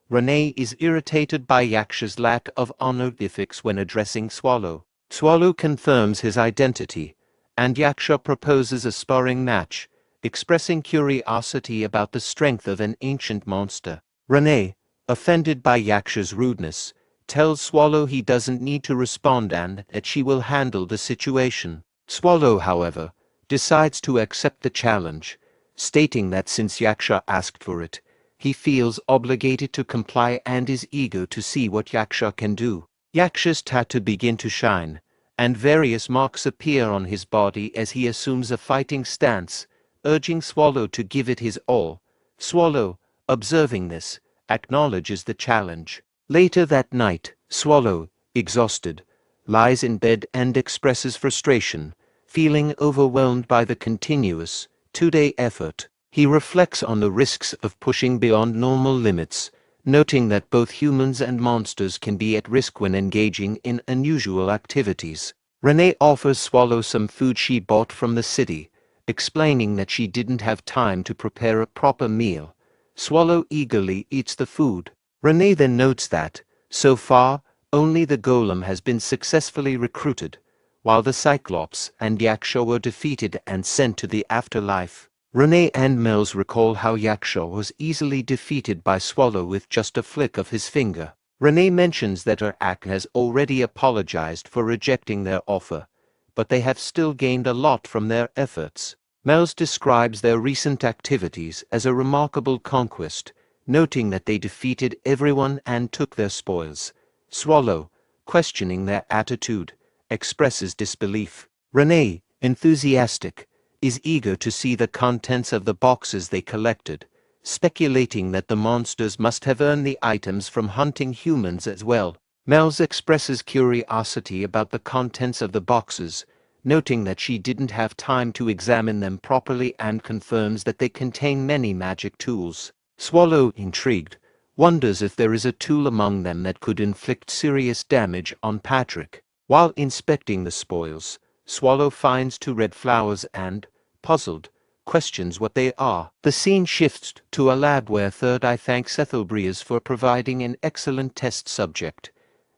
Renee is irritated by Yaksha's lack of honorifics when addressing Swallow. Swallow confirms his identity, and Yaksha proposes a sparring match, expressing curiosity about the strength of an ancient monster. Renee, offended by Yaksha's rudeness, tells Swallow he doesn't need to respond and that she will handle the situation. Swallow, however, decides to accept the challenge, stating that since Yaksha asked for it, he feels obligated to comply and is eager to see what Yaksha can do. Yaksha's tattoo begins to shine, and various marks appear on his body as he assumes a fighting stance, urging Swallow to give it his all. Swallow, observing this, acknowledges the challenge. Later that night, Swallow, exhausted, lies in bed and expresses frustration, feeling overwhelmed by the continuous, two-day effort. He reflects on the risks of pushing beyond normal limits, noting that both humans and monsters can be at risk when engaging in unusual activities. Renee offers Swallow some food she bought from the city, explaining that she didn't have time to prepare a proper meal. Swallow eagerly eats the food. Renee then notes that, so far, only the golem has been successfully recruited, while the Cyclops and Yaksha were defeated and sent to the afterlife. Renee and Mels recall how Yaksha was easily defeated by Swallow with just a flick of his finger. Renee mentions that her act has already apologized for rejecting their offer, but they have still gained a lot from their efforts. Mels describes their recent activities as a remarkable conquest, noting that they defeated everyone and took their spoils. Swallow, questioning their attitude, expresses disbelief. Renee, enthusiastic, is eager to see the contents of the boxes they collected, speculating that the monsters must have earned the items from hunting humans as well. Mels expresses curiosity about the contents of the boxes, noting that she didn't have time to examine them properly and confirms that they contain many magic tools. Swallow, intrigued, wonders if there is a tool among them that could inflict serious damage on Patrick. While inspecting the spoils, Swallow finds two red flowers and, puzzled, questions what they are. The scene shifts to a lab where Third Eye thanks Ethelbrias for providing an excellent test subject.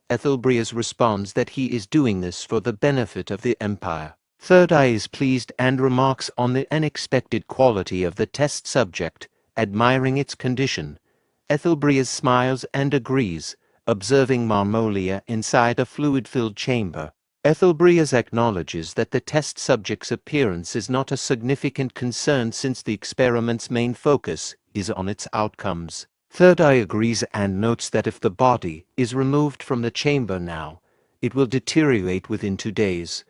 Ethelbrias responds that he is doing this for the benefit of the Empire. Third Eye is pleased and remarks on the unexpected quality of the test subject, admiring its condition. Ethelbrias smiles and agrees, observing Marmolia inside a fluid-filled chamber. Ethelbrias acknowledges that the test subject's appearance is not a significant concern since the experiment's main focus is on its outcomes. Third Eye agrees and notes that if the body is removed from the chamber now, it will deteriorate within 2 days.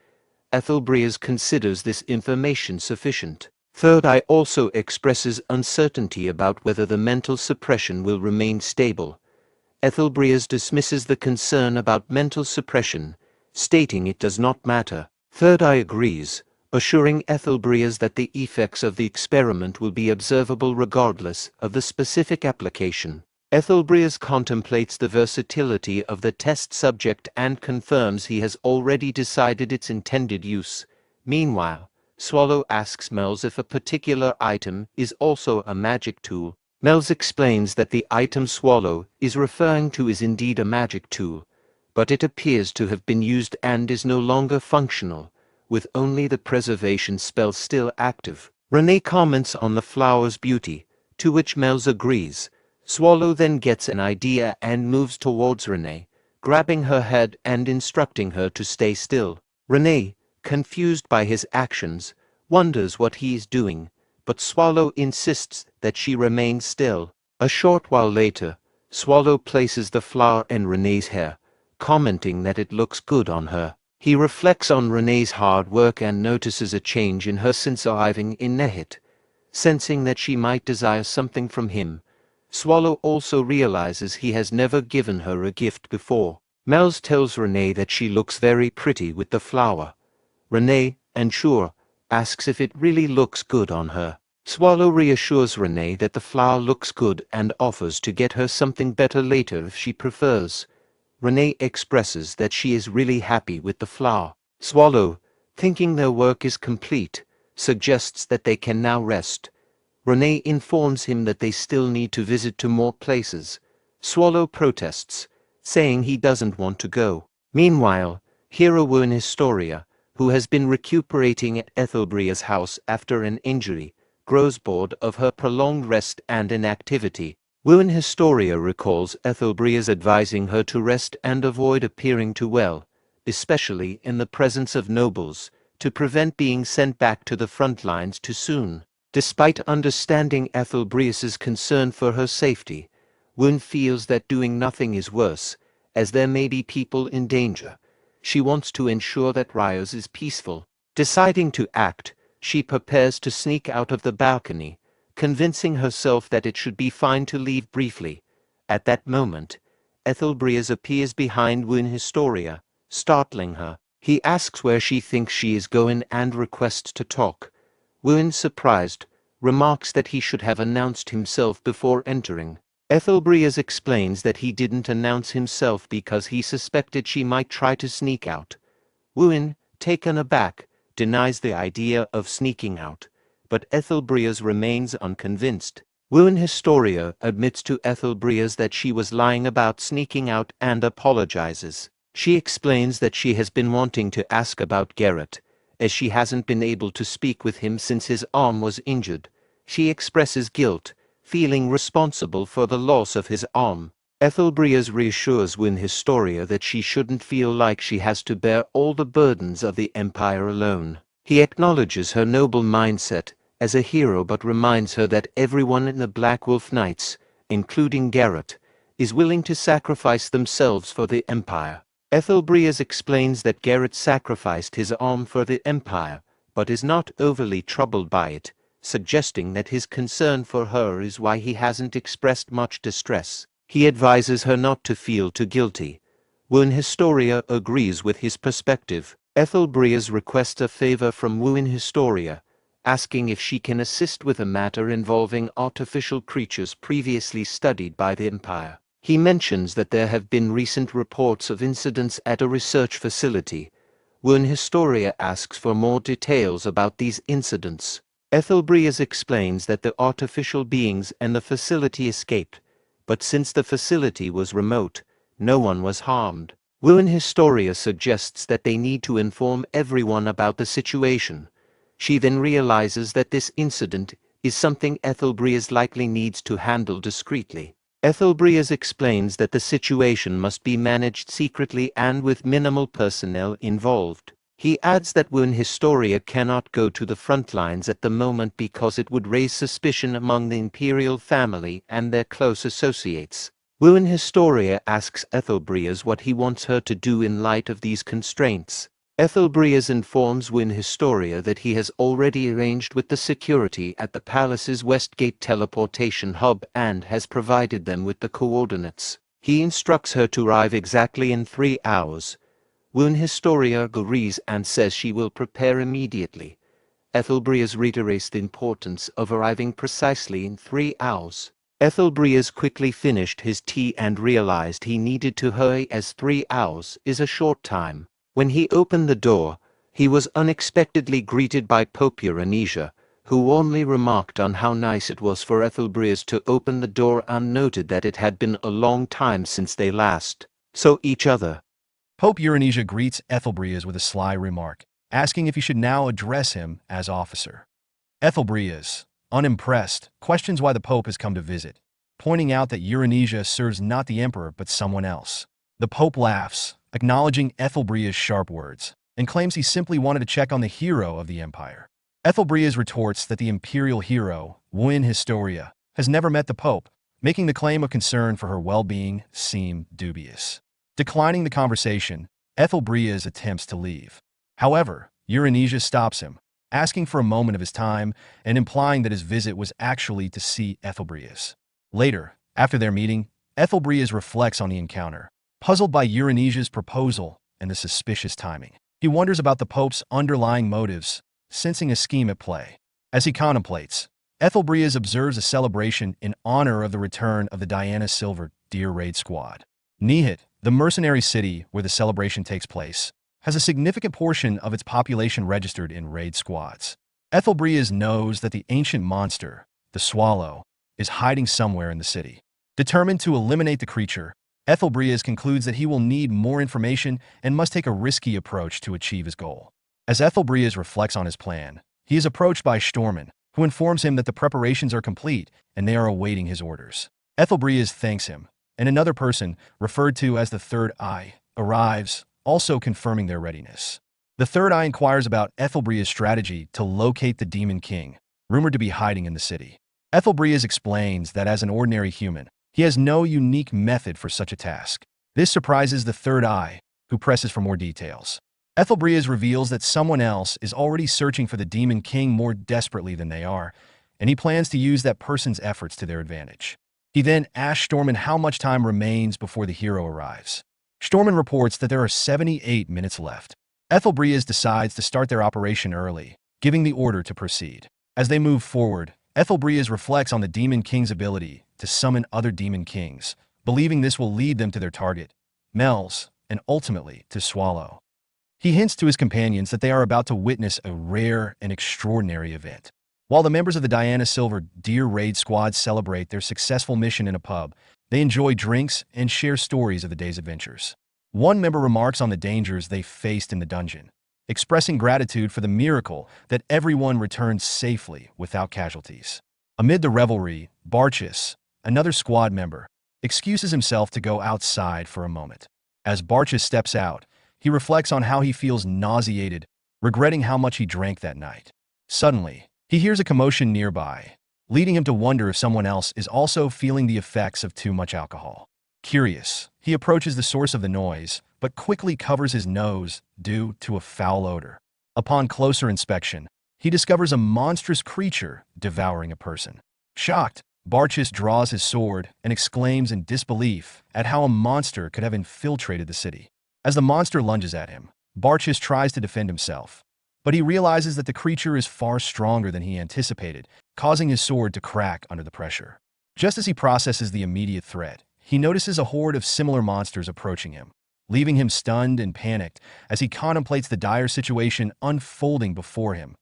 Ethelbrias considers this information sufficient. Third Eye also expresses uncertainty about whether the mental suppression will remain stable. Ethelbrias dismisses the concern about mental suppression, stating it does not matter. Third Eye agrees, assuring Ethelbrias that the effects of the experiment will be observable regardless of the specific application. Ethelbrias contemplates the versatility of the test subject and confirms he has already decided its intended use. Meanwhile, Swallow asks Melz if a particular item is also a magic tool. Melz explains that the item Swallow is referring to is indeed a magic tool, but it appears to have been used and is no longer functional, with only the preservation spell still active. Renee comments on the flower's beauty, to which Melz agrees. Swallow then gets an idea and moves towards Renee, grabbing her head and instructing her to stay still. Renee, confused by his actions, wonders what he is doing, but Swallow insists that she remain still. A short while later, Swallow places the flower in Renee's hair, commenting that it looks good on her. He reflects on Renee's hard work and notices a change in her since arriving in Nehit, sensing that she might desire something from him. Swallow also realizes he has never given her a gift before. Melz tells Renee that she looks very pretty with the flower. Renee, unsure, asks if it really looks good on her. Swallow reassures Renee that the flower looks good and offers to get her something better later if she prefers. Renee expresses that she is really happy with the flower. Swallow, thinking their work is complete, suggests that they can now rest. Renee informs him that they still need to visit to more places. Swallow protests, saying he doesn't want to go. Meanwhile, Hero Wern Historia, who has been recuperating at Ethelbria's house after an injury, grows bored of her prolonged rest and inactivity. Wern Historia recalls Ethelbria's advising her to rest and avoid appearing too well, especially in the presence of nobles, to prevent being sent back to the front lines too soon. Despite understanding Ethelbrias's concern for her safety, Wern feels that doing nothing is worse, as there may be people in danger. She wants to ensure that Rios is peaceful. Deciding to act, she prepares to sneak out of the balcony, convincing herself that it should be fine to leave briefly. At that moment, Ethelbrias appears behind Wern Historia, startling her. He asks where she thinks she is going and requests to talk. Wern, surprised, remarks that he should have announced himself before entering. Ethelbrias explains that he didn't announce himself because he suspected she might try to sneak out. Wern, taken aback, denies the idea of sneaking out, but Ethelbrias remains unconvinced. Wern Historia admits to Ethelbrias that she was lying about sneaking out and apologizes. She explains that she has been wanting to ask about Garrett, as she hasn't been able to speak with him since his arm was injured. She expresses guilt, feeling responsible for the loss of his arm. Ethelbrias reassures Wern Historia that she shouldn't feel like she has to bear all the burdens of the Empire alone. He acknowledges her noble mindset as a hero but reminds her that everyone in the Black Wolf Knights, including Garrett, is willing to sacrifice themselves for the Empire. Ethelbrias explains that Garrett sacrificed his arm for the Empire, but is not overly troubled by it, suggesting that his concern for her is why he hasn't expressed much distress. He advises her not to feel too guilty. Wern Historia agrees with his perspective. Ethelbrias requests a favor from Wern Historia, asking if she can assist with a matter involving artificial creatures previously studied by the Empire. He mentions that there have been recent reports of incidents at a research facility. Wern Historia asks for more details about these incidents. Ethelbrias explains that the artificial beings and the facility escaped, but since the facility was remote, no one was harmed. Wern Historia suggests that they need to inform everyone about the situation. She then realizes that this incident is something Ethelbrias likely needs to handle discreetly. Ethelbrias explains that the situation must be managed secretly and with minimal personnel involved. He adds that Wern Historia cannot go to the front lines at the moment because it would raise suspicion among the Imperial family and their close associates. Wern Historia asks Ethelbrias what he wants her to do in light of these constraints. Ethelbrias informs Wern Historia that he has already arranged with the security at the palace's Westgate teleportation hub and has provided them with the coordinates. He instructs her to arrive exactly in 3 hours. Woon Historia agrees and says she will prepare immediately. Ethelbrias reiterates the importance of arriving precisely in 3 hours. Ethelbrias quickly finished his tea and realized he needed to hurry as 3 hours is a short time. When he opened the door, he was unexpectedly greeted by Pope Euronisia, who warmly remarked on how nice it was for Ethelbrias to open the door and noted that it had been a long time since they last saw each other. Pope Euronisia greets Ethelbrias with a sly remark, asking if he should now address him as officer. Ethelbrias, unimpressed, questions why the Pope has come to visit, pointing out that Euronisia serves not the emperor but someone else. The Pope laughs, acknowledging Ethelbrias' sharp words, and claims he simply wanted to check on the hero of the empire. Ethelbrias retorts that the imperial hero, Woon Historia, has never met the Pope, making the claim of concern for her well-being seem dubious. Declining the conversation, Ethelbrias attempts to leave. However, Euronisia stops him, asking for a moment of his time and implying that his visit was actually to see Ethelbrias. Later, after their meeting, Ethelbrias reflects on the encounter, puzzled by Euronisia's proposal and the suspicious timing. He wonders about the Pope's underlying motives, sensing a scheme at play. As he contemplates, Ethelbrias observes a celebration in honor of the return of the Diana Silver Deer Raid Squad. Nihit, the mercenary city where the celebration takes place, has a significant portion of its population registered in raid squads. Ethelbrias knows that the ancient monster, the swallow, is hiding somewhere in the city. Determined to eliminate the creature, Ethelbrias concludes that he will need more information and must take a risky approach to achieve his goal. As Ethelbrias reflects on his plan, he is approached by Stormen, who informs him that the preparations are complete and they are awaiting his orders. Ethelbrias thanks him, and another person, referred to as the Third Eye, arrives, also confirming their readiness. The Third Eye inquires about Ethelbrias' strategy to locate the Demon King, rumored to be hiding in the city. Ethelbrias explains that as an ordinary human, he has no unique method for such a task. This surprises the Third Eye, who presses for more details. Ethelbrias reveals that someone else is already searching for the Demon King more desperately than they are, and he plans to use that person's efforts to their advantage. He then asks Stormen how much time remains before the hero arrives. Stormen reports that there are 78 minutes left. Ethelbrias decides to start their operation early, giving the order to proceed. As they move forward, Ethelbrias reflects on the Demon King's ability to summon other Demon Kings, believing this will lead them to their target, Mel's, and ultimately to Swallow. He hints to his companions that they are about to witness a rare and extraordinary event. While the members of the Diana Silver Deer Raid Squad celebrate their successful mission in a pub, they enjoy drinks and share stories of the day's adventures. One member remarks on the dangers they faced in the dungeon, expressing gratitude for the miracle that everyone returned safely without casualties. Amid the revelry, Barchis, another squad member, excuses himself to go outside for a moment. As Barchis steps out, he reflects on how he feels nauseated, regretting how much he drank that night. Suddenly, he hears a commotion nearby, leading him to wonder if someone else is also feeling the effects of too much alcohol. Curious, he approaches the source of the noise, but quickly covers his nose due to a foul odor. Upon closer inspection, he discovers a monstrous creature devouring a person. Shocked, Barchis draws his sword and exclaims in disbelief at how a monster could have infiltrated the city. As the monster lunges at him, Barchis tries to defend himself, but he realizes that the creature is far stronger than he anticipated, causing his sword to crack under the pressure. Just as he processes the immediate threat, he notices a horde of similar monsters approaching him, leaving him stunned and panicked as he contemplates the dire situation unfolding before him.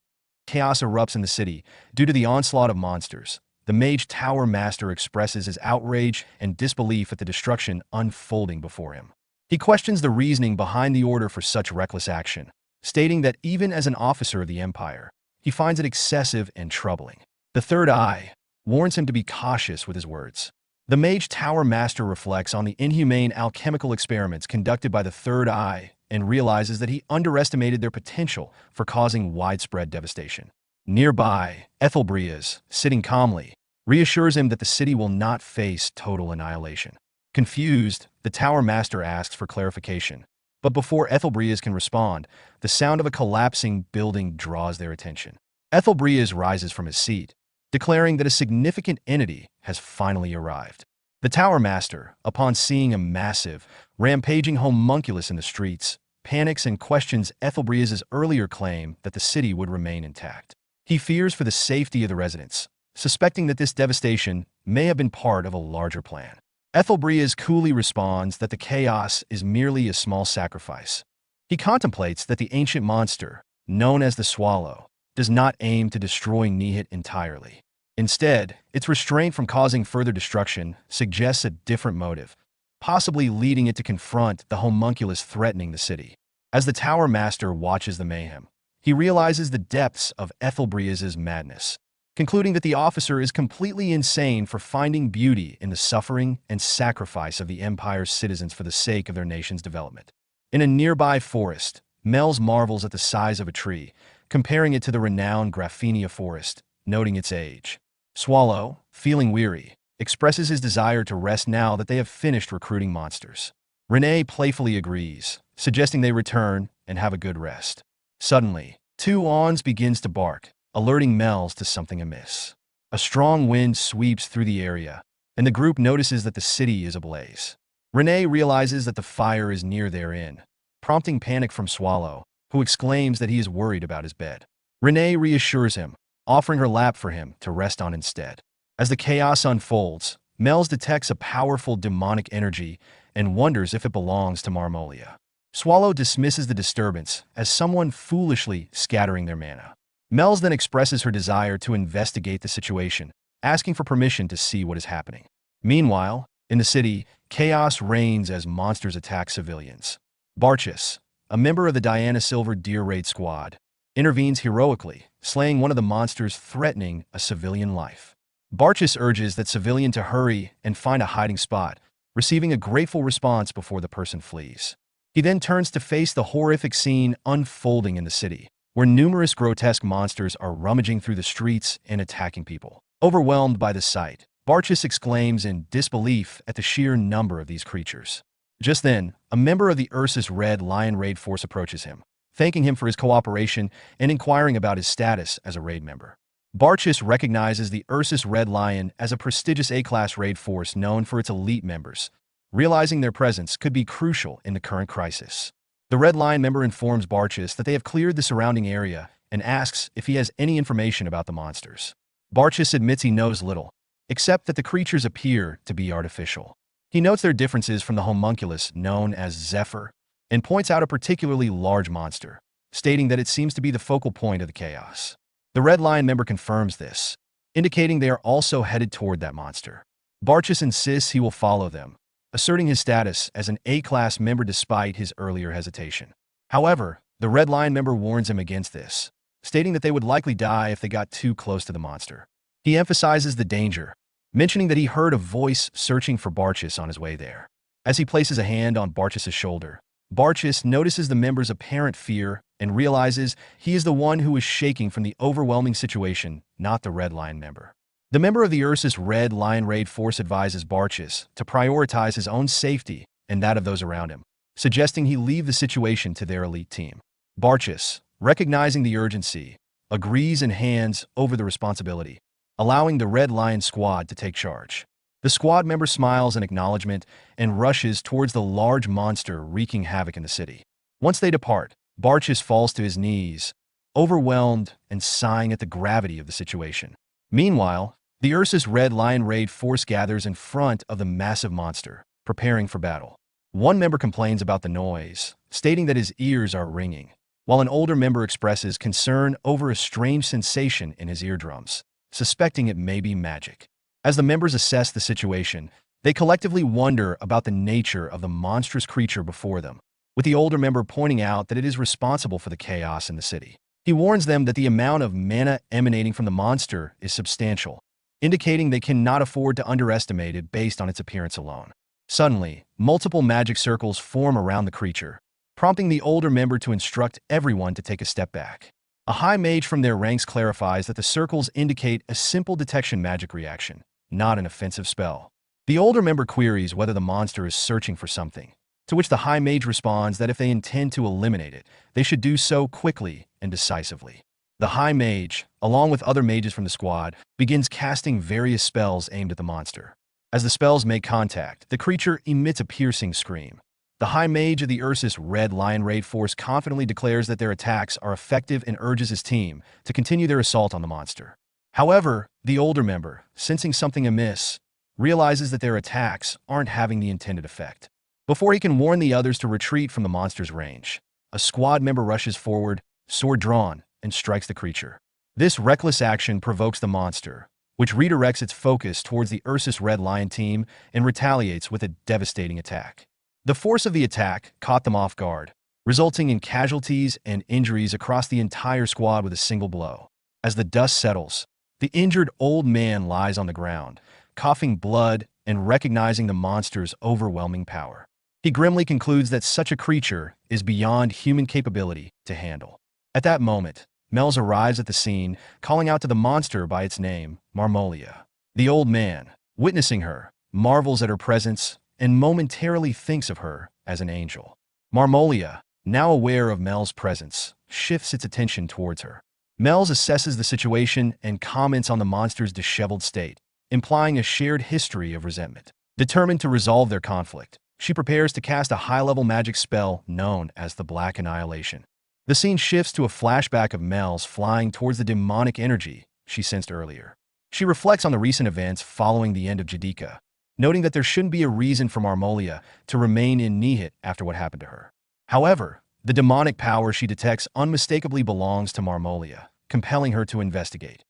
Chaos erupts in the city due to the onslaught of monsters. The Mage Tower Master expresses his outrage and disbelief at the destruction unfolding before him. He questions the reasoning behind the order for such reckless action, stating that even as an officer of the Empire, he finds it excessive and troubling. The Third Eye warns him to be cautious with his words. The Mage Tower Master reflects on the inhumane alchemical experiments conducted by the Third Eye and realizes that he underestimated their potential for causing widespread devastation. Nearby, Ethelbrias, sitting calmly, reassures him that the city will not face total annihilation. Confused, the Tower Master asks for clarification, but before Ethelbrias can respond, the sound of a collapsing building draws their attention. Ethelbrias rises from his seat, declaring that a significant entity has finally arrived. The Tower Master, upon seeing a massive, rampaging homunculus in the streets, panics and questions Ethelbrea's earlier claim that the city would remain intact. He fears for the safety of the residents, suspecting that this devastation may have been part of a larger plan. Ethelbreas coolly responds that the chaos is merely a small sacrifice. He contemplates that the ancient monster, known as the Swallow, does not aim to destroy Nihit entirely. Instead, its restraint from causing further destruction suggests a different motive, possibly leading it to confront the homunculus threatening the city. As the Tower Master watches the mayhem, he realizes the depths of Ethelbrea's madness, concluding that the officer is completely insane for finding beauty in the suffering and sacrifice of the Empire's citizens for the sake of their nation's development. In a nearby forest, Mels marvels at the size of a tree, comparing it to the renowned Graphenia forest, noting its age. Swallow, feeling weary, expresses his desire to rest now that they have finished recruiting monsters. Renee playfully agrees, suggesting they return and have a good rest. Suddenly, two awns begins to bark, alerting Mels to something amiss. A strong wind sweeps through the area, and the group notices that the city is ablaze. Renee realizes that the fire is near their inn, prompting panic from Swallow, who exclaims that he is worried about his bed. Renee reassures him, offering her lap for him to rest on instead. As the chaos unfolds, Mels detects a powerful demonic energy and wonders if it belongs to Marmolia. Swallow dismisses the disturbance as someone foolishly scattering their mana. Mels then expresses her desire to investigate the situation, asking for permission to see what is happening. Meanwhile, in the city, chaos reigns as monsters attack civilians. Barchus, a member of the Diana Silver Deer Raid Squad, intervenes heroically, slaying one of the monsters threatening a civilian life. Barchus urges that civilian to hurry and find a hiding spot, receiving a grateful response before the person flees. He then turns to face the horrific scene unfolding in the city, where numerous grotesque monsters are rummaging through the streets and attacking people. Overwhelmed by the sight, Barchus exclaims in disbelief at the sheer number of these creatures. Just then, a member of the Ursus Red Lion Raid Force approaches him, thanking him for his cooperation and inquiring about his status as a raid member. Barchus recognizes the Ursus Red Lion as a prestigious A-class raid force known for its elite members, realizing their presence could be crucial in the current crisis. The Red Lion member informs Barchus that they have cleared the surrounding area and asks if he has any information about the monsters. Barchus admits he knows little, except that the creatures appear to be artificial. He notes their differences from the homunculus known as Zephyr and points out a particularly large monster, stating that it seems to be the focal point of the chaos. The Red Lion member confirms this, indicating they are also headed toward that monster. Barchus insists he will follow them, asserting his status as an A-class member despite his earlier hesitation. However, the Red Lion member warns him against this, stating that they would likely die if they got too close to the monster. He emphasizes the danger, mentioning that he heard a voice searching for Barchus on his way there. As he places a hand on Barchus' shoulder, Barchus notices the member's apparent fear and realizes he is the one who is shaking from the overwhelming situation, not the Red Lion member. The member of the Ursus Red Lion Raid Force advises Barchus to prioritize his own safety and that of those around him, suggesting he leave the situation to their elite team. Barchus, recognizing the urgency, agrees and hands over the responsibility, allowing the Red Lion squad to take charge. The squad member smiles in acknowledgement and rushes towards the large monster wreaking havoc in the city. Once they depart, Barchus falls to his knees, overwhelmed and sighing at the gravity of the situation. Meanwhile, the Ursus Red Lion Raid Force gathers in front of the massive monster, preparing for battle. One member complains about the noise, stating that his ears are ringing, while an older member expresses concern over a strange sensation in his eardrums, suspecting it may be magic. As the members assess the situation, they collectively wonder about the nature of the monstrous creature before them, with the older member pointing out that it is responsible for the chaos in the city. He warns them that the amount of mana emanating from the monster is substantial, indicating they cannot afford to underestimate it based on its appearance alone. Suddenly, multiple magic circles form around the creature, prompting the older member to instruct everyone to take a step back. A high mage from their ranks clarifies that the circles indicate a simple detection magic reaction, not an offensive spell. The older member queries whether the monster is searching for something, to which the high mage responds that if they intend to eliminate it, they should do so quickly and decisively. The high mage, along with other mages from the squad, begins casting various spells aimed at the monster. As the spells make contact, the creature emits a piercing scream, The High Mage of the Ursus Red Lion Raid Force confidently declares that their attacks are effective and urges his team to continue their assault on the monster. However, the older member, sensing something amiss, realizes that their attacks aren't having the intended effect. Before he can warn the others to retreat from the monster's range, a squad member rushes forward, sword drawn, and strikes the creature. This reckless action provokes the monster, which redirects its focus towards the Ursus Red Lion team and retaliates with a devastating attack. The force of the attack caught them off guard, resulting in casualties and injuries across the entire squad with a single blow. As the dust settles, the injured old man lies on the ground, coughing blood and recognizing the monster's overwhelming power. He grimly concludes that such a creature is beyond human capability to handle. At that moment, Mel's arrives at the scene, calling out to the monster by its name, Marmolia. The old man, witnessing her, marvels at her presence and momentarily thinks of her as an angel. Marmolia, now aware of Mel's presence, shifts its attention towards her. Mel's assesses the situation and comments on the monster's disheveled state, implying a shared history of resentment. Determined to resolve their conflict, she prepares to cast a high-level magic spell known as the Black Annihilation. The scene shifts to a flashback of Mel's flying towards the demonic energy she sensed earlier. She reflects on the recent events following the end of Jadika, noting that there shouldn't be a reason for Marmolia to remain in Nihit after what happened to her. However, the demonic power she detects unmistakably belongs to Marmolia, compelling her to investigate.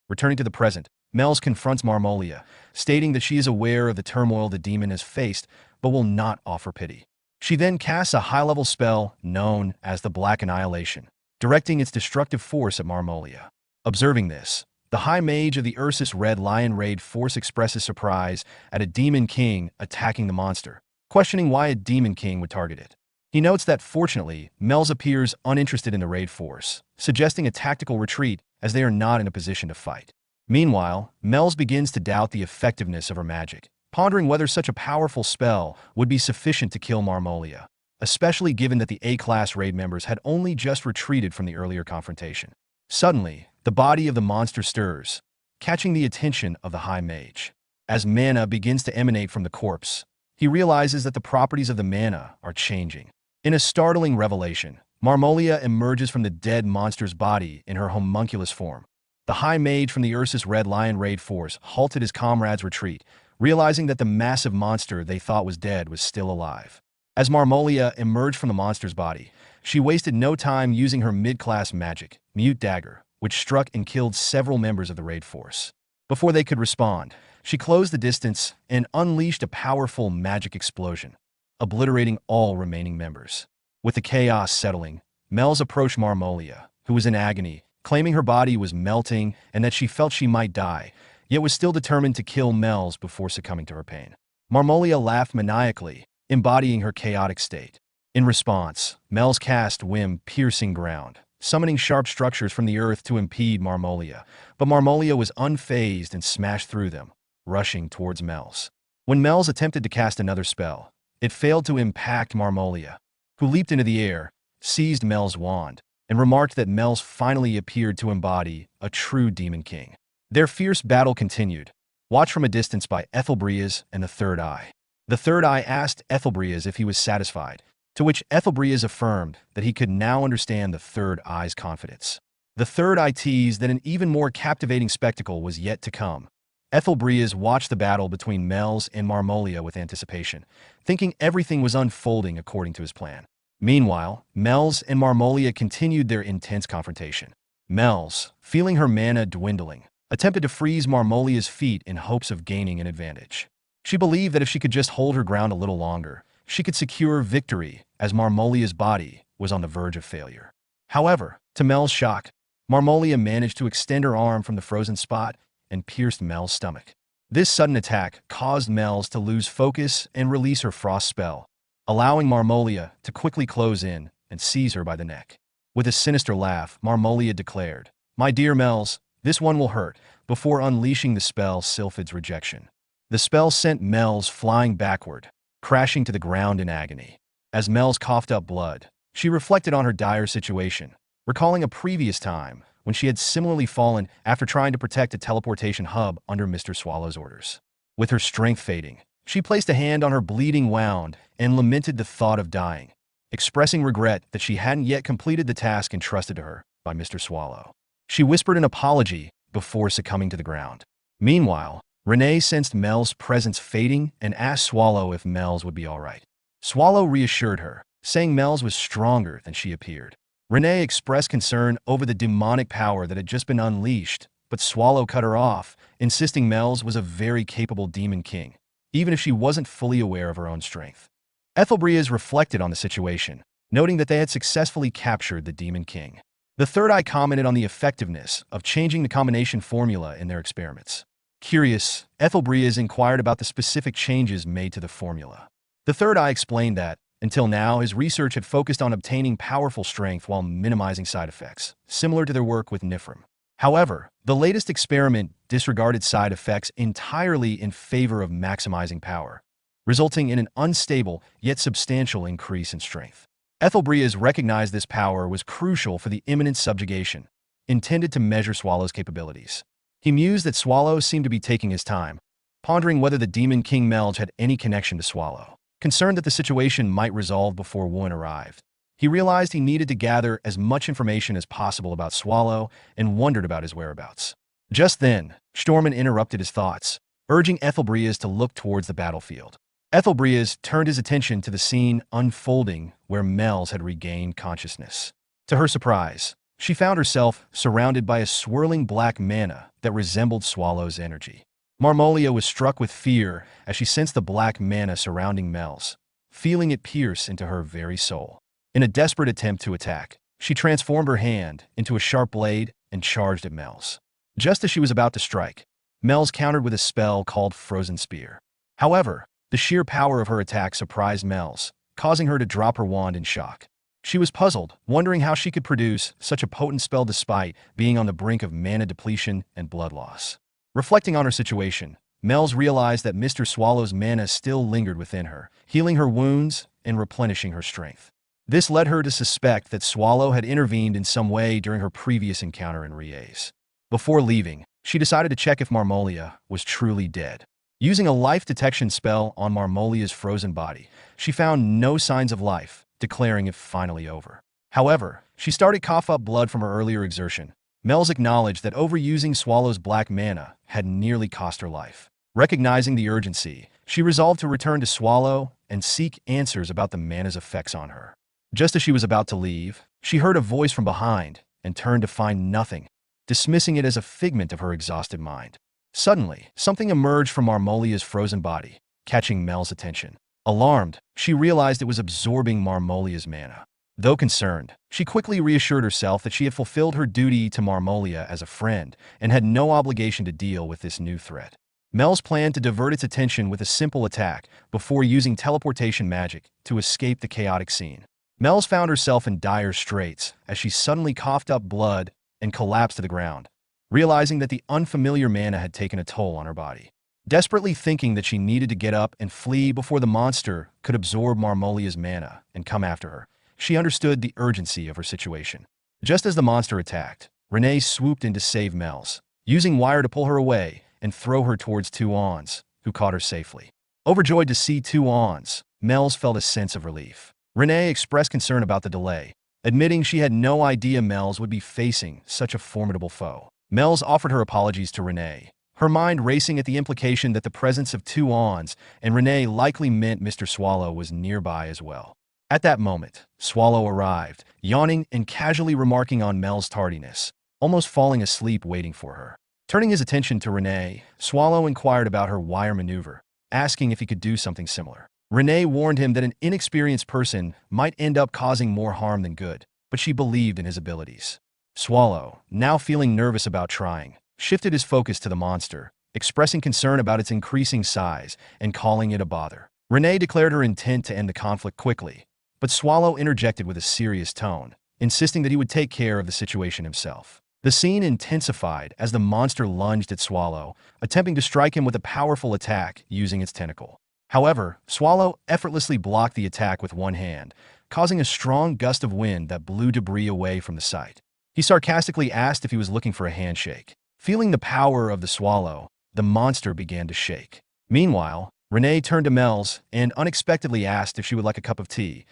Returning to the present, Mel's confronts Marmolia, stating that she is aware of the turmoil the demon has faced, but will not offer pity. She then casts a high-level spell known as the Black Annihilation, directing its destructive force at Marmolia. Observing this, the High Mage of the Ursus Red Lion Raid Force expresses surprise at a Demon King attacking the monster, questioning why a Demon King would target it. He notes that, fortunately, Mel's appears uninterested in the raid force, suggesting a tactical retreat as they are not in a position to fight. Meanwhile, Mel's begins to doubt the effectiveness of her magic, pondering whether such a powerful spell would be sufficient to kill Marmolia, especially given that the A-class raid members had only just retreated from the earlier confrontation. Suddenly, the body of the monster stirs, catching the attention of the High Mage. As mana begins to emanate from the corpse, he realizes that the properties of the mana are changing. In a startling revelation, Marmolia emerges from the dead monster's body in her homunculus form. The High Mage from the Ursus Red Lion Raid Force halted his comrades' retreat, realizing that the massive monster they thought was dead was still alive. As Marmolia emerged from the monster's body, she wasted no time using her mid-class magic, Mute Dagger, which struck and killed several members of the raid force. Before they could respond, she closed the distance and unleashed a powerful magic explosion, obliterating all remaining members. With the chaos settling, Mel's approached Marmolia, who was in agony, claiming her body was melting and that she felt she might die, yet was still determined to kill Mel's before succumbing to her pain. Marmolia laughed maniacally, embodying her chaotic state. In response, Mel's cast Whim Piercing Ground, summoning sharp structures from the earth to impede Marmolia, but Marmolia was unfazed and smashed through them, rushing towards Mel's. When Mel's attempted to cast another spell, it failed to impact Marmolia, who leaped into the air, seized Mel's wand, and remarked that Mel's finally appeared to embody a true Demon King. Their fierce battle continued, watched from a distance by Ethelbrias and the Third Eye. The Third Eye asked Ethelbrias if he was satisfied, to which Ethelbrias affirmed that he could now understand the Third Eye's confidence. The Third Eye teased that an even more captivating spectacle was yet to come. Ethelbrias watched the battle between Mel's and Marmolia with anticipation, thinking everything was unfolding according to his plan. Meanwhile, Mel's and Marmolia continued their intense confrontation. Mel's, feeling her mana dwindling, attempted to freeze Marmolia's feet in hopes of gaining an advantage. She believed that if she could just hold her ground a little longer, she could secure victory, as Marmolia's body was on the verge of failure. However, to Mel's shock, Marmolia managed to extend her arm from the frozen spot and pierced Mel's stomach. This sudden attack caused Mel's to lose focus and release her frost spell, allowing Marmolia to quickly close in and seize her by the neck. With a sinister laugh, Marmolia declared, "My dear Mel's, this one will hurt," before unleashing the spell Sylphid's Rejection. The spell sent Mel's flying backward, crashing to the ground in agony. As Mel's coughed up blood, she reflected on her dire situation, recalling a previous time when she had similarly fallen after trying to protect a teleportation hub under Mr. Swallow's orders. With her strength fading, She placed a hand on her bleeding wound and lamented the thought of dying, expressing regret that she hadn't yet completed the task entrusted to her by Mr. Swallow. She whispered an apology before succumbing to the ground. Meanwhile, Renee sensed Mel's presence fading and asked Swallow if Mel's would be all right. Swallow reassured her, saying Mel's was stronger than she appeared. Renee expressed concern over the demonic power that had just been unleashed, but Swallow cut her off, insisting Mel's was a very capable demon king, even if she wasn't fully aware of her own strength. Ethelbreas reflected on the situation, noting that they had successfully captured the demon king. The third eye commented on the effectiveness of changing the combination formula in their experiments. Curious, Ethelbreas inquired about the specific changes made to the formula. The third eye explained that, until now, his research had focused on obtaining powerful strength while minimizing side effects, similar to their work with Nifrim. However, the latest experiment disregarded side effects entirely in favor of maximizing power, resulting in an unstable yet substantial increase in strength. Ethelbreas recognized this power was crucial for the imminent subjugation, intended to measure Swallow's capabilities. He mused that Swallow seemed to be taking his time, pondering whether the Demon King Melge had any connection to Swallow. Concerned that the situation might resolve before one arrived, he realized he needed to gather as much information as possible about Swallow and wondered about his whereabouts. Just then, Stormin interrupted his thoughts, urging Ethelbreas to look towards the battlefield. Ethelbreas turned his attention to the scene unfolding where Melge had regained consciousness. To her surprise, she found herself surrounded by a swirling black mana that resembled Swallow's energy. Marmolia was struck with fear as she sensed the black mana surrounding Melge, feeling it pierce into her very soul. In a desperate attempt to attack, she transformed her hand into a sharp blade and charged at Melge. Just as she was about to strike, Melge countered with a spell called Frozen Spear. However, the sheer power of her attack surprised Melge, causing her to drop her wand in shock. She was puzzled, wondering how she could produce such a potent spell despite being on the brink of mana depletion and blood loss. Reflecting on her situation, Melge realized that Mr. Swallow's mana still lingered within her, healing her wounds and replenishing her strength. This led her to suspect that Swallow had intervened in some way during her previous encounter in Rie's. Before leaving, she decided to check if Marmolia was truly dead. Using a life detection spell on Marmolia's frozen body, she found no signs of life, declaring it finally over. However, she started to cough up blood from her earlier exertion. Melge acknowledged that overusing Swallow's black mana had nearly cost her life. Recognizing the urgency, she resolved to return to Swallow and seek answers about the mana's effects on her. Just as she was about to leave, she heard a voice from behind and turned to find nothing, dismissing it as a figment of her exhausted mind. Suddenly, something emerged from Marmolia's frozen body, catching Melge's attention. Alarmed, she realized it was absorbing Marmolia's mana. Though concerned, she quickly reassured herself that she had fulfilled her duty to Marmolia as a friend and had no obligation to deal with this new threat. Melge planned to divert its attention with a simple attack before using teleportation magic to escape the chaotic scene. Melge found herself in dire straits as she suddenly coughed up blood and collapsed to the ground, realizing that the unfamiliar mana had taken a toll on her body. Desperately thinking that she needed to get up and flee before the monster could absorb Marmolia's mana and come after her, she understood the urgency of her situation. Just as the monster attacked, Renee swooped in to save Melge, using wire to pull her away and throw her towards two Ons, who caught her safely. Overjoyed to see two Ons, Melge felt a sense of relief. Renee expressed concern about the delay, admitting she had no idea Melge would be facing such a formidable foe. Melge offered her apologies to Renee, her mind racing at the implication that the presence of two Ons and Renee likely meant Mr. Swallow was nearby as well. At that moment, Swallow arrived, yawning and casually remarking on Melge's tardiness, almost falling asleep waiting for her. Turning his attention to Renee, Swallow inquired about her wire maneuver, asking if he could do something similar. Renee warned him that an inexperienced person might end up causing more harm than good, but she believed in his abilities. Swallow, now feeling nervous about trying, shifted his focus to the monster, expressing concern about its increasing size and calling it a bother. Renee declared her intent to end the conflict quickly, but Swallow interjected with a serious tone, insisting that he would take care of the situation himself. The scene intensified as the monster lunged at Swallow, attempting to strike him with a powerful attack using its tentacle. However, Swallow effortlessly blocked the attack with one hand, causing a strong gust of wind that blew debris away from the site. He sarcastically asked if he was looking for a handshake. Feeling the power of the Swallow, the monster began to shake. Meanwhile, Renee turned to Mel's and unexpectedly asked if she would like a cup of tea.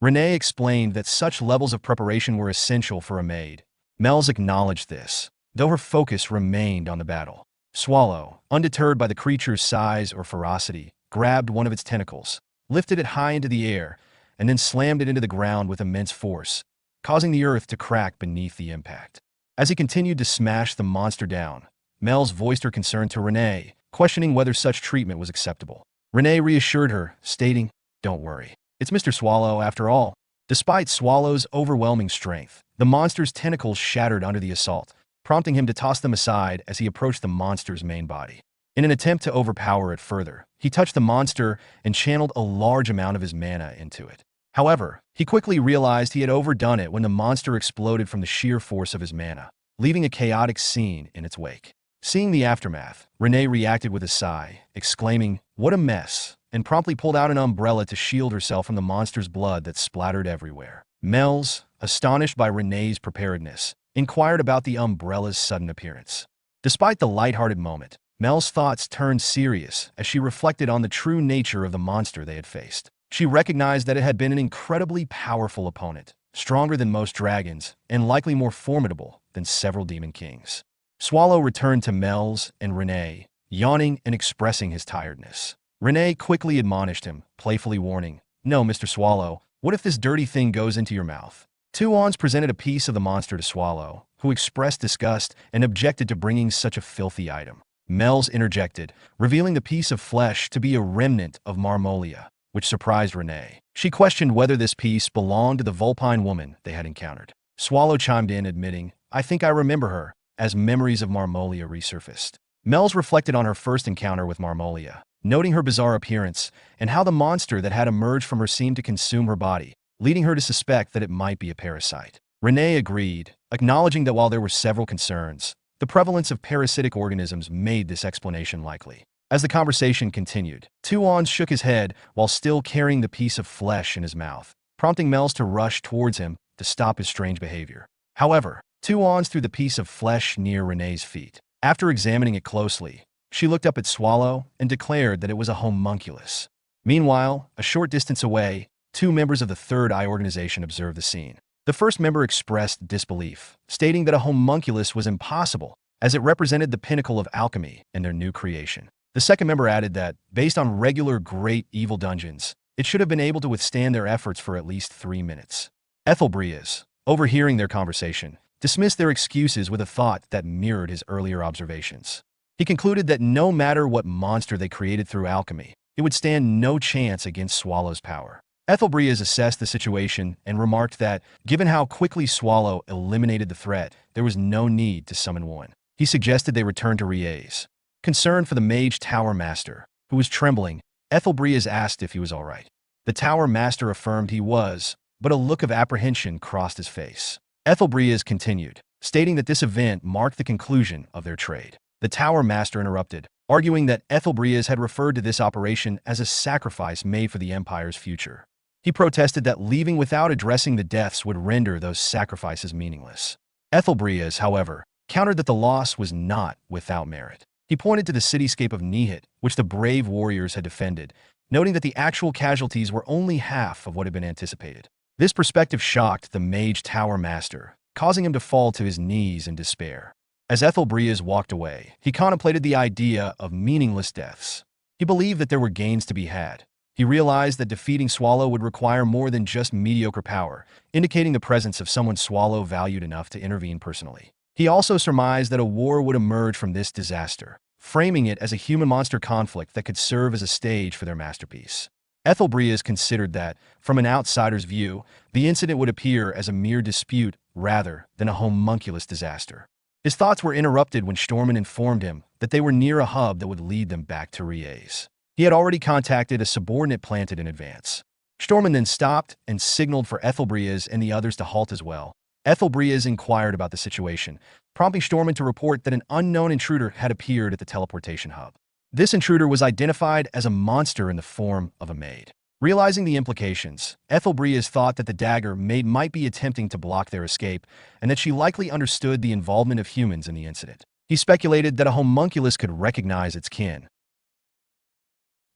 Renee explained that such levels of preparation were essential for a maid. Mel's acknowledged this, though her focus remained on the battle. Swallow, undeterred by the creature's size or ferocity, grabbed one of its tentacles, lifted it high into the air, and then slammed it into the ground with immense force, causing the earth to crack beneath the impact. As he continued to smash the monster down, Mel's voiced her concern to Renee, questioning whether such treatment was acceptable. Renee reassured her, stating, "Don't worry. It's Mr. Swallow, after all." Despite Swallow's overwhelming strength, the monster's tentacles shattered under the assault, prompting him to toss them aside as he approached the monster's main body. In an attempt to overpower it further, he touched the monster and channeled a large amount of his mana into it. However, he quickly realized he had overdone it when the monster exploded from the sheer force of his mana, leaving a chaotic scene in its wake. Seeing the aftermath, Renee reacted with a sigh, exclaiming, "What a mess," and promptly pulled out an umbrella to shield herself from the monster's blood that splattered everywhere. Mel's, astonished by Renee's preparedness, inquired about the umbrella's sudden appearance. Despite the lighthearted moment, Mel's thoughts turned serious as she reflected on the true nature of the monster they had faced. She recognized that it had been an incredibly powerful opponent, stronger than most dragons, and likely more formidable than several demon kings. Swallow returned to Mel's and Renee, yawning and expressing his tiredness. Renee quickly admonished him, playfully warning, "No, Mr. Swallow, what if this dirty thing goes into your mouth?" Tuons presented a piece of the monster to Swallow, who expressed disgust and objected to bringing such a filthy item. Mel's interjected, revealing the piece of flesh to be a remnant of Marmolia, which surprised Renee. She questioned whether this piece belonged to the Vulpine woman they had encountered. Swallow chimed in, admitting, "I think I remember her," as memories of Marmolia resurfaced. Mel's reflected on her first encounter with Marmolia, noting her bizarre appearance and how the monster that had emerged from her seemed to consume her body, leading her to suspect that it might be a parasite. Renee agreed, acknowledging that while there were several concerns, the prevalence of parasitic organisms made this explanation likely. As the conversation continued, Tuons shook his head while still carrying the piece of flesh in his mouth, prompting Mel's to rush towards him to stop his strange behavior. However, Tuons threw the piece of flesh near Renee's feet. After examining it closely, she looked up at Swallow and declared that it was a homunculus. Meanwhile, a short distance away, two members of the Third Eye organization observed the scene. The first member expressed disbelief, stating that a homunculus was impossible, as it represented the pinnacle of alchemy and their new creation. The second member added that, based on regular great evil dungeons, it should have been able to withstand their efforts for at least 3 minutes. Ethelbreas, overhearing their conversation, dismissed their excuses with a thought that mirrored his earlier observations. He concluded that no matter what monster they created through alchemy, it would stand no chance against Swallow's power. Ethelbreas assessed the situation and remarked that, given how quickly Swallow eliminated the threat, there was no need to summon one. He suggested they return to Riez. Concerned for the Mage Tower Master, who was trembling, Ethelbreas asked if he was all right. The Tower Master affirmed he was, but a look of apprehension crossed his face. Ethelbreas continued, stating that this event marked the conclusion of their trade. The Tower Master interrupted, arguing that Ethelbreas had referred to this operation as a sacrifice made for the Empire's future. He protested that leaving without addressing the deaths would render those sacrifices meaningless. Ethelbreas, however, countered that the loss was not without merit. He pointed to the cityscape of Nihit, which the brave warriors had defended, noting that the actual casualties were only half of what had been anticipated. This perspective shocked the Mage Tower Master, causing him to fall to his knees in despair. As Ethelbreas walked away, he contemplated the idea of meaningless deaths. He believed that there were gains to be had. He realized that defeating Swallow would require more than just mediocre power, indicating the presence of someone Swallow valued enough to intervene personally. He also surmised that a war would emerge from this disaster, framing it as a human-monster conflict that could serve as a stage for their masterpiece. Ethelbreas considered that, from an outsider's view, the incident would appear as a mere dispute rather than a homunculus disaster. His thoughts were interrupted when Stormen informed him that they were near a hub that would lead them back to Riez. He had already contacted a subordinate planted in advance. Stormen then stopped and signaled for Ethelbreas and the others to halt as well. Ethelbreas inquired about the situation, prompting Stormen to report that an unknown intruder had appeared at the teleportation hub. This intruder was identified as a monster in the form of a maid. Realizing the implications, Ethelbreas thought that the dagger maid might be attempting to block their escape, and that she likely understood the involvement of humans in the incident. He speculated that a homunculus could recognize its kin.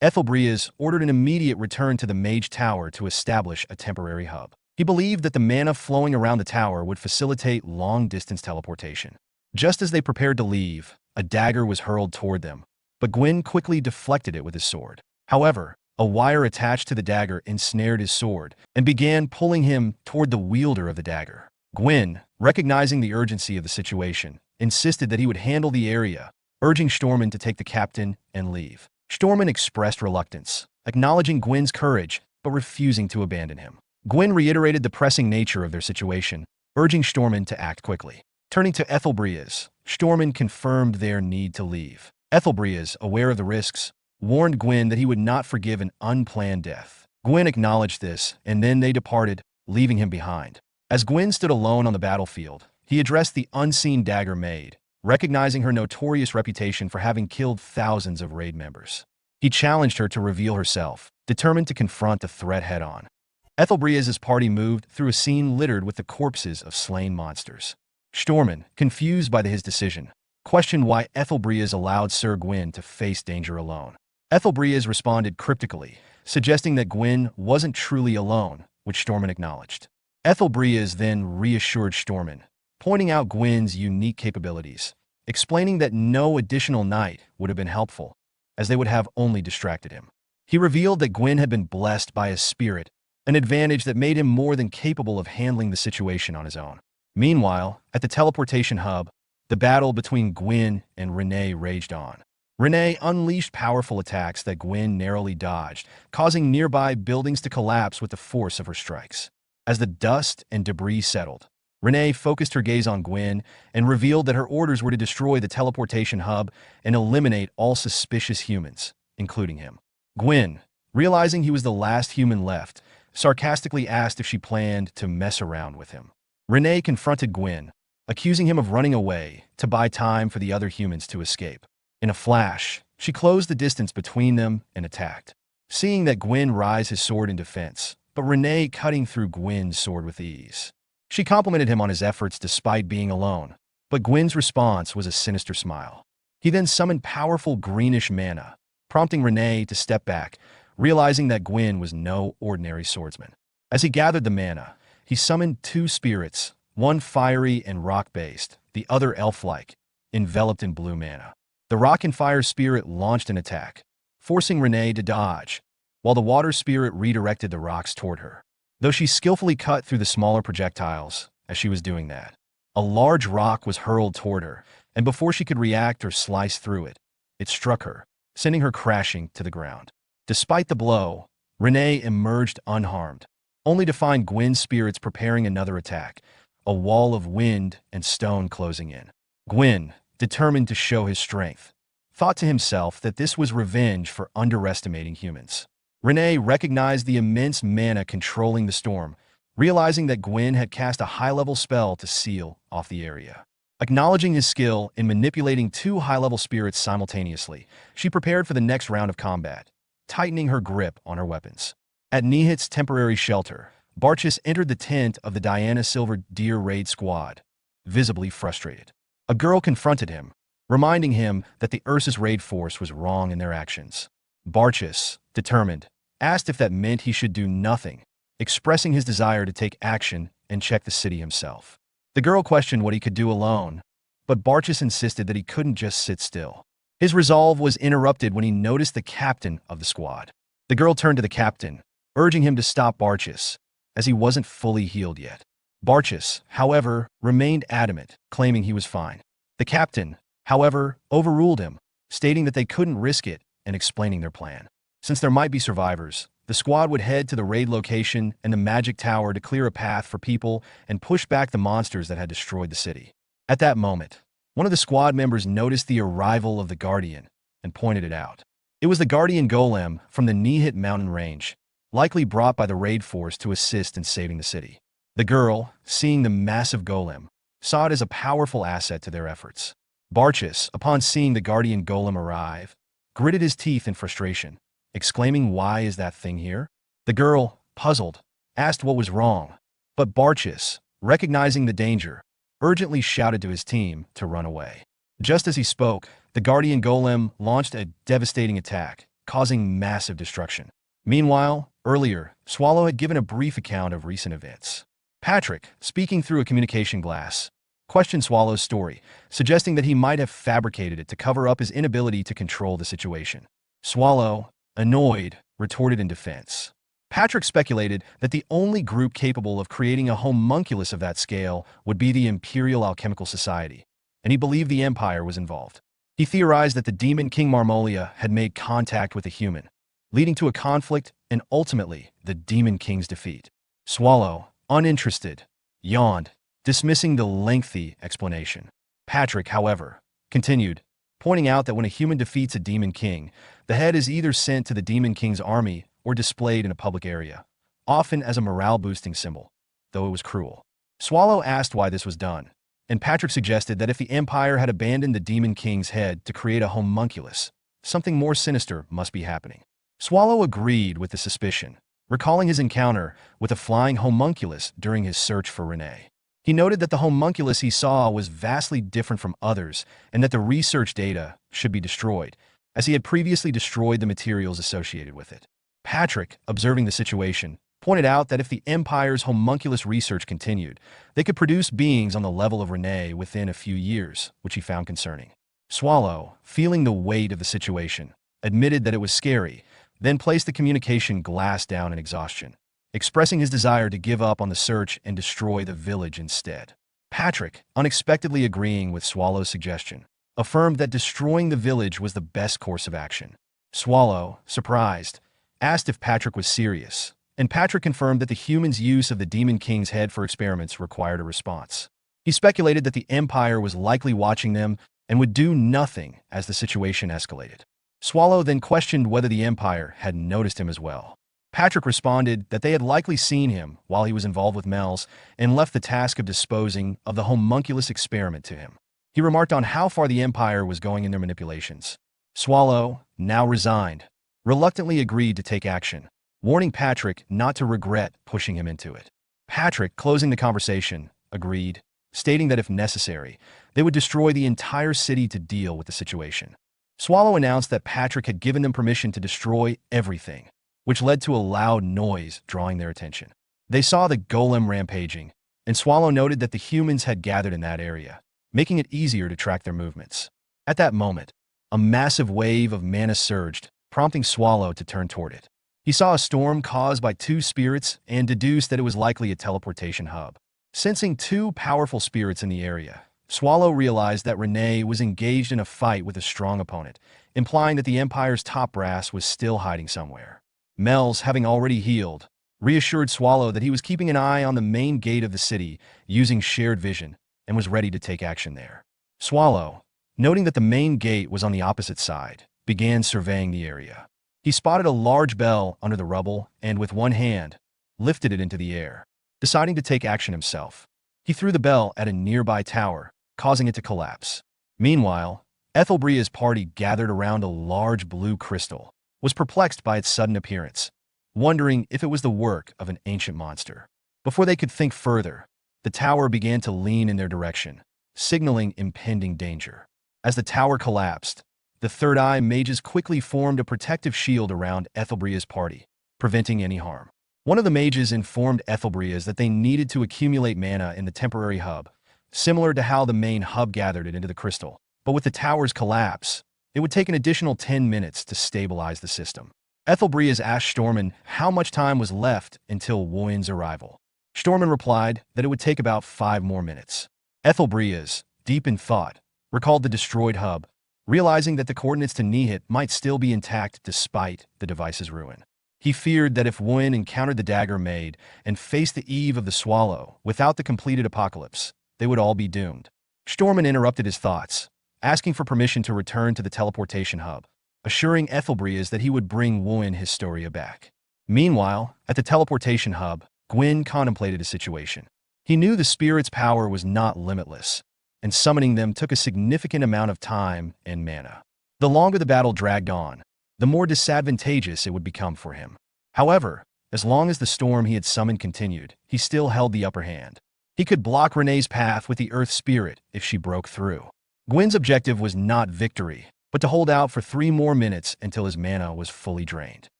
Ethelbreas ordered an immediate return to the Mage Tower to establish a temporary hub. He believed that the mana flowing around the tower would facilitate long-distance teleportation. Just as they prepared to leave, a dagger was hurled toward them, but Gwyn quickly deflected it with his sword. However, a wire attached to the dagger ensnared his sword and began pulling him toward the wielder of the dagger. Gwyn, recognizing the urgency of the situation, insisted that he would handle the area, urging Stormin to take the captain and leave. Stormin expressed reluctance, acknowledging Gwyn's courage, but refusing to abandon him. Gwyn reiterated the pressing nature of their situation, urging Stormin to act quickly. Turning to Ethelbreas, Stormin confirmed their need to leave. Ethelbreas, aware of the risks, warned Gwyn that he would not forgive an unplanned death. Gwyn acknowledged this, and then they departed, leaving him behind. As Gwyn stood alone on the battlefield, he addressed the unseen dagger maid, recognizing her notorious reputation for having killed thousands of raid members. He challenged her to reveal herself, determined to confront the threat head-on. Ethelbreas' party moved through a scene littered with the corpses of slain monsters. Stormin, confused by his decision, questioned why Ethelbreas allowed Sir Gwyn to face danger alone. Ethelbreas responded cryptically, suggesting that Gwyn wasn't truly alone, which Stormin acknowledged. Ethelbreas then reassured Stormin, pointing out Gwyn's unique capabilities, explaining that no additional knight would have been helpful, as they would have only distracted him. He revealed that Gwyn had been blessed by his spirit, an advantage that made him more than capable of handling the situation on his own. Meanwhile, at the teleportation hub, the battle between Gwyn and Renee raged on. Renee unleashed powerful attacks that Gwyn narrowly dodged, causing nearby buildings to collapse with the force of her strikes. As the dust and debris settled, Renee focused her gaze on Gwyn and revealed that her orders were to destroy the teleportation hub and eliminate all suspicious humans, including him. Gwyn, realizing he was the last human left, sarcastically asked if she planned to mess around with him. Renee confronted Gwyn, accusing him of running away to buy time for the other humans to escape. In a flash, she closed the distance between them and attacked. Seeing that Gwyn raised his sword in defense, but Renee cutting through Gwyn's sword with ease. She complimented him on his efforts despite being alone, but Gwyn's response was a sinister smile. He then summoned powerful greenish mana, prompting Renee to step back, realizing that Gwyn was no ordinary swordsman. As he gathered the mana, he summoned two spirits, one fiery and rock-based, the other elf-like, enveloped in blue mana. The rock and fire spirit launched an attack, forcing Renee to dodge, while the water spirit redirected the rocks toward her. Though she skillfully cut through the smaller projectiles as she was doing that, a large rock was hurled toward her, and before she could react or slice through it, it struck her, sending her crashing to the ground. Despite the blow, Renee emerged unharmed, only to find Gwyn's spirits preparing another attack, a wall of wind and stone closing in. Gwyn, determined to show his strength, thought to himself that this was revenge for underestimating humans. Renee recognized the immense mana controlling the storm, realizing that Gwyn had cast a high-level spell to seal off the area. Acknowledging his skill in manipulating two high-level spirits simultaneously, she prepared for the next round of combat, tightening her grip on her weapons. At Nihit's temporary shelter, Barchis entered the tent of the Diana Silver Deer raid squad, visibly frustrated. A girl confronted him, reminding him that the Ursus raid force was wrong in their actions. Barchis, determined, asked if that meant he should do nothing, expressing his desire to take action and check the city himself. The girl questioned what he could do alone, but Barchis insisted that he couldn't just sit still. His resolve was interrupted when he noticed the captain of the squad. The girl turned to the captain, urging him to stop Barchis, as he wasn't fully healed yet. Barchis, however, remained adamant, claiming he was fine. The captain, however, overruled him, stating that they couldn't risk it and explaining their plan. Since there might be survivors, the squad would head to the raid location and the magic tower to clear a path for people and push back the monsters that had destroyed the city. At that moment, one of the squad members noticed the arrival of the Guardian and pointed it out. It was the Guardian Golem from the Nihit mountain range, likely brought by the raid force to assist in saving the city. The girl, seeing the massive golem, saw it as a powerful asset to their efforts. Barchis, upon seeing the Guardian Golem arrive, gritted his teeth in frustration, exclaiming, "Why is that thing here?" The girl, puzzled, asked what was wrong, but Barchis, recognizing the danger, urgently shouted to his team to run away. Just as he spoke, the Guardian Golem launched a devastating attack, causing massive destruction. Meanwhile, earlier, Swallow had given a brief account of recent events. Patrick, speaking through a communication glass, questioned Swallow's story, suggesting that he might have fabricated it to cover up his inability to control the situation. Swallow, annoyed, retorted in defense. Patrick speculated that the only group capable of creating a homunculus of that scale would be the Imperial Alchemical Society, and he believed the Empire was involved. He theorized that the demon King Marmolia had made contact with a human, leading to a conflict and ultimately the demon king's defeat. Swallow, uninterested, yawned, dismissing the lengthy explanation. Patrick, however, continued, pointing out that when a human defeats a demon king, the head is either sent to the demon king's army or displayed in a public area, often as a morale-boosting symbol, though it was cruel. Swallow asked why this was done, and Patrick suggested that if the Empire had abandoned the demon king's head to create a homunculus, something more sinister must be happening. Swallow agreed with the suspicion, recalling his encounter with a flying homunculus during his search for Renee. He noted that the homunculus he saw was vastly different from others and that the research data should be destroyed, as he had previously destroyed the materials associated with it. Patrick, observing the situation, pointed out that if the Empire's homunculus research continued, they could produce beings on the level of Renee within a few years, which he found concerning. Swallow, feeling the weight of the situation, admitted that it was scary, then placed the communication glass down in exhaustion, expressing his desire to give up on the search and destroy the village instead. Patrick, unexpectedly agreeing with Swallow's suggestion, affirmed that destroying the village was the best course of action. Swallow, surprised, asked if Patrick was serious, and Patrick confirmed that the human's use of the Demon King's head for experiments required a response. He speculated that the Empire was likely watching them and would do nothing as the situation escalated. Swallow then questioned whether the Empire had noticed him as well. Patrick responded that they had likely seen him while he was involved with Mel's and left the task of disposing of the homunculus experiment to him. He remarked on how far the Empire was going in their manipulations. Swallow, now resigned, reluctantly agreed to take action, warning Patrick not to regret pushing him into it. Patrick, closing the conversation, agreed, stating that if necessary, they would destroy the entire city to deal with the situation. Swallow announced that Patrick had given them permission to destroy everything, which led to a loud noise drawing their attention. They saw the golem rampaging, and Swallow noted that the humans had gathered in that area, making it easier to track their movements. At that moment, a massive wave of mana surged, prompting Swallow to turn toward it. He saw a storm caused by two spirits and deduced that it was likely a teleportation hub. Sensing two powerful spirits in the area, Swallow realized that Renee was engaged in a fight with a strong opponent, implying that the Empire's top brass was still hiding somewhere. Mel's, having already healed, reassured Swallow that he was keeping an eye on the main gate of the city using shared vision and was ready to take action there. Swallow, noting that the main gate was on the opposite side, began surveying the area. He spotted a large bell under the rubble and, with one hand, lifted it into the air. Deciding to take action himself, he threw the bell at a nearby tower, causing it to collapse. Meanwhile, Ethelbria's party gathered around a large blue crystal, was perplexed by its sudden appearance, wondering if it was the work of an ancient monster. Before they could think further, the tower began to lean in their direction, signaling impending danger. As the tower collapsed, the Third Eye mages quickly formed a protective shield around Ethelbria's party, preventing any harm. One of the mages informed Ethelbria's that they needed to accumulate mana in the temporary hub, similar to how the main hub gathered it into the crystal. But with the tower's collapse, it would take an additional 10 minutes to stabilize the system. Ethelbria's asked Stormen how much time was left until Wuin's arrival. Stormen replied that it would take about 5 more minutes. Ethelbria's, deep in thought, recalled the destroyed hub, realizing that the coordinates to Nihit might still be intact despite the device's ruin. He feared that if Wuin encountered the dagger made and faced the eve of the Swallow without the completed apocalypse, they would all be doomed. Stormen interrupted his thoughts, asking for permission to return to the teleportation hub, assuring Ethelbria's that he would bring Wuin Historia back. Meanwhile, at the teleportation hub, Gwyn contemplated his situation. He knew the spirit's power was not limitless, and summoning them took a significant amount of time and mana. The longer the battle dragged on, the more disadvantageous it would become for him. However, as long as the storm he had summoned continued, he still held the upper hand. He could block Renee's path with the Earth Spirit if she broke through. Gwyn's objective was not victory, but to hold out for 3 more minutes until his mana was fully drained.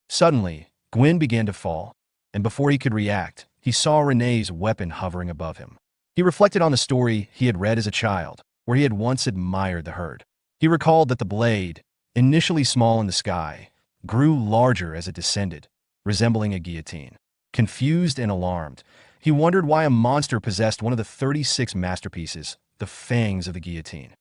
Suddenly, Gwyn began to fall, and before he could react, he saw Renee's weapon hovering above him. He reflected on the story he had read as a child, where he had once admired the herd. He recalled that the blade, initially small in the sky, grew larger as it descended, resembling a guillotine. Confused and alarmed, he wondered why a monster possessed one of the 36 masterpieces, the fangs of the guillotine.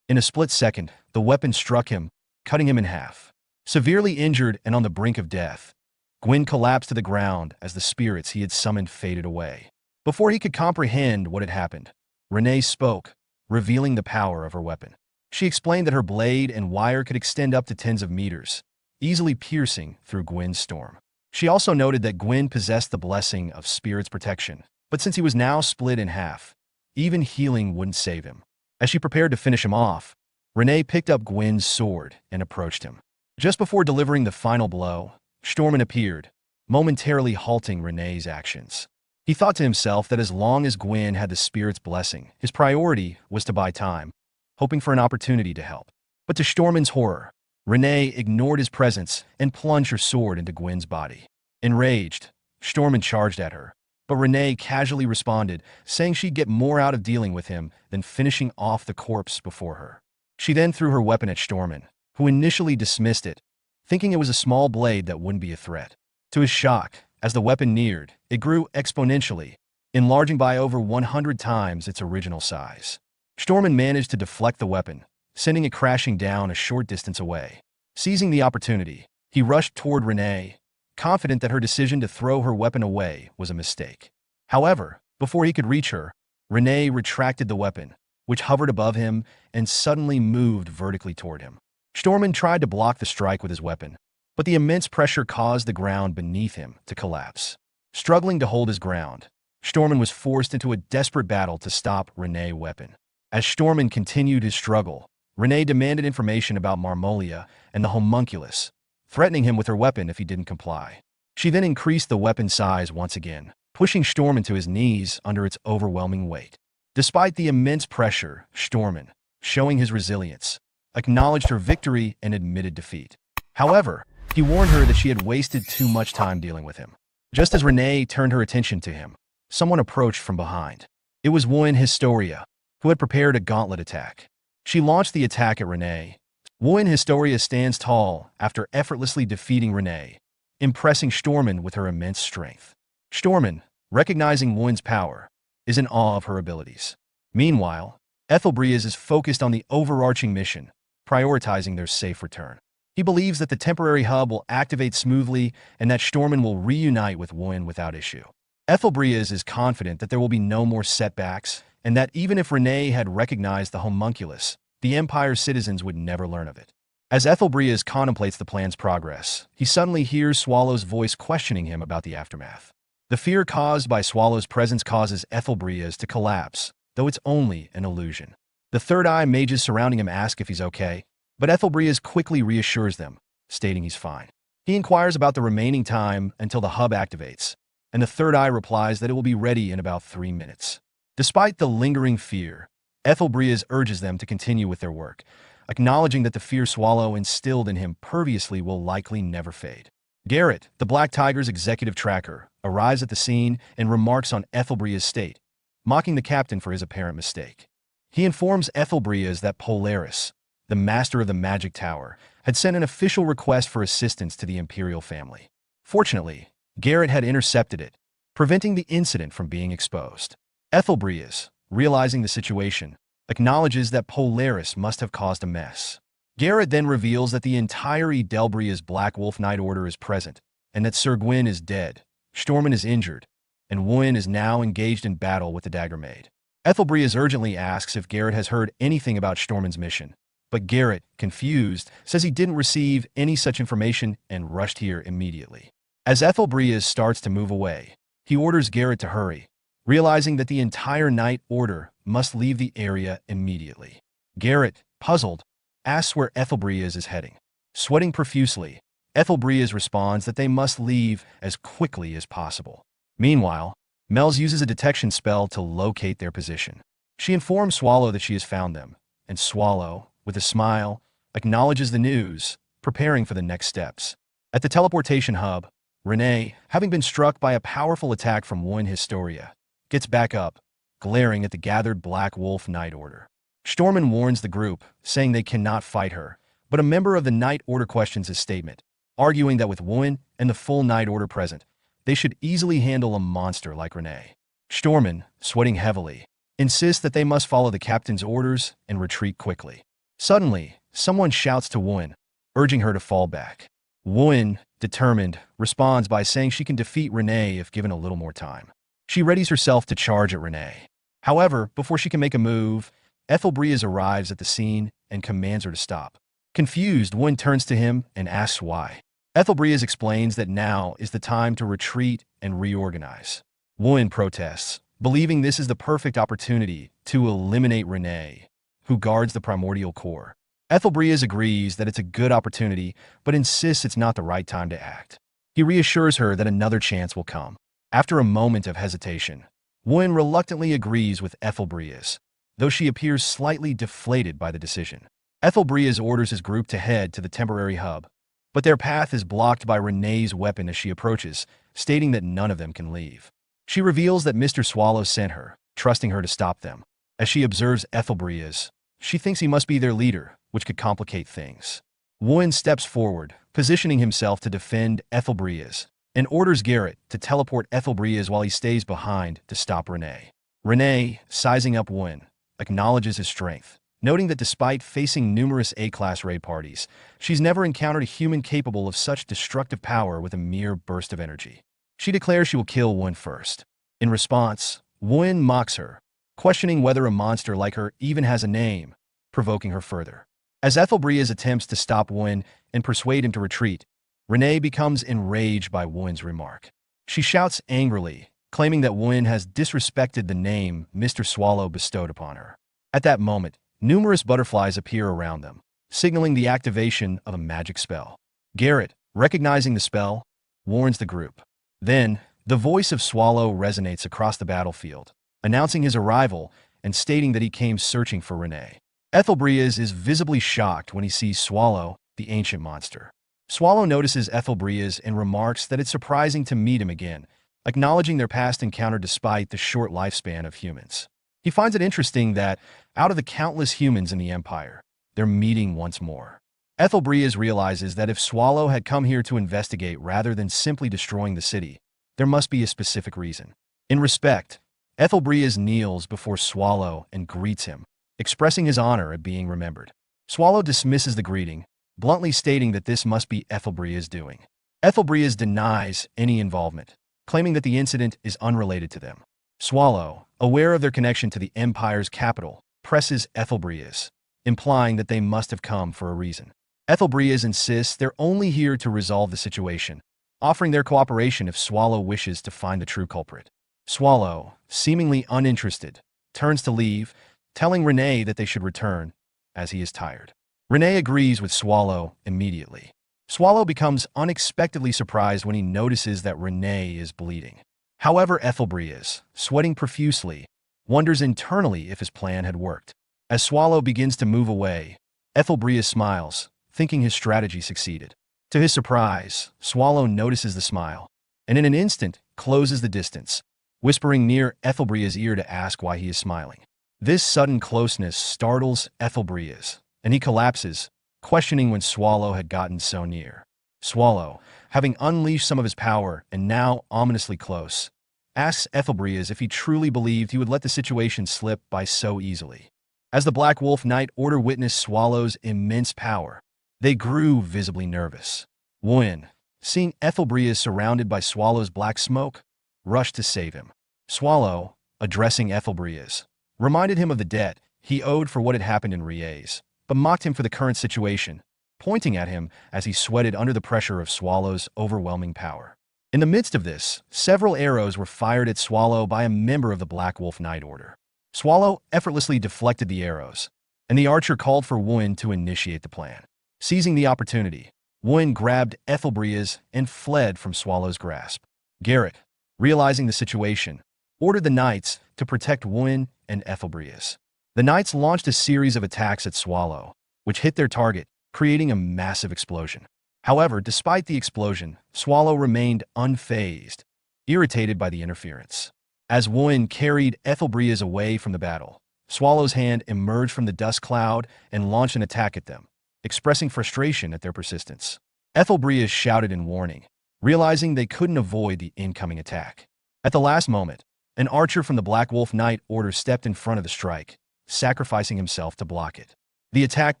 In a split second, the weapon struck him, cutting him in half. Severely injured and on the brink of death, Gwyn collapsed to the ground as the spirits he had summoned faded away. Before he could comprehend what had happened, Renee spoke, revealing the power of her weapon. She explained that her blade and wire could extend up to tens of meters, easily piercing through Gwyn's storm. She also noted that Gwyn possessed the blessing of spirit's protection, but since he was now split in half, even healing wouldn't save him. As she prepared to finish him off, Renee picked up Gwyn's sword and approached him. Just before delivering the final blow, Stormin appeared, momentarily halting Renee's actions. He thought to himself that as long as Gwyn had the spirit's blessing, his priority was to buy time, hoping for an opportunity to help. But to Stormin's horror, Renee ignored his presence and plunged her sword into Gwyn's body. Enraged, Stormin charged at her, but Renee casually responded, saying she'd get more out of dealing with him than finishing off the corpse before her. She then threw her weapon at Stormin, who initially dismissed it, thinking it was a small blade that wouldn't be a threat. To his shock, as the weapon neared, it grew exponentially, enlarging by over 100 times its original size. Stormin managed to deflect the weapon, sending it crashing down a short distance away. Seizing the opportunity, he rushed toward Renee, confident that her decision to throw her weapon away was a mistake. However, before he could reach her, Renee retracted the weapon, which hovered above him and suddenly moved vertically toward him. Stormin tried to block the strike with his weapon, but the immense pressure caused the ground beneath him to collapse. Struggling to hold his ground, Stormin was forced into a desperate battle to stop Renee's weapon. As Stormin continued his struggle, Renee demanded information about Marmolia and the homunculus, threatening him with her weapon if he didn't comply. She then increased the weapon size once again, pushing Stormin to his knees under its overwhelming weight. Despite the immense pressure, Stormin, showing his resilience, acknowledged her victory and admitted defeat. However, he warned her that she had wasted too much time dealing with him. Just as Renee turned her attention to him, someone approached from behind. It was Wuin Historia, who had prepared a gauntlet attack. She launched the attack at Renee. Wuin Historia stands tall after effortlessly defeating Renee, impressing Stormin with her immense strength. Stormin, recognizing Wuin's power, is in awe of her abilities. Meanwhile, Ethelbreeze is focused on the overarching mission, prioritizing their safe return. He believes that the temporary hub will activate smoothly and that Stormin will reunite with Wuin without issue. Ethelbreeze is confident that there will be no more setbacks and that even if Renee had recognized the homunculus, the Empire's citizens would never learn of it. As Ethelbreeze contemplates the plan's progress, he suddenly hears Swallow's voice questioning him about the aftermath. The fear caused by Swallow's presence causes Ethelbreeze to collapse, though it's only an illusion. The Third Eye mages surrounding him ask if he's okay, but Ethelbreeze quickly reassures them, stating he's fine. He inquires about the remaining time until the hub activates, and the Third Eye replies that it will be ready in about 3 minutes. Despite the lingering fear, Ethelbreeze urges them to continue with their work, acknowledging that the fear Swallow instilled in him previously will likely never fade. Garrett, the Black Tiger's executive tracker, arrives at the scene and remarks on Ethelbreeze's state, mocking the captain for his apparent mistake. He informs Ethelbreeze that Polaris, the master of the Magic Tower, had sent an official request for assistance to the Imperial family. Fortunately, Garrett had intercepted it, preventing the incident from being exposed. Ethelbreeze, realizing the situation, acknowledges that Polaris must have caused a mess. Garrett then reveals that the entire Edelbria's Black Wolf Knight Order is present, and that Sir Gwyn is dead, Stormin is injured, and Wuin is now engaged in battle with the Dagger Maid. Ethelbreeze urgently asks if Garrett has heard anything about Stormin's mission, but Garrett, confused, says he didn't receive any such information and rushed here immediately. As Ethelbreeze starts to move away, he orders Garrett to hurry, realizing that the entire Knight Order must leave the area immediately. Garrett, puzzled, asks where Ethelbreeze is heading. Sweating profusely, Ethelbreeze responds that they must leave as quickly as possible. Meanwhile, Mel's uses a detection spell to locate their position. She informs Swallow that she has found them, and Swallow, with a smile, acknowledges the news, preparing for the next steps. At the teleportation hub, Renee, having been struck by a powerful attack from one Historia, gets back up, glaring at the gathered Black Wolf Knight Order. Stormin warns the group, saying they cannot fight her, but a member of the Knight Order questions his statement, arguing that with Wen and the full Knight Order present, they should easily handle a monster like Renee. Stormin, sweating heavily, insists that they must follow the captain's orders and retreat quickly. Suddenly, someone shouts to Wen, urging her to fall back. Wen, determined, responds by saying she can defeat Renee if given a little more time. She readies herself to charge at Renee. However, before she can make a move, Ethelbreeze arrives at the scene and commands her to stop. Confused, Wen turns to him and asks why. Ethelbreeze explains that now is the time to retreat and reorganize. Wen protests, believing this is the perfect opportunity to eliminate Renee, who guards the primordial core. Ethelbreeze agrees that it's a good opportunity, but insists it's not the right time to act. He reassures her that another chance will come. After a moment of hesitation, Wen reluctantly agrees with Ethelbreeze, though she appears slightly deflated by the decision. Ethelbreeze orders his group to head to the temporary hub, but their path is blocked by Renee's weapon as she approaches, stating that none of them can leave. She reveals that Mr. Swallow sent her, trusting her to stop them. As she observes Ethelbreeze, she thinks he must be their leader, which could complicate things. Wen steps forward, positioning himself to defend Ethelbreeze, and orders Garrett to teleport Ethelbreeze while he stays behind to stop Renee. Renee, sizing up Wen, acknowledges his strength, noting that despite facing numerous A-class raid parties, she's never encountered a human capable of such destructive power with a mere burst of energy. She declares she will kill Wen first. In response, Wen mocks her, questioning whether a monster like her even has a name, provoking her further. As Ethelbreeze attempts to stop Wen and persuade him to retreat, Renee becomes enraged by Wen's remark. She shouts angrily, claiming that Wen has disrespected the name Mr. Swallow bestowed upon her. At that moment, numerous butterflies appear around them, signaling the activation of a magic spell. Garrett, recognizing the spell, warns the group. Then, the voice of Swallow resonates across the battlefield, announcing his arrival and stating that he came searching for Renee. Ethelbreeze is visibly shocked when he sees Swallow, the ancient monster. Swallow notices Ethelbreeze and remarks that it's surprising to meet him again, acknowledging their past encounter despite the short lifespan of humans. He finds it interesting that, out of the countless humans in the Empire, they're meeting once more. Ethelbreeze realizes that if Swallow had come here to investigate rather than simply destroying the city, there must be a specific reason. In respect, Ethelbreeze kneels before Swallow and greets him, expressing his honor at being remembered. Swallow dismisses the greeting, bluntly stating that this must be Ethelbreeze's doing. Ethelbreeze denies any involvement, claiming that the incident is unrelated to them. Swallow, aware of their connection to the Empire's capital, presses Ethelbreeze, implying that they must have come for a reason. Ethelbreeze insists they're only here to resolve the situation, offering their cooperation if Swallow wishes to find the true culprit. Swallow, seemingly uninterested, turns to leave, telling Renee that they should return, as he is tired. Renee agrees with Swallow immediately. Swallow becomes unexpectedly surprised when he notices that Renee is bleeding. However, Ethelbreeze, sweating profusely, wonders internally if his plan had worked. As Swallow begins to move away, Ethelbreeze smiles, thinking his strategy succeeded. To his surprise, Swallow notices the smile, and in an instant closes the distance, whispering near Ethelbreeze's ear to ask why he is smiling. This sudden closeness startles Ethelbreeze, and he collapses, questioning when Swallow had gotten so near. Swallow, having unleashed some of his power and now ominously close, asks Ethelbreeze if he truly believed he would let the situation slip by so easily. As the Black Wolf Knight Order witnessed Swallow's immense power, they grew visibly nervous. Wen, seeing Ethelbreeze surrounded by Swallow's black smoke, rushed to save him. Swallow, addressing Ethelbreeze, reminded him of the debt he owed for what had happened in Riez, but mocked him for the current situation, pointing at him as he sweated under the pressure of Swallow's overwhelming power. In the midst of this, several arrows were fired at Swallow by a member of the Black Wolf Knight Order. Swallow effortlessly deflected the arrows, and the archer called for Wen to initiate the plan. Seizing the opportunity, Wen grabbed Ethelbreeze and fled from Swallow's grasp. Garrett, realizing the situation, ordered the knights to protect Wen and Ethelbreeze. The knights launched a series of attacks at Swallow, which hit their target, creating a massive explosion. However, despite the explosion, Swallow remained unfazed, irritated by the interference. As Wuin carried Ethelbreas away from the battle, Swallow's hand emerged from the dust cloud and launched an attack at them, expressing frustration at their persistence. Ethelbreas shouted in warning, realizing they couldn't avoid the incoming attack. At the last moment, an archer from the Black Wolf Knight Order stepped in front of the strike, sacrificing himself to block it. The attack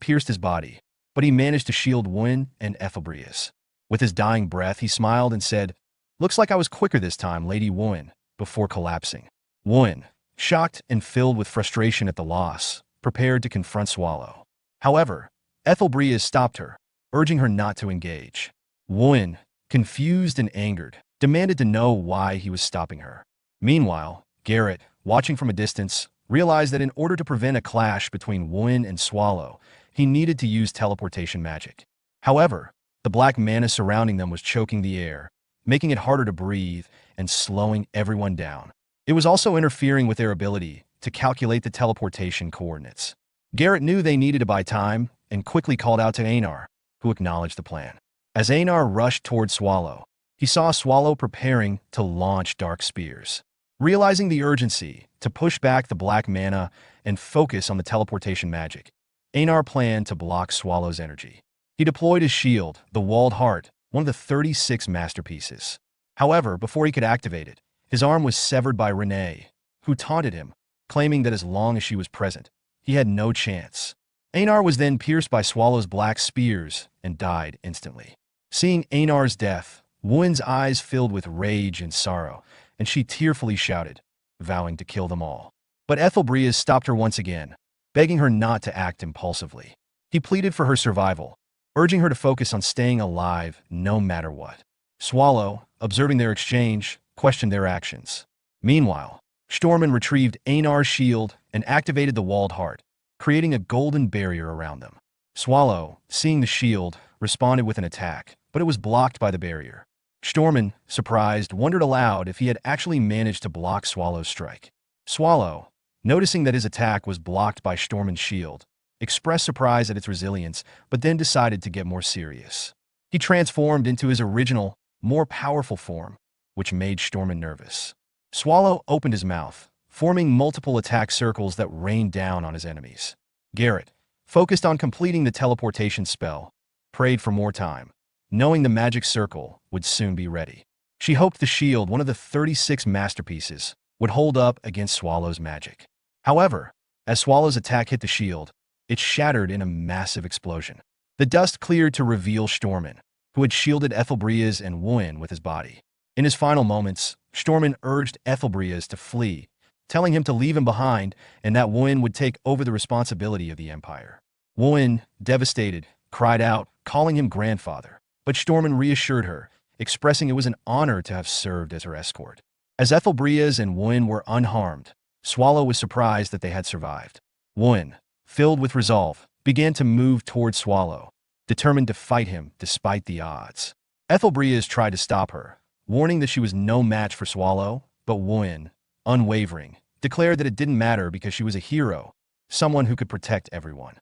pierced his body, but he managed to shield Wuin and Ethelbreas. With his dying breath, he smiled and said, "Looks like I was quicker this time, Lady Wuin," before collapsing. Wuin, shocked and filled with frustration at the loss, prepared to confront Swallow. However, Ethelbreas stopped her, urging her not to engage. Wuin, confused and angered, demanded to know why he was stopping her. Meanwhile, Garrett, watching from a distance, realized that in order to prevent a clash between Wuin and Swallow, he needed to use teleportation magic. However, the black mana surrounding them was choking the air, making it harder to breathe and slowing everyone down. It was also interfering with their ability to calculate the teleportation coordinates. Garrett knew they needed to buy time and quickly called out to Einar, who acknowledged the plan. As Einar rushed toward Swallow, he saw Swallow preparing to launch dark spears. Realizing the urgency to push back the black mana and focus on the teleportation magic, Einar planned to block Swallow's energy. He deployed his shield, the Walled Heart, one of the 36 masterpieces. However, before he could activate it, his arm was severed by Renee, who taunted him, claiming that as long as she was present, he had no chance. Einar was then pierced by Swallow's black spears and died instantly. Seeing Einar's death, Wuin's eyes filled with rage and sorrow, and she tearfully shouted, vowing to kill them all. But Ethelbreas stopped her once again, begging her not to act impulsively. He pleaded for her survival, urging her to focus on staying alive no matter what. Swallow, observing their exchange, questioned their actions. Meanwhile, Stormin retrieved Einar's shield and activated the Walled Heart, creating a golden barrier around them. Swallow, seeing the shield, responded with an attack, but it was blocked by the barrier. Stormin, surprised, wondered aloud if he had actually managed to block Swallow's strike. Swallow, noticing that his attack was blocked by Stormin's shield, expressed surprise at its resilience, but then decided to get more serious. He transformed into his original, more powerful form, which made Stormin nervous. Swallow opened his mouth, forming multiple attack circles that rained down on his enemies. Garrett, focused on completing the teleportation spell, prayed for more time, knowing the magic circle would soon be ready. She hoped the shield, one of the 36 masterpieces, would hold up against Swallow's magic. However, as Swallow's attack hit the shield, it shattered in a massive explosion. The dust cleared to reveal Stormin, who had shielded Ethelbreas and Wuin with his body. In his final moments, Stormin urged Ethelbreas to flee, telling him to leave him behind and that Wuin would take over the responsibility of the empire. Wuin, devastated, cried out, calling him grandfather, but Stormin reassured her, expressing it was an honor to have served as her escort. As Ethelbreas and Wuin were unharmed, Swallow was surprised that they had survived. Wuin, filled with resolve, began to move toward Swallow, determined to fight him despite the odds. Ethelbreas tried to stop her, warning that she was no match for Swallow, but Wuin, unwavering, declared that it didn't matter because she was a hero, someone who could protect everyone.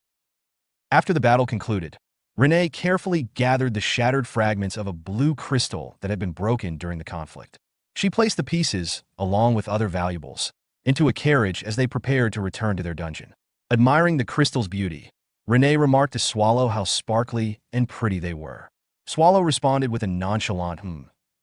After the battle concluded, Renee carefully gathered the shattered fragments of a blue crystal that had been broken during the conflict. She placed the pieces, along with other valuables, into a carriage as they prepared to return to their dungeon. Admiring the crystal's beauty, Renee remarked to Swallow how sparkly and pretty they were. Swallow responded with a nonchalant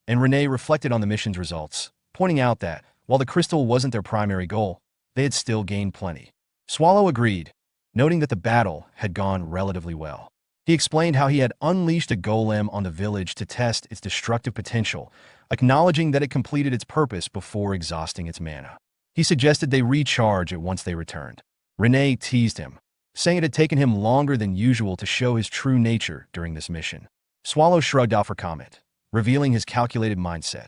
and Renee reflected on the mission's results, pointing out that, while the crystal wasn't their primary goal, they had still gained plenty. Swallow agreed, noting that the battle had gone relatively well. He explained how he had unleashed a golem on the village to test its destructive potential, acknowledging that it completed its purpose before exhausting its mana. He suggested they recharge it once they returned. Renee teased him, saying it had taken him longer than usual to show his true nature during this mission. Swallow shrugged off her comment, revealing his calculated mindset.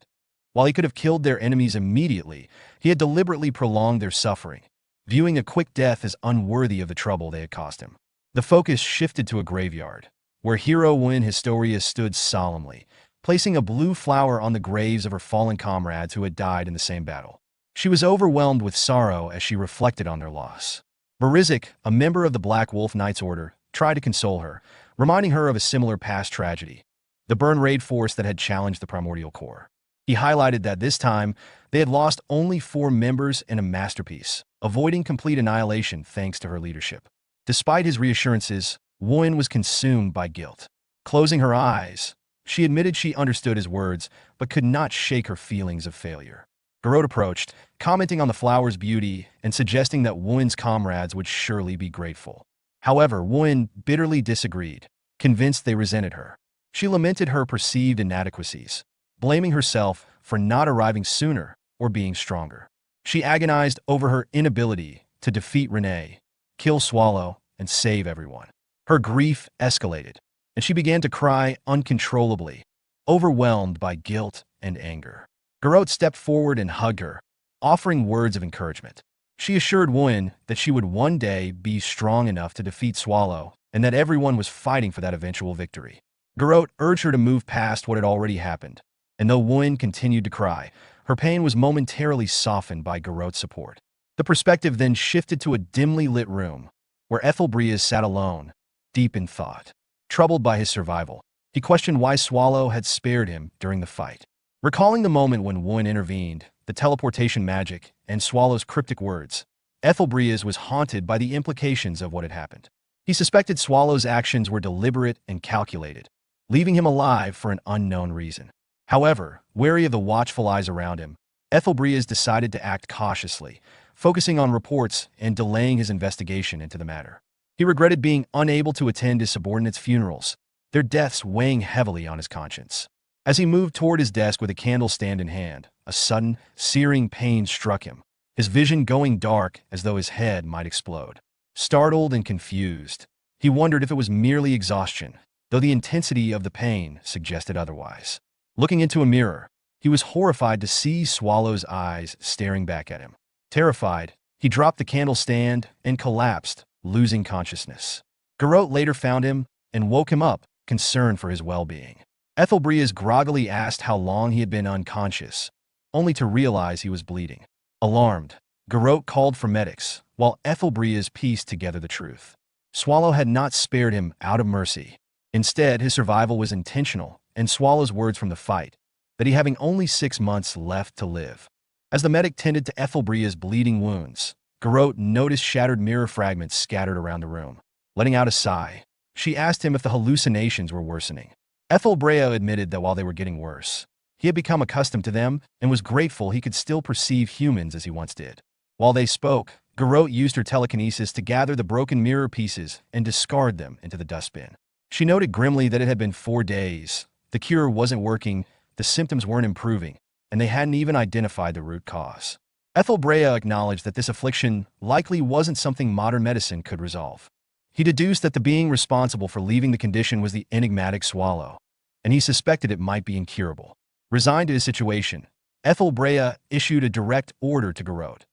While he could have killed their enemies immediately, he had deliberately prolonged their suffering, viewing a quick death as unworthy of the trouble they had cost him. The focus shifted to a graveyard, where hero Wuin Historia stood solemnly, placing a blue flower on the graves of her fallen comrades who had died in the same battle. She was overwhelmed with sorrow as she reflected on their loss. Marizik, a member of the Black Wolf Knights Order, tried to console her, reminding her of a similar past tragedy, the burn raid force that had challenged the Primordial Core. He highlighted that this time, they had lost only 4 members in a masterpiece, avoiding complete annihilation thanks to her leadership. Despite his reassurances, Woon was consumed by guilt. Closing her eyes, she admitted she understood his words, but could not shake her feelings of failure. Garrot approached, commenting on the flower's beauty and suggesting that Woon's comrades would surely be grateful. However, Woon bitterly disagreed, convinced they resented her. She lamented her perceived inadequacies, blaming herself for not arriving sooner or being stronger. She agonized over her inability to defeat Renee, kill Swallow, and save everyone. Her grief escalated, and she began to cry uncontrollably, overwhelmed by guilt and anger. Garrot stepped forward and hugged her, offering words of encouragement. She assured Woon that she would one day be strong enough to defeat Swallow and that everyone was fighting for that eventual victory. Garrot urged her to move past what had already happened, and though Woon continued to cry, her pain was momentarily softened by Garrot's support. The perspective then shifted to a dimly lit room, where Ethelbreas sat alone, deep in thought. Troubled by his survival, he questioned why Swallow had spared him during the fight. Recalling the moment when Woon intervened, the teleportation magic, and Swallow's cryptic words, Ethelbreas was haunted by the implications of what had happened. He suspected Swallow's actions were deliberate and calculated, leaving him alive for an unknown reason. However, wary of the watchful eyes around him, Ethelbreas decided to act cautiously, focusing on reports and delaying his investigation into the matter. He regretted being unable to attend his subordinates' funerals, their deaths weighing heavily on his conscience. As he moved toward his desk with a candle stand in hand, a sudden, searing pain struck him, his vision going dark as though his head might explode. Startled and confused, he wondered if it was merely exhaustion, though the intensity of the pain suggested otherwise. Looking into a mirror, he was horrified to see Swallow's eyes staring back at him. Terrified, he dropped the candle stand and collapsed, losing consciousness. Garrot later found him and woke him up, concerned for his well-being. Ethelbreas groggily asked how long he had been unconscious, only to realize he was bleeding. Alarmed, Garrot called for medics, while Ethelbreas pieced together the truth. Swallow had not spared him out of mercy. Instead, his survival was intentional, and Swallow's words from the fight, that he having only 6 months left to live. As the medic tended to Ethelbreas' bleeding wounds, Garrot noticed shattered mirror fragments scattered around the room. Letting out a sigh, she asked him if the hallucinations were worsening. Ethelbreas admitted that while they were getting worse, he had become accustomed to them and was grateful he could still perceive humans as he once did. While they spoke, Garrot used her telekinesis to gather the broken mirror pieces and discard them into the dustbin. She noted grimly that it had been 4 days. The cure wasn't working, the symptoms weren't improving, and they hadn't even identified the root cause. Ethelbreas acknowledged that this affliction likely wasn't something modern medicine could resolve. He deduced that the being responsible for leaving the condition was the enigmatic Swallow, and he suspected it might be incurable. Resigned to his situation, Ethelbreas issued a direct order to Garrot.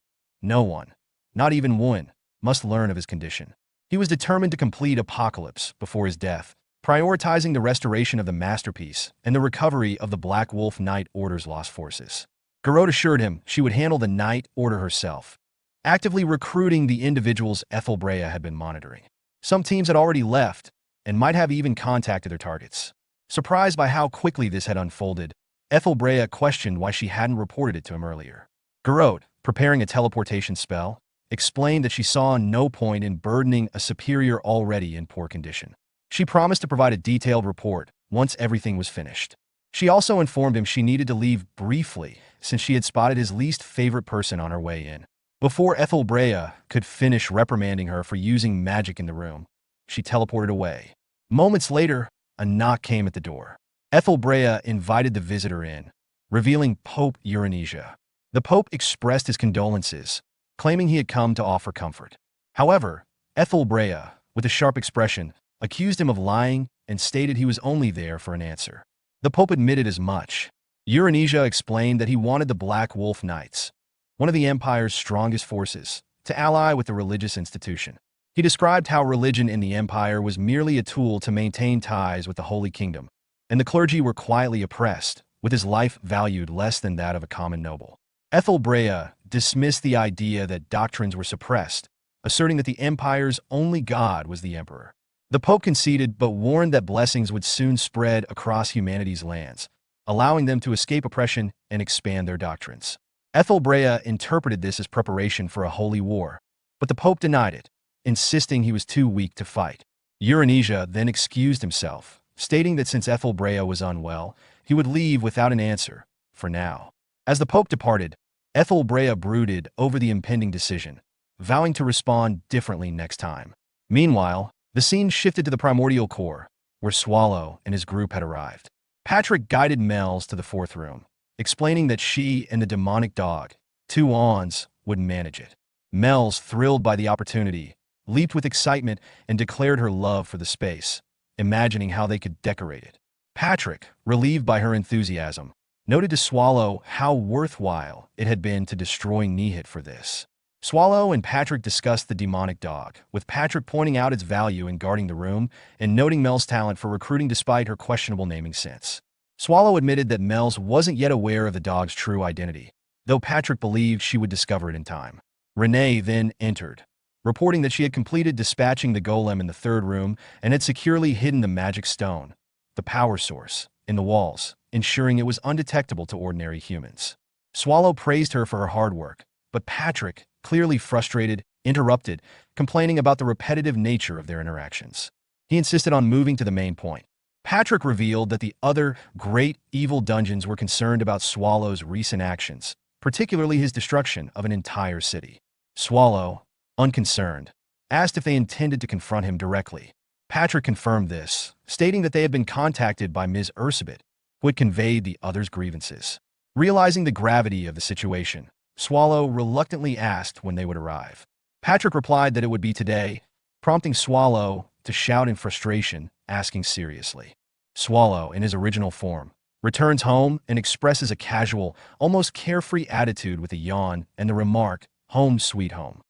No one, not even Woon, must learn of his condition. He was determined to complete Apocalypse before his death, prioritizing the restoration of the masterpiece and the recovery of the Black Wolf Knight Order's lost forces. Garrot assured him she would handle the Knight Order herself, actively recruiting the individuals Ethelbreas had been monitoring. Some teams had already left and might have even contacted their targets. Surprised by how quickly this had unfolded, Ethelbreas questioned why she hadn't reported it to him earlier. Garrot, preparing a teleportation spell, explained that she saw no point in burdening a superior already in poor condition. She promised to provide a detailed report once everything was finished. She also informed him she needed to leave briefly since she had spotted his least favorite person on her way in. Before Ethelbreas could finish reprimanding her for using magic in the room, she teleported away. Moments later, a knock came at the door. Ethelbreas invited the visitor in, revealing Pope Euronisia. The Pope expressed his condolences, claiming he had come to offer comfort. However, Ethelbreas, with a sharp expression, accused him of lying and stated he was only there for an answer. The Pope admitted as much. Euronisia explained that he wanted the Black Wolf Knights, one of the Empire's strongest forces, to ally with the religious institution. He described how religion in the Empire was merely a tool to maintain ties with the Holy Kingdom, and the clergy were quietly oppressed, with his life valued less than that of a common noble. Ethelbreas dismissed the idea that doctrines were suppressed, asserting that the empire's only god was the emperor. The Pope conceded but warned that blessings would soon spread across humanity's lands, allowing them to escape oppression and expand their doctrines. Ethelbrea interpreted this as preparation for a holy war, but the Pope denied it, insisting he was too weak to fight. Euronisia then excused himself, stating that since Ethelbrea was unwell, he would leave without an answer, for now. As the Pope departed, Ethelbrea brooded over the impending decision, vowing to respond differently next time. Meanwhile, the scene shifted to the primordial core, where Swallow and his group had arrived. Patrick guided Mel's to the fourth room, explaining that she and the demonic dog, two Ons, would manage it. Mel's, thrilled by the opportunity, leaped with excitement and declared her love for the space, imagining how they could decorate it. Patrick, relieved by her enthusiasm, noted to Swallow how worthwhile it had been to destroy Nihit for this. Swallow and Patrick discussed the demonic dog, with Patrick pointing out its value in guarding the room and noting Mel's talent for recruiting despite her questionable naming sense. Swallow admitted that Mel's wasn't yet aware of the dog's true identity, though Patrick believed she would discover it in time. Renee then entered, reporting that she had completed dispatching the golem in the third room and had securely hidden the magic stone, the power source, in the walls, ensuring it was undetectable to ordinary humans. Swallow praised her for her hard work, but Patrick, clearly frustrated, interrupted, complaining about the repetitive nature of their interactions. He insisted on moving to the main point. Patrick revealed that the other great evil dungeons were concerned about Swallow's recent actions, particularly his destruction of an entire city. Swallow, unconcerned, asked if they intended to confront him directly. Patrick confirmed this, stating that they had been contacted by Ms. Ursabet, who had conveyed the others' grievances. Realizing the gravity of the situation, Swallow reluctantly asked when they would arrive. Patrick replied that it would be today, prompting Swallow to shout in frustration, asking seriously. Swallow, in his original form, returns home and expresses a casual, almost carefree attitude with a yawn and the remark, "Home sweet home."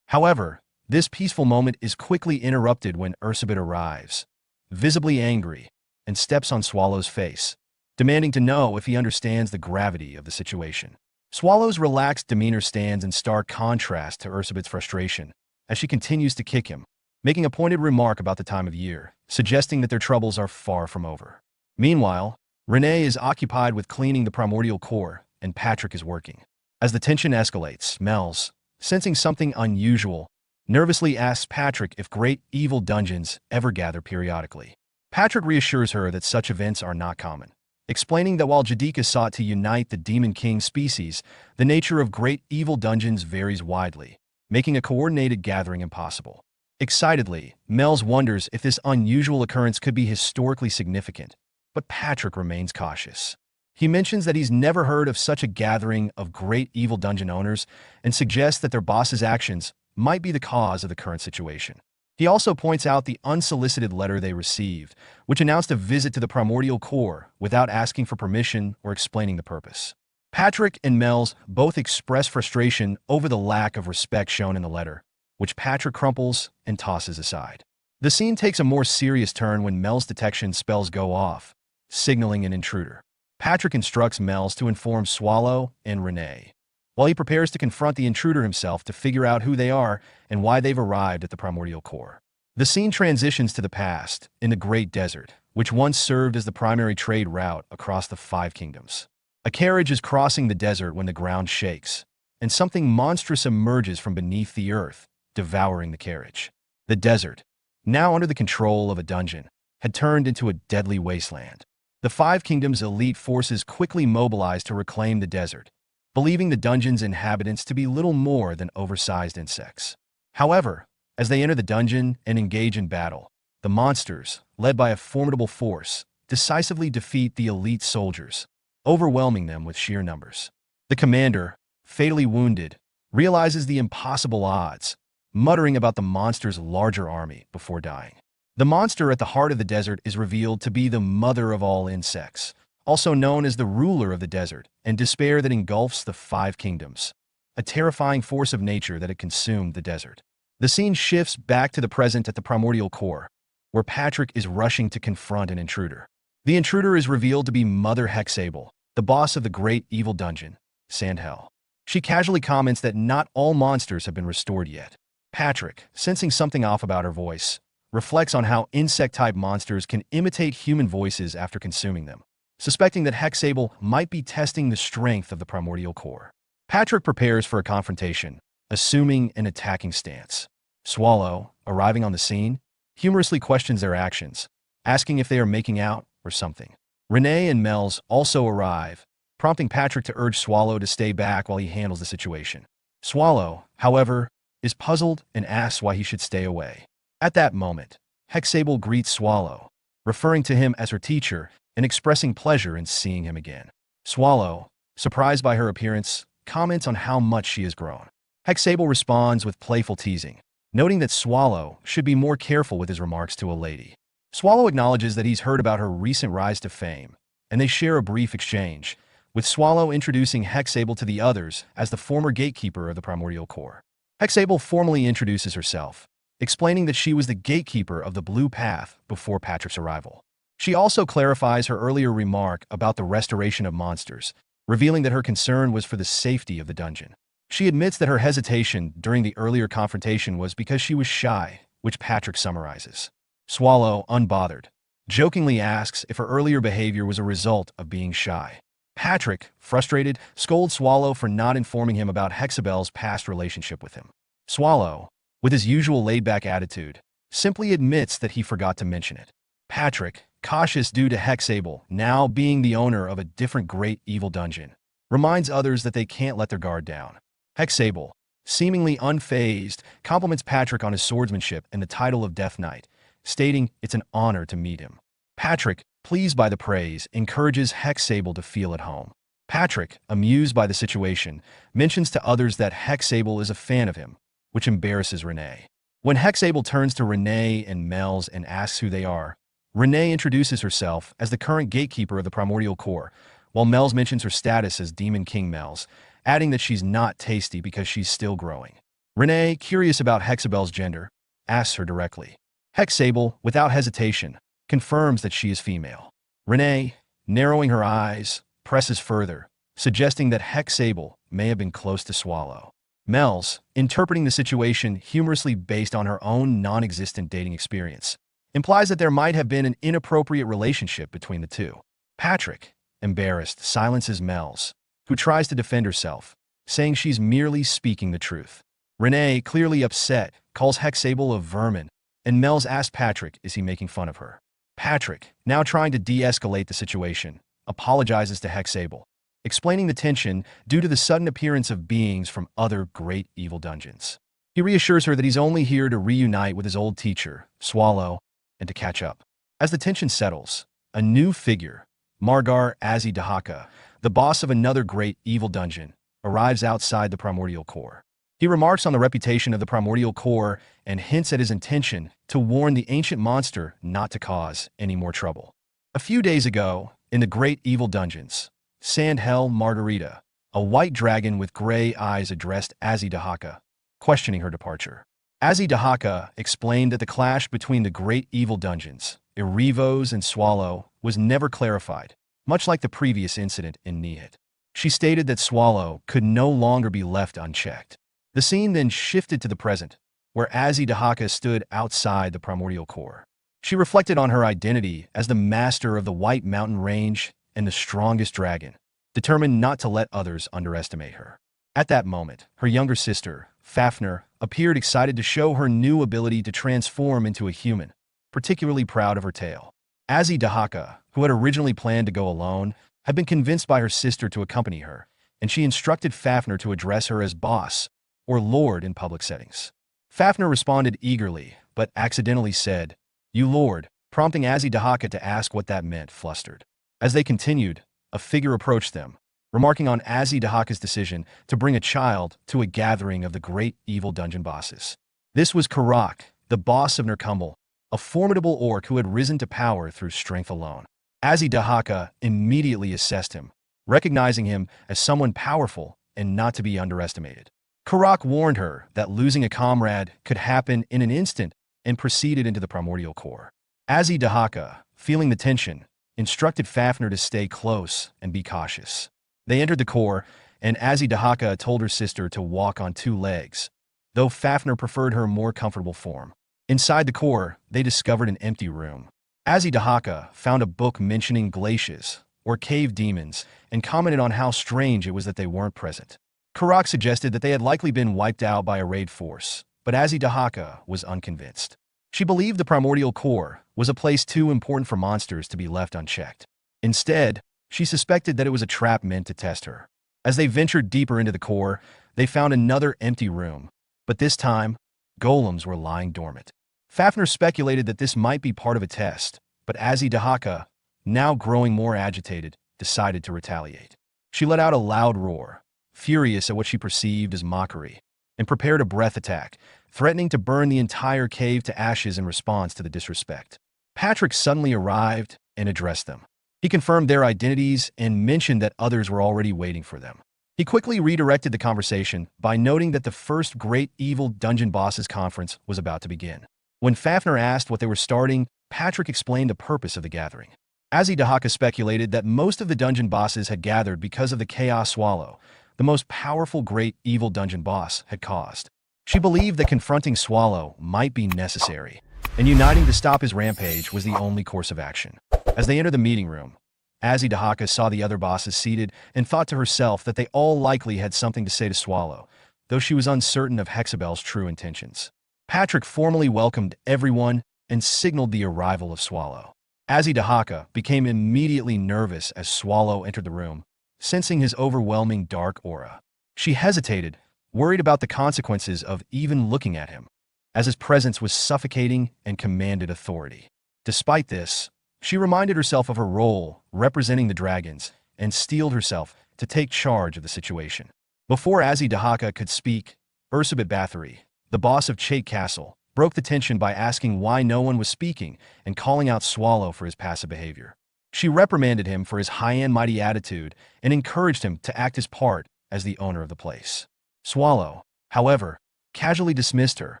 However, this peaceful moment is quickly interrupted when Ursabet arrives, visibly angry, and steps on Swallow's face, demanding to know if he understands the gravity of the situation. Swallow's relaxed demeanor stands in stark contrast to Ursabet's frustration, as she continues to kick him, making a pointed remark about the time of year, suggesting that their troubles are far from over. Meanwhile, Renee is occupied with cleaning the primordial core, and Patrick is working. As the tension escalates, Mel's, sensing something unusual, nervously asks Patrick if great evil dungeons ever gather periodically. Patrick reassures her that such events are not common, explaining that while Jadika sought to unite the Demon King species, the nature of great evil dungeons varies widely, making a coordinated gathering impossible. Excitedly, Mel's wonders if this unusual occurrence could be historically significant, but Patrick remains cautious. He mentions that he's never heard of such a gathering of great evil dungeon owners and suggests that their boss's actions might be the cause of the current situation. He also points out the unsolicited letter they received, which announced a visit to the primordial core without asking for permission or explaining the purpose. Patrick and Mel's both express frustration over the lack of respect shown in the letter, which Patrick crumples and tosses aside. The scene takes a more serious turn when Mel's detection spells go off, signaling an intruder. Patrick instructs Mel's to inform Swallow and Renee, while he prepares to confront the intruder himself to figure out who they are and why they've arrived at the primordial core. The scene transitions to the past, in the Great Desert, which once served as the primary trade route across the 5 kingdoms. A carriage is crossing the desert when the ground shakes, and something monstrous emerges from beneath the earth, devouring the carriage. The desert, now under the control of a dungeon, had turned into a deadly wasteland. The 5 kingdoms' elite forces quickly mobilized to reclaim the desert, believing the dungeon's inhabitants to be little more than oversized insects. However, as they enter the dungeon and engage in battle, the monsters, led by a formidable force, decisively defeat the elite soldiers, overwhelming them with sheer numbers. The commander, fatally wounded, realizes the impossible odds, muttering about the monster's larger army before dying. The monster at the heart of the desert is revealed to be the mother of all insects, also known as the ruler of the desert, and despair that engulfs the 5 kingdoms, a terrifying force of nature that had consumed the desert. The scene shifts back to the present at the primordial core, where Patrick is rushing to confront an intruder. The intruder is revealed to be Mother Hexable, the boss of the great evil dungeon, Sandhell. She casually comments that not all monsters have been restored yet. Patrick, sensing something off about her voice, reflects on how insect-type monsters can imitate human voices after consuming them, suspecting that Hexable might be testing the strength of the primordial core. Patrick prepares for a confrontation, assuming an attacking stance. Swallow, arriving on the scene, humorously questions their actions, asking if they are making out or something. Renee and Mel's also arrive, prompting Patrick to urge Swallow to stay back while he handles the situation. Swallow, however, is puzzled and asks why he should stay away. At that moment, Hexable greets Swallow, referring to him as her teacher and expressing pleasure in seeing him again. Swallow, surprised by her appearance, comments on how much she has grown. Hexable responds with playful teasing, noting that Swallow should be more careful with his remarks to a lady. Swallow acknowledges that he's heard about her recent rise to fame, and they share a brief exchange, with Swallow introducing Hexable to the others as the former gatekeeper of the primordial core. Hexable formally introduces herself, explaining that she was the gatekeeper of the Blue Path before Patrick's arrival. She also clarifies her earlier remark about the restoration of monsters, revealing that her concern was for the safety of the dungeon. She admits that her hesitation during the earlier confrontation was because she was shy, which Patrick summarizes. Swallow, unbothered, jokingly asks if her earlier behavior was a result of being shy. Patrick, frustrated, scolds Swallow for not informing him about Hexabel's past relationship with him. Swallow, with his usual laid-back attitude, simply admits that he forgot to mention it. Patrick, cautious due to Hexable now being the owner of a different great evil dungeon, reminds others that they can't let their guard down. Hexable, seemingly unfazed, compliments Patrick on his swordsmanship and the title of Death Knight, stating it's an honor to meet him. Patrick, pleased by the praise, encourages Hexable to feel at home. Patrick, amused by the situation, mentions to others that Hexable is a fan of him, which embarrasses Renee. When Hexable turns to Renee and Mel's and asks who they are, Renee introduces herself as the current gatekeeper of the primordial core, while Mel's mentions her status as Demon King Mel's, adding that she's not tasty because she's still growing. Renee, curious about Hexabel's gender, asks her directly. Hexable, without hesitation, confirms that she is female. Renee, narrowing her eyes, presses further, suggesting that Hexable may have been close to Swallow. Mel's, interpreting the situation humorously based on her own non-existent dating experience, implies that there might have been an inappropriate relationship between the two. Patrick, embarrassed, silences Mel's, who tries to defend herself, saying she's merely speaking the truth. Renee, clearly upset, calls Hexable a vermin, and Mel's asks Patrick is he making fun of her. Patrick, now trying to de-escalate the situation, apologizes to Hexable, explaining the tension due to the sudden appearance of beings from other great evil dungeons. He reassures her that he's only here to reunite with his old teacher, Swallow, and to catch up. As the tension settles, a new figure, Margar Azidahaka, the boss of another great evil dungeon, arrives outside the primordial core. He remarks on the reputation of the primordial core and hints at his intention to warn the ancient monster not to cause any more trouble. A few days ago, in the great evil dungeons, Sandhell Margarita, a white dragon with gray eyes, addressed Azidahaka, questioning her departure. Azidahaka explained that the clash between the great evil dungeons, Erevos and Swallow, was never clarified, much like the previous incident in Nihit. She stated that Swallow could no longer be left unchecked. The scene then shifted to the present, where Azidahaka stood outside the primordial core. She reflected on her identity as the master of the White Mountain Range and the strongest dragon, determined not to let others underestimate her. At that moment, her younger sister, Fafnir, appeared excited to show her new ability to transform into a human, particularly proud of her tail. Azidahaka, who had originally planned to go alone, had been convinced by her sister to accompany her, and she instructed Fafnir to address her as boss or lord in public settings. Fafnir responded eagerly, but accidentally said, "You lord," prompting Azidahaka to ask what that meant, flustered. As they continued, a figure approached them, remarking on Azidahaka's decision to bring a child to a gathering of the great evil dungeon bosses. This was Karak, the boss of Nerkumbel, a formidable orc who had risen to power through strength alone. Azidahaka immediately assessed him, recognizing him as someone powerful and not to be underestimated. Karak warned her that losing a comrade could happen in an instant and proceeded into the primordial core. Azidahaka, feeling the tension, instructed Fafnir to stay close and be cautious. They entered the core, and Azidahaka told her sister to walk on two legs, though Fafnir preferred her more comfortable form. Inside the core, they discovered an empty room. Azidahaka found a book mentioning glaciers, or cave demons, and commented on how strange it was that they weren't present. Karak suggested that they had likely been wiped out by a raid force, but Azidahaka was unconvinced. She believed the primordial core was a place too important for monsters to be left unchecked. Instead, she suspected that it was a trap meant to test her. As they ventured deeper into the core, they found another empty room, but this time, golems were lying dormant. Fafnir speculated that this might be part of a test, but Azidahaka, now growing more agitated, decided to retaliate. She let out a loud roar, furious at what she perceived as mockery, and prepared a breath attack, threatening to burn the entire cave to ashes in response to the disrespect. Patrick suddenly arrived and addressed them. He confirmed their identities and mentioned that others were already waiting for them. He quickly redirected the conversation by noting that the first Great Evil Dungeon Bosses Conference was about to begin. When Fafnir asked what they were starting, Patrick explained the purpose of the gathering. Azidahaka speculated that most of the dungeon bosses had gathered because of the Chaos Swallow, the most powerful Great Evil Dungeon boss, had caused. She believed that confronting Swallow might be necessary, and uniting to stop his rampage was the only course of action. As they entered the meeting room, Azidahaka saw the other bosses seated and thought to herself that they all likely had something to say to Swallow, though she was uncertain of Hexabel's true intentions. Patrick formally welcomed everyone and signaled the arrival of Swallow. Azidahaka became immediately nervous as Swallow entered the room, sensing his overwhelming dark aura. She hesitated, worried about the consequences of even looking at him, as his presence was suffocating and commanded authority. Despite this, she reminded herself of her role representing the dragons and steeled herself to take charge of the situation. Before Azidahaka could speak, Ursabet Bathory, the boss of Chait Castle, broke the tension by asking why no one was speaking and calling out Swallow for his passive behavior. She reprimanded him for his high-and-mighty attitude and encouraged him to act his part as the owner of the place. Swallow, however, casually dismissed her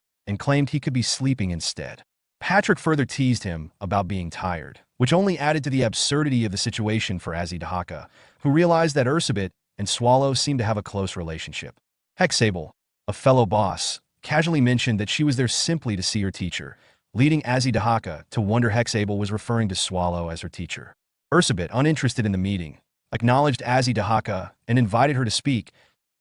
and claimed he could be sleeping instead. Patrick further teased him about being tired, which only added to the absurdity of the situation for Azidahaka, who realized that Ursabet and Swallow seemed to have a close relationship. Hexable, a fellow boss, casually mentioned that she was there simply to see her teacher, leading Azidahaka to wonder Hexable was referring to Swallow as her teacher. Ursabet, uninterested in the meeting, acknowledged Azidahaka and invited her to speak,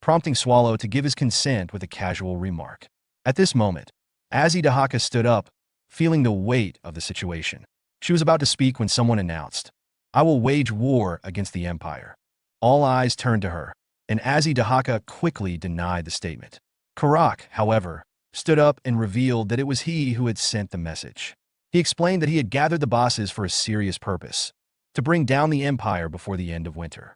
prompting Swallow to give his consent with a casual remark. At this moment, Azidahaka stood up, feeling the weight of the situation. She was about to speak when someone announced, "I will wage war against the Empire." All eyes turned to her, and Azidahaka quickly denied the statement. Karak, however, stood up and revealed that it was he who had sent the message. He explained that he had gathered the bosses for a serious purpose, to bring down the Empire before the end of winter.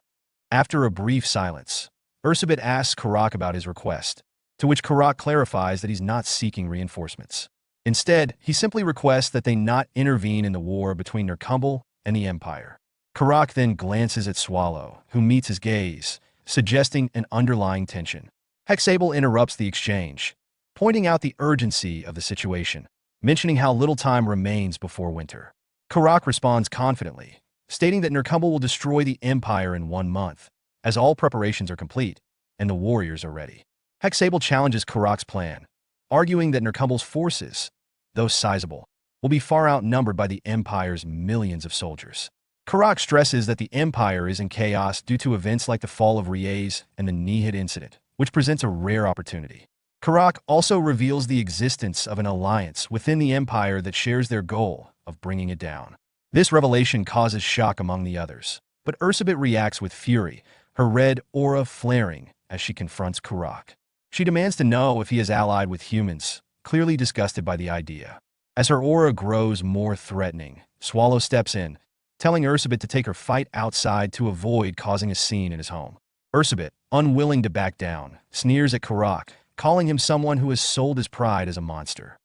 After a brief silence, Ursabet asks Karak about his request, to which Karak clarifies that he's not seeking reinforcements. Instead, he simply requests that they not intervene in the war between Nerkumbel and the Empire. Karak then glances at Swallow, who meets his gaze, suggesting an underlying tension. Hexable interrupts the exchange, pointing out the urgency of the situation, mentioning how little time remains before winter. Karak responds confidently, stating that Nerkumbel will destroy the Empire in 1 month, as all preparations are complete and the warriors are ready. Hexable challenges Karak's plan, arguing that Nerkumbel's forces, though sizable, will be far outnumbered by the Empire's millions of soldiers. Karak stresses that the Empire is in chaos due to events like the fall of Riez and the Nihid incident, which presents a rare opportunity. Karak also reveals the existence of an alliance within the Empire that shares their goal of bringing it down. This revelation causes shock among the others, but Ursabet reacts with fury, her red aura flaring as she confronts Karak. She demands to know if he is allied with humans, clearly disgusted by the idea. As her aura grows more threatening, Swallow steps in, telling Ursabet to take her fight outside to avoid causing a scene in his home. Ursabet, unwilling to back down, sneers at Karak, calling him someone who has sold his pride as a monster.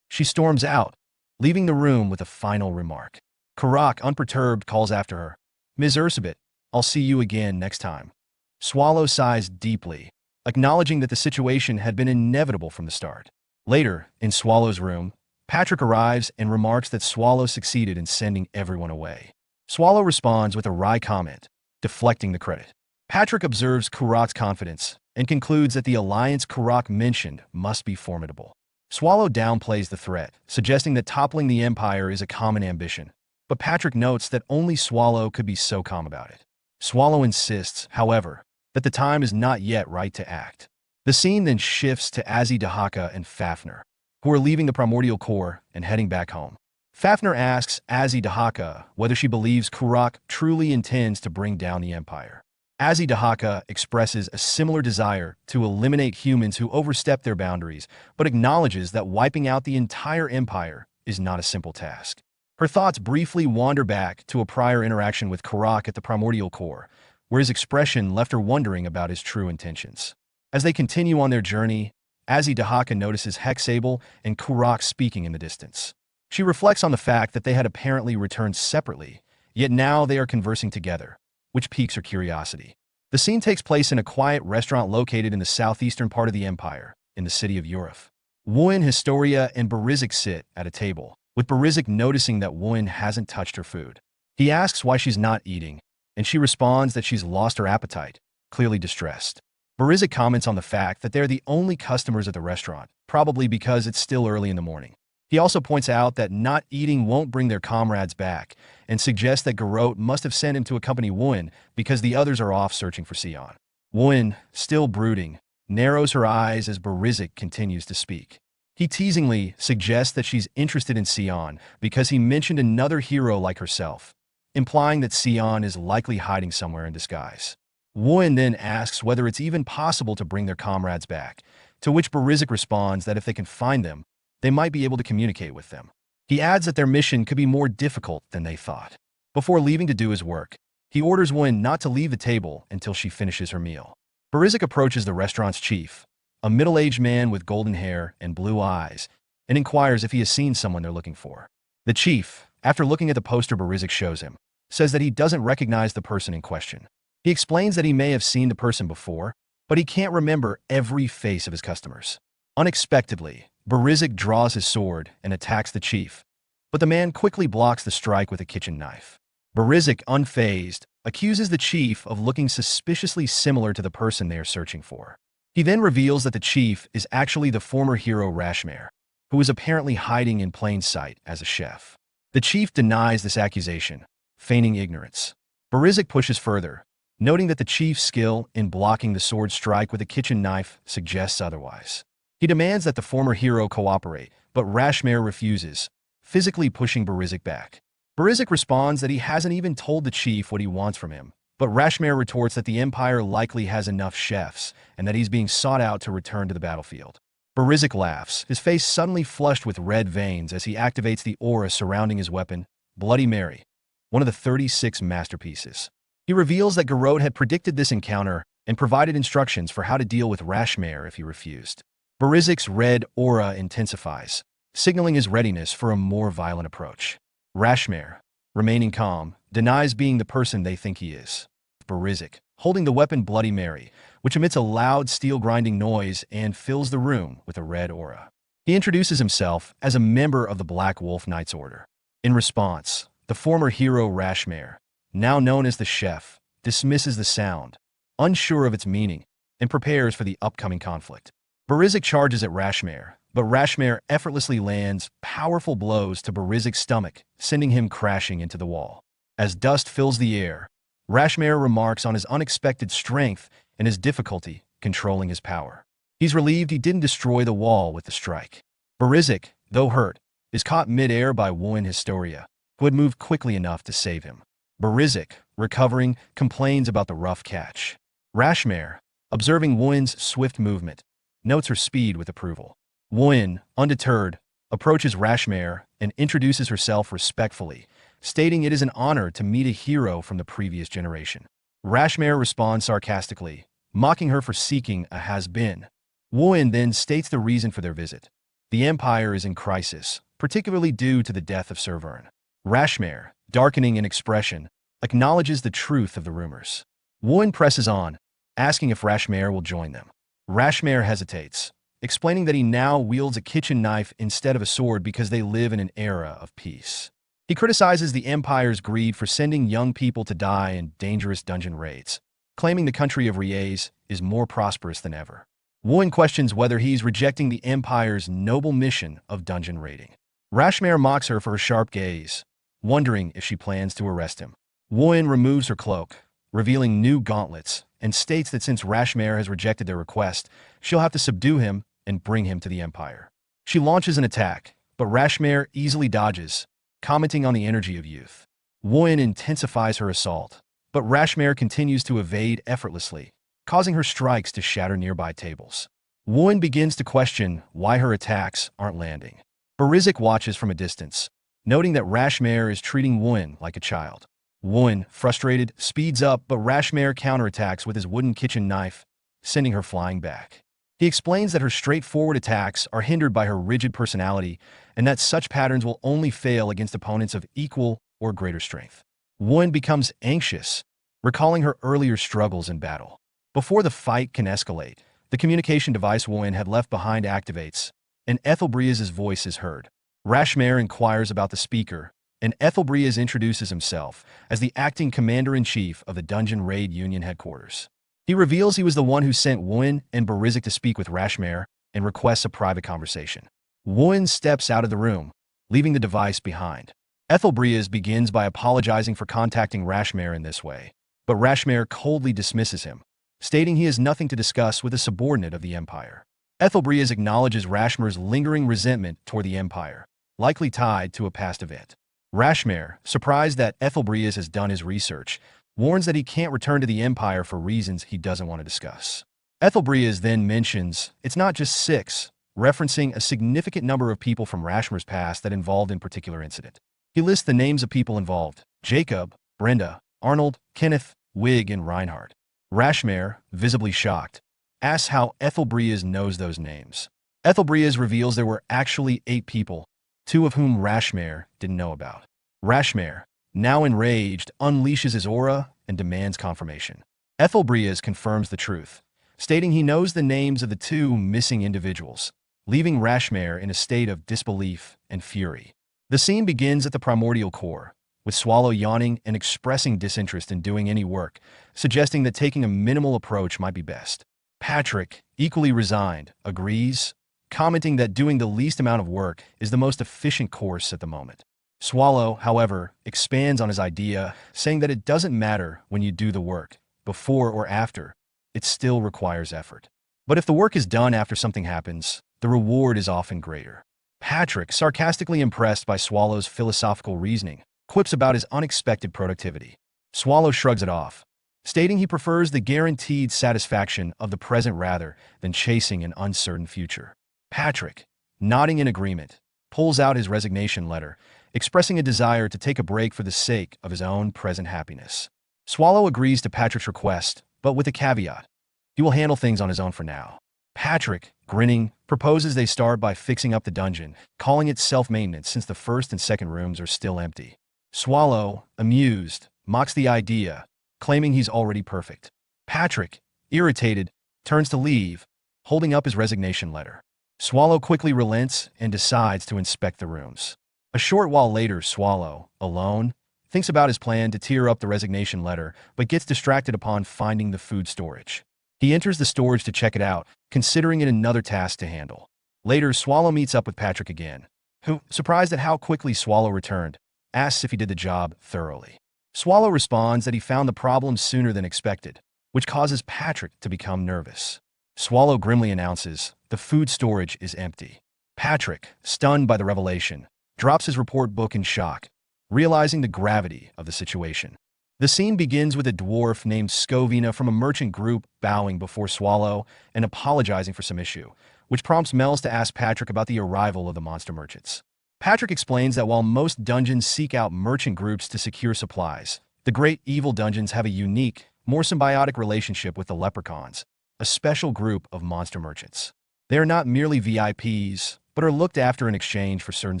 She storms out, leaving the room with a final remark. Karak, unperturbed, calls after her, "Ms. Ursabet, I'll see you again next time." Swallow sighs deeply, acknowledging that the situation had been inevitable from the start. Later, in Swallow's room, Patrick arrives and remarks that Swallow succeeded in sending everyone away. Swallow responds with a wry comment, deflecting the credit. Patrick observes Karak's confidence and concludes that the alliance Karak mentioned must be formidable. Swallow downplays the threat, suggesting that toppling the Empire is a common ambition, but Patrick notes that only Swallow could be so calm about it. Swallow insists, however, that the time is not yet right to act. The scene then shifts to Azidahaka and Fafnir, who are leaving the Primordial Core and heading back home. Fafnir asks Azidahaka whether she believes Karak truly intends to bring down the Empire. Azidahaka expresses a similar desire to eliminate humans who overstep their boundaries, but acknowledges that wiping out the entire Empire is not a simple task. Her thoughts briefly wander back to a prior interaction with Karak at the Primordial Core, where his expression left her wondering about his true intentions. As they continue on their journey, Azidahaka notices Hexable and Karak speaking in the distance. She reflects on the fact that they had apparently returned separately, yet now they are conversing together, which piques her curiosity. The scene takes place in a quiet restaurant located in the southeastern part of the Empire, in the city of Uruf. Wooin, Historia, and Barizik sit at a table, with Barizik noticing that Wooin hasn't touched her food. He asks why she's not eating, and she responds that she's lost her appetite, clearly distressed. Barizik comments on the fact that they're the only customers at the restaurant, probably because it's still early in the morning. He also points out that not eating won't bring their comrades back, and suggests that Garrote must have sent him to accompany Wooin because the others are off searching for Sion. Wooin, still brooding, narrows her eyes as Barizik continues to speak. He teasingly suggests that she's interested in Sion because he mentioned another hero like herself, implying that Sion is likely hiding somewhere in disguise. Wooin then asks whether it's even possible to bring their comrades back, to which Barizik responds that if they can find them, they might be able to communicate with them. He adds that their mission could be more difficult than they thought. Before leaving to do his work, he orders Wooin not to leave the table until she finishes her meal. Barizik approaches the restaurant's chief, a middle-aged man with golden hair and blue eyes, and inquires if he has seen someone they're looking for. The chief, after looking at the poster Barizik shows him, says that he doesn't recognize the person in question. He explains that he may have seen the person before, but he can't remember every face of his customers. Unexpectedly, Barizik draws his sword and attacks the chief, but the man quickly blocks the strike with a kitchen knife. Barizik, unfazed, accuses the chief of looking suspiciously similar to the person they are searching for. He then reveals that the chief is actually the former hero Rashmare, who is apparently hiding in plain sight as a chef. The chief denies this accusation, feigning ignorance. Barizik pushes further, noting that the chief's skill in blocking the sword strike with a kitchen knife suggests otherwise. He demands that the former hero cooperate, but Rashmare refuses, physically pushing Barizik back. Barizik responds that he hasn't even told the chief what he wants from him, but Rashmare retorts that the Empire likely has enough chefs and that he's being sought out to return to the battlefield. Barizik laughs, his face suddenly flushed with red veins as he activates the aura surrounding his weapon, Bloody Mary, one of the 36 masterpieces. He reveals that Garrote had predicted this encounter and provided instructions for how to deal with Rashmare if he refused. Barizik's red aura intensifies, signaling his readiness for a more violent approach. Rashmare, remaining calm, denies being the person they think he is. Barizik, holding the weapon Bloody Mary, which emits a loud steel-grinding noise and fills the room with a red aura. He introduces himself as a member of the Black Wolf Knights Order. In response, the former hero Rashmare, now known as the Chef, dismisses the sound, unsure of its meaning, and prepares for the upcoming conflict. Barizik charges at Rashmare, but Rashmare effortlessly lands powerful blows to Barizik's stomach, sending him crashing into the wall. As dust fills the air, Rashmare remarks on his unexpected strength and his difficulty controlling his power. He's relieved he didn't destroy the wall with the strike. Barizik, though hurt, is caught mid-air by Wooin Historia, who had moved quickly enough to save him. Barizik, recovering, complains about the rough catch. Rashmare, observing Wooin's swift movement, notes her speed with approval. Wooin, undeterred, approaches Rashmare and introduces herself respectfully, stating it is an honor to meet a hero from the previous generation. Rashmare responds sarcastically, mocking her for seeking a has-been. Wooin then states the reason for their visit. The Empire is in crisis, particularly due to the death of Sir Vern. Rashmare, darkening in expression, acknowledges the truth of the rumors. Wooin presses on, asking if Rashmare will join them. Rashmare hesitates, explaining that he now wields a kitchen knife instead of a sword because they live in an era of peace. He criticizes the Empire's greed for sending young people to die in dangerous dungeon raids, claiming the country of Riez is more prosperous than ever. Wooin questions whether he's rejecting the Empire's noble mission of dungeon raiding. Rashmare mocks her for her sharp gaze, wondering if she plans to arrest him. Wooin removes her cloak, revealing new gauntlets, and states that since Rashmare has rejected their request, she'll have to subdue him and bring him to the Empire. She launches an attack, but Rashmare easily dodges, commenting on the energy of youth. Wooin intensifies her assault, but Rashmare continues to evade effortlessly, causing her strikes to shatter nearby tables. Wooin begins to question why her attacks aren't landing. Barizik watches from a distance, noting that Rashmare is treating Wooin like a child. Wooin, frustrated, speeds up, but Rashmare counterattacks with his wooden kitchen knife, sending her flying back. He explains that her straightforward attacks are hindered by her rigid personality and that such patterns will only fail against opponents of equal or greater strength. Wooin becomes anxious, recalling her earlier struggles in battle. Before the fight can escalate, the communication device Wooin had left behind activates, and Ethelbriez's voice is heard. Rashmare inquires about the speaker, and Ethelbriez introduces himself as the acting commander-in-chief of the Dungeon Raid Union headquarters. He reveals he was the one who sent Wooin and Barizik to speak with Rashmare and requests a private conversation. Wooin steps out of the room, leaving the device behind. Ethelbriez begins by apologizing for contacting Rashmare in this way, but Rashmare coldly dismisses him, stating he has nothing to discuss with a subordinate of the Empire. Ethelbriez acknowledges Rashmare's lingering resentment toward the Empire, likely tied to a past event. Rashmare, surprised that Ethelbriez has done his research, warns that he can't return to the Empire for reasons he doesn't want to discuss. Ethelbriez then mentions it's not just 6, referencing a significant number of people from Rashmare's past that involved in particular incident. He lists the names of people involved: Jacob, Brenda, Arnold, Kenneth, Wig, and Reinhardt. Rashmare, visibly shocked, asks how Ethelbriez knows those names. Ethelbriez reveals there were actually 8 people, 2 of whom Rashmare didn't know about. Rashmare, now enraged, unleashes his aura and demands confirmation. Ethelbriez confirms the truth, stating he knows the names of the 2 missing individuals, leaving Rashmare in a state of disbelief and fury. The scene begins at the primordial core, with Swallow yawning and expressing disinterest in doing any work, suggesting that taking a minimal approach might be best. Patrick, equally resigned, agrees, commenting that doing the least amount of work is the most efficient course at the moment. Swallow, however, expands on his idea, saying that it doesn't matter when you do the work, before or after, it still requires effort. But if the work is done after something happens, the reward is often greater. Patrick, sarcastically impressed by Swallow's philosophical reasoning, quips about his unexpected productivity. Swallow shrugs it off, stating he prefers the guaranteed satisfaction of the present rather than chasing an uncertain future. Patrick, nodding in agreement, pulls out his resignation letter, expressing a desire to take a break for the sake of his own present happiness. Swallow agrees to Patrick's request, but with a caveat: he will handle things on his own for now. Patrick, grinning, proposes they start by fixing up the dungeon, calling it self-maintenance since the first and second rooms are still empty. Swallow, amused, mocks the idea, claiming he's already perfect. Patrick, irritated, turns to leave, holding up his resignation letter. Swallow quickly relents and decides to inspect the rooms. A short while later, Swallow, alone, thinks about his plan to tear up the resignation letter, but gets distracted upon finding the food storage. He enters the storage to check it out, considering it another task to handle. Later, Swallow meets up with Patrick again, who, surprised at how quickly Swallow returned, asks if he did the job thoroughly. Swallow responds that he found the problem sooner than expected, which causes Patrick to become nervous. Swallow grimly announces the food storage is empty. Patrick, stunned by the revelation, drops his report book in shock, realizing the gravity of the situation. The scene begins with a dwarf named Scovina from a merchant group bowing before Swallow and apologizing for some issue, which prompts Mel's to ask Patrick about the arrival of the monster merchants. Patrick explains that while most dungeons seek out merchant groups to secure supplies, the Great Evil Dungeons have a unique, more symbiotic relationship with the leprechauns, a special group of monster merchants. They are not merely VIPs, but are looked after in exchange for certain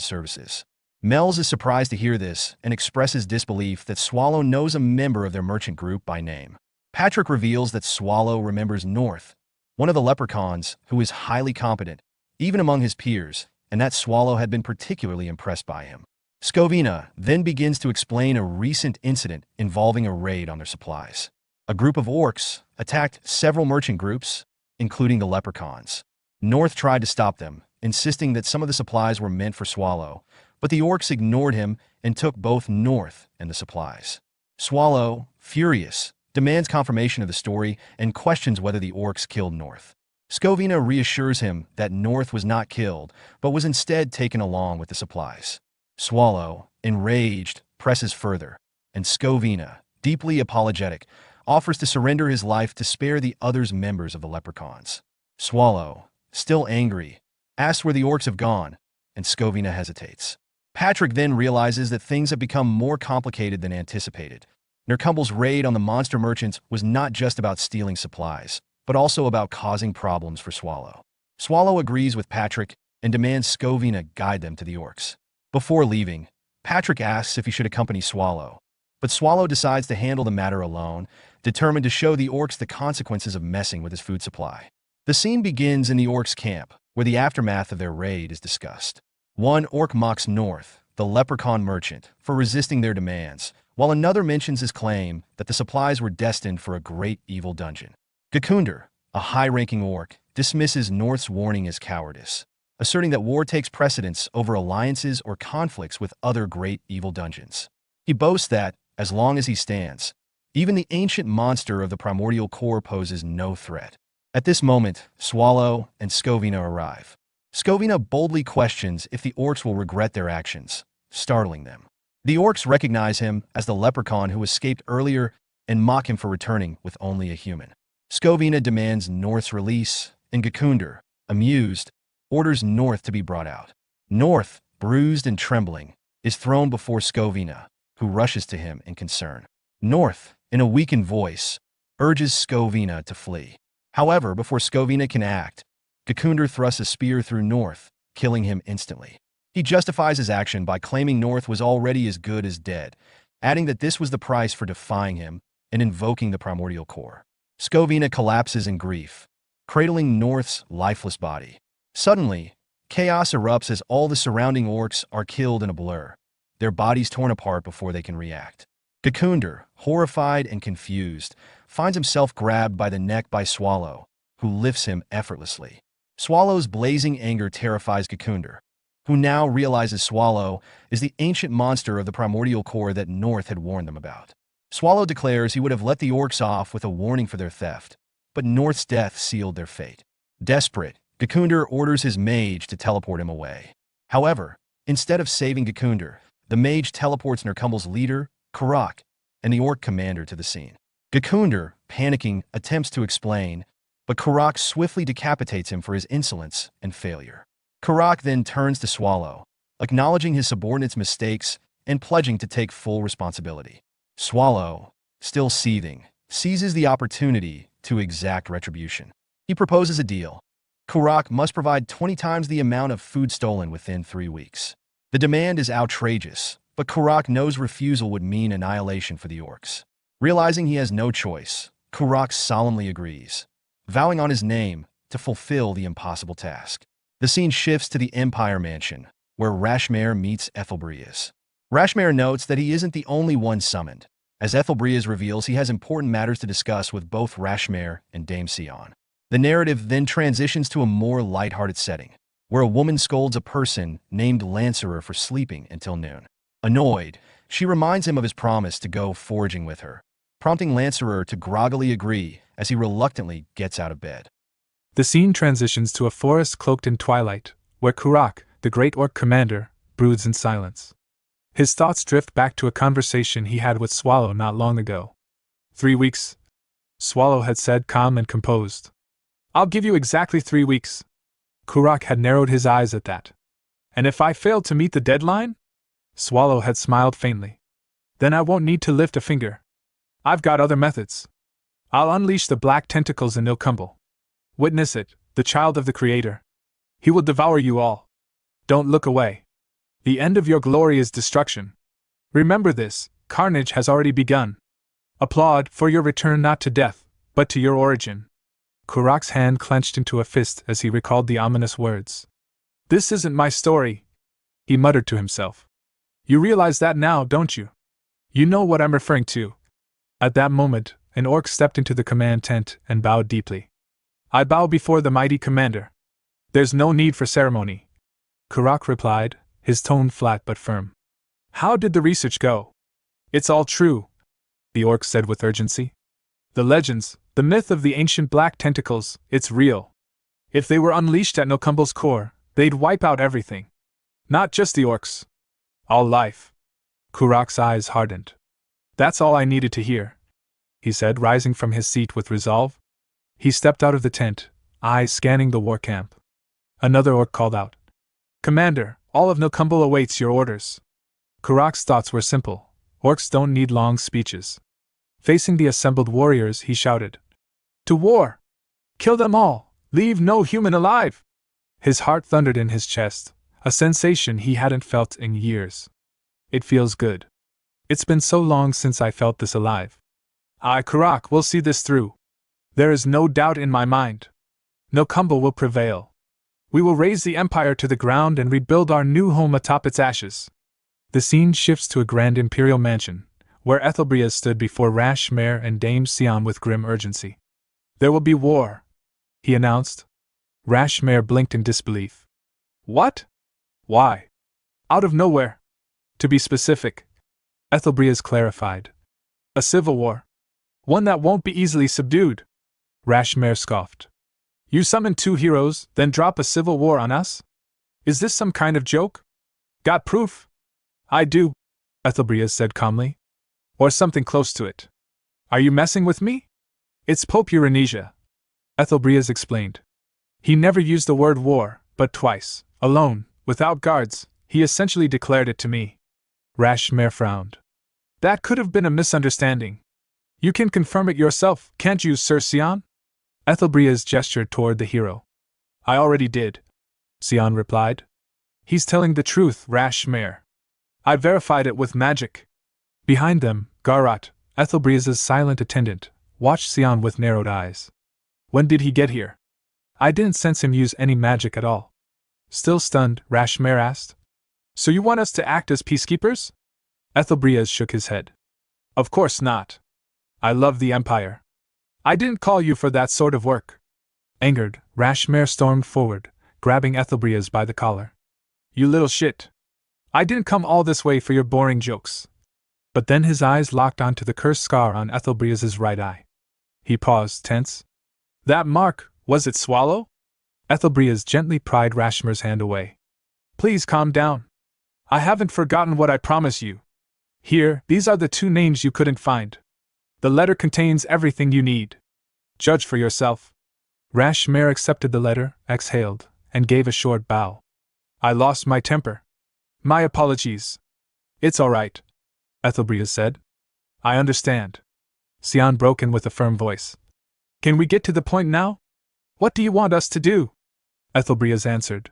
services. Mel's is surprised to hear this and expresses disbelief that Swallow knows a member of their merchant group by name. Patrick reveals that Swallow remembers North, one of the leprechauns who is highly competent, even among his peers, and that Swallow had been particularly impressed by him. Scovina then begins to explain a recent incident involving a raid on their supplies. A group of orcs attacked several merchant groups, including the leprechauns. North tried to stop them, insisting that some of the supplies were meant for Swallow, but the orcs ignored him and took both North and the supplies. Swallow, furious, demands confirmation of the story and questions whether the orcs killed North. Scovina reassures him that North was not killed, but was instead taken along with the supplies. Swallow, enraged, presses further, and Scovina, deeply apologetic, offers to surrender his life to spare the other members of the leprechauns. Swallow, still angry, asks where the orcs have gone, and Scovina hesitates. Patrick then realizes that things have become more complicated than anticipated. Nercumble's raid on the monster merchants was not just about stealing supplies, but also about causing problems for Swallow. Swallow agrees with Patrick and demands Scovina guide them to the orcs. Before leaving, Patrick asks if he should accompany Swallow, but Swallow decides to handle the matter alone, determined to show the orcs the consequences of messing with his food supply. The scene begins in the orcs' camp, where the aftermath of their raid is discussed. One orc mocks North, the leprechaun merchant, for resisting their demands, while another mentions his claim that the supplies were destined for a great evil dungeon. Gekunder, a high-ranking orc, dismisses North's warning as cowardice, asserting that war takes precedence over alliances or conflicts with other great evil dungeons. He boasts that, as long as he stands, even the ancient monster of the primordial core poses no threat. At this moment, Swallow and Scovina arrive. Scovina boldly questions if the orcs will regret their actions, startling them. The orcs recognize him as the leprechaun who escaped earlier and mock him for returning with only a human. Scovina demands North's release, and Gekunder, amused, orders North to be brought out. North, bruised and trembling, is thrown before Scovina, who rushes to him in concern. North, in a weakened voice, urges Scovina to flee. However, before Scovina can act, Gekunder thrusts a spear through North, killing him instantly. He justifies his action by claiming North was already as good as dead, adding that this was the price for defying him and invoking the primordial core. Scovina collapses in grief, cradling North's lifeless body. Suddenly, chaos erupts as all the surrounding orcs are killed in a blur, their bodies torn apart before they can react. Gekunder, horrified and confused, finds himself grabbed by the neck by Swallow, who lifts him effortlessly. Swallow's blazing anger terrifies Gekunder, who now realizes Swallow is the ancient monster of the primordial core that North had warned them about. Swallow declares he would have let the orcs off with a warning for their theft, but North's death sealed their fate. Desperate, Gekunder orders his mage to teleport him away. However, instead of saving Gekunder, the mage teleports Nercumble's leader, Karak, and the orc commander to the scene. Gekunder, panicking, attempts to explain, but Karak swiftly decapitates him for his insolence and failure. Karak then turns to Swallow, acknowledging his subordinate's mistakes and pledging to take full responsibility. Swallow, still seething, seizes the opportunity to exact retribution. He proposes a deal. Karak must provide 20 times the amount of food stolen within 3 weeks. The demand is outrageous, but Karak knows refusal would mean annihilation for the orcs. Realizing he has no choice, Karak solemnly agrees, vowing on his name to fulfill the impossible task. The scene shifts to the Empire Mansion, where Rashmare meets Ethelbrias. Rashmare notes that he isn't the only one summoned. As Ethelbrias reveals, he has important matters to discuss with both Rashmare and Dame Sion. The narrative then transitions to a more lighthearted setting, where a woman scolds a person named Lancerer for sleeping until noon. Annoyed, she reminds him of his promise to go foraging with her, prompting Lancerer to groggily agree as he reluctantly gets out of bed. The scene transitions to a forest cloaked in twilight, where Karak, the great orc commander, broods in silence. His thoughts drift back to a conversation he had with Swallow not long ago. 3 weeks, Swallow had said, calm and composed. I'll give you exactly 3 weeks. Karak had narrowed his eyes at that. And if I failed to meet the deadline? Swallow had smiled faintly. Then I won't need to lift a finger. I've got other methods. I'll unleash the black tentacles in Nercumble. Witness it, the child of the Creator. He will devour you all. Don't look away. The end of your glory is destruction. Remember this, carnage has already begun. Applaud for your return not to death, but to your origin. Karak's hand clenched into a fist as he recalled the ominous words. This isn't my story, he muttered to himself. You realize that now, don't you? You know what I'm referring to. At that moment, an orc stepped into the command tent and bowed deeply. I bow before the mighty commander. There's no need for ceremony, Kurak replied, his tone flat but firm. How did the research go? It's all true, the orc said with urgency. The legends, the myth of the ancient black tentacles, it's real. If they were unleashed at Nokumble's core, they'd wipe out everything. Not just the orcs. All life. Kurak's eyes hardened. That's all I needed to hear, he said, rising from his seat with resolve. He stepped out of the tent, eyes scanning the war camp. Another orc called out, Commander, all of Nokumble awaits your orders. Kurak's thoughts were simple. Orcs don't need long speeches. Facing the assembled warriors, he shouted, To war! Kill them all! Leave no human alive! His heart thundered in his chest, a sensation he hadn't felt in years. It feels good. It's been so long since I felt this alive. Kurak will see this through. There is no doubt in my mind. Nokumble will prevail. We will raise the empire to the ground and rebuild our new home atop its ashes. The scene shifts to a grand Imperial mansion, where Ethelbrias stood before Rashmare and Dame Sion with grim urgency. There will be war, he announced. Rashmare blinked in disbelief. What? Why? Out of nowhere. To be specific, Ethelbrias clarified. A civil war. One that won't be easily subdued. Rashmare scoffed. You summon 2 heroes, then drop a civil war on us? Is this some kind of joke? Got proof? I do, Ethelbrias said calmly. Or something close to it. Are you messing with me? It's Pope Eurenesia, Ethelbrias explained. He never used the word war, but twice, alone, without guards, he essentially declared it to me. Rashmare frowned. That could have been a misunderstanding. You can confirm it yourself, can't you, Sir Sion? Ethelbrias gestured toward the hero. I already did, Sion replied. He's telling the truth, Rashmare. I verified it with magic. Behind them, Garat, Ethelbrias' silent attendant, watched Sion with narrowed eyes. When did he get here? I didn't sense him use any magic at all. Still stunned, Rashmare asked. So you want us to act as peacekeepers? Ethelbrias shook his head. Of course not. I love the Empire. I didn't call you for that sort of work. Angered, Rashmare stormed forward, grabbing Ethelbrias by the collar. You little shit. I didn't come all this way for your boring jokes. But then his eyes locked onto the cursed scar on Ethelbrias' right eye. He paused, tense. That mark, was it Swallow? Ethelbrias gently pried Rashmare's hand away. Please calm down. I haven't forgotten what I promise you. Here, these are the 2 names you couldn't find. The letter contains everything you need. Judge for yourself. Rashmare accepted the letter, exhaled, and gave a short bow. I lost my temper. My apologies. It's all right, Ethelbrias said. I understand. Sion broke in with a firm voice. Can we get to the point now? What do you want us to do? Ethelbrias answered.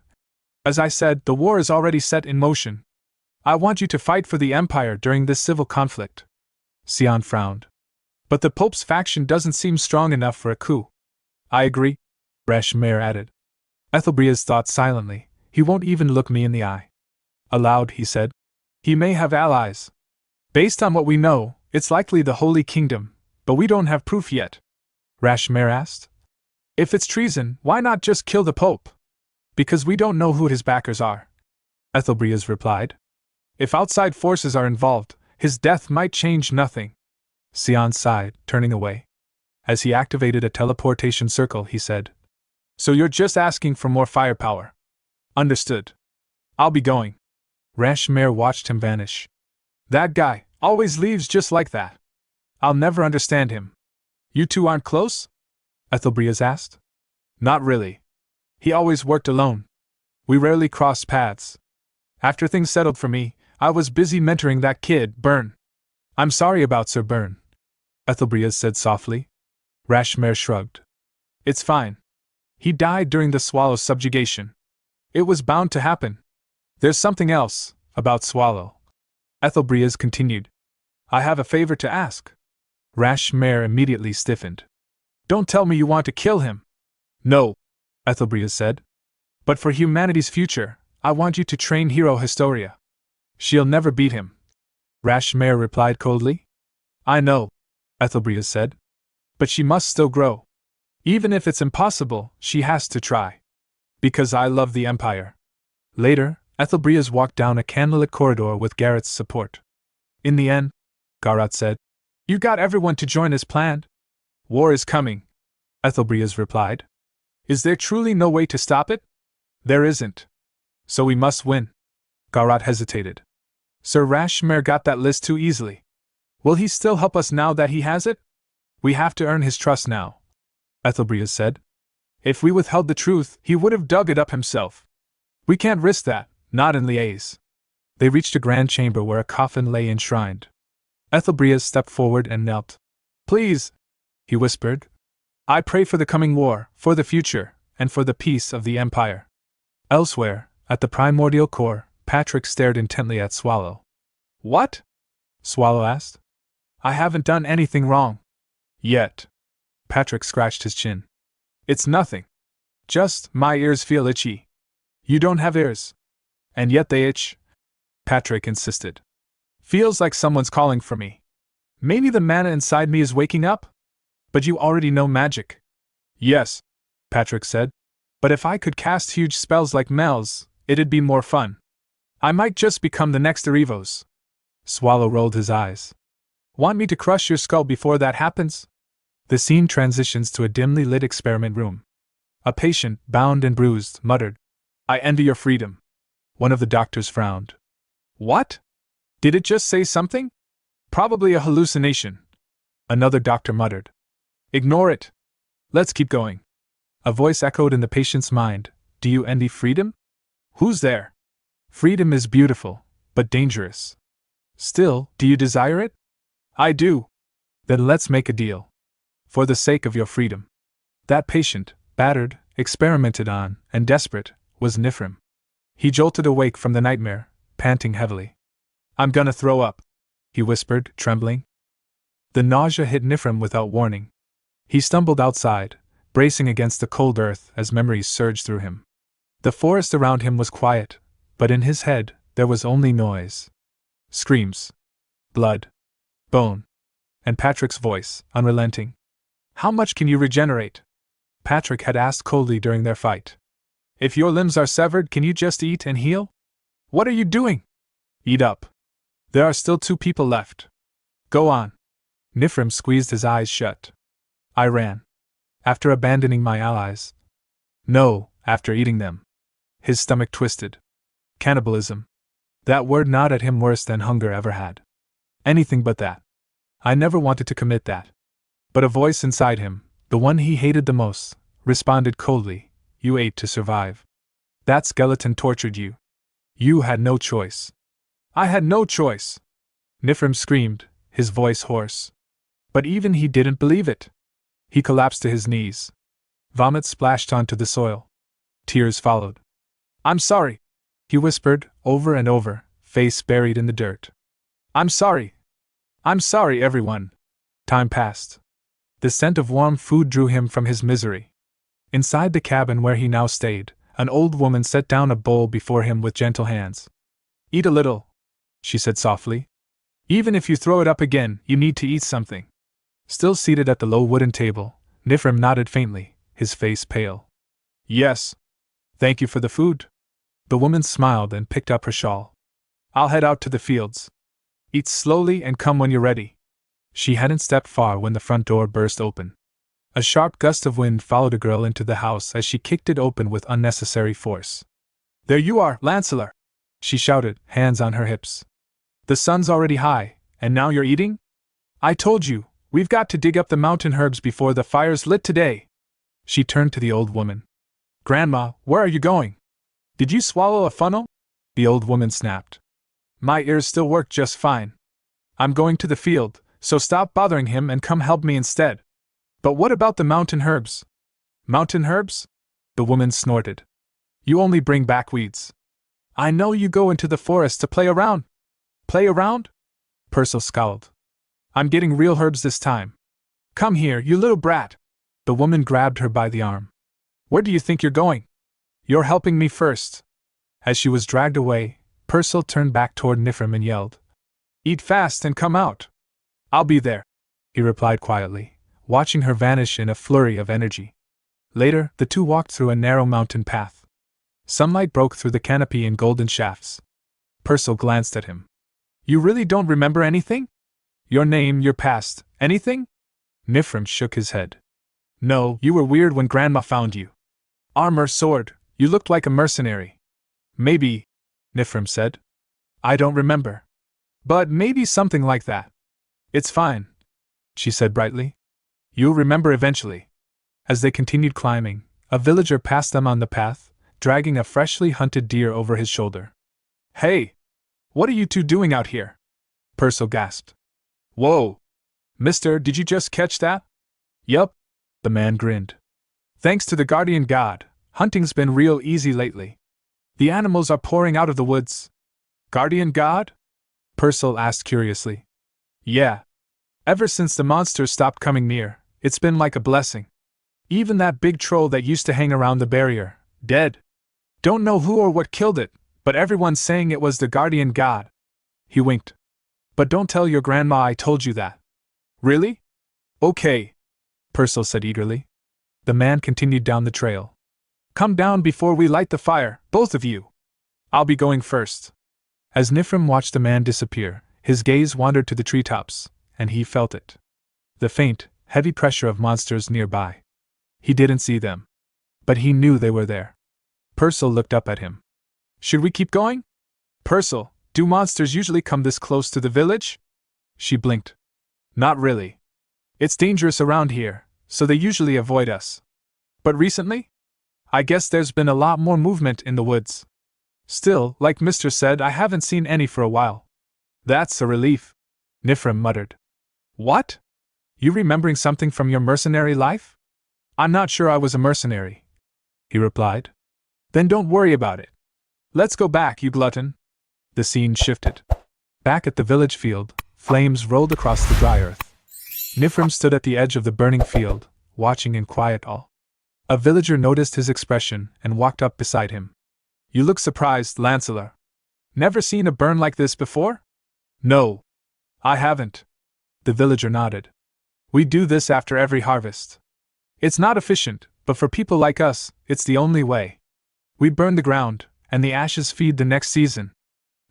As I said, the war is already set in motion. I want you to fight for the Empire during this civil conflict. Sion frowned. But the Pope's faction doesn't seem strong enough for a coup. I agree, Rashmare added. Ethelbrias thought silently. He won't even look me in the eye. Aloud, he said. He may have allies. Based on what we know, it's likely the Holy Kingdom, but we don't have proof yet. Rashmare asked. If it's treason, why not just kill the Pope? Because we don't know who his backers are, Ethelbrias replied. If outside forces are involved, his death might change nothing. Sion sighed, turning away. As he activated a teleportation circle, he said, So you're just asking for more firepower. Understood. I'll be going. Rashmare watched him vanish. That guy always leaves just like that. I'll never understand him. You 2 aren't close? Ethelbrias asked. Not really. He always worked alone. We rarely crossed paths. After things settled for me, I was busy mentoring that kid, Byrne. I'm sorry about Sir Byrne, Ethelbrias said softly. Rashmare shrugged. It's fine. He died during the Swallow's subjugation. It was bound to happen. There's something else, about Swallow. Ethelbrias continued. I have a favor to ask. Rashmare immediately stiffened. Don't tell me you want to kill him. No, Ethelbrias said. But for humanity's future, I want you to train hero Historia. She'll never beat him. Rashmare replied coldly. I know, Ethelbrias said. But she must still grow. Even if it's impossible, she has to try. Because I love the Empire. Later, Ethelbrias walked down a candlelit corridor with Garrett's support. In the end, Garrett said, "You got everyone to join as planned?" "War is coming," Ethelbrias replied. "Is there truly no way to stop it?" "There isn't. So we must win." Garrett hesitated. "Sir Rashmare got that list too easily. Will he still help us now that he has it?" "We have to earn his trust now," Ethelbrias said. "If we withheld the truth, he would have dug it up himself. We can't risk that, not in Liaise." They reached a grand chamber where a coffin lay enshrined. Ethelbrias stepped forward and knelt. "Please," he whispered, "I pray for the coming war, for the future, and for the peace of the Empire." Elsewhere, at the primordial core, Patrick stared intently at Swallow. "What?" Swallow asked. "I haven't done anything wrong." "Yet." Patrick scratched his chin. "It's nothing. Just, my ears feel itchy." "You don't have ears." "And yet they itch," Patrick insisted. "Feels like someone's calling for me. Maybe the mana inside me is waking up?" "But you already know magic." "Yes," Patrick said. "But if I could cast huge spells like Mel's, it'd be more fun. I might just become the next Erevos." Swallow rolled his eyes. "Want me to crush your skull before that happens?" The scene transitions to a dimly lit experiment room. A patient, bound and bruised, muttered, "I envy your freedom." One of the doctors frowned. "What? Did it just say something?" "Probably a hallucination," another doctor muttered. "Ignore it. Let's keep going." A voice echoed in the patient's mind, "Do you envy freedom?" "Who's there?" "Freedom is beautiful, but dangerous." "Still, do you desire it?" "I do." "Then let's make a deal. For the sake of your freedom." That patient, battered, experimented on, and desperate, was Nifrim. He jolted awake from the nightmare, panting heavily. "I'm gonna throw up," he whispered, trembling. The nausea hit Nifrim without warning. He stumbled outside, bracing against the cold earth as memories surged through him. The forest around him was quiet, but in his head, there was only noise. Screams. Blood. Bone. And Patrick's voice, unrelenting. "How much can you regenerate?" Patrick had asked coldly during their fight. "If your limbs are severed, can you just eat and heal?" "What are you doing?" "Eat up. There are still 2 people left." "Go on." Nifrim squeezed his eyes shut. "I ran. After abandoning my allies." "No, after eating them." His stomach twisted. Cannibalism. That word gnawed at him worse than hunger ever had. Anything but that. "I never wanted to commit that." But a voice inside him, the one he hated the most, responded coldly, "You ate to survive. That skeleton tortured you. You had no choice." "I had no choice!" Nifrim screamed, his voice hoarse. But even he didn't believe it. He collapsed to his knees. Vomit splashed onto the soil. Tears followed. "I'm sorry," he whispered, over and over, face buried in the dirt. "I'm sorry. I'm sorry, everyone." Time passed. The scent of warm food drew him from his misery. Inside the cabin where he now stayed, an old woman set down a bowl before him with gentle hands. "Eat a little," she said softly. "Even if you throw it up again, you need to eat something." Still seated at the low wooden table, Nifrim nodded faintly, his face pale. "Yes. Thank you for the food." The woman smiled and picked up her shawl. "I'll head out to the fields. Eat slowly and come when you're ready." She hadn't stepped far when the front door burst open. A sharp gust of wind followed a girl into the house as she kicked it open with unnecessary force. "There you are, Lancelot!" she shouted, hands on her hips. "The sun's already high, and now you're eating? I told you, we've got to dig up the mountain herbs before the fire's lit today." She turned to the old woman. "Grandma, where are you going? Did you swallow a funnel?" The old woman snapped. "My ears still work just fine. I'm going to the field, so stop bothering him and come help me instead." "But what about the mountain herbs?" "Mountain herbs?" The woman snorted. "You only bring back weeds. I know you go into the forest to play around." "Play around?" Purcell scowled. "I'm getting real herbs this time. Come here, you little brat." The woman grabbed her by the arm. "Where do you think you're going? You're helping me first." As she was dragged away, Purcell turned back toward Nifrim and yelled, "Eat fast and come out." "I'll be there," he replied quietly, watching her vanish in a flurry of energy. Later, the two walked through a narrow mountain path. Sunlight broke through the canopy in golden shafts. Purcell glanced at him. You really don't remember anything? Your name, your past, anything? Nifrim shook his head. No, you were weird when Grandma found you. Armor, sword, you looked like a mercenary. Maybe, Nifrim said. I don't remember. But maybe something like that. It's fine, she said brightly. You'll remember eventually. As they continued climbing, a villager passed them on the path, dragging a freshly hunted deer over his shoulder. Hey! What are you two doing out here? Purcell gasped. Whoa! Mister, did you just catch that? Yup, the man grinned. Thanks to the guardian god, hunting's been real easy lately. The animals are pouring out of the woods. Guardian god? Purcell asked curiously. Yeah. Ever since the monsters stopped coming near, it's been like a blessing. Even that big troll that used to hang around the barrier, dead. Don't know who or what killed it, but everyone's saying it was the guardian god. He winked. But don't tell your grandma I told you that. Really? Okay, Purcell said eagerly. The man continued down the trail. Come down before we light the fire, both of you. I'll be going first. As Nifrim watched the man disappear, his gaze wandered to the treetops, and he felt it. The faint, heavy pressure of monsters nearby. He didn't see them, but he knew they were there. Purcell looked up at him. Should we keep going? Purcell, do monsters usually come this close to the village? She blinked. Not really. It's dangerous around here, so they usually avoid us. But recently? I guess there's been a lot more movement in the woods. Still, like Mister said, I haven't seen any for a while. That's a relief, Nifrim muttered. What? You remembering something from your mercenary life? I'm not sure I was a mercenary, he replied. Then don't worry about it. Let's go back, you glutton. The scene shifted. Back at the village field, flames rolled across the dry earth. Nifrim stood at the edge of the burning field, watching in quiet awe. A villager noticed his expression and walked up beside him. You look surprised, Lancelot. Never seen a burn like this before? No. I haven't. The villager nodded. We do this after every harvest. It's not efficient, but for people like us, it's the only way. We burn the ground, and the ashes feed the next season.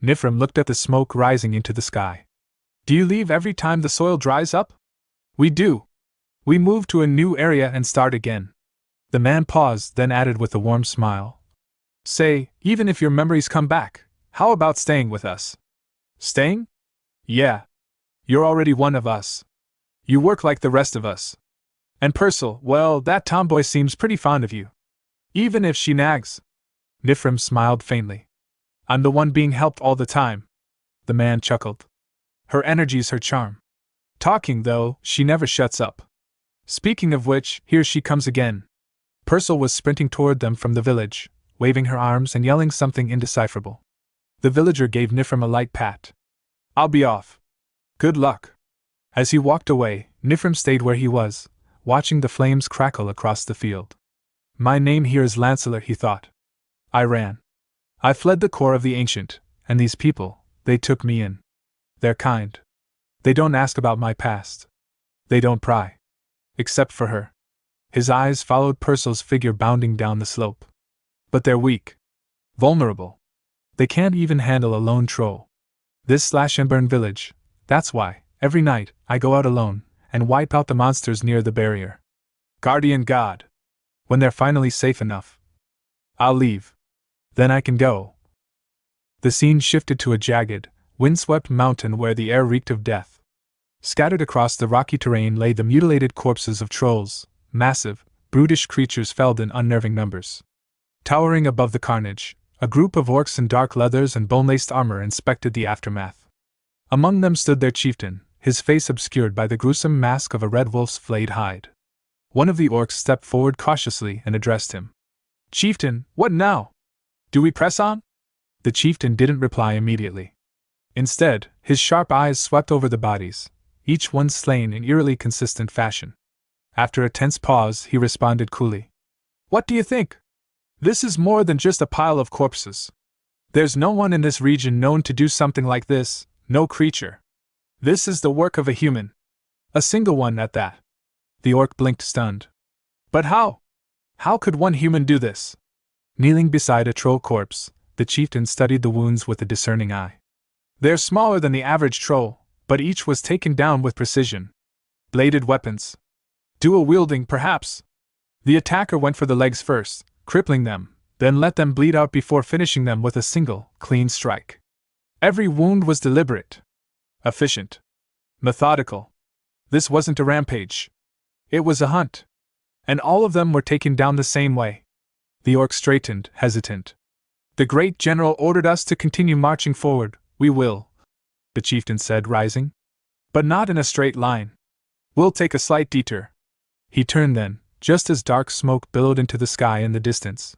Nifrim looked at the smoke rising into the sky. Do you leave every time the soil dries up? We do. We move to a new area and start again. The man paused, then added with a warm smile. Say, even if your memories come back, how about staying with us? Staying? Yeah. You're already one of us. You work like the rest of us. And Purcell, well, that tomboy seems pretty fond of you. Even if she nags. Nifrim smiled faintly. I'm the one being helped all the time. The man chuckled. Her energy's her charm. Talking, though, she never shuts up. Speaking of which, here she comes again. Purcell was sprinting toward them from the village, waving her arms and yelling something indecipherable. The villager gave Nifrim a light pat. I'll be off. Good luck. As he walked away, Nifrim stayed where he was, watching the flames crackle across the field. My name here is Lancelot, he thought. I ran. I fled the core of the ancient, and these people, they took me in. They're kind. They don't ask about my past. They don't pry. Except for her. His eyes followed Purcell's figure bounding down the slope. But they're weak. Vulnerable. They can't even handle a lone troll. This slash and burn village, that's why, every night, I go out alone, and wipe out the monsters near the barrier. Guardian God. When they're finally safe enough, I'll leave. Then I can go. The scene shifted to a jagged, windswept mountain where the air reeked of death. Scattered across the rocky terrain lay the mutilated corpses of trolls, massive, brutish creatures felled in unnerving numbers. Towering above the carnage, a group of orcs in dark leathers and bone-laced armor inspected the aftermath. Among them stood their chieftain, his face obscured by the gruesome mask of a red wolf's flayed hide. One of the orcs stepped forward cautiously and addressed him. Chieftain, what now? Do we press on? The chieftain didn't reply immediately. Instead, his sharp eyes swept over the bodies, each one slain in eerily consistent fashion. After a tense pause, he responded coolly. What do you think? This is more than just a pile of corpses. There's no one in this region known to do something like this, no creature. This is the work of a human. A single one at that. The orc blinked stunned. But how? How could one human do this? Kneeling beside a troll corpse, the chieftain studied the wounds with a discerning eye. They're smaller than the average troll, but each was taken down with precision. Bladed weapons. Dual wielding, perhaps. The attacker went for the legs first, crippling them, then let them bleed out before finishing them with a single, clean strike. Every wound was deliberate, efficient, methodical. This wasn't a rampage. It was a hunt. And all of them were taken down the same way. The orc straightened, hesitant. The great general ordered us to continue marching forward. We will, the chieftain said, rising. But not in a straight line. We'll take a slight detour. He turned then, just as dark smoke billowed into the sky in the distance.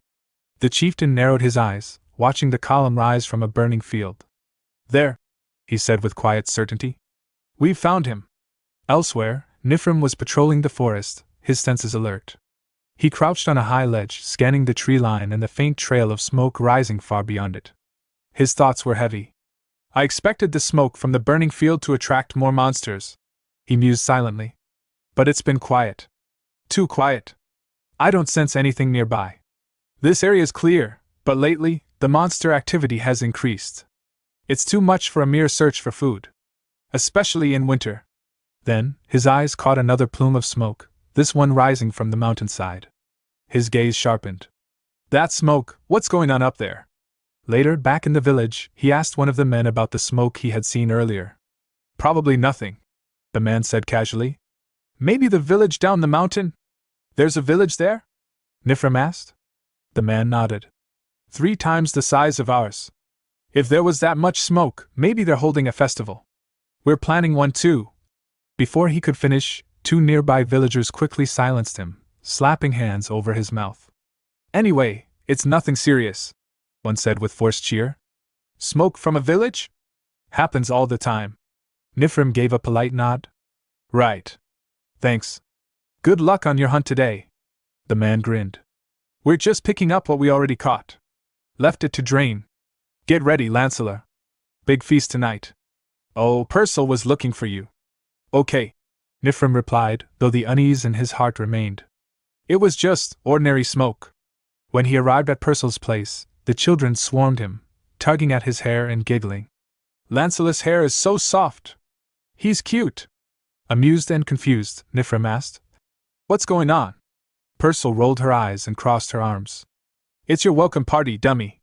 The chieftain narrowed his eyes, watching the column rise from a burning field. There, he said with quiet certainty. We've found him. Elsewhere, Nifrim was patrolling the forest, his senses alert. He crouched on a high ledge, scanning the tree line and the faint trail of smoke rising far beyond it. His thoughts were heavy. I expected the smoke from the burning field to attract more monsters, he mused silently. But it's been quiet. Too quiet. I don't sense anything nearby. This area's clear, but lately, the monster activity has increased. It's too much for a mere search for food. Especially in winter. Then, his eyes caught another plume of smoke, this one rising from the mountainside. His gaze sharpened. That smoke, what's going on up there? Later, back in the village, he asked one of the men about the smoke he had seen earlier. Probably nothing, the man said casually. Maybe the village down the mountain? There's a village there? Nifrim asked. The man nodded. 3 times the size of ours. If there was that much smoke, maybe they're holding a festival. We're planning one too. Before he could finish, 2 nearby villagers quickly silenced him, slapping hands over his mouth. Anyway, it's nothing serious, one said with forced cheer. Smoke from a village? Happens all the time. Nifrim gave a polite nod. Right. Thanks. Good luck on your hunt today. The man grinned. We're just picking up what we already caught. Left it to drain. Get ready, Lancelot. Big feast tonight. Oh, Purcell was looking for you. Okay, Nifrim replied, though the unease in his heart remained. It was just ordinary smoke. When he arrived at Purcell's place, the children swarmed him, tugging at his hair and giggling. Lancelot's hair is so soft. He's cute. Amused and confused, Nifrim asked. What's going on? Purcell rolled her eyes and crossed her arms. It's your welcome party, dummy.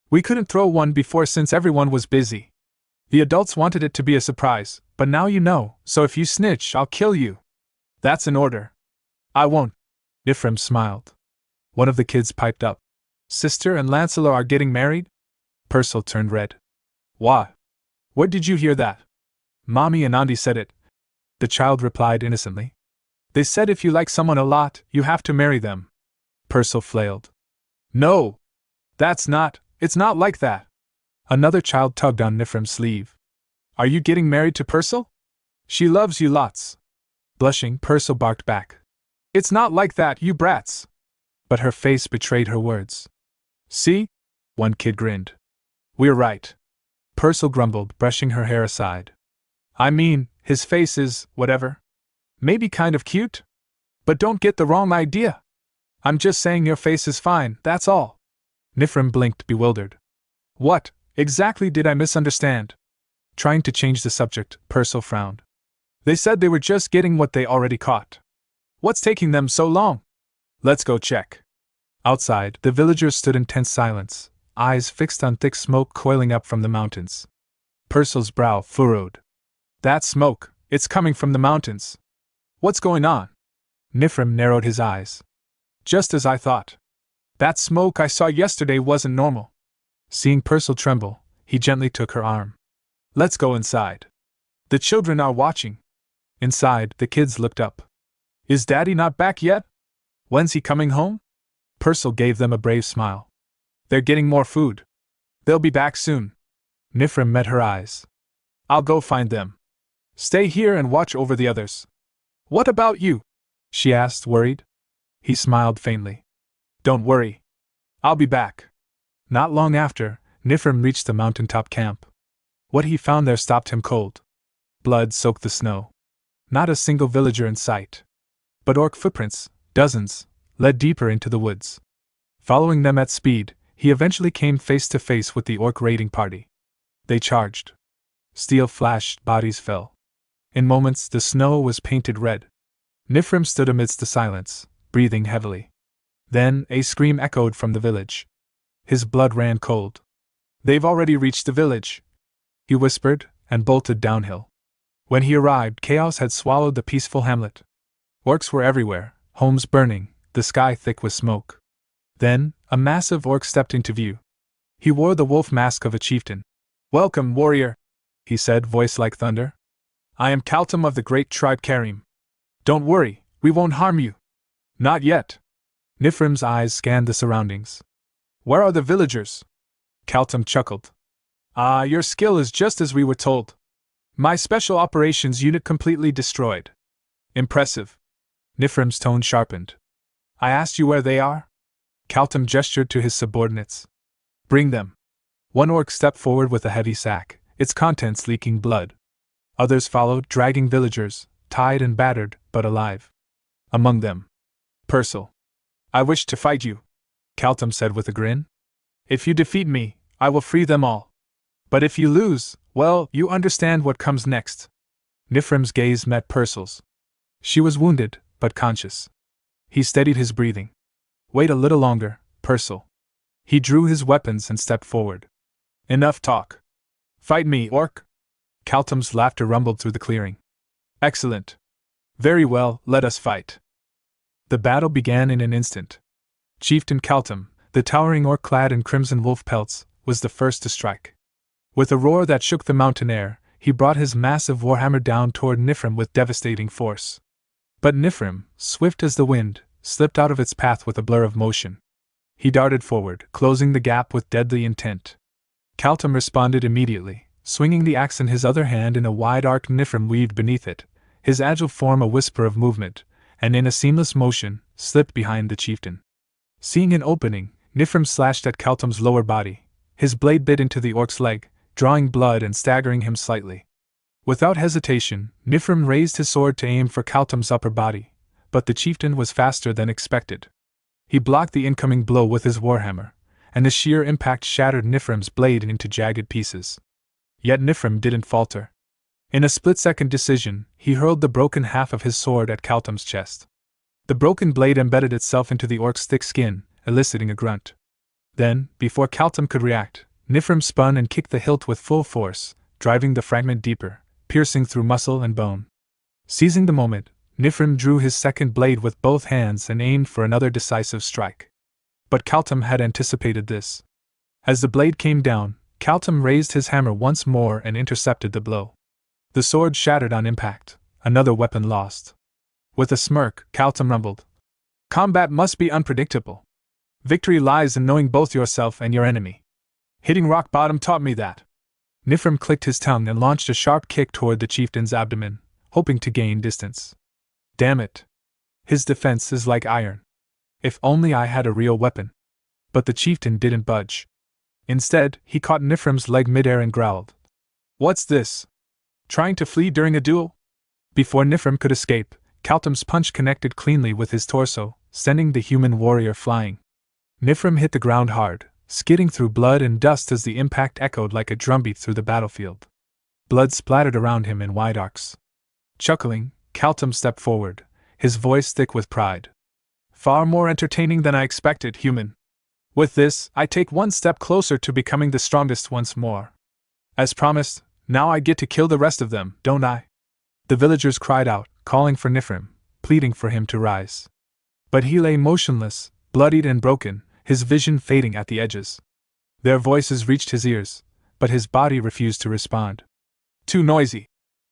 We couldn't throw one before since everyone was busy. The adults wanted it to be a surprise, but now you know, so if you snitch, I'll kill you. That's an order. I won't. Nifrim smiled. One of the kids piped up. Sister and Lancelot are getting married? Purcell turned red. What? Where did you hear that? Mommy and Auntie said it. The child replied innocently. They said if you like someone a lot, you have to marry them. Purcell flailed. No! It's not like that. Another child tugged on Nifrim's sleeve. Are you getting married to Purcell? She loves you lots. Blushing, Purcell barked back. It's not like that, you brats. But her face betrayed her words. See? One kid grinned. We're right. Purcell grumbled, brushing her hair aside. I mean, his face is, whatever. Maybe kind of cute? But don't get the wrong idea. I'm just saying your face is fine, that's all. Nifrim blinked, bewildered. What, exactly did I misunderstand? Trying to change the subject, Purcell frowned. They said they were just getting what they already caught. What's taking them so long? Let's go check. Outside, the villagers stood in tense silence, eyes fixed on thick smoke coiling up from the mountains. Purcell's brow furrowed. That smoke, it's coming from the mountains. What's going on? Nifrim narrowed his eyes. Just as I thought. That smoke I saw yesterday wasn't normal. Seeing Purcell tremble, he gently took her arm. Let's go inside. The children are watching. Inside, the kids looked up. Is Daddy not back yet? When's he coming home? Purcell gave them a brave smile. They're getting more food. They'll be back soon. Nifrim met her eyes. I'll go find them. Stay here and watch over the others. What about you? She asked, worried. He smiled faintly. Don't worry. I'll be back. Not long after, Nifrim reached the mountaintop camp. What he found there stopped him cold. Blood soaked the snow. Not a single villager in sight. But orc footprints, dozens, led deeper into the woods. Following them at speed, he eventually came face to face with the orc raiding party. They charged. Steel flashed, bodies fell. In moments, the snow was painted red. Nifrim stood amidst the silence, breathing heavily. Then, a scream echoed from the village. His blood ran cold. "They've already reached the village," he whispered, and bolted downhill. When he arrived, chaos had swallowed the peaceful hamlet. Orcs were everywhere, homes burning, the sky thick with smoke. Then, a massive orc stepped into view. He wore the wolf mask of a chieftain. "Welcome, warrior," he said, voice like thunder. "I am Kaltum of the great tribe Karim. Don't worry, we won't harm you." "Not yet." Nifrim's eyes scanned the surroundings. "Where are the villagers?" Kaltum chuckled. "Ah, your skill is just as we were told. My special operations unit completely destroyed." "Impressive." Nifrim's tone sharpened. "I asked you where they are?" Kaltum gestured to his subordinates. "Bring them." One orc stepped forward with a heavy sack, its contents leaking blood. Others followed, dragging villagers, tied and battered, but alive. Among them, Purcell. "I wish to fight you," Kaltum said with a grin. "If you defeat me, I will free them all. But if you lose, well, you understand what comes next." Nifrim's gaze met Purcell's. She was wounded, but conscious. He steadied his breathing. "Wait a little longer, Purcell." He drew his weapons and stepped forward. "Enough talk. Fight me, orc." Kaltum's laughter rumbled through the clearing. "Excellent. Very well, let us fight." The battle began in an instant. Chieftain Kaltum, the towering orc clad in crimson wolf pelts, was the first to strike. With a roar that shook the mountain air, he brought his massive warhammer down toward Nifrim with devastating force. But Nifrim, swift as the wind, slipped out of its path with a blur of motion. He darted forward, closing the gap with deadly intent. Kaltum responded immediately, swinging the axe in his other hand in a wide arc. Nifrim weaved beneath it, his agile form a whisper of movement, and in a seamless motion, slipped behind the chieftain. Seeing an opening, Nifrim slashed at Kaltum's lower body. His blade bit into the orc's leg, drawing blood and staggering him slightly. Without hesitation, Nifrim raised his sword to aim for Kaltum's upper body, but the chieftain was faster than expected. He blocked the incoming blow with his warhammer, and the sheer impact shattered Nifrim's blade into jagged pieces. Yet Nifrim didn't falter. In a split-second decision, he hurled the broken half of his sword at Kaltum's chest. The broken blade embedded itself into the orc's thick skin, eliciting a grunt. Then, before Kaltum could react, Nifrim spun and kicked the hilt with full force, driving the fragment deeper, piercing through muscle and bone. Seizing the moment, Nifrim drew his second blade with both hands and aimed for another decisive strike. But Kaltum had anticipated this. As the blade came down, Kaltum raised his hammer once more and intercepted the blow. The sword shattered on impact, another weapon lost. With a smirk, Kaltum rumbled, "Combat must be unpredictable. Victory lies in knowing both yourself and your enemy. Hitting rock bottom taught me that." Nifrim clicked his tongue and launched a sharp kick toward the chieftain's abdomen, hoping to gain distance. Damn it. His defense is like iron. If only I had a real weapon. But the chieftain didn't budge. Instead, he caught Nifrim's leg midair and growled, "What's this? Trying to flee during a duel?" Before Nifrim could escape, Kaltum's punch connected cleanly with his torso, sending the human warrior flying. Nifrim hit the ground hard, skidding through blood and dust as the impact echoed like a drumbeat through the battlefield. Blood splattered around him in wide arcs. Chuckling, Kaltum stepped forward, his voice thick with pride. "Far more entertaining than I expected, human. With this, I take one step closer to becoming the strongest once more. As promised, now I get to kill the rest of them, don't I?" The villagers cried out, calling for Nifrim, pleading for him to rise. But he lay motionless, bloodied and broken, his vision fading at the edges. Their voices reached his ears, but his body refused to respond. "Too noisy,"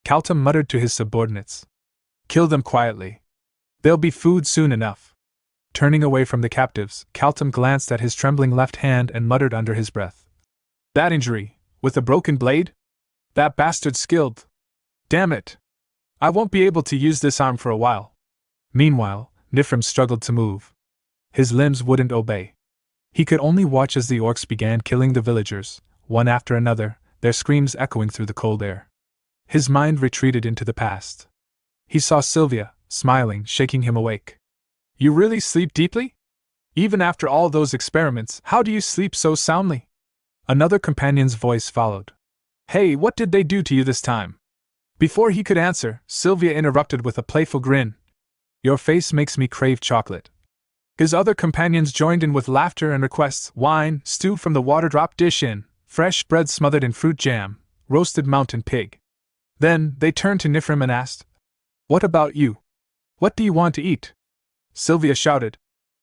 Kaltum muttered to his subordinates. "Kill them quietly. They'll be food soon enough." Turning away from the captives, Kaltum glanced at his trembling left hand and muttered under his breath, "That injury, with a broken blade? That bastard's skilled. Damn it. I won't be able to use this arm for a while." Meanwhile, Nifrim struggled to move. His limbs wouldn't obey. He could only watch as the orcs began killing the villagers, one after another, their screams echoing through the cold air. His mind retreated into the past. He saw Sylvia, smiling, shaking him awake. You really sleep deeply? Even after all those experiments, how do you sleep so soundly? Another companion's voice followed. Hey, what did they do to you this time? Before he could answer, Sylvia interrupted with a playful grin. Your face makes me crave chocolate. His other companions joined in with laughter and requests: wine, stewed from the water-drop dish in, fresh bread smothered in fruit jam, roasted mountain pig. Then, they turned to Nifrim and asked, What about you? What do you want to eat? Sylvia shouted,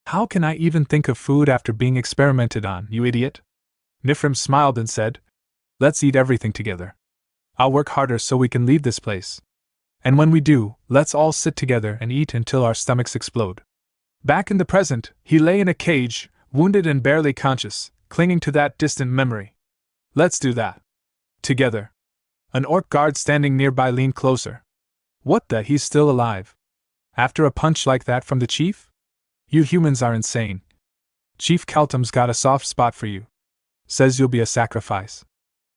How can I even think of food after being experimented on, you idiot? Nifrim smiled and said, Let's eat everything together. I'll work harder so we can leave this place. And when we do, let's all sit together and eat until our stomachs explode. Back in the present, he lay in a cage, wounded and barely conscious, clinging to that distant memory. Let's do that. Together. An orc guard standing nearby leaned closer. What the? He's still alive. After a punch like that from the chief? You humans are insane. Chief Kaltum's got a soft spot for you. Says you'll be a sacrifice.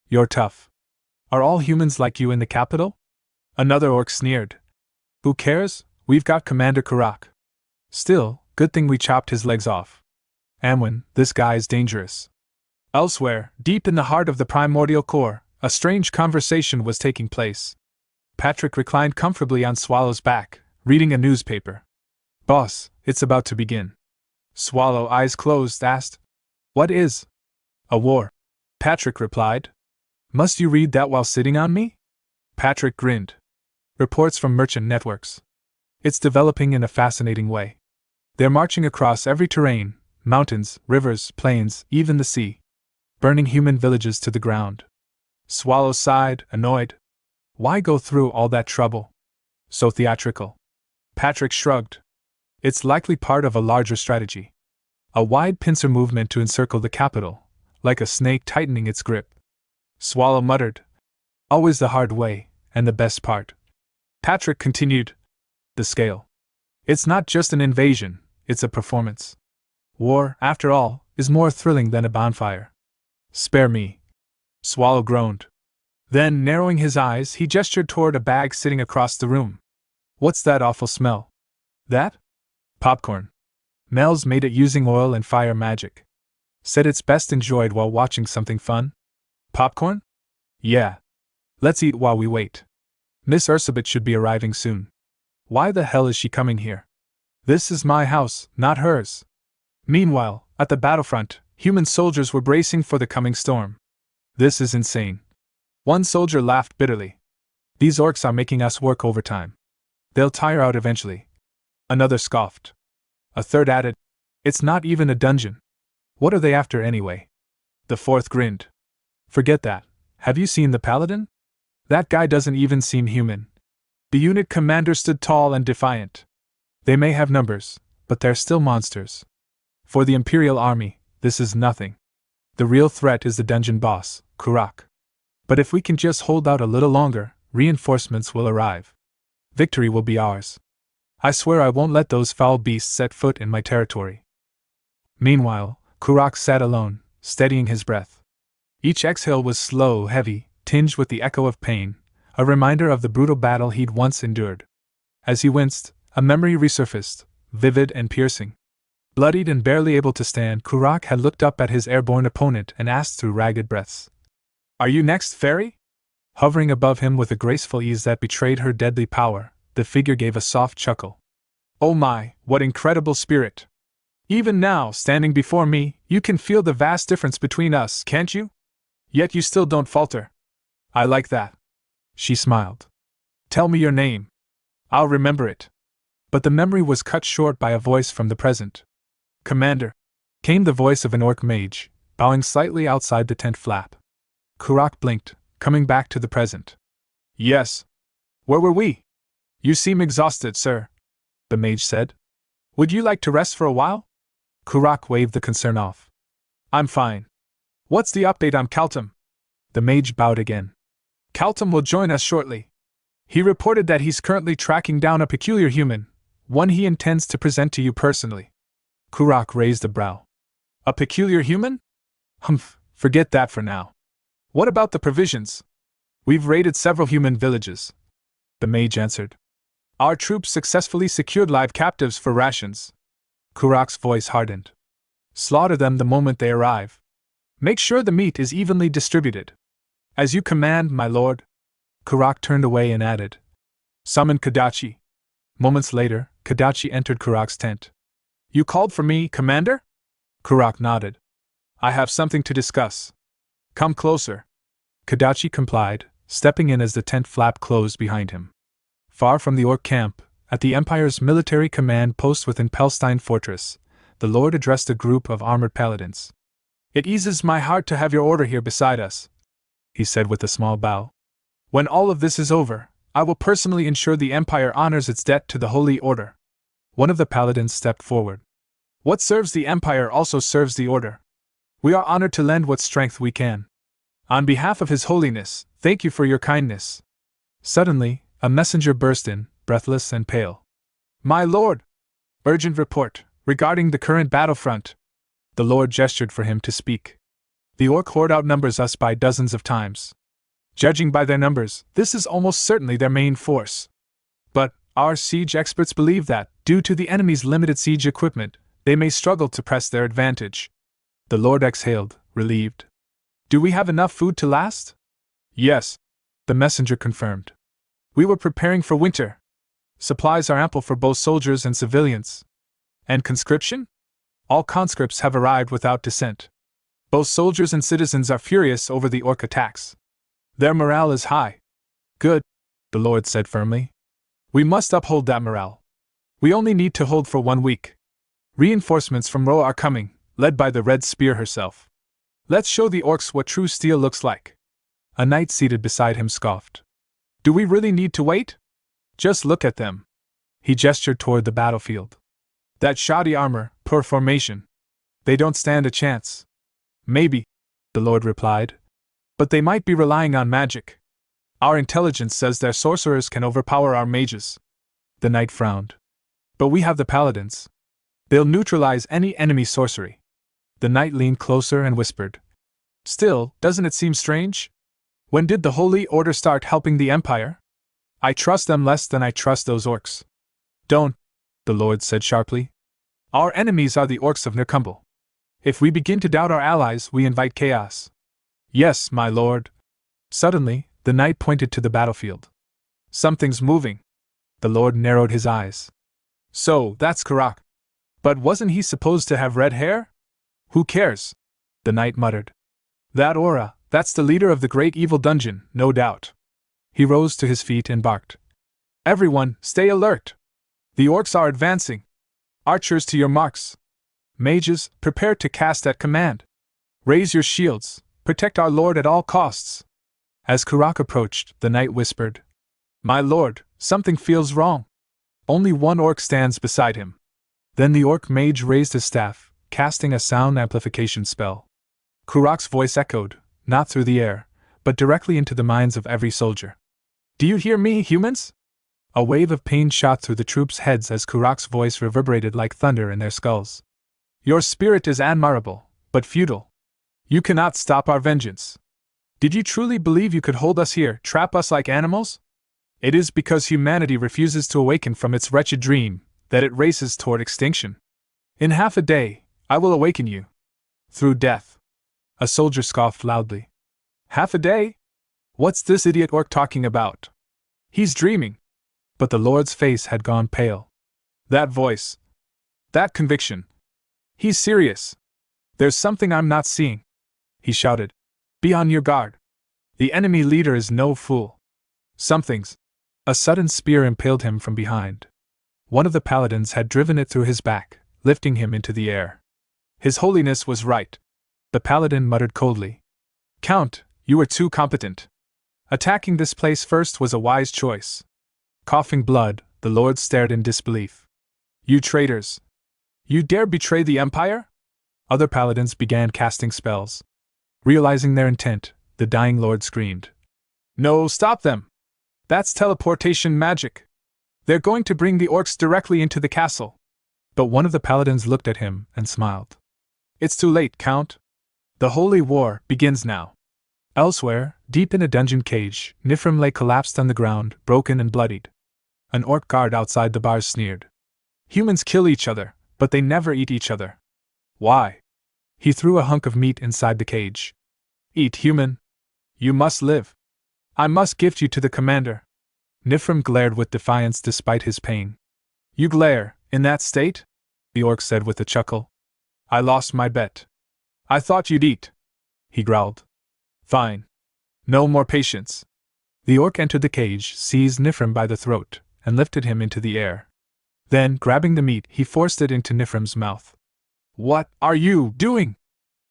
You're tough. Are all humans like you in the capital? Another orc sneered. Who cares? We've got Commander Kurak. Still, good thing we chopped his legs off. Amwin, this guy's dangerous. Elsewhere, deep in the heart of the primordial core, a strange conversation was taking place. Patrick reclined comfortably on Swallow's back, reading a newspaper. Boss, it's about to begin. Swallow, eyes closed, asked, What is? A war. Patrick replied. Must you read that while sitting on me? Patrick grinned. Reports from merchant networks. It's developing in a fascinating way. They're marching across every terrain, mountains, rivers, plains, even the sea. Burning human villages to the ground. Swallow sighed, annoyed. Why go through all that trouble? So theatrical. Patrick shrugged. It's likely part of a larger strategy. A wide pincer movement to encircle the capital, like a snake tightening its grip. Swallow muttered. Always the hard way, and the best part. Patrick continued. The scale. It's not just an invasion, it's a performance. War, after all, is more thrilling than a bonfire. Spare me. Swallow groaned. Then, narrowing his eyes, he gestured toward a bag sitting across the room. What's that awful smell? That? Popcorn. Mel's made it using oil and fire magic. Said it's best enjoyed while watching something fun. Popcorn? Yeah. Let's eat while we wait. Miss Ursabet should be arriving soon. Why the hell is she coming here? This is my house, not hers. Meanwhile, at the battlefront, human soldiers were bracing for the coming storm. This is insane. One soldier laughed bitterly. These orcs are making us work overtime. They'll tire out eventually. Another scoffed. A third added, It's not even a dungeon. What are they after anyway? The fourth grinned. Forget that. Have you seen the paladin? That guy doesn't even seem human. The unit commander stood tall and defiant. They may have numbers, but they're still monsters. For the Imperial army, this is nothing. The real threat is the dungeon boss, Kurak. But if we can just hold out a little longer, reinforcements will arrive. Victory will be ours. I swear I won't let those foul beasts set foot in my territory. Meanwhile, Kurak sat alone, steadying his breath. Each exhale was slow, heavy, tinged with the echo of pain, a reminder of the brutal battle he'd once endured. As he winced, a memory resurfaced, vivid and piercing. Bloodied and barely able to stand, Kurak had looked up at his airborne opponent and asked through ragged breaths. Are you next, fairy? Hovering above him with a graceful ease that betrayed her deadly power, the figure gave a soft chuckle. Oh my, what incredible spirit! Even now, standing before me, you can feel the vast difference between us, can't you? Yet you still don't falter. I like that. She smiled. Tell me your name. I'll remember it. But the memory was cut short by a voice from the present. Commander, came the voice of an orc mage, bowing slightly outside the tent flap. Kurak blinked, coming back to the present. Yes. Where were we? You seem exhausted, sir, the mage said. Would you like to rest for a while? Kurak waved the concern off. I'm fine. What's the update on Kaltum? The mage bowed again. Kaltum will join us shortly. He reported that he's currently tracking down a peculiar human, one he intends to present to you personally. Kurak raised a brow. A peculiar human? Humph, forget that for now. What about the provisions? We've raided several human villages. The mage answered. Our troops successfully secured live captives for rations. Kurak's voice hardened. Slaughter them the moment they arrive. Make sure the meat is evenly distributed. As you command, my lord. Kurak turned away and added, Summon Kadachi. Moments later, Kadachi entered Kurak's tent. You called for me, Commander? Kurak nodded. I have something to discuss. Come closer. Kadachi complied, stepping in as the tent flap closed behind him. Far from the orc camp, at the Empire's military command post within Pelstein Fortress, the Lord addressed a group of armored paladins. It eases my heart to have your order here beside us, he said with a small bow. When all of this is over, I will personally ensure the Empire honors its debt to the Holy Order. One of the paladins stepped forward. What serves the Empire also serves the Order. We are honored to lend what strength we can. On behalf of His Holiness, thank you for your kindness. Suddenly, a messenger burst in, breathless and pale. My lord! Urgent report, regarding the current battlefront. The Lord gestured for him to speak. The orc horde outnumbers us by dozens of times. Judging by their numbers, this is almost certainly their main force. But, our siege experts believe that, due to the enemy's limited siege equipment, they may struggle to press their advantage. The Lord exhaled, relieved. Do we have enough food to last? Yes, the messenger confirmed. We were preparing for winter. Supplies are ample for both soldiers and civilians. And conscription? All conscripts have arrived without dissent. Both soldiers and citizens are furious over the orc attacks. Their morale is high. Good, the Lord said firmly. We must uphold that morale. We only need to hold for 1 week. Reinforcements from Ro are coming, led by the Red Spear herself. Let's show the orcs what true steel looks like. A knight seated beside him scoffed. Do we really need to wait? Just look at them. He gestured toward the battlefield. That shoddy armor, poor formation. They don't stand a chance. Maybe, the Lord replied. But they might be relying on magic. Our intelligence says their sorcerers can overpower our mages. The knight frowned. But we have the paladins. They'll neutralize any enemy sorcery. The knight leaned closer and whispered. Still, doesn't it seem strange? When did the Holy Order start helping the Empire? I trust them less than I trust those orcs. Don't, the Lord said sharply. Our enemies are the orcs of Nirkumble. If we begin to doubt our allies, we invite chaos. Yes, my lord. Suddenly, the knight pointed to the battlefield. Something's moving. The Lord narrowed his eyes. So, that's Kurak. But wasn't he supposed to have red hair? Who cares? The knight muttered. That aura, that's the leader of the great evil dungeon, no doubt. He rose to his feet and barked. Everyone, stay alert! The orcs are advancing. Archers to your marks. Mages, prepare to cast at command. Raise your shields, protect our lord at all costs. As Kurak approached, the knight whispered. My lord, something feels wrong. Only one orc stands beside him. Then the orc mage raised his staff, casting a sound amplification spell. Kurak's voice echoed, not through the air, but directly into the minds of every soldier. Do you hear me, humans? A wave of pain shot through the troops' heads as Kurak's voice reverberated like thunder in their skulls. Your spirit is admirable, but futile. You cannot stop our vengeance. Did you truly believe you could hold us here, trap us like animals? It is because humanity refuses to awaken from its wretched dream that it races toward extinction. In half a day, I will awaken you. Through death. A soldier scoffed loudly. Half a day? What's this idiot orc talking about? He's dreaming. But the Lord's face had gone pale. That voice. That conviction. He's serious. There's something I'm not seeing. He shouted. Be on your guard. The enemy leader is no fool. Something's. A sudden spear impaled him from behind. One of the paladins had driven it through his back, lifting him into the air. His Holiness was right. The paladin muttered coldly. Count, you were too competent. Attacking this place first was a wise choice. Coughing blood, the Lord stared in disbelief. You traitors! You dare betray the Empire? Other paladins began casting spells. Realizing their intent, the dying Lord screamed. No, stop them! That's teleportation magic! They're going to bring the orcs directly into the castle. But one of the paladins looked at him and smiled. It's too late, Count. The holy war begins now. Elsewhere, deep in a dungeon cage, Nifrim lay collapsed on the ground, broken and bloodied. An orc guard outside the bars sneered. Humans kill each other, but they never eat each other. Why? He threw a hunk of meat inside the cage. Eat, human. You must live. I must gift you to the commander. Nifrim glared with defiance despite his pain. You glare, in that state? The orc said with a chuckle. I lost my bet. I thought you'd eat. He growled. Fine. No more patience. The orc entered the cage, seized Nifrim by the throat, and lifted him into the air. Then, grabbing the meat, he forced it into Nifrim's mouth. What are you doing?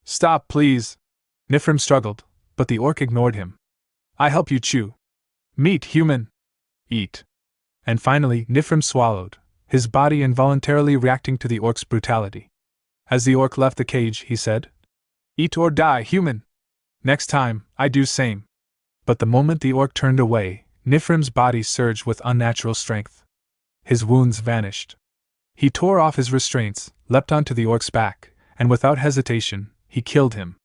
Stop, please. Nifrim struggled, but the orc ignored him. I help you chew. Meat, human. Eat. And finally, Nifrim swallowed, his body involuntarily reacting to the orc's brutality. As the orc left the cage, he said, Eat or die, human. Next time, I do same. But the moment the orc turned away, Nifrim's body surged with unnatural strength. His wounds vanished. He tore off his restraints, leapt onto the orc's back, and without hesitation, he killed him.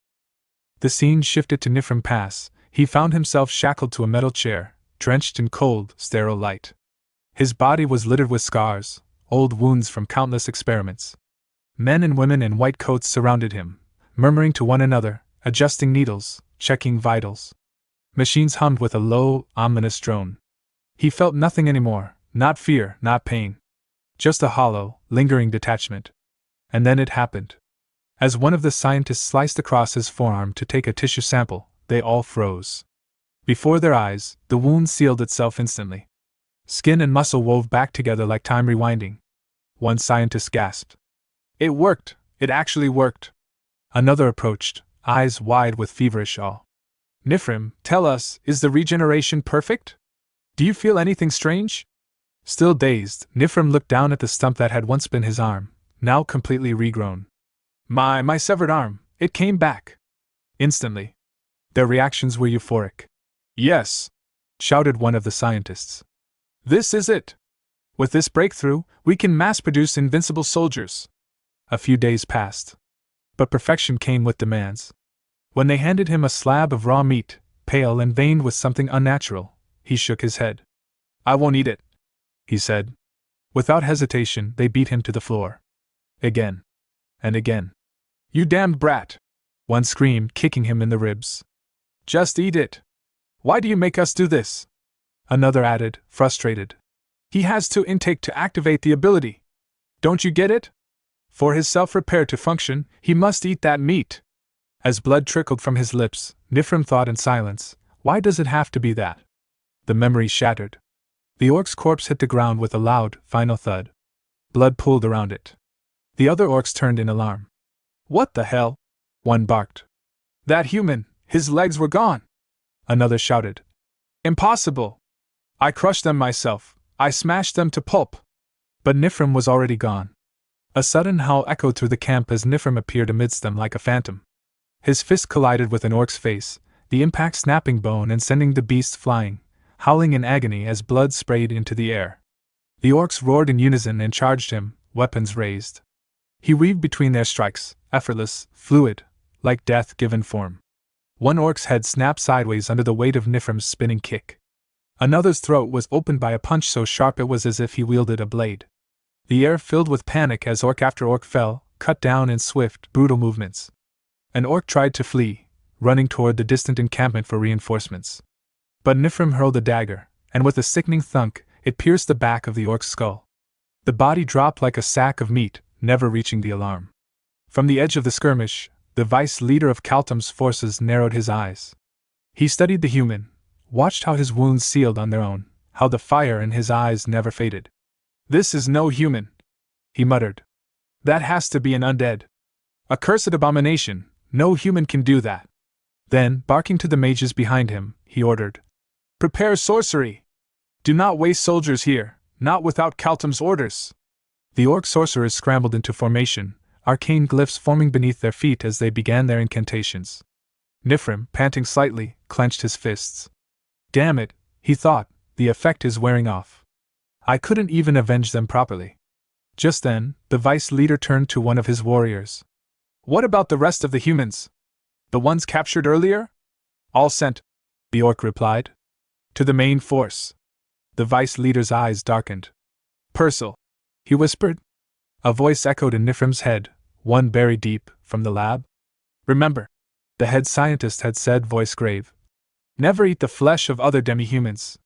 The scene shifted to Nifrim Pass. He found himself shackled to a metal chair, drenched in cold, sterile light. His body was littered with scars, old wounds from countless experiments. Men and women in white coats surrounded him, murmuring to one another, adjusting needles, checking vitals. Machines hummed with a low, ominous drone. He felt nothing anymore, not fear, not pain. Just a hollow, lingering detachment. And then it happened. As one of the scientists sliced across his forearm to take a tissue sample, they all froze. Before their eyes, the wound sealed itself instantly. Skin and muscle wove back together like time rewinding. One scientist gasped. It worked! It actually worked! Another approached, eyes wide with feverish awe. Nifrim, tell us, is the regeneration perfect? Do you feel anything strange? Still dazed, Nifrim looked down at the stump that had once been his arm, now completely regrown. My severed arm, it came back. Instantly. Their reactions were euphoric. Yes, shouted one of the scientists. This is it. With this breakthrough, we can mass-produce invincible soldiers. A few days passed. But perfection came with demands. When they handed him a slab of raw meat, pale and veined with something unnatural, he shook his head. I won't eat it, he said. Without hesitation, they beat him to the floor. Again. And again. You damned brat! One screamed, kicking him in the ribs. Just eat it! Why do you make us do this? Another added, frustrated. He has to intake to activate the ability. Don't you get it? For his self-repair to function, he must eat that meat. As blood trickled from his lips, Nifrim thought in silence, why does it have to be that? The memory shattered. The orc's corpse hit the ground with a loud, final thud. Blood pooled around it. The other orcs turned in alarm. What the hell? One barked. That human, his legs were gone. Another shouted. Impossible! I crushed them myself, I smashed them to pulp. But Nifrim was already gone. A sudden howl echoed through the camp as Nifrim appeared amidst them like a phantom. His fist collided with an orc's face, the impact snapping bone and sending the beast flying, howling in agony as blood sprayed into the air. The orcs roared in unison and charged him, weapons raised. He weaved between their strikes, effortless, fluid, like death given form. One orc's head snapped sideways under the weight of Nifrim's spinning kick. Another's throat was opened by a punch so sharp it was as if he wielded a blade. The air filled with panic as orc after orc fell, cut down in swift, brutal movements. An orc tried to flee, running toward the distant encampment for reinforcements. But Nifrim hurled a dagger, and with a sickening thunk, it pierced the back of the orc's skull. The body dropped like a sack of meat, never reaching the alarm. From the edge of the skirmish, the vice leader of Kaltum's forces narrowed his eyes. He studied the human, watched how his wounds sealed on their own, how the fire in his eyes never faded. This is no human, he muttered. That has to be an undead. A cursed abomination, no human can do that. Then, barking to the mages behind him, he ordered. Prepare sorcery! Do not waste soldiers here, not without Kaltum's orders. The orc sorcerers scrambled into formation, arcane glyphs forming beneath their feet as they began their incantations. Nifrim, panting slightly, clenched his fists. Damn it, he thought, the effect is wearing off. I couldn't even avenge them properly. Just then, the vice leader turned to one of his warriors. What about the rest of the humans? The ones captured earlier? All sent, the orc replied. To the main force. The vice leader's eyes darkened. Purcell, he whispered. A voice echoed in Nifrim's head, one buried deep, from the lab. Remember, the head scientist had said, voice grave. Never eat the flesh of other demi-humans.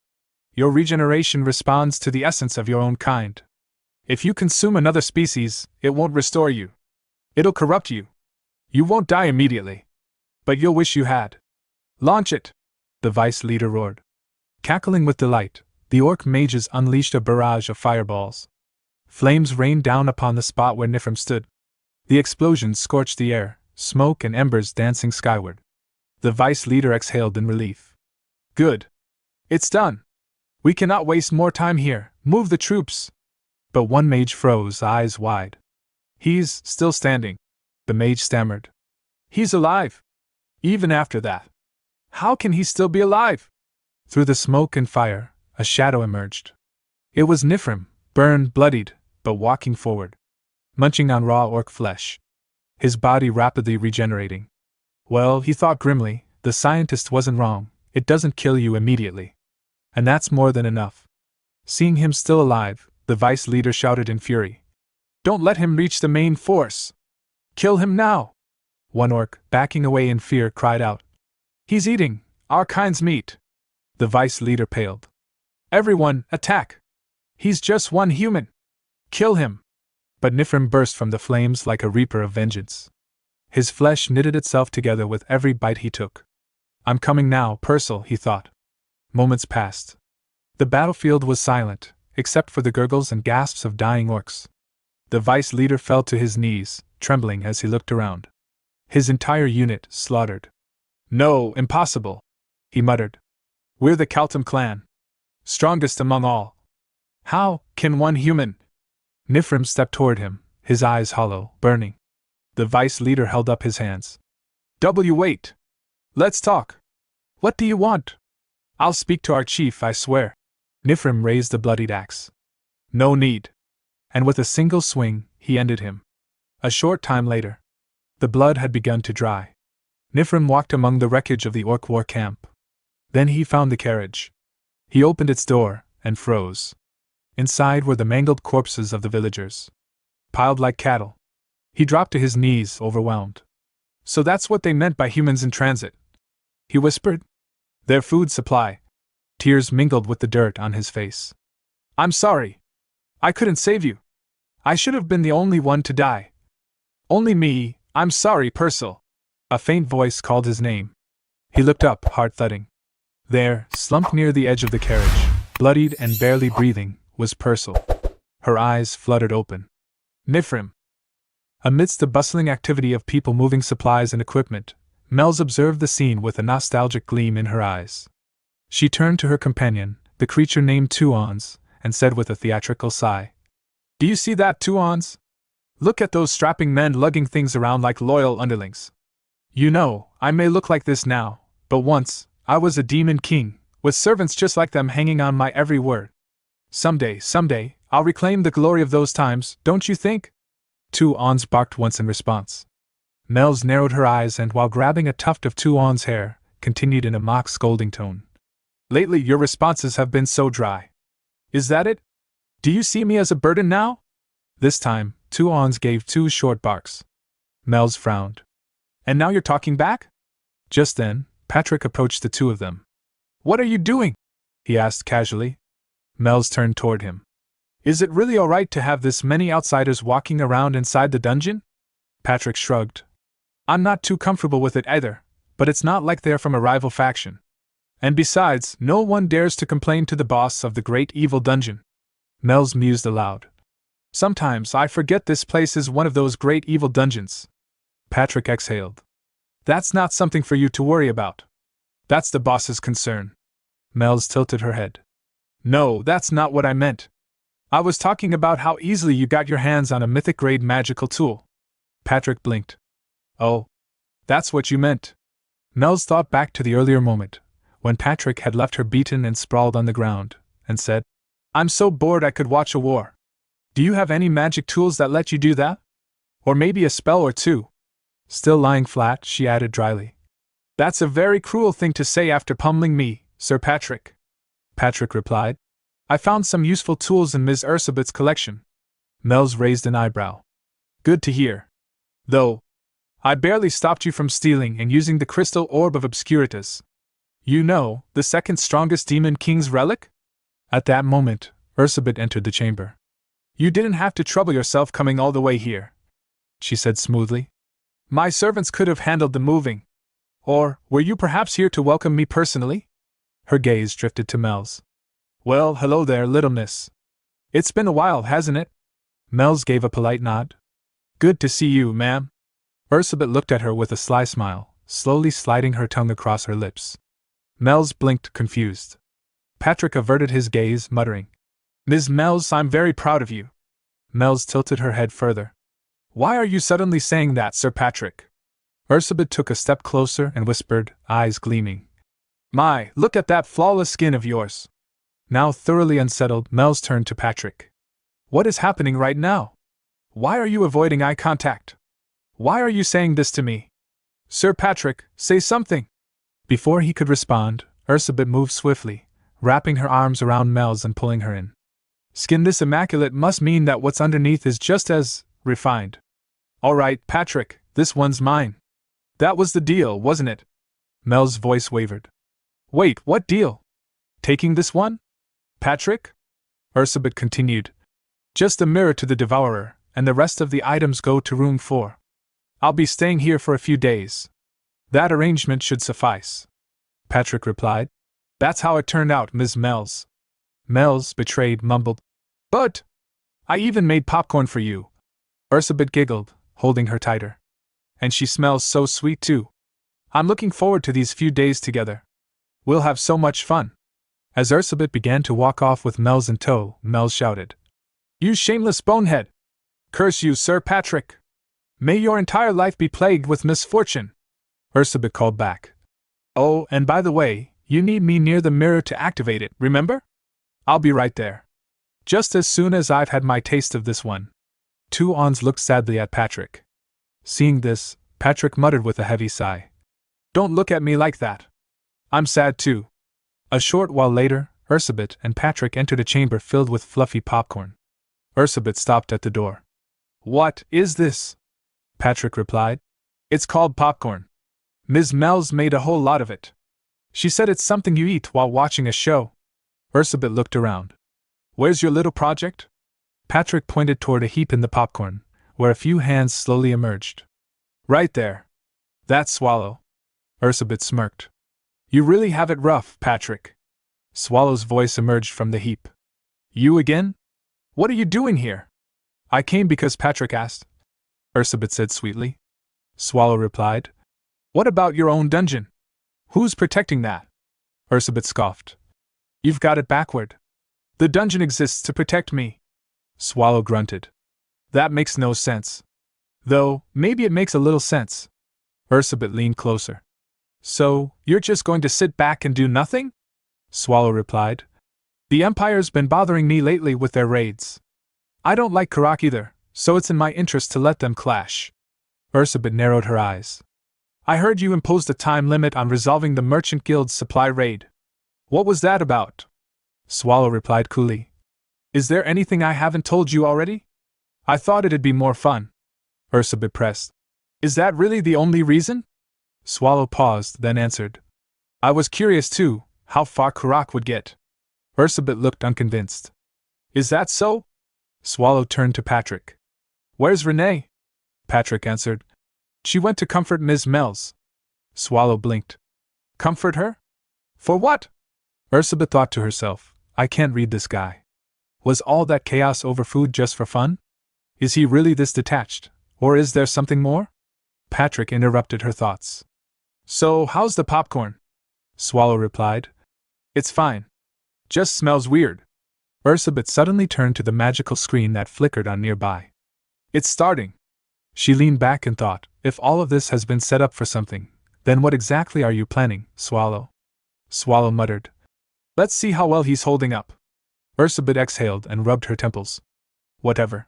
Your regeneration responds to the essence of your own kind. If you consume another species, it won't restore you. It'll corrupt you. You won't die immediately. But you'll wish you had. Launch it! The vice leader roared. Cackling with delight, the orc mages unleashed a barrage of fireballs. Flames rained down upon the spot where Nifrim stood. The explosions scorched the air, smoke and embers dancing skyward. The vice leader exhaled in relief. Good. It's done. We cannot waste more time here. Move the troops. But one mage froze, eyes wide. He's still standing. The mage stammered. He's alive. Even after that. How can he still be alive? Through the smoke and fire, a shadow emerged. It was Nifrim, burned, bloodied, but walking forward, munching on raw orc flesh. His body rapidly regenerating. Well, he thought grimly, the scientist wasn't wrong, it doesn't kill you immediately. And that's more than enough. Seeing him still alive, the vice leader shouted in fury. Don't let him reach the main force! Kill him now! One orc, backing away in fear, cried out. He's eating our kind's meat! The vice leader paled. Everyone, attack! He's just one human! Kill him! But Nifrim burst from the flames like a reaper of vengeance. His flesh knitted itself together with every bite he took. I'm coming now, Purcell, he thought. Moments passed. The battlefield was silent, except for the gurgles and gasps of dying orcs. The vice leader fell to his knees, trembling as he looked around. His entire unit slaughtered. No, impossible, he muttered. We're the Kaltum clan. Strongest among all. How can one human? Nifrim stepped toward him, his eyes hollow, burning. The vice leader held up his hands. Wait. Let's talk. What do you want? I'll speak to our chief, I swear. Nifrim raised the bloodied axe. No need. And with a single swing, he ended him. A short time later, the blood had begun to dry. Nifrim walked among the wreckage of the orc war camp. Then he found the carriage. He opened its door, and froze. Inside were the mangled corpses of the villagers, piled like cattle. He dropped to his knees, overwhelmed. So that's what they meant by humans in transit, he whispered. Their food supply. Tears mingled with the dirt on his face. I'm sorry. I couldn't save you. I should have been the only one to die. Only me, I'm sorry, Purcell. A faint voice called his name. He looked up, heart thudding. There, slumped near the edge of the carriage, bloodied and barely breathing, was Purcell. Her eyes fluttered open. Nifrim. Amidst the bustling activity of people moving supplies and equipment, Mel's observed the scene with a nostalgic gleam in her eyes. She turned to her companion, the creature named Tuons, and said with a theatrical sigh. Do you see that, Tuons? Look at those strapping men lugging things around like loyal underlings. You know, I may look like this now, but once, I was a demon king, with servants just like them hanging on my every word. Someday, I'll reclaim the glory of those times, don't you think? Tuons barked once in response. Mel's narrowed her eyes and, while grabbing a tuft of Tuon's hair, continued in a mock scolding tone. Lately your responses have been so dry. Is that it? Do you see me as a burden now? This time, Tuons gave 2 short barks. Mel's frowned. And now you're talking back? Just then, Patrick approached the two of them. What are you doing? He asked casually. Mel's turned toward him. Is it really alright to have this many outsiders walking around inside the dungeon? Patrick shrugged. I'm not too comfortable with it either, but it's not like they're from a rival faction. And besides, no one dares to complain to the boss of the great evil dungeon. Mel's mused aloud. Sometimes I forget this place is one of those great evil dungeons. Patrick exhaled. That's not something for you to worry about. That's the boss's concern. Mel's tilted her head. No, that's not what I meant. I was talking about how easily you got your hands on a mythic-grade magical tool. Patrick blinked. Oh, that's what you meant. Mel's thought back to the earlier moment, when Patrick had left her beaten and sprawled on the ground, and said, I'm so bored I could watch a war. Do you have any magic tools that let you do that? Or maybe a spell or two? Still lying flat, she added dryly. That's a very cruel thing to say after pummeling me, Sir Patrick. Patrick replied. I found some useful tools in Ms. Ursabet's collection. Mel's raised an eyebrow. Good to hear. Though, I barely stopped you from stealing and using the crystal orb of Obscuritas. You know, the second strongest demon king's relic? At that moment, Ursabet entered the chamber. You didn't have to trouble yourself coming all the way here, she said smoothly. My servants could have handled the moving. Or, were you perhaps here to welcome me personally? Her gaze drifted to Mel's. Well, hello there, little miss. It's been a while, hasn't it? Mel's gave a polite nod. Good to see you, ma'am. Ursabet looked at her with a sly smile, slowly sliding her tongue across her lips. Mel's blinked, confused. Patrick averted his gaze, muttering, Ms. Mel's, I'm very proud of you. Mel's tilted her head further. Why are you suddenly saying that, Sir Patrick? Ursabet took a step closer and whispered, eyes gleaming. My, look at that flawless skin of yours. Now thoroughly unsettled, Mel's turned to Patrick. What is happening right now? Why are you avoiding eye contact? Why are you saying this to me? Sir Patrick, say something! Before he could respond, Ursabet moved swiftly, wrapping her arms around Mel's and pulling her in. Skin this immaculate must mean that what's underneath is just as refined. All right, Patrick, this one's mine. That was the deal, wasn't it? Mel's voice wavered. Wait, what deal? Taking this one? Patrick? Ursabet continued. Just a mirror to the Devourer, and the rest of the items go to room 4. I'll be staying here for a few days. That arrangement should suffice. Patrick replied. That's how it turned out, Ms. Mel's. Mel's, betrayed, mumbled. But I even made popcorn for you. Ursabet giggled, holding her tighter. And she smells so sweet too. I'm looking forward to these few days together. We'll have so much fun. As Ursabet began to walk off with Mel's in tow, Mel's shouted. You shameless bonehead! Curse you, Sir Patrick! May your entire life be plagued with misfortune! Ursabet called back. Oh, and by the way, you need me near the mirror to activate it, remember? I'll be right there. Just as soon as I've had my taste of this one. Two Ons looked sadly at Patrick. Seeing this, Patrick muttered with a heavy sigh. Don't look at me like that. I'm sad too. A short while later, Ursabet and Patrick entered a chamber filled with fluffy popcorn. Ursabet stopped at the door. What is this? Patrick replied. It's called popcorn. Ms. Mel's made a whole lot of it. She said it's something you eat while watching a show. Ursabet looked around. Where's your little project? Patrick pointed toward a heap in the popcorn, where a few hands slowly emerged. Right there. That's Swallow. Ursabet smirked. You really have it rough, Patrick. Swallow's voice emerged from the heap. You again? What are you doing here? I came because Patrick asked, Ursabet said sweetly. Swallow replied. What about your own dungeon? Who's protecting that? Ursabet scoffed. You've got it backward. The dungeon exists to protect me. Swallow grunted. That makes no sense. Though, maybe it makes a little sense. Ursabet leaned closer. So, you're just going to sit back and do nothing? Swallow replied. The Empire's been bothering me lately with their raids. I don't like Karak either, so it's in my interest to let them clash. Ursabet narrowed her eyes. I heard you imposed a time limit on resolving the Merchant Guild's supply raid. What was that about? Swallow replied coolly. Is there anything I haven't told you already? I thought it'd be more fun. Ursabet pressed. Is that really the only reason? Swallow paused, then answered. I was curious too, how far Karak would get. Ursabet looked unconvinced. Is that so? Swallow turned to Patrick. Where's Renee? Patrick answered. She went to comfort Ms. Mel's. Swallow blinked. Comfort her? For what? Ursabet thought to herself, I can't read this guy. Was all that chaos over food just for fun? Is he really this detached, or is there something more? Patrick interrupted her thoughts. So, how's the popcorn? Swallow replied. It's fine. Just smells weird. Ursabet suddenly turned to the magical screen that flickered on nearby. It's starting. She leaned back and thought, if all of this has been set up for something, then what exactly are you planning, Swallow? Swallow muttered. Let's see how well he's holding up. Ursabet exhaled and rubbed her temples. Whatever.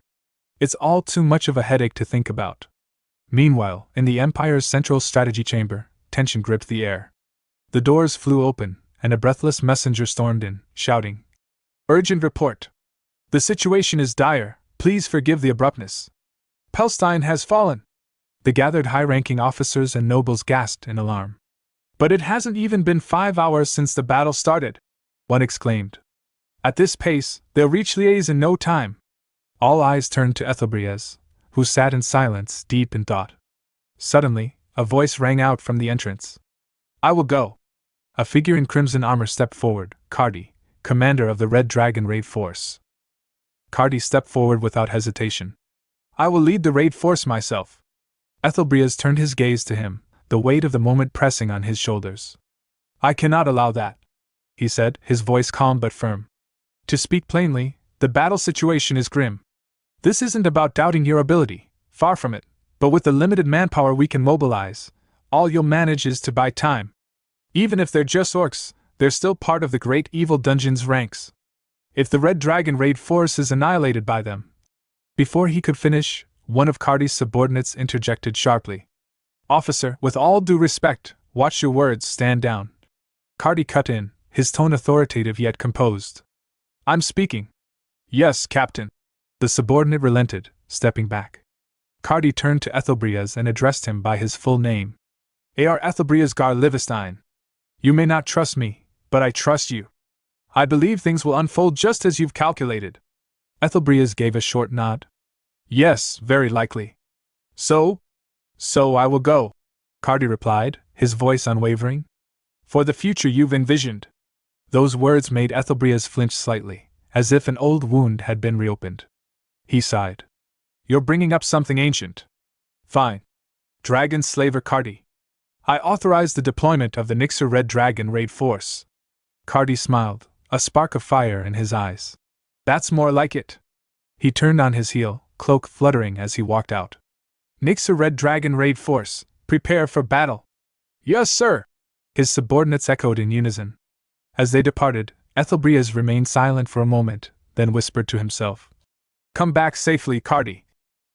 It's all too much of a headache to think about. Meanwhile, in the Empire's central strategy chamber, tension gripped the air. The doors flew open, and a breathless messenger stormed in, shouting, Urgent report. The situation is dire, please forgive the abruptness. Palestine has fallen. The gathered high-ranking officers and nobles gasped in alarm. But it hasn't even been 5 hours since the battle started, one exclaimed. At this pace, they'll reach Liège in no time. All eyes turned to Ethelbreaz, who sat in silence, deep in thought. Suddenly, a voice rang out from the entrance. I will go. A figure in crimson armor stepped forward, Cardi, commander of the Red Dragon raid force. Cardi stepped forward without hesitation. I will lead the raid force myself. Ethelbreaz turned his gaze to him, the weight of the moment pressing on his shoulders. I cannot allow that, he said, his voice calm but firm. To speak plainly, the battle situation is grim. This isn't about doubting your ability, far from it, but with the limited manpower we can mobilize, all you'll manage is to buy time. Even if they're just orcs, they're still part of the great evil dungeon's ranks. If the Red Dragon raid force is annihilated by them. Before he could finish, one of Cardi's subordinates interjected sharply. Officer, with all due respect, watch your words, stand down. Cardi cut in, his tone authoritative yet composed. I'm speaking. Yes, Captain. The subordinate relented, stepping back. Cardi turned to Ethelbreaz and addressed him by his full name. A.R. Ethelbreaz Gar Livestein. You may not trust me, but I trust you. I believe things will unfold just as you've calculated. Ethelbreaz gave a short nod. Yes, very likely. So I will go, Cardi replied, his voice unwavering. For the future you've envisioned. Those words made Ethelbreaz flinch slightly, as if an old wound had been reopened. He sighed. You're bringing up something ancient. Fine. Dragon Slaver Cardi. I authorize the deployment of the Nixer Red Dragon raid force. Cardi smiled, a spark of fire in his eyes. That's more like it. He turned on his heel, cloak fluttering as he walked out. Nixer Red Dragon raid force, prepare for battle. Yes, sir. His subordinates echoed in unison. As they departed, Ethelbreaz remained silent for a moment, then whispered to himself. Come back safely, Cardi.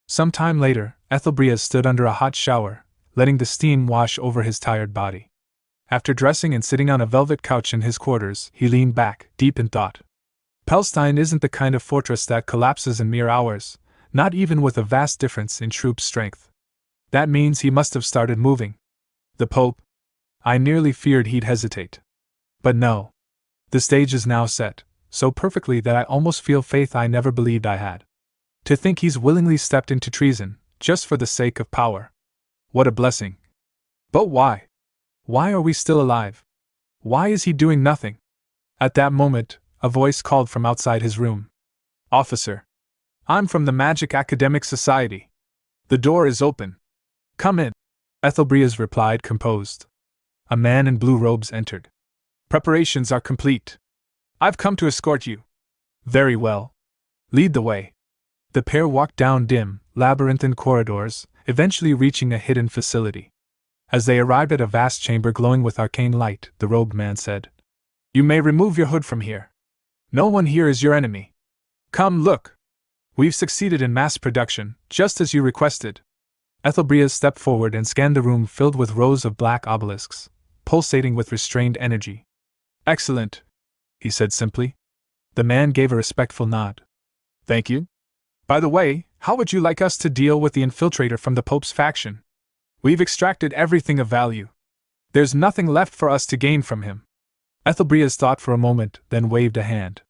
Some time later, Ethelbreaz stood under a hot shower, letting the steam wash over his tired body. After dressing and sitting on a velvet couch in his quarters, he leaned back, deep in thought. Palestine isn't the kind of fortress that collapses in mere hours, not even with a vast difference in troop strength. That means he must have started moving. The Pope? I nearly feared he'd hesitate. But no. The stage is now set, so perfectly that I almost feel faith I never believed I had. To think he's willingly stepped into treason, just for the sake of power. What a blessing. But why? Why are we still alive? Why is he doing nothing? At that moment, a voice called from outside his room. Officer. I'm from the Magic Academic Society. The door is open. Come in. Ethelbreaz replied, composed. A man in blue robes entered. Preparations are complete. I've come to escort you. Very well. Lead the way. The pair walked down dim, labyrinthine corridors, eventually reaching a hidden facility. As they arrived at a vast chamber glowing with arcane light, the robed man said, You may remove your hood from here. No one here is your enemy. Come look. We've succeeded in mass production, just as you requested. Ethelbreaz stepped forward and scanned the room filled with rows of black obelisks, pulsating with restrained energy. Excellent, he said simply. The man gave a respectful nod. Thank you. By the way, how would you like us to deal with the infiltrator from the Pope's faction? We've extracted everything of value. There's nothing left for us to gain from him. Ethelbreaz thought for a moment, then waved a hand.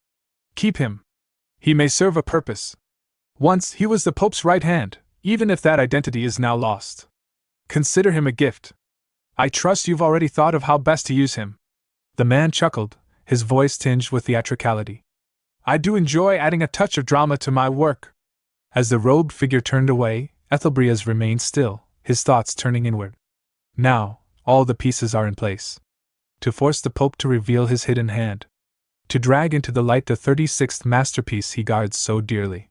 Keep him. He may serve a purpose. Once he was the Pope's right hand, even if that identity is now lost. Consider him a gift. I trust you've already thought of how best to use him. The man chuckled, his voice tinged with theatricality. I do enjoy adding a touch of drama to my work. As the robed figure turned away, Ethelbreaz remained still, his thoughts turning inward. Now, all the pieces are in place. To force the Pope to reveal his hidden hand. To drag into the light the 36th masterpiece he guards so dearly.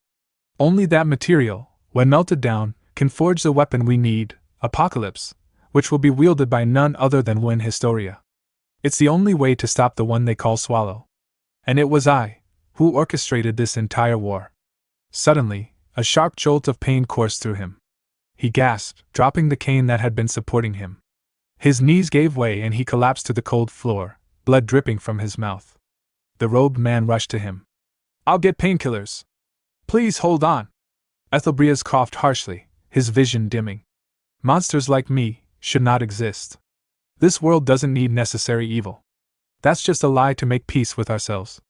Only that material, when melted down, can forge the weapon we need, Apocalypse, which will be wielded by none other than Win Historia. It's the only way to stop the one they call Swallow. And it was I who orchestrated this entire war. Suddenly, a sharp jolt of pain coursed through him. He gasped, dropping the cane that had been supporting him. His knees gave way and he collapsed to the cold floor, blood dripping from his mouth. The robed man rushed to him. I'll get painkillers. Please hold on. Ethelbrias coughed harshly, his vision dimming. Monsters like me should not exist. This world doesn't need necessary evil. That's just a lie to make peace with ourselves.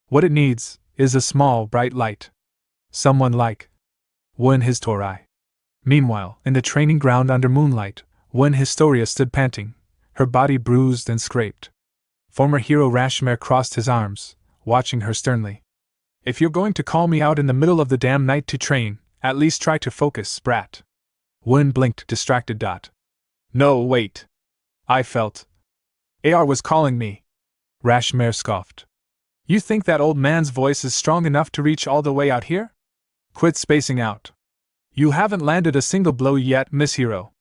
What it needs is a small, bright light. Someone like Wen Historia. Meanwhile, in the training ground under moonlight, Wen Historia stood panting, her body bruised and scraped. Former hero Rashmare crossed his arms, watching her sternly. If you're going to call me out in the middle of the damn night to train, at least try to focus, brat. Wen blinked, distracted. No, wait. I felt. AR was calling me. Rashmare scoffed. You think that old man's voice is strong enough to reach all the way out here? Quit spacing out. You haven't landed a single blow yet, Miss Hero.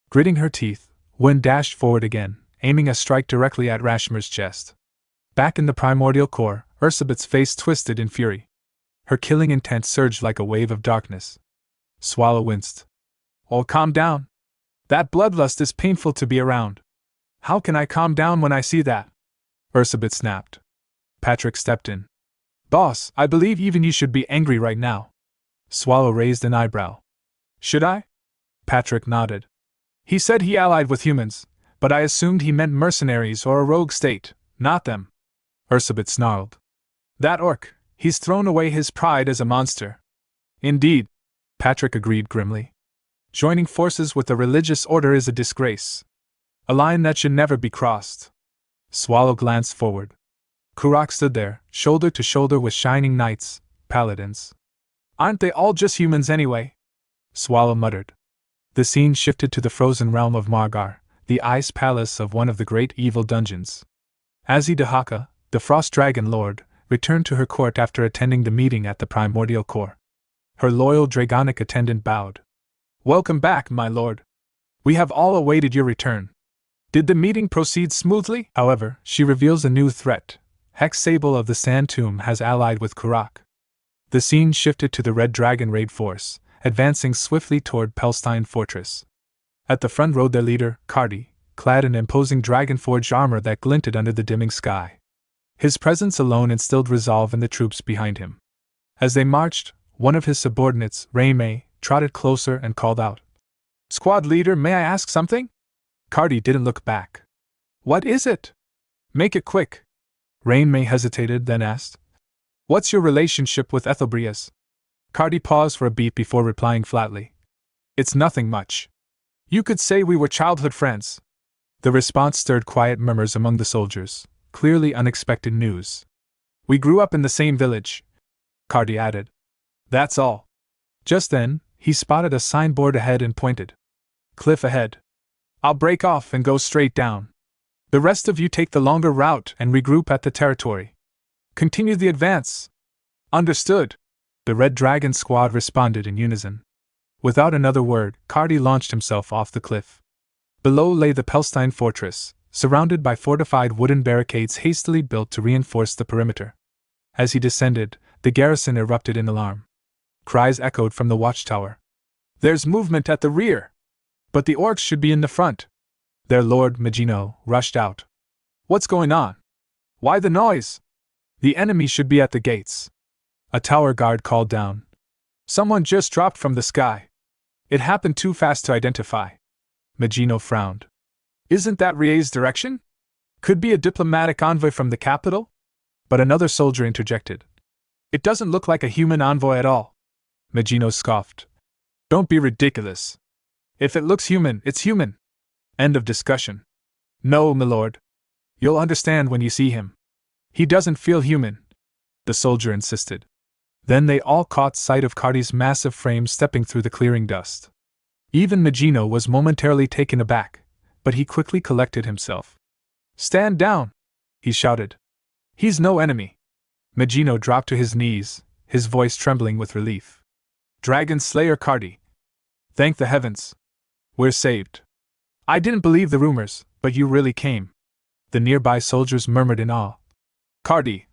Gritting her teeth, Wen dashed forward again, aiming a strike directly at Rashmare's chest. Back in the primordial core, Ursabet's face twisted in fury. Her killing intent surged like a wave of darkness. Swallow winced. Oh, calm down. That bloodlust is painful to be around. How can I calm down when I see that? Ursabet snapped. Patrick stepped in. Boss, I believe even you should be angry right now. Swallow raised an eyebrow. Should I? Patrick nodded. He said he allied with humans, but I assumed he meant mercenaries or a rogue state, not them. Ursabet snarled. That orc, he's thrown away his pride as a monster. Indeed, Patrick agreed grimly. Joining forces with the religious order is a disgrace. A line that should never be crossed. Swallow glanced forward. Kurak stood there, shoulder to shoulder with shining knights, paladins. Aren't they all just humans anyway? Swallow muttered. The scene shifted to the frozen realm of Margar, the ice palace of one of the great evil dungeons. Azidahaka, the Frost Dragon Lord, returned to her court after attending the meeting at the primordial core. Her loyal dragonic attendant bowed. Welcome back, my lord. We have all awaited your return. Did the meeting proceed smoothly? However, she reveals a new threat. Hex Sable of the Sand Tomb has allied with Kurak. The scene shifted to the Red Dragon raid force, advancing swiftly toward Pelstein Fortress. At the front rode their leader, Cardi, clad in imposing dragon-forged armor that glinted under the dimming sky. His presence alone instilled resolve in the troops behind him. As they marched, one of his subordinates, Renee, trotted closer and called out. Squad leader, may I ask something? Cardi didn't look back. What is it? Make it quick. Renee hesitated, then asked. What's your relationship with Ethelbrias? Cardi paused for a beat before replying flatly. It's nothing much. You could say we were childhood friends. The response stirred quiet murmurs among the soldiers, clearly unexpected news. We grew up in the same village, Cardi added. That's all. Just then, he spotted a signboard ahead and pointed. Cliff ahead. I'll break off and go straight down. The rest of you take the longer route and regroup at the territory. Continue the advance. Understood. The Red Dragon squad responded in unison. Without another word, Cardi launched himself off the cliff. Below lay the Pelstein fortress, surrounded by fortified wooden barricades hastily built to reinforce the perimeter. As he descended, the garrison erupted in alarm. Cries echoed from the watchtower. There's movement at the rear! But the orcs should be in the front. Their lord, Magino, rushed out. What's going on? Why the noise? The enemy should be at the gates. A tower guard called down. Someone just dropped from the sky. It happened too fast to identify. Magino frowned. Isn't that Rie's direction? Could be a diplomatic envoy from the capital? But another soldier interjected. It doesn't look like a human envoy at all. Magino scoffed. Don't be ridiculous. If it looks human, it's human. End of discussion. No, my lord. You'll understand when you see him. He doesn't feel human, the soldier insisted. Then they all caught sight of Cardi's massive frame stepping through the clearing dust. Even Magino was momentarily taken aback, but he quickly collected himself. Stand down, he shouted. He's no enemy. Magino dropped to his knees, his voice trembling with relief. Dragon Slayer Cardi. Thank the heavens. We're saved. I didn't believe the rumors, but you really came. The nearby soldiers murmured in awe. Cardi.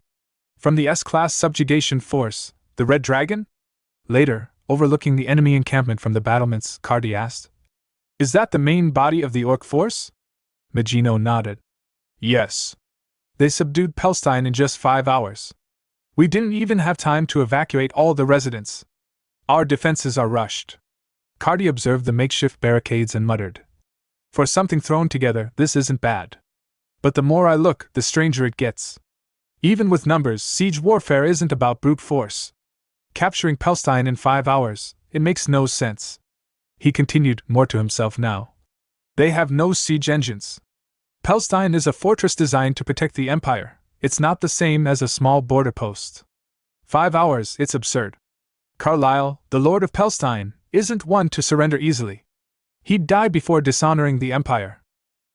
From the S-class subjugation force, the Red Dragon? Later, overlooking the enemy encampment from the battlements, Cardi asked. Is that the main body of the orc force? Magino nodded. Yes. They subdued Pelstein in just 5 hours. We didn't even have time to evacuate all the residents. Our defenses are rushed. Cardi observed the makeshift barricades and muttered. For something thrown together, this isn't bad. But the more I look, the stranger it gets. Even with numbers, siege warfare isn't about brute force. Capturing Palestine in 5 hours, it makes no sense. He continued, more to himself now. They have no siege engines. Palestine is a fortress designed to protect the empire. It's not the same as a small border post. 5 hours, it's absurd. Carlyle, the Lord of Palestine, isn't one to surrender easily. He'd die before dishonoring the empire.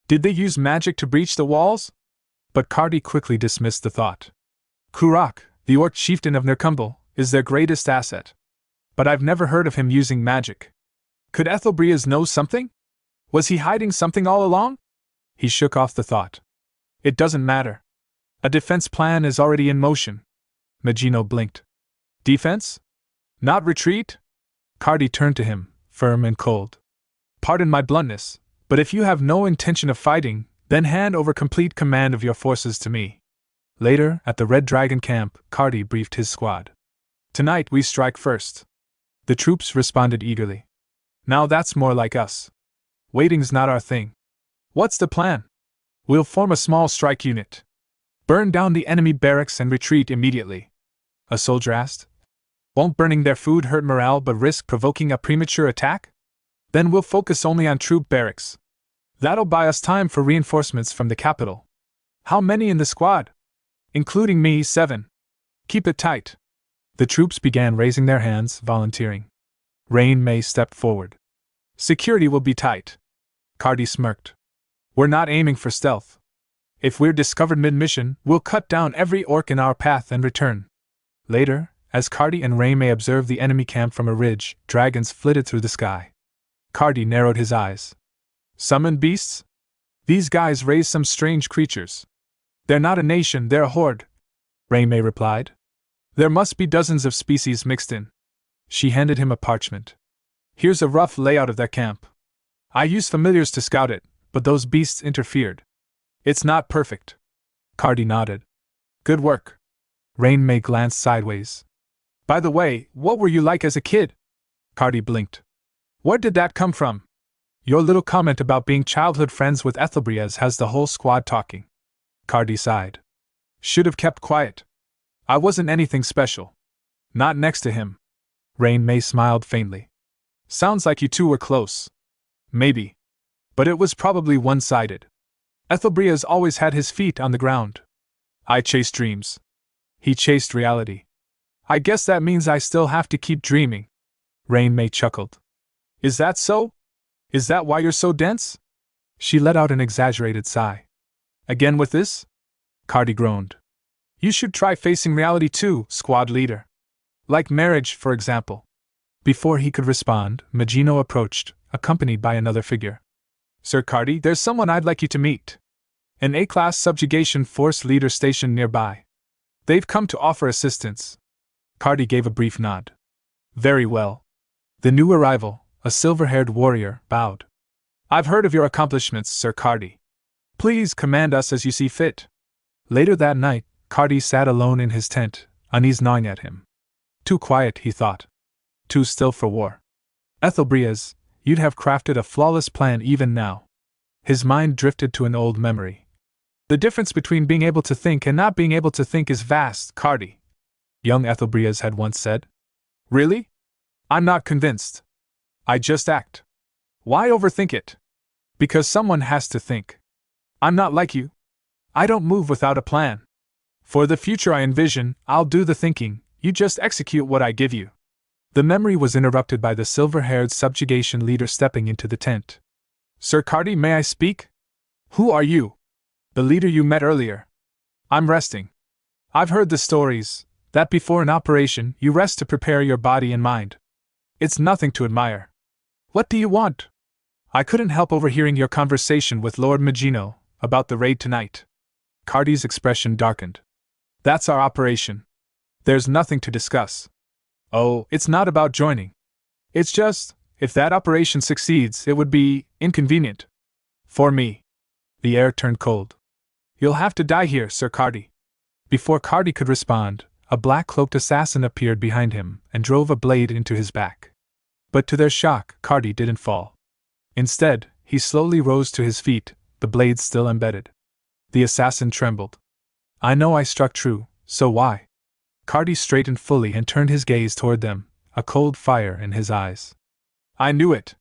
Did they use magic to breach the walls? But Cardi quickly dismissed the thought. Kurak, the orc chieftain of Nerkumble, is their greatest asset. But I've never heard of him using magic. Could Ethelbrias know something? Was he hiding something all along? He shook off the thought. It doesn't matter. A defense plan is already in motion. Magino blinked. Defense? Not retreat? Cardi turned to him, firm and cold. Pardon my bluntness, but if you have no intention of fighting, then hand over complete command of your forces to me. Later, at the Red Dragon camp, Cardi briefed his squad. Tonight we strike first. The troops responded eagerly. Now that's more like us. Waiting's not our thing. What's the plan? We'll form a small strike unit. Burn down the enemy barracks and retreat immediately. A soldier asked. Won't burning their food hurt morale but risk provoking a premature attack? Then we'll focus only on troop barracks. That'll buy us time for reinforcements from the capital. How many in the squad? Including me, 7. Keep it tight. The troops began raising their hands, volunteering. Rain May stepped forward. Security will be tight. Cardi smirked. We're not aiming for stealth. If we're discovered mid-mission, we'll cut down every orc in our path and return. Later, as Cardi and Rain May observed the enemy camp from a ridge, dragons flitted through the sky. Cardi narrowed his eyes. Summoned beasts? These guys raise some strange creatures. They're not a nation, they're a horde, Rain May replied. There must be dozens of species mixed in. She handed him a parchment. Here's a rough layout of their camp. I used familiars to scout it, but those beasts interfered. It's not perfect. Cardi nodded. Good work. Rain May glanced sideways. By the way, what were you like as a kid? Cardi blinked. Where did that come from? Your little comment about being childhood friends with Ethelbrias has the whole squad talking. Cardi sighed. Should have kept quiet. I wasn't anything special. Not next to him. Rain May smiled faintly. Sounds like you two were close. Maybe. But it was probably one-sided. Ethelbrias always had his feet on the ground. I chased dreams. He chased reality. I guess that means I still have to keep dreaming. Rain May chuckled. Is that so? Is that why you're so dense? She let out an exaggerated sigh. Again with this? Cardi groaned. You should try facing reality too, squad leader. Like marriage, for example. Before he could respond, Magino approached, accompanied by another figure. Sir Cardi, there's someone I'd like you to meet. An A-class subjugation force leader stationed nearby. They've come to offer assistance. Cardi gave a brief nod. Very well. The new arrival, a silver-haired warrior, bowed. I've heard of your accomplishments, Sir Cardi. Please command us as you see fit. Later that night, Cardi sat alone in his tent, unease gnawing at him. Too quiet, he thought. Too still for war. Ethelbrias, you'd have crafted a flawless plan even now. His mind drifted to an old memory. The difference between being able to think and not being able to think is vast, Cardi. Young Ethelbrias had once said. Really? I'm not convinced. I just act. Why overthink it? Because someone has to think. I'm not like you. I don't move without a plan. For the future I envision, I'll do the thinking, you just execute what I give you. The memory was interrupted by the silver-haired subjugation leader stepping into the tent. Sir Cardi, may I speak? Who are you? The leader you met earlier. I'm resting. I've heard the stories, that before an operation you rest to prepare your body and mind. It's nothing to admire. What do you want? I couldn't help overhearing your conversation with Lord Magino about the raid tonight. Cardi's expression darkened. That's our operation. There's nothing to discuss. Oh, it's not about joining. It's just, if that operation succeeds, it would be inconvenient. For me. The air turned cold. You'll have to die here, Sir Cardi. Before Cardi could respond, a black-cloaked assassin appeared behind him and drove a blade into his back. But to their shock, Cardi didn't fall. Instead, he slowly rose to his feet, the blade still embedded. The assassin trembled. I know I struck true, so why? Cardi straightened fully and turned his gaze toward them, a cold fire in his eyes. I knew it.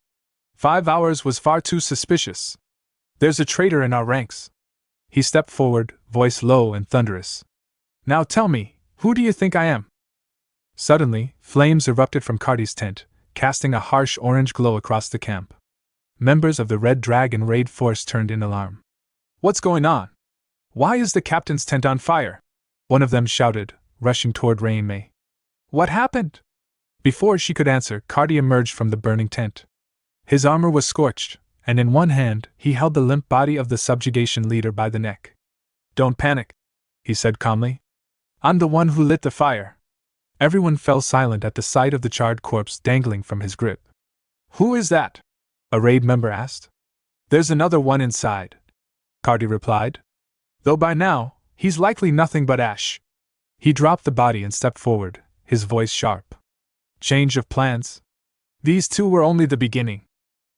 5 hours was far too suspicious. There's a traitor in our ranks. He stepped forward, voice low and thunderous. Now tell me, who do you think I am? Suddenly, flames erupted from Cardi's tent, casting a harsh orange glow across the camp. Members of the Red Dragon raid force turned in alarm. What's going on? Why is the captain's tent on fire? One of them shouted, rushing toward Renee. What happened? Before she could answer, Cardi emerged from the burning tent. His armor was scorched, and in one hand he held the limp body of the subjugation leader by the neck. Don't panic, he said calmly. I'm the one who lit the fire. Everyone fell silent at the sight of the charred corpse dangling from his grip. Who is that? A raid member asked. There's another one inside, Cardi replied. Though by now, he's likely nothing but ash. He dropped the body and stepped forward, his voice sharp. Change of plans? These two were only the beginning.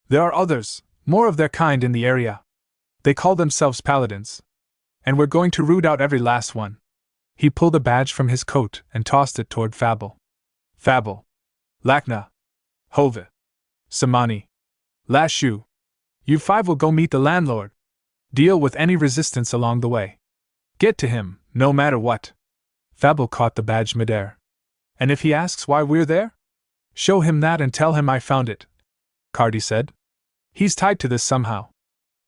There are others, more of their kind in the area. They call themselves paladins. And we're going to root out every last one. He pulled a badge from his coat and tossed it toward Fable. Fable. Lakna. Hove. Samani. Lashu. You 5 will go meet the landlord. Deal with any resistance along the way. Get to him, no matter what. Fable caught the badge midair. And if he asks why we're there? Show him that and tell him I found it, Cardi said. He's tied to this somehow.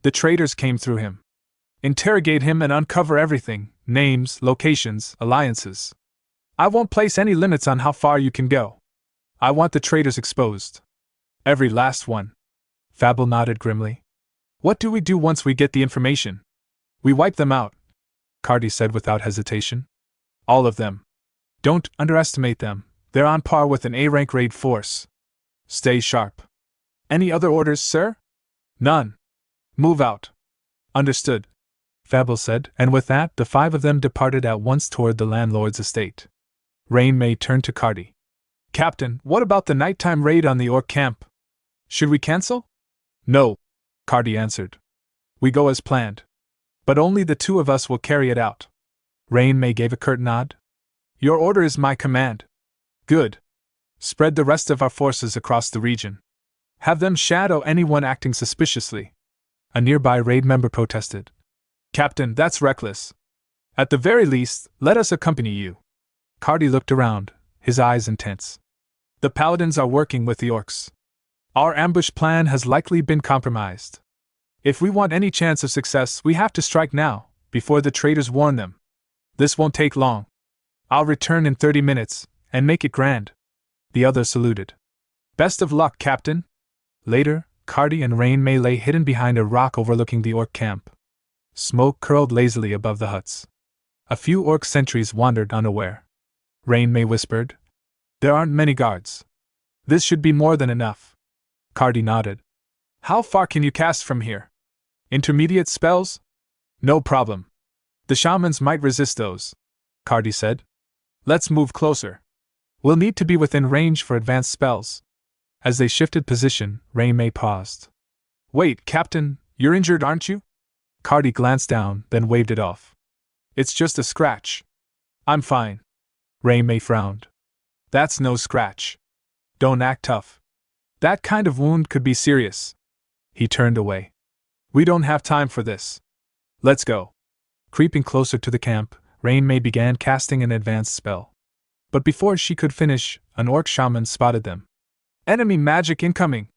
The traitors came through him. Interrogate him and uncover everything, names, locations, alliances. I won't place any limits on how far you can go. I want the traitors exposed. Every last one. Fable nodded grimly. What do we do once we get the information? We wipe them out, Cardi said without hesitation. All of them. Don't underestimate them, they're on par with an A-rank raid force. Stay sharp. Any other orders, sir? None. Move out. Understood, Fable said, and with that the 5 of them departed at once toward the landlord's estate. Renee turned to Cardi. Captain, what about the nighttime raid on the orc camp? Should we cancel? No, Cardi answered. We go as planned. But only the 2 of us will carry it out. Renee gave a curt nod. Your order is my command. Good. Spread the rest of our forces across the region. Have them shadow anyone acting suspiciously. A nearby raid member protested. Captain, that's reckless. At the very least, let us accompany you. Cardi looked around, his eyes intense. The paladins are working with the orcs. Our ambush plan has likely been compromised. If we want any chance of success, we have to strike now, before the traitors warn them. This won't take long. I'll return in 30 minutes, and make it grand. The other saluted. Best of luck, Captain. Later, Cardi and Renee lay hidden behind a rock overlooking the orc camp. Smoke curled lazily above the huts. A few orc sentries wandered unaware. Renee whispered, There aren't many guards. This should be more than enough. Cardi nodded. How far can you cast from here? Intermediate spells? No problem. The shamans might resist those, Cardi said. Let's move closer. We'll need to be within range for advanced spells. As they shifted position, Renee paused. Wait, Captain, you're injured, aren't you? Cardi glanced down, then waved it off. It's just a scratch. I'm fine. Renee frowned. That's no scratch. Don't act tough. That kind of wound could be serious. He turned away. We don't have time for this. Let's go. Creeping closer to the camp, Renee began casting an advanced spell. But before she could finish, an orc shaman spotted them. Enemy magic incoming!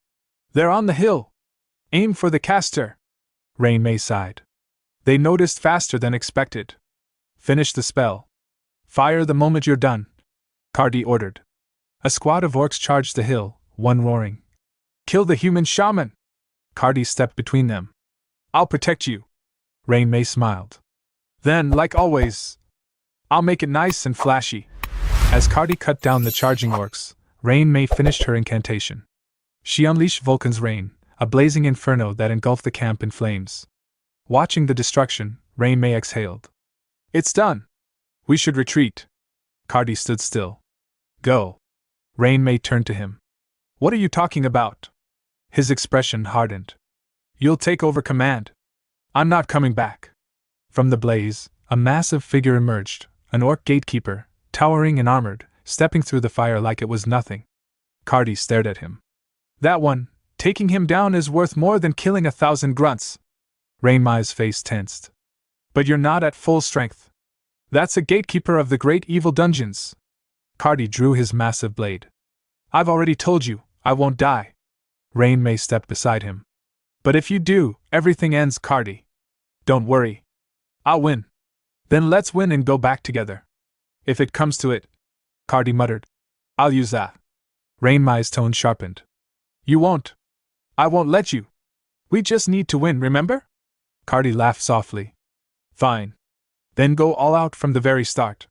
They're on the hill! Aim for the caster! Renee sighed. They noticed faster than expected. Finish the spell. Fire the moment you're done, Cardi ordered. A squad of orcs charged the hill, one roaring. Kill the human shaman! Cardi stepped between them. I'll protect you. Renee smiled. Then, like always, I'll make it nice and flashy. As Cardi cut down the charging orcs, Renee finished her incantation. She unleashed Vulcan's rain, a blazing inferno that engulfed the camp in flames. Watching the destruction, Renee exhaled. It's done. We should retreat. Cardi stood still. Go. Rain May turned to him. What are you talking about? His expression hardened. You'll take over command. I'm not coming back. From the blaze, a massive figure emerged, an orc gatekeeper, towering and armored, stepping through the fire like it was nothing. Cardi stared at him. That one, taking him down is worth more than killing 1,000 grunts. Rain May's face tensed. But you're not at full strength. That's a gatekeeper of the great evil dungeons. Cardi drew his massive blade. I've already told you, I won't die. Rain May stepped beside him. But if you do, everything ends, Cardi. Don't worry. I'll win. Then let's win and go back together. If it comes to it, Cardi muttered. I'll use that. Rain May's tone sharpened. You won't. I won't let you. We just need to win, remember? Cardi laughed softly. Fine. Then go all out from the very start.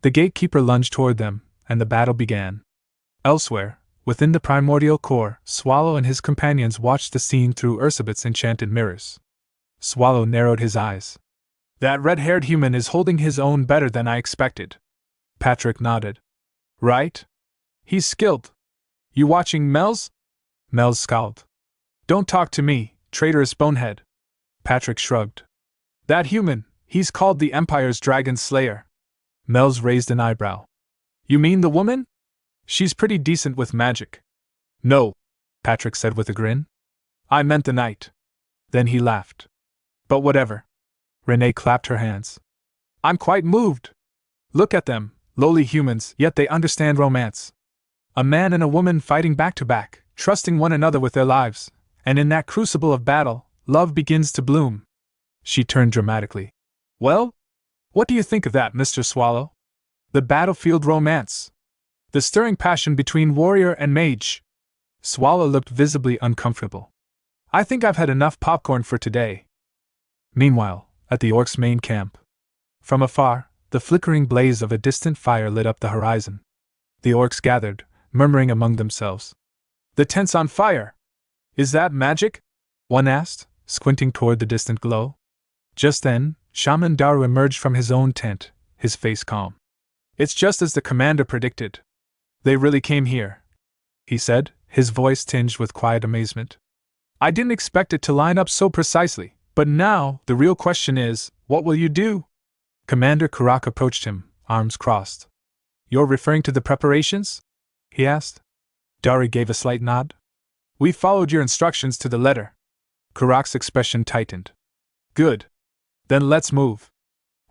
The gatekeeper lunged toward them, and the battle began. Elsewhere, within the primordial core, Swallow and his companions watched the scene through Ursabet's enchanted mirrors. Swallow narrowed his eyes. That red-haired human is holding his own better than I expected. Patrick nodded. Right? He's skilled. You watching Mel's? Mel's scowled. Don't talk to me, traitorous bonehead. Patrick shrugged. That human, he's called the Empire's Dragon Slayer. Mel's raised an eyebrow. You mean the woman? She's pretty decent with magic. No, Patrick said with a grin. I meant the knight. Then he laughed. But whatever. Renee clapped her hands. I'm quite moved. Look at them, lowly humans, yet they understand romance. A man and a woman fighting back to back, trusting one another with their lives, and in that crucible of battle, love begins to bloom. She turned dramatically. Well? What do you think of that, Mr. Swallow? The battlefield romance. The stirring passion between warrior and mage. Swallow looked visibly uncomfortable. I think I've had enough popcorn for today. Meanwhile, at the orcs' main camp. From afar, the flickering blaze of a distant fire lit up the horizon. The orcs gathered, murmuring among themselves. The tent's on fire! Is that magic? One asked, squinting toward the distant glow. Just then, Shaman Daru emerged from his own tent, his face calm. It's just as the commander predicted. They really came here, he said, his voice tinged with quiet amazement. I didn't expect it to line up so precisely, but now, the real question is, what will you do? Commander Kurak approached him, arms crossed. You're referring to the preparations? He asked. Daru gave a slight nod. We followed your instructions to the letter. Kurak's expression tightened. Good. Then let's move.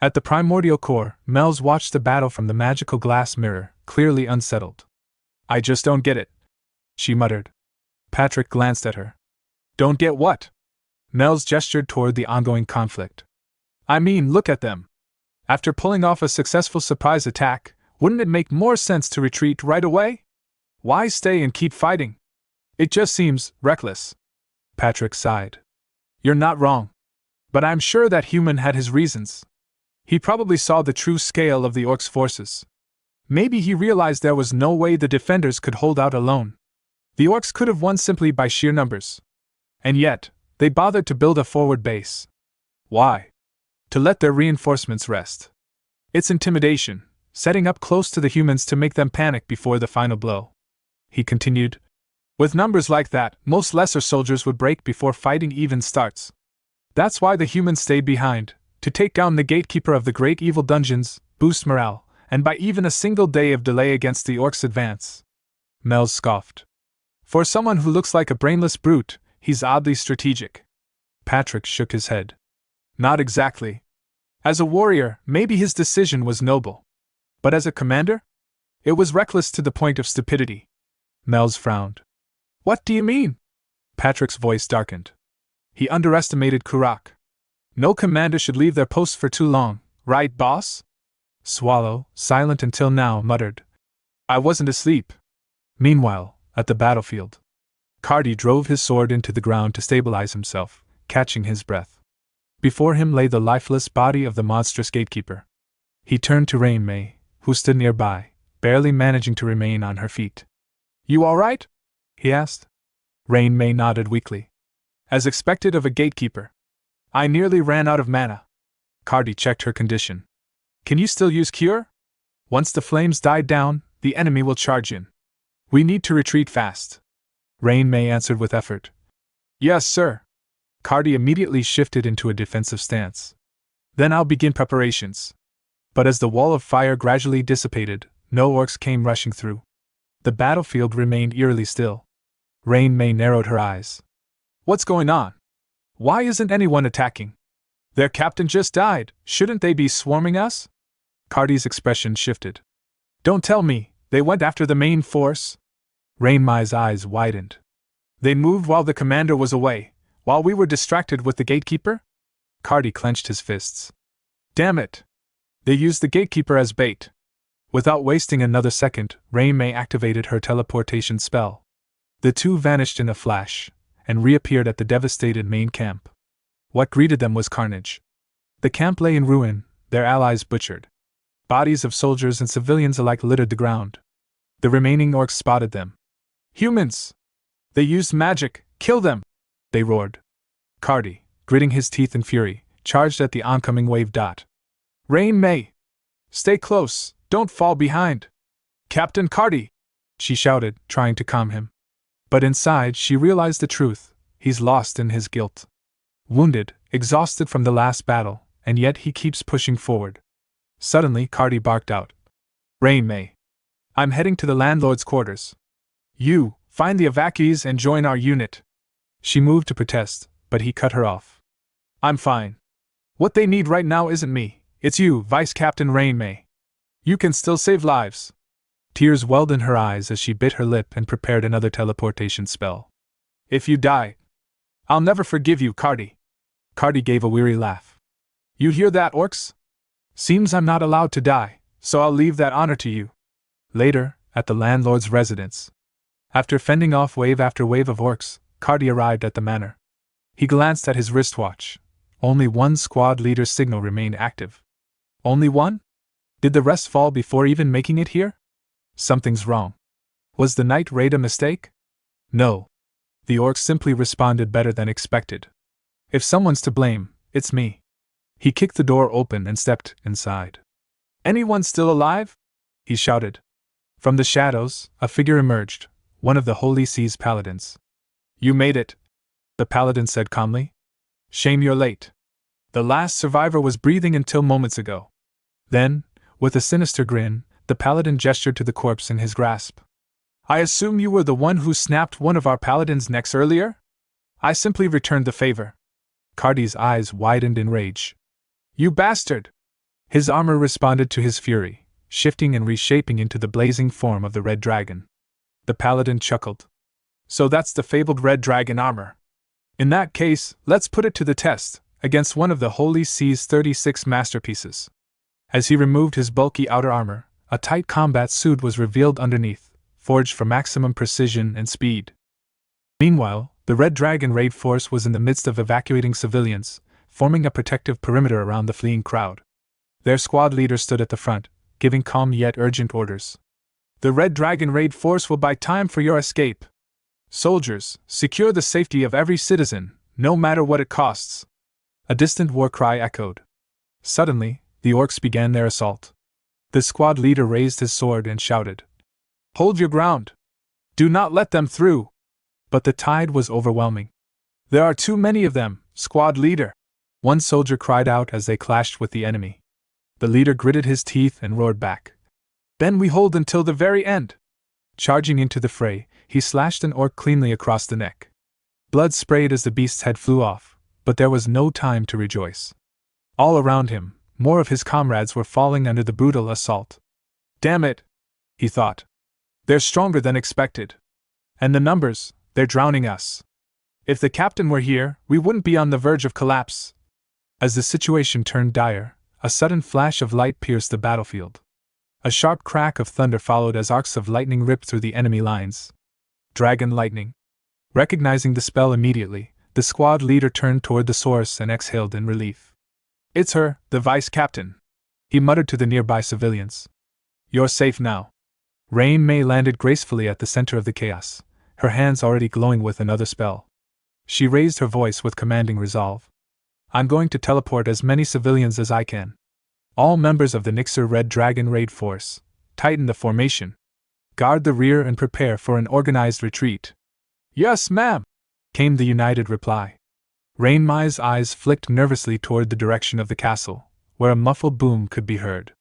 At the primordial core, Mel's watched the battle from the magical glass mirror, clearly unsettled. I just don't get it, she muttered. Patrick glanced at her. Don't get what? Mel's gestured toward the ongoing conflict. I mean, look at them. After pulling off a successful surprise attack, wouldn't it make more sense to retreat right away? Why stay and keep fighting? It just seems reckless. Patrick sighed. You're not wrong. But I'm sure that human had his reasons. He probably saw the true scale of the orcs' forces. Maybe he realized there was no way the defenders could hold out alone. The orcs could have won simply by sheer numbers. And yet, they bothered to build a forward base. Why? To let their reinforcements rest. It's intimidation, setting up close to the humans to make them panic before the final blow. He continued. With numbers like that, most lesser soldiers would break before fighting even starts. That's why the humans stayed behind, to take down the gatekeeper of the great evil dungeons, boost morale, and by even a single day of delay against the orcs' advance. Mel scoffed. For someone who looks like a brainless brute, he's oddly strategic. Patrick shook his head. Not exactly. As a warrior, maybe his decision was noble. But as a commander? It was reckless to the point of stupidity. Mel's frowned. What do you mean? Patrick's voice darkened. He underestimated Kurak. No commander should leave their post for too long, right, boss? Swallow, silent until now, muttered. I wasn't asleep. Meanwhile, at the battlefield, Cardi drove his sword into the ground to stabilize himself, catching his breath. Before him lay the lifeless body of the monstrous gatekeeper. He turned to Rain May, who stood nearby, barely managing to remain on her feet. You all right? He asked. Rain May nodded weakly. As expected of a gatekeeper. I nearly ran out of mana. Cardi checked her condition. Can you still use cure? Once the flames died down, the enemy will charge in. We need to retreat fast. Renee answered with effort. Yes, sir. Cardi immediately shifted into a defensive stance. Then I'll begin preparations. But as the wall of fire gradually dissipated, no orcs came rushing through. The battlefield remained eerily still. Renee narrowed her eyes. What's going on? Why isn't anyone attacking? Their captain just died, shouldn't they be swarming us? Cardi's expression shifted. Don't tell me, they went after the main force? Renee's eyes widened. They moved while the commander was away, while we were distracted with the gatekeeper? Cardi clenched his fists. Damn it! They used the gatekeeper as bait. Without wasting another second, Renee activated her teleportation spell. The two vanished in a flash, and reappeared at the devastated main camp. What greeted them was carnage. The camp lay in ruin, their allies butchered. Bodies of soldiers and civilians alike littered the ground. The remaining orcs spotted them. Humans! They used magic! Kill them! They roared. Cardi, gritting his teeth in fury, charged at the oncoming wave. Renee! Stay close, don't fall behind! Captain Cardi! She shouted, trying to calm him. But inside she realized the truth, he's lost in his guilt. Wounded, exhausted from the last battle, and yet he keeps pushing forward. Suddenly Cardi barked out. Renee! I'm heading to the landlord's quarters. You, find the evacuees and join our unit. She moved to protest, but he cut her off. I'm fine. What they need right now isn't me, it's you, Vice Captain Renee. You can still save lives. Tears welled in her eyes as she bit her lip and prepared another teleportation spell. If you die, I'll never forgive you, Cardi. Cardi gave a weary laugh. You hear that, orcs? Seems I'm not allowed to die, so I'll leave that honor to you. Later, at the landlord's residence. After fending off wave after wave of orcs, Cardi arrived at the manor. He glanced at his wristwatch. Only one squad leader's signal remained active. Only one? Did the rest fall before even making it here? Something's wrong. Was the night raid a mistake? No. The orcs simply responded better than expected. If someone's to blame, it's me. He kicked the door open and stepped inside. Anyone still alive? He shouted. From the shadows, a figure emerged, one of the Holy Sea's paladins. You made it, the paladin said calmly. Shame you're late. The last survivor was breathing until moments ago. Then, with a sinister grin, the paladin gestured to the corpse in his grasp. I assume you were the one who snapped one of our paladins' necks earlier? I simply returned the favor. Cardi's eyes widened in rage. You bastard! His armor responded to his fury, shifting and reshaping into the blazing form of the red dragon. The paladin chuckled. So that's the fabled red dragon armor. In that case, let's put it to the test, against one of the Holy Sea's 36 masterpieces. As he removed his bulky outer armor, a tight combat suit was revealed underneath, forged for maximum precision and speed. Meanwhile, the Red Dragon raid force was in the midst of evacuating civilians, forming a protective perimeter around the fleeing crowd. Their squad leader stood at the front, giving calm yet urgent orders. The Red Dragon raid force will buy time for your escape. Soldiers, secure the safety of every citizen, no matter what it costs. A distant war cry echoed. Suddenly, the orcs began their assault. The squad leader raised his sword and shouted, Hold your ground! Do not let them through! But the tide was overwhelming. There are too many of them, squad leader! One soldier cried out as they clashed with the enemy. The leader gritted his teeth and roared back. Then we hold until the very end! Charging into the fray, he slashed an orc cleanly across the neck. Blood sprayed as the beast's head flew off, but there was no time to rejoice. All around him, more of his comrades were falling under the brutal assault. Damn it! He thought. They're stronger than expected. And the numbers, they're drowning us. If the captain were here, we wouldn't be on the verge of collapse. As the situation turned dire, a sudden flash of light pierced the battlefield. A sharp crack of thunder followed as arcs of lightning ripped through the enemy lines. Dragon lightning. Recognizing the spell immediately, the squad leader turned toward the source and exhaled in relief. It's her, the vice captain, he muttered to the nearby civilians. You're safe now. Renee landed gracefully at the center of the chaos, her hands already glowing with another spell. She raised her voice with commanding resolve. I'm going to teleport as many civilians as I can. All members of the Nixer Red Dragon Raid Force, tighten the formation. Guard the rear and prepare for an organized retreat. Yes, ma'am, came the united reply. Rainmai's eyes flicked nervously toward the direction of the castle, where a muffled boom could be heard.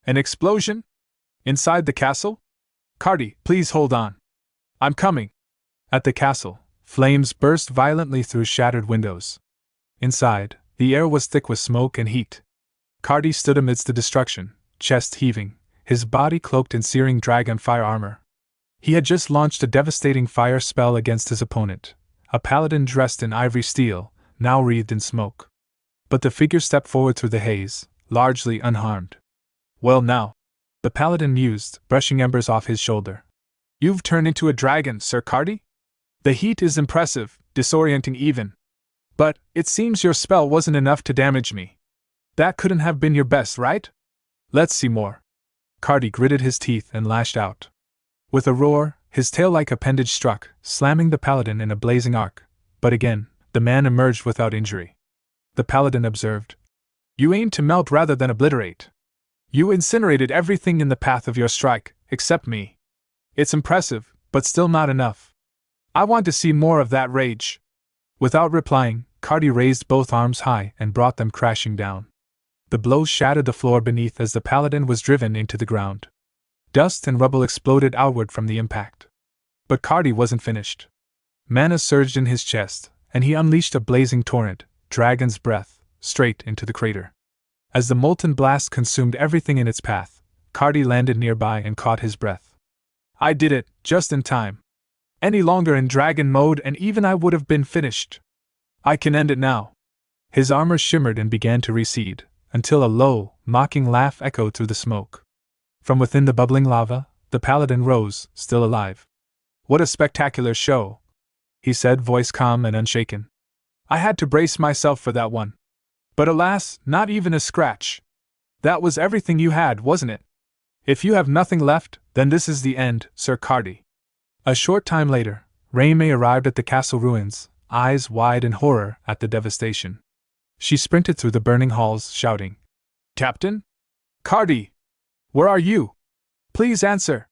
An explosion? Inside the castle? Cardi, please hold on. I'm coming. At the castle, flames burst violently through shattered windows. Inside, the air was thick with smoke and heat. Cardi stood amidst the destruction, chest heaving, his body cloaked in searing dragon fire armor. He had just launched a devastating fire spell against his opponent, a paladin dressed in ivory steel, now wreathed in smoke. But the figure stepped forward through the haze, largely unharmed. Well now, the paladin mused, brushing embers off his shoulder. You've turned into a dragon, Sir Cardi? The heat is impressive, disorienting even. But, it seems your spell wasn't enough to damage me. That couldn't have been your best, right? Let's see more. Cardi gritted his teeth and lashed out. With a roar, his tail-like appendage struck, slamming the paladin in a blazing arc. But again, the man emerged without injury. The paladin observed. You aimed to melt rather than obliterate. You incinerated everything in the path of your strike, except me. It's impressive, but still not enough. I want to see more of that rage. Without replying, Cardi raised both arms high and brought them crashing down. The blow shattered the floor beneath as the paladin was driven into the ground. Dust and rubble exploded outward from the impact. But Cardi wasn't finished. Mana surged in his chest, and he unleashed a blazing torrent, dragon's breath, straight into the crater. As the molten blast consumed everything in its path, Cardi landed nearby and caught his breath. I did it, just in time. Any longer in dragon mode and even I would have been finished. I can end it now. His armor shimmered and began to recede, until a low, mocking laugh echoed through the smoke. From within the bubbling lava, the paladin rose, still alive. What a spectacular show, he said, voice calm and unshaken. I had to brace myself for that one. But alas, not even a scratch. That was everything you had, wasn't it? If you have nothing left, then this is the end, Sir Cardi. A short time later, Renee arrived at the castle ruins, eyes wide in horror at the devastation. She sprinted through the burning halls, shouting, Captain? Cardi! Where are you? Please answer!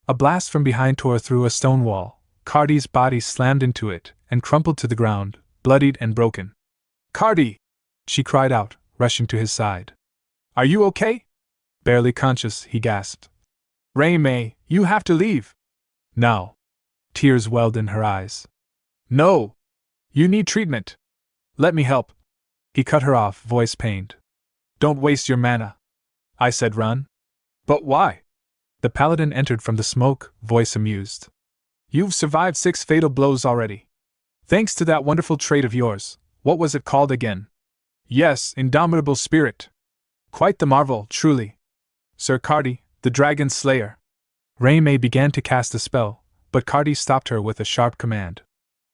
A blast from behind tore through a stone wall. Cardi's body slammed into it and crumpled to the ground, bloodied and broken. Cardi! She cried out, rushing to his side. Are you okay? Barely conscious, he gasped. Renee, you have to leave. Now. Tears welled in her eyes. No! You need treatment. Let me help. He cut her off, voice pained. Don't waste your mana. I said run. But why? The paladin entered from the smoke, voice amused. You've survived 6 fatal blows already. Thanks to that wonderful trait of yours. What was it called again? Yes, Indomitable Spirit. Quite the marvel, truly. Sir Cardi, the Dragon Slayer. Renee began to cast a spell, but Cardi stopped her with a sharp command.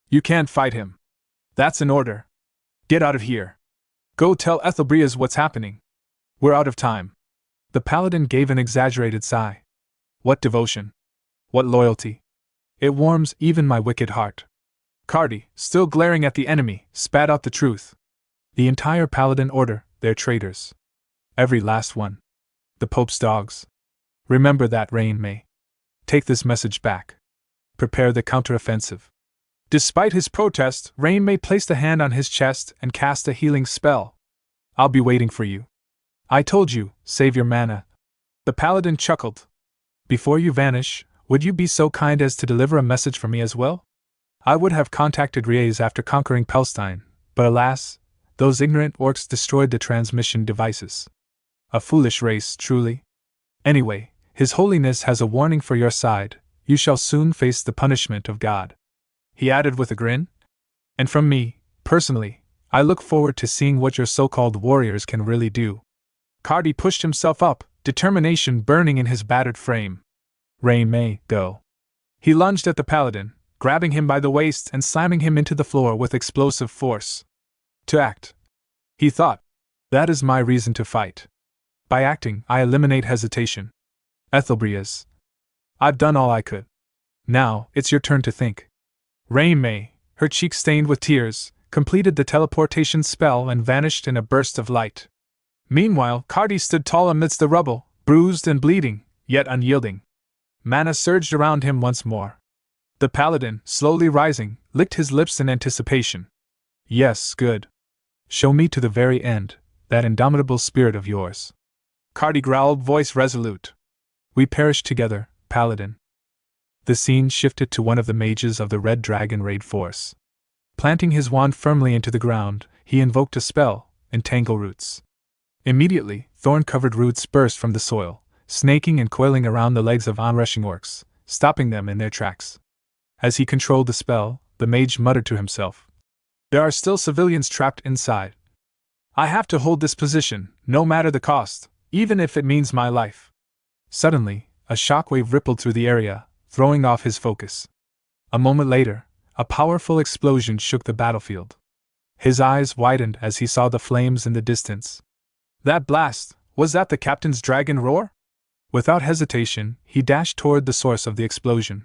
You can't fight him. That's an order. Get out of here. Go tell Ethelbrias what's happening. We're out of time. The paladin gave an exaggerated sigh. What devotion. What loyalty. It warms even my wicked heart. Cardi, still glaring at the enemy, spat out the truth. The entire paladin order, they're traitors. Every last one. The Pope's dogs. Remember that, Renee. Take this message back. Prepare the counteroffensive. Despite his protest, Renee placed a hand on his chest and cast a healing spell. I'll be waiting for you. I told you, save your mana. The paladin chuckled. Before you vanish, would you be so kind as to deliver a message for me as well? I would have contacted Riez after conquering Pelstein, but alas, those ignorant orcs destroyed the transmission devices. A foolish race, truly. Anyway, His Holiness has a warning for your side. You shall soon face the punishment of God. He added with a grin. And from me, personally, I look forward to seeing what your so-called warriors can really do. Cardi pushed himself up, determination burning in his battered frame. Renee, go. He lunged at the paladin, grabbing him by the waist and slamming him into the floor with explosive force. To act. He thought. That is my reason to fight. By acting, I eliminate hesitation. Ethelbrias. I've done all I could. Now, it's your turn to think. Renee, her cheeks stained with tears, completed the teleportation spell and vanished in a burst of light. Meanwhile, Cardi stood tall amidst the rubble, bruised and bleeding, yet unyielding. Mana surged around him once more. The paladin, slowly rising, licked his lips in anticipation. Yes, good. Show me to the very end, that indomitable spirit of yours. Cardi growled, voice resolute. We perish together, paladin. The scene shifted to one of the mages of the Red Dragon raid force. Planting his wand firmly into the ground, he invoked a spell, Entangle Roots. Immediately, thorn-covered roots burst from the soil, snaking and coiling around the legs of onrushing orcs, stopping them in their tracks. As he controlled the spell, the mage muttered to himself. There are still civilians trapped inside. I have to hold this position, no matter the cost, even if it means my life. Suddenly, a shockwave rippled through the area, throwing off his focus. A moment later, a powerful explosion shook the battlefield. His eyes widened as he saw the flames in the distance. That blast, was that the captain's dragon roar? Without hesitation, he dashed toward the source of the explosion.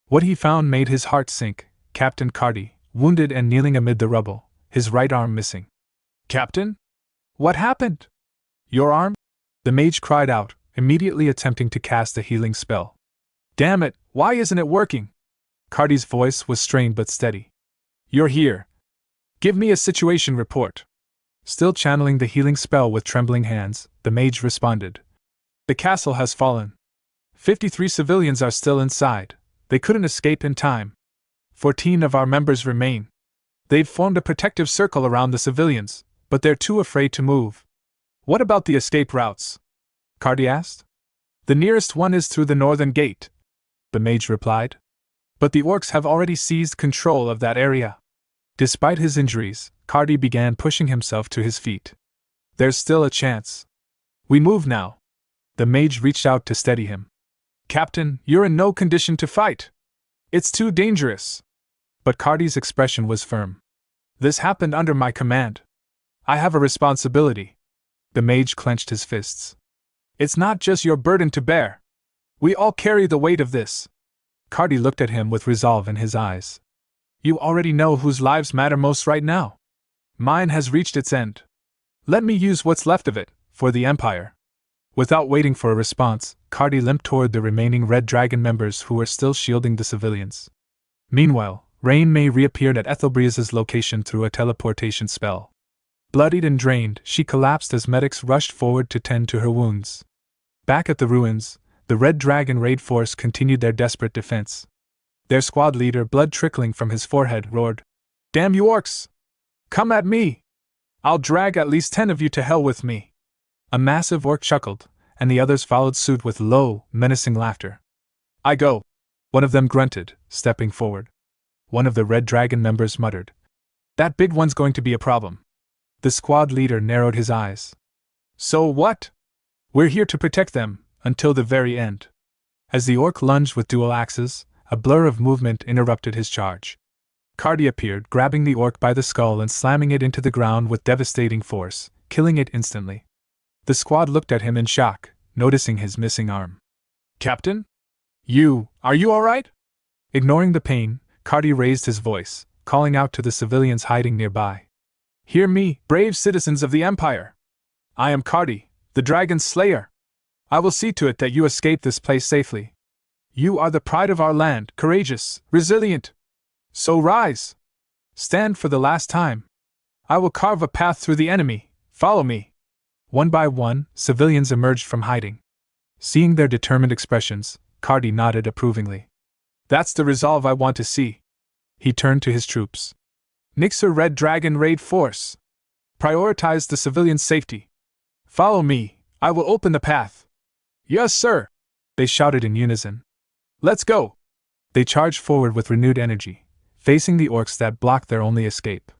What he found made his heart sink: Captain Cardi, wounded and kneeling amid the rubble, his right arm missing. Captain? What happened? Your arm? The mage cried out, immediately attempting to cast a healing spell. Damn it, why isn't it working? Cardi's voice was strained but steady. You're here. Give me a situation report. Still channeling the healing spell with trembling hands, the mage responded. The castle has fallen. 53 civilians are still inside. They couldn't escape in time. 14 of our members remain. They've formed a protective circle around the civilians, but they're too afraid to move. What about the escape routes? Cardi asked. The nearest one is through the northern gate, the mage replied. But the orcs have already seized control of that area. Despite his injuries, Cardi began pushing himself to his feet. There's still a chance. We move now. The mage reached out to steady him. Captain, you're in no condition to fight. It's too dangerous. But Cardi's expression was firm. This happened under my command. I have a responsibility. The mage clenched his fists. It's not just your burden to bear. We all carry the weight of this. Cardi looked at him with resolve in his eyes. You already know whose lives matter most right now. Mine has reached its end. Let me use what's left of it, for the Empire. Without waiting for a response, Cardi limped toward the remaining Red Dragon members who were still shielding the civilians. Meanwhile, Renee reappeared at Ethelbria's location through a teleportation spell. Bloodied and drained, she collapsed as medics rushed forward to tend to her wounds. Back at the ruins, the Red Dragon raid force continued their desperate defense. Their squad leader, blood trickling from his forehead, roared, Damn you orcs! Come at me! I'll drag at least 10 of you to hell with me! A massive orc chuckled, and the others followed suit with low, menacing laughter. I go! One of them grunted, stepping forward. One of the Red Dragon members muttered, That big one's going to be a problem. The squad leader narrowed his eyes. So what? We're here to protect them, until the very end. As the orc lunged with dual axes, a blur of movement interrupted his charge. Cardi appeared, grabbing the orc by the skull and slamming it into the ground with devastating force, killing it instantly. The squad looked at him in shock, noticing his missing arm. Captain? Are you all right? Ignoring the pain, Cardi raised his voice, calling out to the civilians hiding nearby. Hear me, brave citizens of the Empire! I am Cardi, the Dragon's Slayer. I will see to it that you escape this place safely. You are the pride of our land, courageous, resilient. So rise! Stand for the last time. I will carve a path through the enemy. Follow me. One by one, civilians emerged from hiding. Seeing their determined expressions, Cardi nodded approvingly. That's the resolve I want to see. He turned to his troops. Nixer Red Dragon raid force. Prioritize the civilians' safety. Follow me, I will open the path. Yes, sir! They shouted in unison. Let's go! They charged forward with renewed energy, facing the orcs that blocked their only escape.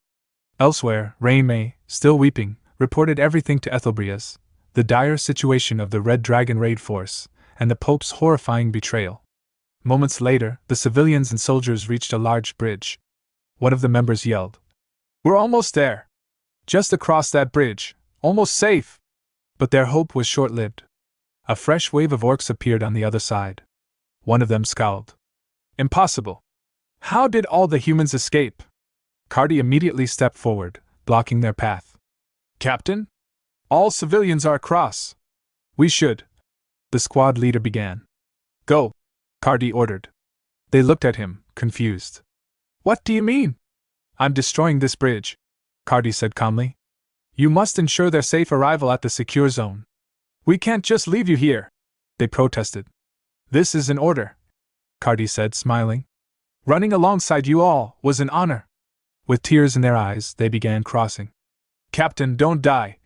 Elsewhere, Renee, still weeping, reported everything to Ethelbria's, the dire situation of the Red Dragon raid force, and the Pope's horrifying betrayal. Moments later, the civilians and soldiers reached a large bridge. One of the members yelled, We're almost there! Just across that bridge, almost safe! But their hope was short-lived. A fresh wave of orcs appeared on the other side. One of them scowled. Impossible! How did all the humans escape? Cardi immediately stepped forward, blocking their path. Captain? All civilians are across. We should. The squad leader began. Go, Cardi ordered. They looked at him, confused. What do you mean? I'm destroying this bridge, Cardi said calmly. You must ensure their safe arrival at the secure zone. We can't just leave you here, they protested. This is an order, Cardi said, smiling. Running alongside you all was an honor. With tears in their eyes, they began crossing. Captain, don't die.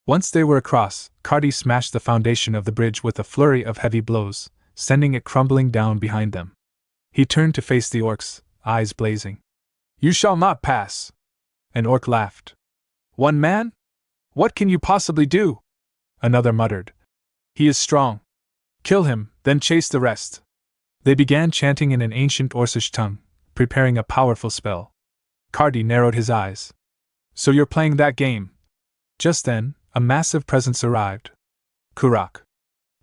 Once they were across, Cardi smashed the foundation of the bridge with a flurry of heavy blows, sending it crumbling down behind them. He turned to face the orcs, eyes blazing. You shall not pass. An orc laughed. One man? What can you possibly do? Another muttered. He is strong. Kill him, then chase the rest. They began chanting in an ancient Orcish tongue, preparing a powerful spell. Cardi narrowed his eyes. So you're playing that game? Just then, a massive presence arrived. Kurak.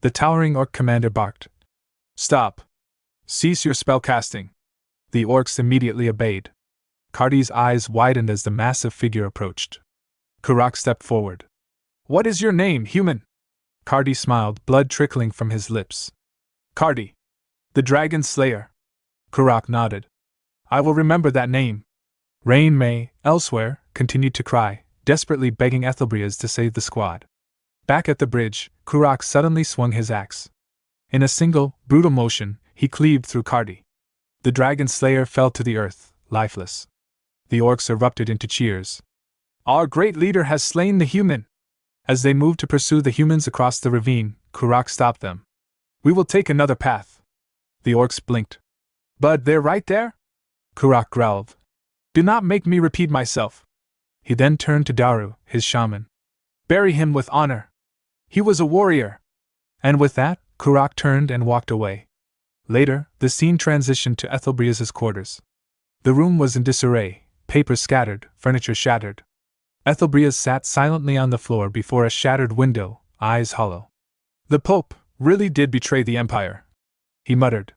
The towering orc commander barked. Stop. Cease your spell casting. The orcs immediately obeyed. Cardi's eyes widened as the massive figure approached. Kurak stepped forward. What is your name, human? Cardi smiled, blood trickling from his lips. Cardi. The Dragon Slayer. Kurak nodded. I will remember that name. Rain May, elsewhere, continued to cry, desperately begging Ethelbrias to save the squad. Back at the bridge, Kurak suddenly swung his axe. In a single, brutal motion, he cleaved through Cardi. The Dragon Slayer fell to the earth, lifeless. The orcs erupted into cheers. Our great leader has slain the human! As they moved to pursue the humans across the ravine, Kurak stopped them. We will take another path. The orcs blinked. But they're right there? Kurak growled. Do not make me repeat myself. He then turned to Daru, his shaman. Bury him with honor. He was a warrior. And with that, Kurak turned and walked away. Later, the scene transitioned to Ethelbrias's quarters. The room was in disarray, papers scattered, furniture shattered. Ethelbrias sat silently on the floor before a shattered window, eyes hollow. The Pope really did betray the Empire, he muttered.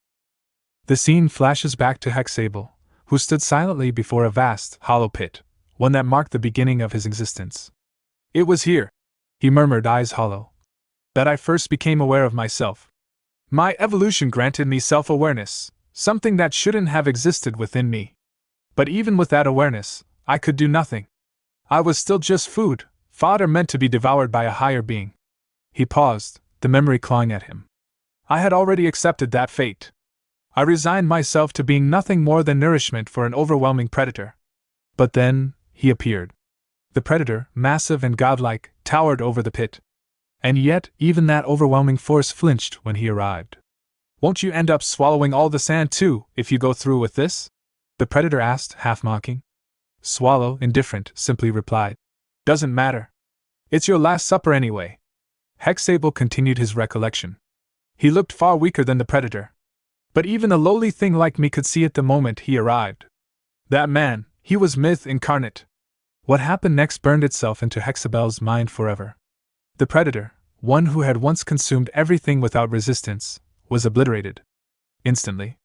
The scene flashes back to Hexable, who stood silently before a vast, hollow pit, one that marked the beginning of his existence. It was here, he murmured, eyes hollow, that I first became aware of myself. My evolution granted me self-awareness, something that shouldn't have existed within me. But even with that awareness, I could do nothing. I was still just food, fodder meant to be devoured by a higher being. He paused, the memory clawing at him. I had already accepted that fate. I resigned myself to being nothing more than nourishment for an overwhelming predator. But then, he appeared. The predator, massive and godlike, towered over the pit. And yet, even that overwhelming force flinched when he arrived. Won't you end up swallowing all the sand too, if you go through with this? The predator asked, half mocking. Swallow, indifferent, simply replied. Doesn't matter. It's your last supper anyway. Hexable continued his recollection. He looked far weaker than the predator. But even a lowly thing like me could see it the moment he arrived. That man, he was myth incarnate. What happened next burned itself into Hexabel's mind forever. The predator, one who had once consumed everything without resistance, was obliterated. Instantly.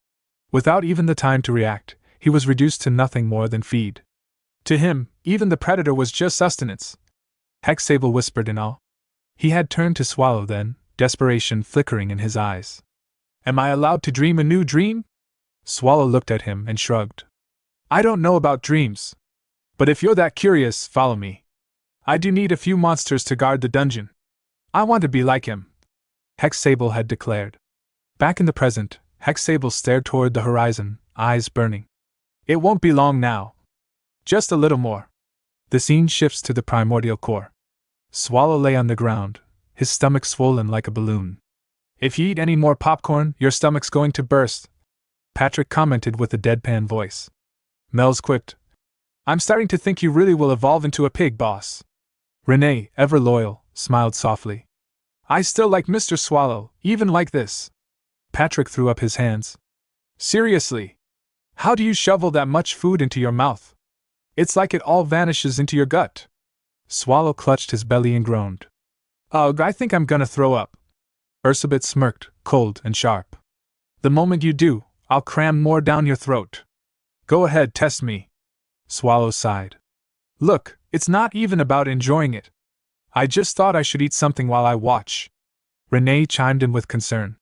Without even the time to react, he was reduced to nothing more than feed. To him, even the predator was just sustenance. Hexable whispered in awe. He had turned to Swallow then, desperation flickering in his eyes. Am I allowed to dream a new dream? Swallow looked at him and shrugged. I don't know about dreams. But if you're that curious, follow me. I do need a few monsters to guard the dungeon. I want to be like him, Hexable had declared. Back in the present, Hexable stared toward the horizon, eyes burning. It won't be long now. Just a little more. The scene shifts to the primordial core. Swallow lay on the ground, his stomach swollen like a balloon. If you eat any more popcorn, your stomach's going to burst, Patrick commented with a deadpan voice. Mel's quipped. I'm starting to think you really will evolve into a pig, boss. Renee, ever loyal, smiled softly. I still like Mr. Swallow, even like this. Patrick threw up his hands. Seriously? How do you shovel that much food into your mouth? It's like it all vanishes into your gut. Swallow clutched his belly and groaned. Ugh, I think I'm gonna throw up. Ursabet smirked, cold and sharp. The moment you do, I'll cram more down your throat. Go ahead, test me. Swallow sighed. Look, it's not even about enjoying it. I just thought I should eat something while I watch. Renee chimed in with concern.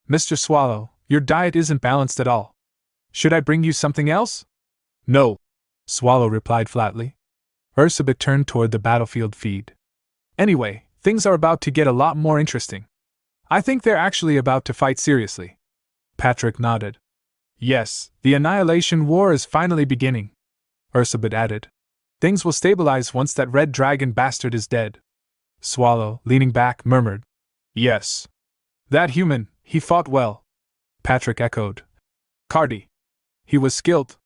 Mr. Swallow, your diet isn't balanced at all. Should I bring you something else? No, Swallow replied flatly. Ursabet turned toward the battlefield feed. Anyway, things are about to get a lot more interesting. I think they're actually about to fight seriously. Patrick nodded. Yes, the Annihilation War is finally beginning, Ursabet added. Things will stabilize once that red dragon bastard is dead. Swallow, leaning back, murmured. Yes. That human, he fought well. Patrick echoed. Cardi. He was skilled.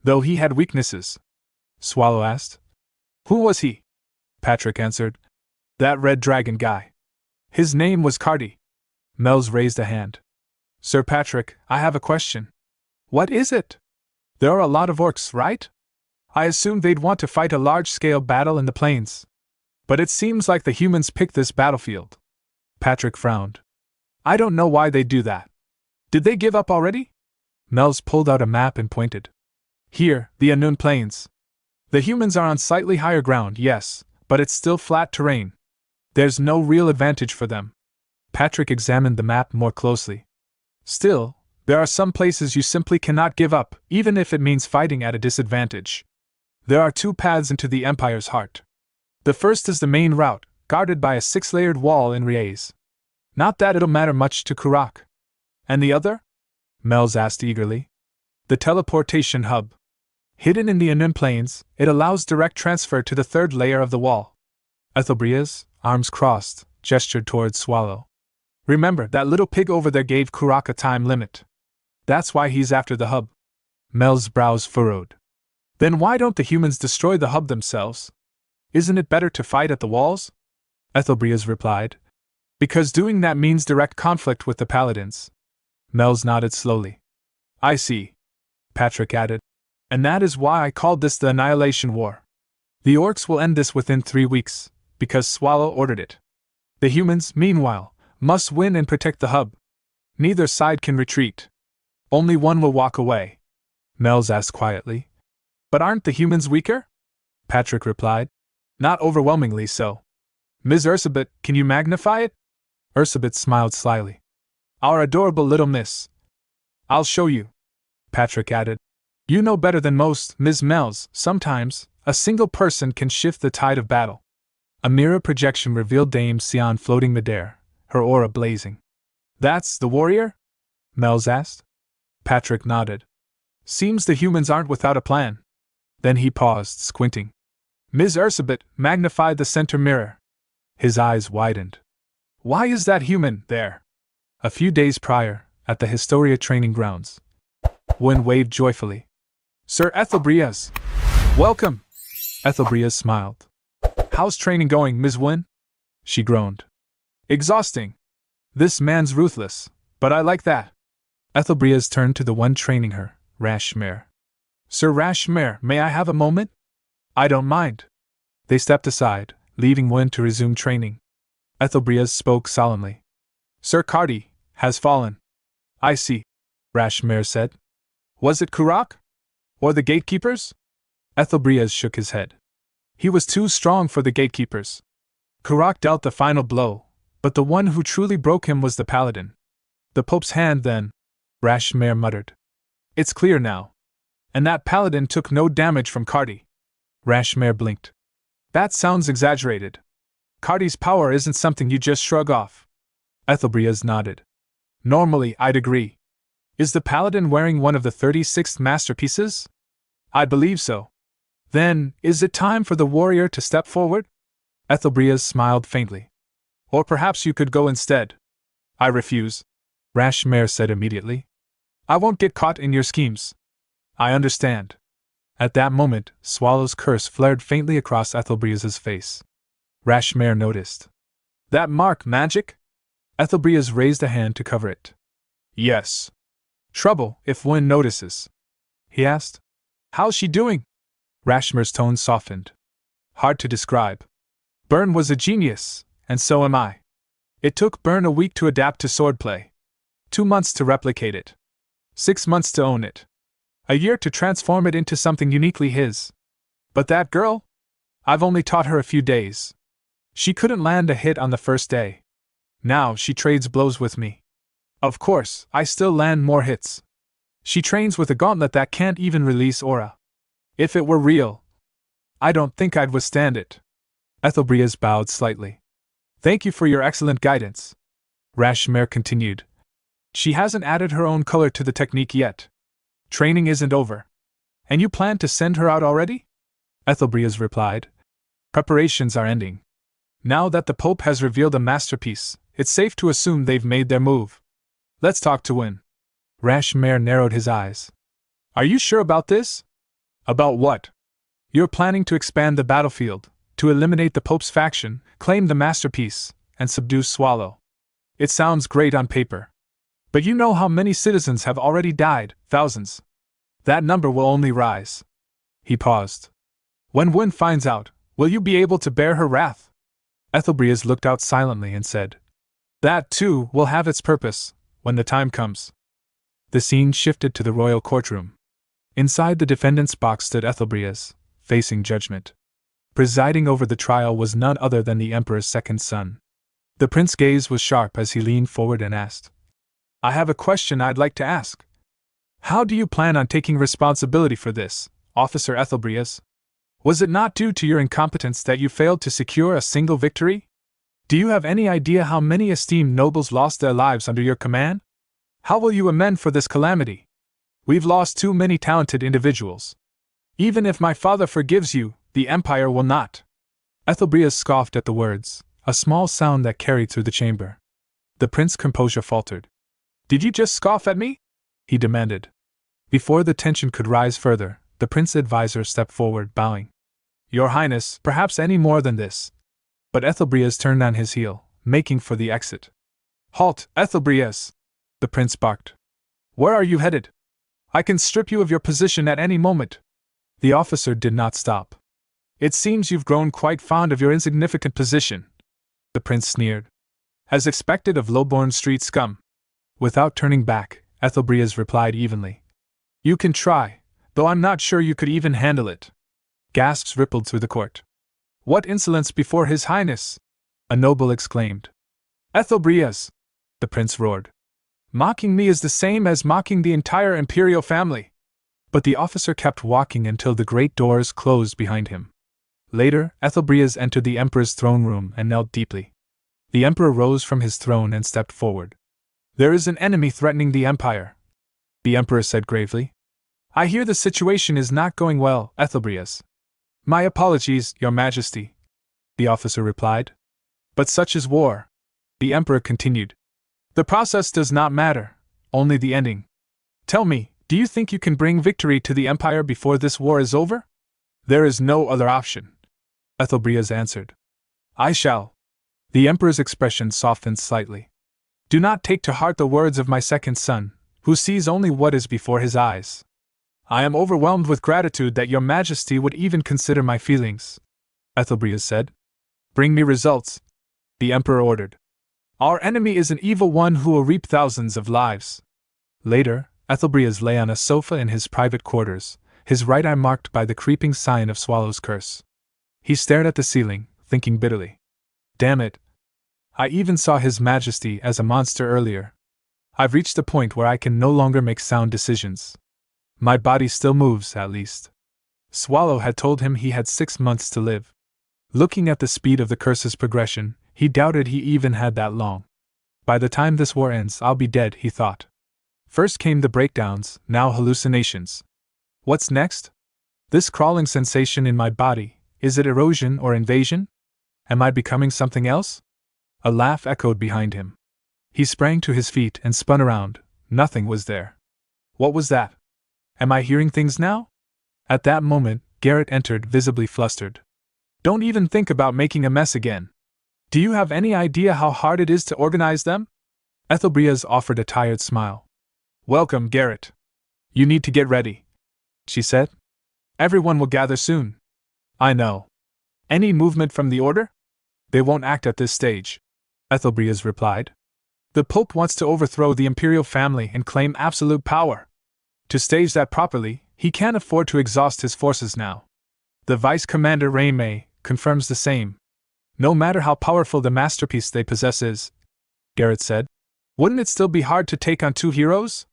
Though he had weaknesses. Swallow asked. Who was he? Patrick answered. That red dragon guy. His name was Cardi. Mel's raised a hand. Sir Patrick, I have a question. What is it? There are a lot of orcs, right? I assumed they'd want to fight a large-scale battle in the plains. But it seems like the humans picked this battlefield. Patrick frowned. I don't know why they'd do that. Did they give up already? Mel's pulled out a map and pointed. Here, the Unknown Plains. The humans are on slightly higher ground, yes, but it's still flat terrain. There's no real advantage for them. Patrick examined the map more closely. Still, there are some places you simply cannot give up, even if it means fighting at a disadvantage. There are two paths into the Empire's heart. The first is the main route, guarded by a 6-layered wall in Riez. Not that it'll matter much to Kurak. And the other? Mel's asked eagerly. The Teleportation Hub. Hidden in the Unknown Plains, it allows direct transfer to the third layer of the wall. Ethelbrias, arms crossed, gestured towards Swallow. Remember, that little pig over there gave Kurak a time limit. That's why he's after the hub. Mel's brows furrowed. Then why don't the humans destroy the hub themselves? Isn't it better to fight at the walls? Ethelbrias replied. Because doing that means direct conflict with the paladins. Mel's nodded slowly. I see. Patrick added. And that is why I called this the Annihilation War. The orcs will end this within 3 weeks, because Swallow ordered it. The humans, meanwhile, must win and protect the hub. Neither side can retreat. Only one will walk away. Mel's asked quietly. But aren't the humans weaker? Patrick replied. Not overwhelmingly so. Ms. Ursabet, can you magnify it? Ursabet smiled slyly. Our adorable little miss. I'll show you. Patrick added. You know better than most, Ms. Mel's, sometimes, a single person can shift the tide of battle. A mirror projection revealed Dame Sion floating midair, her aura blazing. That's the warrior? Mel's asked. Patrick nodded. Seems the humans aren't without a plan. Then he paused, squinting. Ms. Ursabet magnified the center mirror. His eyes widened. Why is that human there? A few days prior, at the Historia training grounds. Wynne waved joyfully. Sir Ethelbrias! Welcome! Ethelbrias smiled. How's training going, Ms. Wynne? She groaned. Exhausting. This man's ruthless, but I like that. Ethelbrias turned to the one training her, Rashmare. Sir Rashmare, may I have a moment? I don't mind. They stepped aside, leaving Wynne to resume training. Ethelbrias spoke solemnly. Sir Cardi has fallen. I see, Rashmare said. Was it Kurak? Or the gatekeepers? Ethelbrias shook his head. He was too strong for the gatekeepers. Kurak dealt the final blow, but the one who truly broke him was the paladin. The Pope's hand, then, Rashmare muttered. It's clear now. And that paladin took no damage from Cardi. Rashmare blinked. That sounds exaggerated. Cardi's power isn't something you just shrug off. Ethelbrias nodded. Normally, I'd agree. Is the paladin wearing one of the 36th masterpieces? I believe so. Then, is it time for the warrior to step forward? Ethelbrias smiled faintly. Or perhaps you could go instead. I refuse, Rashmare said immediately. I won't get caught in your schemes. I understand. At that moment, Swallow's curse flared faintly across Ethelbrias's face. Rashmare noticed. That mark magic? Ethelbrias raised a hand to cover it. Yes. Trouble, if Wynne notices. He asked. How's she doing? Rashmare's tone softened. Hard to describe. Byrne was a genius, and so am I. It took Byrne a week to adapt to swordplay. 2 months to replicate it. 6 months to own it. A year to transform it into something uniquely his. But that girl? I've only taught her a few days. She couldn't land a hit on the first day. Now she trades blows with me. Of course, I still land more hits. She trains with a gauntlet that can't even release aura. If it were real, I don't think I'd withstand it. Ethelbrias bowed slightly. Thank you for your excellent guidance. Rashmare continued. She hasn't added her own color to the technique yet. Training isn't over. And you plan to send her out already? Ethelbrias replied. Preparations are ending. Now that the Pope has revealed a masterpiece, it's safe to assume they've made their move. Let's talk to win. Rashmare narrowed his eyes. Are you sure about this? About what? You're planning to expand the battlefield, to eliminate the Pope's faction, claim the masterpiece, and subdue Swallow. It sounds great on paper. But you know how many citizens have already died, thousands. That number will only rise. He paused. When Wen finds out, will you be able to bear her wrath? Ethelbrias looked out silently and said, That, too, will have its purpose, when the time comes. The scene shifted to the royal courtroom. Inside the defendant's box stood Ethelbrias, facing judgment. Presiding over the trial was none other than the Emperor's second son. The prince's gaze was sharp as he leaned forward and asked, I have a question I'd like to ask. How do you plan on taking responsibility for this, Officer Ethelbrias? Was it not due to your incompetence that you failed to secure a single victory? Do you have any idea how many esteemed nobles lost their lives under your command? How will you amend for this calamity? We've lost too many talented individuals. Even if my father forgives you, the Empire will not. Ethelbrias scoffed at the words, a small sound that carried through the chamber. The prince's composure faltered. Did you just scoff at me? He demanded. Before the tension could rise further, the prince's advisor stepped forward, bowing. Your Highness, perhaps any more than this. But Ethelbrias turned on his heel, making for the exit. Halt, Ethelbrias! The prince barked. Where are you headed? I can strip you of your position at any moment. The officer did not stop. It seems you've grown quite fond of your insignificant position. The prince sneered. As expected of low-born street scum. Without turning back, Ethelbrias replied evenly. You can try, though I'm not sure you could even handle it. Gasps rippled through the court. What insolence before His Highness! A noble exclaimed. Ethelbrias! The prince roared. Mocking me is the same as mocking the entire Imperial family. But the officer kept walking until the great doors closed behind him. Later, Ethelbrias entered the Emperor's throne room and knelt deeply. The Emperor rose from his throne and stepped forward. There is an enemy threatening the Empire, the Emperor said gravely. I hear the situation is not going well, Ethelbrias. My apologies, Your Majesty, the officer replied. But such is war, the Emperor continued. The process does not matter, only the ending. Tell me, do you think you can bring victory to the Empire before this war is over? There is no other option, Ethelbrias answered. I shall. The Emperor's expression softened slightly. Do not take to heart the words of my second son, who sees only what is before his eyes. I am overwhelmed with gratitude that Your Majesty would even consider my feelings, Ethelbrias said. Bring me results, the Emperor ordered. Our enemy is an evil one who will reap thousands of lives. Later, Ethelbrias lay on a sofa in his private quarters, his right eye marked by the creeping sign of Swallow's curse. He stared at the ceiling, thinking bitterly. Damn it. I even saw His Majesty as a monster earlier. I've reached a point where I can no longer make sound decisions. My body still moves, at least. Swallow had told him he had 6 months to live. Looking at the speed of the curse's progression, he doubted he even had that long. By the time this war ends, I'll be dead, he thought. First came the breakdowns, now hallucinations. What's next? This crawling sensation in my body, is it erosion or invasion? Am I becoming something else? A laugh echoed behind him. He sprang to his feet and spun around. Nothing was there. What was that? Am I hearing things now? At that moment, Garrett entered, visibly flustered. Don't even think about making a mess again. Do you have any idea how hard it is to organize them? Ethelbrias offered a tired smile. Welcome, Garrett. You need to get ready, she said. Everyone will gather soon. I know. Any movement from the Order? They won't act at this stage, Ethelbrias replied. The Pope wants to overthrow the Imperial family and claim absolute power. To stage that properly, he can't afford to exhaust his forces now. The Vice Commander Renee confirms the same. No matter how powerful the masterpiece they possess is, Garrett said, wouldn't it still be hard to take on 2 heroes?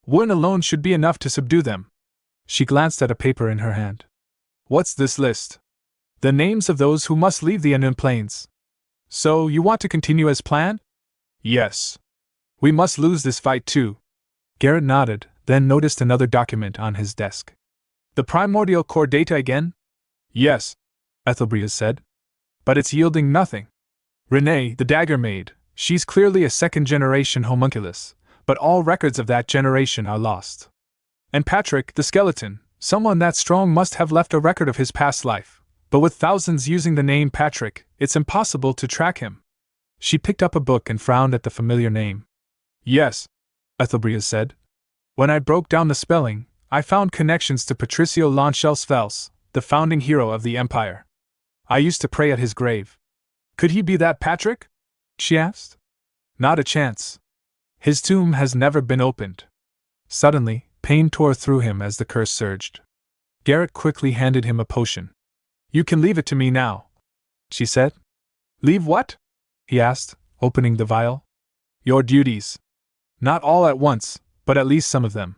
One alone should be enough to subdue them. She glanced at a paper in her hand. What's this list? The names of those who must leave the unknown plains. So, you want to continue as planned? Yes. We must lose this fight too. Garrett nodded, then noticed another document on his desk. The primordial core data again? Yes, Ethelbria said. But it's yielding nothing. Renee, the dagger maid, she's clearly a second-generation homunculus, but all records of that generation are lost. And Patrick, the skeleton, someone that strong must have left a record of his past life, but with thousands using the name Patrick, it's impossible to track him. She picked up a book and frowned at the familiar name. Yes, Ethelbria said. When I broke down the spelling, I found connections to Patricio Launchelsfels, the founding hero of the Empire. I used to pray at his grave. Could he be that Patrick? She asked. Not a chance. His tomb has never been opened. Suddenly, pain tore through him as the curse surged. Garrett quickly handed him a potion. You can leave it to me now, she said. Leave what? He asked, opening the vial. Your duties. Not all at once, but at least some of them.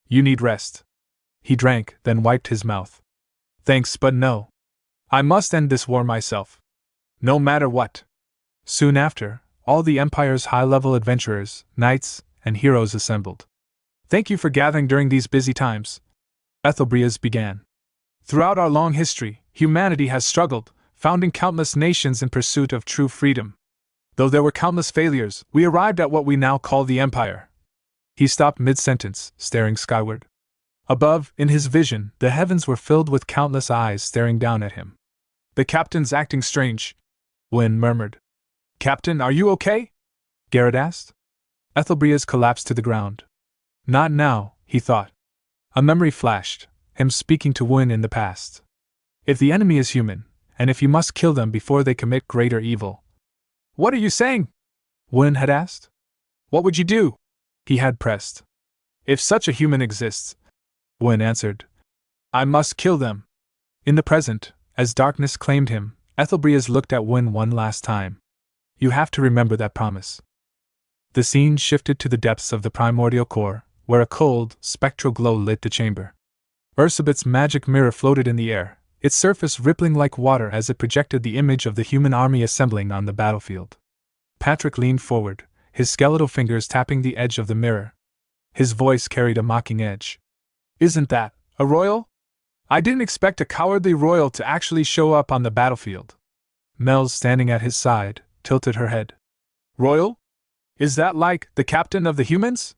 You need rest. He drank, then wiped his mouth. Thanks, but no. I must end this war myself. No matter what. Soon after, all the Empire's high-level adventurers, knights, and heroes assembled. Thank you for gathering during these busy times, Ethelbrias began. Throughout our long history, humanity has struggled, founding countless nations in pursuit of true freedom. Though there were countless failures, we arrived at what we now call the Empire. He stopped mid-sentence, staring skyward. Above, in his vision, the heavens were filled with countless eyes staring down at him. The captain's acting strange, Wynne murmured. Captain, are you okay? Garrett asked. Ethelbrias collapsed to the ground. Not now, he thought. A memory flashed, him speaking to Wynne in the past. If the enemy is human, and if you must kill them before they commit greater evil. What are you saying? Wynne had asked. What would you do? He had pressed. If such a human exists, Wynne answered. I must kill them. In the present, as darkness claimed him, Ethelbrias looked at Wynne one last time. You have to remember that promise. The scene shifted to the depths of the primordial core, where a cold, spectral glow lit the chamber. Ursabet's magic mirror floated in the air, its surface rippling like water as it projected the image of the human army assembling on the battlefield. Patrick leaned forward, his skeletal fingers tapping the edge of the mirror. His voice carried a mocking edge. Isn't that a royal? I didn't expect a cowardly royal to actually show up on the battlefield. Mel, standing at his side, tilted her head. Royal? Is that like the captain of the humans?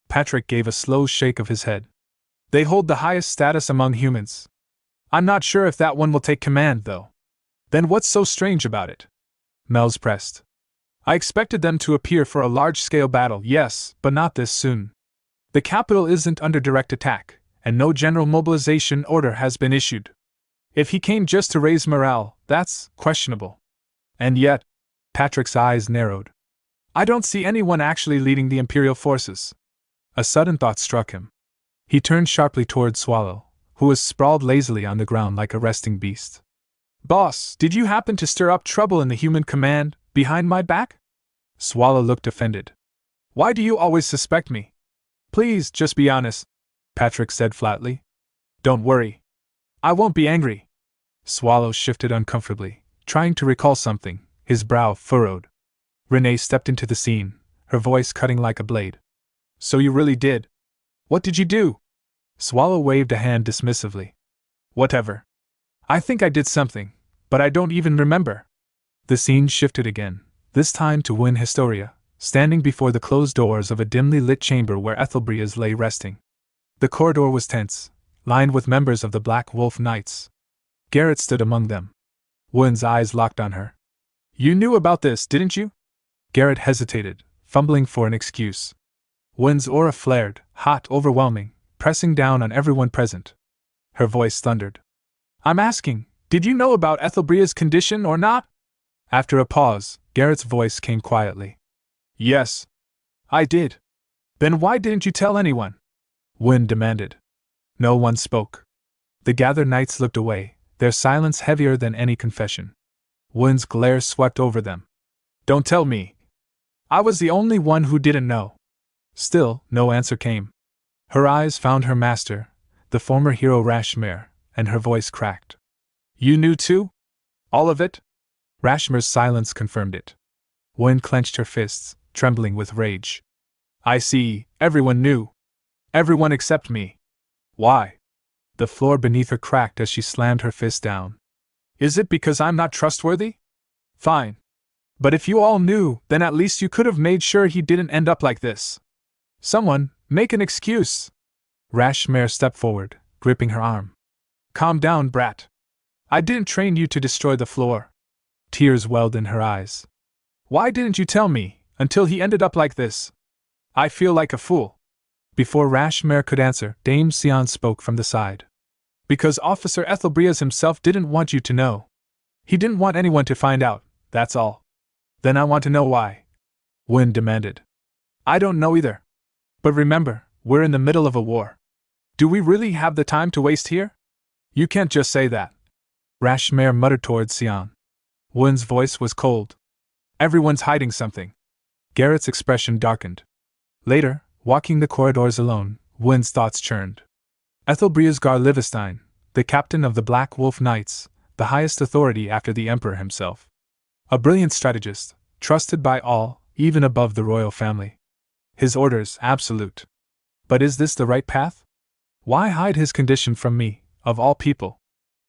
Patrick gave a slow shake of his head. They hold the highest status among humans. I'm not sure if that one will take command, though. Then what's so strange about it? Mel's pressed. I expected them to appear for a large-scale battle, yes, but not this soon. The capital isn't under direct attack, and no general mobilization order has been issued. If he came just to raise morale, that's questionable. And yet, Patrick's eyes narrowed. I don't see anyone actually leading the Imperial forces. A sudden thought struck him. He turned sharply toward Swallow, who was sprawled lazily on the ground like a resting beast. Boss, did you happen to stir up trouble in the human command, behind my back? Swallow looked offended. Why do you always suspect me? Please, just be honest, Patrick said flatly. Don't worry. I won't be angry. Swallow shifted uncomfortably, trying to recall something, his brow furrowed. Renee stepped into the scene, her voice cutting like a blade. So you really did? What did you do? Swallow waved a hand dismissively. Whatever. I think I did something, but I don't even remember. The scene shifted again, this time to Wynne Historia, standing before the closed doors of a dimly lit chamber where Ethelbrias lay resting. The corridor was tense, lined with members of the Black Wolf Knights. Garrett stood among them. Wynne's eyes locked on her. You knew about this, didn't you? Garrett hesitated, fumbling for an excuse. Wynne's aura flared, hot, overwhelming, pressing down on everyone present. Her voice thundered. I'm asking, did you know about Ethelbria's condition or not? After a pause, Garrett's voice came quietly. Yes. I did. Then why didn't you tell anyone? Wynne demanded. No one spoke. The gathered knights looked away, their silence heavier than any confession. Wen's glare swept over them. Don't tell me. I was the only one who didn't know. Still, no answer came. Her eyes found her master, the former hero Rashmir, and her voice cracked. You knew too? All of it? Rashmir's silence confirmed it. Wen clenched her fists, trembling with rage. I see, everyone knew. Everyone except me. Why? The floor beneath her cracked as she slammed her fist down. Is it because I'm not trustworthy? Fine. But if you all knew, then at least you could have made sure he didn't end up like this. Someone, make an excuse. Rashmir stepped forward, gripping her arm. Calm down, brat. I didn't train you to destroy the floor. Tears welled in her eyes. Why didn't you tell me, until he ended up like this? I feel like a fool. Before Rashmir could answer, Dame Sion spoke from the side. Because Officer Ethelbrias himself didn't want you to know. He didn't want anyone to find out, that's all. Then I want to know why. Wen demanded. I don't know either. But remember, we're in the middle of a war. Do we really have the time to waste here? You can't just say that. Rashmir muttered towards Sion. Wen's voice was cold. Everyone's hiding something. Garrett's expression darkened. Later, walking the corridors alone, Wen's thoughts churned. Ethelbrias Gar-Livestein, the captain of the Black Wolf Knights, the highest authority after the Emperor himself. A brilliant strategist, trusted by all, even above the royal family. His orders absolute. But is this the right path? Why hide his condition from me, of all people?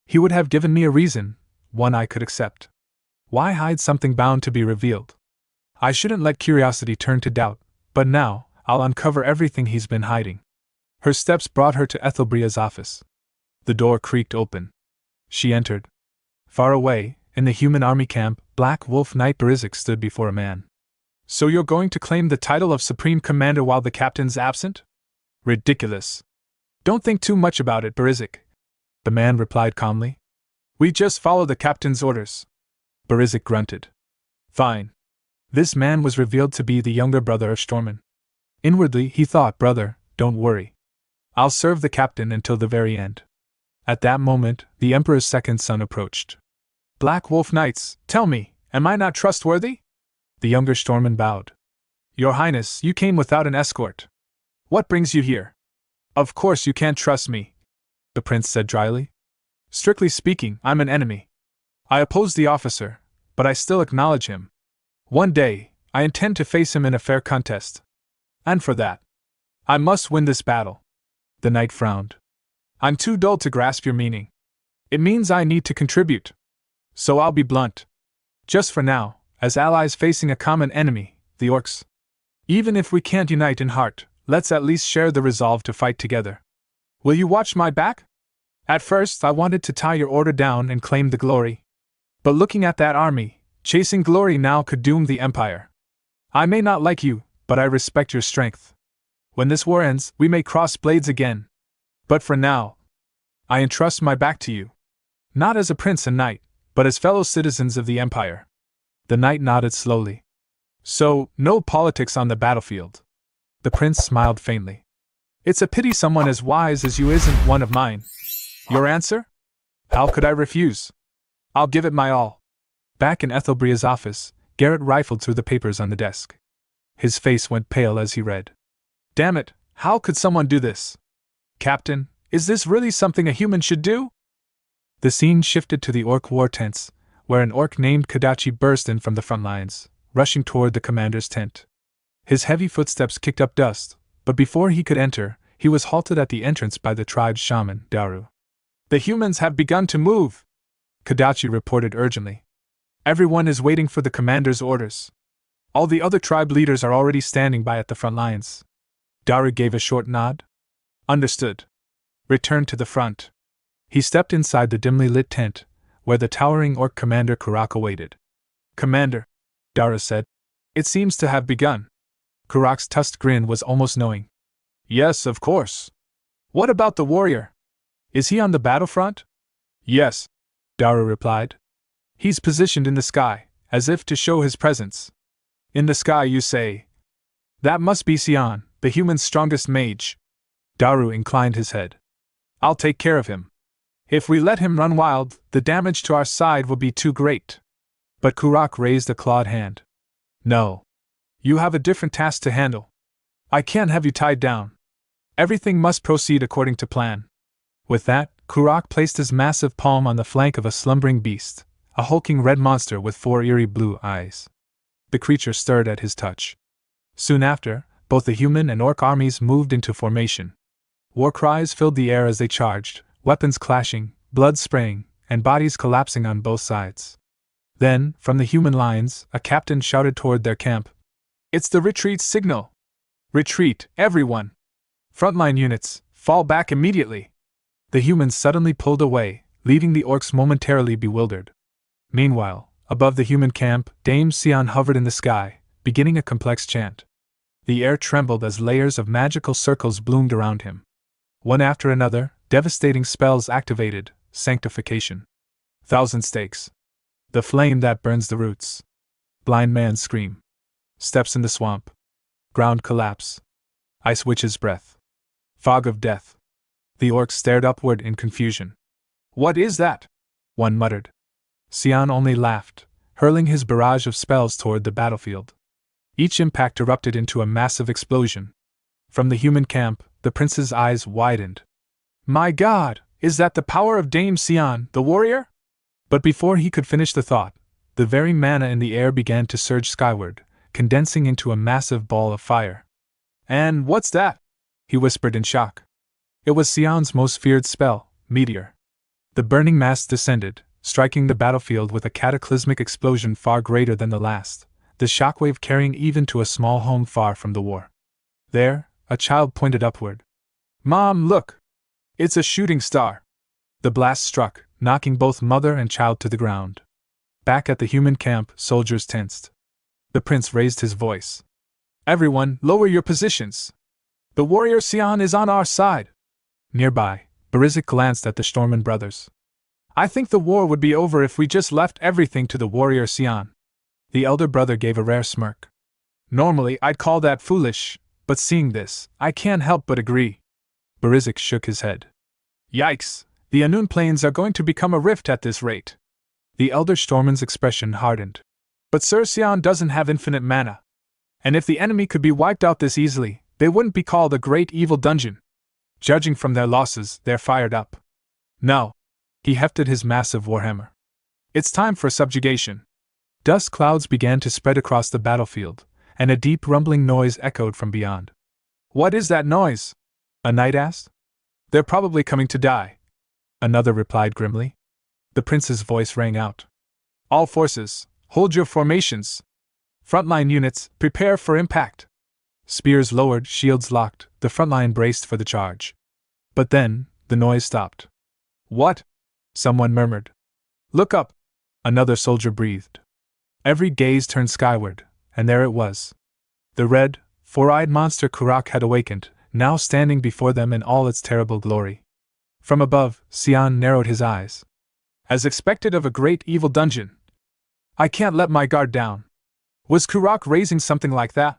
He would have given me a reason, one I could accept. Why hide something bound to be revealed? I shouldn't let curiosity turn to doubt, but now, I'll uncover everything he's been hiding. Her steps brought her to Ethelbria's office. The door creaked open. She entered. Far away, in the human army camp, Black Wolf Knight Berizik stood before a man. So you're going to claim the title of Supreme Commander while the captain's absent? Ridiculous. Don't think too much about it, Berizik. The man replied calmly. We just follow the captain's orders. Berizik grunted. Fine. This man was revealed to be the younger brother of Stormen. Inwardly he thought, brother, don't worry. I'll serve the captain until the very end. At that moment, the Emperor's second son approached. Black Wolf Knights, tell me, am I not trustworthy? The younger Stormen bowed. Your Highness, you came without an escort. What brings you here? Of course you can't trust me, the prince said dryly. Strictly speaking, I'm an enemy. I oppose the officer, but I still acknowledge him. One day, I intend to face him in a fair contest. And for that, I must win this battle. The knight frowned. I'm too dull to grasp your meaning. It means I need to contribute. So I'll be blunt. Just for now, as allies facing a common enemy, the orcs. Even if we can't unite in heart, let's at least share the resolve to fight together. Will you watch my back? At first, I wanted to tie your order down and claim the glory. But looking at that army, chasing glory now could doom the Empire. I may not like you, but I respect your strength. When this war ends, we may cross blades again. But for now, I entrust my back to you. Not as a prince and knight, but as fellow citizens of the Empire. The knight nodded slowly. So, no politics on the battlefield. The prince smiled faintly. It's a pity someone as wise as you isn't one of mine. Your answer? How could I refuse? I'll give it my all. Back in Ethelbria's office, Garrett rifled through the papers on the desk. His face went pale as he read. Damn it, how could someone do this? Captain, is this really something a human should do? The scene shifted to the orc war tents, where an orc named Kadachi burst in from the front lines, rushing toward the commander's tent. His heavy footsteps kicked up dust, but before he could enter, he was halted at the entrance by the tribe's shaman, Daru. The humans have begun to move, Kadachi reported urgently. Everyone is waiting for the commander's orders. All the other tribe leaders are already standing by at the front lines. Daru gave a short nod. Understood. Return to the front. He stepped inside the dimly lit tent, where the towering orc commander Kurak awaited. Commander, Daru said. It seems to have begun. Kurak's tusked grin was almost knowing. Yes, of course. What about the warrior? Is he on the battlefront? Yes, Daru replied. He's positioned in the sky, as if to show his presence. In the sky, you say? That must be Sion, the human's strongest mage. Daru inclined his head. I'll take care of him. If we let him run wild, the damage to our side will be too great. But Kurak raised a clawed hand. No. You have a different task to handle. I can't have you tied down. Everything must proceed according to plan. With that, Kurak placed his massive palm on the flank of a slumbering beast, a hulking red monster with 4 eerie blue eyes. The creature stirred at his touch. Soon after, both the human and orc armies moved into formation. War cries filled the air as they charged, weapons clashing, blood spraying, and bodies collapsing on both sides. Then, from the human lines, a captain shouted toward their camp. It's the retreat signal! Retreat, everyone! Frontline units, fall back immediately! The humans suddenly pulled away, leaving the orcs momentarily bewildered. Meanwhile, above the human camp, Dame Sion hovered in the sky, beginning a complex chant. The air trembled as layers of magical circles bloomed around him. One after another, devastating spells activated. Sanctification. Thousand stakes. The flame that burns the roots. Blind man's scream. Steps in the swamp. Ground collapse. Ice witch's breath. Fog of death. The orcs stared upward in confusion. What is that? One muttered. Sion only laughed, hurling his barrage of spells toward the battlefield. Each impact erupted into a massive explosion. From the human camp, the prince's eyes widened. My God, is that the power of Dame Sion, the warrior? But before he could finish the thought, the very mana in the air began to surge skyward, condensing into a massive ball of fire. And what's that? He whispered in shock. It was Sion's most feared spell, Meteor. The burning mass descended, striking the battlefield with a cataclysmic explosion far greater than the last, the shockwave carrying even to a small home far from the war. There, a child pointed upward. Mom, look! It's a shooting star! The blast struck, knocking both mother and child to the ground. Back at the human camp, soldiers tensed. The prince raised his voice. Everyone, lower your positions! The warrior Sion is on our side! Nearby, Barizik glanced at the Storman brothers. I think the war would be over if we just left everything to the warrior Sion. The elder brother gave a rare smirk. Normally I'd call that foolish, but seeing this, I can't help but agree. Barizik shook his head. Yikes, the Anun plains are going to become a rift at this rate. The elder Storman's expression hardened. But Sir Sion doesn't have infinite mana. And if the enemy could be wiped out this easily, they wouldn't be called a great evil dungeon. Judging from their losses, they're fired up. No. He hefted his massive warhammer. It's time for subjugation. Dust clouds began to spread across the battlefield, and a deep rumbling noise echoed from beyond. What is that noise? A knight asked. They're probably coming to die. Another replied grimly. The prince's voice rang out. All forces, hold your formations. Frontline units, prepare for impact. Spears lowered, shields locked, the frontline braced for the charge. But then, the noise stopped. What? Someone murmured. Look up! Another soldier breathed. Every gaze turned skyward, and there it was. The red, four-eyed monster Kurak had awakened, now standing before them in all its terrible glory. From above, Sion narrowed his eyes. As expected of a great evil dungeon. I can't let my guard down. Was Kurak raising something like that?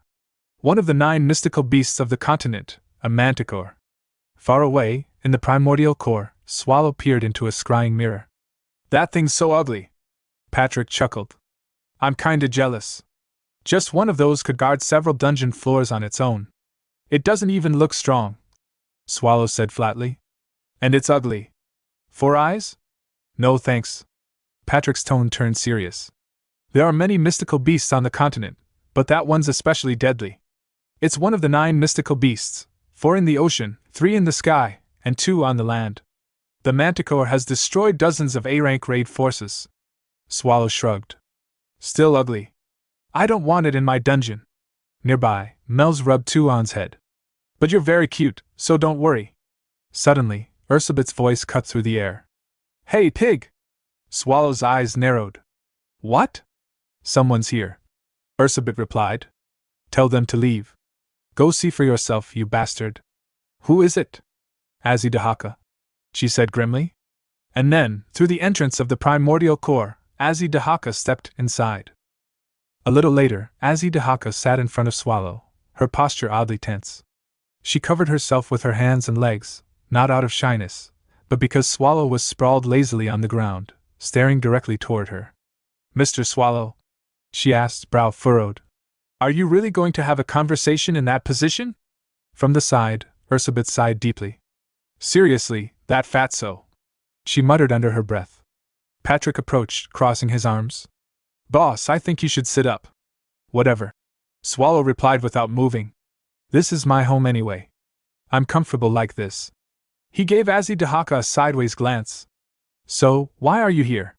One of the 9 mystical beasts of the continent, a manticore. Far away, in the primordial core, Swallow peered into a scrying mirror. That thing's so ugly. Patrick chuckled. I'm kinda jealous. Just one of those could guard several dungeon floors on its own. It doesn't even look strong, Swallow said flatly. And it's ugly. 4 eyes? No thanks. Patrick's tone turned serious. There are many mystical beasts on the continent, but that one's especially deadly. It's one of the 9 mystical beasts, 4 in the ocean, 3 in the sky, and 2 on the land. The Manticore has destroyed dozens of A-rank raid forces. Swallow shrugged. Still ugly. I don't want it in my dungeon. Nearby, Mel's rubbed Tuon's head. But you're very cute, so don't worry. Suddenly, Ursabit's voice cut through the air. Hey, pig! Swallow's eyes narrowed. What? Someone's here. Ursabit replied. Tell them to leave. Go see for yourself, you bastard. Who is it? Azidahaka, she said grimly. And then, through the entrance of the primordial core, Azidahaka stepped inside. A little later, Azidahaka sat in front of Swallow, her posture oddly tense. She covered herself with her hands and legs, not out of shyness, but because Swallow was sprawled lazily on the ground, staring directly toward her. Mr. Swallow? She asked, brow furrowed. Are you really going to have a conversation in that position? From the side, Ursabeth sighed deeply. Seriously, that fatso. She muttered under her breath. Patrick approached, crossing his arms. Boss, I think you should sit up. Whatever. Swallow replied without moving. This is my home anyway. I'm comfortable like this. He gave Azidahaka a sideways glance. So, why are you here?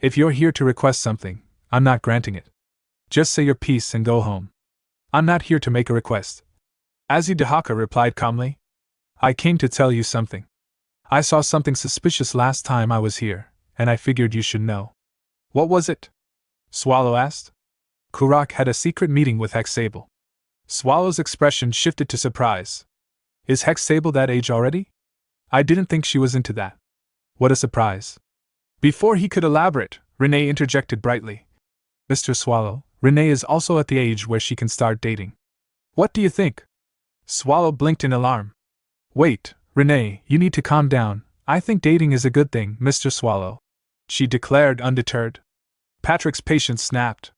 If you're here to request something, I'm not granting it. Just say your piece and go home. I'm not here to make a request. Azidahaka replied calmly. I came to tell you something. I saw something suspicious last time I was here, and I figured you should know. What was it? Swallow asked. Kurak had a secret meeting with Hexable. Swallow's expression shifted to surprise. Is Hexable that age already? I didn't think she was into that. What a surprise. Before he could elaborate, Renee interjected brightly. Mr. Swallow, Renee is also at the age where she can start dating. What do you think? Swallow blinked in alarm. Wait, Renee, you need to calm down. I think dating is a good thing, Mr. Swallow. She declared undeterred. Patrick's patience snapped.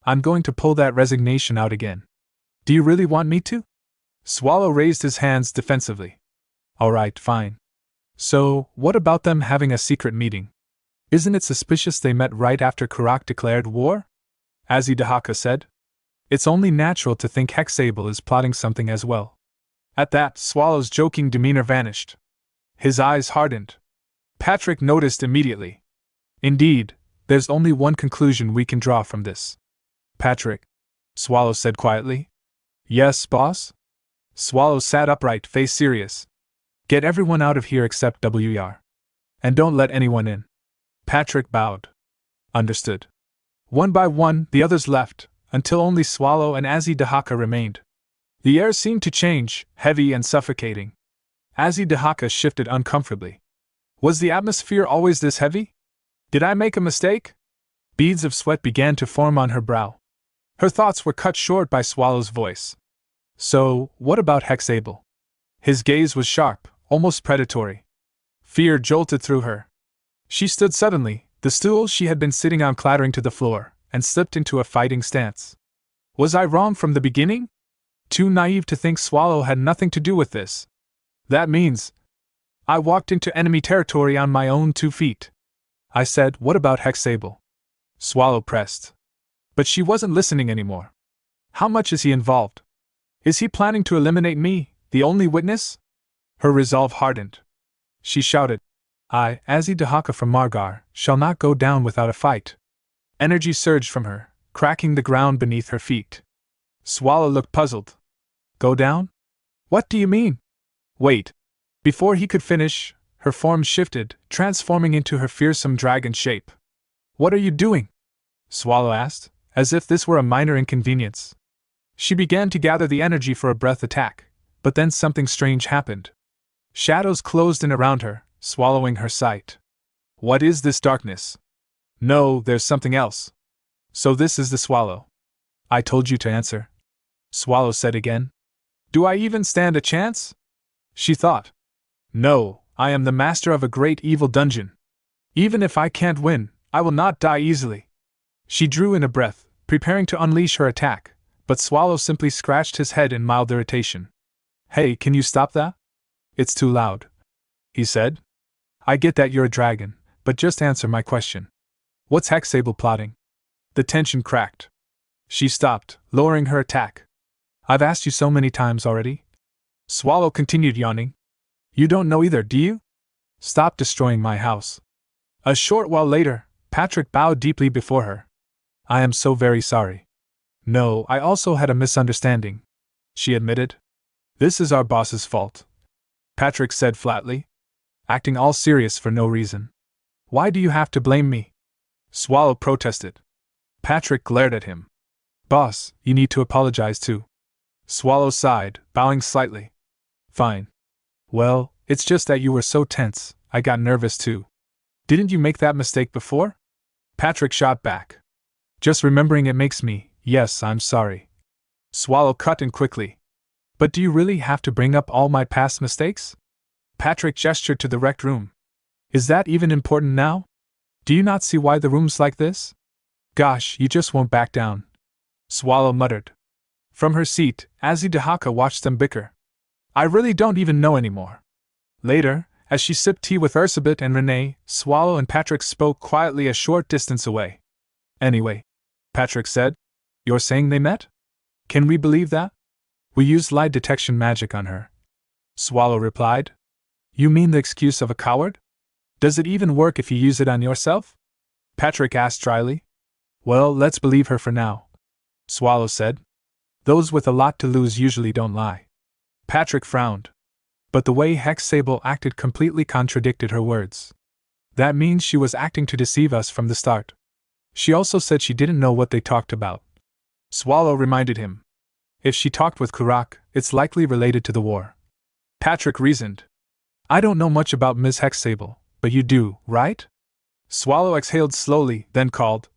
I'm going to pull that resignation out again. Do you really want me to? Swallow raised his hands defensively. All right, fine. So, what about them having a secret meeting? Isn't it suspicious they met right after Kurak declared war? Azidahaka said. It's only natural to think Hexable is plotting something as well. At that, Swallow's joking demeanor vanished. His eyes hardened. Patrick noticed immediately. Indeed, there's only one conclusion we can draw from this. Patrick, Swallow said quietly. Yes, boss? Swallow sat upright, face serious. Get everyone out of here except WR. And don't let anyone in. Patrick bowed. Understood. One by one, the others left, until only Swallow and Azidahaka remained. The air seemed to change, heavy and suffocating. Azidahaka shifted uncomfortably. Was the atmosphere always this heavy? Did I make a mistake? Beads of sweat began to form on her brow. Her thoughts were cut short by Swallow's voice. So, what about Hexable? His gaze was sharp, almost predatory. Fear jolted through her. She stood suddenly, the stool she had been sitting on clattering to the floor, and slipped into a fighting stance. Was I wrong from the beginning? Too naive to think Swallow had nothing to do with this. That means I walked into enemy territory on my own 2 feet. I said, what about Hexable? Swallow pressed. But she wasn't listening anymore. How much is he involved? Is he planning to eliminate me, the only witness? Her resolve hardened. She shouted, I, Azidahaka from Margar, shall not go down without a fight. Energy surged from her, cracking the ground beneath her feet. Swallow looked puzzled. Go down? What do you mean? Wait. Before he could finish, her form shifted, transforming into her fearsome dragon shape. What are you doing? Swallow asked, as if this were a minor inconvenience. She began to gather the energy for a breath attack, but then something strange happened. Shadows closed in around her, swallowing her sight. What is this darkness? No, there's something else. So this is the Swallow. I told you to answer. Swallow said again. Do I even stand a chance? She thought. No, I am the master of a great evil dungeon. Even if I can't win, I will not die easily. She drew in a breath, preparing to unleash her attack, but Swallow simply scratched his head in mild irritation. Hey, can you stop that? It's too loud, he said. I get that you're a dragon, but just answer my question. What's Hexable plotting? The tension cracked. She stopped, lowering her attack. I've asked you so many times already. Swallow continued yawning. You don't know either, do you? Stop destroying my house. A short while later, Patrick bowed deeply before her. I am so very sorry. No, I also had a misunderstanding, she admitted. This is our boss's fault, Patrick said flatly, acting all serious for no reason. Why do you have to blame me? Swallow protested. Patrick glared at him. Boss, you need to apologize too. Swallow sighed, bowing slightly. Fine. Well, it's just that you were so tense, I got nervous too. Didn't you make that mistake before? Patrick shot back. Just remembering it makes me, yes, I'm sorry. Swallow cut in quickly. But do you really have to bring up all my past mistakes? Patrick gestured to the wrecked room. Is that even important now? Do you not see why the room's like this? Gosh, you just won't back down. Swallow muttered. From her seat, Azidahaka watched them bicker. I really don't even know anymore. Later, as she sipped tea with Ursabet and Renee, Swallow and Patrick spoke quietly a short distance away. Anyway, Patrick said, you're saying they met? Can we believe that? We used lie detection magic on her. Swallow replied. You mean the excuse of a coward? Does it even work if you use it on yourself? Patrick asked dryly. Well, let's believe her for now. Swallow said. Those with a lot to lose usually don't lie. Patrick frowned. But the way Hexable acted completely contradicted her words. That means she was acting to deceive us from the start. She also said she didn't know what they talked about. Swallow reminded him. If she talked with Kurak, it's likely related to the war. Patrick reasoned. I don't know much about Ms. Hexable, but you do, right? Swallow exhaled slowly, then called.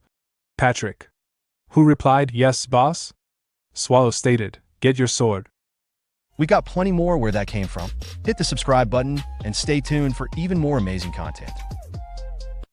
Patrick. Who replied, yes, boss? Swallow stated, get your sword. We got plenty more where that came from. Hit the subscribe button and stay tuned for even more amazing content.